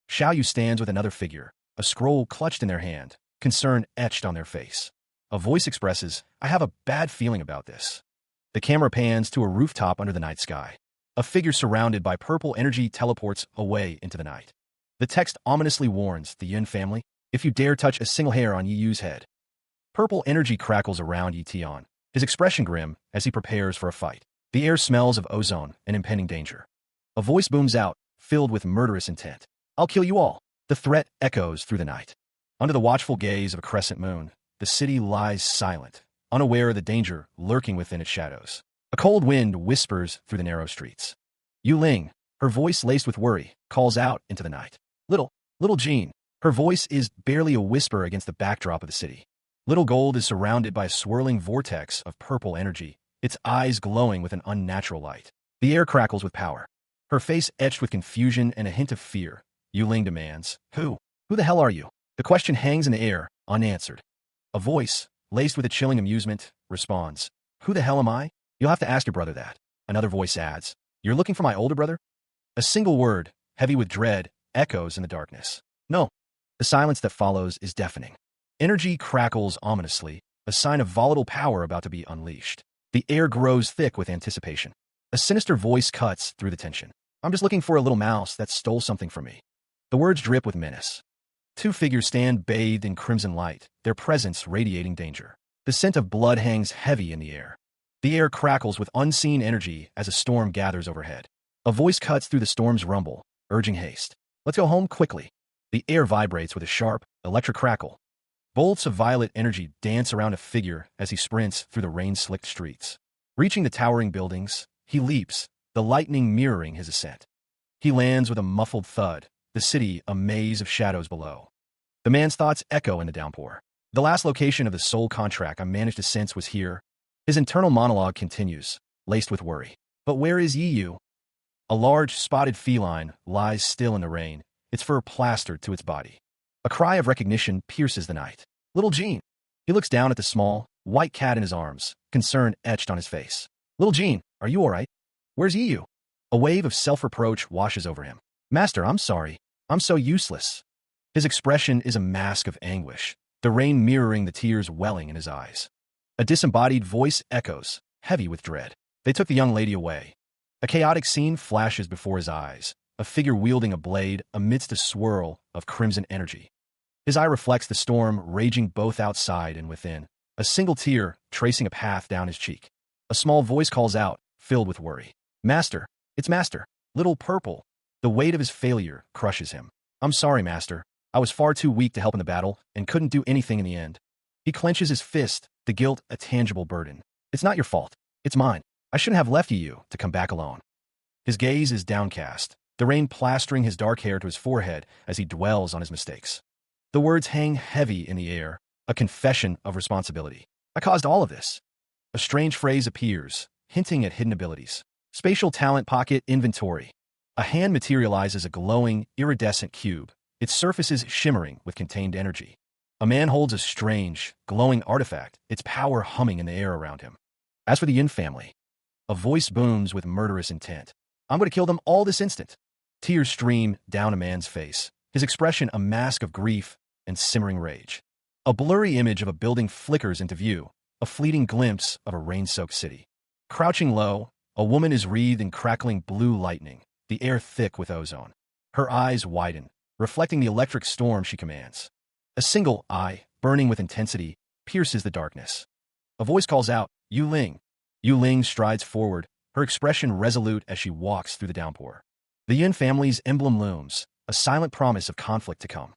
Xiao Yu stands with another figure, a scroll clutched in their hand, concern etched on their face. A voice expresses, "I have a bad feeling about this." The camera pans to a rooftop under the night sky. A figure surrounded by purple energy teleports away into the night. The text ominously warns the Yin family, "If you dare touch a single hair on Yi Yu's head." Purple energy crackles around Yi Tian, his expression grim as he prepares for a fight. The air smells of ozone and impending danger. A voice booms out, filled with murderous intent. "I'll kill you all." The threat echoes through the night. Under the watchful gaze of a crescent moon, the city lies silent, unaware of the danger lurking within its shadows. A cold wind whispers through the narrow streets. Yuling, her voice laced with worry, calls out into the night. Little Jean." Her voice is barely a whisper against the backdrop of the city. Little Gold is surrounded by a swirling vortex of purple energy, its eyes glowing with an unnatural light. The air crackles with power. Her face etched with confusion and a hint of fear. Yuling demands, Who the hell are you?" The question hangs in the air, unanswered. A voice, laced with a chilling amusement, responds, "Who the hell am I? You'll have to ask your brother that." Another voice adds, "You're looking for my older brother?" A single word, heavy with dread, echoes in the darkness. "No." The silence that follows is deafening. Energy crackles ominously, a sign of volatile power about to be unleashed. The air grows thick with anticipation. A sinister voice cuts through the tension. "I'm just looking for a little mouse that stole something from me." The words drip with menace. Two figures stand bathed in crimson light, their presence radiating danger. The scent of blood hangs heavy in the air. The air crackles with unseen energy as a storm gathers overhead. A voice cuts through the storm's rumble, urging haste. "Let's go home quickly." The air vibrates with a sharp, electric crackle. Bolts of violet energy dance around a figure as he sprints through the rain-slicked streets. Reaching the towering buildings, he leaps, the lightning mirroring his ascent. He lands with a muffled thud, the city a maze of shadows below. The man's thoughts echo in the downpour. The last location of the soul contract I managed to sense was here. His internal monologue continues, laced with worry. But where is Yi Yu? A large, spotted feline lies still in the rain, its fur plastered to its body. A cry of recognition pierces the night. "Little Jean." He looks down at the small, white cat in his arms, concern etched on his face. "Little Jean, are you all right? Where's Yi Yu?" A wave of self-reproach washes over him. "Master, I'm sorry. I'm so useless." His expression is a mask of anguish, the rain mirroring the tears welling in his eyes. A disembodied voice echoes, heavy with dread. "They took the young lady away." A chaotic scene flashes before his eyes, a figure wielding a blade amidst a swirl of crimson energy. His eye reflects the storm raging both outside and within, a single tear tracing a path down his cheek. A small voice calls out, filled with worry. "Master, it's Master, Little Purple." The weight of his failure crushes him. "I'm sorry, Master. I was far too weak to help in the battle and couldn't do anything in the end." He clenches his fist, the guilt a tangible burden. "It's not your fault. It's mine. I shouldn't have left you to come back alone." His gaze is downcast, the rain plastering his dark hair to his forehead as he dwells on his mistakes. The words hang heavy in the air, A confession of responsibility. I caused all of this. A strange phrase appears, hinting at hidden abilities. Spatial talent pocket inventory. A hand materializes a glowing, iridescent cube, its surfaces shimmering with contained energy. A man holds a strange, glowing artifact, its power humming in the air around him. As for the Yin family, a voice booms with murderous intent. I'm going to kill them all this instant. Tears stream down a man's face, his expression a mask of grief and simmering rage. A blurry image of a building flickers into view, a fleeting glimpse of a rain-soaked city. Crouching low, a woman is wreathed in crackling blue lightning, the air thick with ozone. Her eyes widen, reflecting the electric storm she commands. A single eye, burning with intensity, pierces the darkness. A voice calls out, Yu Ling. Yu Ling strides forward, her expression resolute as she walks through the downpour. The Yin family's emblem looms, a silent promise of conflict to come.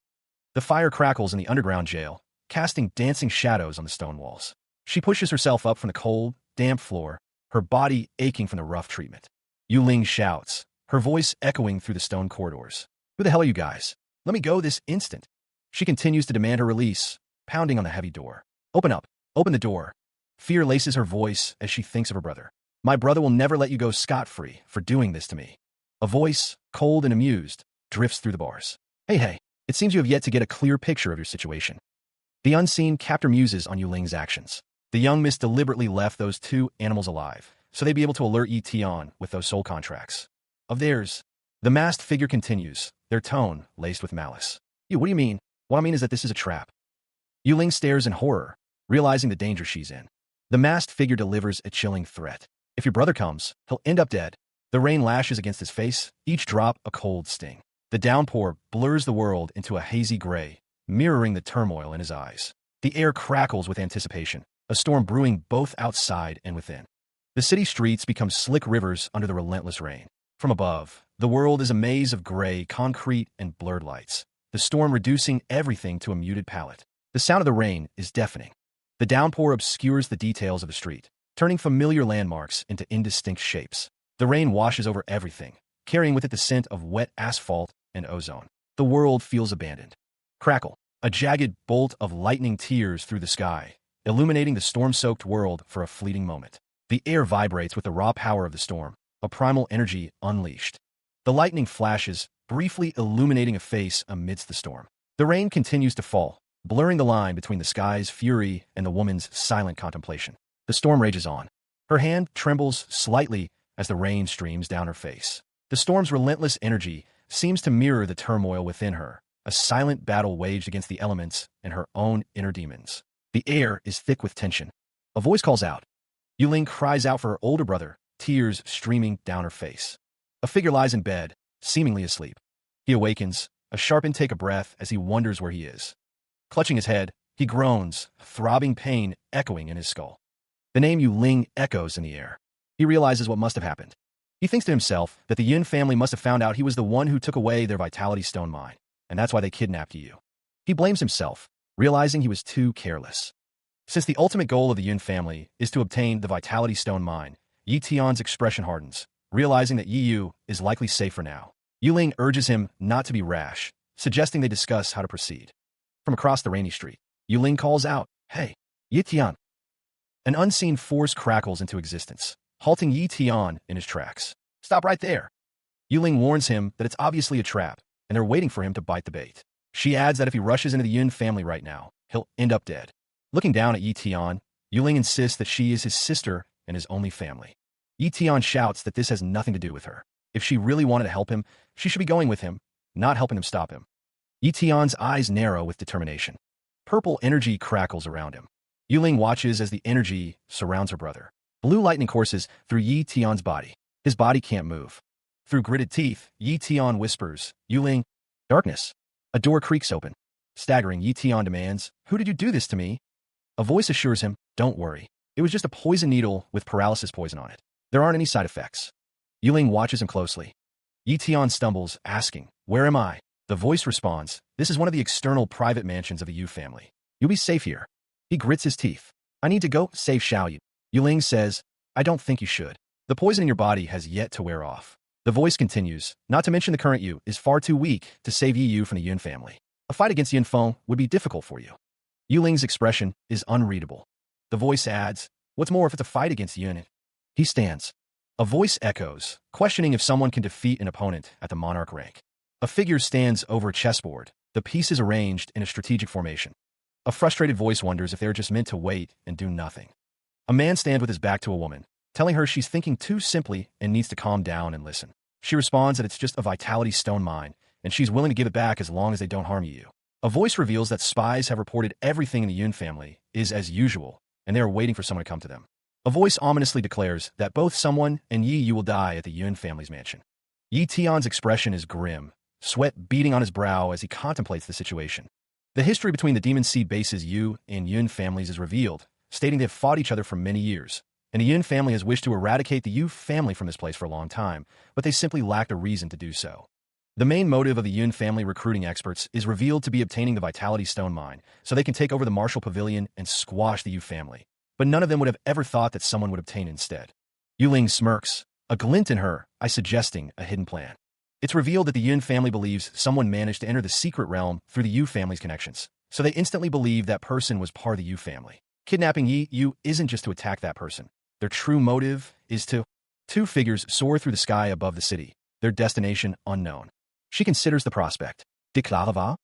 The fire crackles in the underground jail, casting dancing shadows on the stone walls. She pushes herself up from the cold, damp floor, her body aching from the rough treatment. Yu Ling shouts, her voice echoing through the stone corridors. Who the hell are you guys? Let me go this instant. She continues to demand her release, pounding on the heavy door. Open up. Open the door. Fear laces her voice as she thinks of her brother. My brother will never let you go scot-free for doing this to me. A voice, cold and amused, drifts through the bars. Hey, it seems you have yet to get a clear picture of your situation. The unseen captor muses on Yu Ling's actions. The young miss deliberately left those two animals alive, so they'd be able to alert Yi Tian with those soul contracts. Of theirs, the masked figure continues, their tone laced with malice. What do you mean? What I mean is that this is a trap. Yu Ling stares in horror, realizing the danger she's in. The masked figure delivers a chilling threat. If your brother comes, he'll end up dead. The rain lashes against his face, each drop a cold sting. The downpour blurs the world into a hazy gray, mirroring the turmoil in his eyes. The air crackles with anticipation, a storm brewing both outside and within. The city streets become slick rivers under the relentless rain. From above, the world is a maze of gray, concrete, and blurred lights, the storm reducing everything to a muted palette. The sound of the rain is deafening. The downpour obscures the details of the street, turning familiar landmarks into indistinct shapes. The rain washes over everything, carrying with it the scent of wet asphalt and ozone. The world feels abandoned. Crackle, a jagged bolt of lightning tears through the sky, illuminating the storm-soaked world for a fleeting moment. The air vibrates with the raw power of the storm, a primal energy unleashed. The lightning flashes, briefly illuminating a face amidst the storm. The rain continues to fall, blurring the line between the sky's fury and the woman's silent contemplation. The storm rages on. Her hand trembles slightly as the rain streams down her face. The storm's relentless energy seems to mirror the turmoil within her, a silent battle waged against the elements and her own inner demons. The air is thick with tension. A voice calls out. Yu Ling cries out for her older brother, tears streaming down her face. A figure lies in bed, seemingly asleep. He awakens, a sharp intake of breath as he wonders where he is. Clutching his head, he groans, throbbing pain echoing in his skull. The name Yu Ling echoes in the air. He realizes what must have happened. He thinks to himself that the Yin family must have found out he was the one who took away their Vitality Stone mine, and that's why they kidnapped Yu. He blames himself, realizing he was too careless. Since the ultimate goal of the Yin family is to obtain the Vitality Stone mine, Yi Tian's expression hardens, realizing that Yi Yu is likely safe for now. Yu Ling urges him not to be rash, suggesting they discuss how to proceed. From across the rainy street, Yu Ling calls out, Hey, Yi Tian. An unseen force crackles into existence, halting Yi Tian in his tracks. Stop right there. Yu Ling warns him that it's obviously a trap, and they're waiting for him to bite the bait. She adds that if he rushes into the Yin family right now, he'll end up dead. Looking down at Yi Tian, Yu Ling insists that she is his sister and his only family. Yi Tian shouts that this has nothing to do with her. If she really wanted to help him, she should be going with him, not helping him stop him. Yi Tian's eyes narrow with determination. Purple energy crackles around him. Yu Ling watches as the energy surrounds her brother. Blue lightning courses through Yi Tian's body. His body can't move. Through gritted teeth, Yi Tian whispers, Yu Ling, darkness. A door creaks open. Staggering, Yi Tian demands, Who did you do this to me? A voice assures him, Don't worry. It was just a poison needle with paralysis poison on it. There aren't any side effects. Yu Ling watches him closely. Yi Tian stumbles, asking, Where am I? The voice responds, This is one of the external private mansions of the Yu family. You'll be safe here. He grits his teeth. I need to go save Xiaoyu. Yu Ling says, I don't think you should. The poison in your body has yet to wear off. The voice continues, Not to mention the current Yu is far too weak to save Yi Yu from the Yun family. A fight against Yin Feng would be difficult for you. Yuling's expression is unreadable. The voice adds, "What's more if it's a fight against Yun?" He stands. A voice echoes, questioning if someone can defeat an opponent at the monarch rank. A figure stands over a chessboard, the pieces arranged in a strategic formation. A frustrated voice wonders if they're just meant to wait and do nothing. A man stands with his back to a woman, telling her she's thinking too simply and needs to calm down and listen. She responds that it's just a vitality stone mine, and she's willing to give it back as long as they don't harm you. A voice reveals that spies have reported everything in the Yun family is as usual, and they are waiting for someone to come to them. A voice ominously declares that both someone and Yi Yu will die at the Yun family's mansion. Yi Tian's expression is grim, sweat beading on his brow as he contemplates the situation. The history between the Demon Seed base's Yu and Yun families is revealed, stating they've fought each other for many years, and the Yun family has wished to eradicate the Yu family from this place for a long time, but they simply lacked a reason to do so. The main motive of the Yun family recruiting experts is revealed to be obtaining the Vitality Stone Mine, so they can take over the Martial Pavilion and squash the Yu family. But none of them would have ever thought that someone would obtain it instead. Yuling smirks, a glint in her eye suggesting a hidden plan. It's revealed that the Yun family believes someone managed to enter the secret realm through the Yu family's connections, so they instantly believe that person was part of the Yu family. Kidnapping Yi Yu isn't just to attack that person. Their true motive is to... Two figures soar through the sky above the city, their destination unknown. She considers the prospect. Déclarava?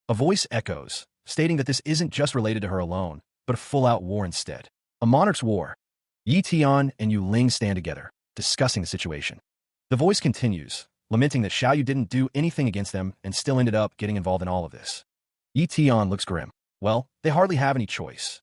A voice echoes, stating that this isn't just related to her alone, but a full-out war instead. A monarch's war. Yi Tian and Yu Ling stand together, discussing the situation. The voice continues, lamenting that Xiao Yu didn't do anything against them and still ended up getting involved in all of this. Yi Tian looks grim. Well, they hardly have any choice,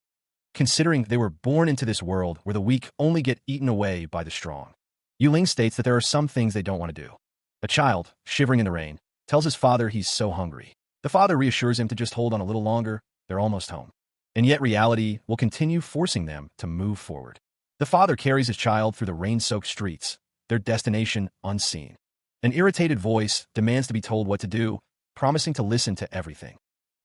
considering they were born into this world where the weak only get eaten away by the strong. Yu Ling states that there are some things they don't want to do. A child, shivering in the rain, tells his father he's so hungry. The father reassures him to just hold on a little longer, they're almost home. And yet reality will continue forcing them to move forward. The father carries his child through the rain-soaked streets, their destination unseen. An irritated voice demands to be told what to do, promising to listen to everything.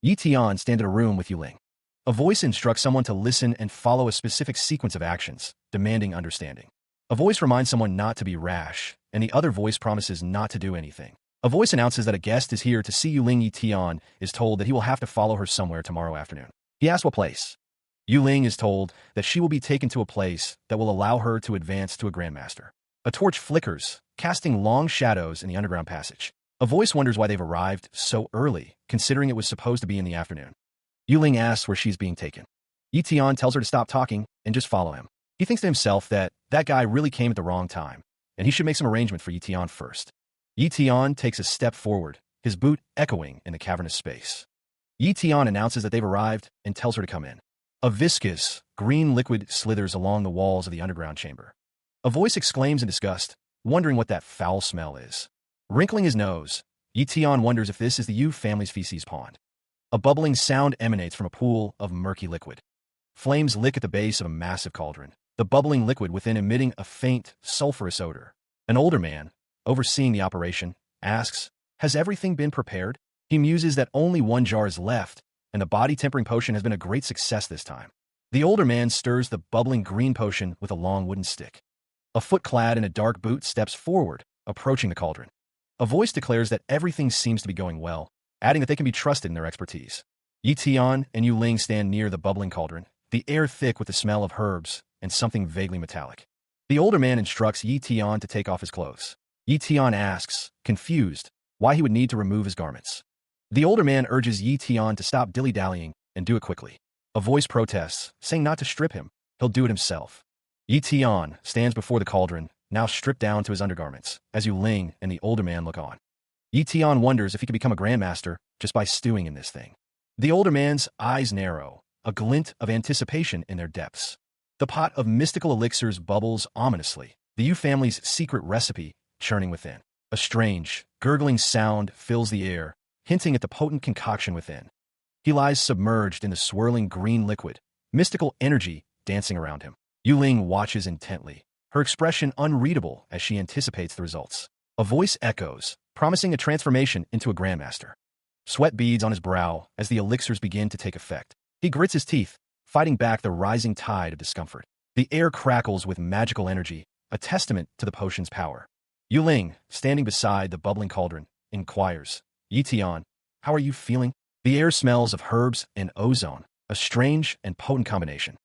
Yi Tian stands in a room with Yu Ling. A voice instructs someone to listen and follow a specific sequence of actions, demanding understanding. A voice reminds someone not to be rash, and the other voice promises not to do anything. A voice announces that a guest is here to see Yu Ling. Yi Tian is told that he will have to follow her somewhere tomorrow afternoon. He asks what place. Yu Ling is told that she will be taken to a place that will allow her to advance to a grandmaster. A torch flickers, casting long shadows in the underground passage. A voice wonders why they've arrived so early, considering it was supposed to be in the afternoon. Yu Ling asks where she's being taken. Yi Tian tells her to stop talking and just follow him. He thinks to himself that guy really came at the wrong time, and he should make some arrangement for Yi Tian first. Yi Tian takes a step forward, his boot echoing in the cavernous space. Yi Tian announces that they've arrived and tells her to come in. A viscous, green liquid slithers along the walls of the underground chamber. A voice exclaims in disgust, wondering what that foul smell is. Wrinkling his nose, Yi Tian wonders if this is the Yu family's feces pond. A bubbling sound emanates from a pool of murky liquid. Flames lick at the base of a massive cauldron, the bubbling liquid within emitting a faint, sulfurous odor. An older man, overseeing the operation, asks, "Has everything been prepared?" He muses that only one jar is left, and the body-tempering potion has been a great success this time. The older man stirs the bubbling green potion with a long wooden stick. A foot clad in a dark boot steps forward, approaching the cauldron. A voice declares that everything seems to be going well, adding that they can be trusted in their expertise. Yi Tian and Yu Ling stand near the bubbling cauldron, the air thick with the smell of herbs and something vaguely metallic. The older man instructs Yi Tian to take off his clothes. Yi Tian asks, confused, why he would need to remove his garments. The older man urges Yi Tian to stop dilly-dallying and do it quickly. A voice protests, saying not to strip him, he'll do it himself. Yi Tian stands before the cauldron, now stripped down to his undergarments, as Yu Ling and the older man look on. Yi Tian wonders if he could become a grandmaster just by stewing in this thing. The older man's eyes narrow, a glint of anticipation in their depths. The pot of mystical elixirs bubbles ominously, the Yu family's secret recipe churning within. A strange, gurgling sound fills the air, hinting at the potent concoction within. He lies submerged in the swirling green liquid, mystical energy dancing around him. Yu Ling watches intently, her expression unreadable as she anticipates the results. A voice echoes, promising a transformation into a grandmaster. Sweat beads on his brow as the elixirs begin to take effect. He grits his teeth, fighting back the rising tide of discomfort. The air crackles with magical energy, a testament to the potion's power. Yu Ling, standing beside the bubbling cauldron, inquires, "Yi Tian, how are you feeling?" The air smells of herbs and ozone, A strange and potent combination.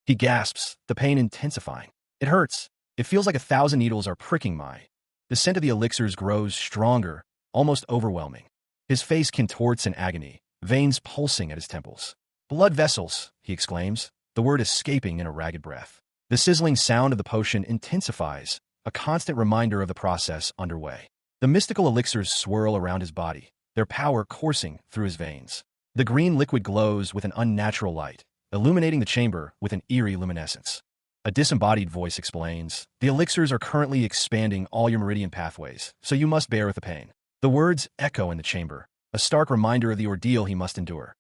He gasps, the pain intensifying. It hurts. It feels like 1,000 needles are pricking my. The scent of the elixirs grows stronger, almost overwhelming. His face contorts in agony, veins pulsing at his temples. Blood vessels, he exclaims, the word escaping in a ragged breath. The sizzling sound of the potion intensifies, a constant reminder of the process underway. The mystical elixirs swirl around his body, their power coursing through his veins. The green liquid glows with an unnatural light, illuminating the chamber with an eerie luminescence. A disembodied voice explains, the elixirs are currently expanding all your meridian pathways, so you must bear with the pain. The words echo in the chamber, a stark reminder of the ordeal he must endure.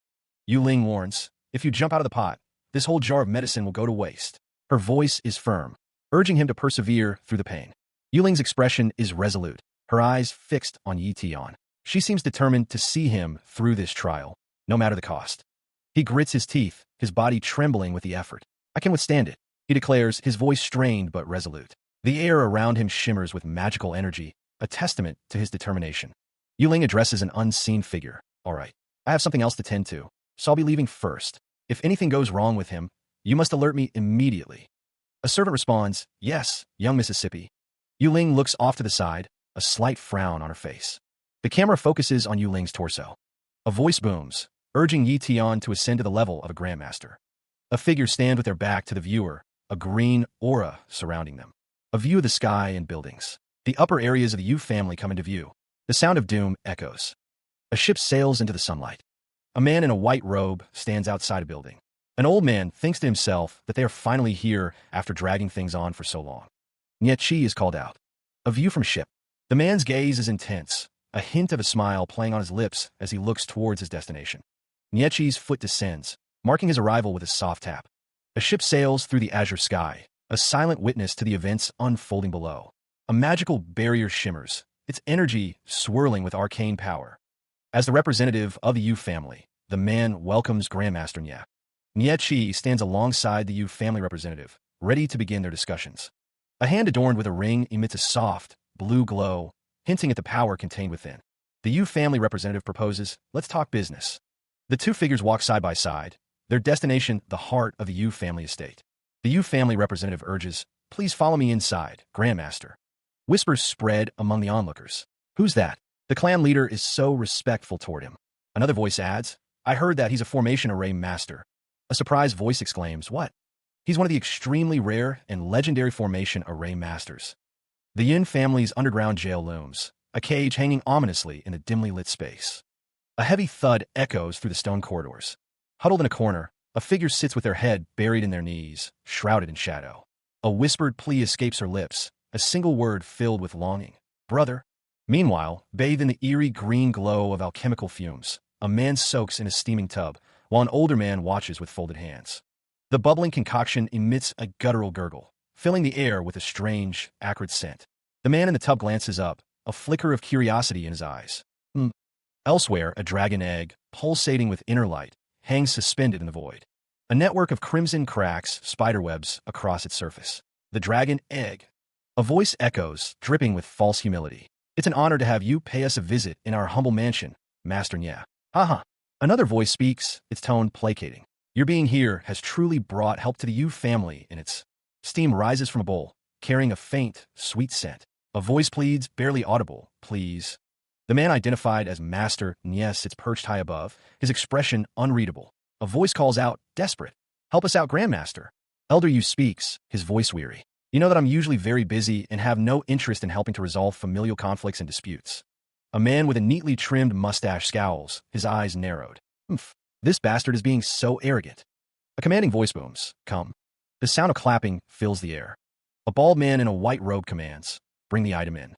Weakling warns, if you jump out of the pot, this whole jar of medicine will go to waste. Her voice is firm, urging him to persevere through the pain. Weakling's expression is resolute, her eyes fixed on Yi Tian. She seems determined to see him through this trial, no matter the cost. He grits his teeth, his body trembling with the effort. I can withstand it, he declares, his voice strained but resolute. The air around him shimmers with magical energy, a testament to his determination. Weakling addresses an unseen figure. All right, I have something else to tend to, so I'll be leaving first. If anything goes wrong with him, you must alert me immediately. A servant responds, yes, young Mississippi. Weakling looks off to the side, a slight frown on her face. The camera focuses on Weakling's torso. A voice booms, urging Yi Tian to ascend to the level of a grandmaster. A figure stands with their back to the viewer, a green aura surrounding them. A view of the sky and buildings. The upper areas of the Yu family come into view. The sound of doom echoes. A ship sails into the sunlight. A man in a white robe stands outside a building. An old man thinks to himself that they are finally here after dragging things on for so long. Niechi is called out. A view from ship. The man's gaze is intense, a hint of a smile playing on his lips as he looks towards his destination. Niechi's foot descends, marking his arrival with a soft tap. A ship sails through the azure sky, a silent witness to the events unfolding below. A magical barrier shimmers, its energy swirling with arcane power. As the representative of the Yu family, the man welcomes Grandmaster Nye. Niechi stands alongside the Yu family representative, ready to begin their discussions. A hand adorned with a ring emits a soft, blue glow, hinting at the power contained within. The Yu family representative proposes, let's talk business. The two figures walk side by side, their destination the heart of the Yu family estate. The Yu family representative urges, please follow me inside, Grandmaster. Whispers spread among the onlookers. Who's that? The clan leader is so respectful toward him. Another voice adds, I heard that he's a formation array master. A surprised voice exclaims, what? He's one of the extremely rare and legendary formation array masters. The Yin family's underground jail looms, a cage hanging ominously in the dimly lit space. A heavy thud echoes through the stone corridors. Huddled in a corner, a figure sits with their head buried in their knees, shrouded in shadow. A whispered plea escapes her lips, a single word filled with longing. Brother. Meanwhile, bathed in the eerie green glow of alchemical fumes, a man soaks in a steaming tub, while an older man watches with folded hands. The bubbling concoction emits a guttural gurgle, filling the air with a strange, acrid scent. The man in the tub glances up, a flicker of curiosity in his eyes. Elsewhere, a dragon egg, pulsating with inner light, hangs suspended in the void. A network of crimson cracks, spiderwebs across its surface. The dragon egg. A voice echoes, dripping with false humility. It's an honor to have you pay us a visit in our humble mansion, Master Nye. Haha. Another voice speaks, its tone placating. Your being here has truly brought help to the Yu family in its... Steam rises from a bowl, carrying a faint, sweet scent. A voice pleads, barely audible, please. The man identified as Master Nye sits perched high above, his expression unreadable. A voice calls out, desperate. Help us out, Grandmaster. Elder Yu speaks, his voice weary. You know that I'm usually very busy and have no interest in helping to resolve familial conflicts and disputes. A man with a neatly trimmed mustache scowls, his eyes narrowed. This bastard is being so arrogant. A commanding voice booms, come. The sound of clapping fills the air. A bald man in a white robe commands, bring the item in.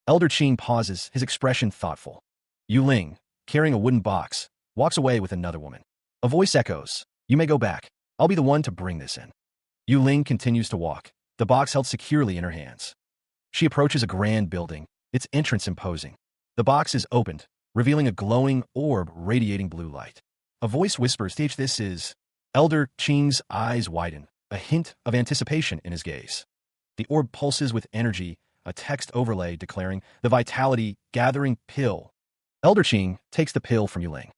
Elder Qing pauses, his expression thoughtful. Weakling, carrying a wooden box, walks away with another woman. A voice echoes, you may go back. I'll be the one to bring this in. Weakling continues to walk, the box held securely in her hands. She approaches a grand building, its entrance imposing. The box is opened, revealing a glowing orb radiating blue light. A voice whispers, Stage, this is... Elder Qing's eyes widen, a hint of anticipation in his gaze. The orb pulses with energy, a text overlay declaring, the vitality gathering pill. Elder Qing takes the pill from Weakling.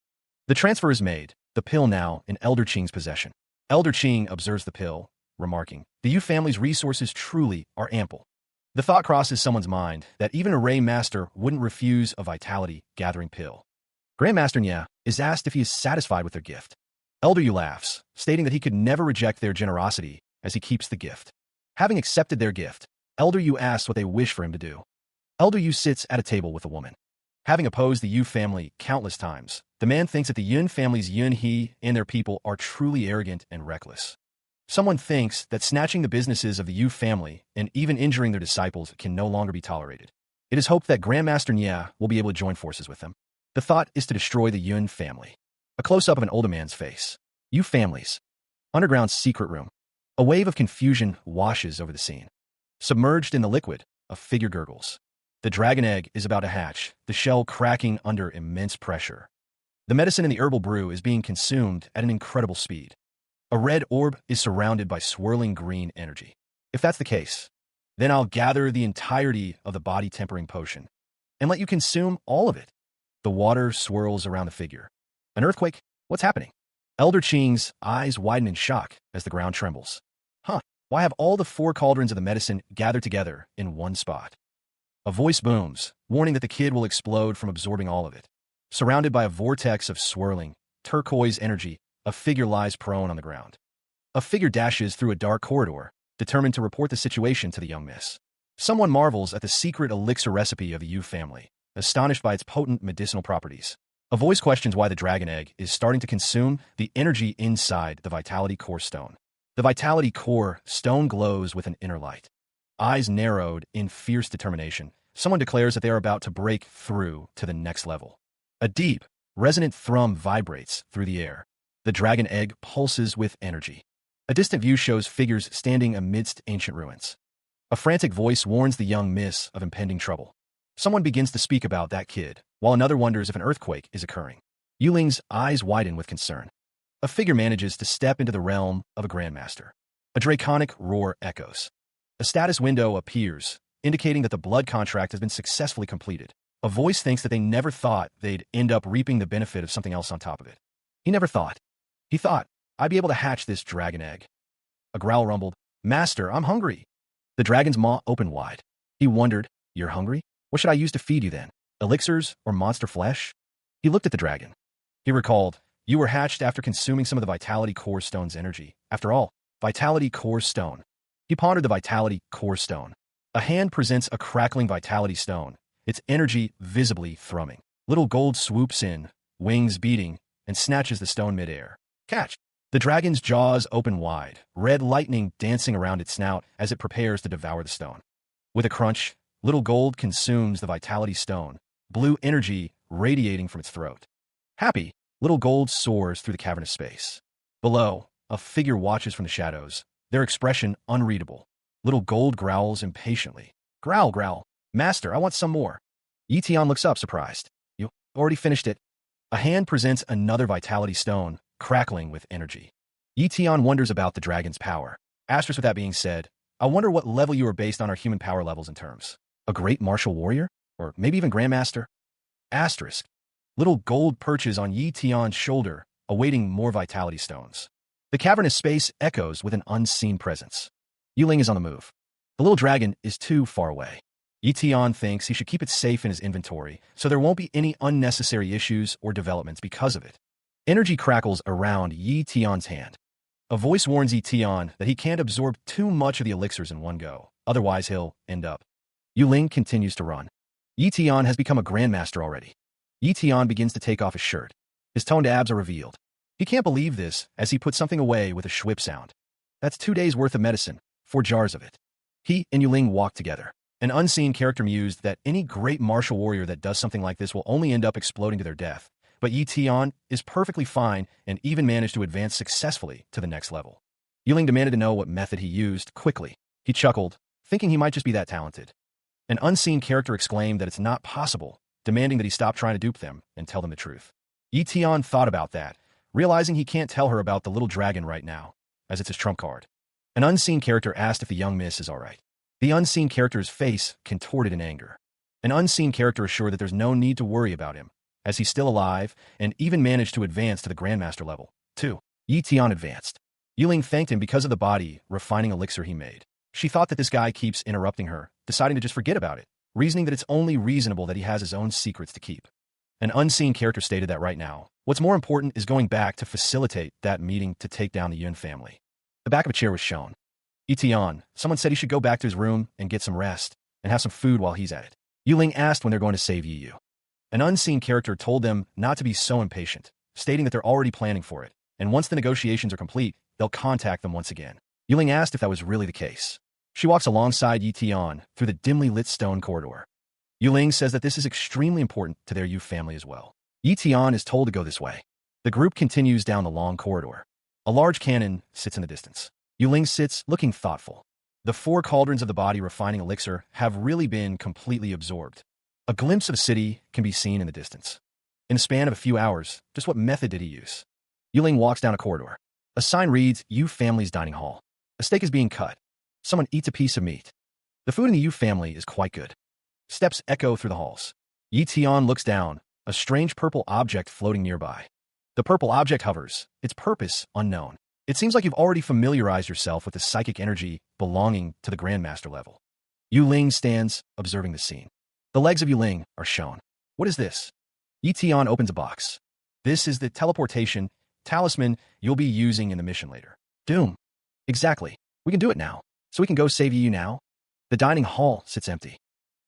The transfer is made, the pill now in Elder Qing's possession. Elder Qing observes the pill, remarking, "The Yu family's resources truly are ample." The thought crosses someone's mind that even a Ray Master wouldn't refuse a vitality-gathering pill. Grandmaster Nya is asked if he is satisfied with their gift. Elder Yu laughs, stating that he could never reject their generosity as he keeps the gift. Having accepted their gift, Elder Yu asks what they wish for him to do. Elder Yu sits at a table with a woman. Having opposed the Yu family countless times, the man thinks that the Yun family's Yun he and their people are truly arrogant and reckless. Someone thinks that snatching the businesses of the Yu family and even injuring their disciples can no longer be tolerated. It is hoped that Grandmaster Nya will be able to join forces with them. The thought is to destroy the Yun family. A close-up of an older man's face. Yu families. Underground secret room. A wave of confusion washes over the scene. Submerged in the liquid, a figure gurgles. The dragon egg is about to hatch, the shell cracking under immense pressure. The medicine in the herbal brew is being consumed at an incredible speed. A red orb is surrounded by swirling green energy. If that's the case, then I'll gather the entirety of the body-tempering potion and let you consume all of it. The water swirls around the figure. An earthquake? What's happening? Elder Qing's eyes widen in shock as the ground trembles. Why have all the 4 cauldrons of the medicine gathered together in one spot? A voice booms, warning that the kid will explode from absorbing all of it. Surrounded by a vortex of swirling, turquoise energy, a figure lies prone on the ground. A figure dashes through a dark corridor, determined to report the situation to the young miss. Someone marvels at the secret elixir recipe of the Yu family, astonished by its potent medicinal properties. A voice questions why the dragon egg is starting to consume the energy inside the Vitality Core Stone. The Vitality Core Stone glows with an inner light. Eyes narrowed in fierce determination, someone declares that they are about to break through to the next level. A deep, resonant thrum vibrates through the air. The dragon egg pulses with energy. A distant view shows figures standing amidst ancient ruins. A frantic voice warns the young miss of impending trouble. Someone begins to speak about that kid, while another wonders if an earthquake is occurring. Yuling's eyes widen with concern. A figure manages to step into the realm of a grandmaster. A draconic roar echoes. A status window appears, indicating that the blood contract has been successfully completed. A voice thinks that they never thought they'd end up reaping the benefit of something else on top of it. He never thought. He thought, I'd be able to hatch this dragon egg. A growl rumbled, "Master, I'm hungry." The dragon's maw opened wide. He wondered, "You're hungry? What should I use to feed you then? Elixirs or monster flesh?" He looked at the dragon. He recalled, "You were hatched after consuming some of the Vitality Core Stone's energy. After all, Vitality Core Stone." He pondered the Vitality Core Stone. A hand presents a crackling Vitality Stone, its energy visibly thrumming. Little gold swoops in, wings beating, and snatches the stone midair. Catch! The dragon's jaws open wide, red lightning dancing around its snout as it prepares to devour the stone. With a crunch, Little Gold consumes the Vitality Stone, blue energy radiating from its throat. Happy, Little Gold soars through the cavernous space. Below, a figure watches from the shadows, their expression unreadable. Little Gold growls impatiently. "Growl, growl. Master, I want some more." Yitian looks up, surprised. "You already finished it." A hand presents another Vitality Stone, crackling with energy. Yitian wonders about the dragon's power. Asterisk, with that being said, I wonder what level you are based on our human power levels in terms. A great martial warrior? Or maybe even grandmaster? Asterisk. Little Gold perches on Yitian's shoulder, awaiting more Vitality Stones. The cavernous space echoes with an unseen presence. Yuling is on the move. The little dragon is too far away. Yitian thinks he should keep it safe in his inventory, so there won't be any unnecessary issues or developments because of it. Energy crackles around Yitian's hand. A voice warns Yitian that he can't absorb too much of the elixirs in one go, otherwise he'll end up. Yuling continues to run. Yitian has become a grandmaster already. Yitian begins to take off his shirt. His toned abs are revealed. He can't believe this as he puts something away with a schwip sound. That's 2 days' worth of medicine, 4 jars of it. He and Yuling walk together. An unseen character mused that any great martial warrior that does something like this will only end up exploding to their death. But Yitian is perfectly fine and even managed to advance successfully to the next level. Yuling demanded to know what method he used quickly. He chuckled, thinking he might just be that talented. An unseen character exclaimed that it's not possible, demanding that he stop trying to dupe them and tell them the truth. Yitian thought about that, realizing he can't tell her about the little dragon right now, as it's his trump card. An unseen character asked if the young miss is all right. The unseen character's face contorted in anger. An unseen character assured that there's no need to worry about him, as he's still alive and even managed to advance to the Grandmaster level. 2. Yi Tian advanced. Weakling thanked him because of the body refining elixir he made. She thought that this guy keeps interrupting her, deciding to just forget about it, reasoning that it's only reasonable that he has his own secrets to keep. An unseen character stated that right now, what's more important is going back to facilitate that meeting to take down the Yun family. The back of a chair was shown. Yi Tian, someone said he should go back to his room and get some rest, and have some food while he's at it. Weakling asked when they're going to save Yi Yu. An unseen character told them not to be so impatient, stating that they're already planning for it, and once the negotiations are complete, they'll contact them once again. Weakling asked if that was really the case. She walks alongside Yi Tian through the dimly lit stone corridor. Weakling says that this is extremely important to their Yu family as well. Yi Tian is told to go this way. The group continues down the long corridor. A large cannon sits in the distance. Weakling sits, looking thoughtful. The 4 cauldrons of the body refining elixir have really been completely absorbed. A glimpse of a city can be seen in the distance. In the span of a few hours, just what method did he use? Weakling walks down a corridor. A sign reads, Yu family's dining hall. A steak is being cut. Someone eats a piece of meat. The food in the Yu family is quite good. Steps echo through the halls. Yi Tian looks down, a strange purple object floating nearby. The purple object hovers, its purpose unknown. It seems like you've already familiarized yourself with the psychic energy belonging to the Grandmaster level. Weakling stands, observing the scene. The legs of Weakling are shown. What is this? Yi Tian opens a box. This is the teleportation talisman you'll be using in the mission later. Doom. Exactly. We can do it now. So we can go save you now? The dining hall sits empty.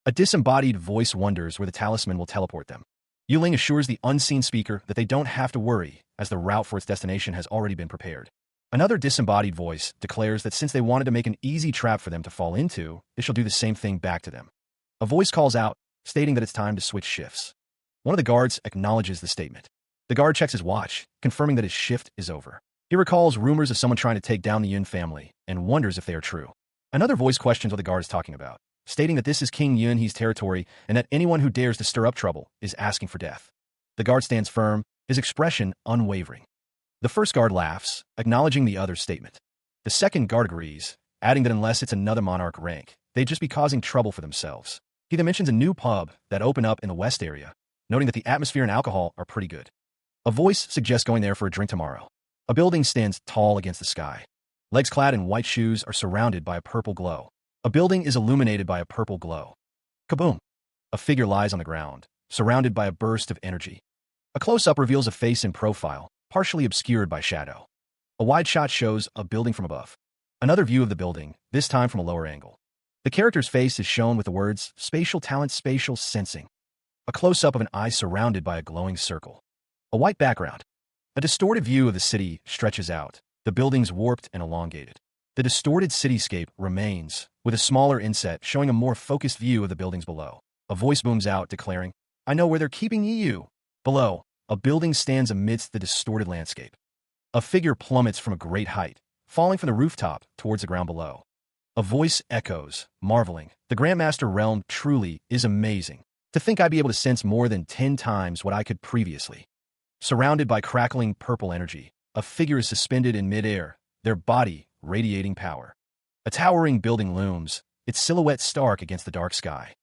A disembodied voice wonders where the talisman will teleport them. Weakling assures the unseen speaker that they don't have to worry, as the route for its destination has already been prepared. Another disembodied voice declares that since they wanted to make an easy trap for them to fall into, they shall do the same thing back to them. A voice calls out, stating that it's time to switch shifts. One of the guards acknowledges the statement. The guard checks his watch, confirming that his shift is over. He recalls rumors of someone trying to take down the Yun family and wonders if they are true. Another voice questions what the guard is talking about, stating that this is King Yunhe's territory and that anyone who dares to stir up trouble is asking for death. The guard stands firm, his expression unwavering. The first guard laughs, acknowledging the other's statement. The second guard agrees, adding that unless it's another monarch rank, they'd just be causing trouble for themselves. He then mentions a new pub that opened up in the west area, noting that the atmosphere and alcohol are pretty good. A voice suggests going there for a drink tomorrow. A building stands tall against the sky. Legs clad in white shoes are surrounded by a purple glow. A building is illuminated by a purple glow. Kaboom! A figure lies on the ground, surrounded by a burst of energy. A close-up reveals a face in profile, partially obscured by shadow. A wide shot shows a building from above. Another view of the building, this time from a lower angle. The character's face is shown with the words, spatial talent, spatial sensing. A close-up of an eye surrounded by a glowing circle. A white background. A distorted view of the city stretches out, the buildings warped and elongated. The distorted cityscape remains, with a smaller inset showing a more focused view of the buildings below. A voice booms out, declaring, I know where they're keeping you. Below, a building stands amidst the distorted landscape. A figure plummets from a great height, falling from the rooftop towards the ground below. A voice echoes, marveling, the Grandmaster realm truly is amazing. To think I'd be able to sense more than 10 times what I could previously. Surrounded by crackling purple energy, a figure is suspended in midair, their body radiating power. A towering building looms, its silhouette stark against the dark sky.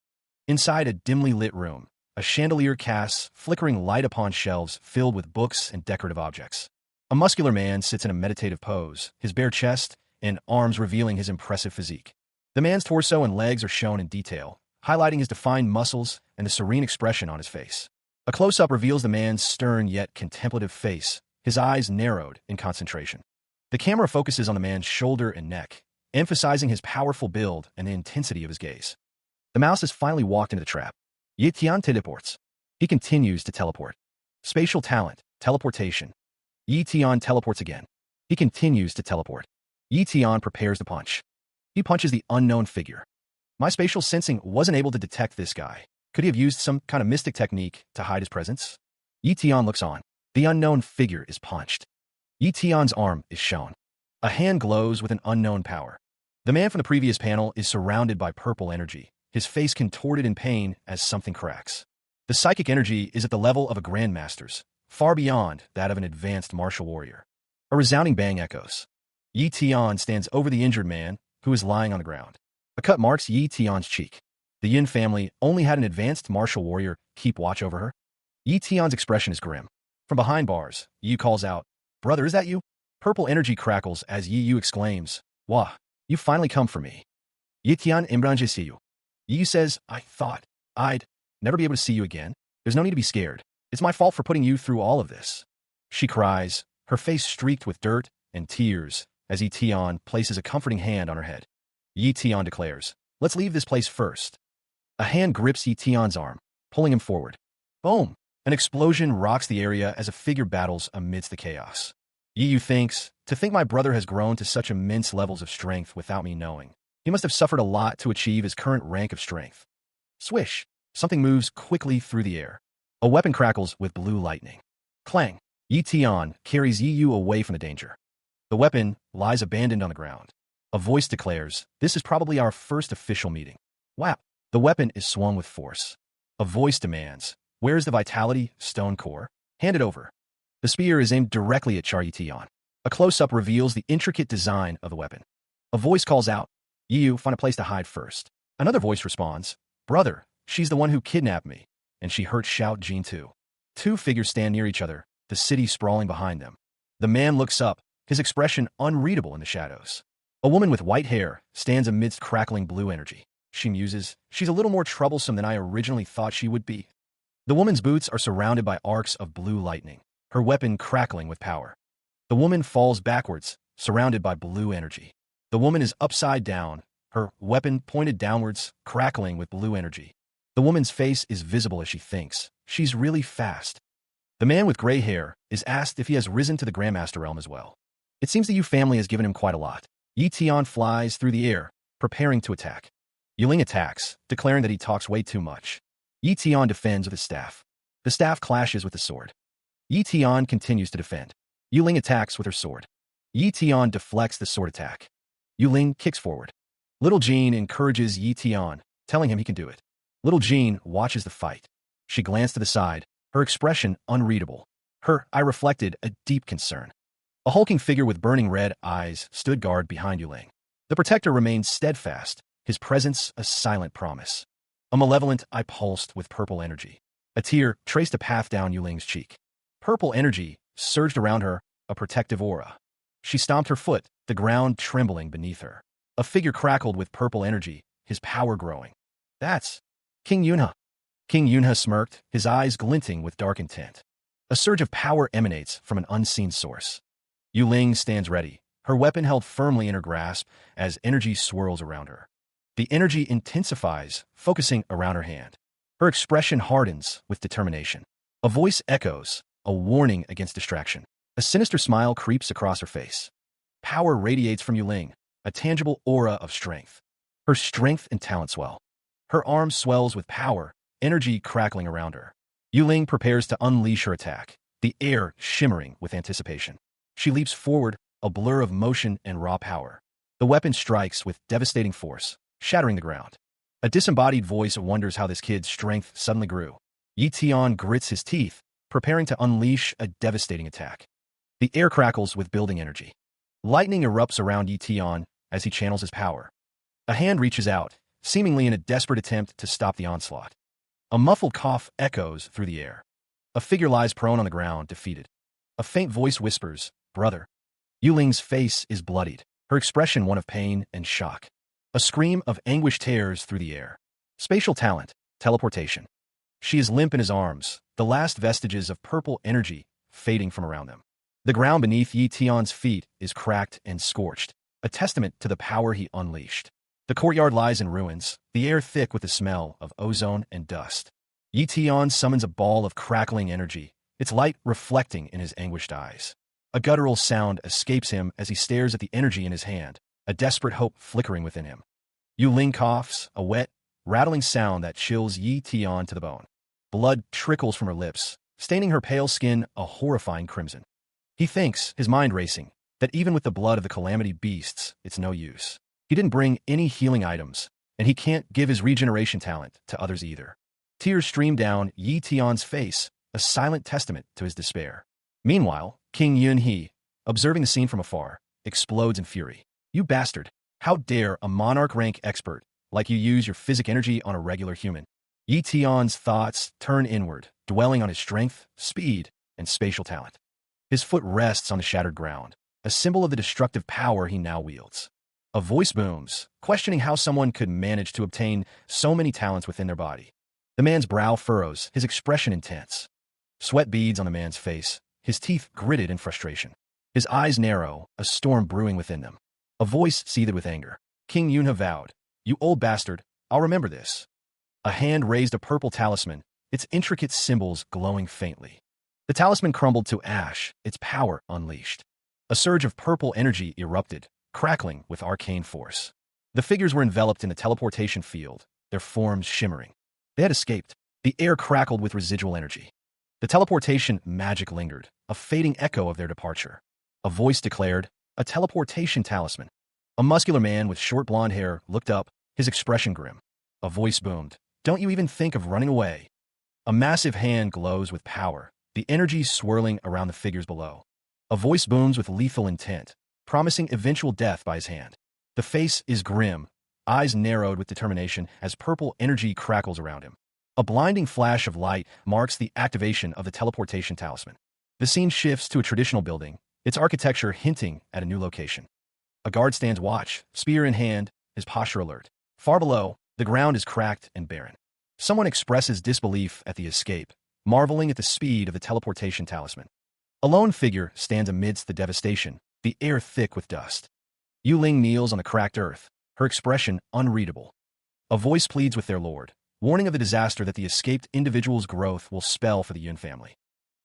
Inside a dimly lit room, a chandelier casts flickering light upon shelves filled with books and decorative objects. A muscular man sits in a meditative pose, his bare chest and arms revealing his impressive physique. The man's torso and legs are shown in detail, highlighting his defined muscles and the serene expression on his face. A close-up reveals the man's stern yet contemplative face, his eyes narrowed in concentration. The camera focuses on the man's shoulder and neck, emphasizing his powerful build and the intensity of his gaze. The mouse has finally walked into the trap. Yi Tian teleports. He continues to teleport. Spatial talent, teleportation. Yi Tian teleports again. He continues to teleport. Yi Tian prepares to punch. He punches the unknown figure. My spatial sensing wasn't able to detect this guy. Could he have used some kind of mystic technique to hide his presence? Yi Tian looks on. The unknown figure is punched. Yi Tian's arm is shown. A hand glows with an unknown power. The man from the previous panel is surrounded by purple energy, his face contorted in pain as something cracks. The psychic energy is at the level of a grandmaster's, far beyond that of an advanced martial warrior. A resounding bang echoes. Yi Tian stands over the injured man, who is lying on the ground. A cut marks Yi Tian's cheek. The Yin family only had an advanced martial warrior keep watch over her. Yi Tian's expression is grim. From behind bars, Yu calls out, "Brother, is that you?" Purple energy crackles as Yi Yu exclaims, "Wah, you finally come for me." Yi Tian embranje see you. Yi Yu says, "I thought I'd never be able to see you again. There's no need to be scared. It's my fault for putting you through all of this." She cries, her face streaked with dirt and tears, as Yi Tian places a comforting hand on her head. Yi Tian declares, "Let's leave this place first." A hand grips Yi Tian's arm, pulling him forward. Boom! An explosion rocks the area as a figure battles amidst the chaos. Yi Yu thinks, "To think my brother has grown to such immense levels of strength without me knowing. He must have suffered a lot to achieve his current rank of strength." Swish! Something moves quickly through the air. A weapon crackles with blue lightning. Clang! Yi Tian carries Yi Yu away from the danger. The weapon lies abandoned on the ground. A voice declares, "This is probably our first official meeting." Wow! The weapon is swung with force. A voice demands, "Where's the vitality stone core? Hand it over." The spear is aimed directly at Yi Tian. A close-up reveals the intricate design of the weapon. A voice calls out, "Yi Yu, find a place to hide first." Another voice responds, "Brother, she's the one who kidnapped me, and she hurt Shout Jin too." Two figures stand near each other, the city sprawling behind them. The man looks up, his expression unreadable in the shadows. A woman with white hair stands amidst crackling blue energy. She muses, "She's a little more troublesome than I originally thought she would be." The woman's boots are surrounded by arcs of blue lightning, her weapon crackling with power. The woman falls backwards, surrounded by blue energy. The woman is upside down, her weapon pointed downwards, crackling with blue energy. The woman's face is visible as she thinks, "She's really fast." The man with gray hair is asked if he has risen to the Grandmaster realm as well. It seems the Yu family has given him quite a lot. Yi Tian flies through the air, preparing to attack. Yuling attacks, declaring that he talks way too much. Yi Tian defends with his staff. The staff clashes with the sword. Yi Tian continues to defend. Yuling attacks with her sword. Yi Tian deflects the sword attack. Yuling kicks forward. Little Jean encourages Yi Tian, telling him he can do it. Little Jean watches the fight. She glanced to the side, her expression unreadable. Her eye reflected a deep concern. A hulking figure with burning red eyes stood guard behind Yuling. The protector remained steadfast, his presence a silent promise. A malevolent eye pulsed with purple energy. A tear traced a path down Yuling's cheek. Purple energy surged around her, a protective aura. She stomped her foot, the ground trembling beneath her. A figure crackled with purple energy, his power growing. "That's King Yunhe." King Yunhe smirked, his eyes glinting with dark intent. A surge of power emanates from an unseen source. Yuling stands ready, her weapon held firmly in her grasp as energy swirls around her. The energy intensifies, focusing around her hand. Her expression hardens with determination. A voice echoes, a warning against distraction. A sinister smile creeps across her face. Power radiates from Yuling, a tangible aura of strength. Her strength and talent swell. Her arm swells with power, energy crackling around her. Yuling prepares to unleash her attack, the air shimmering with anticipation. She leaps forward, a blur of motion and raw power. The weapon strikes with devastating force, shattering the ground. A disembodied voice wonders how this kid's strength suddenly grew. Yi Tian grits his teeth, preparing to unleash a devastating attack. The air crackles with building energy. Lightning erupts around Yi Tian as he channels his power. A hand reaches out, seemingly in a desperate attempt to stop the onslaught. A muffled cough echoes through the air. A figure lies prone on the ground, defeated. A faint voice whispers, "Brother." Yuling's face is bloodied, her expression one of pain and shock. A scream of anguish tears through the air. Spatial talent, teleportation. She is limp in his arms, the last vestiges of purple energy fading from around them. The ground beneath Yi Tian's feet is cracked and scorched, a testament to the power he unleashed. The courtyard lies in ruins, the air thick with the smell of ozone and dust. Yi Tian summons a ball of crackling energy, its light reflecting in his anguished eyes. A guttural sound escapes him as he stares at the energy in his hand, a desperate hope flickering within him. Yuling coughs, a wet, rattling sound that chills Yi Tian to the bone. Blood trickles from her lips, staining her pale skin a horrifying crimson. He thinks, his mind racing, that even with the blood of the calamity beasts, it's no use. He didn't bring any healing items, and he can't give his regeneration talent to others either. Tears stream down Yi Tian's face, a silent testament to his despair. Meanwhile, King Yunhe, observing the scene from afar, explodes in fury. "You bastard! How dare a monarch rank expert like you use your physic energy on a regular human?" Yi Tian's thoughts turn inward, dwelling on his strength, speed, and spatial talent. His foot rests on the shattered ground, a symbol of the destructive power he now wields. A voice booms, questioning how someone could manage to obtain so many talents within their body. The man's brow furrows, his expression intense. Sweat beads on the man's face, his teeth gritted in frustration. His eyes narrow, a storm brewing within them. A voice seethed with anger. King Yunhe vowed, "You old bastard, I'll remember this." A hand raised a purple talisman, its intricate symbols glowing faintly. The talisman crumbled to ash, its power unleashed. A surge of purple energy erupted, crackling with arcane force. The figures were enveloped in the teleportation field, their forms shimmering. They had escaped. The air crackled with residual energy. The teleportation magic lingered, a fading echo of their departure. A voice declared, "A teleportation talisman." A muscular man with short blonde hair looked up, his expression grim. A voice boomed, "Don't you even think of running away." A massive hand glows with power, the energy swirling around the figures below. A voice booms with lethal intent, promising eventual death by his hand. The face is grim, eyes narrowed with determination as purple energy crackles around him. A blinding flash of light marks the activation of the teleportation talisman. The scene shifts to a traditional building, its architecture hinting at a new location. A guard stands watch, spear in hand, his posture alert. Far below, the ground is cracked and barren. Someone expresses disbelief at the escape, marveling at the speed of the teleportation talisman. A lone figure stands amidst the devastation, the air thick with dust. Weakling kneels on the cracked earth, her expression unreadable. A voice pleads with their lord, warning of the disaster that the escaped individual's growth will spell for the Yun family.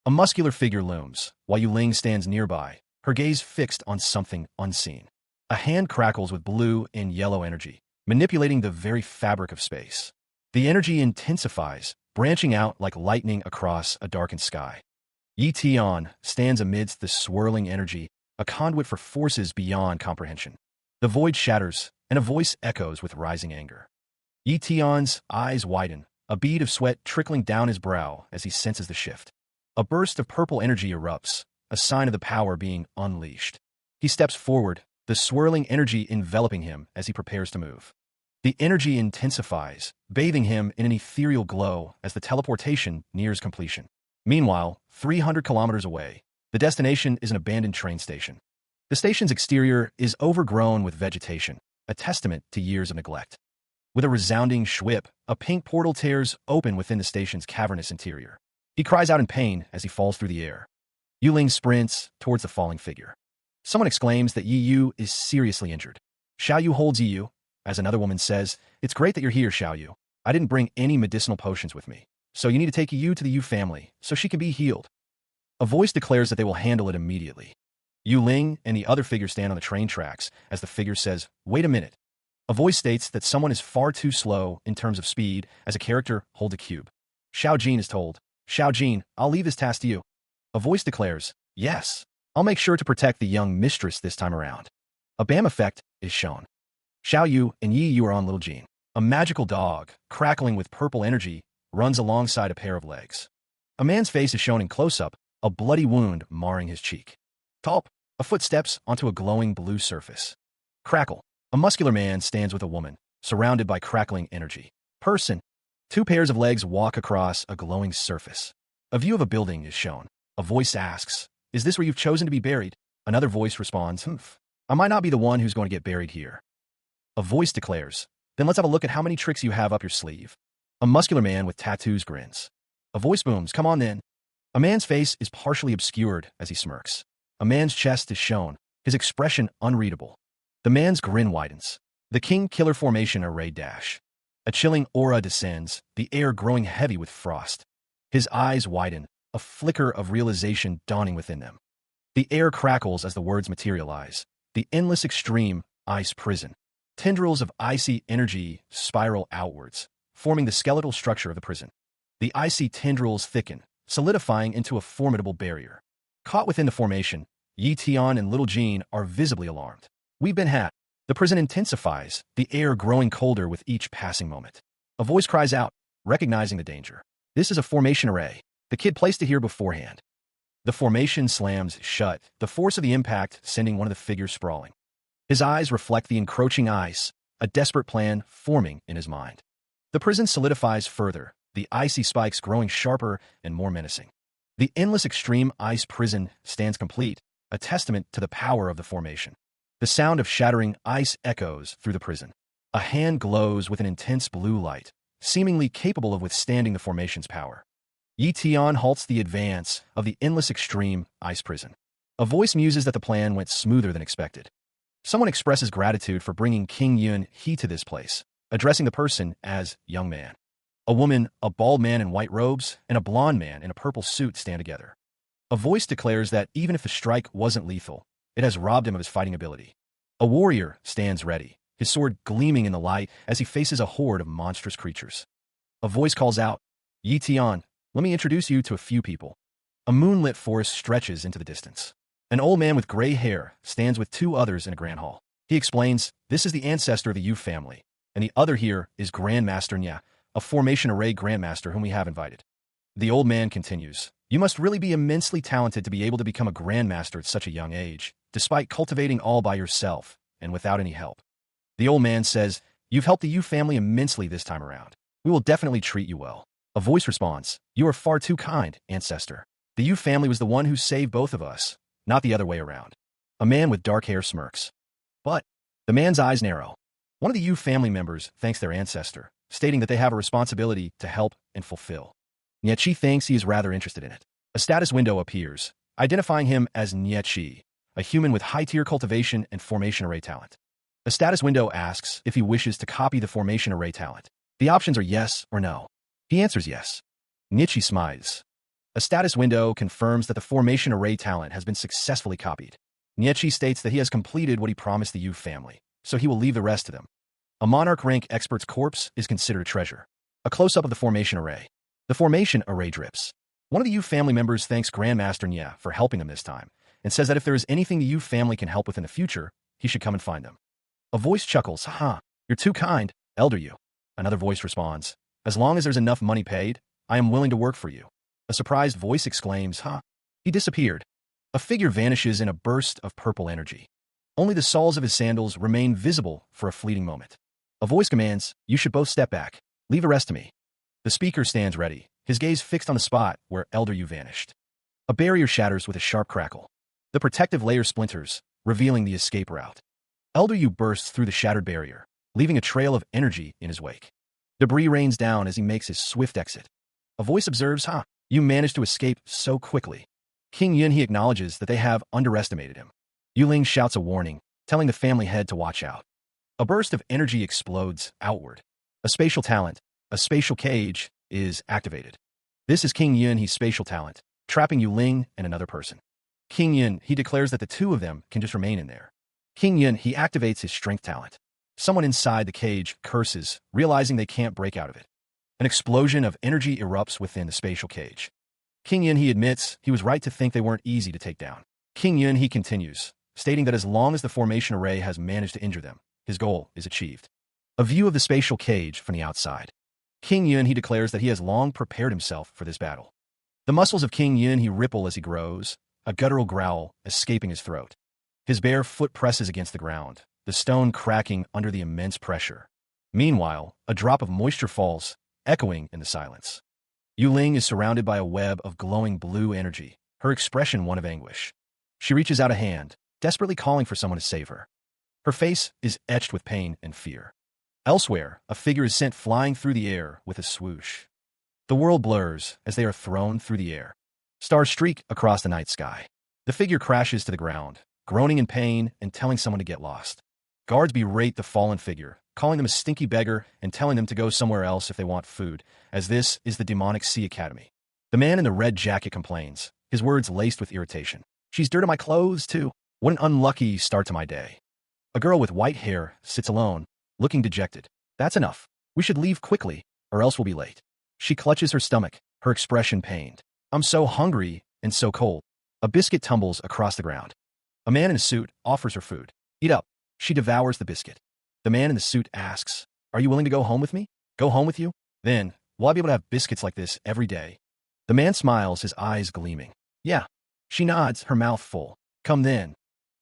A muscular figure looms, while Weakling stands nearby, her gaze fixed on something unseen. A hand crackles with blue and yellow energy, manipulating the very fabric of space. The energy intensifies, branching out like lightning across a darkened sky. Yi Tian stands amidst the swirling energy, a conduit for forces beyond comprehension. The void shatters, and a voice echoes with rising anger. Yi Tian's eyes widen, a bead of sweat trickling down his brow as he senses the shift. A burst of purple energy erupts, a sign of the power being unleashed. He steps forward, the swirling energy enveloping him as he prepares to move. The energy intensifies, bathing him in an ethereal glow as the teleportation nears completion. Meanwhile, 300 kilometers away, the destination is an abandoned train station. The station's exterior is overgrown with vegetation, a testament to years of neglect. With a resounding schwip, a pink portal tears open within the station's cavernous interior. He cries out in pain as he falls through the air. Weakling sprints towards the falling figure. Someone exclaims that Yi Yu is seriously injured. Xiao Yu holds Yi Yu, as another woman says, "It's great that you're here, Xiao Yu. I didn't bring any medicinal potions with me, so you need to take Yi Yu to the Yu family so she can be healed." A voice declares that they will handle it immediately. Weakling and the other figure stand on the train tracks as the figure says, "Wait a minute." A voice states that someone is far too slow in terms of speed as a character holds a cube. Xiao Jin is told, "Xiao Jin, I'll leave this task to you." A voice declares, "Yes, I'll make sure to protect the young mistress this time around." A BAM effect is shown. Xiao Yu and Yi Yu are on Little Jean. A magical dog, crackling with purple energy, runs alongside a pair of legs. A man's face is shown in close-up, a bloody wound marring his cheek. Tulp, a foot steps onto a glowing blue surface. Crackle, a muscular man stands with a woman, surrounded by crackling energy. Person, two pairs of legs walk across a glowing surface. A view of a building is shown. A voice asks, "Is this where you've chosen to be buried?" Another voice responds, "Humph, I might not be the one who's going to get buried here." A voice declares, "Then let's have a look at how many tricks you have up your sleeve." A muscular man with tattoos grins. A voice booms, "Come on then." A man's face is partially obscured as he smirks. A man's chest is shown, his expression unreadable. The man's grin widens. The King Killer formation array dash. A chilling aura descends, the air growing heavy with frost. His eyes widen, a flicker of realization dawning within them. The air crackles as the words materialize. The endless extreme, ice prison. Tendrils of icy energy spiral outwards, forming the skeletal structure of the prison. The icy tendrils thicken, solidifying into a formidable barrier. Caught within the formation, Yi Tian and Little Jean are visibly alarmed. "We've been had." The prison intensifies, the air growing colder with each passing moment. A voice cries out, recognizing the danger. "This is a formation array. The kid placed it here beforehand." The formation slams shut, the force of the impact sending one of the figures sprawling. His eyes reflect the encroaching ice, a desperate plan forming in his mind. The prison solidifies further, the icy spikes growing sharper and more menacing. The endless extreme ice prison stands complete, a testament to the power of the formation. The sound of shattering ice echoes through the prison. A hand glows with an intense blue light, seemingly capable of withstanding the formation's power. Yi Tian halts the advance of the endless extreme ice prison. A voice muses that the plan went smoother than expected. Someone expresses gratitude for bringing King Yun He to this place, addressing the person as young man. A woman, a bald man in white robes, and a blonde man in a purple suit stand together. A voice declares that even if the strike wasn't lethal, it has robbed him of his fighting ability. A warrior stands ready, his sword gleaming in the light as he faces a horde of monstrous creatures. A voice calls out, Yi Tian, let me introduce you to a few people. A moonlit forest stretches into the distance. An old man with gray hair stands with two others in a grand hall. He explains, this is the ancestor of the Yu family, and the other here is Grandmaster Nya, a formation array grandmaster whom we have invited. The old man continues, you must really be immensely talented to be able to become a grandmaster at such a young age, despite cultivating all by yourself and without any help. The old man says, you've helped the Yu family immensely this time around. We will definitely treat you well. A voice responds, you are far too kind, ancestor. The Yu family was the one who saved both of us, not the other way around. A man with dark hair smirks. But the man's eyes narrow. One of the Yu family members thanks their ancestor, stating that they have a responsibility to help and fulfill. Nietzsche thinks he is rather interested in it. A status window appears, identifying him as Nietzsche, a human with high-tier cultivation and formation array talent. The status window asks if he wishes to copy the formation array talent. The options are yes or no. He answers yes. Nietzsche smiles. A status window confirms that the formation array talent has been successfully copied. Nietzsche states that he has completed what he promised the Yu family, so he will leave the rest to them. A monarch rank expert's corpse is considered a treasure. A close-up of the formation array. The formation array drips. One of the Yu family members thanks Grandmaster Nya for helping them this time, and says that if there is anything the Yu family can help with in the future, he should come and find them. A voice chuckles, haha, you're too kind, Elder Yu. Another voice responds, as long as there's enough money paid, I am willing to work for you. A surprised voice exclaims, huh? He disappeared. A figure vanishes in a burst of purple energy. Only the soles of his sandals remain visible for a fleeting moment. A voice commands, you should both step back. Leave the rest to me. The speaker stands ready, his gaze fixed on the spot where Elder Yu vanished. A barrier shatters with a sharp crackle. The protective layer splinters, revealing the escape route. Elder Yu bursts through the shattered barrier, leaving a trail of energy in his wake. Debris rains down as he makes his swift exit. A voice observes, you managed to escape so quickly. King Yun He acknowledges that they have underestimated him. Yuling shouts a warning, telling the family head to watch out. A burst of energy explodes outward. A spatial talent, a spatial cage, is activated. This is King Yun He's spatial talent, trapping Yuling and another person. King Yun He declares that the two of them can just remain in there. King Yun He activates his strength talent. Someone inside the cage curses, realizing they can't break out of it. An explosion of energy erupts within the spatial cage. King Yun He admits he was right to think they weren't easy to take down. King Yun He continues, stating that as long as the formation array has managed to injure them, his goal is achieved. A view of the spatial cage from the outside. King Yun He declares that he has long prepared himself for this battle. The muscles of King Yun He ripple as he grows, a guttural growl escaping his throat. His bare foot presses against the ground, the stone cracking under the immense pressure. Meanwhile, a drop of moisture falls, echoing in the silence. Yuling is surrounded by a web of glowing blue energy, her expression one of anguish. She reaches out a hand, desperately calling for someone to save her. Her face is etched with pain and fear. Elsewhere, a figure is sent flying through the air with a swoosh. The world blurs as they are thrown through the air. Stars streak across the night sky. The figure crashes to the ground, groaning in pain and telling someone to get lost. Guards berate the fallen figure, calling them a stinky beggar and telling them to go somewhere else if they want food, as this is the demonic Sea Academy. The man in the red jacket complains, his words laced with irritation. She's dirt on my clothes, too. What an unlucky start to my day. A girl with white hair sits alone, looking dejected. That's enough. We should leave quickly, or else we'll be late. She clutches her stomach, her expression pained. I'm so hungry and so cold. A biscuit tumbles across the ground. A man in a suit offers her food. Eat up. She devours the biscuit. The man in the suit asks, are you willing to go home with me? Go home with you? Then, will I be able to have biscuits like this every day? The man smiles, his eyes gleaming. Yeah. She nods, her mouth full. Come then.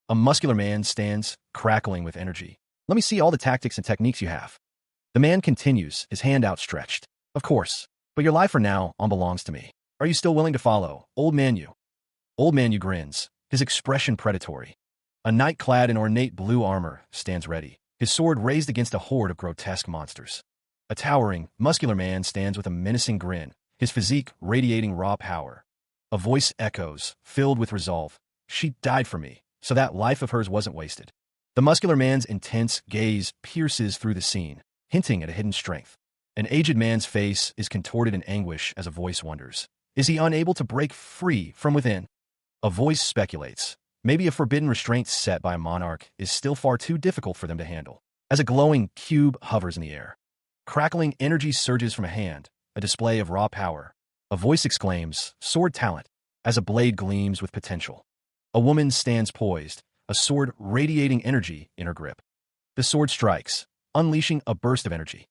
A muscular man stands, crackling with energy. Let me see all the tactics and techniques you have. The man continues, his hand outstretched. Of course, but your life for now on belongs to me. Are you still willing to follow, old Manu? Old Manu grins, his expression predatory. A knight clad in ornate blue armor stands ready, his sword raised against a horde of grotesque monsters. A towering, muscular man stands with a menacing grin, his physique radiating raw power. A voice echoes, filled with resolve. She died for me, so that life of hers wasn't wasted. The muscular man's intense gaze pierces through the scene, hinting at a hidden strength. An aged man's face is contorted in anguish as a voice wonders. Is he unable to break free from within? A voice speculates. Maybe a forbidden restraint set by a monarch is still far too difficult for them to handle. As a glowing cube hovers in the air, crackling energy surges from a hand, a display of raw power. A voice exclaims, sword talent, as a blade gleams with potential. A woman stands poised, a sword radiating energy in her grip. The sword strikes, unleashing a burst of energy.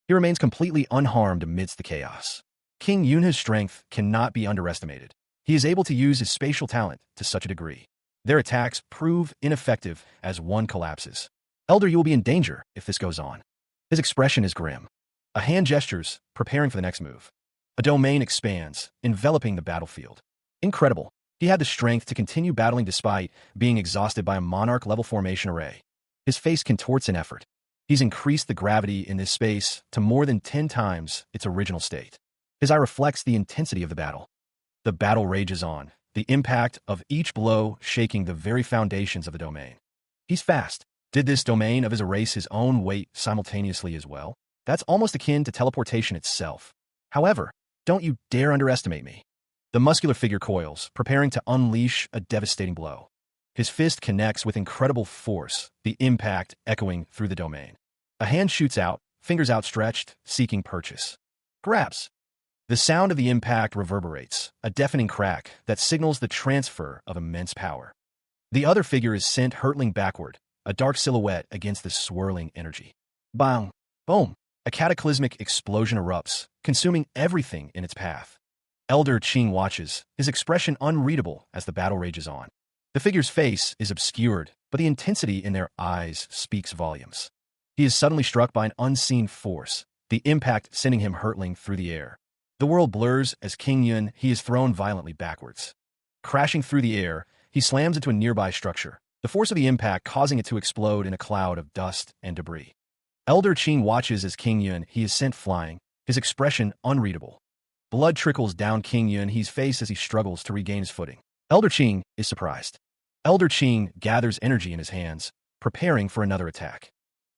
He remains completely unharmed amidst the chaos. King Yunha's strength cannot be underestimated. He is able to use his spatial talent to such a degree. Their attacks prove ineffective as one collapses. Elder, you will be in danger if this goes on. His expression is grim. A hand gestures, preparing for the next move. A domain expands, enveloping the battlefield. Incredible. He had the strength to continue battling despite being exhausted by a monarch-level formation array. His face contorts in effort. He's increased the gravity in this space to more than 10 times its original state. His eye reflects the intensity of the battle. The battle rages on, the impact of each blow shaking the very foundations of the domain. He's fast. Did this domain of his erase his own weight simultaneously as well? That's almost akin to teleportation itself. However, don't you dare underestimate me. The muscular figure coils, preparing to unleash a devastating blow. His fist connects with incredible force, the impact echoing through the domain. A hand shoots out, fingers outstretched, seeking purchase. Grabs. The sound of the impact reverberates, a deafening crack that signals the transfer of immense power. The other figure is sent hurtling backward, a dark silhouette against the swirling energy. Bang! Boom! A cataclysmic explosion erupts, consuming everything in its path. Elder Qing watches, his expression unreadable as the battle rages on. The figure's face is obscured, but the intensity in their eyes speaks volumes. He is suddenly struck by an unseen force, the impact sending him hurtling through the air. The world blurs as King Yun he is thrown violently backwards. Crashing through the air, he slams into a nearby structure, the force of the impact causing it to explode in a cloud of dust and debris. Elder Qing watches as King Yun he is sent flying, his expression unreadable. Blood trickles down King Yun he's face as he struggles to regain his footing. Elder Qing is surprised. Elder Qing gathers energy in his hands, preparing for another attack.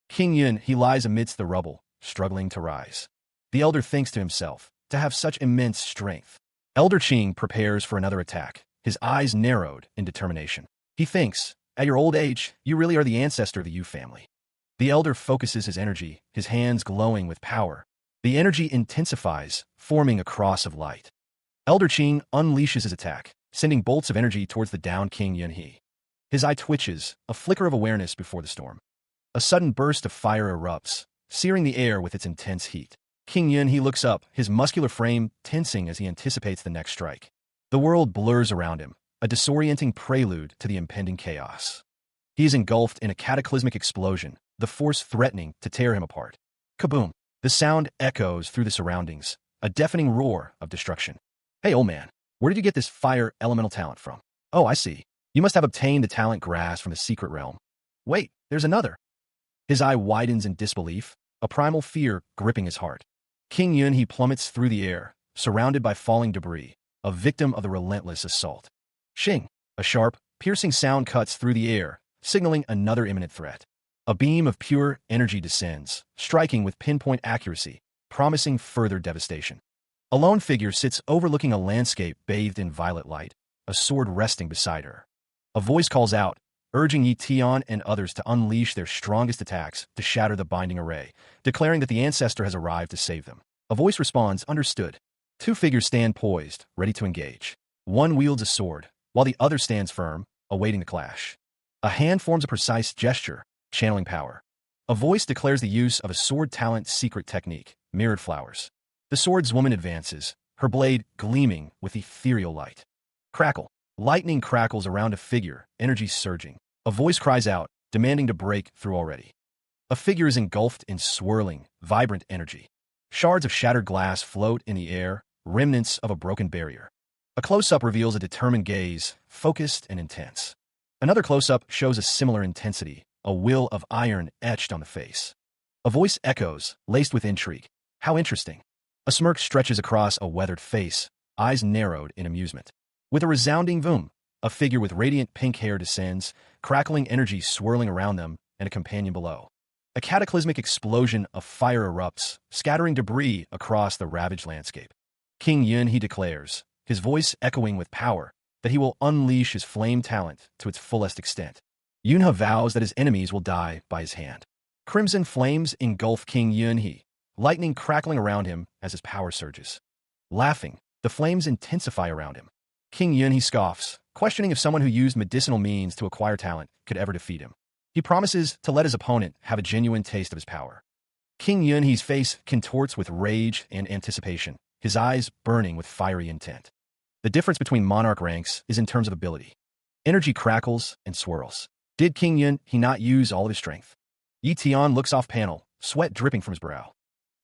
King Yun he lies amidst the rubble, struggling to rise. The elder thinks to himself, to have such immense strength. Elder Qing prepares for another attack, his eyes narrowed in determination. He thinks, at your old age, you really are the ancestor of the Yu family. The elder focuses his energy, his hands glowing with power. The energy intensifies, forming a cross of light. Elder Qing unleashes his attack, sending bolts of energy towards the downed King Yunhe. His eye twitches, a flicker of awareness before the storm. A sudden burst of fire erupts, searing the air with its intense heat. King Yun he looks up, his muscular frame tensing as he anticipates the next strike. The world blurs around him, a disorienting prelude to the impending chaos. He is engulfed in a cataclysmic explosion, the force threatening to tear him apart. Kaboom! The sound echoes through the surroundings, a deafening roar of destruction. Hey, old man, where did you get this fire elemental talent from? Oh, I see. You must have obtained the talent grass from the secret realm. Wait, there's another. His eye widens in disbelief, a primal fear gripping his heart. King Yun he plummets through the air, surrounded by falling debris, a victim of the relentless assault. Shing! A sharp, piercing sound cuts through the air, signaling another imminent threat. A beam of pure energy descends, striking with pinpoint accuracy, promising further devastation. A lone figure sits overlooking a landscape bathed in violet light, a sword resting beside her. A voice calls out, urging Yi Tian and others to unleash their strongest attacks to shatter the binding array, declaring that the ancestor has arrived to save them. A voice responds, understood. Two figures stand poised, ready to engage. One wields a sword, while the other stands firm, awaiting the clash. A hand forms a precise gesture, channeling power. A voice declares the use of a sword talent secret technique, mirrored flowers. The swordswoman advances, her blade gleaming with ethereal light. Crackle. Lightning crackles around a figure, energy surging. A voice cries out, demanding to break through already. A figure is engulfed in swirling, vibrant energy. Shards of shattered glass float in the air, remnants of a broken barrier. A close-up reveals a determined gaze, focused and intense. Another close-up shows a similar intensity, a will of iron etched on the face. A voice echoes, laced with intrigue. How interesting. A smirk stretches across a weathered face, eyes narrowed in amusement. With a resounding boom, a figure with radiant pink hair descends, crackling energy swirling around them and a companion below. A cataclysmic explosion of fire erupts, scattering debris across the ravaged landscape. King Yun, he declares, his voice echoing with power, that he will unleash his flame talent to its fullest extent. Yunha vows that his enemies will die by his hand. Crimson flames engulf King Yunhe, lightning crackling around him as his power surges. Laughing, the flames intensify around him. King Yunhe scoffs, questioning if someone who used medicinal means to acquire talent could ever defeat him. He promises to let his opponent have a genuine taste of his power. King Yunhe's face contorts with rage and anticipation, his eyes burning with fiery intent. The difference between monarch ranks is in terms of ability. Energy crackles and swirls. Did King Yunhe not use all of his strength? Yi Tian looks off panel, sweat dripping from his brow.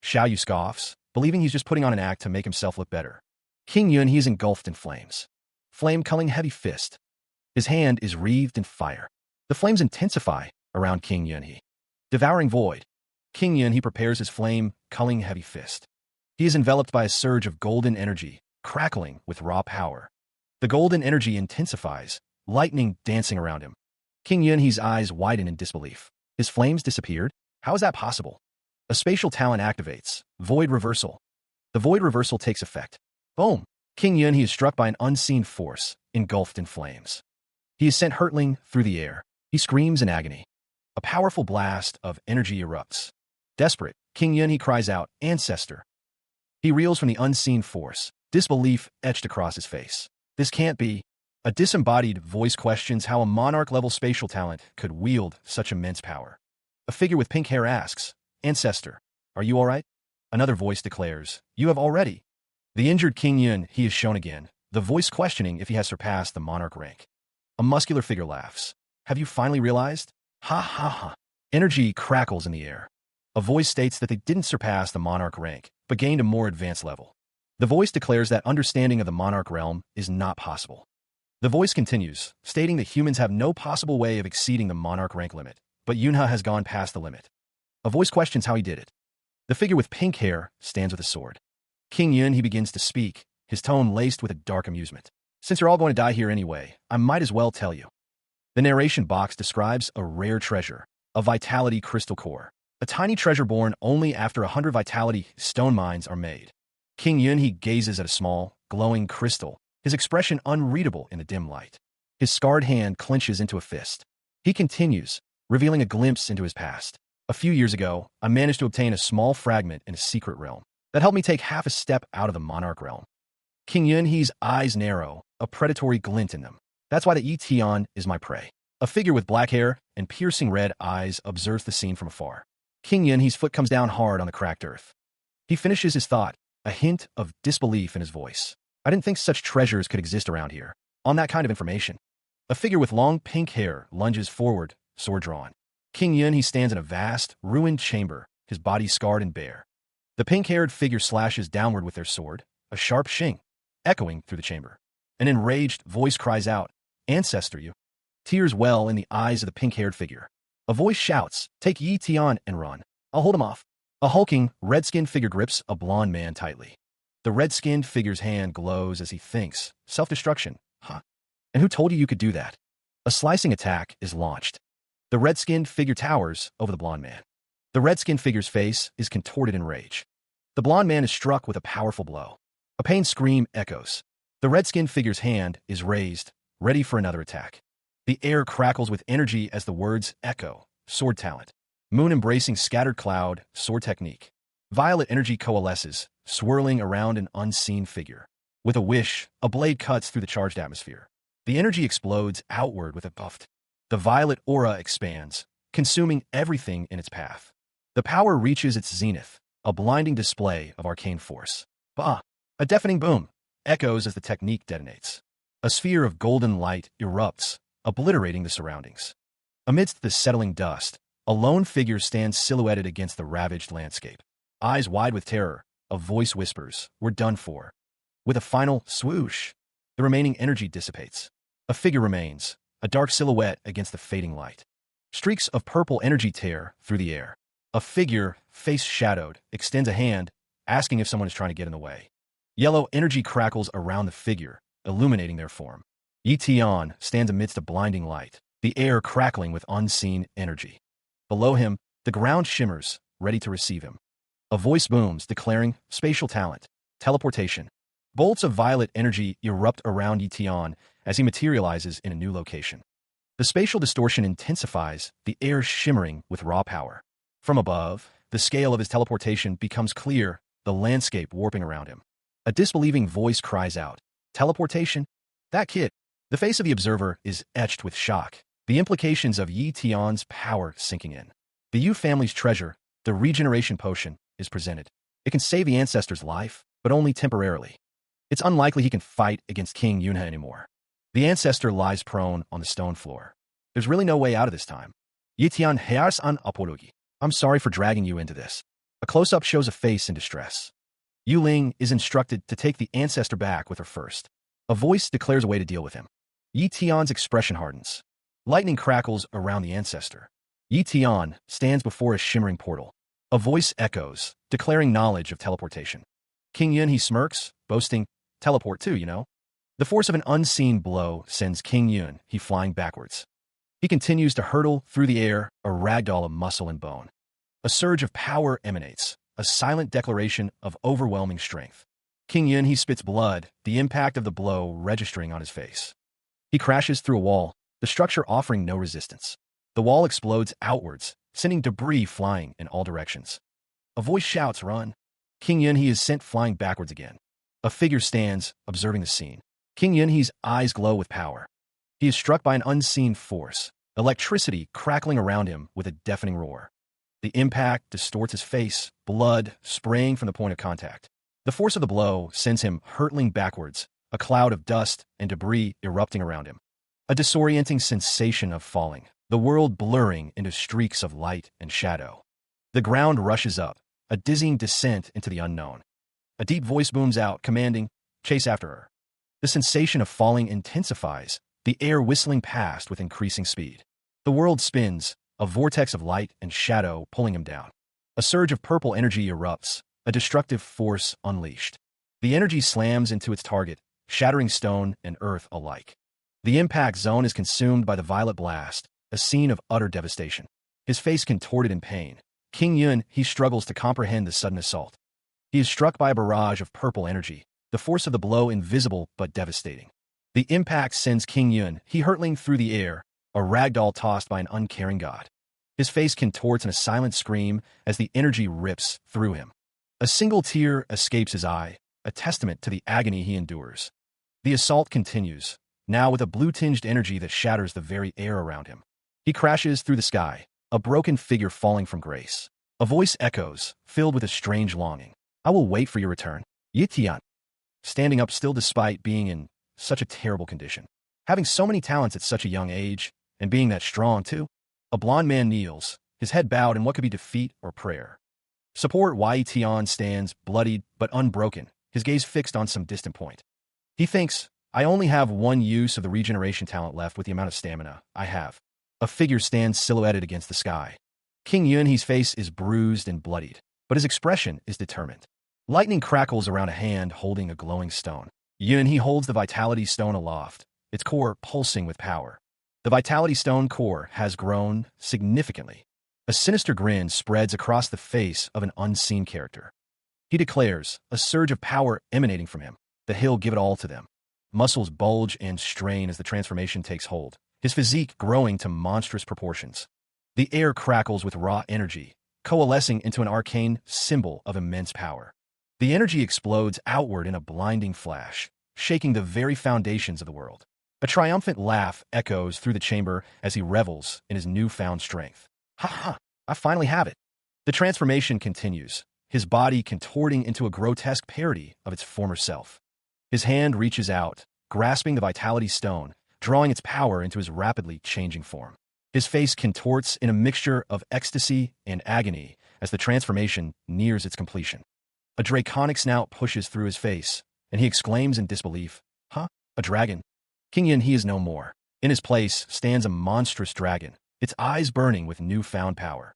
Xiao Yu scoffs, believing he's just putting on an act to make himself look better. King Yunhe is engulfed in flames. Flame culling heavy fist. His hand is wreathed in fire. The flames intensify around King Yunhe. Devouring void. King Yunhe prepares his flame culling heavy fist. He is enveloped by a surge of golden energy, crackling with raw power. The golden energy intensifies, lightning dancing around him. King Yunhe's eyes widen in disbelief. His flames disappeared? How is that possible? A spatial talent activates. Void reversal. The void reversal takes effect. Boom! King Yunhe is struck by an unseen force, engulfed in flames. He is sent hurtling through the air. He screams in agony. A powerful blast of energy erupts. Desperate, King Yunhe cries out, "Ancestor!" He reels from the unseen force, disbelief etched across his face. This can't be. A disembodied voice questions how a monarch-level spatial talent could wield such immense power. A figure with pink hair asks, "Ancestor, are you all right?" Another voice declares, "You have already." The injured King Yunhe is shown again, the voice questioning if he has surpassed the monarch rank. A muscular figure laughs. "Have you finally realized?" Ha ha ha. Energy crackles in the air. A voice states that they didn't surpass the monarch rank, but gained a more advanced level. The voice declares that understanding of the monarch realm is not possible. The voice continues, stating that humans have no possible way of exceeding the monarch rank limit, but Yunha has gone past the limit. A voice questions how he did it. The figure with pink hair stands with a sword. King Yunhe begins to speak, his tone laced with a dark amusement. "Since you're all going to die here anyway, I might as well tell you." The narration box describes a rare treasure, a vitality crystal core. A tiny treasure born only after 100 vitality stone mines are made. King Yunhe gazes at a small, glowing crystal, his expression unreadable in the dim light. His scarred hand clenches into a fist. He continues, revealing a glimpse into his past. "A few years ago, I managed to obtain a small fragment in a secret realm that helped me take half a step out of the monarch realm." King Yunhe's eyes narrow, a predatory glint in them. "That's why the Yi Tian is my prey." A figure with black hair and piercing red eyes observes the scene from afar. King Yunhe's foot comes down hard on the cracked earth. He finishes his thought, a hint of disbelief in his voice. "I didn't think such treasures could exist around here. On that kind of information." A figure with long pink hair lunges forward, sword drawn. King Yunhe stands in a vast, ruined chamber, his body scarred and bare. The pink-haired figure slashes downward with their sword, a sharp shing, echoing through the chamber. An enraged voice cries out, "Ancestor, you!" Tears well in the eyes of the pink-haired figure. A voice shouts, "Take Yi Tian and run. I'll hold him off." A hulking, red-skinned figure grips a blond man tightly. The red-skinned figure's hand glows as he thinks, "Self-destruction, huh? And who told you could do that?" A slicing attack is launched. The red-skinned figure towers over the blond man. The red-skinned figure's face is contorted in rage. The blond man is struck with a powerful blow. A pained scream echoes. The red-skinned figure's hand is raised, ready for another attack. The air crackles with energy as the words echo, "Sword talent." Moon embracing scattered cloud, sword technique. Violet energy coalesces, swirling around an unseen figure. With a wish, a blade cuts through the charged atmosphere. The energy explodes outward with a puff. The violet aura expands, consuming everything in its path. The power reaches its zenith, a blinding display of arcane force. Bah! A deafening boom echoes as the technique detonates. A sphere of golden light erupts, obliterating the surroundings. Amidst the settling dust, A lone figure stands silhouetted against the ravaged landscape. Eyes wide with terror, a voice whispers, "We're done for." With a final swoosh, the remaining energy dissipates. A figure remains, a dark silhouette against the fading light. Streaks of purple energy tear through the air. A figure, face shadowed, extends a hand, asking if someone is trying to get in the way. Yellow energy crackles around the figure, illuminating their form. Yi Tian stands amidst a blinding light, the air crackling with unseen energy. Below him, the ground shimmers, ready to receive him. A voice booms, declaring spatial talent, teleportation. Bolts of violet energy erupt around Yi Tian as he materializes in a new location. The spatial distortion intensifies, the air shimmering with raw power. From above, the scale of his teleportation becomes clear, the landscape warping around him. A disbelieving voice cries out, "Teleportation? That kid!" The face of the observer is etched with shock, the implications of Yi Tian's power sinking in. The Yu family's treasure, the regeneration potion, is presented. It can save the ancestor's life, but only temporarily. It's unlikely he can fight against King Yunhe anymore. The ancestor lies prone on the stone floor. There's really no way out of this time. Yi Tian hears an apology. "I'm sorry for dragging you into this." A close-up shows a face in distress. Yu Ling is instructed to take the ancestor back with her first. A voice declares a way to deal with him. Yi Tian's expression hardens. Lightning crackles around the ancestor. Yi Tian stands before a shimmering portal. A voice echoes, declaring knowledge of teleportation. King Yunhe smirks, boasting, "Teleport too, you know?" The force of an unseen blow sends King Yunhe flying backwards. He continues to hurtle through the air, a ragdoll of muscle and bone. A surge of power emanates, a silent declaration of overwhelming strength. King Yunhe spits blood, the impact of the blow registering on his face. He crashes through a wall, the structure offering no resistance. The wall explodes outwards, sending debris flying in all directions. A voice shouts, "Run!" King Yunhe is sent flying backwards again. A figure stands, observing the scene. King Yunhe's eyes glow with power. He is struck by an unseen force, electricity crackling around him with a deafening roar. The impact distorts his face, blood spraying from the point of contact. The force of the blow sends him hurtling backwards, a cloud of dust and debris erupting around him. A disorienting sensation of falling, the world blurring into streaks of light and shadow. The ground rushes up, a dizzying descent into the unknown. A deep voice booms out, commanding, "Chase after her." The sensation of falling intensifies, the air whistling past with increasing speed. The world spins, a vortex of light and shadow pulling him down. A surge of purple energy erupts, a destructive force unleashed. The energy slams into its target, shattering stone and earth alike. The impact zone is consumed by the violet blast, a scene of utter devastation. His face contorted in pain. King Yunhe struggles to comprehend the sudden assault. He is struck by a barrage of purple energy, the force of the blow invisible but devastating. The impact sends King Yunhe hurtling through the air, a ragdoll tossed by an uncaring god. His face contorts in a silent scream as the energy rips through him. A single tear escapes his eye, a testament to the agony he endures. The assault continues, now with a blue-tinged energy that shatters the very air around him. He crashes through the sky, a broken figure falling from grace. A voice echoes, filled with a strange longing. "I will wait for your return." Yi Tian, standing up still despite being in such a terrible condition. Having so many talents at such a young age, and being that strong too. A blond man kneels, his head bowed in what could be defeat or prayer. Support Yi Tian stands, bloodied but unbroken, his gaze fixed on some distant point. He thinks, "I only have one use of the regeneration talent left with the amount of stamina I have." A figure stands silhouetted against the sky. King Yunhe's face is bruised and bloodied, but his expression is determined. Lightning crackles around a hand holding a glowing stone. Yunhe holds the Vitality Stone aloft, its core pulsing with power. The Vitality Stone core has grown significantly. A sinister grin spreads across the face of an unseen character. He declares, a surge of power emanating from him, that he'll give it all to them. Muscles bulge and strain as the transformation takes hold, his physique growing to monstrous proportions. The air crackles with raw energy, coalescing into an arcane symbol of immense power. The energy explodes outward in a blinding flash, shaking the very foundations of the world. A triumphant laugh echoes through the chamber as he revels in his newfound strength. "Ha ha, I finally have it." The transformation continues, his body contorting into a grotesque parody of its former self. His hand reaches out, grasping the Vitality Stone, drawing its power into his rapidly changing form. His face contorts in a mixture of ecstasy and agony as the transformation nears its completion. A draconic snout pushes through his face, and he exclaims in disbelief, "Huh? A dragon?" King Yin, he is no more. In his place stands a monstrous dragon, its eyes burning with newfound power.